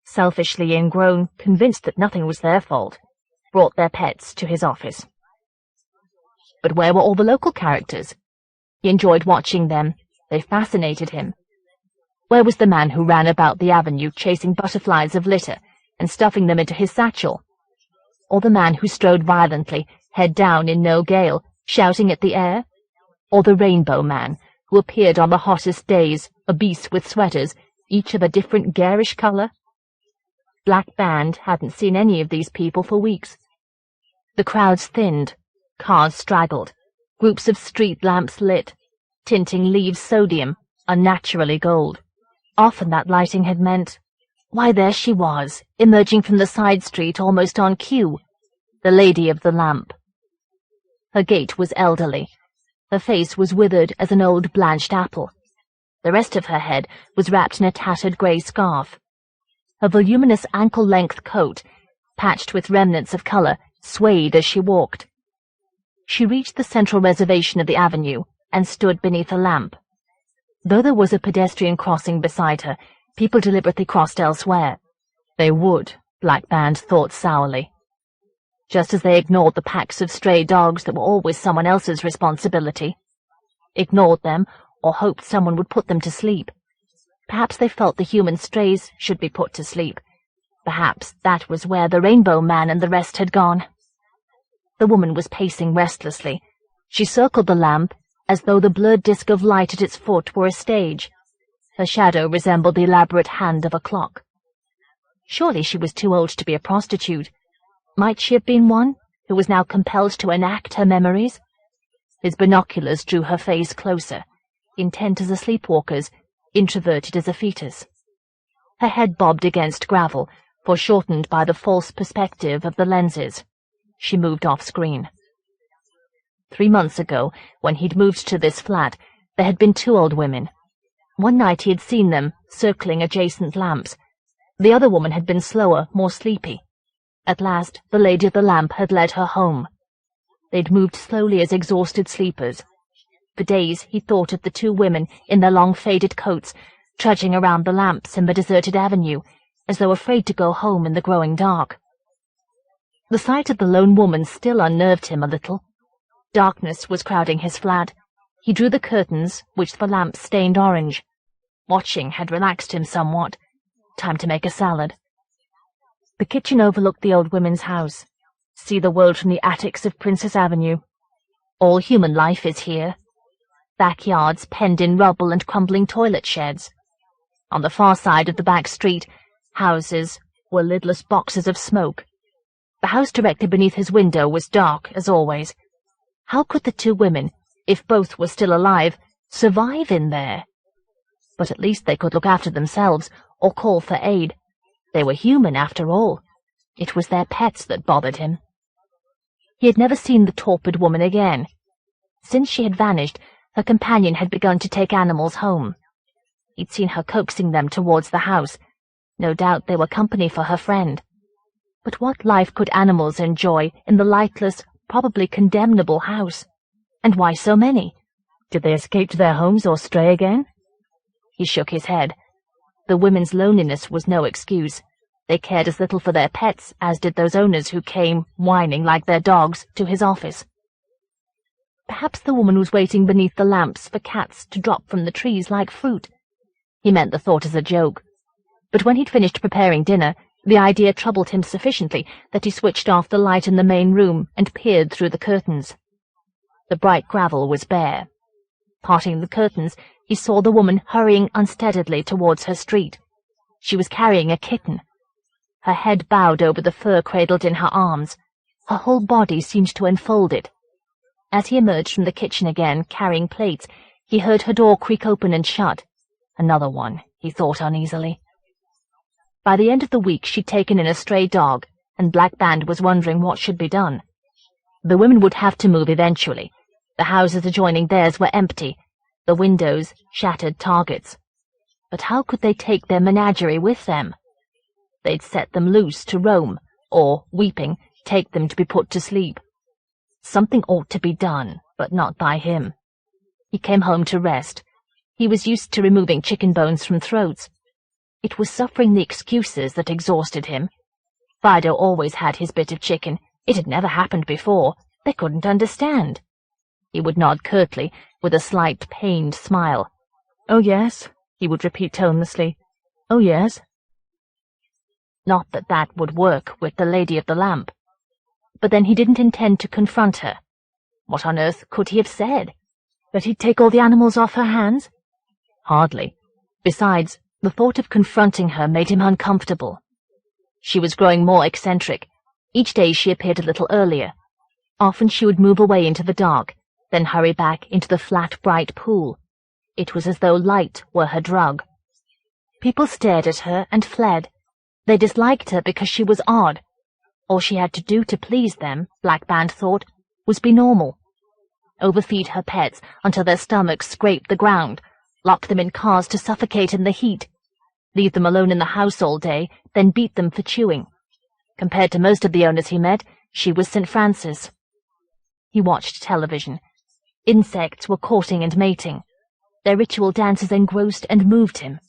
Speaker 3: selfishly ingrown, convinced that nothing was their fault, brought their pets to his office. But where were all the local characters? He enjoyed watching them. They fascinated him. Where was the man who ran about the avenue chasing butterflies of litter and stuffing them into his satchel? Or the man who strode violently, head down in no gale, shouting at the air? Or the rainbow man, who appeared on the hottest days, obese with sweaters, each of a different garish color? Black Band hadn't seen any of these people for weeks. The crowds thinned, cars straggled, groups of street lamps lit, tinting leaves sodium, unnaturally gold. Often that lighting had meant, why, there she was, emerging from the side street almost on cue, the lady of the lamp. Her gait was elderly. Her face was withered as an old blanched apple. The rest of her head was wrapped in a tattered grey scarf. Her voluminous ankle-length coat, patched with remnants of colour, swayed as she walked. She reached the central reservation of the avenue and stood beneath a lamp. Though there was a pedestrian crossing beside her, people deliberately crossed elsewhere. They would, Black Band thought sourly. Just as they ignored the packs of stray dogs that were always someone else's responsibility. ignored them, or hoped someone would put them to sleep. Perhaps they felt the human strays should be put to sleep. Perhaps that was where the Rainbow Man and the rest had gone. The woman was pacing restlessly. She circled the lamp as though the blurred disk of light at its foot were a stage. Her shadow resembled the elaborate hand of a clock. Surely she was too old to be a prostitute. Might she have been one who was now compelled to enact her memories? His binoculars drew her face closer, intent as a sleepwalker's, introverted as a fetus. Her head bobbed against gravel, foreshortened by the false perspective of the lenses. She moved off screen. 3 months ago, when he'd moved to this flat, there had been 2 old women. One night he had seen them, circling adjacent lamps. The other woman had been slower, more sleepy. At last, the lady of the lamp had led her home. They'd moved slowly as exhausted sleepers. For days he thought of the 2 women in their long faded coats, trudging around the lamps in the deserted avenue, as though afraid to go home in the growing dark. The sight of the lone woman still unnerved him a little. Darkness was crowding his flat. He drew the curtains, which the lamps stained orange. Watching had relaxed him somewhat. Time to make a salad. The kitchen overlooked the old women's house. See the world from the attics of Princess Avenue. All human life is here. Backyards penned in rubble and crumbling toilet sheds. On the far side of the back street, houses were lidless boxes of smoke. The house directly beneath his window was dark, as always. How could the 2 women, if both were still alive, survive in there? But at least they could look after themselves, or call for aid. They were human, after all. It was their pets that bothered him. He had never seen the torpid woman again. Since she had vanished, her companion had begun to take animals home. He'd seen her coaxing them towards the house. No doubt they were company for her friend. But what life could animals enjoy in the lightless, probably condemnable house? And why so many? Did they escape to their homes or stray again? He shook his head. The women's loneliness was no excuse. They cared as little for their pets as did those owners who came, whining like their dogs, to his office. Perhaps the woman was waiting beneath the lamps for cats to drop from the trees like fruit. He meant the thought as a joke. But when he'd finished preparing dinner, the idea troubled him sufficiently that he switched off the light in the main room and peered through the curtains. The bright gravel was bare. Parting the curtains, he saw the woman hurrying unsteadily towards her street. She was carrying a kitten. Her head bowed over the fur cradled in her arms. Her whole body seemed to enfold it. As he emerged from the kitchen again, carrying plates, he heard her door creak open and shut. Another one, he thought uneasily. By the end of the week she'd taken in a stray dog, and Black Band was wondering what should be done. The women would have to move eventually. The houses adjoining theirs were empty, the windows shattered targets. But how could they take their menagerie with them? They'd set them loose to roam, or, weeping, take them to be put to sleep. Something ought to be done, but not by him. He came home to rest. He was used to removing chicken bones from throats. It was suffering the excuses that exhausted him. Fido always had his bit of chicken. It had never happened before. They couldn't understand. He would nod curtly, with a slight pained smile. "Oh, yes," he would repeat tonelessly. "Oh, yes." Not that that would work with the lady of the lamp. But then he didn't intend to confront her. What on earth could he have said? That he'd take all the animals off her hands? Hardly. Besides, the thought of confronting her made him uncomfortable. She was growing more eccentric. Each day she appeared a little earlier. Often she would move away into the dark, then hurry back into the flat, bright pool. It was as though light were her drug. People stared at her and fled. They disliked her because she was odd. All she had to do to please them, Black Band thought, was be normal. Overfeed her pets until their stomachs scraped the ground, lock them in cars to suffocate in the heat, leave them alone in the house all day, then beat them for chewing. Compared to most of the owners he met, she was St. Francis. He watched television. Insects were courting and mating. Their ritual dances engrossed and moved him.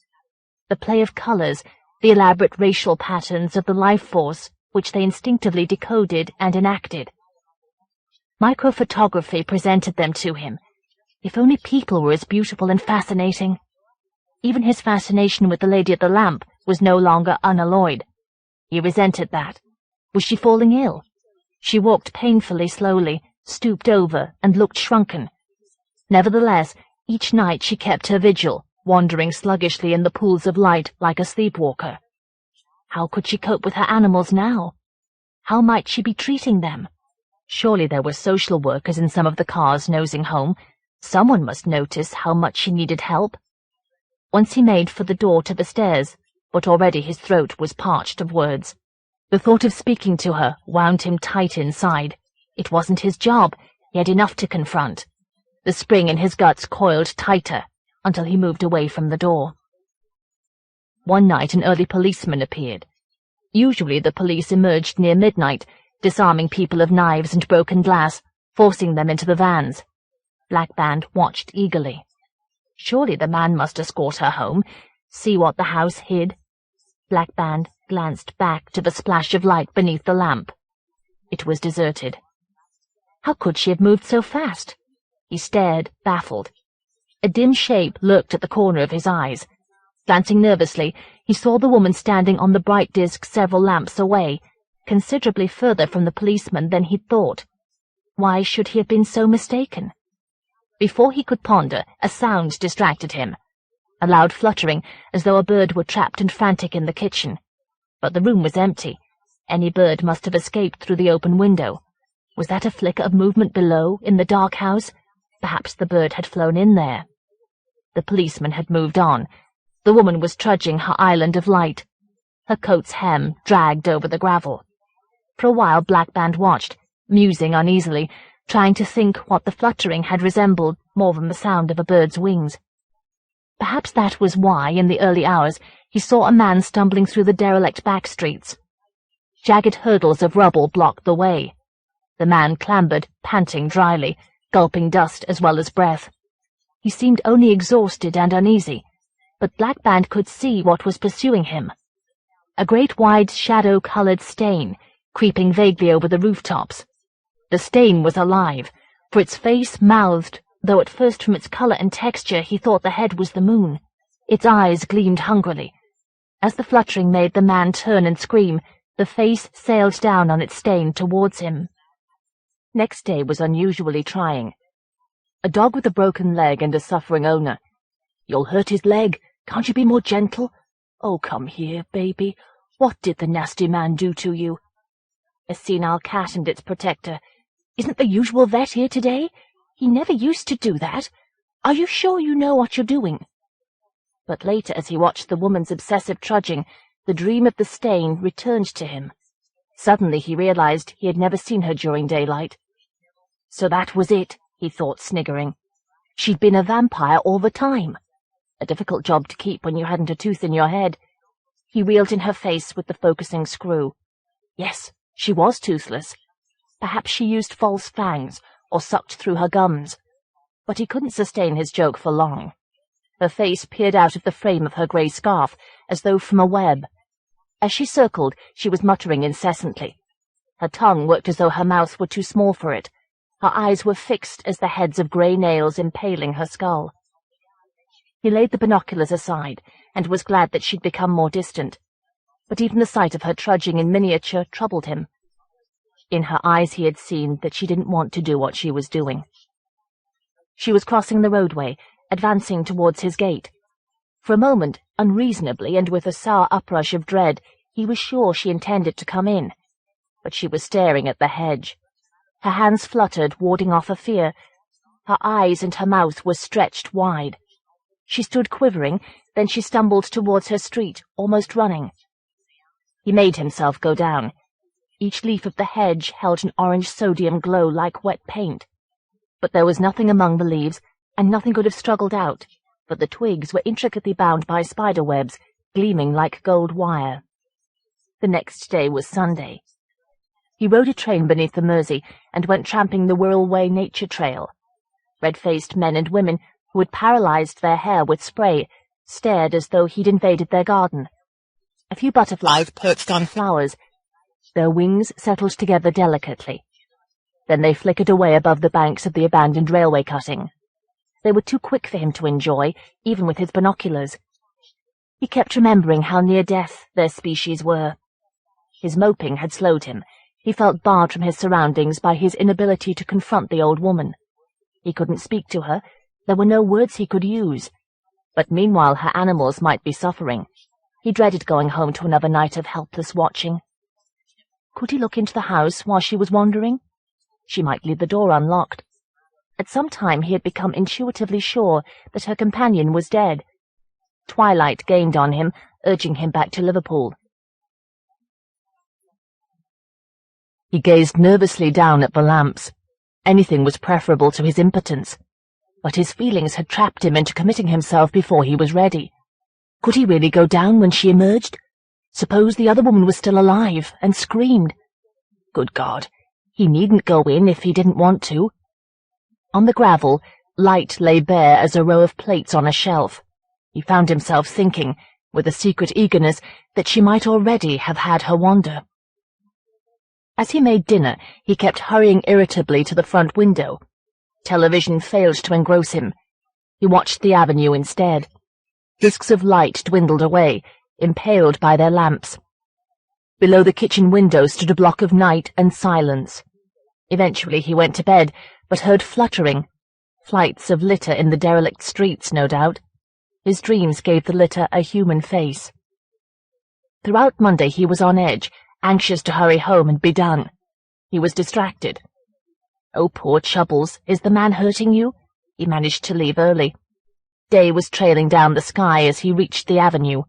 Speaker 3: The play of colors, the elaborate racial patterns of the life force, which they instinctively decoded and enacted. Microphotography presented them to him.
Speaker 1: If only people were as beautiful and fascinating. Even his fascination with the lady at the lamp was no longer unalloyed. He resented that. Was she falling ill? She walked painfully slowly, stooped over, and looked shrunken. Nevertheless, each night she kept her vigil, wandering sluggishly in the pools of light like a sleepwalker. How could she cope with her animals now? How might she be treating them? Surely there were social workers in some of the cars nosing home. Someone must notice how much she needed help. Once he made for the door to the stairs, but already his throat was parched of words. The thought of speaking to her wound him tight inside. It wasn't his job. He had enough to confront. The spring in his guts coiled tighter until he moved away from the door. One night an early policeman appeared. Usually the police emerged near midnight, disarming people of knives and broken glass, forcing them into the vans. Black Band watched eagerly. Surely the man must escort her home, see what the house hid. Black Band glanced back to the splash of light beneath the lamp. It was deserted. How could she have moved so fast? He stared, baffled. A dim shape lurked at the corner of his eyes. Glancing nervously, he saw the woman standing on the bright disc several lamps away, considerably further from the policeman than he'd thought. Why should he have been so mistaken? Before he could ponder, a sound distracted him. A loud fluttering, as though a bird were trapped and frantic in the kitchen. But the room was empty. Any bird must have escaped through the open window. Was that a flicker of movement below, in the dark house? Perhaps the bird had flown in there. The policeman had moved on. The woman was trudging her island of light. Her coat's hem dragged over the gravel. For a while Black Band watched, musing uneasily, trying to think what the fluttering had resembled more than the sound of a bird's wings. Perhaps that was why, in the early hours, he saw a man stumbling through the derelict back streets. Jagged hurdles of rubble blocked the way. The man clambered, panting dryly, gulping dust as well as breath. He seemed only exhausted and uneasy, but Black Band could see what was pursuing him. A great wide shadow-colored stain, creeping vaguely over the rooftops. The stain was alive, for its face mouthed, though at first from its color and texture he thought the head was the moon. Its eyes gleamed hungrily. As the fluttering made the man turn and scream, the face sailed down on its stain towards him. Next day was unusually trying. A dog with a broken leg and a suffering owner. "You'll hurt his leg. Can't you be more gentle? Oh, come here, baby. What did the nasty man do to you?" A senile cat and its protector. "Isn't the usual vet here today? He never used to do that. Are you sure you know what you're doing?" But later, as he watched the woman's obsessive trudging, the dream of the stain returned to him. Suddenly he realized he had never seen her during daylight. So that was it, he thought, sniggering. She'd been a vampire all the time. A difficult job to keep when you hadn't a tooth in your head. He reeled in her face with the focusing screw. Yes, she was toothless. Perhaps she used false fangs, or sucked through her gums. But he couldn't sustain his joke for long. Her face peered out of the frame of her grey scarf, as though from a web. As she circled, she was muttering incessantly. Her tongue worked as though her mouth were too small for it. Her eyes were fixed as the heads of grey nails impaling her skull. He laid the binoculars aside, and was glad that she'd become more distant. But even the sight of her trudging in miniature troubled him. In her eyes he had seen that she didn't want to do what she was doing. She was crossing the roadway, advancing towards his gate. For a moment, unreasonably and with a sour uprush of dread, he was sure she intended to come in. But she was staring at the hedge. Her hands fluttered, warding off a fear. Her eyes and her mouth were stretched wide. She stood quivering, then she stumbled towards her street, almost running. He made himself go down. Each leaf of the hedge held an orange sodium glow like wet paint. But there was nothing among the leaves, and nothing could have struggled out, but the twigs were intricately bound by spider webs, gleaming like gold wire. The next day was Sunday. He rode a train beneath the Mersey and went tramping the Wirral Way nature trail. Red-faced men and women, who had paralyzed their hair with spray, stared as though he'd invaded their garden. A few butterflies perched on flowers. Their wings settled together delicately. Then they flickered away above the banks of the abandoned railway cutting. They were too quick for him to enjoy, even with his binoculars. He kept remembering how near death their species were. His moping had slowed him. He felt barred from his surroundings by his inability to confront the old woman. He couldn't speak to her. There were no words he could use. But meanwhile her animals might be suffering. He dreaded going home to another night of helpless watching. Could he look into the house while she was wandering? She might leave the door unlocked. At some time he had become intuitively sure that her companion was dead. Twilight gained on him, urging him back to Liverpool. He gazed nervously down at the lamps. Anything was preferable to his impotence. But his feelings had trapped him into committing himself before he was ready. Could he really go down when she emerged? Suppose the other woman was still alive and screamed. Good God, he needn't go in if he didn't want to. On the gravel, light lay bare as a row of plates on a shelf. He found himself thinking, with a secret eagerness, that she might already have had her wander. As he made dinner, he kept hurrying irritably to the front window. Television failed to engross him. He watched the avenue instead. Discs of light dwindled away, impaled by their lamps. Below the kitchen window stood a block of night and silence. Eventually he went to bed, but heard fluttering. Flights of litter in the derelict streets, no doubt. His dreams gave the litter a human face. Throughout Monday he was on edge, anxious to hurry home and be done. He was distracted. Oh, poor Chubbles, is the man hurting you? He managed to leave early. Day was trailing down the sky as he reached the avenue.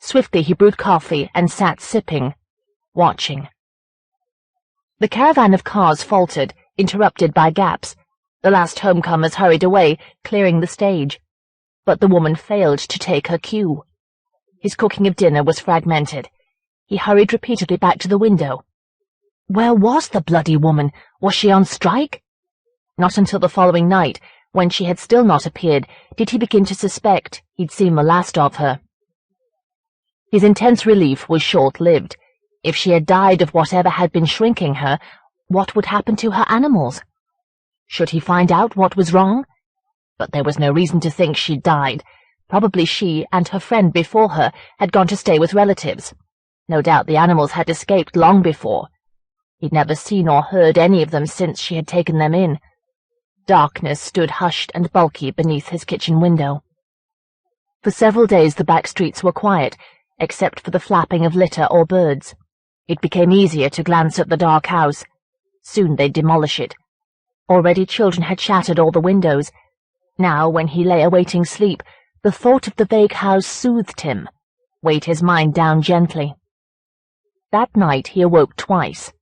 Speaker 1: Swiftly he brewed coffee and sat sipping, watching. The caravan of cars faltered, interrupted by gaps. The last homecomers hurried away, clearing the stage. But the woman failed to take her cue. His cooking of dinner was fragmented. He hurried repeatedly back to the window. Where was the bloody woman? Was she on strike? Not until the following night, when she had still not appeared, did he begin to suspect he'd seen the last of her. His intense relief was short-lived. If she had died of whatever had been shrinking her, what would happen to her animals? Should he find out what was wrong? But there was no reason to think she'd died. Probably she and her friend before her had gone to stay with relatives. No doubt the animals had escaped long before. He'd never seen or heard any of them since she had taken them in. Darkness stood hushed and bulky beneath his kitchen window. For several days the back streets were quiet, except for the flapping of litter or birds. It became easier to glance at the dark house. Soon they'd demolish it. Already children had shattered all the windows. Now, when he lay awaiting sleep, the thought of the vague house soothed him, weighed his mind down gently. That night he awoke twice.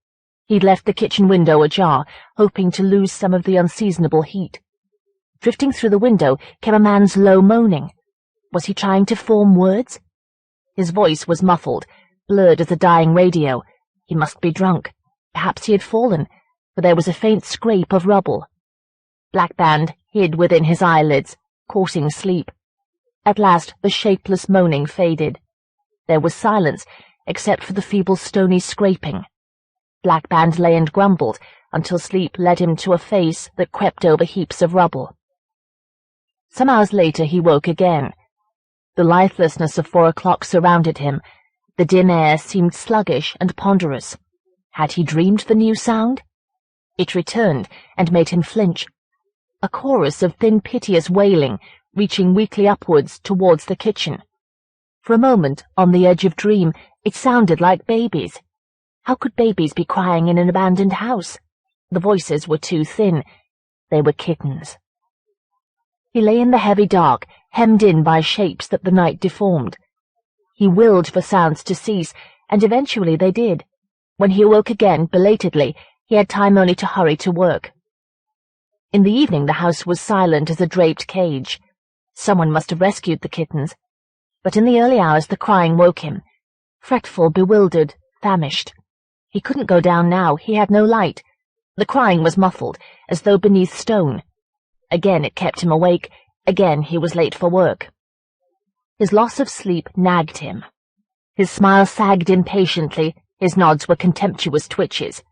Speaker 1: He'd left the kitchen window ajar, hoping to lose some of the unseasonable heat. Drifting through the window came a man's low moaning. Was he trying to form words? His voice was muffled, blurred as a dying radio. He must be drunk. Perhaps he had fallen, for there was a faint scrape of rubble. Blackband hid within his eyelids, courting sleep. At last the shapeless moaning faded. There was silence, except for the feeble stony scraping. Blackband lay and grumbled until sleep led him to a face that crept over heaps of rubble. Some hours later he woke again. The lifelessness of 4 o'clock surrounded him. The dim air seemed sluggish and ponderous. Had he dreamed the new sound? It returned and made him flinch. A chorus of thin, piteous wailing, reaching weakly upwards towards the kitchen. For a moment, on the edge of dream, it sounded like babies. How could babies be crying in an abandoned house? The voices were too thin. They were kittens. He lay in the heavy dark, hemmed in by shapes that the night deformed. He willed for sounds to cease, and eventually they did. When he awoke again, belatedly, he had time only to hurry to work. In the evening the house was silent as a draped cage. Someone must have rescued the kittens. But in the early hours the crying woke him. Fretful, bewildered, famished. He couldn't go down now, he had no light. The crying was muffled, as though beneath stone. Again it kept him awake, again he was late for work. His loss of sleep nagged him. His smile sagged impatiently, his nods were contemptuous twitches.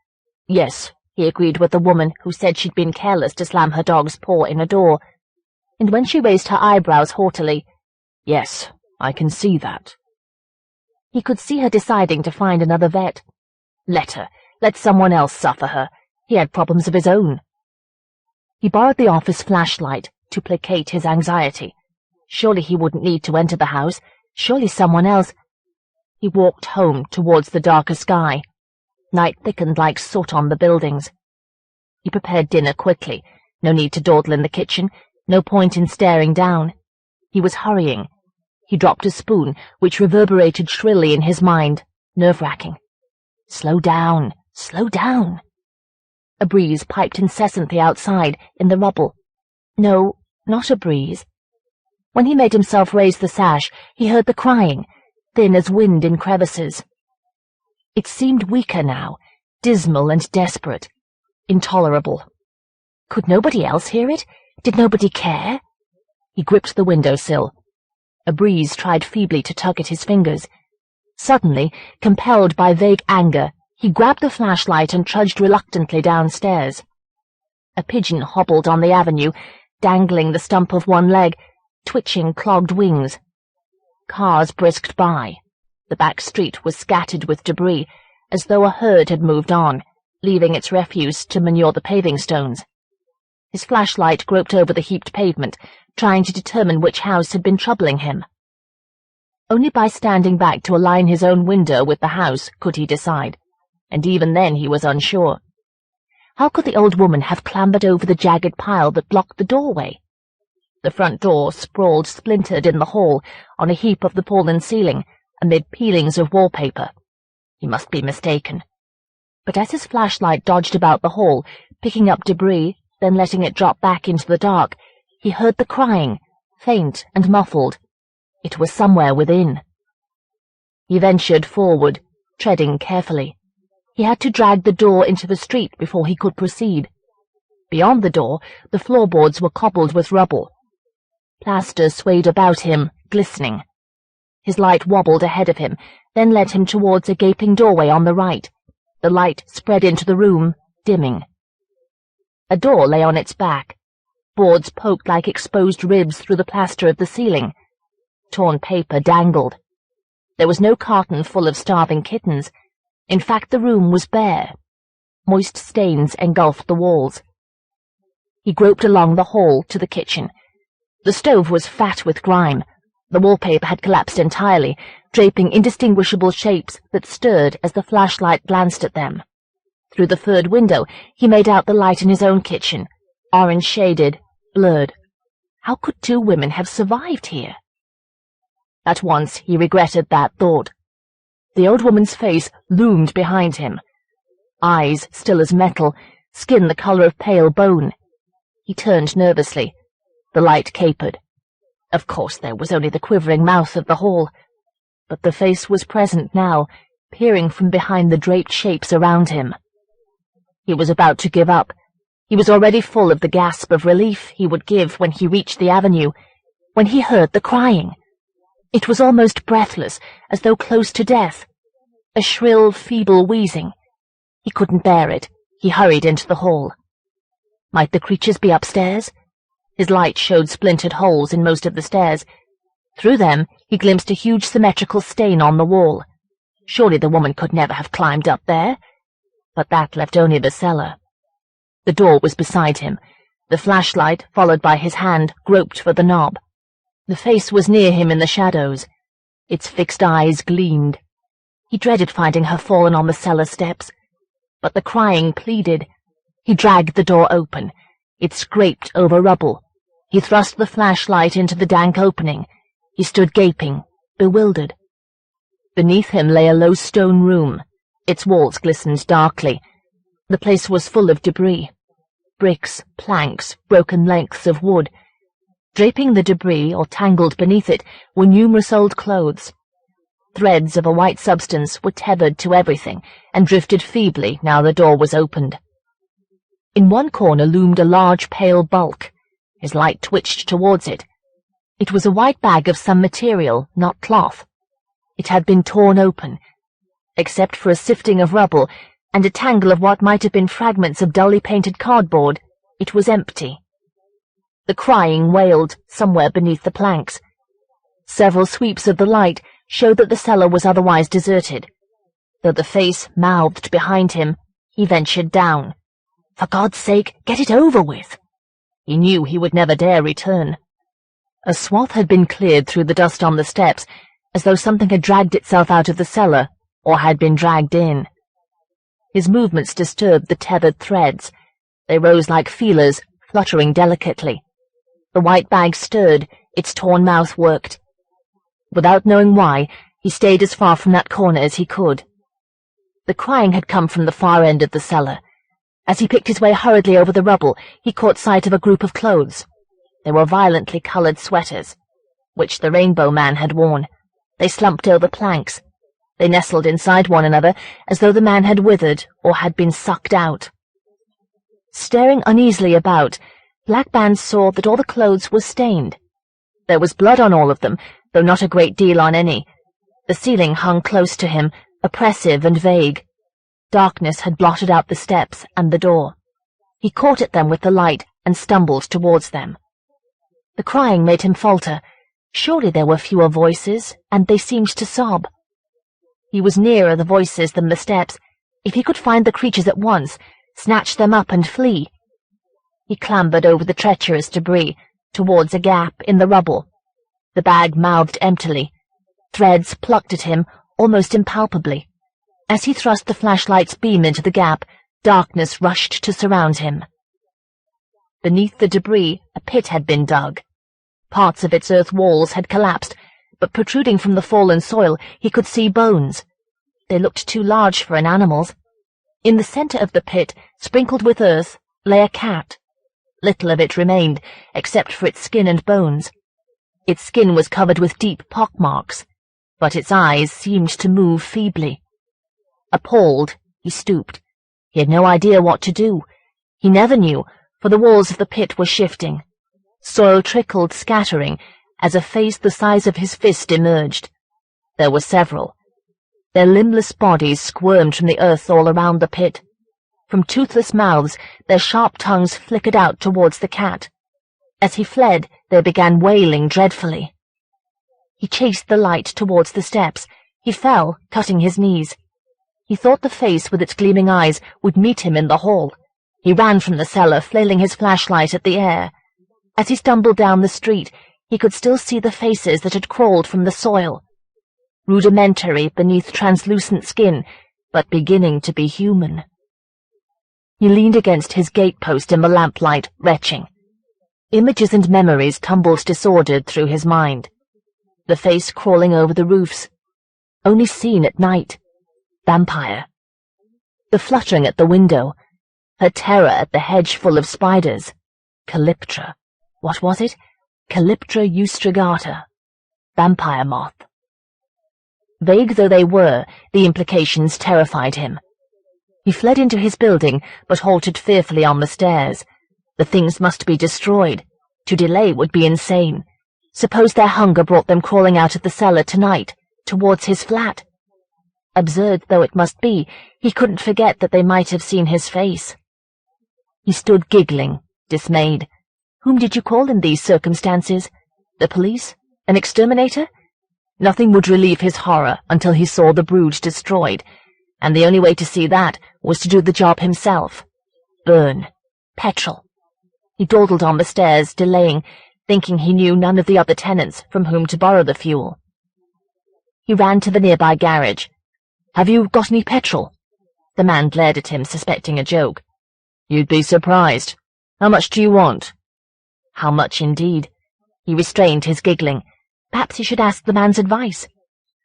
Speaker 1: Yes, he agreed with the woman who said she'd been careless to slam her dog's paw in a door.
Speaker 3: and when she raised her eyebrows haughtily, "Yes, I can see that." He could see her deciding to find another vet. Let her. Let someone else suffer her. He had problems of his own. He borrowed the office flashlight to placate his anxiety. Surely he wouldn't need to enter the house. Surely someone else. He walked home towards the darker sky. Night thickened like soot on the buildings. He prepared dinner quickly. No need to dawdle in the kitchen. No point in staring down. He was hurrying. He dropped a spoon, which reverberated shrilly in his mind, nerve-wracking. Slow down, slow down. A breeze piped incessantly outside, in the rubble. No, not a breeze. When he made himself raise the sash, he heard the crying, thin as wind in crevices. It seemed weaker now, dismal and desperate, intolerable. Could nobody else hear it? Did nobody care? He gripped the windowsill. A breeze tried feebly to tug at his fingers. Suddenly, compelled by vague anger, he grabbed the flashlight and trudged reluctantly downstairs. A pigeon hobbled on the avenue, dangling the stump of one leg, twitching clogged wings. Cars brisked by. The back street was scattered with debris, as though a herd had moved on, leaving its refuse to manure the paving stones. His flashlight groped over the heaped pavement, trying to determine which house had been troubling him. Only by standing back to align his own window with the house could he decide, and even then he was unsure. How could the old woman have clambered over the jagged pile that blocked the doorway? The front door sprawled splintered in the hall on a heap of the fallen ceiling, amid peelings of wallpaper. He must be mistaken. But as his flashlight dodged about the hall, picking up debris, then letting it drop back into the dark, he heard the crying, faint and muffled. It was somewhere within. He ventured forward, treading carefully. He had to drag the door into the street before he could proceed. Beyond the door, the floorboards were cobbled with rubble. Plaster swayed about him, glistening. His light wobbled ahead of him, then led him towards a gaping doorway on the right. The light spread into the room, dimming. A door lay on its back. Boards poked like exposed ribs through the plaster of the ceiling. Torn paper dangled. There was no carton full of starving kittens. In fact, the room was bare. Moist stains engulfed the walls. He groped along the hall to the kitchen. The stove was fat with grime. The wallpaper had collapsed entirely, draping indistinguishable shapes that stirred as the flashlight glanced at them. Through the third window, he made out the light in his own kitchen, orange-shaded, blurred. How could two women have survived here? At once he regretted that thought. The old woman's face loomed behind him. Eyes still as metal, skin the color of pale bone. He turned nervously. The light capered. Of course there was only the quivering mouth of the hall, but the face was present now, peering from behind the draped shapes around him. He was about to give up. He was already full of the gasp of relief he would give when he reached the avenue, when he heard the crying. It was almost breathless, as though close to death. A shrill, feeble wheezing. He couldn't bear it. He hurried into the hall. Might the creatures be upstairs? His light showed splintered holes in most of the stairs. Through them he glimpsed a huge symmetrical stain on the wall. Surely the woman could never have climbed up there. But that left only the cellar. The door was beside him. The flashlight, followed by his hand, groped for the knob. The face was near him in the shadows. Its fixed eyes gleamed. He dreaded finding her fallen on the cellar steps. But the crying pleaded. He dragged the door open. It scraped over rubble. He thrust the flashlight into the dank opening. He stood gaping, bewildered. Beneath him lay a low stone room. Its walls glistened darkly. The place was full of debris. Bricks, planks, broken lengths of wood. Draping the debris, or tangled beneath it, were numerous old clothes. Threads of a white substance were tethered to everything, and drifted feebly now the door was opened. In one corner loomed a large pale bulk. His light twitched towards it. It was a white bag of some material, not cloth. It had been torn open. Except for a sifting of rubble and a tangle of what might have been fragments of dully painted cardboard, it was empty.
Speaker 1: The crying wailed somewhere beneath the planks. Several sweeps of the light showed that the cellar was otherwise deserted. Though the face mouthed behind him, he ventured down. For God's sake, get it over with! He knew he would never dare return. A swath had been cleared through the dust on the steps, as though something had dragged itself out of the cellar, or had been dragged in. His movements disturbed the tethered threads. They rose like feelers, fluttering delicately. The white bag stirred, its torn mouth worked. Without knowing why, he stayed as far from that corner as he could. The crying had come from the far end of the cellar. As he picked his way hurriedly over the rubble, he caught sight of a group of clothes. They were violently coloured sweaters, which the Rainbow Man had worn. They slumped over planks. They nestled inside one another, as though the man had withered or had been sucked out. Staring uneasily about, Black Band saw that all the clothes were stained. There was blood on all of them, though not a great deal on any. The ceiling hung close to him, oppressive and vague. Darkness had blotted out the steps and the door. He caught at them with the light and stumbled towards them. The crying made him falter. Surely there were fewer voices, and they seemed to sob. He was nearer the voices than the steps. If he could find the creatures at once, snatch them up and flee. He clambered over the treacherous debris, towards a gap in the rubble. The bag mouthed emptily. Threads plucked at him, almost impalpably. As he thrust the flashlight's beam into the gap, darkness rushed to surround him. Beneath the debris, a pit had been dug. Parts of its earth walls had collapsed, but protruding from the fallen soil, he could see bones. They looked too large for an animal's. In the centre of the pit, sprinkled with earth, lay a cat. Little of it remained, except for its skin and bones. Its skin was covered with deep pockmarks, but its eyes seemed to move feebly. Appalled, he stooped. He had no idea what to do. He never knew, for the walls of the pit were shifting. Soil trickled, scattering, as a face the size of his fist emerged. There were several. Their limbless bodies squirmed from the earth all around the pit. From toothless mouths, their sharp tongues flickered out towards the cat. As he fled, they began wailing dreadfully. He chased the light towards the steps. He fell, cutting his knees. He thought the face with its gleaming eyes would meet him in the hall. He ran from the cellar, flailing his flashlight at the air. As he stumbled down the street, he could still see the faces that had crawled from the soil. Rudimentary beneath translucent skin, but beginning to be human. He leaned against his gatepost in the lamplight, retching. Images and memories tumbled disordered through his mind. The face crawling over the roofs. Only seen at night. Vampire. The fluttering at the window. Her terror at the hedge full of spiders. Calyptra. What was it? Calyptra ustrigata. Vampire moth. Vague though they were, the implications terrified him. He fled into his building, but halted fearfully on the stairs. The things must be destroyed. To delay would be insane. Suppose their hunger brought them crawling out of the cellar tonight, towards his flat. Absurd though it must be, he couldn't forget that they might have seen his face. He stood giggling, dismayed. Whom did you call in these circumstances? The police? An exterminator? Nothing would relieve his horror until he saw the brood destroyed, and the only way to see that was to do the job himself. Burn. Petrol. He dawdled on the stairs, delaying, thinking he knew none of the other tenants from whom to borrow the fuel. He ran to the nearby garage. "Have you got any petrol?" The man glared at him, suspecting a joke. "You'd be surprised. How much do you want?" How much indeed? He restrained his giggling. Perhaps he should ask the man's advice.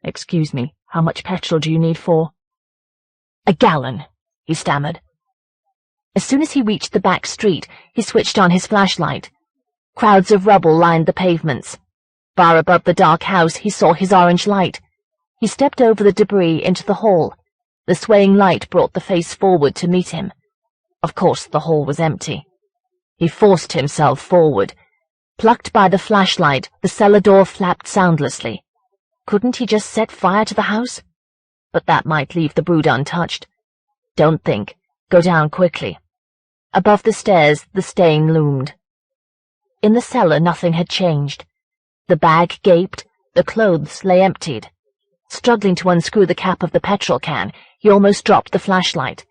Speaker 1: "Excuse me, how much petrol do you need for?" "A gallon," he stammered. As soon as he reached the back street, he switched on his flashlight. Crowds of rubble lined the pavements. Far above the dark house, he saw his orange light. He stepped over the debris into the hall. The swaying light brought the face forward to meet him. Of course, the hall was empty. He forced himself forward. Plucked by the flashlight, the cellar door flapped soundlessly. Couldn't he just set fire to the house? But that might leave the brood untouched. Don't think. Go down quickly. Above the stairs, the stain loomed. In the cellar nothing had changed. The bag gaped, the clothes lay emptied. Struggling to unscrew the cap of the petrol can, he almost dropped the flashlight.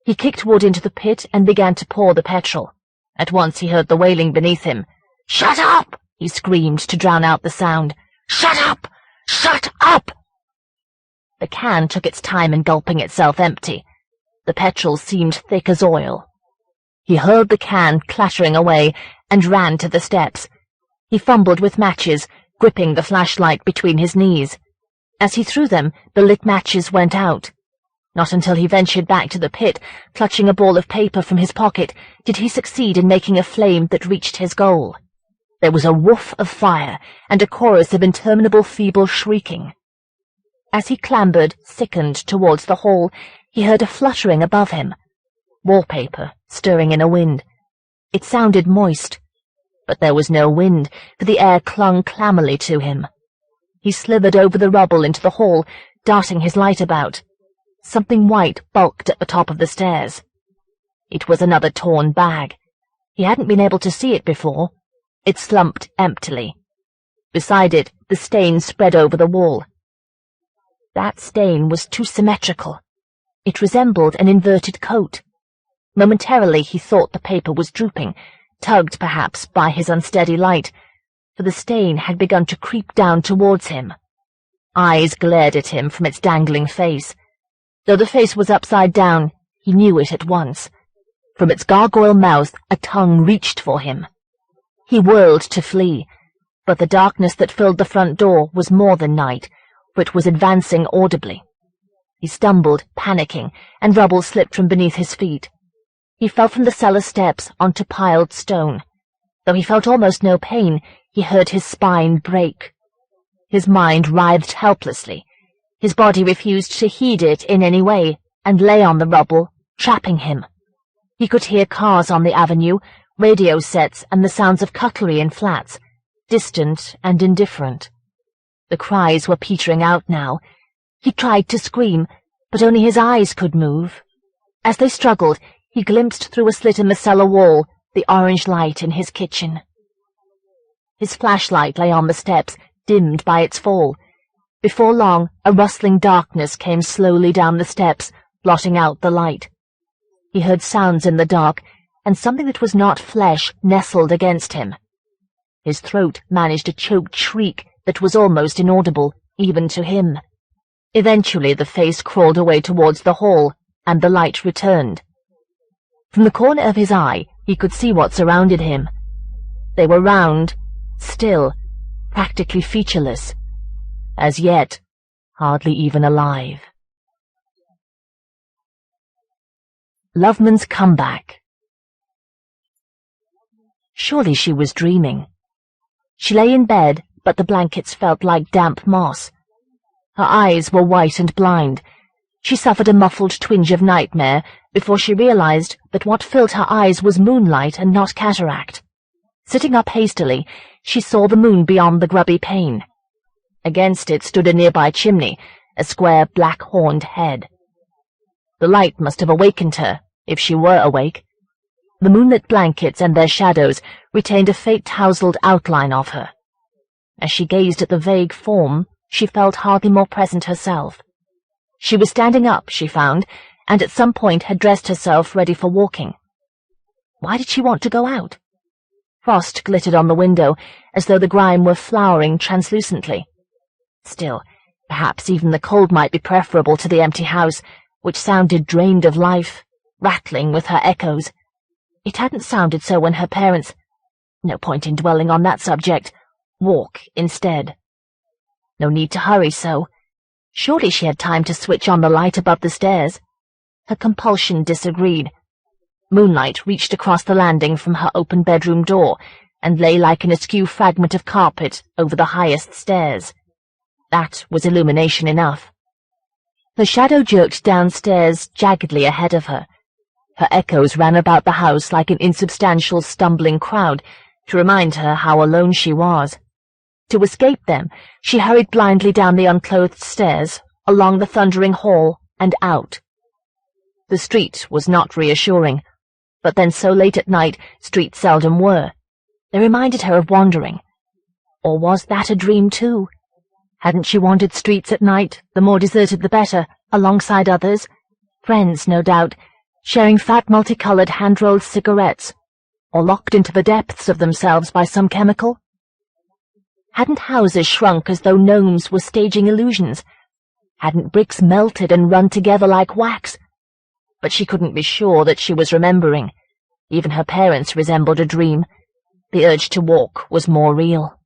Speaker 1: He kicked wood into the pit and began to pour the petrol. At once he heard the wailing beneath him. "Shut up!" he screamed to drown out the sound. "Shut up! Shut up!" The can took its time in gulping itself empty. The petrol seemed thick as oil. He hurled the can clattering away and ran to the steps. He fumbled with matches, gripping the flashlight between his knees. As he threw them, the lit matches went out. Not until he ventured back to the pit, clutching a ball of paper from his pocket, did he succeed in making a flame that reached his goal. There was a woof of fire and a chorus of interminable feeble shrieking. As he clambered, sickened, towards the hall, he heard a fluttering above him. Wallpaper stirring in a wind. It sounded moist, but there was no wind, for the air clung clammily to him. He slithered over the rubble into the hall, darting his light about. Something white bulked at the top of the stairs. It was another torn bag. He hadn't been able to see it before. It slumped emptily. Beside it, the stain spread over the wall. That stain was too symmetrical. It resembled an inverted coat. Momentarily he thought the paper was drooping, tugged perhaps by his unsteady light, for the stain had begun to creep down towards him. Eyes glared at him from its dangling face. Though the face was upside down, he knew it at once. From its gargoyle mouth a tongue reached for him. He whirled to flee, but the darkness that filled the front door was more than night, for it was advancing audibly. He stumbled, panicking, and rubble slipped from beneath his feet. He fell from the cellar steps onto piled stone. Though he felt almost no pain, he heard his spine break. His mind writhed helplessly. His body refused to heed it in any way, and lay on the rubble, trapping him. He could hear cars on the avenue, radio sets, and the sounds of cutlery in flats, distant and indifferent. The cries were petering out now. He tried to scream, but only his eyes could move. As they struggled, he glimpsed through a slit in the cellar wall the orange light in his kitchen. His flashlight lay on the steps, dimmed by its fall. Before long, a rustling darkness came slowly down the steps, blotting out the light. He heard sounds in the dark, and something that was not flesh nestled against him. His throat managed a choked shriek that was almost inaudible, even to him. Eventually the face crawled away towards the hall, and the light returned. From the corner of his eye, he could see what surrounded him. They were round, still, practically featureless. As yet, hardly even alive. Loveman's comeback. Surely she was dreaming. She lay in bed, but the blankets felt like damp moss. Her eyes were white and blind. She suffered a muffled twinge of nightmare before she realized that what filled her eyes was moonlight and not cataract. Sitting up hastily, she saw the moon beyond the grubby pane. Against it stood a nearby chimney, a square black-horned head. The light must have awakened her, if she were awake. The moonlit blankets and their shadows retained a faint-tousled outline of her. As she gazed at the vague form, she felt hardly more present herself. She was standing up, she found, and at some point had dressed herself ready for walking. Why did she want to go out? Frost glittered on the window, as though the grime were flowering translucently. Still, perhaps even the cold might be preferable to the empty house, which sounded drained of life, rattling with her echoes. It hadn't sounded so when her parents— no point in dwelling on that subject— walk instead. No need to hurry so. Surely she had time to switch on the light above the stairs. Her compulsion disagreed. Moonlight reached across the landing from her open bedroom door and lay like an askew fragment of carpet over the highest stairs. That was illumination enough. Her shadow jerked downstairs jaggedly ahead of her. Her echoes ran about the house like an insubstantial stumbling crowd to remind her how alone she was. To escape them, she hurried blindly down the unclothed stairs, along the thundering hall, and out. The street was not reassuring, but then so late at night streets seldom were. They reminded her of wandering. Or was that a dream too? Hadn't she wandered streets at night, the more deserted the better, alongside others? Friends, no doubt, sharing fat multicolored hand-rolled cigarettes, or locked into the depths of themselves by some chemical? Hadn't houses shrunk as though gnomes were staging illusions? Hadn't bricks melted and run together like wax? But she couldn't be sure that she was remembering. Even her parents resembled a dream. The urge to walk was more real.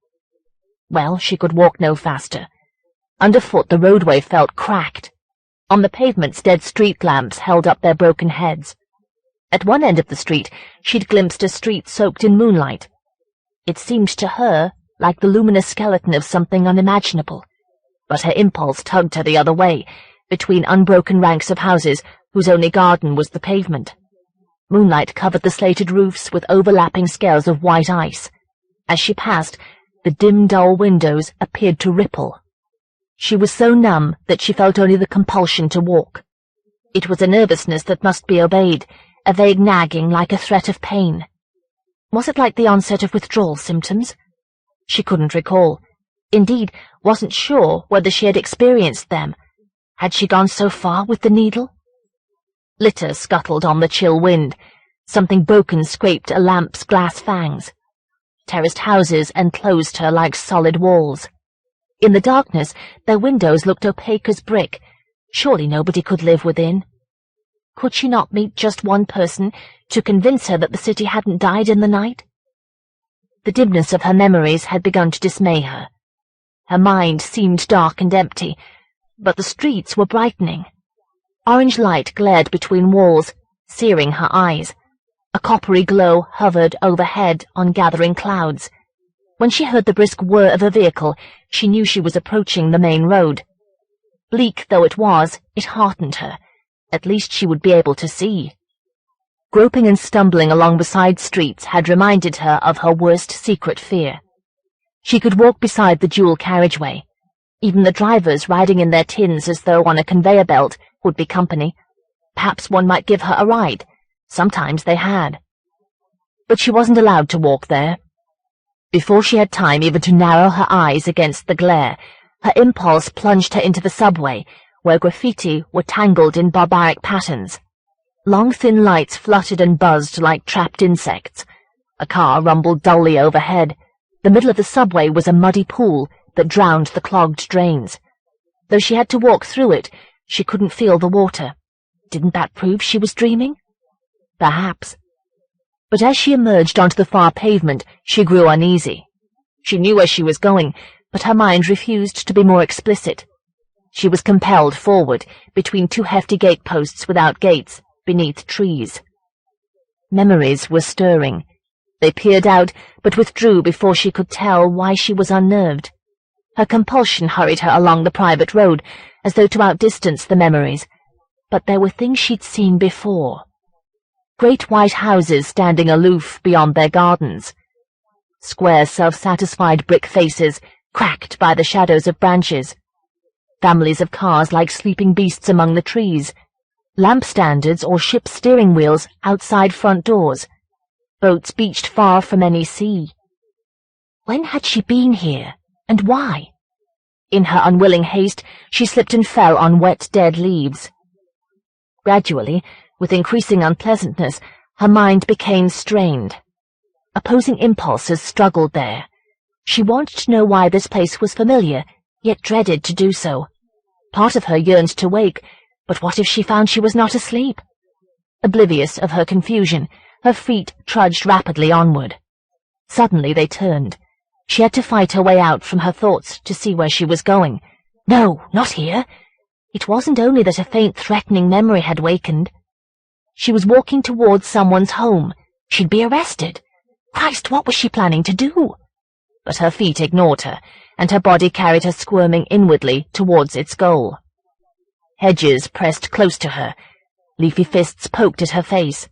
Speaker 1: Well, she could walk no faster. Underfoot the roadway felt cracked. On the pavements dead street lamps held up their broken heads. At one end of the street she'd glimpsed a street soaked in moonlight. It seemed to her like the luminous skeleton of something unimaginable, but her impulse tugged her the other way, between unbroken ranks of houses whose only garden was the pavement. Moonlight covered the slated roofs with overlapping scales of white ice. As she passed, the dim, dull windows appeared to ripple. She was so numb that she felt only the compulsion to walk. It was a nervousness that must be obeyed, a vague nagging like a threat of pain. Was it like the onset of withdrawal symptoms? She couldn't recall. Indeed, wasn't sure whether she had experienced them. Had she gone so far with the needle? Litter scuttled on the chill wind. Something broken scraped a lamp's glass fangs. Terraced houses enclosed her like solid walls. In the darkness, their windows looked opaque as brick. Surely nobody could live within. Could she not meet just one person to convince her that the city hadn't died in the night? The dimness of her memories had begun to dismay her. Her mind seemed dark and empty, but the streets were brightening. Orange light glared between walls, searing her eyes. A coppery glow hovered overhead on gathering clouds. When she heard the brisk whir of a vehicle, she knew she was approaching the main road. Bleak though it was, it heartened her. At least she would be able to see. Groping and stumbling along the side streets had reminded her of her worst secret fear. She could walk beside the dual carriageway. Even the drivers, riding in their tins as though on a conveyor belt, would be company. Perhaps one might give her a ride. Sometimes they had. But she wasn't allowed to walk there. Before she had time even to narrow her eyes against the glare, her impulse plunged her into the subway, where graffiti were tangled in barbaric patterns. Long thin lights fluttered and buzzed like trapped insects. A car rumbled dully overhead. The middle of the subway was a muddy pool that drowned the clogged drains. Though she had to walk through it, she couldn't feel the water. Didn't that prove she was dreaming? Perhaps. But as she emerged onto the far pavement, she grew uneasy. She knew where she was going, but her mind refused to be more explicit. She was compelled forward, between two hefty gateposts without gates, beneath trees. Memories were stirring. They peered out, but withdrew before she could tell why she was unnerved. Her compulsion hurried her along the private road, as though to outdistance the memories. But there were things she'd seen before. Great white houses standing aloof beyond their gardens. Square, self-satisfied brick faces, cracked by the shadows of branches. Families of cars like sleeping beasts among the trees. Lamp standards or ship steering wheels outside front doors. Boats beached far from any sea. When had she been here, and why? In her unwilling haste, she slipped and fell on wet, dead leaves. Gradually, with increasing unpleasantness, her mind became strained. Opposing impulses struggled there. She wanted to know why this place was familiar, yet dreaded to do so. Part of her yearned to wake, but what if she found she was not asleep? Oblivious of her confusion, her feet trudged rapidly onward. Suddenly they turned. She had to fight her way out from her thoughts to see where she was going. No, not here. It wasn't only that a faint threatening memory had wakened. She was walking towards someone's home. She'd be arrested. Christ, what was she planning to do? But her feet ignored her, and her body carried her squirming inwardly towards its goal. Hedges pressed close to her. Leafy fists poked at her face.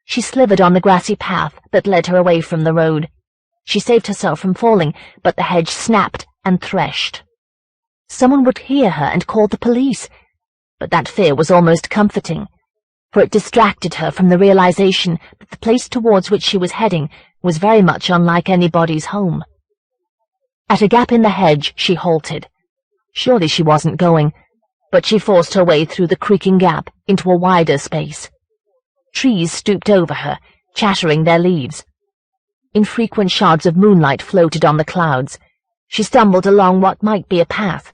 Speaker 1: She slithered on the grassy path that led her away from the road. She saved herself from falling, but the hedge snapped and threshed. Someone would hear her and call the police, but that fear was almost comforting, for it distracted her from the realization that the place towards which she was heading was very much unlike anybody's home. At a gap in the hedge, she halted. Surely she wasn't going, but she forced her way through the creaking gap into a wider space. Trees stooped over her, chattering their leaves. Infrequent shards of moonlight floated on the clouds. She stumbled along what might be a path.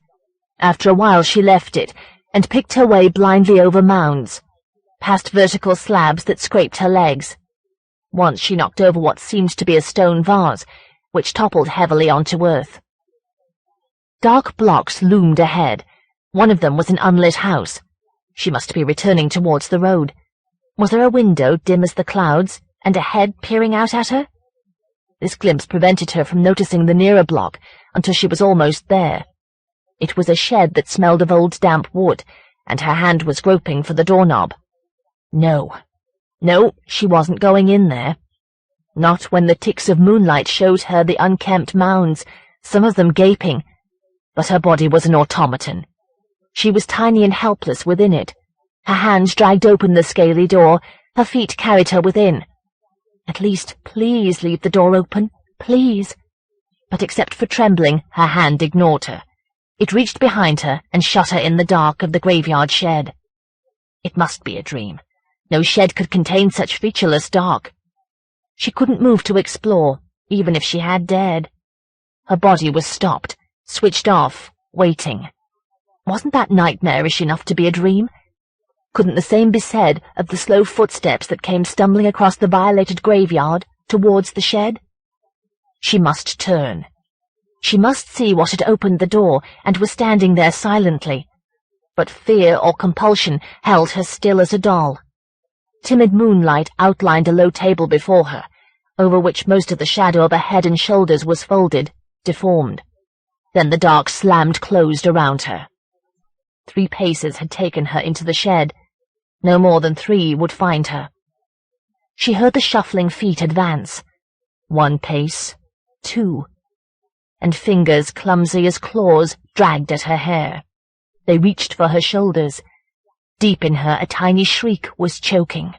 Speaker 1: After a while she left it and picked her way blindly over mounds, past vertical slabs that scraped her legs. Once she knocked over what seemed to be a stone vase, which toppled heavily onto earth. Dark blocks loomed ahead. One of them was an unlit house. She must be returning towards the road. Was there a window dim as the clouds, and a head peering out at her? This glimpse prevented her from noticing the nearer block until she was almost there. It was a shed that smelled of old damp wood, and her hand was groping for the doorknob. No, she wasn't going in there. Not when the ticks of moonlight showed her the unkempt mounds, some of them gaping. But her body was an automaton. She was tiny and helpless within it. Her hands dragged open the scaly door, her feet carried her within. At least, please leave the door open, please. But except for trembling, her hand ignored her. It reached behind her and shut her in the dark of the graveyard shed. It must be a dream. No shed could contain such featureless dark. She couldn't move to explore, even if she had dared. Her body was stopped, switched off, waiting. Wasn't that nightmarish enough to be a dream? Couldn't the same be said of the slow footsteps that came stumbling across the violated graveyard towards the shed? She must turn. She must see what had opened the door and was standing there silently. But fear or compulsion held her still as a doll. Timid moonlight outlined a low table before her, over which most of the shadow of her head and shoulders was folded, deformed. Then the dark slammed closed around her. 3 paces had taken her into the shed. No more than 3 would find her. She heard the shuffling feet advance. 1 pace, 2, and fingers clumsy as claws dragged at her hair. They reached for her shoulders. Deep in her a tiny shriek was choking.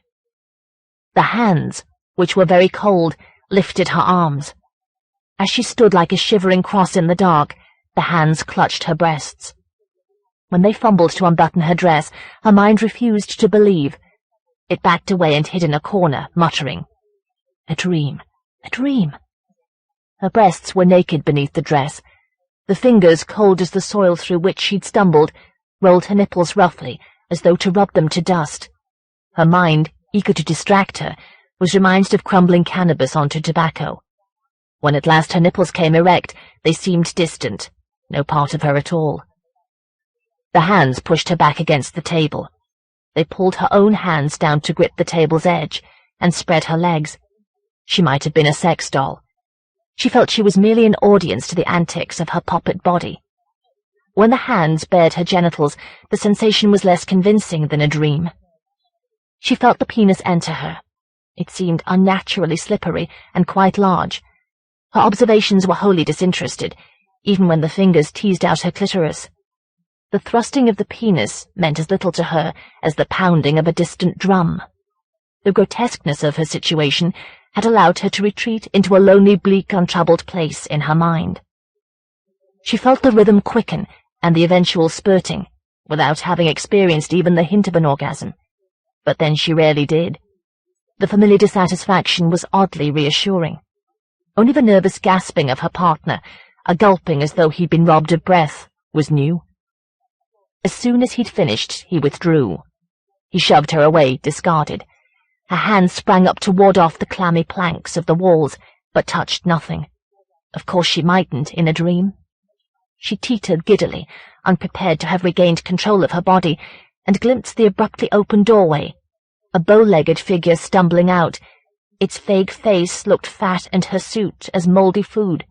Speaker 1: The hands, which were very cold, lifted her arms. As she stood like a shivering cross in the dark, the hands clutched her breasts. When they fumbled to unbutton her dress, her mind refused to believe. It backed away and hid in a corner, muttering, "A dream, a dream." Her breasts were naked beneath the dress. The fingers, cold as the soil through which she'd stumbled, rolled her nipples roughly, as though to rub them to dust. Her mind, eager to distract her, was reminded of crumbling cannabis onto tobacco. When at last her nipples came erect, they seemed distant, no part of her at all. The hands pushed her back against the table. They pulled her own hands down to grip the table's edge, and spread her legs. She might have been a sex doll. She felt she was merely an audience to the antics of her puppet body. When the hands bared her genitals, the sensation was less convincing than a dream. She felt the penis enter her. It seemed unnaturally slippery and quite large. Her observations were wholly disinterested, even when the fingers teased out her clitoris. The thrusting of the penis meant as little to her as the pounding of a distant drum. The grotesqueness of her situation had allowed her to retreat into a lonely, bleak, untroubled place in her mind. She felt the rhythm quicken and the eventual spurting, without having experienced even the hint of an orgasm. But then she rarely did. The familiar dissatisfaction was oddly reassuring. Only the nervous gasping of her partner, a gulping as though he'd been robbed of breath, was new. As soon as he'd finished, he withdrew. He shoved her away, discarded. Her hands sprang up to ward off the clammy planks of the walls, but touched nothing. Of course she mightn't in a dream. She teetered giddily, unprepared to have regained control of her body, and glimpsed the abruptly open doorway. A bow-legged figure stumbling out. Its vague face looked fat and hirsute as mouldy food.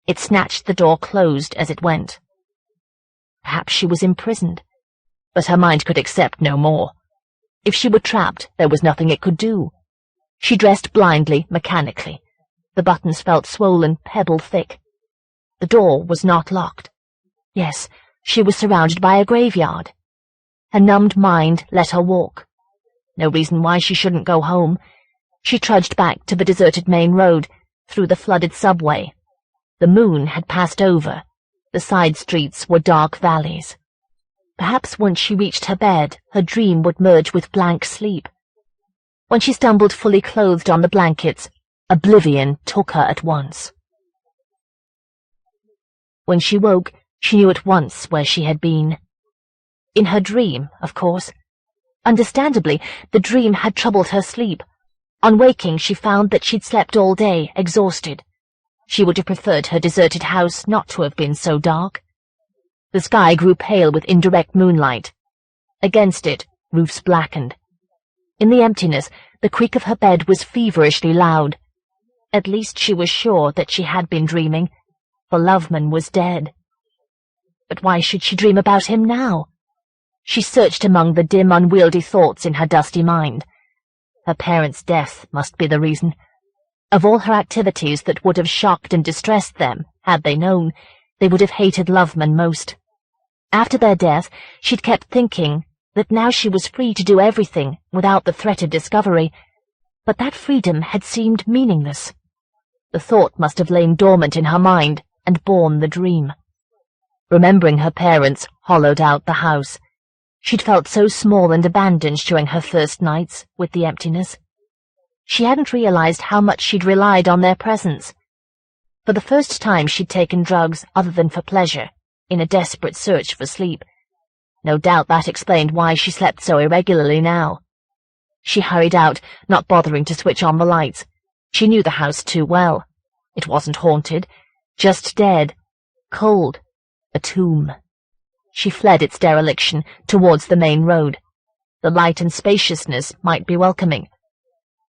Speaker 1: It snatched the door closed as it went. Perhaps she was imprisoned, but her mind could accept no more. If she were trapped, there was nothing it could do. She dressed blindly, mechanically. The buttons felt swollen, pebble-thick. The door was not locked. Yes, she was surrounded by a graveyard. Her numbed mind let her walk. No reason why she shouldn't go home. She trudged back to the deserted main road, through the flooded subway. The moon had passed over. The side streets were dark valleys. Perhaps once she reached her bed, her dream would merge with blank sleep. When she stumbled fully clothed on the blankets, oblivion took her at once. When she woke, she knew at once where she had been. In her dream, of course. Understandably, the dream had troubled her sleep. On waking, she found that she'd slept all day, exhausted. She would have preferred her deserted house not to have been so dark. The sky grew pale with indirect moonlight. Against it, roofs blackened. In the emptiness, the creak of her bed was feverishly loud. At least she was sure that she had been dreaming, for Loveman was dead. But why should she dream about him now? She searched among the dim, unwieldy thoughts in her dusty mind. Her parents' death must be the reason. Of all her activities that would have shocked and distressed them, had they known, they would have hated Loveman most. After their death, she'd kept thinking that now she was free to do everything without the threat of discovery, but that freedom had seemed meaningless. The thought must have lain dormant in her mind and borne the dream. Remembering her parents hollowed out the house. She'd felt so small and abandoned during her first nights with the emptiness. She hadn't realized how much she'd relied on their presence. For the first time she'd taken drugs other than for pleasure, in a desperate search for sleep. No doubt that explained why she slept so irregularly now. She hurried out, not bothering to switch on the lights. She knew the house too well. It wasn't haunted, just dead, cold, a tomb. She fled its dereliction towards the main road. The light and spaciousness might be welcoming.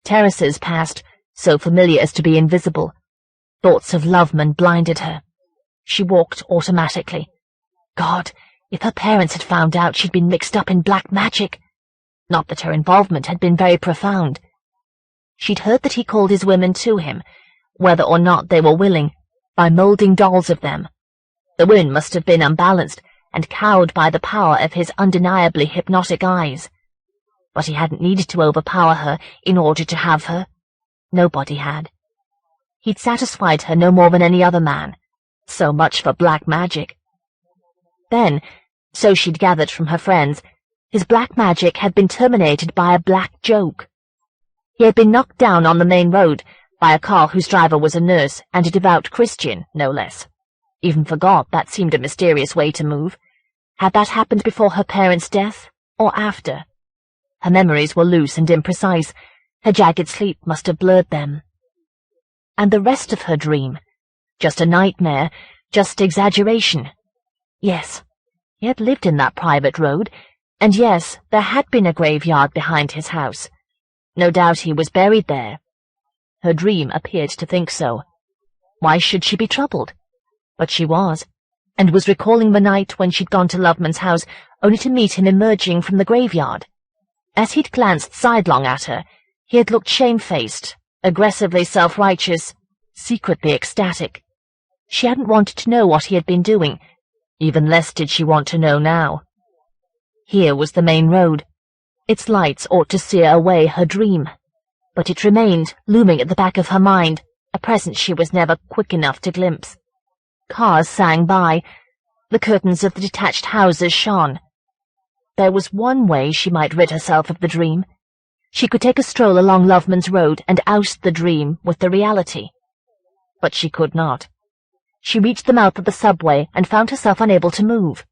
Speaker 1: Terraces passed, so familiar as to be invisible. Thoughts of Loveman blinded her. She walked automatically. God, if her parents had found out she'd been mixed up in black magic. Not that her involvement had been very profound. She'd heard that he called his women to him, whether or not they were willing, by moulding dolls of them. The women must have been unbalanced and cowed by the power of his undeniably hypnotic eyes. But he hadn't needed to overpower her in order to have her. Nobody had. He'd satisfied her no more than any other man. So much for black magic. Then, so she'd gathered from her friends, his black magic had been terminated by a black joke. He had been knocked down on the main road by a car whose driver was a nurse and a devout Christian, no less. Even for God, that seemed a mysterious way to move. Had that happened before her parents' death, or after? Her memories were loose and imprecise. Her jagged sleep must have blurred them. And the rest of her dream? Just a nightmare, just exaggeration. Yes, he had lived in that private road, and yes, there had been a graveyard behind his house. No doubt he was buried there. Her dream appeared to think so. Why should she be troubled? But she was, and was recalling the night when she'd gone to Loveman's house only to meet him emerging from the graveyard. As he'd glanced sidelong at her, he had looked shamefaced, aggressively self-righteous, secretly ecstatic. She hadn't wanted to know what he had been doing. Even less did she want to know now. Here was the main road. Its lights ought to sear away her dream. But it remained, looming at the back of her mind, a presence she was never quick enough to glimpse. Cars sang by. The curtains of the detached houses shone. There was one way she might rid herself of the dream. She could take a stroll along Loveman's road and oust the dream with the reality. But she could not. She reached the mouth of the subway and found herself unable to move.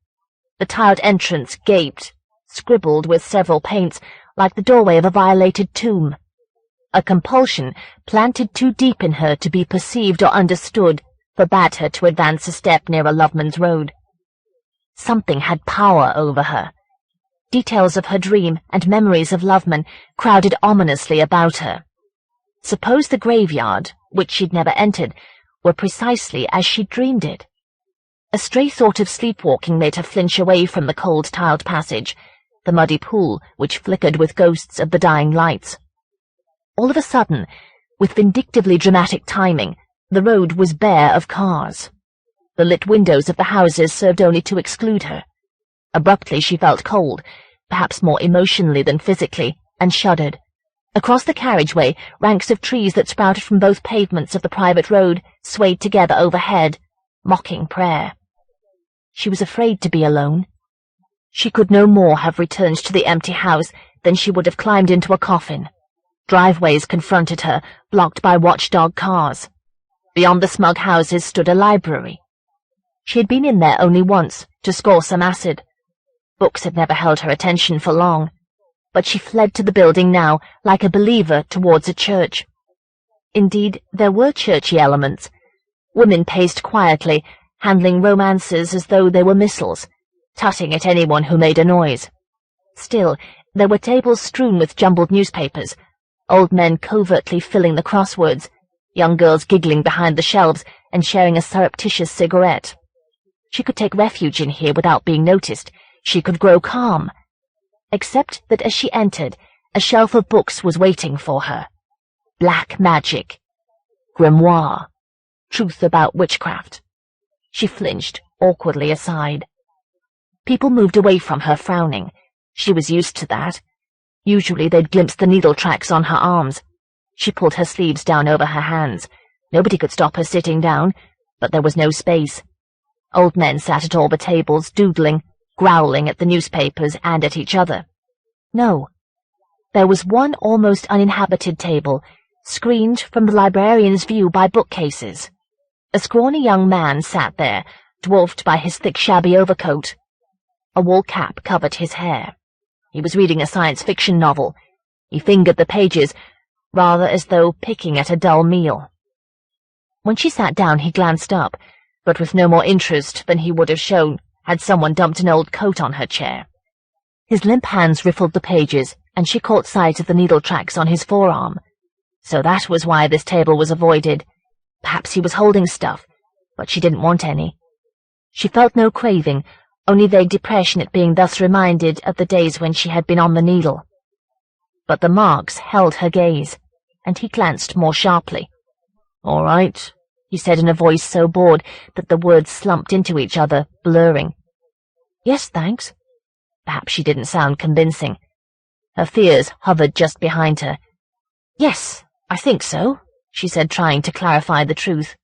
Speaker 1: The tiled entrance gaped, scribbled with several paints, like the doorway of a violated tomb. A compulsion, planted too deep in her to be perceived or understood, forbade her to advance a step nearer Loveman's road. Something had power over her. Details of her dream and memories of Loveman crowded ominously about her. Suppose the graveyard, which she'd never entered, were precisely as she'd dreamed it. A stray thought of sleepwalking made her flinch away from the cold tiled passage, the muddy pool which flickered with ghosts of the dying lights. All of a sudden, with vindictively dramatic timing, the road was bare of cars. The lit windows of the houses served only to exclude her. Abruptly she felt cold, perhaps more emotionally than physically, and shuddered. Across the carriageway, ranks of trees that sprouted from both pavements of the private road swayed together overhead, mocking prayer. She was afraid to be alone. She could no more have returned to the empty house than she would have climbed into a coffin. Driveways confronted her, blocked by watchdog cars. Beyond the smug houses stood a library. She had been in there only once, to score some acid. Books had never held her attention for long, but she fled to the building now like a believer towards a church. Indeed, there were churchy elements. Women paced quietly, handling romances as though they were missiles, tutting at anyone who made a noise. Still, there were tables strewn with jumbled newspapers, old men covertly filling the crosswords, young girls giggling behind the shelves and sharing a surreptitious cigarette. She could take refuge in here without being noticed. She could grow calm. Except that as she entered, a shelf of books was waiting for her. Black Magic, Grimoire, Truth About Witchcraft. She flinched awkwardly aside. People moved away from her, frowning. She was used to that. Usually they'd glimpse the needle tracks on her arms. She pulled her sleeves down over her hands. Nobody could stop her sitting down, but there was no space. Old men sat at all the tables, doodling, growling at the newspapers and at each other. No. There was one almost uninhabited table, screened from the librarian's view by bookcases. A scrawny young man sat there, dwarfed by his thick shabby overcoat. A wool cap covered his hair. He was reading a science fiction novel. He fingered the pages, rather as though picking at a dull meal. When she sat down, he glanced up, but with no more interest than he would have shown had someone dumped an old coat on her chair. His limp hands riffled the pages, and she caught sight of the needle tracks on his forearm. So that was why this table was avoided. Perhaps he was holding stuff, but she didn't want any. She felt no craving, only vague depression at being thus reminded of the days when she had been on the needle. But the marks held her gaze, and he glanced more sharply. "All right," he said in a voice so bored that the words slumped into each other, blurring. "Yes, thanks." Perhaps she didn't sound convincing. Her fears hovered just behind her. "Yes, I think so," she said, trying to clarify the truth.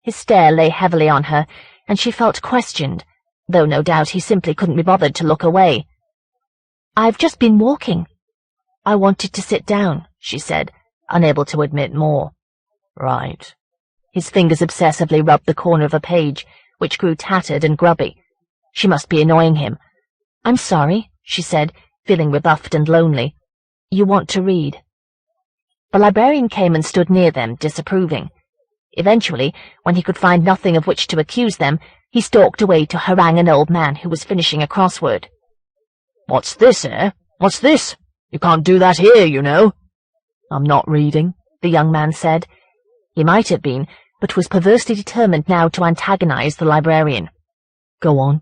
Speaker 1: His stare lay heavily on her, and she felt questioned, though no doubt he simply couldn't be bothered to look away. "I've just been walking." "I wanted to sit down," she said, unable to admit more. "Right." His fingers obsessively rubbed the corner of a page, which grew tattered and grubby. She must be annoying him. "I'm sorry," she said, feeling rebuffed and lonely. "You want to read." The librarian came and stood near them, disapproving. Eventually, when he could find nothing of which to accuse them, he stalked away to harangue an old man who was finishing a crossword. "What's this, eh? What's this? You can't do that here, you know." "I'm not reading," the young man said. He might have been, but was perversely determined now to antagonize the librarian. "Go on.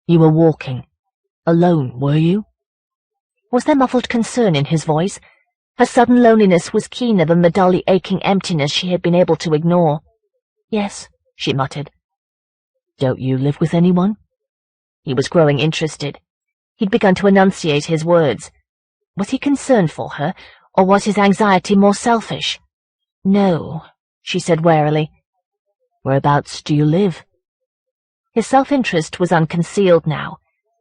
Speaker 1: You were walking. Alone, were you?" Was there muffled concern in his voice? Her sudden loneliness was keener than the dully aching emptiness she had been able to ignore. "Yes," she muttered. "Don't you live with anyone?" He was growing interested. He'd begun to enunciate his words. Was he concerned for her, or was his anxiety more selfish? "No," she said warily. "Whereabouts do you live?" His self-interest was unconcealed now.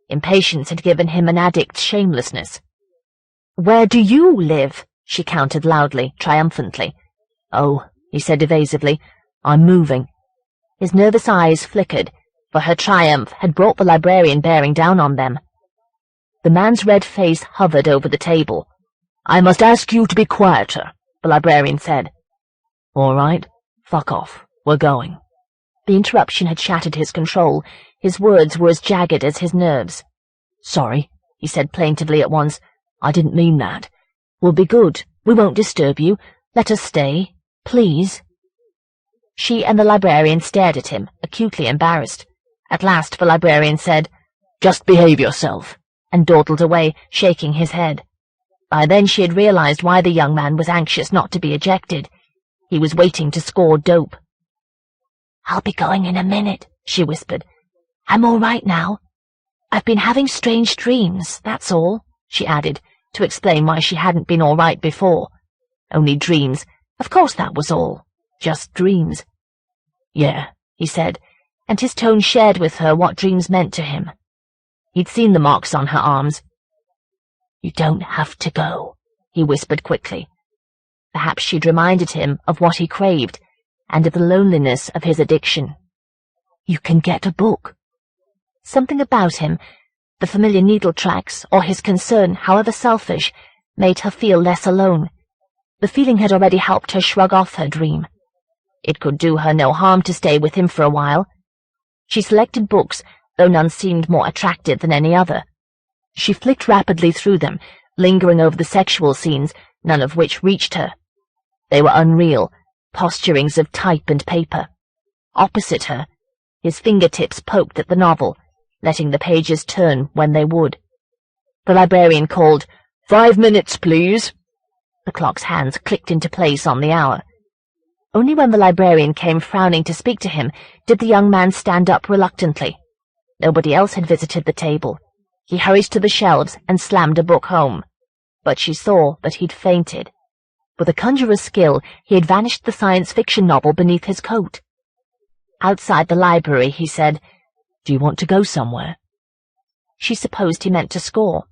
Speaker 1: Impatience had given him an addict's shamelessness. "Where do you live?" she countered loudly, triumphantly. "Oh," he said evasively, "I'm moving." His nervous eyes flickered, for her triumph had brought the librarian bearing down on them. The man's red face hovered over the table. "I must ask you to be quieter," the librarian said. "All right, fuck off. We're going." The interruption had shattered his control. His words were as jagged as his nerves. "Sorry," he said plaintively at once. "I didn't mean that. We'll be good. We won't disturb you. Let us stay. Please." She and the librarian stared at him, acutely embarrassed. At last the librarian said, "Just behave yourself," and dawdled away, shaking his head. By then she had realized why the young man was anxious not to be ejected. He was waiting to score dope. "I'll be going in a minute," she whispered. "I'm all right now. I've been having strange dreams, that's all," she added,
Speaker 3: to explain why she hadn't been all right before. Only dreams. Of course that was all. Just dreams. Yeah, he said, and his tone shared with her what dreams meant to him. He'd seen the marks on her arms. You don't have to go, he whispered quickly. Perhaps she'd reminded him of what he craved, and of the loneliness of his addiction. You can get a book. Something about him, the familiar needle tracks, or his concern, however selfish, made her feel less alone. The feeling had already helped her shrug off her dream. It could do her no harm to stay with him for a while. She selected books, though none seemed more attractive than any other. She flicked rapidly through them, lingering over the sexual scenes, none of which reached her. They were unreal, posturings of type and paper. Opposite her, his fingertips poked at the novel, letting the pages turn when they would. The librarian called, 5 minutes, please. The clock's hands clicked into place on the hour. Only when the librarian came frowning to speak to him did the young man stand up reluctantly. Nobody else had visited the table. He hurried to the shelves and slammed a book home. But she saw that he'd fainted. With a conjurer's skill, he had vanished the science fiction novel beneath his coat. Outside the library, he said, Do you want to go somewhere? She supposed he meant to score.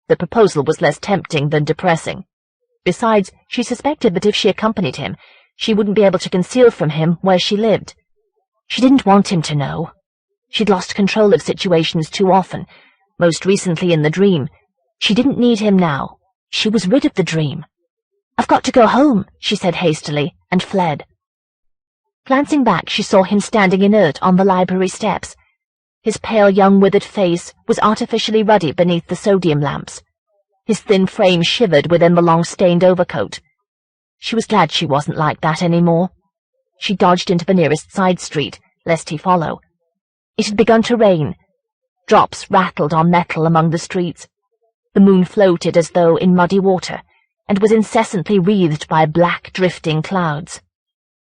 Speaker 3: The proposal was less tempting than depressing. Besides, she suspected that if she accompanied him, she wouldn't be able to conceal from him where she lived. She didn't want him to know. She'd lost control of situations too often, most recently in the dream. She didn't need him now. She was rid of the dream. I've got to go home, she said hastily, and fled. Glancing back, she saw him standing inert on the library steps. His pale young withered face was artificially ruddy beneath the sodium lamps. His thin frame shivered within the long stained overcoat. She was glad she wasn't like that anymore. She dodged into the nearest side street, lest he follow. It had begun to rain. Drops rattled on metal among the streets. The moon floated as though in muddy water, and was incessantly wreathed by black drifting clouds.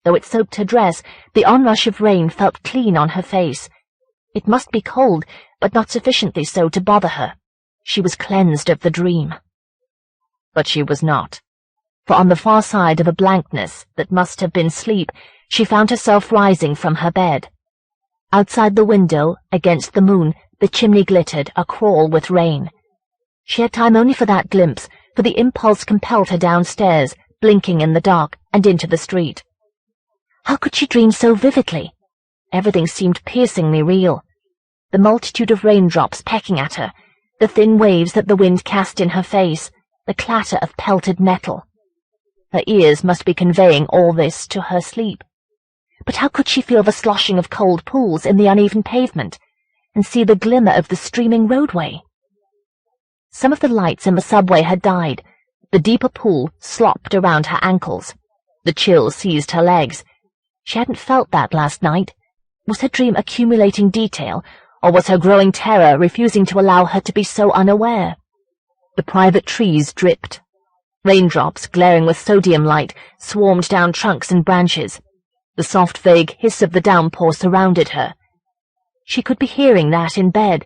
Speaker 3: Though it soaked her dress, the onrush of rain felt clean on her face. It must be cold, but not sufficiently so to bother her. She was cleansed of the dream. But she was not. For on the far side of a blankness that must have been sleep, she found herself rising from her bed. Outside the window, against the moon, the chimney glittered, a-crawl with rain. She had time only for that glimpse, for the impulse compelled her downstairs, blinking in the dark, and into the street. How could she dream so vividly? Everything seemed piercingly real. The multitude of raindrops pecking at her, the thin waves that the wind cast in her face, the clatter of pelted metal. Her ears must be conveying all this to her sleep. But how could she feel the sloshing of cold pools in the uneven pavement, and see the glimmer of the streaming roadway? Some of the lights in the subway had died. The deeper pool slopped around her ankles. The chill seized her legs. She hadn't felt that last night. Was her dream accumulating detail, or was her growing terror refusing to allow her to be so unaware? The private trees dripped. Raindrops, glaring with sodium light, swarmed down trunks and branches. The soft, vague hiss of the downpour surrounded her. She could be hearing that in bed,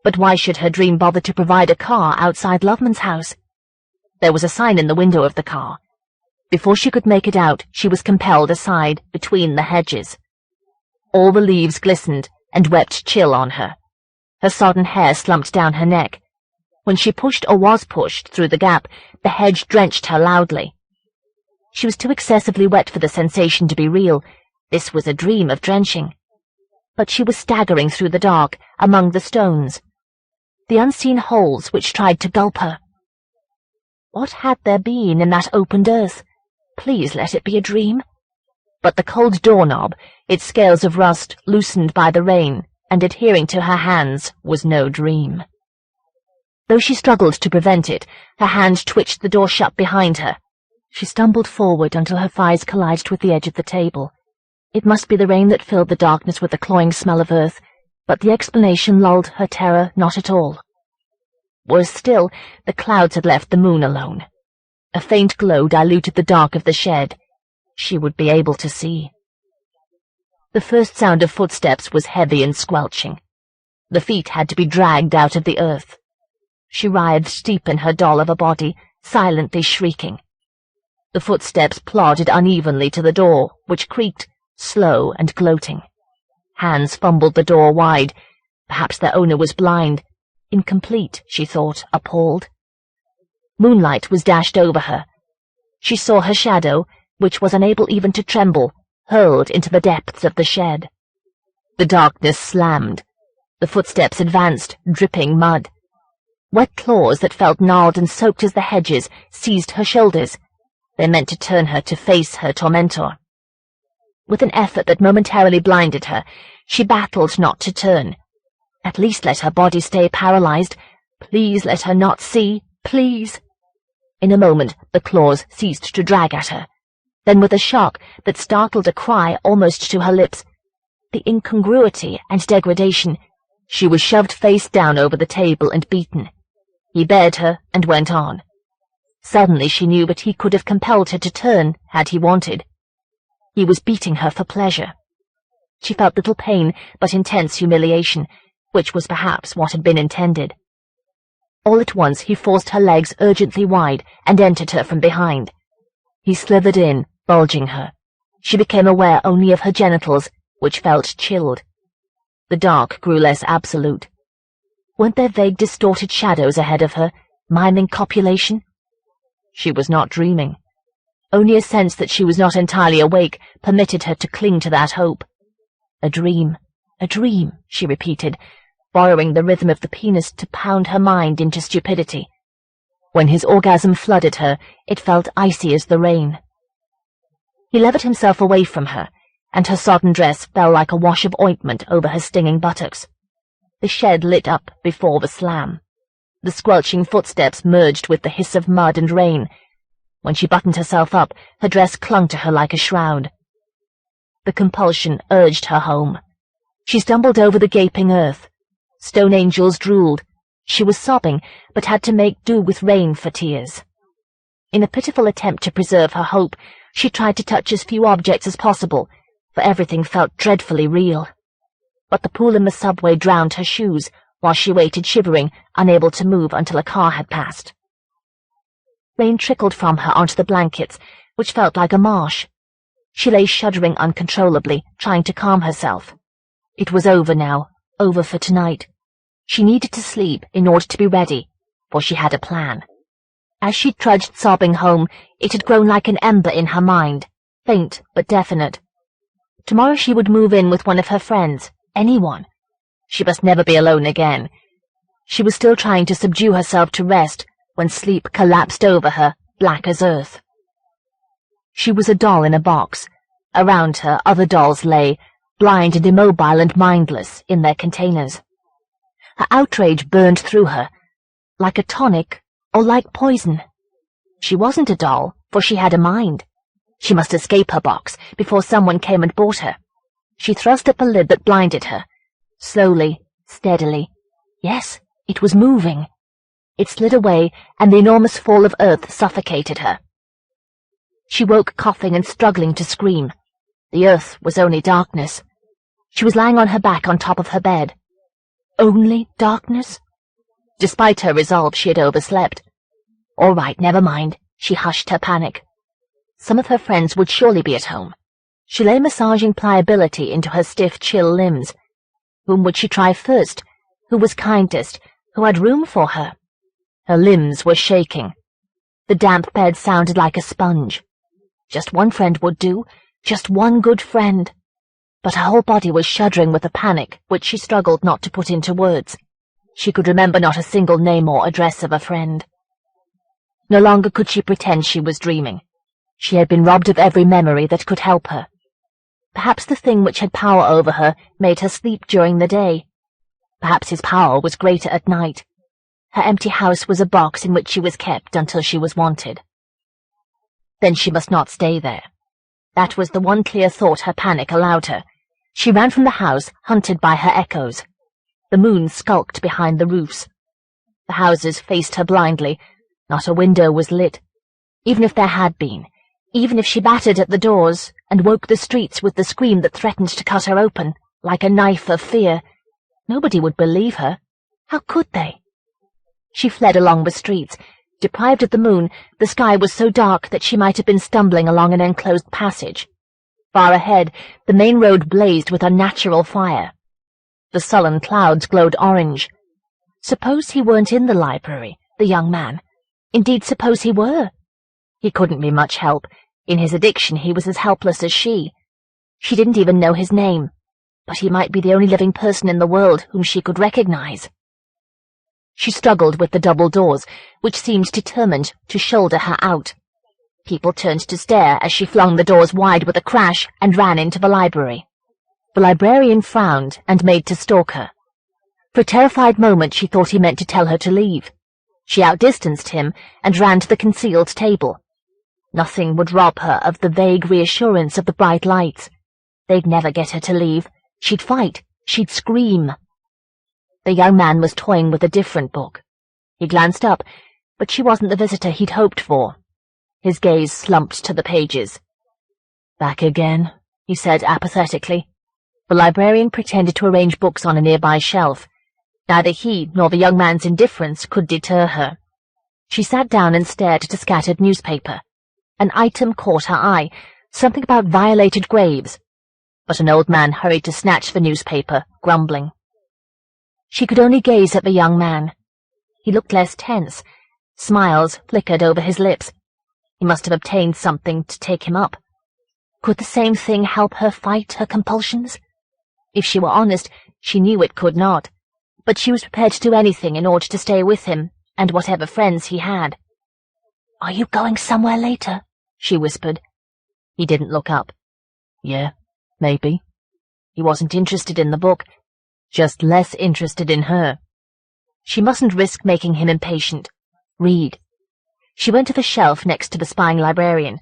Speaker 3: but why should her dream bother to provide a car outside Loveman's house? There was a sign in the window of the car. Before she could make it out, she was compelled aside between the hedges. All the leaves glistened and wept chill on her. Her sodden hair slumped down her neck. When she pushed or was pushed through the gap, the hedge drenched her loudly. She was too excessively wet for the sensation to be real. This was a dream of drenching. But she was staggering through the dark, among the stones. The unseen holes which tried to gulp her. What had there been in that opened earth? Please let it be a dream. But the cold doorknob, its scales of rust loosened by the rain and adhering to her hands, was no dream. Though she struggled to prevent it, her hand twitched the door shut behind her. She stumbled forward until her thighs collided with the edge of the table. It must be the rain that filled the darkness with the cloying smell of earth, but the explanation lulled her terror not at all. Worse still, the clouds had left the moon alone. A faint glow diluted the dark of the shed. She would be able to see. The first sound of footsteps was heavy and squelching. The feet had to be dragged out of the earth.
Speaker 1: She writhed deep in her doll of a body, silently shrieking. The footsteps plodded unevenly to the door, which creaked, slow and gloating. Hands fumbled the door wide. Perhaps their owner was blind. Incomplete, she thought, appalled. Moonlight was dashed over her. She saw her shadow, which was unable even to tremble, hurled into the depths of the shed. The darkness slammed. The footsteps advanced, dripping mud. Wet claws that felt gnarled and soaked as the hedges seized her shoulders. They meant to turn her to face her tormentor. With an effort that momentarily blinded her, she battled not to turn. At least let her body stay paralyzed. Please let her not see. Please. In a moment, the claws ceased to drag at her. Then with a shock that startled a cry almost to her lips, the incongruity and degradation, she was shoved face down over the table and beaten. He bared her and went on. Suddenly she knew that he could have compelled her to turn had he wanted. He was beating her for pleasure. She felt little pain but intense humiliation, which was perhaps what had been intended. All at once he forced her legs urgently wide and entered her from behind. He slithered in, bulging her. She became aware only of her genitals, which felt chilled. The dark grew less absolute. Weren't there vague distorted shadows ahead of her, miming copulation? She was not dreaming. Only a sense that she was not entirely awake permitted her to cling to that hope. A dream, she repeated, borrowing the rhythm of the penis to pound her mind into stupidity. When his orgasm flooded her, it felt icy as the rain. He levered himself away from her, and her sodden dress fell like a wash of ointment over her stinging buttocks. The shed lit up before the slam. The squelching footsteps merged with the hiss of mud and rain. When she buttoned herself up, her dress clung to her like a shroud. The compulsion urged her home. She stumbled over the gaping earth. Stone angels drooled. She was sobbing, but had to make do with rain for tears. In a pitiful attempt to preserve her hope, she tried to touch as few objects as possible, for everything felt dreadfully real. But the pool in the subway drowned her shoes, while she waited shivering, unable to move until a car had passed. Rain trickled from her onto the blankets, which felt like a marsh. She lay shuddering uncontrollably, trying to calm herself. It was over now, over for tonight. She needed to sleep in order to be ready, for she had a plan. As she trudged sobbing home, it had grown like an ember in her mind, faint but definite. Tomorrow she would move in with one of her friends, anyone. She must never be alone again. She was still trying to subdue herself to rest when sleep collapsed over her, black as earth. She was a doll in a box. Around her other dolls lay, blind and immobile and mindless, in their containers. Her outrage burned through her, like a tonic or like poison. She wasn't a doll, for she had a mind. She must escape her box before someone came and bought her. She thrust up a lid that blinded her. Slowly, steadily. Yes, it was moving. It slid away, and the enormous fall of earth suffocated her. She woke coughing and struggling to scream. The earth was only darkness. She was lying on her back on top of her bed. Only darkness? Despite her resolve, she had overslept. All right, never mind. She hushed her panic. Some of her friends would surely be at home. She lay massaging pliability into her stiff, chill limbs. Whom would she try first? Who was kindest? Who had room for her? Her limbs were shaking. The damp bed sounded like a sponge. Just one friend would do. Just one good friend. But her whole body was shuddering with a panic which she struggled not to put into words. She could remember not a single name or address of a friend. No longer could she pretend she was dreaming. She had been robbed of every memory that could help her. Perhaps the thing which had power over her made her sleep during the day. Perhaps his power was greater at night. Her empty house was a box in which she was kept until she was wanted. Then she must not stay there. That was the one clear thought her panic allowed her. She ran from the house, hunted by her echoes. The moon skulked behind the roofs. The houses faced her blindly. Not a window was lit. Even if there had been, even if she battered at the doors and woke the streets with the scream that threatened to cut her open, like a knife of fear, nobody would believe her. How could they? She fled along the streets. Deprived of the moon, the sky was so dark that she might have been stumbling along an enclosed passage. Far ahead, the main road blazed with unnatural fire. The sullen clouds glowed orange. Suppose he weren't in the library, the young man. Indeed, suppose he were. He couldn't be much help. In his addiction, he was as helpless as she. She didn't even know his name, but he might be the only living person in the world whom she could recognize. She struggled with the double doors, which seemed determined to shoulder her out. People turned to stare as she flung the doors wide with a crash and ran into the library. The librarian frowned and made to stalk her. For a terrified moment she thought he meant to tell her to leave. She outdistanced him and ran to the concealed table. Nothing would rob her of the vague reassurance of the bright lights. They'd never get her to leave. She'd fight. She'd scream. The young man was toying with a different book. He glanced up, but she wasn't the visitor he'd hoped for. His gaze slumped to the pages. "Back again," he said apathetically. The librarian pretended to arrange books on a nearby shelf. Neither he nor the young man's indifference could deter her. She sat down and stared at a scattered newspaper. An item caught her eye, something about violated graves. But an old man hurried to snatch the newspaper, grumbling. She could only gaze at the young man. He looked less tense. Smiles flickered over his lips. He must have obtained something to take him up. Could the same thing help her fight her compulsions? If she were honest, she knew it could not. But she was prepared to do anything in order to stay with him and whatever friends he had. "Are you going somewhere later?" she whispered. He didn't look up. "Yeah, maybe." He wasn't interested in the book, just less interested in her. She mustn't risk making him impatient. Read. She went to the shelf next to the spying librarian.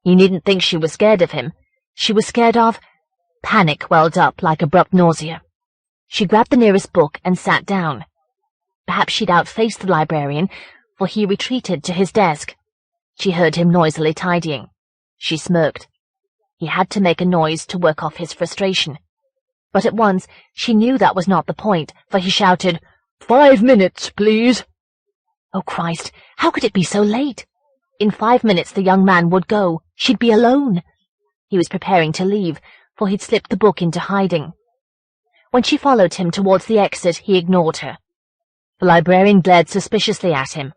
Speaker 1: He needn't think she was scared of him. She was scared of... Panic welled up like abrupt nausea. She grabbed the nearest book and sat down. Perhaps she'd outfaced the librarian, for he retreated to his desk. She heard him noisily tidying. She smirked. He had to make a noise to work off his frustration. But at once she knew that was not the point, for he shouted, "5 minutes, please." Oh, Christ, how could it be so late? In 5 minutes the young man would go. She'd be alone. He was preparing to leave, for he'd slipped the book into hiding. When she followed him towards the exit, he ignored her. The librarian glared suspiciously at him.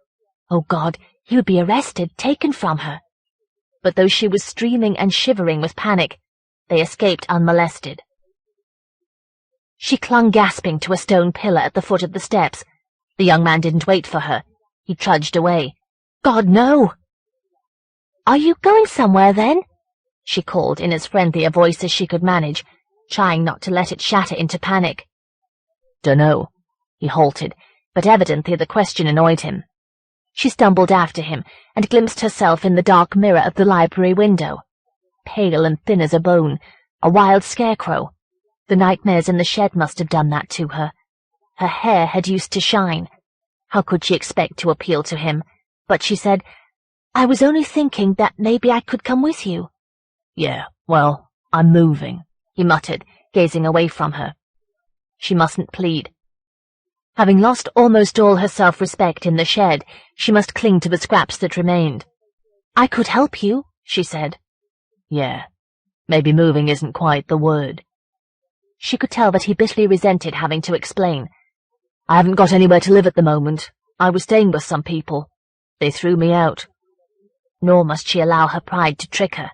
Speaker 1: Oh, God, he would be arrested, taken from her. But though she was streaming and shivering with panic, they escaped unmolested. She clung gasping to a stone pillar at the foot of the steps. The young man didn't wait for her. He trudged away. "God, no!" "Are you going somewhere, then?" she called in as friendly a voice as she could manage, trying not to let it shatter into panic. "Dunno." He halted, but evidently the question annoyed him. She stumbled after him and glimpsed herself in the dark mirror of the library window. Pale and thin as a bone, a wild scarecrow. The nightmares in the shed must have done that to her. Her hair had used to shine. How could she expect to appeal to him? But she said, "I was only thinking that maybe I could come with you." "Yeah, well, I'm moving," he muttered, gazing away from her. She mustn't plead. Having lost almost all her self-respect in the shed, she must cling to the scraps that remained. "I could help you," she said. "Yeah, maybe moving isn't quite the word." She could tell that he bitterly resented having to explain. "I haven't got anywhere to live at the moment. I was staying with some people. They threw me out." Nor must she allow her pride to trick her.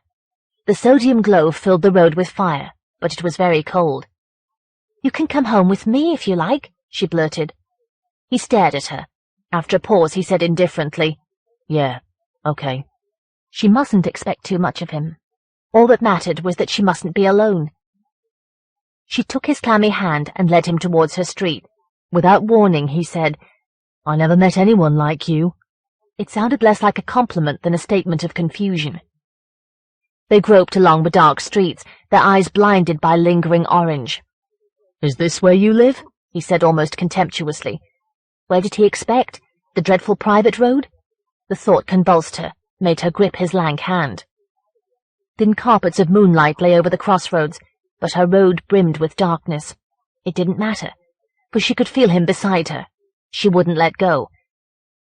Speaker 1: The sodium glow filled the road with fire, but it was very cold. "You can come home with me if you like," she blurted. He stared at her. After a pause he said indifferently, "Yeah, okay." She mustn't expect too much of him. All that mattered was that she mustn't be alone. She took his clammy hand and led him towards her street. Without warning, he said, "I never met anyone like you." It sounded less like a compliment than a statement of confusion. They groped along the dark streets, their eyes blinded by lingering orange. "Is this where you live?" he said almost contemptuously. Where did he expect? The dreadful private road? The thought convulsed her, made her grip his lank hand. Thin carpets of moonlight lay over the crossroads, but her road brimmed with darkness. It didn't matter, for she could feel him beside her. She wouldn't let go,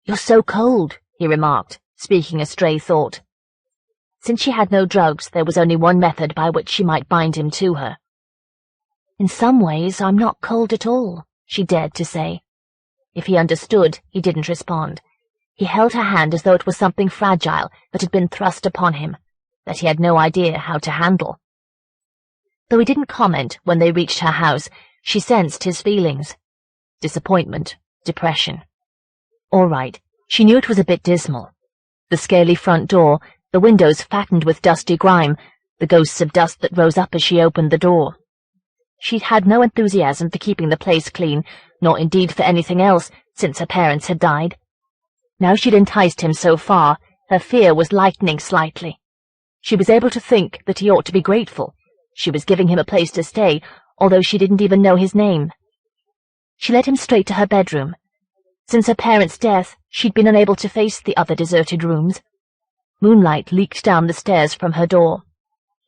Speaker 1: "You're so cold," he remarked, speaking a stray thought. Since she had no drugs, there was only one method by which she might bind him to her. "In some ways, I'm not cold at all," she dared to say. If he understood, he didn't respond. He held her hand as though it was something fragile that had been thrust upon him, that he had no idea how to handle. Though he didn't comment when they reached her house, she sensed his feelings. Disappointment, depression. All right, she knew it was a bit dismal. The scaly front door, the windows fattened with dusty grime, the ghosts of dust that rose up as she opened the door. She'd had no enthusiasm for keeping the place clean, nor indeed for anything else, since her parents had died. Now she'd enticed him so far, her fear was lightening slightly. She was able to think that he ought to be grateful. She was giving him a place to stay, although she didn't even know his name. She led him straight to her bedroom. Since her parents' death, she'd been unable to face the other deserted rooms. Moonlight leaked down the stairs from her door.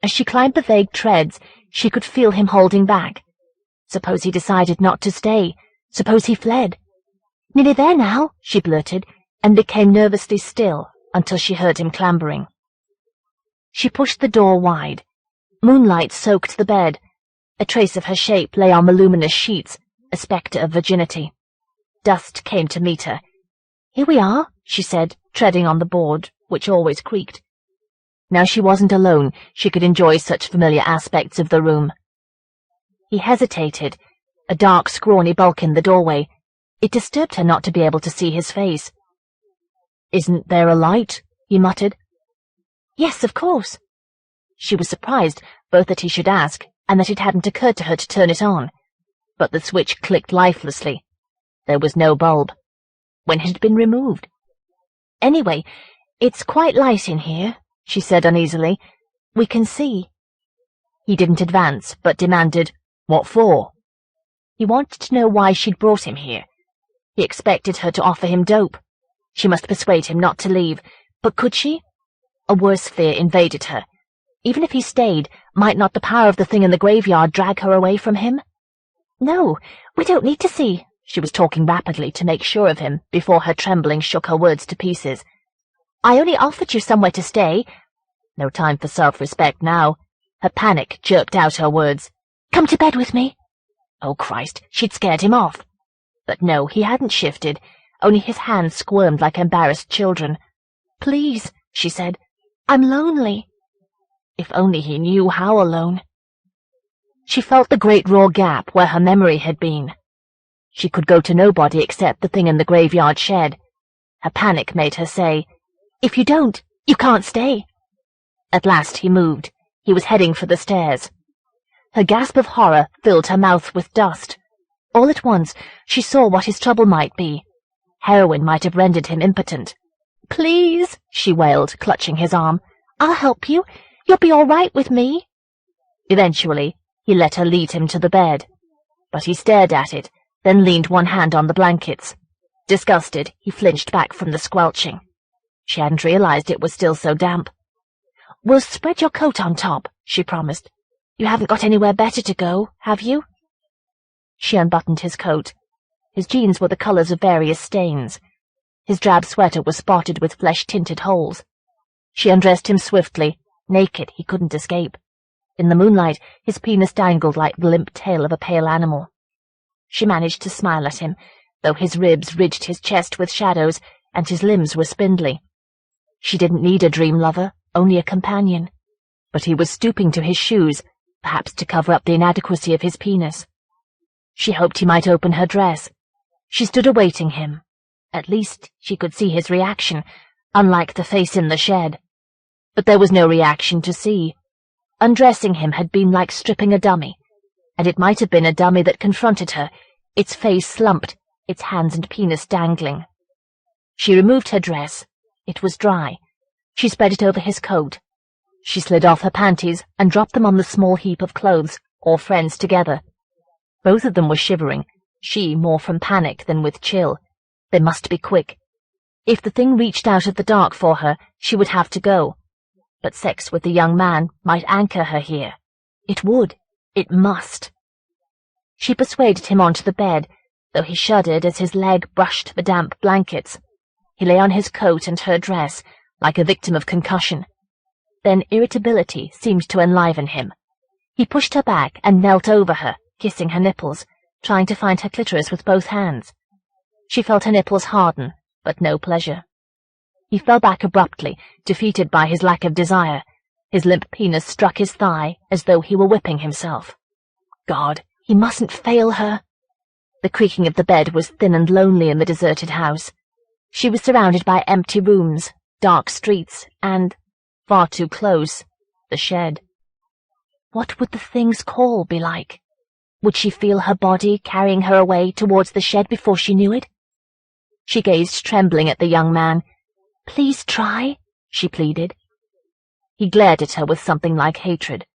Speaker 1: As she climbed the vague treads, she could feel him holding back. Suppose he decided not to stay. Suppose he fled. "Nearly there now," she blurted, and became nervously still until she heard him clambering. She pushed the door wide. Moonlight soaked the bed. A trace of her shape lay on the luminous sheets, a spectre of virginity. Dust came to meet her. "Here we are," she said, treading on the board, which always creaked. Now she wasn't alone. She could enjoy such familiar aspects of the room. He hesitated, a dark, scrawny bulk in the doorway. It disturbed her not to be able to see his face. "Isn't there a light?" he muttered. "Yes, of course." She was surprised both that he should ask and that it hadn't occurred to her to turn it on. But the switch clicked lifelessly. There was no bulb. When had it been removed? "Anyway, it's quite light in here," she said uneasily. "We can see." He didn't advance, but demanded, "What for?" He wanted to know why she'd brought him here. He expected her to offer him dope. She must persuade him not to leave, but could she? A worse fear invaded her. Even if he stayed, might not the power of the thing in the graveyard drag her away from him? "No, we don't need to see." She was talking rapidly to make sure of him before her trembling shook her words to pieces. "I only offered you somewhere to stay." No time for self-respect now. Her panic jerked out her words. "Come to bed with me." Oh, Christ, she'd scared him off. But no, he hadn't shifted. Only his hands squirmed like embarrassed children. "Please," she said. "I'm lonely." If only he knew how alone. She felt the great raw gap where her memory had been. She could go to nobody except the thing in the graveyard shed. Her panic made her say, "If you don't, you can't stay." At last he moved. He was heading for the stairs. Her gasp of horror filled her mouth with dust. All at once, she saw what his trouble might be. Heroin might have rendered him impotent. "Please," she wailed, clutching his arm. "I'll help you. You'll be all right with me." Eventually, he let her lead him to the bed. But he stared at it, then leaned one hand on the blankets. Disgusted, he flinched back from the squelching. She hadn't realized it was still so damp. "We'll spread your coat on top," she promised. "You haven't got anywhere better to go, have you?" She unbuttoned his coat. His jeans were the colors of various stains. His drab sweater was spotted with flesh-tinted holes. She undressed him swiftly. Naked, he couldn't escape. In the moonlight, his penis dangled like the limp tail of a pale animal. She managed to smile at him, though his ribs ridged his chest with shadows, and his limbs were spindly. She didn't need a dream lover, only a companion. But he was stooping to his shoes, perhaps to cover up the inadequacy of his penis. She hoped he might open her dress. She stood awaiting him. At least she could see his reaction, unlike the face in the shed. But there was no reaction to see. Undressing him had been like stripping a dummy, and it might have been a dummy that confronted her, its face slumped, its hands and penis dangling. She removed her dress. It was dry. She spread it over his coat. She slid off her panties and dropped them on the small heap of clothes, all friends together. Both of them were shivering, she more from panic than with chill. They must be quick. If the thing reached out of the dark for her, she would have to go. But sex with the young man might anchor her here. It would. It must. She persuaded him onto the bed, though he shuddered as his leg brushed the damp blankets. He lay on his coat and her dress, like a victim of concussion. Then irritability seemed to enliven him. He pushed her back and knelt over her, kissing her nipples, trying to find her clitoris with both hands. She felt her nipples harden, but no pleasure. He fell back abruptly, defeated by his lack of desire. His limp penis struck his thigh as though he were whipping himself. God, he mustn't fail her. The creaking of the bed was thin and lonely in the deserted house. She was surrounded by empty rooms, dark streets, and, far too close, the shed. What would the thing's call be like? Would she feel her body carrying her away towards the shed before she knew it? She gazed trembling at the young man. "Please try," she pleaded. He glared at her with something like hatred.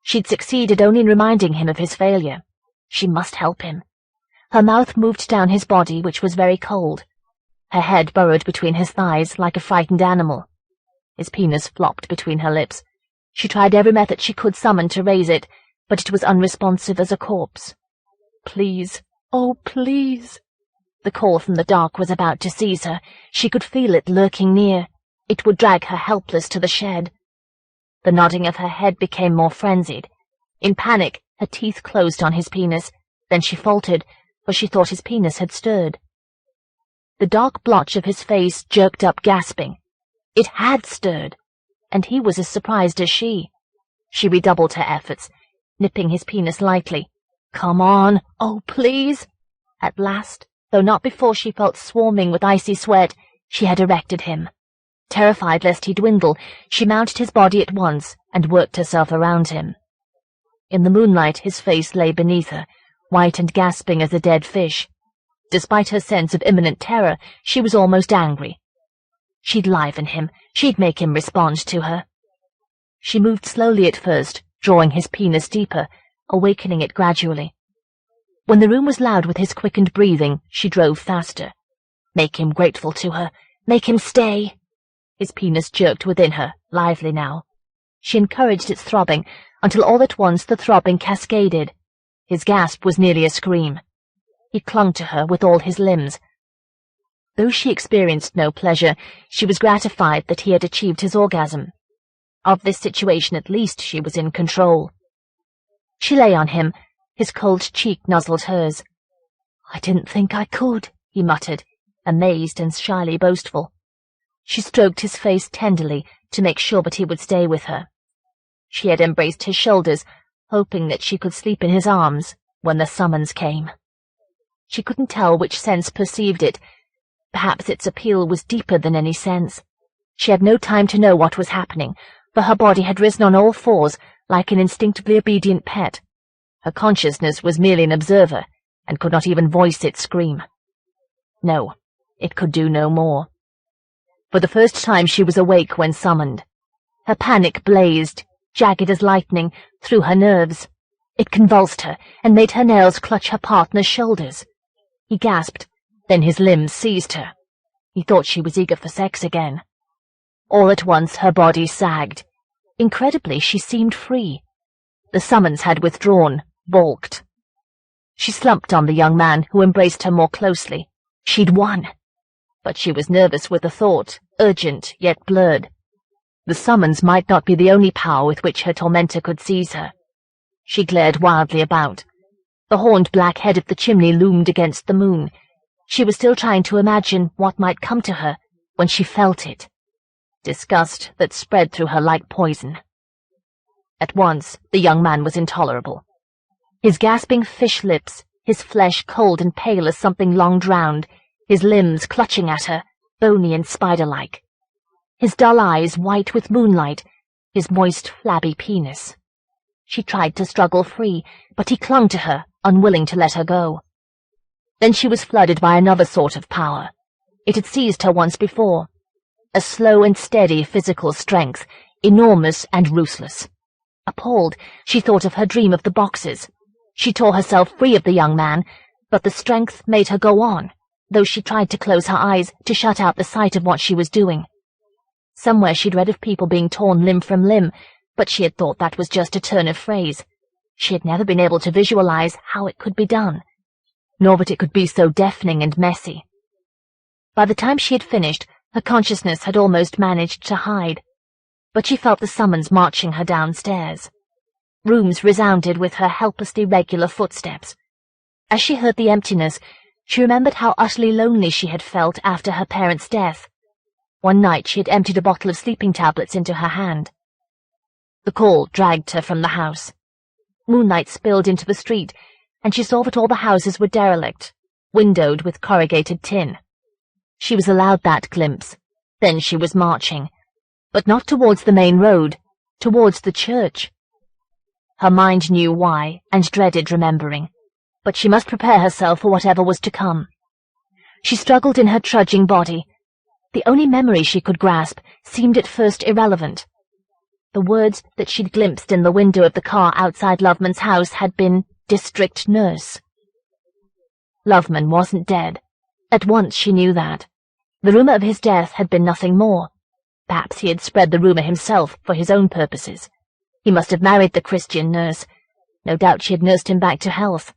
Speaker 1: She'd succeeded only in reminding him of his failure. She must help him. Her mouth moved down his body, which was very cold. Her head burrowed between his thighs like a frightened animal. His penis flopped between her lips. She tried every method she could summon to raise it, but it was unresponsive as a corpse. Please, oh please. The call from the dark was about to seize her. She could feel it lurking near. It would drag her helpless to the shed. The nodding of her head became more frenzied. In panic, her teeth closed on his penis. Then she faltered, for she thought his penis had stirred. The dark blotch of his face jerked up, gasping. It had stirred, and he was as surprised as she. She redoubled her efforts, nipping his penis lightly. Come on, oh please. At last, though not before she felt swarming with icy sweat, she had erected him. Terrified lest he dwindle, she mounted his body at once and worked herself around him. In the moonlight his face lay beneath her, white and gasping as a dead fish. Despite her sense of imminent terror, she was almost angry. She'd liven him, she'd make him respond to her. She moved slowly at first, drawing his penis deeper, awakening it gradually. When the room was loud with his quickened breathing, she drove faster. Make him grateful to her, make him stay. His penis jerked within her, lively now. She encouraged its throbbing, until all at once the throbbing cascaded. His gasp was nearly a scream. He clung to her with all his limbs. Though she experienced no pleasure, she was gratified that he had achieved his orgasm. Of this situation at least she was in control. She lay on him, his cold cheek nuzzled hers. "I didn't think I could," he muttered, amazed and shyly boastful. She stroked his face tenderly to make sure that he would stay with her. She had embraced his shoulders, hoping that she could sleep in his arms, when the summons came. She couldn't tell which sense perceived it. Perhaps its appeal was deeper than any sense. She had no time to know what was happening, for her body had risen on all fours like an instinctively obedient pet. Her consciousness was merely an observer, and could not even voice its scream. No, it could do no more. For the first time she was awake when summoned. Her panic blazed, jagged as lightning, through her nerves. It convulsed her, and made her nails clutch her partner's shoulders. He gasped, then his limbs seized her. He thought she was eager for sex again. All at once her body sagged. Incredibly, she seemed free. The summons had withdrawn, balked. She slumped on the young man, who embraced her more closely. She'd won. But she was nervous with the thought, urgent yet blurred. The summons might not be the only power with which her tormentor could seize her. She glared wildly about. The horned black head of the chimney loomed against the moon. She was still trying to imagine what might come to her when she felt it. Disgust that spread through her like poison. At once, the young man was intolerable. His gasping fish lips, his flesh cold and pale as something long drowned, his limbs clutching at her, bony and spider-like. His dull eyes white with moonlight, his moist, flabby penis. She tried to struggle free, but he clung to her, unwilling to let her go. Then she was flooded by another sort of power. It had seized her once before. A slow and steady physical strength, enormous and ruthless. Appalled, she thought of her dream of the boxes. She tore herself free of the young man, but the strength made her go on, though she tried to close her eyes to shut out the sight of what she was doing. Somewhere she'd read of people being torn limb from limb, but she had thought that was just a turn of phrase. She had never been able to visualize how it could be done, nor that it could be so deafening and messy. By the time she had finished, her consciousness had almost managed to hide, but she felt the summons marching her downstairs. Rooms resounded with her helplessly regular footsteps. As she heard the emptiness, she remembered how utterly lonely she had felt after her parents' death. One night she had emptied a bottle of sleeping tablets into her hand. The call dragged her from the house. Moonlight spilled into the street, and she saw that all the houses were derelict, windowed with corrugated tin. She was allowed that glimpse. Then she was marching, but not towards the main road, towards the church. Her mind knew why, and dreaded remembering, but she must prepare herself for whatever was to come. She struggled in her trudging body. The only memory she could grasp seemed at first irrelevant. The words that she'd glimpsed in the window of the car outside Loveman's house had been district nurse. Loveman wasn't dead. At once she knew that. The rumour of his death had been nothing more. Perhaps he had spread the rumour himself for his own purposes. He must have married the Christian nurse. No doubt she had nursed him back to health.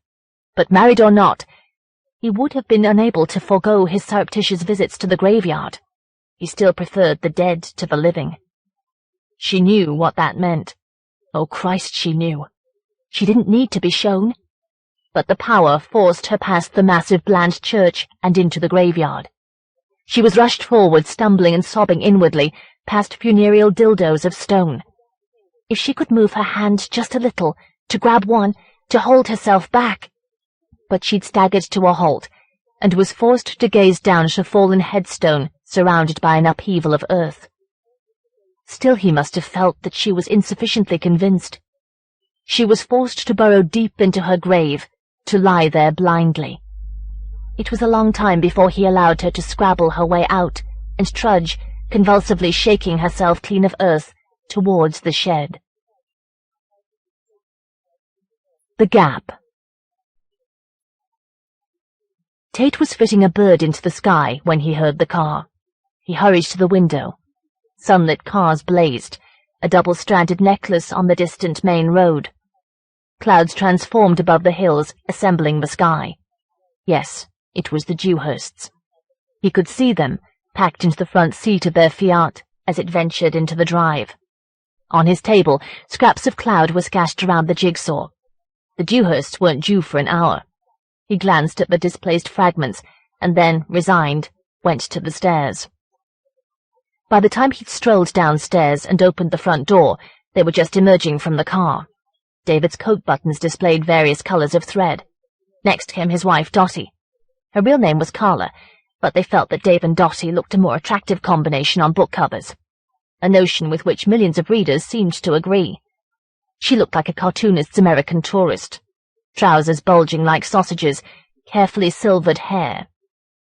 Speaker 1: But married or not, he would have been unable to forego his surreptitious visits to the graveyard. He still preferred the dead to the living. She knew what that meant. Oh, Christ, she knew. She didn't need to be shown. But the power forced her past the massive bland church and into the graveyard. She was rushed forward, stumbling and sobbing inwardly, past funereal dildos of stone. If she could move her hand just a little, to grab one, to hold herself back. But she'd staggered to a halt, and was forced to gaze down at a fallen headstone surrounded by an upheaval of earth. Still he must have felt that she was insufficiently convinced. She was forced to burrow deep into her grave, to lie there blindly. It was a long time before he allowed her to scrabble her way out and trudge, convulsively shaking herself clean of earth, towards the shed. The gap. Tate was fitting a bird into the sky when he heard the car. He hurried to the window. Sunlit cars blazed, a double-stranded necklace on the distant main road. Clouds transformed above the hills, assembling the sky. Yes, it was the Dewhursts. He could see them, packed into the front seat of their Fiat, as it ventured into the drive. On his table, scraps of cloud were scattered around the jigsaw. The Dewhursts weren't due for an hour. He glanced at the displaced fragments, and then, resigned, went to the stairs. By the time he'd strolled downstairs and opened the front door, they were just emerging from the car. David's coat buttons displayed various colours of thread. Next came his wife, Dottie. Her real name was Carla, but they felt that Dave and Dottie looked a more attractive combination on book covers, a notion with which millions of readers seemed to agree. She looked like a cartoonist's American tourist. Trousers bulging like sausages, carefully silvered hair.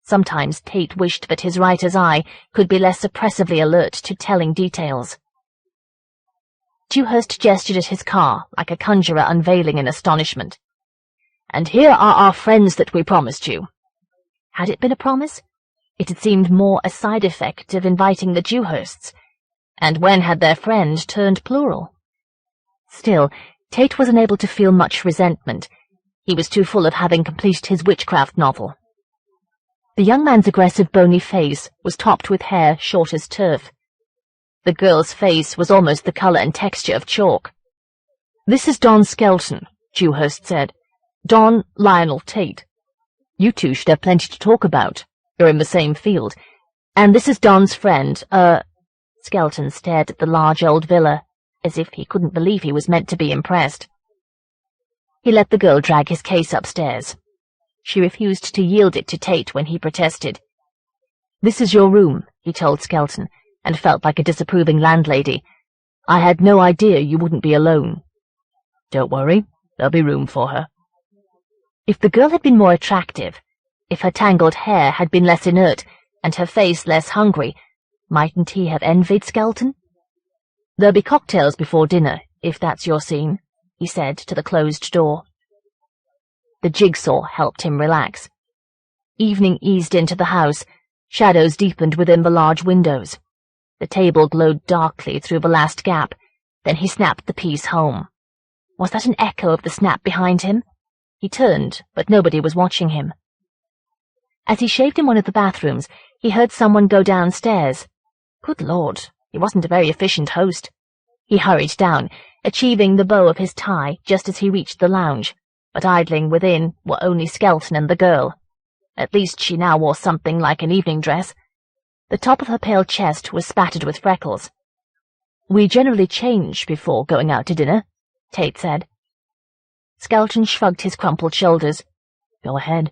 Speaker 1: Sometimes Tate wished that his writer's eye could be less oppressively alert to telling details. Dewhurst gestured at his car, like a conjurer unveiling in astonishment. "And here are our friends that we promised you." Had it been a promise? It had seemed more a side effect of inviting the Dewhursts. And when had their friend turned plural? Still, Tate was unable to feel much resentment. He was too full of having completed his witchcraft novel. The young man's aggressive bony face was topped with hair short as turf. The girl's face was almost the colour and texture of chalk. "This is Don Skelton," Dewhurst said. "Don Lionel Tate. You two should have plenty to talk about. You're in the same field. And this is Don's friend, Skelton stared at the large old villa, as if he couldn't believe he was meant to be impressed. He let the girl drag his case upstairs. She refused to yield it to Tate when he protested. "This is your room," he told Skelton, and felt like a disapproving landlady. "I had no idea you wouldn't be alone." "Don't worry, there'll be room for her." If the girl had been more attractive, if her tangled hair had been less inert, and her face less hungry, mightn't he have envied Skelton? "There'll be cocktails before dinner, if that's your scene," he said to the closed door. The jigsaw helped him relax. Evening eased into the house. Shadows deepened within the large windows. The table glowed darkly through the last gap. Then he snapped the piece home. Was that an echo of the snap behind him? He turned, but nobody was watching him. As he shaved in one of the bathrooms, He heard someone go downstairs. Good Lord, he wasn't a very efficient host. He hurried down, achieving the bow of his tie just as he reached the lounge, but idling within were only Skelton and the girl. At least she now wore something like an evening dress. The top of her pale chest was spattered with freckles. "We generally change before going out to dinner," Tate said. Skelton shrugged his crumpled shoulders. "Go ahead."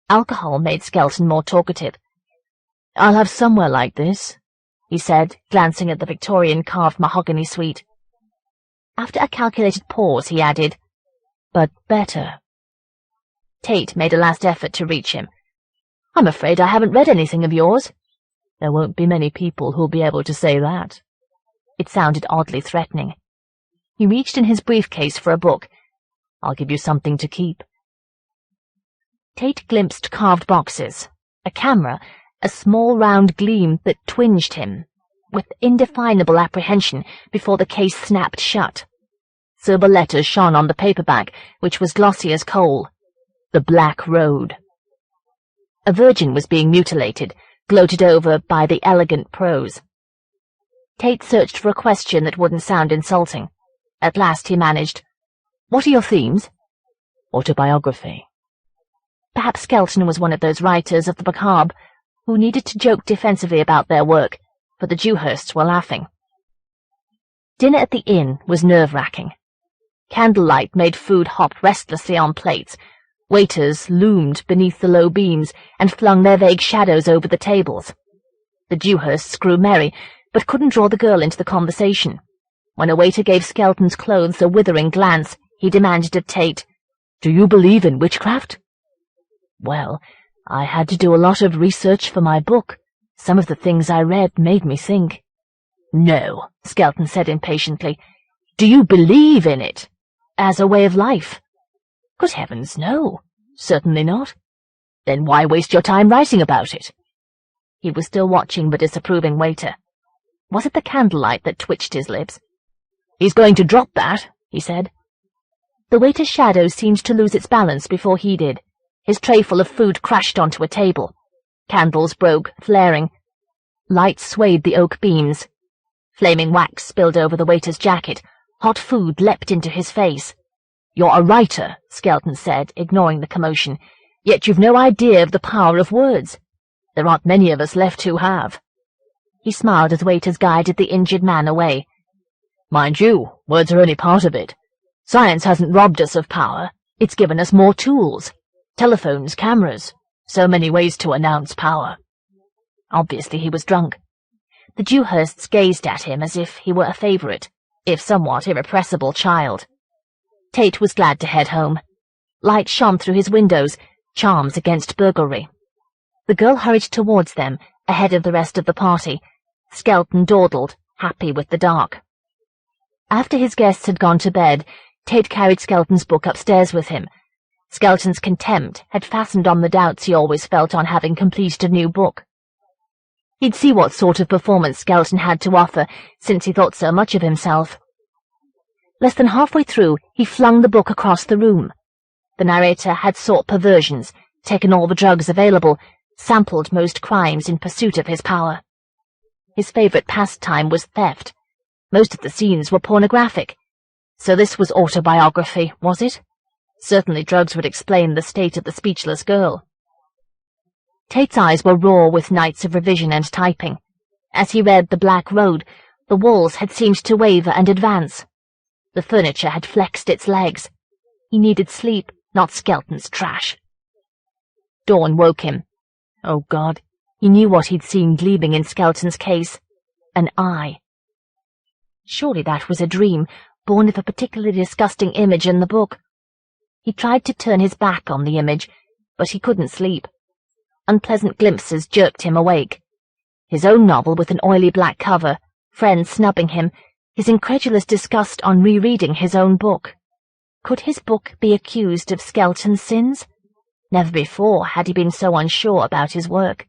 Speaker 1: Alcohol made Skelton more talkative. "I'll have somewhere like this," he said, glancing at the Victorian carved mahogany suite. After a calculated pause, he added, "But better." Tate made a last effort to reach him. "I'm afraid I haven't read anything of yours." "There won't be many people who'll be able to say that." It sounded oddly threatening. He reached in his briefcase for a book. "I'll give you something to keep." Tate glimpsed carved boxes, a camera, a small round gleam that twinged him with indefinable apprehension before the case snapped shut. Silver letters shone on the paperback, which was glossy as coal. The Black Road. A virgin was being mutilated, gloated over by the elegant prose. Tate searched for a question that wouldn't sound insulting. At last he managed, "What are your themes?" "Autobiography." Perhaps Skelton was one of those writers of the macabre who needed to joke defensively about their work, for the Dewhursts were laughing. Dinner at the inn was nerve-wracking. Candlelight made food hop restlessly on plates. Waiters loomed beneath the low beams and flung their vague shadows over the tables. The Dewhursts grew merry, but couldn't draw the girl into the conversation. When a waiter gave Skelton's clothes a withering glance, he demanded of Tate, "Do you believe in witchcraft?" "Well, I had to do a lot of research for my book. Some of the things I read made me think." "No," Skelton said impatiently. "Do you believe in it? As a way of life?" "Good heavens, no. Certainly not." "Then why waste your time writing about it?" He was still watching the disapproving waiter. Was it the candlelight that twitched his lips? "He's going to drop that," he said. The waiter's shadow seemed to lose its balance before he did. His trayful of food crashed onto a table. Candles broke, flaring. Light swayed the oak beams. Flaming wax spilled over the waiter's jacket. Hot food leapt into his face. "You're a writer," Skelton said, ignoring the commotion, "yet you've no idea of the power of words. There aren't many of us left who have." He smiled as waiters guided the injured man away. "Mind you, words are only part of it. Science hasn't robbed us of power. It's given us more tools. Telephones, cameras, so many ways to announce power." Obviously he was drunk. The Dewhursts gazed at him as if he were a favourite, if somewhat irrepressible child. Tate was glad to head home. Light shone through his windows, charms against burglary. The girl hurried towards them, ahead of the rest of the party. Skelton dawdled, happy with the dark. After his guests had gone to bed, Tate carried Skelton's book upstairs with him. Skelton's contempt had fastened on the doubts he always felt on having completed a new book. He'd see what sort of performance Skelton had to offer, since he thought so much of himself. Less than halfway through, he flung the book across the room. The narrator had sought perversions, taken all the drugs available, sampled most crimes in pursuit of his power. His favourite pastime was theft. Most of the scenes were pornographic. So this was autobiography, was it? Certainly drugs would explain the state of the speechless girl. Tate's eyes were raw with nights of revision and typing. As he read The Black Road, the walls had seemed to waver and advance. The furniture had flexed its legs. He needed sleep, not Skelton's trash. Dawn woke him. Oh, God, he knew what he'd seen gleaming in Skelton's case. An eye. Surely that was a dream, born of a particularly disgusting image in the book. He tried to turn his back on the image, but he couldn't sleep. Unpleasant glimpses jerked him awake. His own novel with an oily black cover, friends snubbing him, his incredulous disgust on rereading his own book. Could his book be accused of Skelton's sins? Never before had he been so unsure about his work.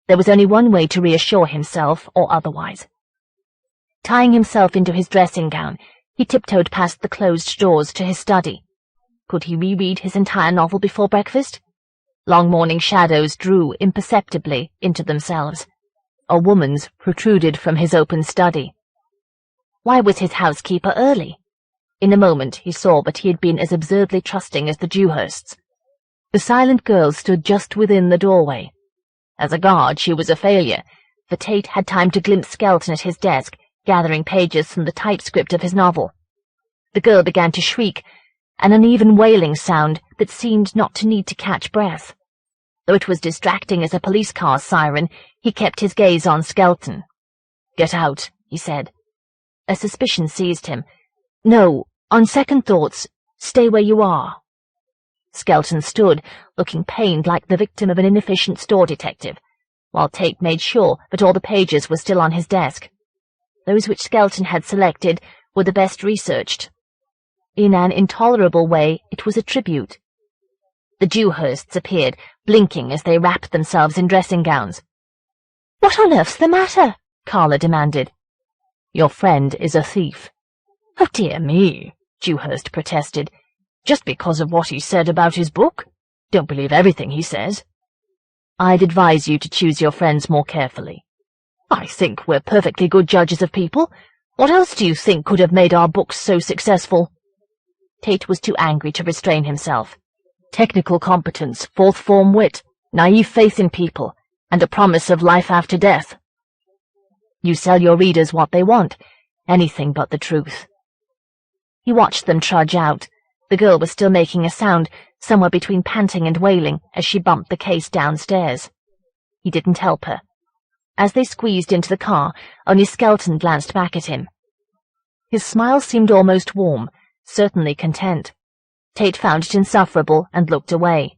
Speaker 1: There was only one way to reassure himself, or otherwise. Tying himself into his dressing gown, he tiptoed past the closed doors to his study. Could he reread his entire novel before breakfast? Long morning shadows drew imperceptibly into themselves. A woman's protruded from his open study. Why was his housekeeper early? In a moment he saw that he had been as absurdly trusting as the Dewhursts. The silent girl stood just within the doorway. As a guard she was a failure, for Tate had time to glimpse Skelton at his desk, gathering pages from the typescript of his novel. The girl began to shriek, an uneven wailing sound that seemed not to need to catch breath. Though it was distracting as a police car's siren, he kept his gaze on Skelton. "Get out," he said. A suspicion seized him. "No, on second thoughts, stay where you are." Skelton stood, looking pained like the victim of an inefficient store detective, while Tate made sure that all the pages were still on his desk. Those which Skelton had selected were the best researched. In an intolerable way, it was a tribute. The Dewhursts appeared, blinking as they wrapped themselves in dressing gowns. "What on earth's the matter?" Carla demanded. "Your friend is a thief." "Oh, dear me," Dewhurst protested. "Just because of what he said about his book? Don't believe everything he says." "I'd advise you to choose your friends more carefully." "I think we're perfectly good judges of people. What else do you think could have made our books so successful?" Tate was too angry to restrain himself. "Technical competence, fourth-form wit, naive faith in people, and a promise of life after death. You sell your readers what they want, anything but the truth." He watched them trudge out. The girl was still making a sound, somewhere between panting and wailing, as she bumped the case downstairs. He didn't help her. As they squeezed into the car, only Skelton glanced back at him. His smile seemed almost warm, certainly content. Tate found it insufferable and looked away.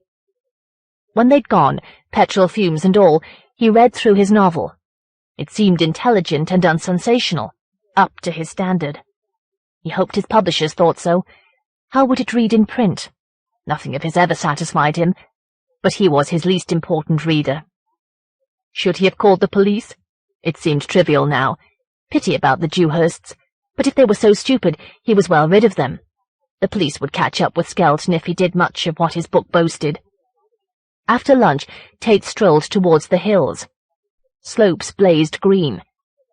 Speaker 1: When they'd gone, petrol fumes and all, he read through his novel. It seemed intelligent and unsensational, up to his standard. He hoped his publishers thought so. How would it read in print? Nothing of his ever satisfied him, but he was his least important reader. Should he have called the police? It seemed trivial now. Pity about the Dewhursts, but if they were so stupid, he was well rid of them. The police would catch up with Skelton if he did much of what his book boasted. After lunch, Tate strolled towards the hills. Slopes blazed green.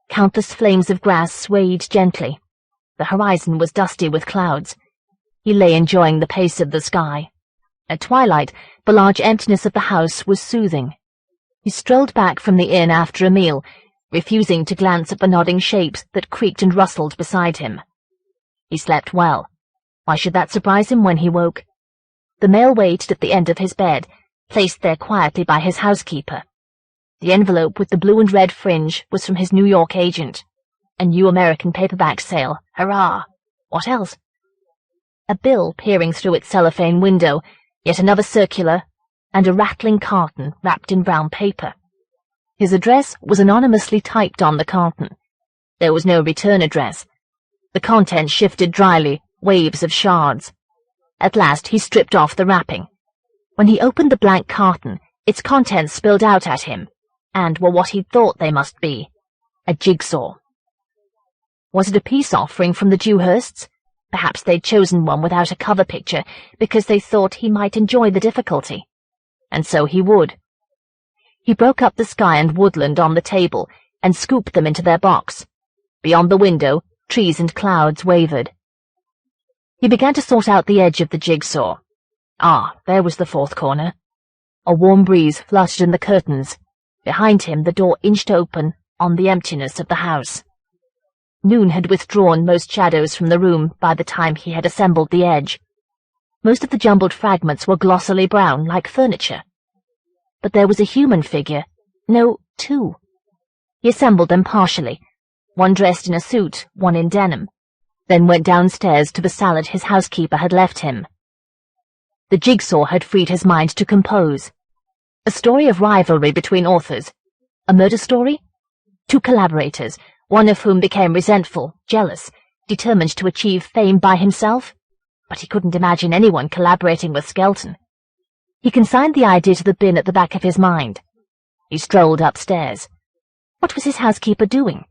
Speaker 1: Countless flames of grass swayed gently. The horizon was dusty with clouds. He lay enjoying the pace of the sky. At twilight, the large emptiness of the house was soothing. He strolled back from the inn after a meal, refusing to glance at the nodding shapes that creaked and rustled beside him. He slept well. Why should that surprise him when he woke? The mail waited at the end of his bed, placed there quietly by his housekeeper. The envelope with the blue and red fringe was from his New York agent. A new American paperback sale. Hurrah! What else? A bill peering through its cellophane window, yet another circular, and a rattling carton wrapped in brown paper. His address was anonymously typed on the carton. There was no return address. The contents shifted dryly, waves of shards. At last he stripped off the wrapping. When he opened the blank carton, its contents spilled out at him, and were what he'd thought they must be. A jigsaw. Was it a peace offering from the Dewhursts? Perhaps they'd chosen one without a cover picture because they thought he might enjoy the difficulty. And so he would. He broke up the sky and woodland on the table and scooped them into their box. Beyond the window, trees and clouds wavered. He began to sort out the edge of the jigsaw. Ah, there was the fourth corner. A warm breeze fluttered in the curtains. Behind him the door inched open on the emptiness of the house. Noon had withdrawn most shadows from the room by the time he had assembled the edge. Most of the jumbled fragments were glossily brown, like furniture. But there was a human figure. No, two. He assembled them partially, one dressed in a suit, one in denim, then went downstairs to the salad his housekeeper had left him. The jigsaw had freed his mind to compose. A story of rivalry between authors. A murder story? Two collaborators, one of whom became resentful, jealous, determined to achieve fame by himself. But he couldn't imagine anyone collaborating with Skelton. He consigned the idea to the bin at the back of his mind. He strolled upstairs. What was his housekeeper doing?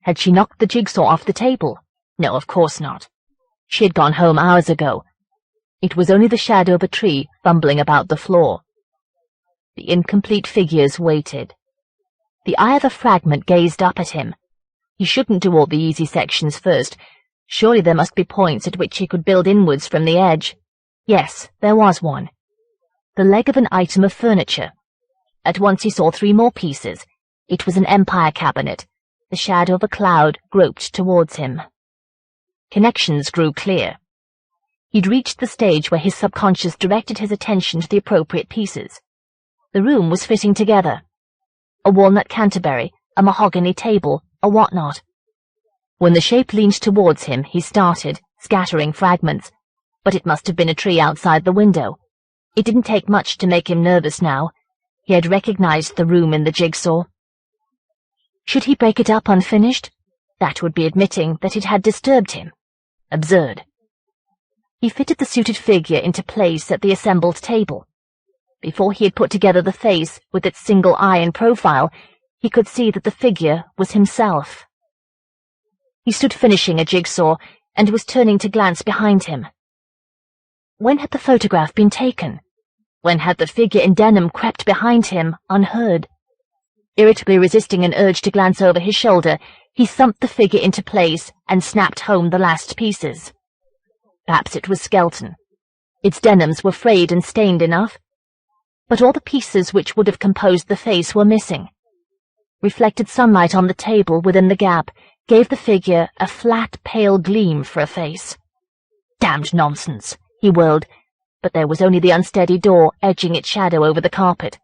Speaker 1: Had she knocked the jigsaw off the table? No, of course not. She had gone home hours ago. It was only the shadow of a tree fumbling about the floor. The incomplete figures waited. The eye of the fragment gazed up at him. He shouldn't do all the easy sections first. Surely there must be points at which he could build inwards from the edge. Yes, there was one. The leg of an item of furniture. At once he saw 3 more pieces. It was an empire cabinet. The shadow of a cloud groped towards him. Connections grew clear. He'd reached the stage where his subconscious directed his attention to the appropriate pieces. The room was fitting together. A walnut Canterbury, a mahogany table, a whatnot. When the shape leaned towards him, he started, scattering fragments. But it must have been a tree outside the window. It didn't take much to make him nervous now. He had recognized the room in the jigsaw. Should he break it up unfinished? That would be admitting that it had disturbed him. Absurd. He fitted the suited figure into place at the assembled table. Before he had put together the face with its single eye and profile, he could see that the figure was himself. He stood finishing a jigsaw and was turning to glance behind him. When had the photograph been taken? When had the figure in denim crept behind him, unheard? Irritably resisting an urge to glance over his shoulder, he thumped the figure into place and snapped home the last pieces. Perhaps it was skeleton. Its denims were frayed and stained enough. But all the pieces which would have composed the face were missing. Reflected sunlight on the table within the gap gave the figure a flat, pale gleam for a face. Damned nonsense, he whirled, but there was only the unsteady door edging its shadow over the carpet.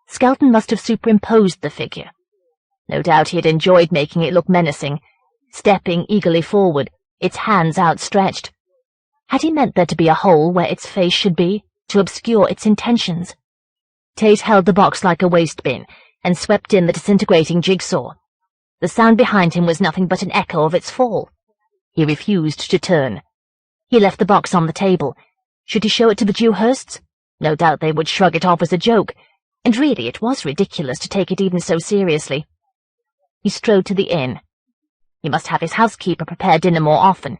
Speaker 1: Skelton must have superimposed the figure. No doubt he had enjoyed making it look menacing, stepping eagerly forward, its hands outstretched. Had he meant there to be a hole where its face should be, to obscure its intentions? Tate held the box like a waste bin and swept in the disintegrating jigsaw. The sound behind him was nothing but an echo of its fall. He refused to turn. He left the box on the table. Should he show it to the Dewhursts? No doubt they would shrug it off as a joke, and really it was ridiculous to take it even so seriously. He strode to the inn. He must have his housekeeper prepare dinner more often.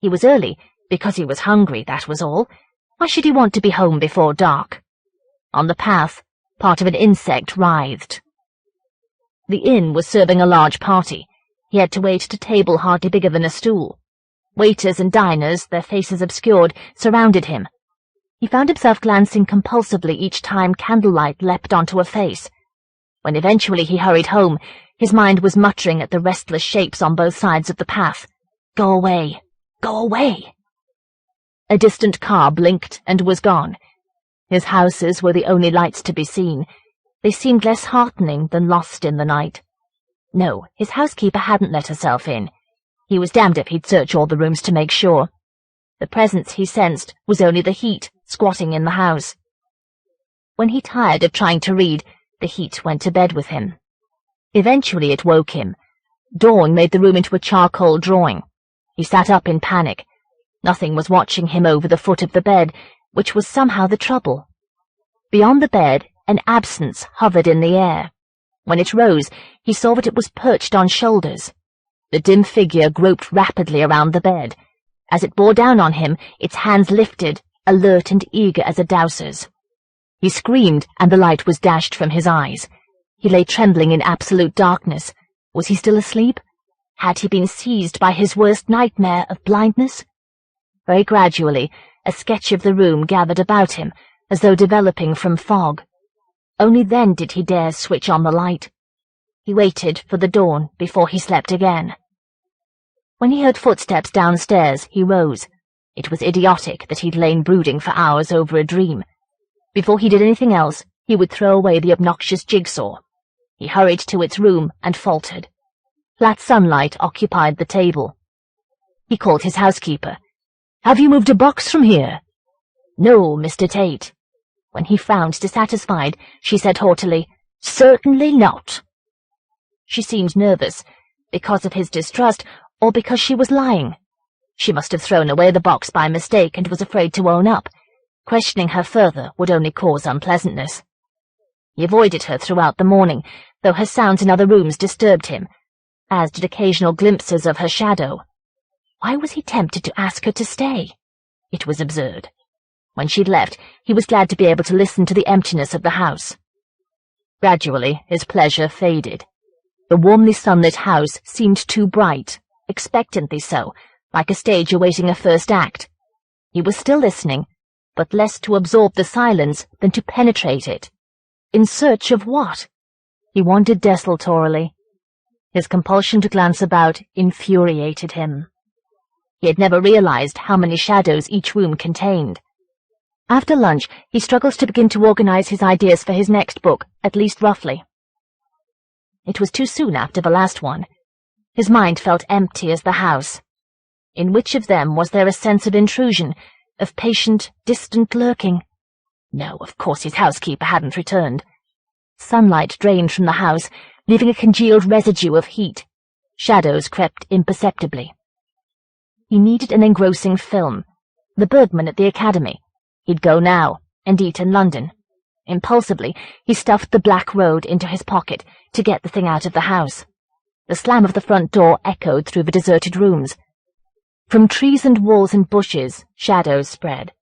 Speaker 1: He was early, because he was hungry, that was all. Why should he want to be home before dark? On the path, part of an insect writhed. The inn was serving a large party. He had to wait at a table hardly bigger than a stool. Waiters and diners, their faces obscured, surrounded him. He found himself glancing compulsively each time candlelight leapt onto a face. When eventually he hurried home, his mind was muttering at the restless shapes on both sides of the path. Go away! Go away! A distant car blinked and was gone. His houses were the only lights to be seen. They seemed less heartening than lost in the night. No, his housekeeper hadn't let herself in. He was damned if he'd search all the rooms to make sure. The presence he sensed was only the heat squatting in the house. When he tired of trying to read, the heat went to bed with him. Eventually it woke him. Dawn made the room into a charcoal drawing. He sat up in panic. Nothing was watching him over the foot of the bed, which was somehow the trouble. Beyond the bed, an absence hovered in the air. When it rose, he saw that it was perched on shoulders. The dim figure groped rapidly around the bed. As it bore down on him, its hands lifted, alert and eager as a douser's. He screamed, and the light was dashed from his eyes. He lay trembling in absolute darkness. Was he still asleep? Had he been seized by his worst nightmare of blindness? Very gradually, a sketch of the room gathered about him, as though developing from fog. Only then did he dare switch on the light. He waited for the dawn before he slept again. When he heard footsteps downstairs, he rose. It was idiotic that he'd lain brooding for hours over a dream. Before he did anything else, he would throw away the obnoxious jigsaw. He hurried to its room and faltered. Flat sunlight occupied the table. He called his housekeeper. "Have you moved a box from here?" "No, Mr. Tate." When he frowned dissatisfied, she said haughtily, "Certainly not." She seemed nervous, because of his distrust, or because she was lying. She must have thrown away the box by mistake and was afraid to own up. Questioning her further would only cause unpleasantness. He avoided her throughout the morning, though her sounds in other rooms disturbed him, as did occasional glimpses of her shadow. Why was he tempted to ask her to stay? It was absurd. When she'd left, he was glad to be able to listen to the emptiness of the house. Gradually, his pleasure faded. The warmly sunlit house seemed too bright, expectantly so, like a stage awaiting a first act. He was still listening, but less to absorb the silence than to penetrate it. In search of what? He wandered desultorily. His compulsion to glance about infuriated him. He had never realized how many shadows each room contained. After lunch, he struggled to begin to organize his ideas for his next book, at least roughly. It was too soon after the last one. His mind felt empty as the house. In which of them was there a sense of intrusion, of patient, distant lurking? No, of course his housekeeper hadn't returned. Sunlight drained from the house, leaving a congealed residue of heat. Shadows crept imperceptibly. He needed an engrossing film. The Bergman at the Academy. He'd go now, and eat in London. Impulsively, he stuffed the Black Road into his pocket to get the thing out of the house. The slam of the front door echoed through the deserted rooms. From trees and walls and bushes, shadows spread.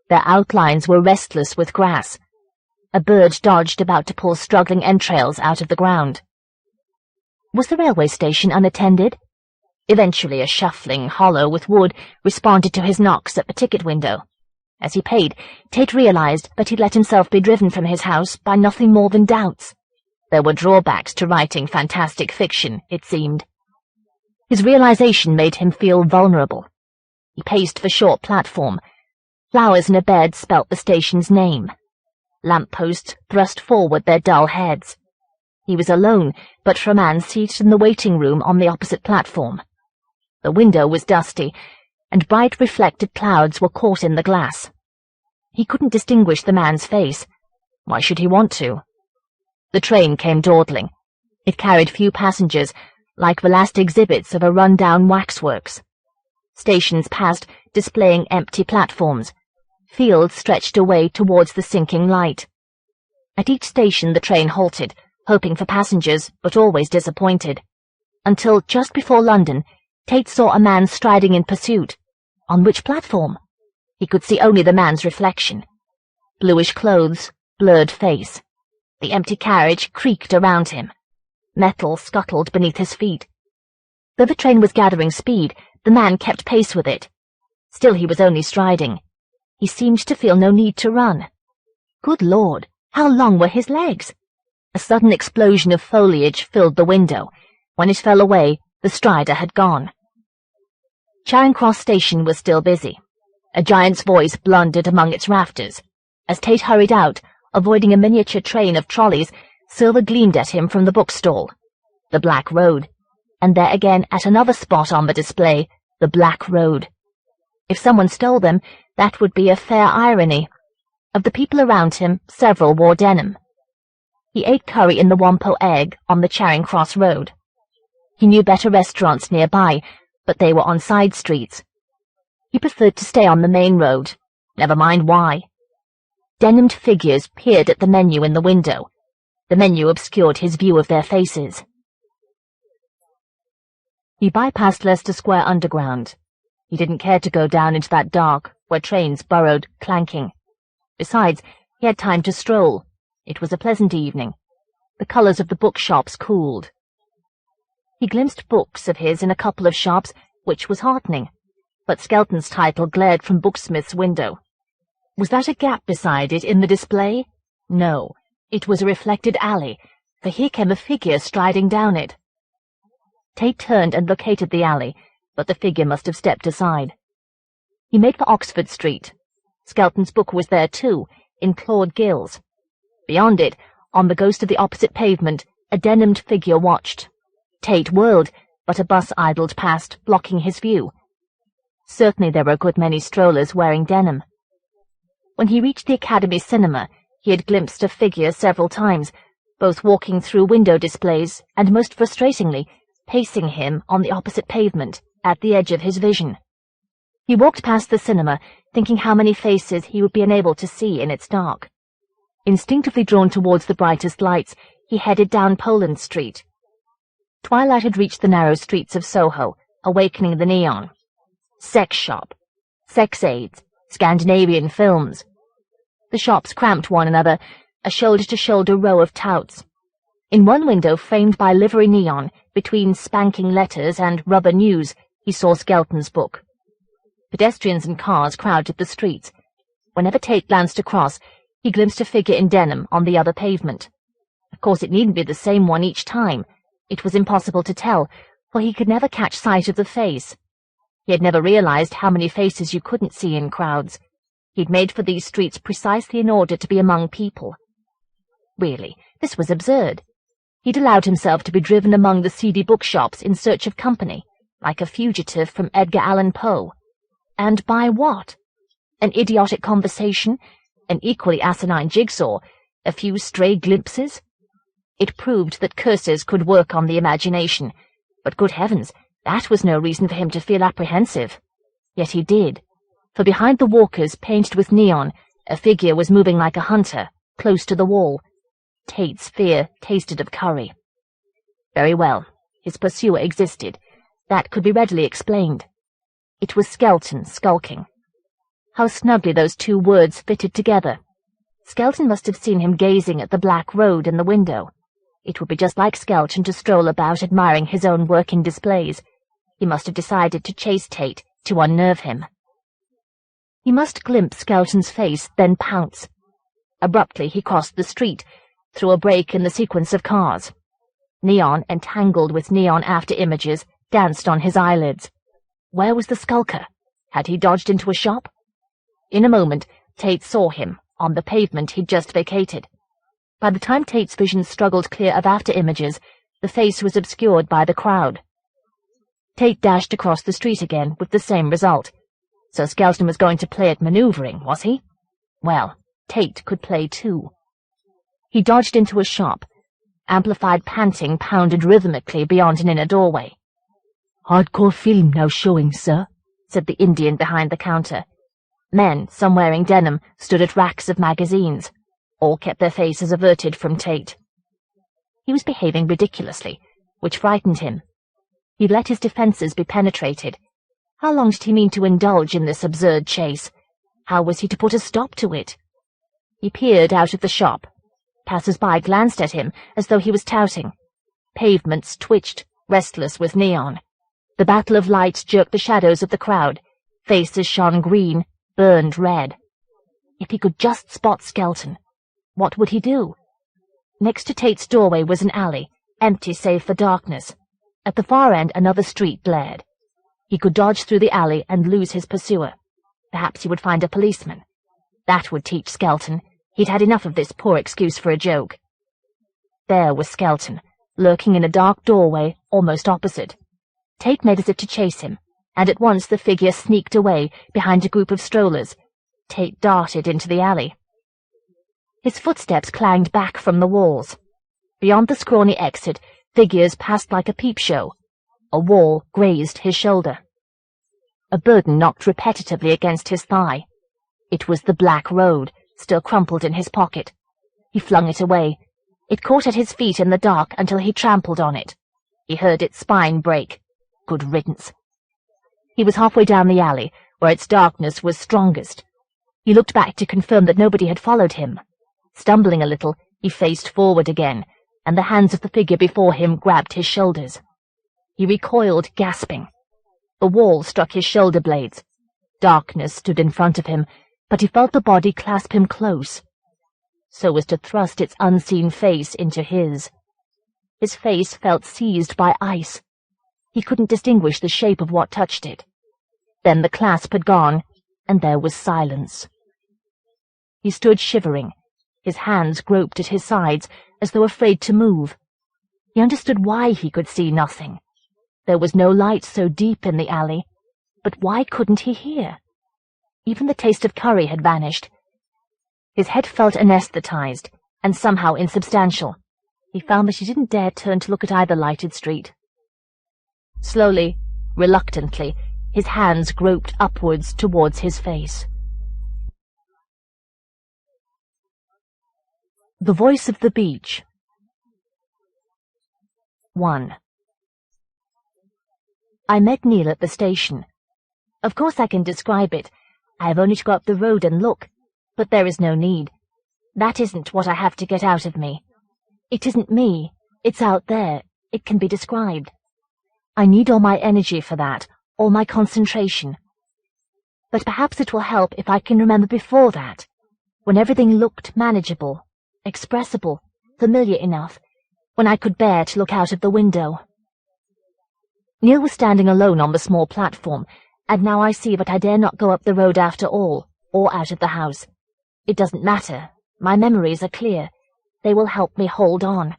Speaker 1: Their outlines were restless with grass. A bird dodged about to pull struggling entrails out of the ground. Was the railway station unattended? Eventually a shuffling hollow with wood responded to his knocks at the ticket window. As he paid, Tate realized that he'd let himself be driven from his house by nothing more than doubts. There were drawbacks to writing fantastic fiction, it seemed. His realization made him feel vulnerable. He paced the short platform. Flowers in a bed spelt the station's name. Lamp-posts thrust forward their dull heads. He was alone, but for a man seated in the waiting room on the opposite platform. The window was dusty, and bright reflected clouds were caught in the glass. He couldn't distinguish the man's face. Why should he want to? The train came dawdling. It carried few passengers, like the last exhibits of a run-down waxworks. Stations passed, displaying empty platforms. Fields stretched away towards the sinking light. At each station the train halted, hoping for passengers, but always disappointed. Until just before London, Tate saw a man striding in pursuit. On which platform? He could see only the man's reflection. Bluish clothes, blurred face. The empty carriage creaked around him. Metal scuttled beneath his feet. Though the train was gathering speed, the man kept pace with it. Still he was only striding. He seemed to feel no need to run. Good Lord, how long were his legs? A sudden explosion of foliage filled the window. When it fell away, the strider had gone. Charing Cross Station was still busy. A giant's voice blundered among its rafters. As Tate hurried out, avoiding a miniature train of trolleys, silver gleamed at him from the bookstall. The Black Road. And there again, at another spot on the display, the Black Road. If someone stole them, that would be a fair irony. Of the people around him, several wore denim. He ate curry in the Wampo Egg on the Charing Cross Road. He knew better restaurants nearby, but they were on side streets. He preferred to stay on the main road. Never mind why. Denimed figures peered at the menu in the window. The menu obscured his view of their faces. He bypassed Leicester Square Underground. He didn't care to go down into that dark, where trains burrowed, clanking. Besides, he had time to stroll. It was a pleasant evening. The colours of the bookshops cooled. He glimpsed books of his in a couple of shops, which was heartening. But Skelton's title glared from Booksmith's window. Was that a gap beside it in the display? No, it was a reflected alley, for here came a figure striding down it. Tate turned and located the alley, but the figure must have stepped aside. He made for Oxford Street. Skelton's book was there too, in clawed gills. Beyond it, on the ghost of the opposite pavement, a denimed figure watched. Tate whirled, but a bus idled past, blocking his view. Certainly there were a good many strollers wearing denim. When he reached the Academy cinema, he had glimpsed a figure several times, both walking through window displays and, most frustratingly, pacing him on the opposite pavement, at the edge of his vision. He walked past the cinema, thinking how many faces he would be unable to see in its dark. Instinctively drawn towards the brightest lights, he headed down Poland Street. Twilight had reached the narrow streets of Soho, awakening the neon. Sex shop, sex aids, Scandinavian films. The shops cramped one another, a shoulder-to-shoulder row of touts. In one window, framed by livery neon, between spanking letters and rubber news, he saw Skelton's book. Pedestrians and cars crowded the streets. Whenever Tate glanced across, he glimpsed a figure in denim on the other pavement. Of course, it needn't be the same one each time. It was impossible to tell, for he could never catch sight of the face. He had never realized how many faces you couldn't see in crowds. He'd made for these streets precisely in order to be among people. Really, this was absurd. He'd allowed himself to be driven among the seedy bookshops in search of company, like a fugitive from Edgar Allan Poe. And by what? An idiotic conversation, an equally asinine jigsaw, a few stray glimpses? It proved that curses could work on the imagination, but good heavens, that was no reason for him to feel apprehensive. Yet he did, for behind the walkers painted with neon, a figure was moving like a hunter, close to the wall. Tate's fear tasted of curry. Very well, his pursuer existed. That could be readily explained. It was Skelton skulking. How snugly those two words fitted together. Skelton must have seen him gazing at the black road in the window. It would be just like Skelton to stroll about admiring his own work in displays. He must have decided to chase Tate, to unnerve him. He must glimpse Skelton's face, then pounce. Abruptly he crossed the street, through a break in the sequence of cars. Neon, entangled with neon after-images, danced on his eyelids. Where was the skulker? Had he dodged into a shop? In a moment, Tate saw him, on the pavement he'd just vacated. By the time Tate's vision struggled clear of after-images, the face was obscured by the crowd. Tate dashed across the street again, with the same result. So Skelton was going to play at manoeuvring, was he? Well, Tate could play too. He dodged into a shop. Amplified panting pounded rhythmically beyond an inner doorway. "Hardcore film now showing, sir," said the Indian behind the counter. Men, some wearing denim, stood at racks of magazines. All kept their faces averted from Tate. He was behaving ridiculously, which frightened him. He'd let his defences be penetrated. How long did he mean to indulge in this absurd chase? How was he to put a stop to it? He peered out of the shop. Passers-by glanced at him as though he was touting. Pavements twitched, restless with neon. The battle of lights jerked the shadows of the crowd. Faces shone green, burned red. If he could just spot Skelton, what would he do? Next to Tate's doorway was an alley, empty save for darkness. At the far end another street glared. He could dodge through the alley and lose his pursuer. Perhaps he would find a policeman. That would teach Skelton. He'd had enough of this poor excuse for a joke. There was Skelton, lurking in a dark doorway almost opposite. Tate made as if to chase him, and at once the figure sneaked away behind a group of strollers. Tate darted into the alley. His footsteps clanged back from the walls. Beyond the scrawny exit, figures passed like a peep show. A wall grazed his shoulder. A burden knocked repetitively against his thigh. It was the black road, still crumpled in his pocket. He flung it away. It caught at his feet in the dark until he trampled on it. He heard its spine break. Good riddance. He was halfway down the alley, where its darkness was strongest. He looked back to confirm that nobody had followed him. Stumbling a little, he faced forward again, and the hands of the figure before him grabbed his shoulders. He recoiled, gasping. The wall struck his shoulder blades. Darkness stood in front of him, but he felt the body clasp him close, so as to thrust its unseen face into his. His face felt seized by ice. He couldn't distinguish the shape of what touched it. Then the clasp had gone, and there was silence. He stood shivering. His hands groped at his sides, as though afraid to move. He understood why he could see nothing. There was no light so deep in the alley, but why couldn't he hear? Even the taste of curry had vanished. His head felt anesthetized, and somehow insubstantial. He found that he didn't dare turn to look at either lighted street. Slowly, reluctantly, his hands groped upwards towards his face. The Voice of the Beach. 1. I met Neil at the station. Of course I can describe it. I have only to go up the road and look, but there is no need. That isn't what I have to get out of me. It isn't me. It's out there. It can be described. I need all my energy for that, all my concentration. But perhaps it will help if I can remember before that, when everything looked manageable, expressible, familiar enough, when I could bear to look out of the window. Neil was standing alone on the small platform, and now I see that I dare not go up the road after all, or out of the house. It doesn't matter. My memories are clear. They will help me hold on.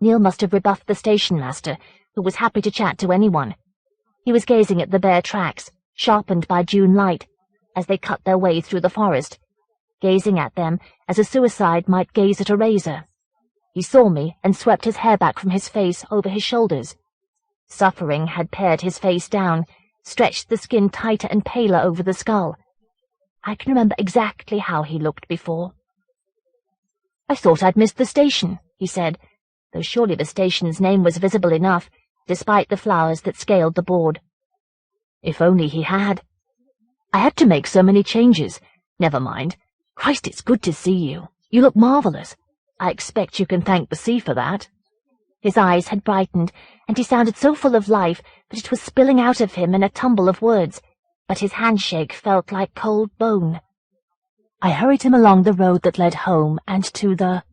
Speaker 1: Neil must have rebuffed the station master, who was happy to chat to anyone. He was gazing at the bare tracks, sharpened by June light, as they cut their way through the forest, gazing at them as a suicide might gaze at a razor. He saw me and swept his hair back from his face over his shoulders. Suffering had pared his face down, stretched the skin tighter and paler over the skull. I can remember exactly how he looked before. "I thought I'd missed the station," he said, though surely the station's name was visible enough, despite the flowers that scaled the board. If only he had. "I had to make so many changes. Never mind. Christ, it's good to see you. You look marvelous. I expect you can thank the sea for that." His eyes had brightened, and he sounded so full of life that it was spilling out of him in a tumble of words, but his handshake felt like cold bone. I hurried him along the road that led home and to the...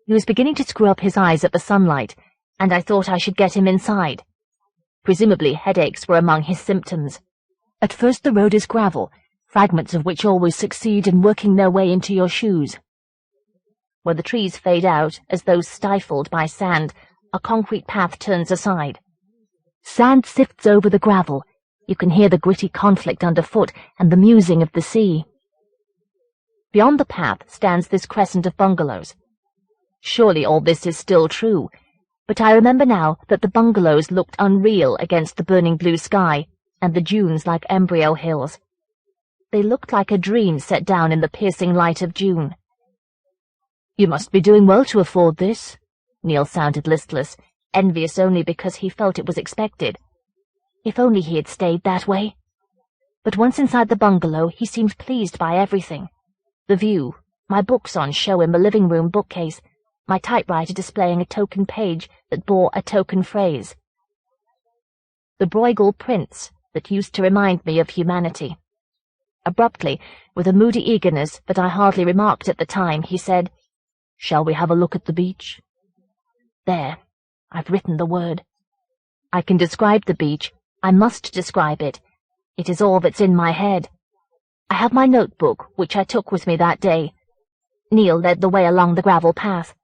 Speaker 1: He was beginning to screw up his eyes at the sunlight, and I thought I should get him inside. Presumably headaches were among his symptoms. At first the road is gravel, fragments of which always succeed in working their way into your shoes. Where the trees fade out, as though stifled by sand, a concrete path turns aside. Sand sifts over the gravel. You can hear the gritty conflict underfoot and the musing of the sea. Beyond the path stands this crescent of bungalows. Surely all this is still true, but I remember now that the bungalows looked unreal against the burning blue sky, and the dunes like embryo hills. They looked like a dream set down in the piercing light of June. "You must be doing well to afford this." Neil sounded listless, envious only because he felt it was expected. If only he had stayed that way. But once inside the bungalow, he seemed pleased by everything. The view, my books on show in the living room bookcase, my typewriter displaying a token page that bore a token phrase. The Bruegel prints that used to remind me of humanity. Abruptly, with a moody eagerness that I hardly remarked at the time, he said, "Shall we have a look at the beach?" There, I've written the word. I can describe the beach. I must describe it. It is all that's in my head. I have my notebook, which I took with me that day. Neil led the way along the gravel path.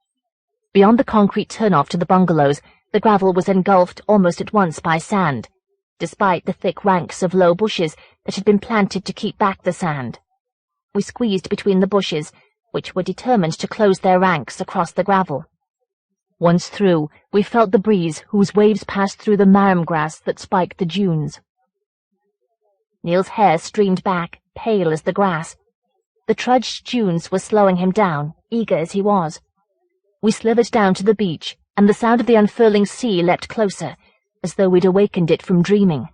Speaker 1: Beyond the concrete turnoff to the bungalows, the gravel was engulfed almost at once by sand, despite the thick ranks of low bushes that had been planted to keep back the sand. We squeezed between the bushes, which were determined to close their ranks across the gravel. Once through, we felt the breeze whose waves passed through the marram grass that spiked the dunes. Neil's hair streamed back, pale as the grass. The trudged dunes were slowing him down, eager as he was. We slithered down to the beach, and the sound of the unfurling sea leapt closer, as though we'd awakened it from dreaming.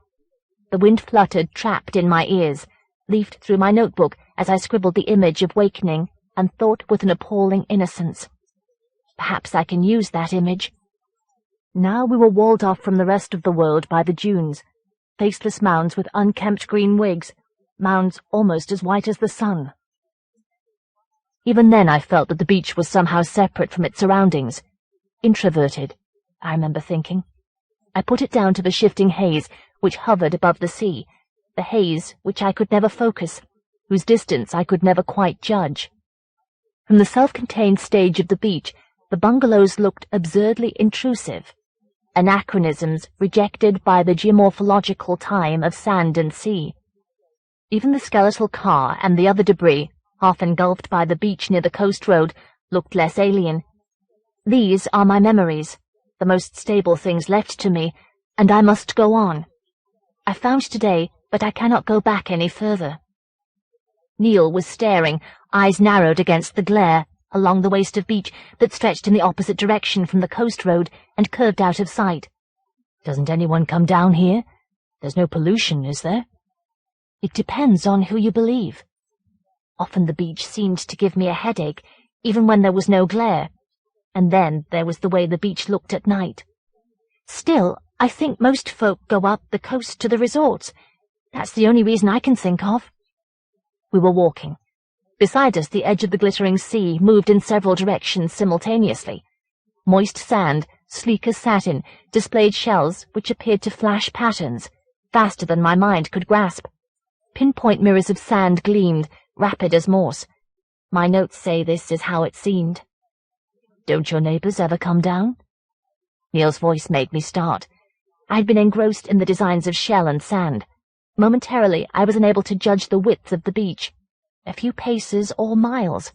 Speaker 1: The wind fluttered, trapped in my ears, leafed through my notebook as I scribbled the image of wakening, and thought with an appalling innocence. Perhaps I can use that image. Now we were walled off from the rest of the world by the dunes, faceless mounds with unkempt green wigs, mounds almost as white as the sun. Even then I felt that the beach was somehow separate from its surroundings. Introverted, I remember thinking. I put it down to the shifting haze which hovered above the sea, the haze which I could never focus, whose distance I could never quite judge. From the self-contained stage of the beach, the bungalows looked absurdly intrusive, anachronisms rejected by the geomorphological time of sand and sea. Even the skeletal car and the other debris, half engulfed by the beach near the coast road, looked less alien. These are my memories, the most stable things left to me, and I must go on. I found today, but I cannot go back any further. Neil was staring, eyes narrowed against the glare, along the waste of beach that stretched in the opposite direction from the coast road and curved out of sight. "Doesn't anyone come down here? There's no pollution, is there?" "It depends on who you believe." Often the beach seemed to give me a headache, even when there was no glare. And then there was the way the beach looked at night. Still, I think most folk go up the coast to the resorts. That's the only reason I can think of. We were walking. Beside us, the edge of the glittering sea moved in several directions simultaneously. Moist sand, sleek as satin, displayed shells which appeared to flash patterns, faster than my mind could grasp. Pinpoint mirrors of sand gleamed, rapid as Morse. My notes say this is how it seemed. "Don't your neighbours ever come down?" Neil's voice made me start. I had been engrossed in the designs of shell and sand. Momentarily, I was unable to judge the width of the beach. A few paces or miles.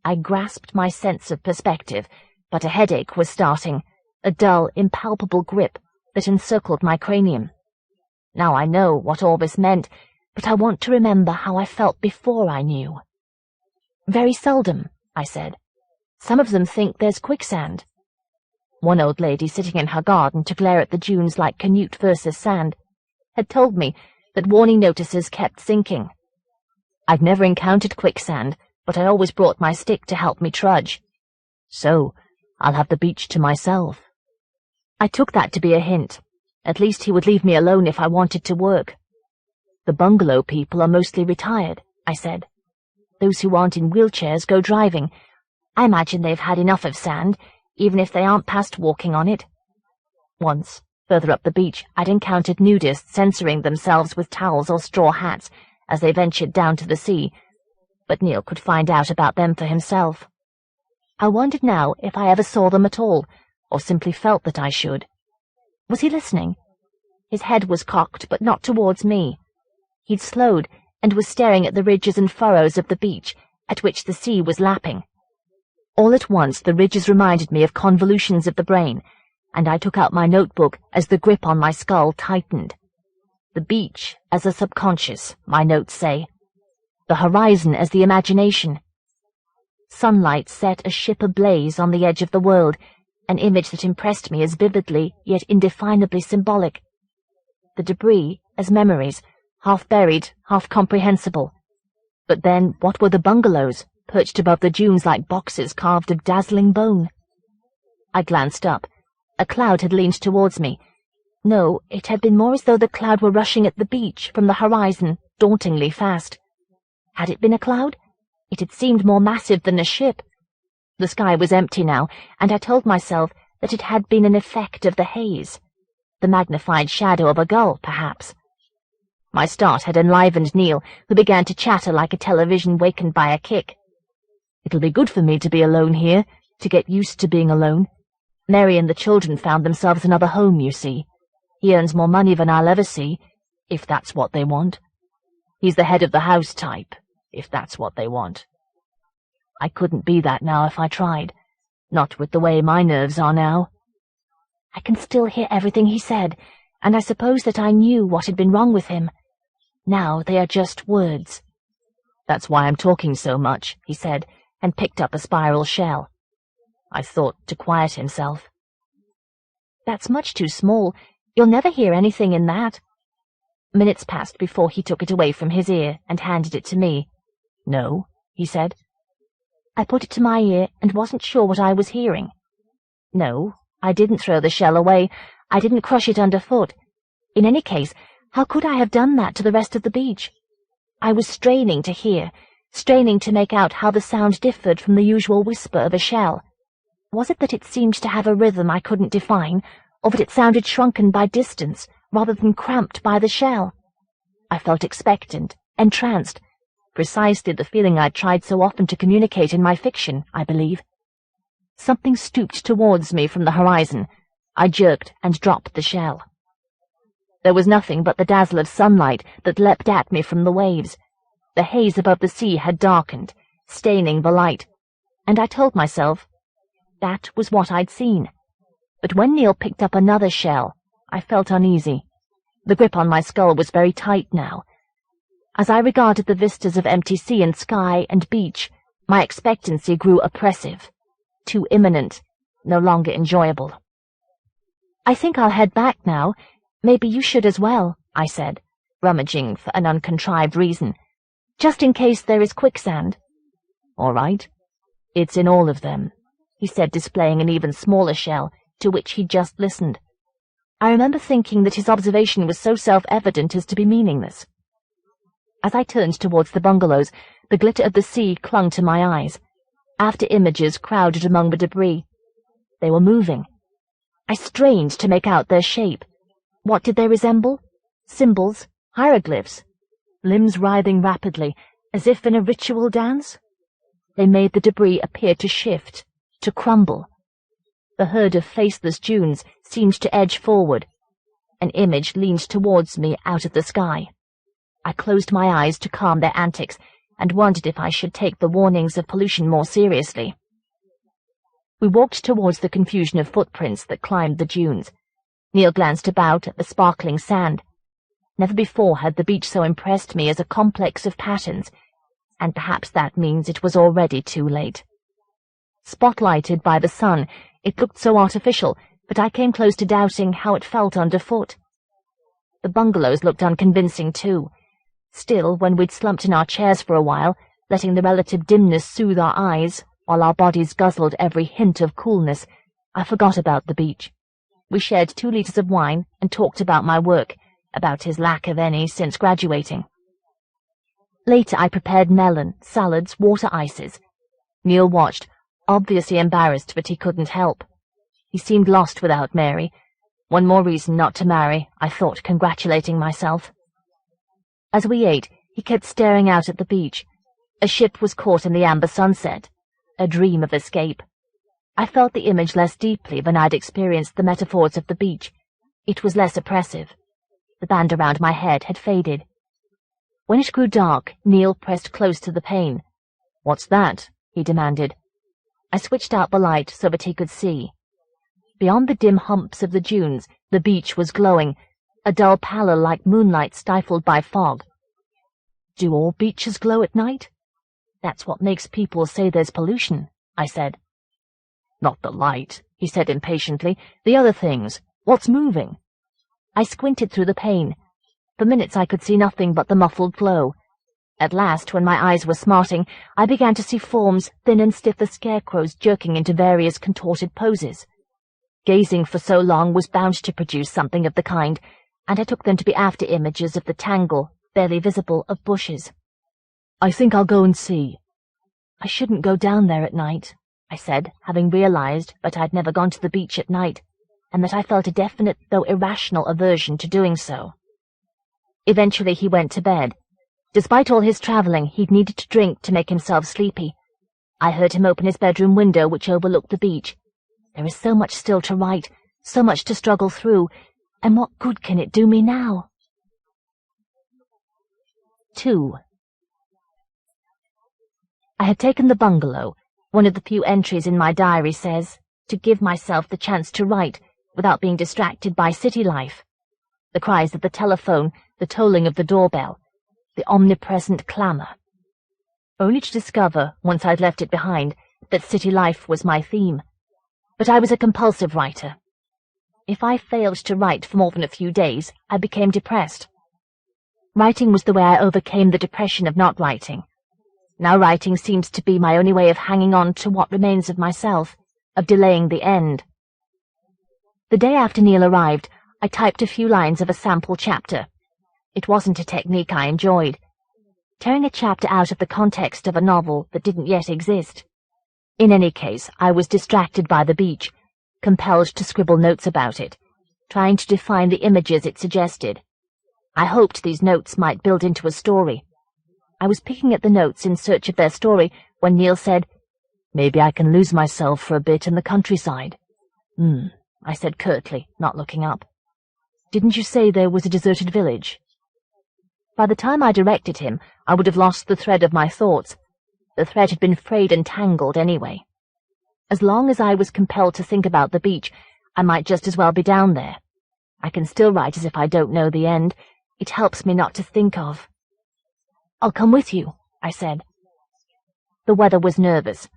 Speaker 1: I grasped my sense of perspective, but a headache was starting, a dull, impalpable grip that encircled my cranium. Now I know what all this meant, but I want to remember how I felt before I knew. "Very seldom," I said. "Some of them think there's quicksand." One old lady sitting in her garden to glare at the dunes like Canute versus sand had told me that warning notices kept sinking. I'd never encountered quicksand, but I always brought my stick to help me trudge. So, I'll have the beach to myself. I took that to be a hint. At least he would leave me alone if I wanted to work. "The bungalow people are mostly retired," I said. "Those who aren't in wheelchairs go driving. I imagine they've had enough of sand, even if they aren't past walking on it." Once, further up the beach, I'd encountered nudists censoring themselves with towels or straw hats as they ventured down to the sea, but Neil could find out about them for himself. I wondered now if I ever saw them at all, or simply felt that I should. Was he listening? His head was cocked, but not towards me. He'd slowed and was staring at the ridges and furrows of the beach, at which the sea was lapping. All at once the ridges reminded me of convolutions of the brain, and I took out my notebook as the grip on my skull tightened. The beach as a subconscious, my notes say. The horizon as the imagination. Sunlight set a ship ablaze on the edge of the world, an image that impressed me as vividly yet indefinably symbolic. The debris as memories, half buried, half comprehensible. But then what were the bungalows, perched above the dunes like boxes carved of dazzling bone? I glanced up. A cloud had leaned towards me. No, it had been more as though the cloud were rushing at the beach from the horizon, dauntingly fast. Had it been a cloud? It had seemed more massive than a ship. The sky was empty now, and I told myself that it had been an effect of the haze. The magnified shadow of a gull, perhaps. My start had enlivened Neil, who began to chatter like a television wakened by a kick. "It'll be good for me to be alone here, to get used to being alone. Mary and the children found themselves another home, you see. He earns more money than I'll ever see, if that's what they want. He's the head of the house type, if that's what they want. I couldn't be that now if I tried, not with the way my nerves are now." I can still hear everything he said, and I suppose that I knew what had been wrong with him. Now they are just words. "That's why I'm talking so much," he said, and picked up a spiral shell. I thought to quiet himself. "That's much too small. You'll never hear anything in that." Minutes passed before he took it away from his ear and handed it to me. "No," he said. I put it to my ear and wasn't sure what I was hearing. No, I didn't throw the shell away. I didn't crush it underfoot. In any case, how could I have done that to the rest of the beach? I was straining to hear, straining to make out how the sound differed from the usual whisper of a shell. Was it that it seemed to have a rhythm I couldn't define, or that it sounded shrunken by distance, rather than cramped by the shell? I felt expectant, entranced, precisely the feeling I'd tried so often to communicate in my fiction, I believe. Something stooped towards me from the horizon. I jerked and dropped the shell. There was nothing but the dazzle of sunlight that leapt at me from the waves. The haze above the sea had darkened, staining the light, and I told myself that was what I'd seen. But when Neil picked up another shell, I felt uneasy. The grip on my skull was very tight now. As I regarded the vistas of empty sea and sky and beach, my expectancy grew oppressive, too imminent, no longer enjoyable. "I think I'll head back now. Maybe you should as well," I said, rummaging for an uncontrived reason. just in case there is quicksand."
Speaker 3: "All right. It's in all of them," he said, displaying an even smaller shell, to which he'd just listened. I remember thinking that his observation was so self-evident as to be meaningless. As I turned towards the bungalows, the glitter of the sea clung to my eyes. After images crowded among the debris. They were moving. I strained to make out their shape. What did they resemble? Symbols? Hieroglyphs? Limbs writhing rapidly, as if in a ritual dance? They made the debris appear to shift, to crumble. The herd of faceless dunes seemed to edge forward. An image leaned towards me out of the sky. I closed my eyes to calm their antics and wondered if I should take the warnings of pollution more seriously. We walked towards the confusion of footprints that climbed the dunes. Neil glanced about at the sparkling sand. Never before had the beach so impressed me as a complex of patterns, and perhaps that means it was already too late. Spotlighted by the sun, it looked so artificial that I came close to doubting how it felt underfoot. The bungalows looked unconvincing too. Still, when we'd slumped in our chairs for a while, letting the relative dimness soothe our eyes, while our bodies guzzled every hint of coolness, I forgot about the beach. We shared 2 liters of wine and talked about my work, about his lack of any since graduating. Later I prepared melon, salads, water ices. Neil watched, obviously embarrassed, but he couldn't help. He seemed lost without Mary. One more reason not to marry, I thought, congratulating myself. As we ate, he kept staring out at the beach. A ship was caught in the amber sunset, a dream of escape. I felt the image less deeply than I'd experienced the metaphors of the beach. It was less oppressive. The band around my head had faded. When it grew dark, Neil pressed close to the pane. "What's that?" he demanded. I switched out the light so that he could see. Beyond the dim humps of the dunes, the beach was glowing, a dull pallor like moonlight stifled by fog. "Do all beaches glow at night?" "That's what makes people say there's pollution," I said. "Not the light," he said impatiently. "The other things. What's moving?" I squinted through the pane. For minutes I could see nothing but the muffled glow. At last, when my eyes were smarting, I began to see forms thin and stiff as scarecrows jerking into various contorted poses. Gazing for so long was bound to produce something of the kind, and I took them to be after-images of the tangle, barely visible, of bushes. "I think I'll go and see." "I shouldn't go down there at night," I said, having realized that I'd never gone to the beach at night, and that I felt a definite, though irrational, aversion to doing so. Eventually he went to bed. Despite all his travelling, he'd needed to drink to make himself sleepy. I heard him open his bedroom window, which overlooked the beach. There is so much still to write, so much to struggle through, and what good can it do me now? 2. I had taken the bungalow. One of the few entries in my diary says, to give myself the chance to write without being distracted by city life. The cries of the telephone, the tolling of the doorbell, the omnipresent clamour. Only to discover, once I'd left it behind, that city life was my theme. But I was a compulsive writer. If I failed to write for more than a few days, I became depressed. Writing was the way I overcame the depression of not writing. Now writing seems to be my only way of hanging on to what remains of myself, of delaying the end. The day after Neil arrived, I typed a few lines of a sample chapter. It wasn't a technique I enjoyed. Tearing a chapter out of the context of a novel that didn't yet exist. In any case, I was distracted by the beach, compelled to scribble notes about it, trying to define the images it suggested. I hoped these notes might build into a story. I was picking at the notes in search of their story when Neil said, "Maybe I can lose myself for a bit in the countryside." I said curtly, not looking up. "Didn't you say there was a deserted village?" By the time I directed him, I would have lost the thread of my thoughts. The thread had been frayed and tangled anyway. As long as I was compelled to think about the beach, I might just as well be down there. I can still write as if I don't know the end. It helps me not to think of. "I'll come with you," I said. The weather was nervous.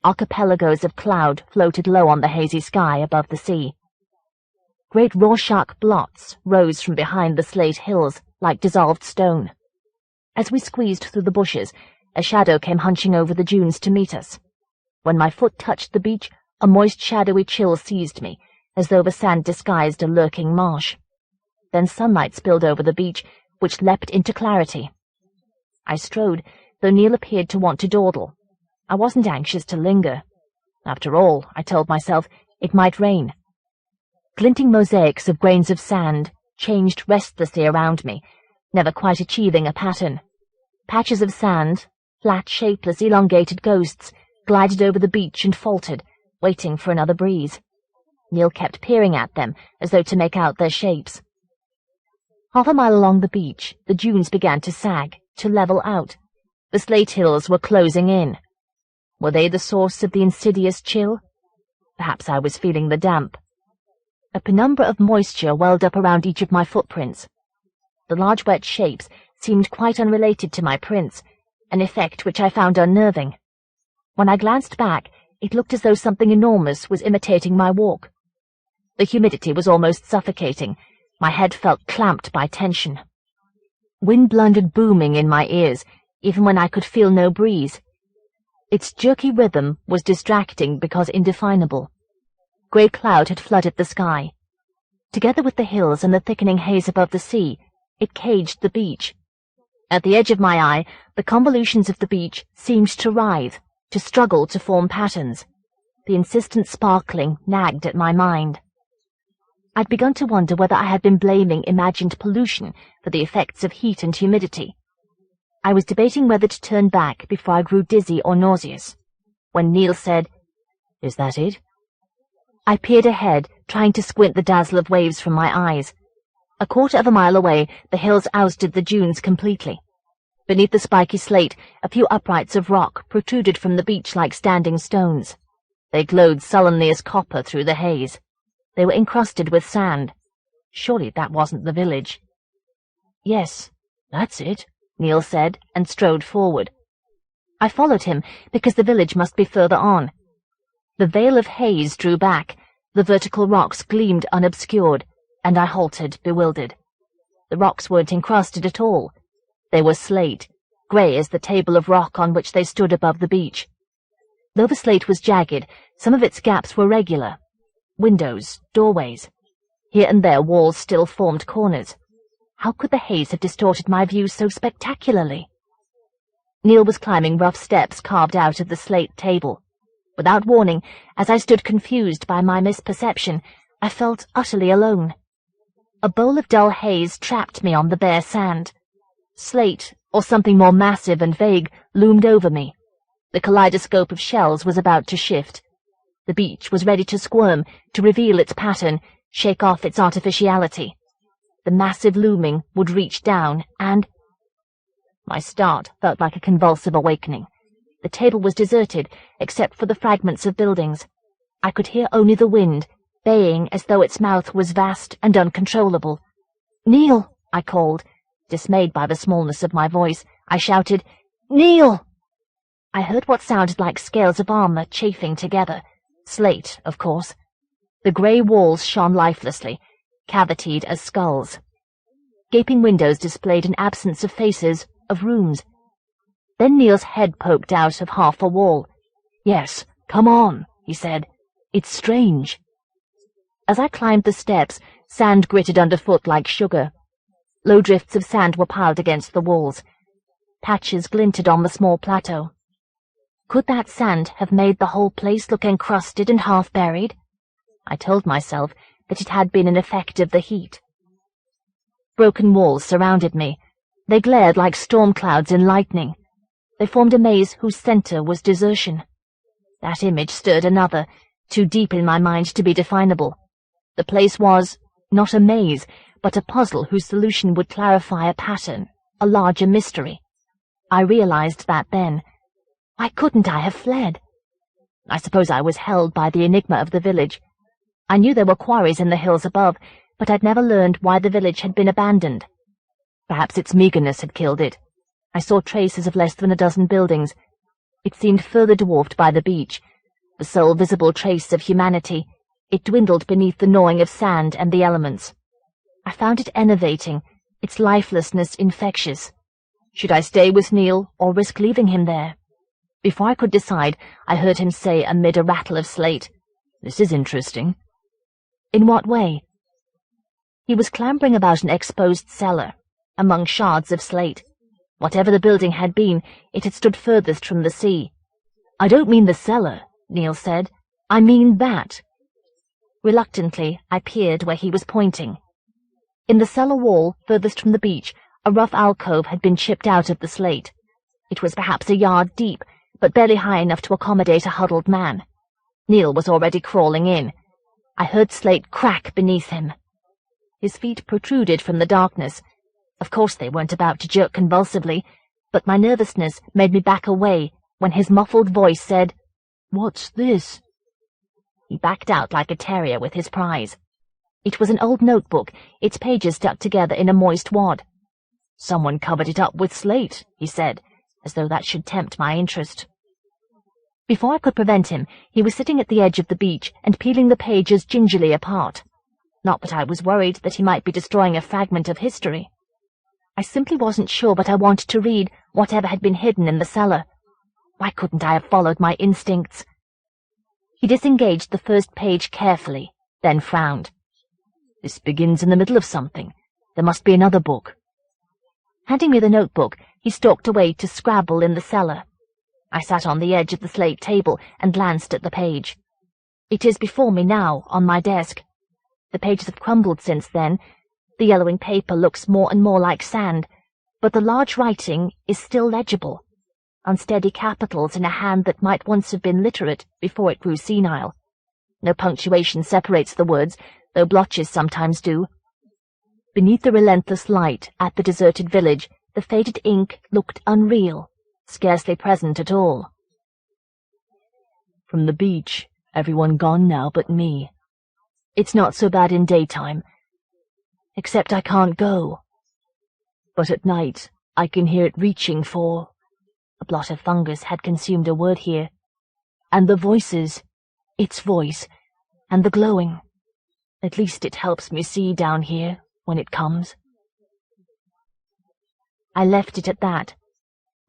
Speaker 3: Archipelagos of cloud floated low on the hazy sky above the sea. Great Rorschach blots rose from behind the slate hills like dissolved stone.
Speaker 1: As we squeezed through the bushes, a shadow came hunching over the dunes to meet us. When my foot touched the beach, a moist, shadowy chill seized me, as though the sand disguised a lurking marsh. Then sunlight spilled over the beach, which leapt into clarity. I strode, though Neil appeared to want to dawdle. I wasn't anxious to linger. After all, I told myself, it might rain. Glinting mosaics of grains of sand changed restlessly around me, never quite achieving a pattern. Patches of sand, flat, shapeless, elongated ghosts, glided over the beach and faltered, waiting for another breeze. Neil kept peering at them, as though to make out their shapes. Half a mile along the beach, the dunes began to sag, to level out. The slate hills were closing in. Were they the source of the insidious chill? Perhaps I was feeling the damp. A penumbra of moisture welled up around each of my footprints. The large wet shapes seemed quite unrelated to my prints, an effect which I found unnerving. When I glanced back, it looked as though something enormous was imitating my walk. The humidity was almost suffocating. My head felt clamped by tension. Wind blundered booming in my ears, even when I could feel no breeze. Its jerky rhythm was distracting because indefinable. Grey cloud had flooded the sky. Together with the hills and the thickening haze above the sea, it caged the beach. At the edge of my eye, the convolutions of the beach seemed to writhe, to struggle to form patterns. The insistent sparkling nagged at my mind. I'd begun to wonder whether I had been blaming imagined pollution for the effects of heat and humidity. I was debating whether to turn back before I grew dizzy or nauseous, when Neil said, "Is that it?" I peered ahead, trying to squint the dazzle of waves from my eyes. A quarter of a mile away, the hills ousted the dunes completely. Beneath the spiky slate, a few uprights of rock protruded from the beach like standing stones. They glowed sullenly as copper through the haze. They were encrusted with sand. Surely that wasn't the village. "Yes, that's it," Neil said, and strode forward. I followed him, because the village must be further on. The veil of haze drew back, the vertical rocks gleamed unobscured, and I halted, bewildered. The rocks weren't encrusted at all. They were slate, grey as the table of rock on which they stood above the beach. Though the slate was jagged, some of its gaps were regular. Windows, doorways. Here and there walls still formed corners. How could the haze have distorted my view so spectacularly? Neil was climbing rough steps carved out of the slate table. Without warning, as I stood confused by my misperception, I felt utterly alone. A bowl of dull haze trapped me on the bare sand. Slate, or something more massive and vague, loomed over me. The kaleidoscope of shells was about to shift. The beach was ready to squirm, to reveal its pattern, shake off its artificiality. The massive looming would reach down, and... My start felt like a convulsive awakening. The table was deserted, except for the fragments of buildings. I could hear only the wind, baying as though its mouth was vast and uncontrollable. "Neil!" I called. Dismayed by the smallness of my voice, I shouted, "Neil!" I heard what sounded like scales of armor chafing together. Slate, of course. The grey walls shone lifelessly, cavitied as skulls. Gaping windows displayed an absence of faces, of rooms. Then Neil's head poked out of half a wall. "Yes, come on," he said. "It's strange." As I climbed the steps, sand gritted underfoot like sugar. Low drifts of sand were piled against the walls. Patches glinted on the small plateau. Could that sand have made the whole place look encrusted and half-buried? I told myself that it had been an effect of the heat. Broken walls surrounded me. They glared like storm clouds in lightning. They formed a maze whose center was desertion. That image stirred another, too deep in my mind to be definable. The place was not a maze, but a puzzle whose solution would clarify a pattern, a larger mystery. I realized that then. Why couldn't I have fled? I suppose I was held by the enigma of the village. I knew there were quarries in the hills above, but I'd never learned why the village had been abandoned. Perhaps its meagerness had killed it. I saw traces of less than a dozen buildings. It seemed further dwarfed by the beach. The sole visible trace of humanity, it dwindled beneath the gnawing of sand and the elements. I found it enervating, its lifelessness infectious. Should I stay with Neil or risk leaving him there? Before I could decide, I heard him say amid a rattle of slate, "This is interesting." In what way? He was clambering about an exposed cellar, among shards of slate. Whatever the building had been, it had stood furthest from the sea. "I don't mean the cellar," Neil said. "I mean that." Reluctantly, I peered where he was pointing. In the cellar wall, furthest from the beach, a rough alcove had been chipped out of the slate. It was perhaps a yard deep, but barely high enough to accommodate a huddled man. Neil was already crawling in. I heard slate crack beneath him. His feet protruded from the darkness. Of course they weren't about to jerk convulsively, but my nervousness made me back away when his muffled voice said, "What's this?" He backed out like a terrier with his prize. It was an old notebook, its pages stuck together in a moist wad. "Someone covered it up with slate," he said, as though that should tempt my interest. Before I could prevent him, he was sitting at the edge of the beach and peeling the pages gingerly apart. Not that I was worried that he might be destroying a fragment of history. I simply wasn't sure but I wanted to read whatever had been hidden in the cellar. Why couldn't I have followed my instincts? He disengaged the first page carefully, then frowned. "This begins in the middle of something. There must be another book." Handing me the notebook, he stalked away to scrabble in the cellar. I sat on the edge of the slate table and glanced at the page. It is before me now, on my desk. The pages have crumbled since then. The yellowing paper looks more and more like sand, but the large writing is still legible. Unsteady capitals in a hand that might once have been literate before it grew senile. No punctuation separates the words, though blotches sometimes do. Beneath the relentless light at the deserted village, the faded ink looked unreal, scarcely present at all. "From the beach, everyone gone now but me. It's not so bad in daytime, except I can't go. But at night, I can hear it reaching for—" A blot of fungus had consumed a word here. "And the voices, its voice, and the glowing. At least it helps me see down here when it comes." I left it at that.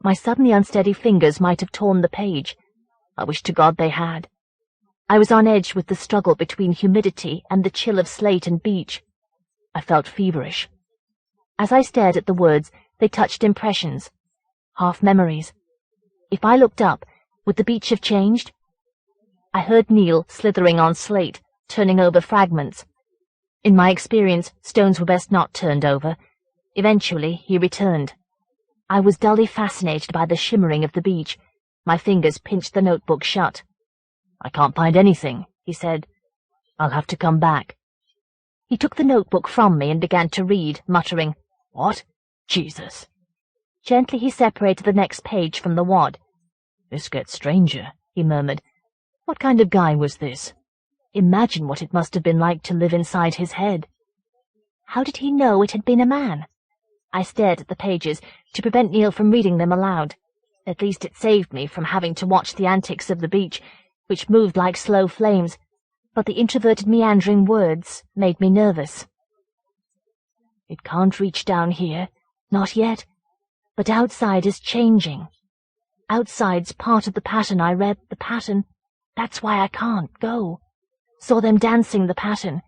Speaker 1: My suddenly unsteady fingers might have torn the page. I wish to God they had. I was on edge with the struggle between humidity and the chill of slate and beach. I felt feverish. As I stared at the words, they touched impressions, half memories. If I looked up, would the beach have changed? I heard Neil slithering on slate, turning over fragments. In my experience, stones were best not turned over. Eventually, he returned. I was dully fascinated by the shimmering of the beach. My fingers pinched the notebook shut. "I can't find anything," he said. "I'll have to come back." He took the notebook from me and began to read, muttering, "What? Jesus." Gently he separated the next page from the wad. "This gets stranger," he murmured. "What kind of guy was this? Imagine what it must have been like to live inside his head." How did he know it had been a man? I stared at the pages to prevent Neil from reading them aloud. At least it saved me from having to watch the antics of the beach, which moved like slow flames, but the introverted meandering words made me nervous. "It can't reach down here, not yet, but outside is changing. Outside's part of the pattern I read, the pattern. That's why I can't go. Saw them dancing the pattern.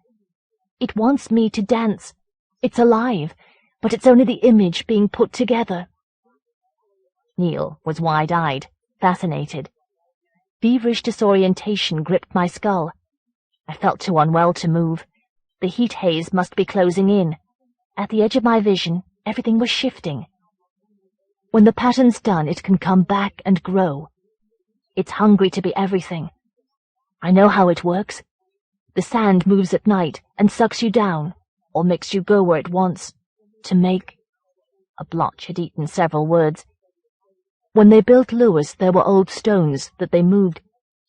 Speaker 1: It wants me to dance. It's alive, but it's only the image being put together." Neil was wide-eyed, fascinated. Feverish disorientation gripped my skull. I felt too unwell to move. The heat haze must be closing in. At the edge of my vision, everything was shifting. When the pattern's done, it can come back and grow. It's hungry to be everything. I know how it works. The sand moves at night and sucks you down, or makes you go where it wants, to make— A blotch had eaten several words. When they built Lewis, there were old stones that they moved.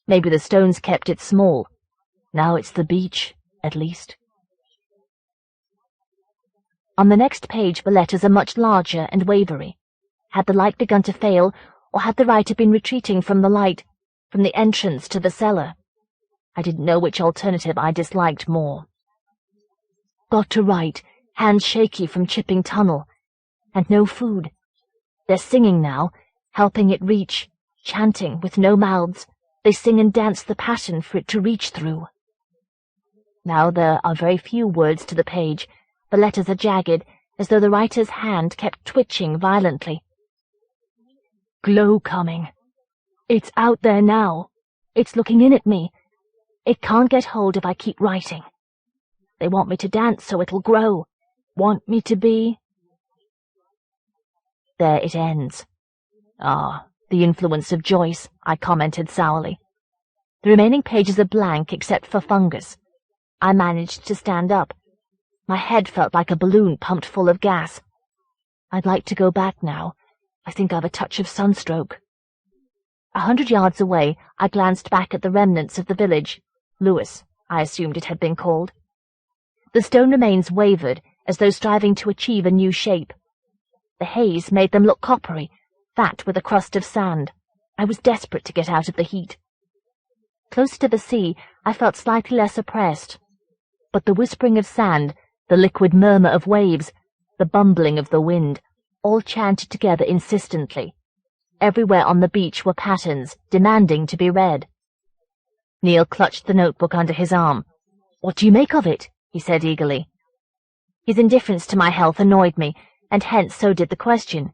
Speaker 1: Maybe the stones kept it small. Now it's the beach, at least. On the next page the letters are much larger and wavery. Had the light begun to fail, or had the writer been retreating from the light, from the entrance to the cellar? I didn't know which alternative I disliked more. "Got to write, hands shaky from chipping tunnel, and no food. They're singing now, helping it reach, chanting with no mouths. They sing and dance the pattern for it to reach through. Now there are very few words to the page. The letters are jagged, as though the writer's hand kept twitching violently. Glow coming. It's out there now. It's looking in at me. It can't get hold if I keep writing. They want me to dance so it'll grow. Want me to be... There it ends. Ah, the influence of Joyce, I commented sourly. The remaining pages are blank except for fungus. I managed to stand up. My head felt like a balloon pumped full of gas. I'd like to go back now. I think I've a touch of sunstroke. 100 yards away, I glanced back at the remnants of the village. Lewis, I assumed it had been called. The stone remains wavered, as though striving to achieve a new shape. The haze made them look coppery, fat with a crust of sand. I was desperate to get out of the heat. Closer to the sea, I felt slightly less oppressed. But the whispering of sand, the liquid murmur of waves, the bumbling of the wind, all chanted together insistently. Everywhere on the beach were patterns, demanding to be read. Neil clutched the notebook under his arm. "What do you make of it?" he said eagerly. His indifference to my health annoyed me, and hence so did the question.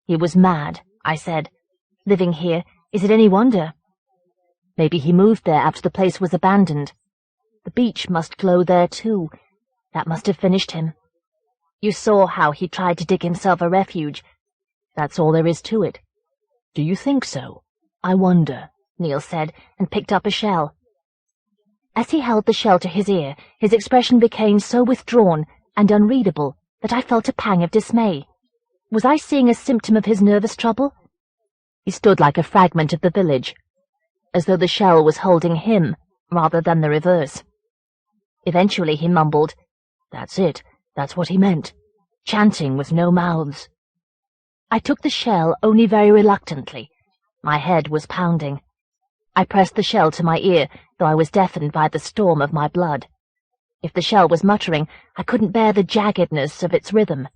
Speaker 1: He was mad, I said. Living here, is it any wonder? Maybe he moved there after the place was abandoned. The beach must glow there too. That must have finished him. You saw how he tried to dig himself a refuge. That's all there is to it. Do you think so? I wonder, Neil said, and picked up a shell. As he held the shell to his ear, his expression became so withdrawn and unreadable that I felt a pang of dismay. Was I seeing a symptom of his nervous trouble? He stood like a fragment of the village, as though the shell was holding him rather than the reverse. Eventually he mumbled, "That's it. That's what he meant. Chanting with no mouths." I took the shell only very reluctantly. My head was pounding. I pressed the shell to my ear, though I was deafened by the storm of my blood. If the shell was muttering, I couldn't bear the jaggedness of its rhythm.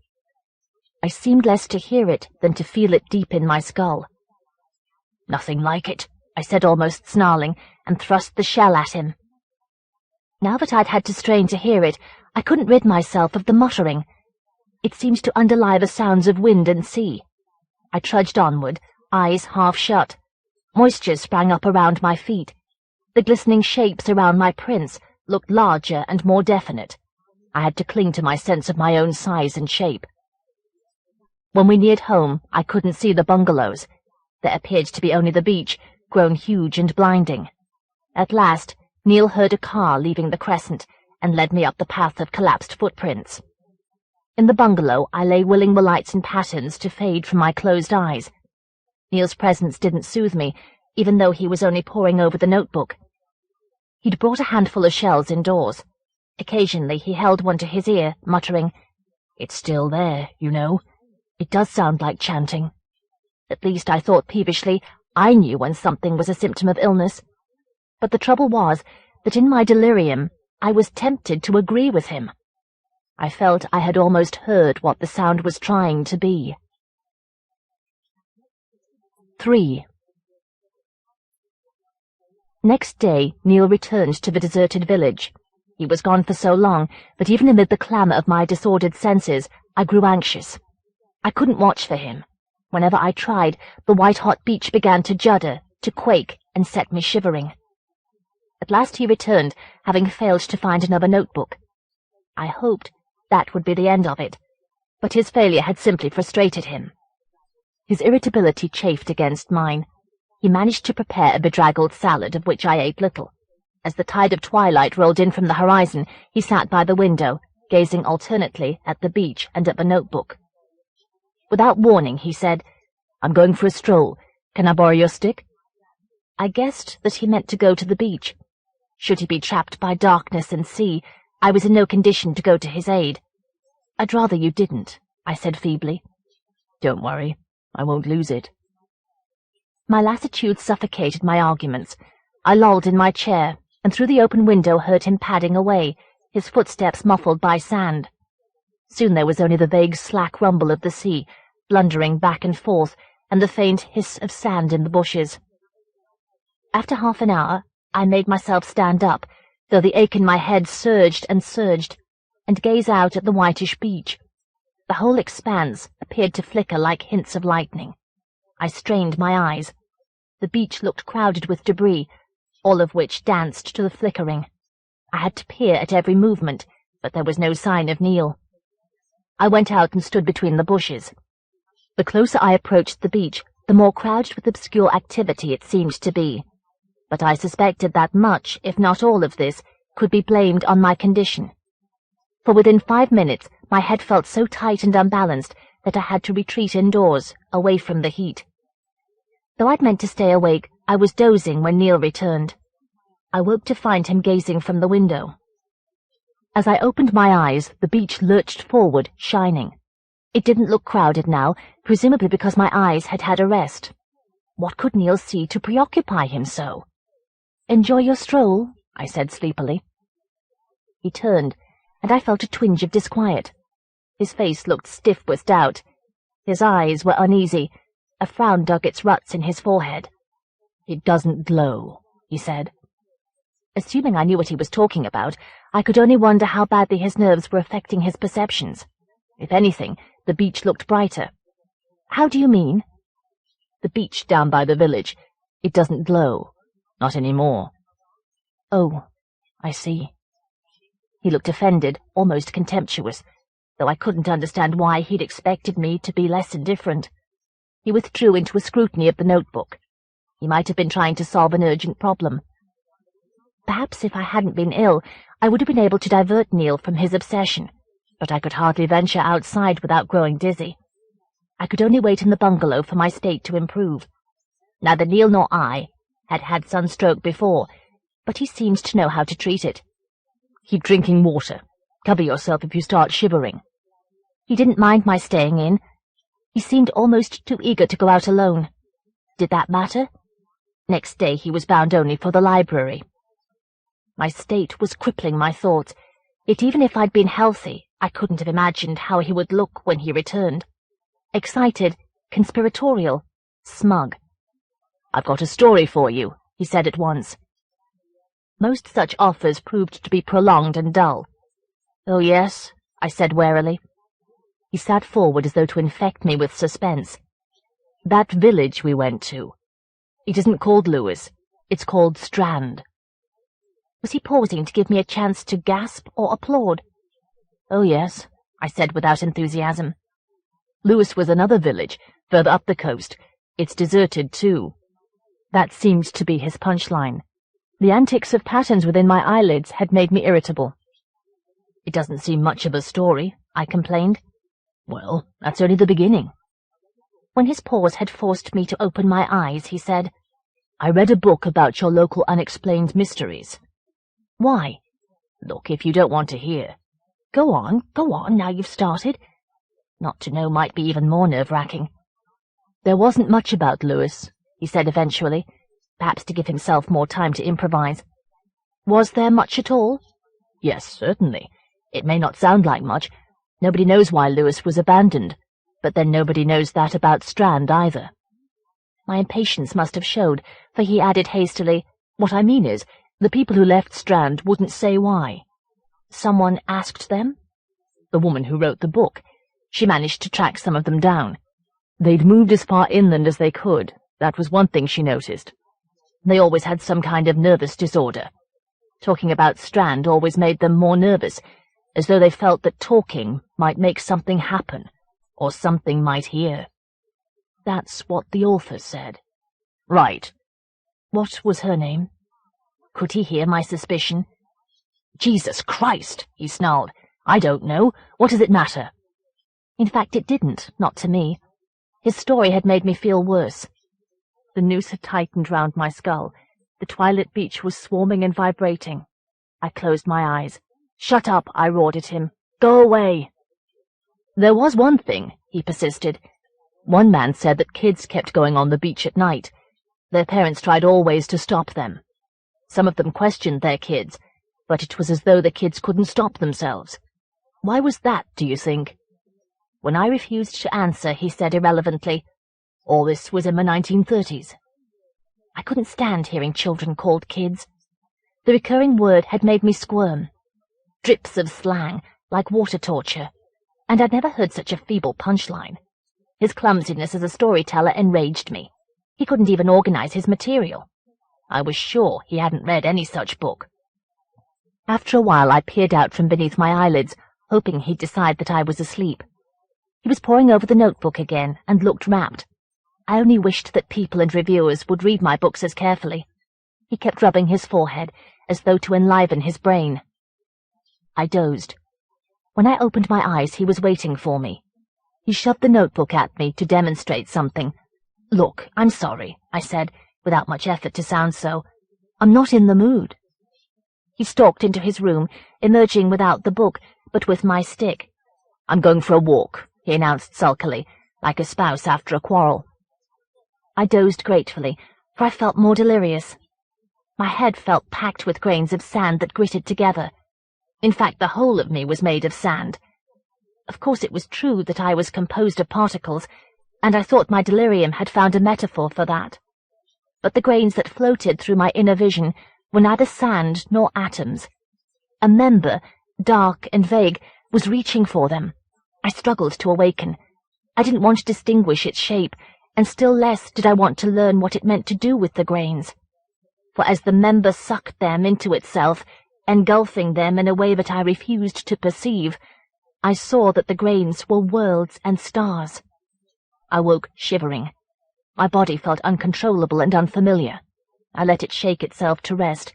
Speaker 1: I seemed less to hear it than to feel it deep in my skull. "Nothing like it," I said, almost snarling, and thrust the shell at him. Now that I'd had to strain to hear it, I couldn't rid myself of the muttering. It seemed to underlie the sounds of wind and sea. I trudged onward, eyes half shut. Moisture sprang up around my feet. The glistening shapes around my prints looked larger and more definite. I had to cling to my sense of my own size and shape. When we neared home, I couldn't see the bungalows. There appeared to be only the beach, grown huge and blinding. At last, Neil heard a car leaving the crescent and led me up the path of collapsed footprints. In the bungalow, I lay willing the lights and patterns to fade from my closed eyes. Neil's presence didn't soothe me, even though he was only poring over the notebook. He'd brought a handful of shells indoors. Occasionally he held one to his ear, muttering, "It's still there, you know. It does sound like chanting." At least, I thought peevishly, I knew when something was a symptom of illness. But the trouble was that in my delirium I was tempted to agree with him. I felt I had almost heard what the sound was trying to be. 3. Next day, Neil returned to the deserted village. He was gone for so long that even amid the clamour of my disordered senses, I grew anxious. I couldn't watch for him. Whenever I tried, the white-hot beach began to judder, to quake, and set me shivering. At last he returned, having failed to find another notebook. I hoped that would be the end of it, but his failure had simply frustrated him. His irritability chafed against mine. He managed to prepare a bedraggled salad, of which I ate little. As the tide of twilight rolled in from the horizon, he sat by the window, gazing alternately at the beach and at the notebook. Without warning, he said, "I'm going for a stroll. Can I borrow your stick?" I guessed that he meant to go to the beach. Should he be trapped by darkness and sea, I was in no condition to go to his aid. "I'd rather you didn't," I said feebly. "Don't worry, I won't lose it." My lassitude suffocated my arguments. I lolled in my chair, and through the open window heard him padding away, his footsteps muffled by sand. Soon there was only the vague slack rumble of the sea, blundering back and forth, and the faint hiss of sand in the bushes. After half an hour, I made myself stand up, though the ache in my head surged, and gaze out at the whitish beach. The whole expanse appeared to flicker like hints of lightning. I strained my eyes. The beach looked crowded with debris, all of which danced to the flickering. I had to peer at every movement, but there was no sign of Neil. I went out and stood between the bushes. The closer I approached the beach, the more crowded with obscure activity it seemed to be. But I suspected that much, if not all of this, could be blamed on my condition. For within 5 minutes, my head felt so tight and unbalanced that I had to retreat indoors, away from the heat. Though I'd meant to stay awake, I was dozing when Neil returned. I woke to find him gazing from the window. As I opened my eyes, the beach lurched forward, shining. It didn't look crowded now, presumably because my eyes had had a rest. What could Neil see to preoccupy him so? "Enjoy your stroll," I said sleepily. He turned, and I felt a twinge of disquiet. His face looked stiff with doubt. His eyes were uneasy. A frown dug its ruts in his forehead. "It doesn't glow," he said. Assuming I knew what he was talking about, I could only wonder how badly his nerves were affecting his perceptions. If anything, the beach looked brighter. "How do you mean?" "The beach down by the village. It doesn't glow. Not anymore." "Oh, I see." He looked offended, almost contemptuous, though I couldn't understand why he'd expected me to be less indifferent. He withdrew into a scrutiny of the notebook. He might have been trying to solve an urgent problem. Perhaps if I hadn't been ill, I would have been able to divert Neil from his obsession, but I could hardly venture outside without growing dizzy. I could only wait in the bungalow for my state to improve. Neither Neil nor I had had sunstroke before, but he seemed to know how to treat it. "Keep drinking water. Cover yourself if you start shivering." He didn't mind my staying in. He seemed almost too eager to go out alone. Did that matter? Next day he was bound only for the library. My state was crippling my thoughts, yet even if I'd been healthy, I couldn't have imagined how he would look when he returned. Excited, conspiratorial, smug. "I've got a story for you," he said at once. Most such offers proved to be prolonged and dull. "Oh, yes," I said warily. He sat forward as though to infect me with suspense. "That village we went to. It isn't called Lewis. It's called Strand." Was he pausing to give me a chance to gasp or applaud? "Oh, yes," I said without enthusiasm. "Lewis was another village, further up the coast. It's deserted, too." That seemed to be his punchline. The antics of patterns within my eyelids had made me irritable. "It doesn't seem much of a story," I complained. "Well, that's only the beginning." When his pause had forced me to open my eyes, he said, "I read a book about your local unexplained mysteries." "Why?" "Look, if you don't want to hear." Go on, now you've started." Not to know might be even more nerve-wracking. "There wasn't much about Lewis," he said eventually, perhaps to give himself more time to improvise. "Was there much at all?" "Yes, certainly. It may not sound like much. Nobody knows why Lewis was abandoned, but then nobody knows that about Strand either." My impatience must have showed, for he added hastily, "What I mean is, the people who left Strand wouldn't say why." "Someone asked them?" "The woman who wrote the book. She managed to track some of them down. They'd moved as far inland as they could. That was one thing she noticed. They always had some kind of nervous disorder. Talking about Strand always made them more nervous, as though they felt that talking might make something happen, or something might hear." "That's what the author said." "Right." "What was her name?" Could he hear my suspicion? "Jesus Christ!" he snarled. "I don't know. What does it matter?" In fact, it didn't, not to me. His story had made me feel worse. The noose had tightened round my skull. The twilit beach was swarming and vibrating. I closed my eyes. "Shut up," I roared at him. "Go away." "There was one thing," he persisted. "One man said that kids kept going on the beach at night. Their parents tried always to stop them. Some of them questioned their kids, but it was as though the kids couldn't stop themselves. Why was that, do you think?" When I refused to answer, he said irrelevantly, "All this was in the 1930s. I couldn't stand hearing children called kids. The recurring word had made me squirm. Drips of slang, like water torture, and I'd never heard such a feeble punchline. His clumsiness as a storyteller enraged me. He couldn't even organize his material. I was sure he hadn't read any such book. After a while I peered out from beneath my eyelids, hoping he'd decide that I was asleep. He was poring over the notebook again and looked rapt. I only wished that people and reviewers would read my books as carefully. He kept rubbing his forehead, as though to enliven his brain. I dozed. When I opened my eyes, he was waiting for me. He shoved the notebook at me to demonstrate something. "Look, I'm sorry," I said, without much effort to sound so. "I'm not in the mood." He stalked into his room, emerging without the book, but with my stick. "I'm going for a walk," he announced sulkily, like a spouse after a quarrel. I dozed gratefully, for I felt more delirious. My head felt packed with grains of sand that gritted together. In fact, the whole of me was made of sand. Of course it was true that I was composed of particles, and I thought my delirium had found a metaphor for that. But the grains that floated through my inner vision were neither sand nor atoms. A member, dark and vague, was reaching for them. I struggled to awaken. I didn't want to distinguish its shape, and still less did I want to learn what it meant to do with the grains. For as the member sucked them into itself, engulfing them in a way that I refused to perceive, I saw that the grains were worlds and stars. I woke shivering. My body felt uncontrollable and unfamiliar. I let it shake itself to rest.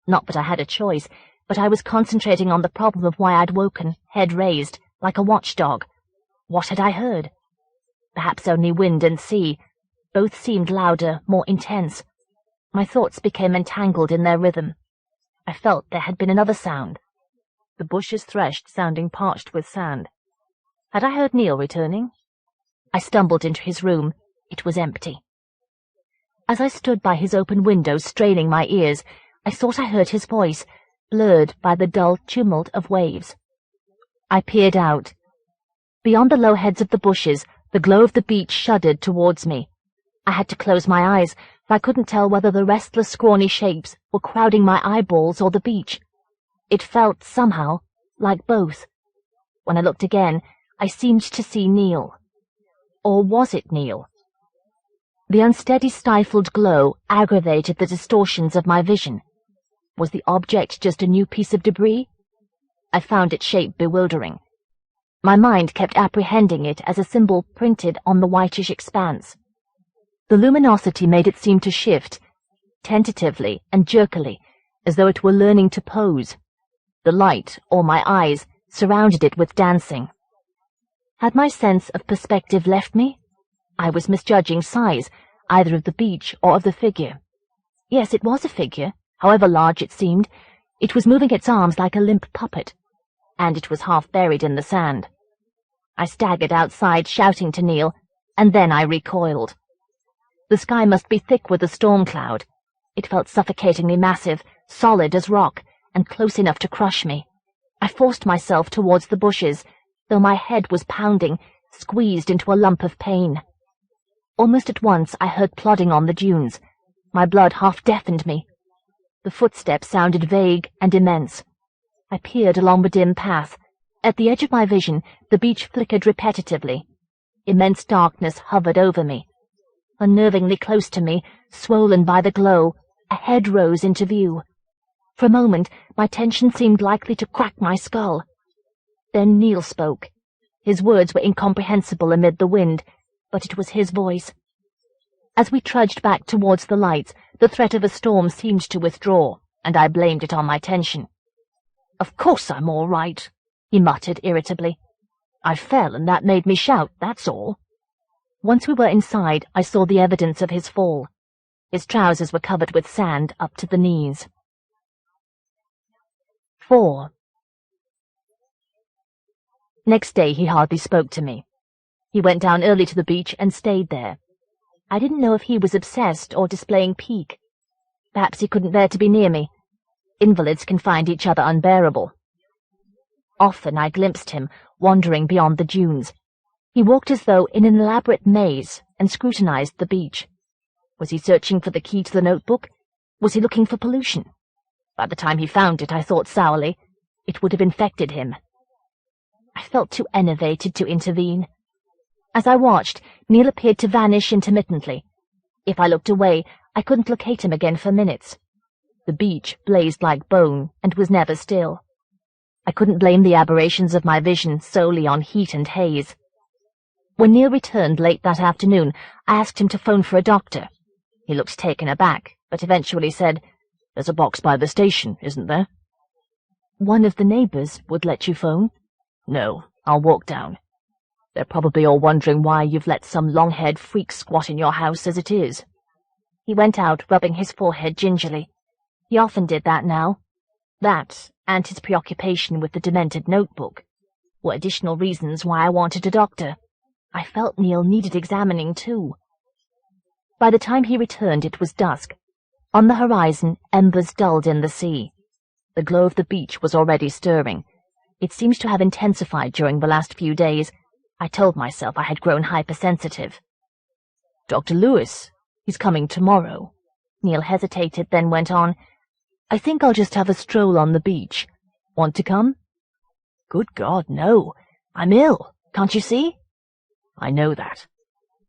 Speaker 1: Not that I had a choice, but I was concentrating on the problem of why I'd woken, head raised, like a watchdog. What had I heard? Perhaps only wind and sea. Both seemed louder, more intense. My thoughts became entangled in their rhythm. I felt there had been another sound. The bushes threshed, sounding parched with sand. Had I heard Neil returning? I stumbled into his room. It was empty. As I stood by his open window, straining my ears, I thought I heard his voice, blurred by the dull tumult of waves. I peered out. Beyond the low heads of the bushes, the glow of the beach shuddered towards me. I had to close my eyes, for I couldn't tell whether the restless, scrawny shapes were crowding my eyeballs or the beach. It felt, somehow, like both. When I looked again, I seemed to see Neil. Or was it Neil? The unsteady, stifled glow aggravated the distortions of my vision. Was the object just a new piece of debris? I found its shape bewildering. My mind kept apprehending it as a symbol printed on the whitish expanse. The luminosity made it seem to shift, tentatively and jerkily, as though it were learning to pose. The light, or my eyes, surrounded it with dancing. Had my sense of perspective left me? I was misjudging size, either of the beach or of the figure. Yes, it was a figure, however large it seemed. It was moving its arms like a limp puppet, and it was half buried in the sand. I staggered outside, shouting to Neil, and then I recoiled. The sky must be thick with a storm cloud. It felt suffocatingly massive, solid as rock, and close enough to crush me. I forced myself towards the bushes, though my head was pounding, squeezed into a lump of pain. Almost at once I heard plodding on the dunes. My blood half deafened me. The footsteps sounded vague and immense. I peered along the dim path. At the edge of my vision, the beach flickered repetitively. Immense darkness hovered over me. Unnervingly close to me, swollen by the glow, a head rose into view. For a moment, my tension seemed likely to crack my skull. Then Neil spoke. His words were incomprehensible amid the wind, but it was his voice. As we trudged back towards the lights, the threat of a storm seemed to withdraw, and I blamed it on my tension. "Of course I'm all right," he muttered irritably. "I fell, and that made me shout, that's all." Once we were inside, I saw the evidence of his fall. His trousers were covered with sand up to the knees. 4. Next day he hardly spoke to me. He went down early to the beach and stayed there. I didn't know if he was obsessed or displaying pique. Perhaps he couldn't bear to be near me. Invalids can find each other unbearable. Often I glimpsed him, wandering beyond the dunes. He walked as though in an elaborate maze and scrutinized the beach. Was he searching for the key to the notebook? Was he looking for pollution? By the time he found it, I thought sourly, it would have infected him. I felt too enervated to intervene. As I watched, Neil appeared to vanish intermittently. If I looked away, I couldn't locate him again for minutes. The beach blazed like bone and was never still. I couldn't blame the aberrations of my vision solely on heat and haze. When Neil returned late that afternoon, I asked him to phone for a doctor. He looked taken aback, but eventually said, "There's a box by the station, isn't there?" "One of the neighbours would let you phone." "No, I'll walk down. They're probably all wondering why you've let some long-haired freak squat in your house as it is." He went out, rubbing his forehead gingerly. He often did that now. That, and his preoccupation with the demented notebook, were additional reasons why I wanted a doctor. I felt Neil needed examining too. By the time he returned, it was dusk. On the horizon, embers dulled in the sea. The glow of the beach was already stirring. It seemed to have intensified during the last few days. I told myself I had grown hypersensitive. "Dr. Lewis, he's coming tomorrow." Neil hesitated, then went on, "I think I'll just have a stroll on the beach. Want to come?" "Good God, no. I'm ill. Can't you see?" "I know that."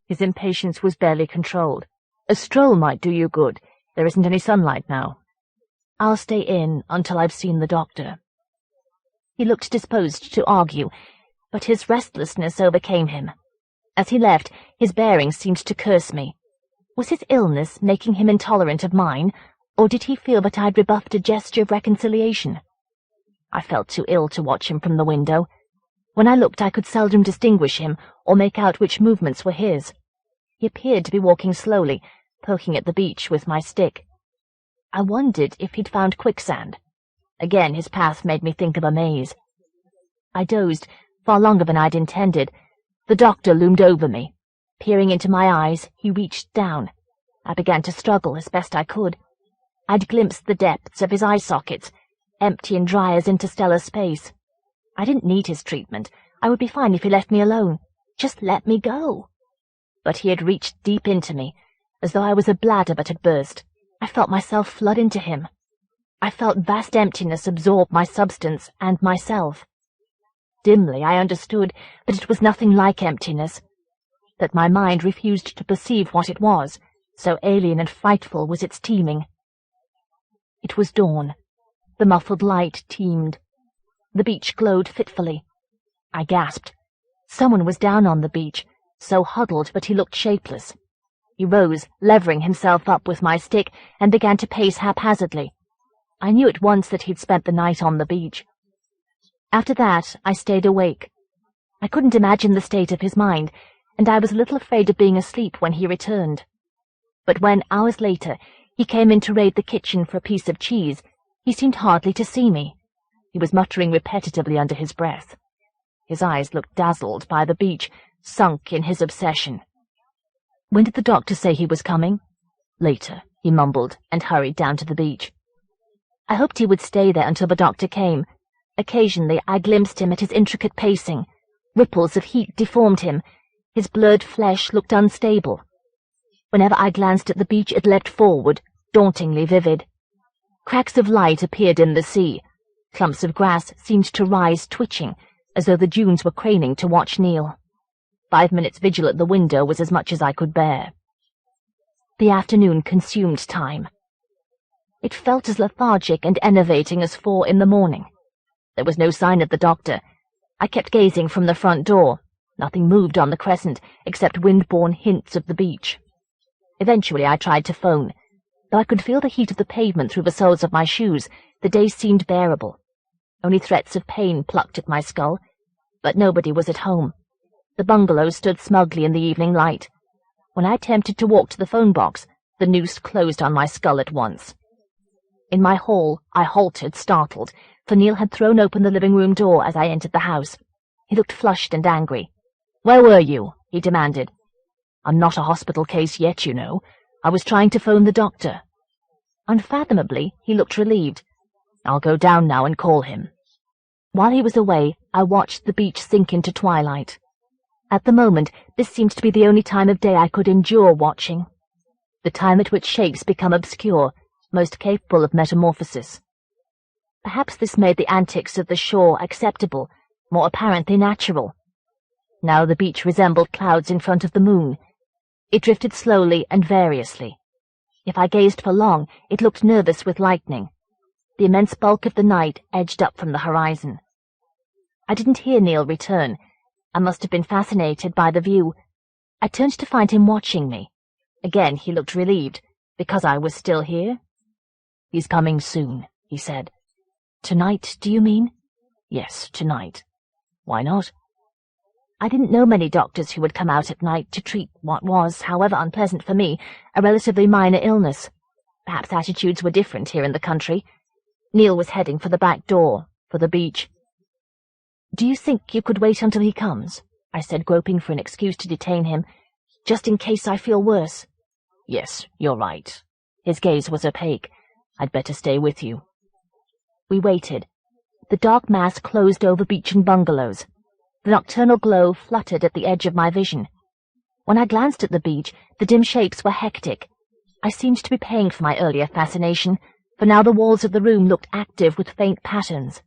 Speaker 1: His impatience was barely controlled. "A stroll might do you good. There isn't any sunlight now." "I'll stay in until I've seen the doctor." He looked disposed to argue, but his restlessness overcame him. As he left, his bearing seemed to curse me. Was his illness making him intolerant of mine, or did he feel that I'd rebuffed a gesture of reconciliation? I felt too ill to watch him from the window. When I looked, I could seldom distinguish him or make out which movements were his. He appeared to be walking slowly, poking at the beach with my stick. I wondered if he'd found quicksand. Again, his path made me think of a maze. I dozed, far longer than I'd intended. The doctor loomed over me. Peering into my eyes, he reached down. I began to struggle as best I could. I'd glimpsed the depths of his eye sockets, empty and dry as interstellar space. I didn't need his treatment. I would be fine if he left me alone. Just let me go. But he had reached deep into me, as though I was a bladder that had burst. I felt myself flood into him. I felt vast emptiness absorb my substance and myself. Dimly I understood that it was nothing like emptiness, that my mind refused to perceive what it was, so alien and frightful was its teeming. It was dawn. The muffled light teemed. The beach glowed fitfully. I gasped. Someone was down on the beach, so huddled that he looked shapeless. He rose, levering himself up with my stick, and began to pace haphazardly. I knew at once that he'd spent the night on the beach. After that, I stayed awake. I couldn't imagine the state of his mind, and I was a little afraid of being asleep when he returned. But when, hours later, he came in to raid the kitchen for a piece of cheese, he seemed hardly to see me. He was muttering repetitively under his breath. His eyes looked dazzled by the beach, sunk in his obsession. "When did the doctor say he was coming?" "Later," he mumbled, and hurried down to the beach. I hoped he would stay there until the doctor came. Occasionally I glimpsed him at his intricate pacing. Ripples of heat deformed him. His blurred flesh looked unstable. Whenever I glanced at the beach, it leapt forward, dauntingly vivid. Cracks of light appeared in the sea. Clumps of grass seemed to rise, twitching, as though the dunes were craning to watch Neil. 5 minutes' vigil at the window was as much as I could bear. The afternoon consumed time. It felt as lethargic and enervating as 4 in the morning. There was no sign of the doctor. I kept gazing from the front door. Nothing moved on the crescent, except wind-borne hints of the beach. Eventually I tried to phone. Though I could feel the heat of the pavement through the soles of my shoes, the day seemed bearable. Only threats of pain plucked at my skull, but nobody was at home. The bungalow stood smugly in the evening light. When I attempted to walk to the phone box, the noose closed on my skull at once. In my hall, I halted, startled, for Neil had thrown open the living-room door as I entered the house. He looked flushed and angry. "Where were you?" he demanded. "I'm not a hospital case yet, you know. I was trying to phone the doctor." Unfathomably, he looked relieved. "I'll go down now and call him." While he was away, I watched the beach sink into twilight. At the moment, this seemed to be the only time of day I could endure watching. The time at which shapes become obscure, most capable of metamorphosis. Perhaps this made the antics of the shore acceptable, more apparently natural. Now the beach resembled clouds in front of the moon. It drifted slowly and variously. If I gazed for long, it looked nervous with lightning. The immense bulk of the night edged up from the horizon. I didn't hear Neil return. I must have been fascinated by the view. I turned to find him watching me. Again he looked relieved, because I was still here. "He's coming soon," he said. "Tonight, do you mean?" "Yes, tonight." "Why not?" I didn't know many doctors who would come out at night to treat what was, however unpleasant for me, a relatively minor illness. Perhaps attitudes were different here in the country. Neil was heading for the back door, for the beach. "Do you think you could wait until he comes?" I said, groping for an excuse to detain him, "just in case I feel worse." "Yes, you're right." His gaze was opaque. "I'd better stay with you." We waited. The dark mass closed over beach and bungalows. The nocturnal glow fluttered at the edge of my vision. When I glanced at the beach, the dim shapes were hectic. I seemed to be paying for my earlier fascination, for now the walls of the room looked active with faint patterns.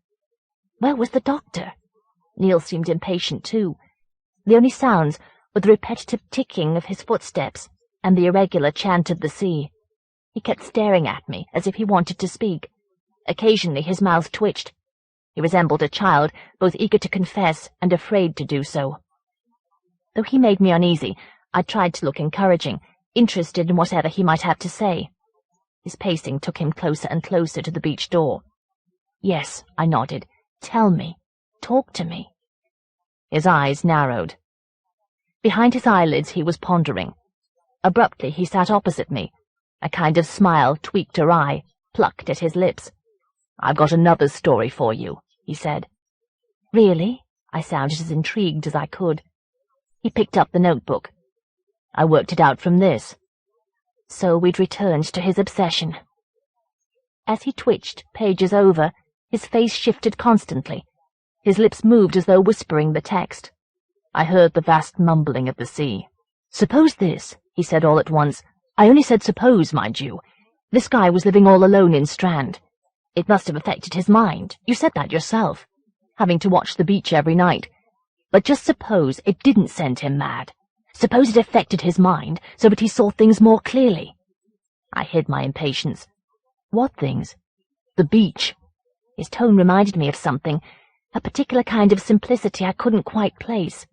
Speaker 1: Where was the doctor? Neil seemed impatient too. The only sounds were the repetitive ticking of his footsteps and the irregular chant of the sea. He kept staring at me as if he wanted to speak. Occasionally his mouth twitched. He resembled a child, both eager to confess and afraid to do so. Though he made me uneasy, I tried to look encouraging, interested in whatever he might have to say. His pacing took him closer and closer to the beach door. "Yes," I nodded. "Tell me. Talk to me." His eyes narrowed. Behind his eyelids he was pondering. Abruptly he sat opposite me. A kind of smile tweaked awry, plucked at his lips. "I've got another story for you," he said. "Really?" I sounded as intrigued as I could. He picked up the notebook. "I worked it out from this." So we'd returned to his obsession. As he twitched, pages over, his face shifted constantly. His lips moved as though whispering the text. I heard the vast mumbling of the sea. "Suppose this," he said all at once. "I only said suppose, mind you. This guy was living all alone in Strand. It must have affected his mind. You said that yourself. Having to watch the beach every night. But just suppose it didn't send him mad. Suppose it affected his mind so that he saw things more clearly." I hid my impatience. "What things?" "The beach." His tone reminded me of something, a particular kind of simplicity I couldn't quite place.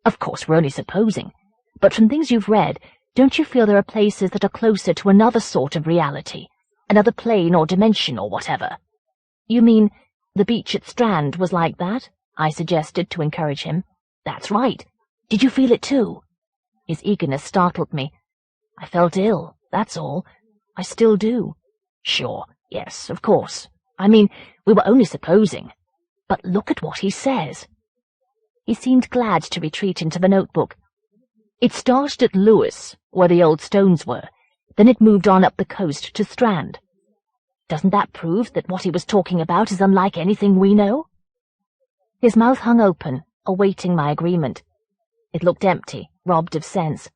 Speaker 1: "Of course, we're only supposing. But from things you've read, don't you feel there are places that are closer to another sort of reality? Another plane or dimension or whatever?" "You mean the beach at Strand was like that?" I suggested to encourage him. "That's right. Did you feel it too?" His eagerness startled me. "I felt ill, that's all. I still do." "Sure, yes, of course. I mean, we were only supposing. But look at what he says." He seemed glad to retreat into the notebook. "It started at Lewes, where the old stones were. Then it moved on up the coast to Strand. Doesn't that prove that what he was talking about is unlike anything we know?" His mouth hung open, awaiting my agreement. It looked empty, robbed of sense.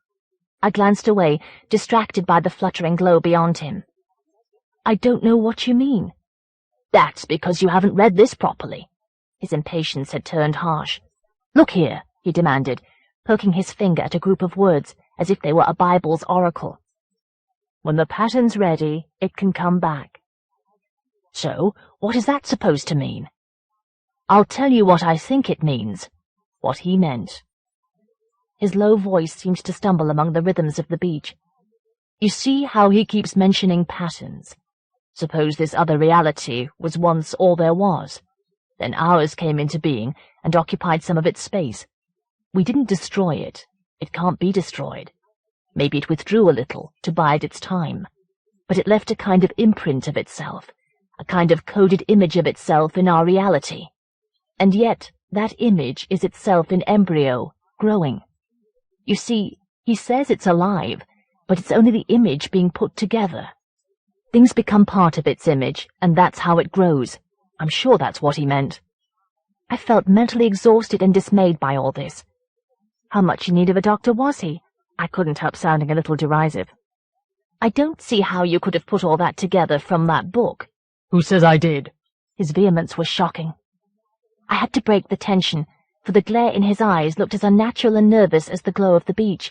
Speaker 1: I glanced away, distracted by the fluttering glow beyond him. "I don't know what you mean." "That's because you haven't read this properly." His impatience had turned harsh. "Look here," he demanded, poking his finger at a group of words as if they were a Bible's oracle. "When the pattern's ready, it can come back." "So, what is that supposed to mean?" "I'll tell you what I think it means. What he meant." His low voice seemed to stumble among the rhythms of the beach. "You see how he keeps mentioning patterns? Suppose this other reality was once all there was. Then ours came into being and occupied some of its space. We didn't destroy it. It can't be destroyed. Maybe it withdrew a little to bide its time. But it left a kind of imprint of itself, a kind of coded image of itself in our reality. And yet that image is itself in embryo, growing. You see, he says it's alive, but it's only the image being put together. Things become part of its image, and that's how it grows. I'm sure that's what he meant." I felt mentally exhausted and dismayed by all this.
Speaker 3: How much in need of a doctor was he? I couldn't help sounding a little derisive. I don't see how you could have put all that together from that book.
Speaker 4: Who says I did?
Speaker 3: His vehemence was shocking. I had to break the tension, for the glare in his eyes looked as unnatural and nervous as the glow of the beach.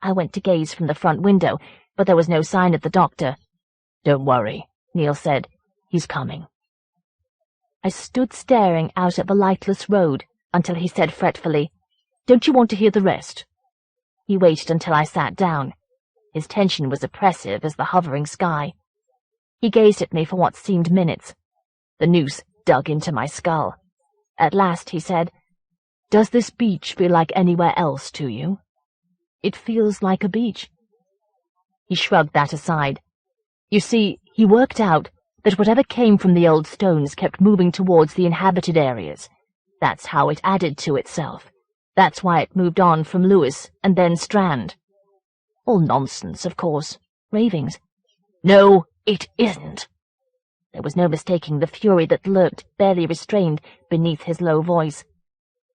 Speaker 3: I went to gaze from the front window, but there was no sign of the doctor.
Speaker 4: Don't worry,
Speaker 3: Neil said.
Speaker 4: He's coming.
Speaker 3: I stood staring out at the lightless road until he said fretfully, Don't you want to hear the rest? He waited until I sat down. His tension was oppressive as the hovering sky. He gazed at me for what seemed minutes. The noose dug into my skull. At last he said, Does this beach feel like anywhere else to you?
Speaker 4: It feels like a beach.
Speaker 3: He shrugged that aside. You see, he worked out that whatever came from the old stones kept moving towards the inhabited areas. That's how it added to itself. That's why it moved on from Lewis and then Strand. All nonsense, of course. Ravings. No, it isn't. There was no mistaking the fury that lurked, barely restrained, beneath his low voice.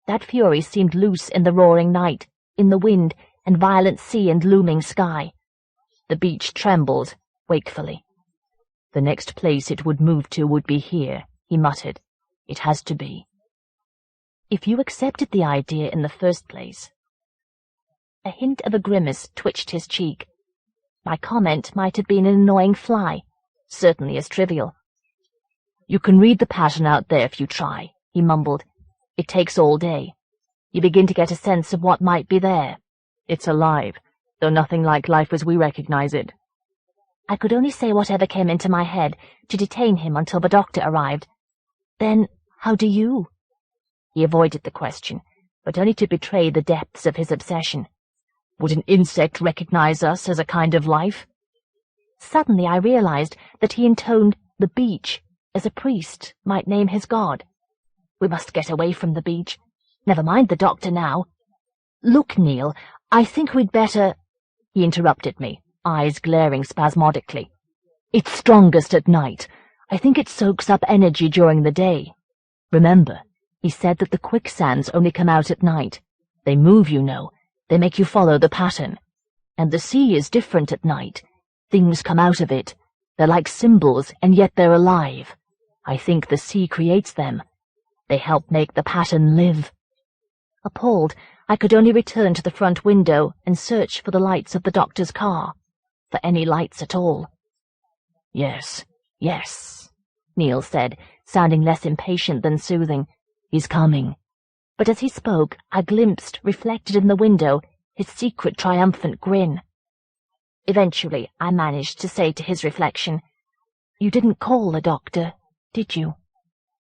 Speaker 3: That fury seemed loose in the roaring night, in the wind and violent sea and looming sky. The beach trembled, wakefully.
Speaker 4: The next place it would move to would be here, he muttered. It has to be.
Speaker 3: If you accepted the idea in the first place. A hint of a grimace twitched his cheek. My comment might have been an annoying fly, certainly as trivial.
Speaker 4: You can read the pattern out there if you try, he mumbled. It takes all day.
Speaker 3: You begin to get a sense of what might be there.
Speaker 4: It's alive, though nothing like life as we recognize it.
Speaker 3: I could only say whatever came into my head to detain him until the doctor arrived. Then, how do you? He avoided the question, but only to betray the depths of his obsession.
Speaker 4: Would an insect recognize us as a kind of life?
Speaker 3: Suddenly I realized that he intoned the beach as a priest might name his god. We must get away from the beach. Never mind the doctor now.
Speaker 4: Look, Neil, I think we'd better— He interrupted me, eyes glaring spasmodically. It's strongest at night. I think it soaks up energy during the day. Remember, he said that the quicksands only come out at night. They move, you know. They make you follow the pattern. And the sea is different at night. Things come out of it. They're like symbols, and yet they're alive. I think the sea creates them. They help make the pattern live.
Speaker 3: Appalled, I could only return to the front window and search for the lights of the doctor's car, for any lights at all.
Speaker 4: Yes, yes, Neil said, sounding less impatient than soothing. He's coming.
Speaker 3: But as he spoke, I glimpsed, reflected in the window, his secret triumphant grin. Eventually, I managed to say to his reflection, You didn't call the doctor, did you?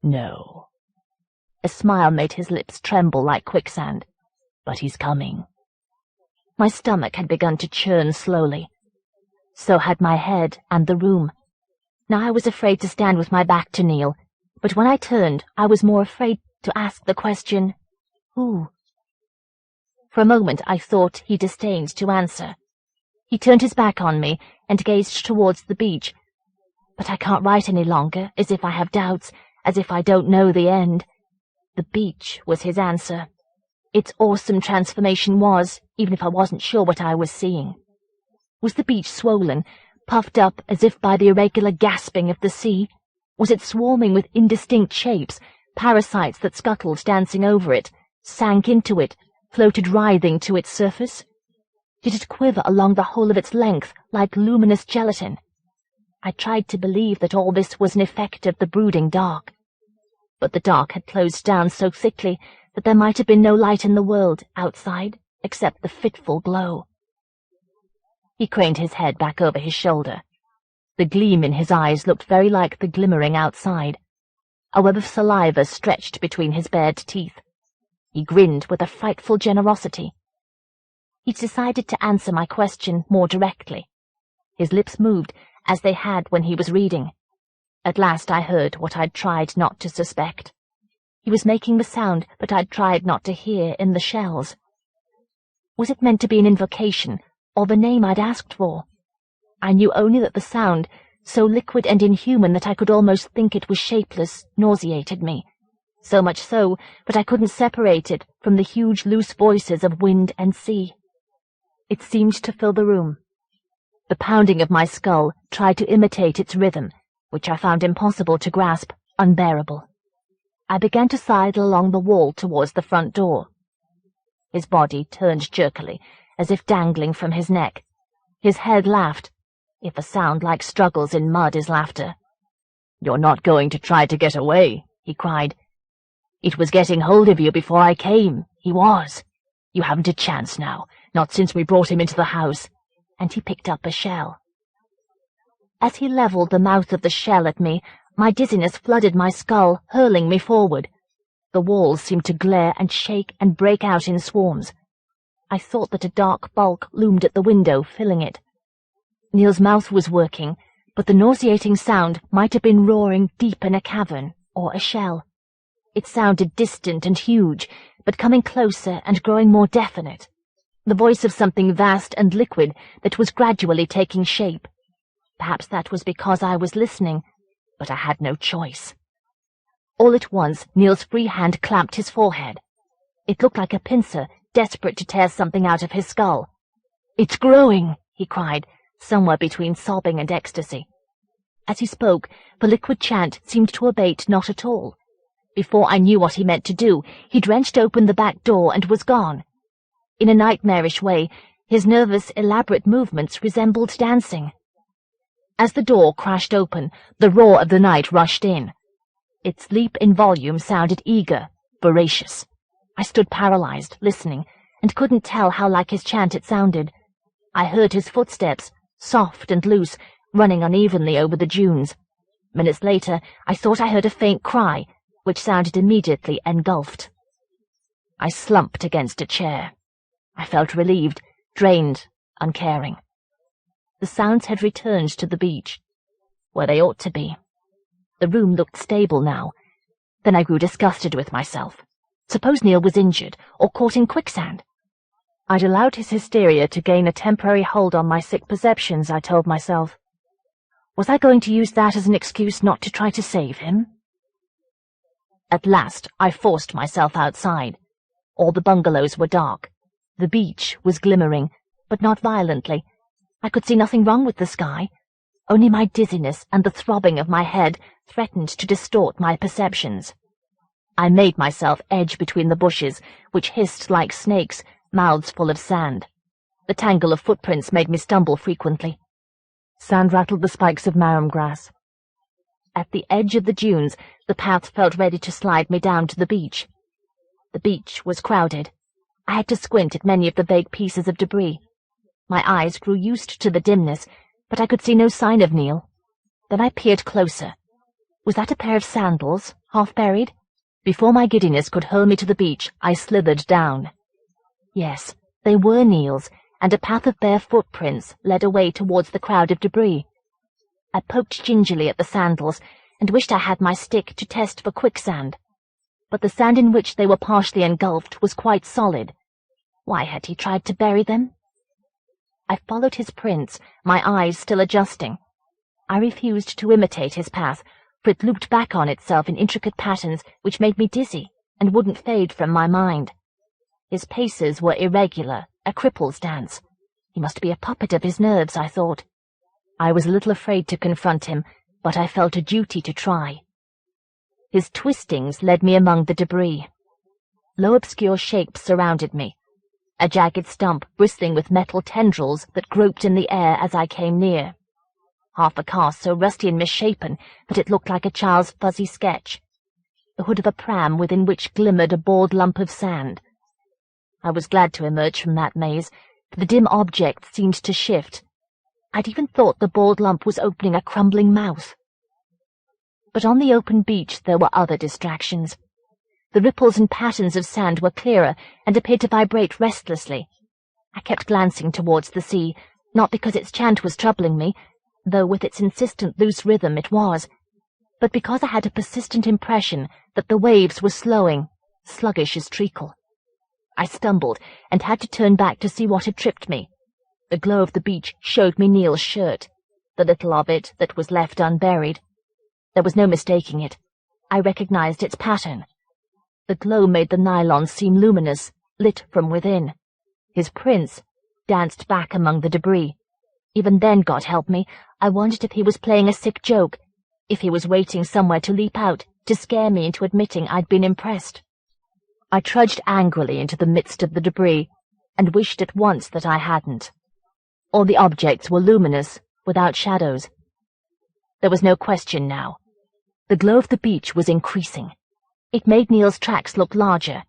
Speaker 4: No.
Speaker 3: A smile made his lips tremble like quicksand.
Speaker 4: But he's coming.
Speaker 3: My stomach had begun to churn slowly. So had my head and the room. Now I was afraid to stand with my back to Neil, but when I turned, I was more afraid to ask the question, Who? For a moment I thought he disdained to answer. He turned his back on me and gazed towards the beach. But I can't write any longer, as if I have doubts, as if I don't know the end. The beach was his answer. Its awesome transformation was, even if I wasn't sure what I was seeing. Was the beach swollen, puffed up as if by the irregular gasping of the sea? Was it swarming with indistinct shapes, parasites that scuttled dancing over it, sank into it, floated writhing to its surface? Did it quiver along the whole of its length like luminous gelatin? I tried to believe that all this was an effect of the brooding dark. But the dark had closed down so thickly that there might have been no light in the world outside except the fitful glow. He craned his head back over his shoulder. The gleam in his eyes looked very like the glimmering outside. A web of saliva stretched between his bared teeth. He grinned with a frightful generosity. He'd decided to answer my question more directly. His lips moved, as they had when he was reading. At last I heard what I'd tried not to suspect. He was making the sound that I'd tried not to hear in the shells. Was it meant to be an invocation, or the name I'd asked for? I knew only that the sound, so liquid and inhuman that I could almost think it was shapeless, nauseated me.
Speaker 1: So much so that I couldn't separate it from the huge loose voices of wind and sea. It seemed to fill the room. The pounding of my skull tried to imitate its rhythm, which I found impossible to grasp, unbearable. I began to sidle along the wall towards the front door. His body turned jerkily, as if dangling from his neck. His head laughed, if a sound like struggles in mud is laughter. "You're not going to try to get away," he cried. "It was getting hold of you before I came. He was. You haven't a chance now, not since we brought him into the house." And he picked up a shell. As he levelled the mouth of the shell at me, my dizziness flooded my skull, hurling me forward. The walls seemed to glare and shake and break out in swarms. I thought that a dark bulk loomed at the window, filling it. Neil's mouth was working, but the nauseating sound might have been roaring deep in a cavern or a shell. It sounded distant and huge, but coming closer and growing more definite. The voice of something vast and liquid that was gradually taking shape. Perhaps that was because I was listening, but I had no choice. All at once, Neil's free hand clamped his forehead. It looked like a pincer, desperate to tear something out of his skull. "It's growing!" he cried, somewhere between sobbing and ecstasy. As he spoke, the liquid chant seemed to abate not at all. Before I knew what he meant to do, he'd wrenched open the back door and was gone. In a nightmarish way, his nervous, elaborate movements resembled dancing. As the door crashed open, the roar of the night rushed in. Its leap in volume sounded eager, voracious. I stood paralyzed, listening, and couldn't tell how like his chant it sounded. I heard his footsteps, soft and loose, running unevenly over the dunes. Minutes later, I thought I heard a faint cry, which sounded immediately engulfed. I slumped against a chair. I felt relieved, drained, uncaring. The sounds had returned to the beach, where they ought to be. The room looked stable now. Then I grew disgusted with myself. Suppose Neil was injured, or caught in quicksand? I'd allowed his hysteria to gain a temporary hold on my sick perceptions, I told myself. Was I going to use that as an excuse not to try to save him? At last, I forced myself outside. All the bungalows were dark. The beach was glimmering, but not violently. I could see nothing wrong with the sky. Only my dizziness and the throbbing of my head threatened to distort my perceptions. I made myself edge between the bushes, which hissed like snakes, mouths full of sand. The tangle of footprints made me stumble frequently. Sand rattled the spikes of marram grass. At the edge of the dunes, the path felt ready to slide me down to the beach. The beach was crowded. I had to squint at many of the vague pieces of debris. My eyes grew used to the dimness, but I could see no sign of Neil. Then I peered closer. Was that a pair of sandals, half buried? Before my giddiness could hurl me to the beach, I slithered down. Yes, they were Neil's, and a path of bare footprints led away towards the crowd of debris. I poked gingerly at the sandals, and wished I had my stick to test for quicksand. But the sand in which they were partially engulfed was quite solid. Why had he tried to bury them? I followed his prints, my eyes still adjusting. I refused to imitate his path, for it looped back on itself in intricate patterns which made me dizzy and wouldn't fade from my mind. His paces were irregular, a cripple's dance. He must be a puppet of his nerves, I thought. I was a little afraid to confront him, but I felt a duty to try. His twistings led me among the debris. Low obscure shapes surrounded me. A jagged stump bristling with metal tendrils that groped in the air as I came near. Half a cast so rusty and misshapen that it looked like a child's fuzzy sketch. The hood of a pram within which glimmered a bald lump of sand. I was glad to emerge from that maze, for the dim object seemed to shift. I'd even thought the bald lump was opening a crumbling mouth. But on the open beach there were other distractions. The ripples and patterns of sand were clearer and appeared to vibrate restlessly. I kept glancing towards the sea, not because its chant was troubling me, though with its insistent loose rhythm it was, but because I had a persistent impression that the waves were slowing, sluggish as treacle. I stumbled and had to turn back to see what had tripped me. The glow of the beach showed me Neil's shirt, the little of it that was left unburied. There was no mistaking it. I recognized its pattern,
Speaker 4: The glow made the nylon seem luminous, lit from within. His prince danced back among the debris. Even then, God help me, I wondered if he was playing a sick joke, if he was waiting somewhere to leap out, to scare me into admitting I'd been impressed. I trudged angrily into the midst of the debris, and wished at once that I hadn't. All the objects were luminous, without shadows. There was no question now. The glow of the beach was increasing. It made Neil's tracks look larger.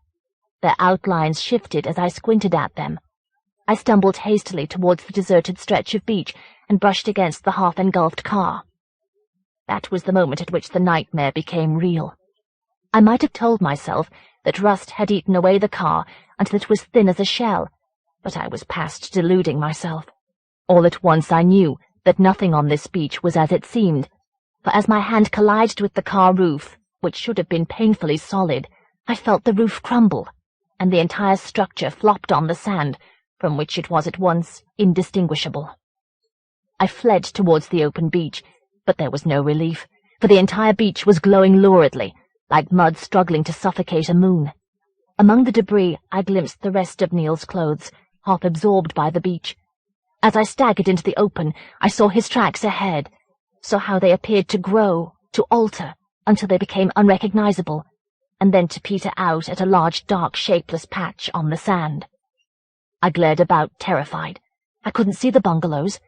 Speaker 4: Their outlines shifted as I squinted at them. I stumbled hastily towards the deserted stretch of beach and brushed against the half-engulfed car. That was the moment at which the nightmare became real. I might have told myself that rust had eaten away the car until it was thin as a shell, but I was past deluding myself. All at once I knew that nothing on this beach was as it seemed, for as my hand collided with the car roof, which should have been painfully solid, I felt the roof crumble, and the entire structure flopped on the sand, from which it was at once indistinguishable. I fled towards the open beach, but there was no relief, for the entire beach was glowing luridly, like mud struggling to suffocate a moon. Among the debris I glimpsed the rest of Neil's clothes, half absorbed by the beach. As I staggered into the open, I saw his tracks ahead, saw how they appeared to grow, to alter, until they became unrecognizable, and then to peter out at a large, dark, shapeless patch on the sand. I glared about, terrified. I couldn't see the bungalows.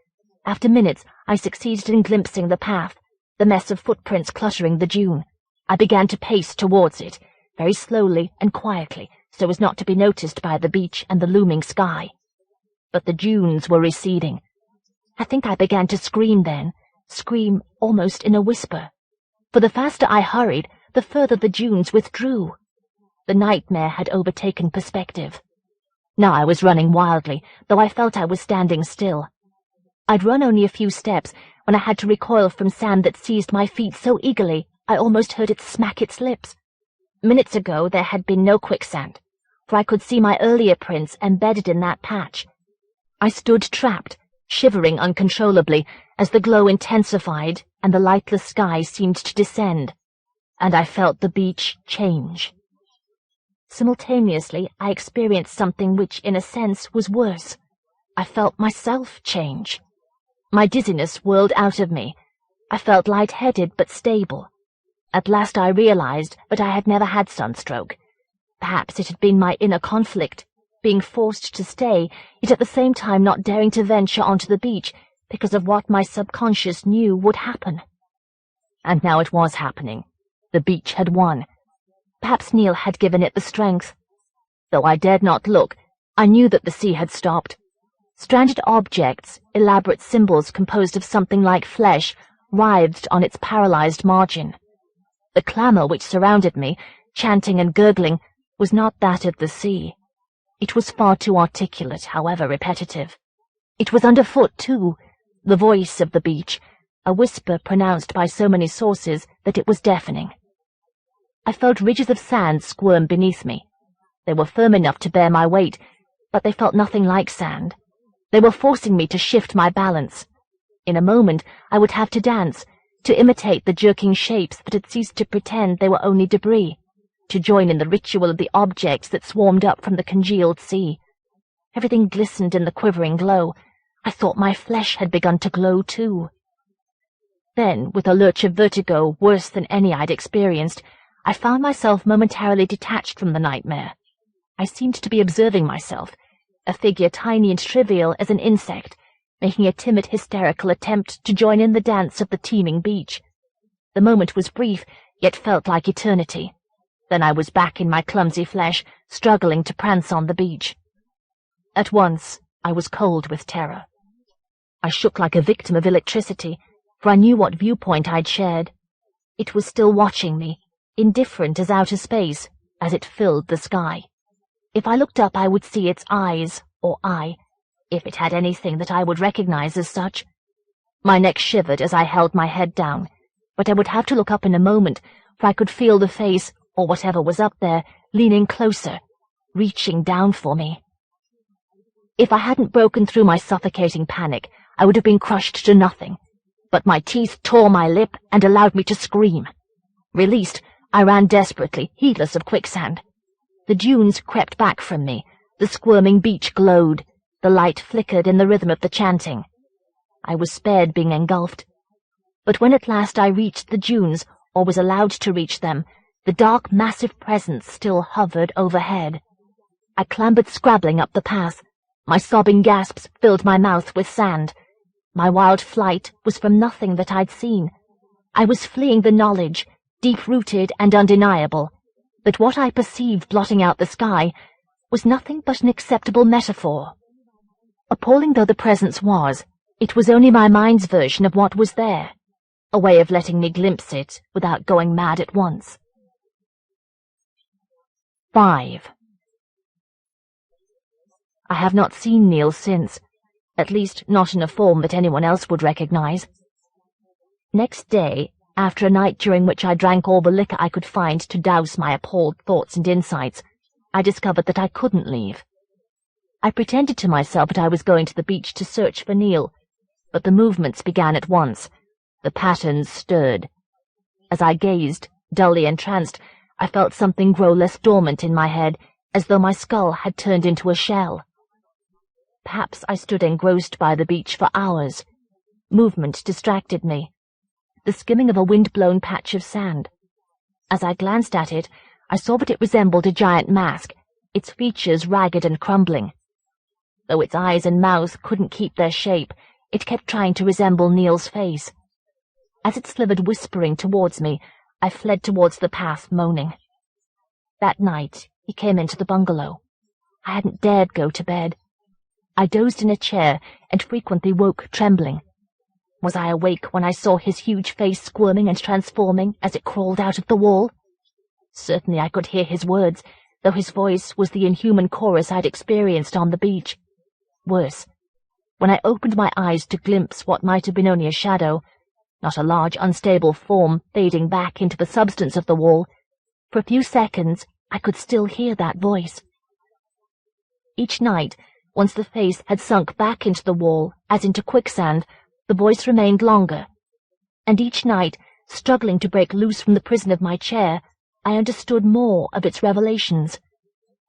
Speaker 4: After minutes, I succeeded in glimpsing the path, the mess of footprints cluttering the dune. I began to pace towards it, very slowly and quietly, so as not to be noticed by the beach and the looming sky. But the dunes were receding. I think I began to scream then, scream almost in a whisper. For the faster I hurried, the further the dunes withdrew. The nightmare had overtaken perspective. Now I was running wildly, though I felt I was standing still. I'd run only a few steps when I had to recoil from sand that seized my feet so eagerly I almost heard it smack its lips. Minutes ago there had been no quicksand, for I could see my earlier prints embedded in that patch. I stood trapped, shivering uncontrollably as the glow intensified and the lightless sky seemed to descend, and I felt the beach change. Simultaneously, I experienced something which, in a sense, was worse. I felt myself change. My dizziness whirled out of me. I felt light-headed but stable. At last I realized that I had never had sunstroke. Perhaps it had been my inner conflict, being forced to stay, yet at the same time not daring to venture onto the beach because of what my subconscious knew would happen. And now it was happening. The beach had won. Perhaps Neil had given it the strength. Though I dared not look, I knew that the sea had stopped. Stranded objects, elaborate symbols composed of something like flesh, writhed on its paralyzed margin. The clamour which surrounded me, chanting and gurgling, was not that of the sea. It was far too articulate, however repetitive. It was underfoot, too, the voice of the beach, a whisper pronounced by so many sources that it was deafening. I felt ridges of sand squirm beneath me. They were firm enough to bear my weight, but they felt nothing like sand. They were forcing me to shift my balance. In a moment I would have to dance, to imitate the jerking shapes that had ceased to pretend they were only debris, to join in the ritual of the objects that swarmed up from the congealed sea. Everything glistened in the quivering glow. I thought my flesh had begun to glow too. Then, with a lurch of vertigo worse than any I'd experienced, I found myself momentarily detached from the nightmare. I seemed to be observing myself, a figure tiny and trivial as an insect, making a timid, hysterical attempt to join in the dance of the teeming beach. The moment was brief, yet felt like eternity. Then I was back in my clumsy flesh, struggling to prance on the beach. At once, I was cold with terror. I shook like a victim of electricity, for I knew what viewpoint I'd shared. It was still watching me, indifferent as outer space, as it filled the sky. If I looked up, I would see its eyes, or eye, if it had anything that I would recognize as such. My neck shivered as I held my head down, but I would have to look up in a moment, for I could feel the face, or whatever was up there, leaning closer, reaching down for me. If I hadn't broken through my suffocating panic, I would have been crushed to nothing, but my teeth tore my lip and allowed me to scream. Released, I ran desperately, heedless of quicksand.
Speaker 1: The dunes crept back from me, the squirming beach glowed, the light flickered in the rhythm of the chanting. I was spared being engulfed. But when at last I reached the dunes, or was allowed to reach them, the dark, massive presence still hovered overhead. I clambered scrabbling up the path. My sobbing gasps filled my mouth with sand. My wild flight was from nothing that I'd seen. I was fleeing the knowledge, deep-rooted and undeniable, that what I perceived blotting out the sky was nothing but an acceptable metaphor. Appalling though the presence was, it was only my mind's version of what was there, a way of letting me glimpse it without going mad at once. 5. I have not seen Neil since, at least not in a form that anyone else would recognize. Next day, after a night during which I drank all the liquor I could find to douse my appalled thoughts and insights, I discovered that I couldn't leave. I pretended to myself that I was going to the beach to search for Neil, but the movements began at once. The patterns stirred. As I gazed, dully entranced, I felt something grow less dormant in my head, as though my skull had turned into a shell. Perhaps I stood engrossed by the beach for hours. Movement distracted me. The skimming of a wind-blown patch of sand. As I glanced at it, I saw that it resembled a giant mask, its features ragged and crumbling. Though its eyes and mouth couldn't keep their shape, it kept trying to resemble Neil's face. As it slithered whispering towards me, I fled towards the path, moaning. That night, he came into the bungalow. I hadn't dared go to bed. I dozed in a chair and frequently woke trembling. Was I awake when I saw his huge face squirming and transforming as it crawled out of the wall? Certainly I could hear his words, though his voice was the inhuman chorus I'd experienced on the beach. Worse, when I opened my eyes to glimpse what might have been only a shadow, not a large, unstable form fading back into the substance of the wall, for a few seconds I could still hear that voice. Each night, once the face had sunk back into the wall, as into quicksand, the voice remained longer. And each night, struggling to break loose from the prison of my chair, I understood more of its revelations.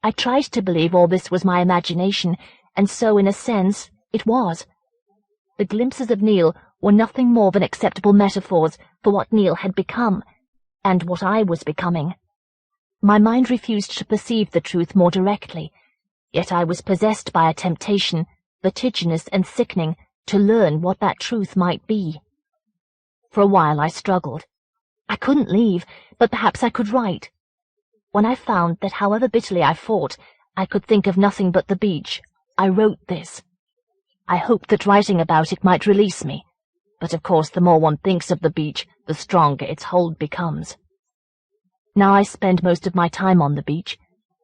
Speaker 1: I tried to believe all this was my imagination, and so, in a sense, it was. The glimpses of Neil were nothing more than acceptable metaphors for what Neil had become, and what I was becoming. My mind refused to perceive the truth more directly, yet I was possessed by a temptation, vertiginous and sickening, to learn what that truth might be. For a while I struggled. I couldn't leave, but perhaps I could write. When I found that however bitterly I fought, I could think of nothing but the beach, I wrote this. I hoped that writing about it might release me, but of course the more one thinks of the beach, the stronger its hold becomes. Now I spend most of my time on the beach.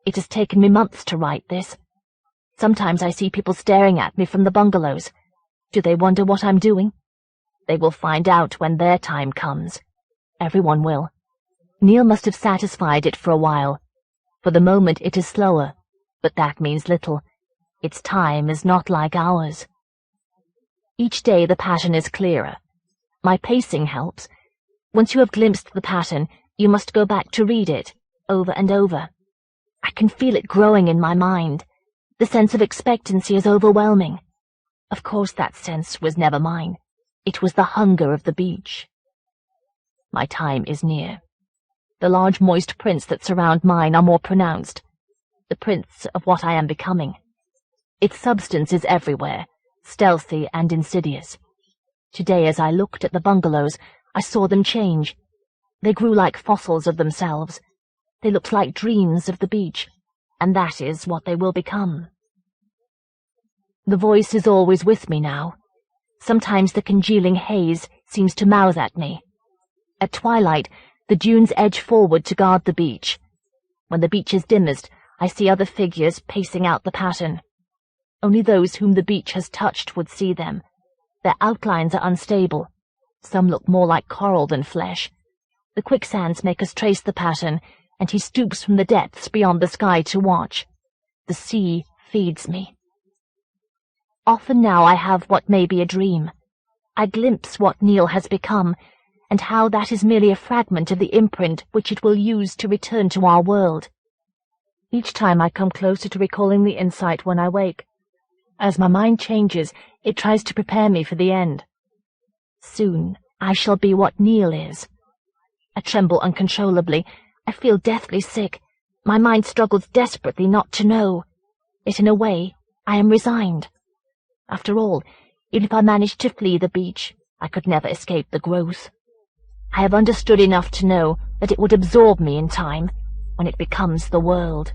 Speaker 1: It has taken me months to write this. Sometimes I see people staring at me from the bungalows. Do they wonder what I'm doing? They will find out when their time comes. Everyone will. Neil must have satisfied it for a while. For the moment it is slower, but that means little. Its time is not like ours. Each day the pattern is clearer. My pacing helps. Once you have glimpsed the pattern, you must go back to read it, over and over. I can feel it growing in my mind. The sense of expectancy is overwhelming. Of course that sense was never mine. It was the hunger of the beach. My time is near. The large moist prints that surround mine are more pronounced. The prints of what I am becoming. Its substance is everywhere, stealthy and insidious. Today, as I looked at the bungalows, I saw them change. They grew like fossils of themselves. They looked like dreams of the beach, and that is what they will become. The voice is always with me now. Sometimes the congealing haze seems to mouth at me. At twilight, the dunes edge forward to guard the beach. When the beach is dimmest, I see other figures pacing out the pattern. Only those whom the beach has touched would see them. Their outlines are unstable. Some look more like coral than flesh. The quicksands make us trace the pattern, and he stoops from the depths beyond the sky to watch. The sea feeds me. Often now I have what may be a dream. I glimpse what Neil has become, and how that is merely a fragment of the imprint which it will use to return to our world.
Speaker 3: Each time I come closer to recalling the insight when I wake. As my mind changes, it tries to prepare me for the end. Soon I shall be what Neil is. I tremble uncontrollably. I feel deathly sick. My mind struggles desperately not to know. Yet in a way, I am resigned. After all, even if I managed to flee the beach, I could never escape the growth. I have understood enough to know that it would absorb me in time, when it becomes the world.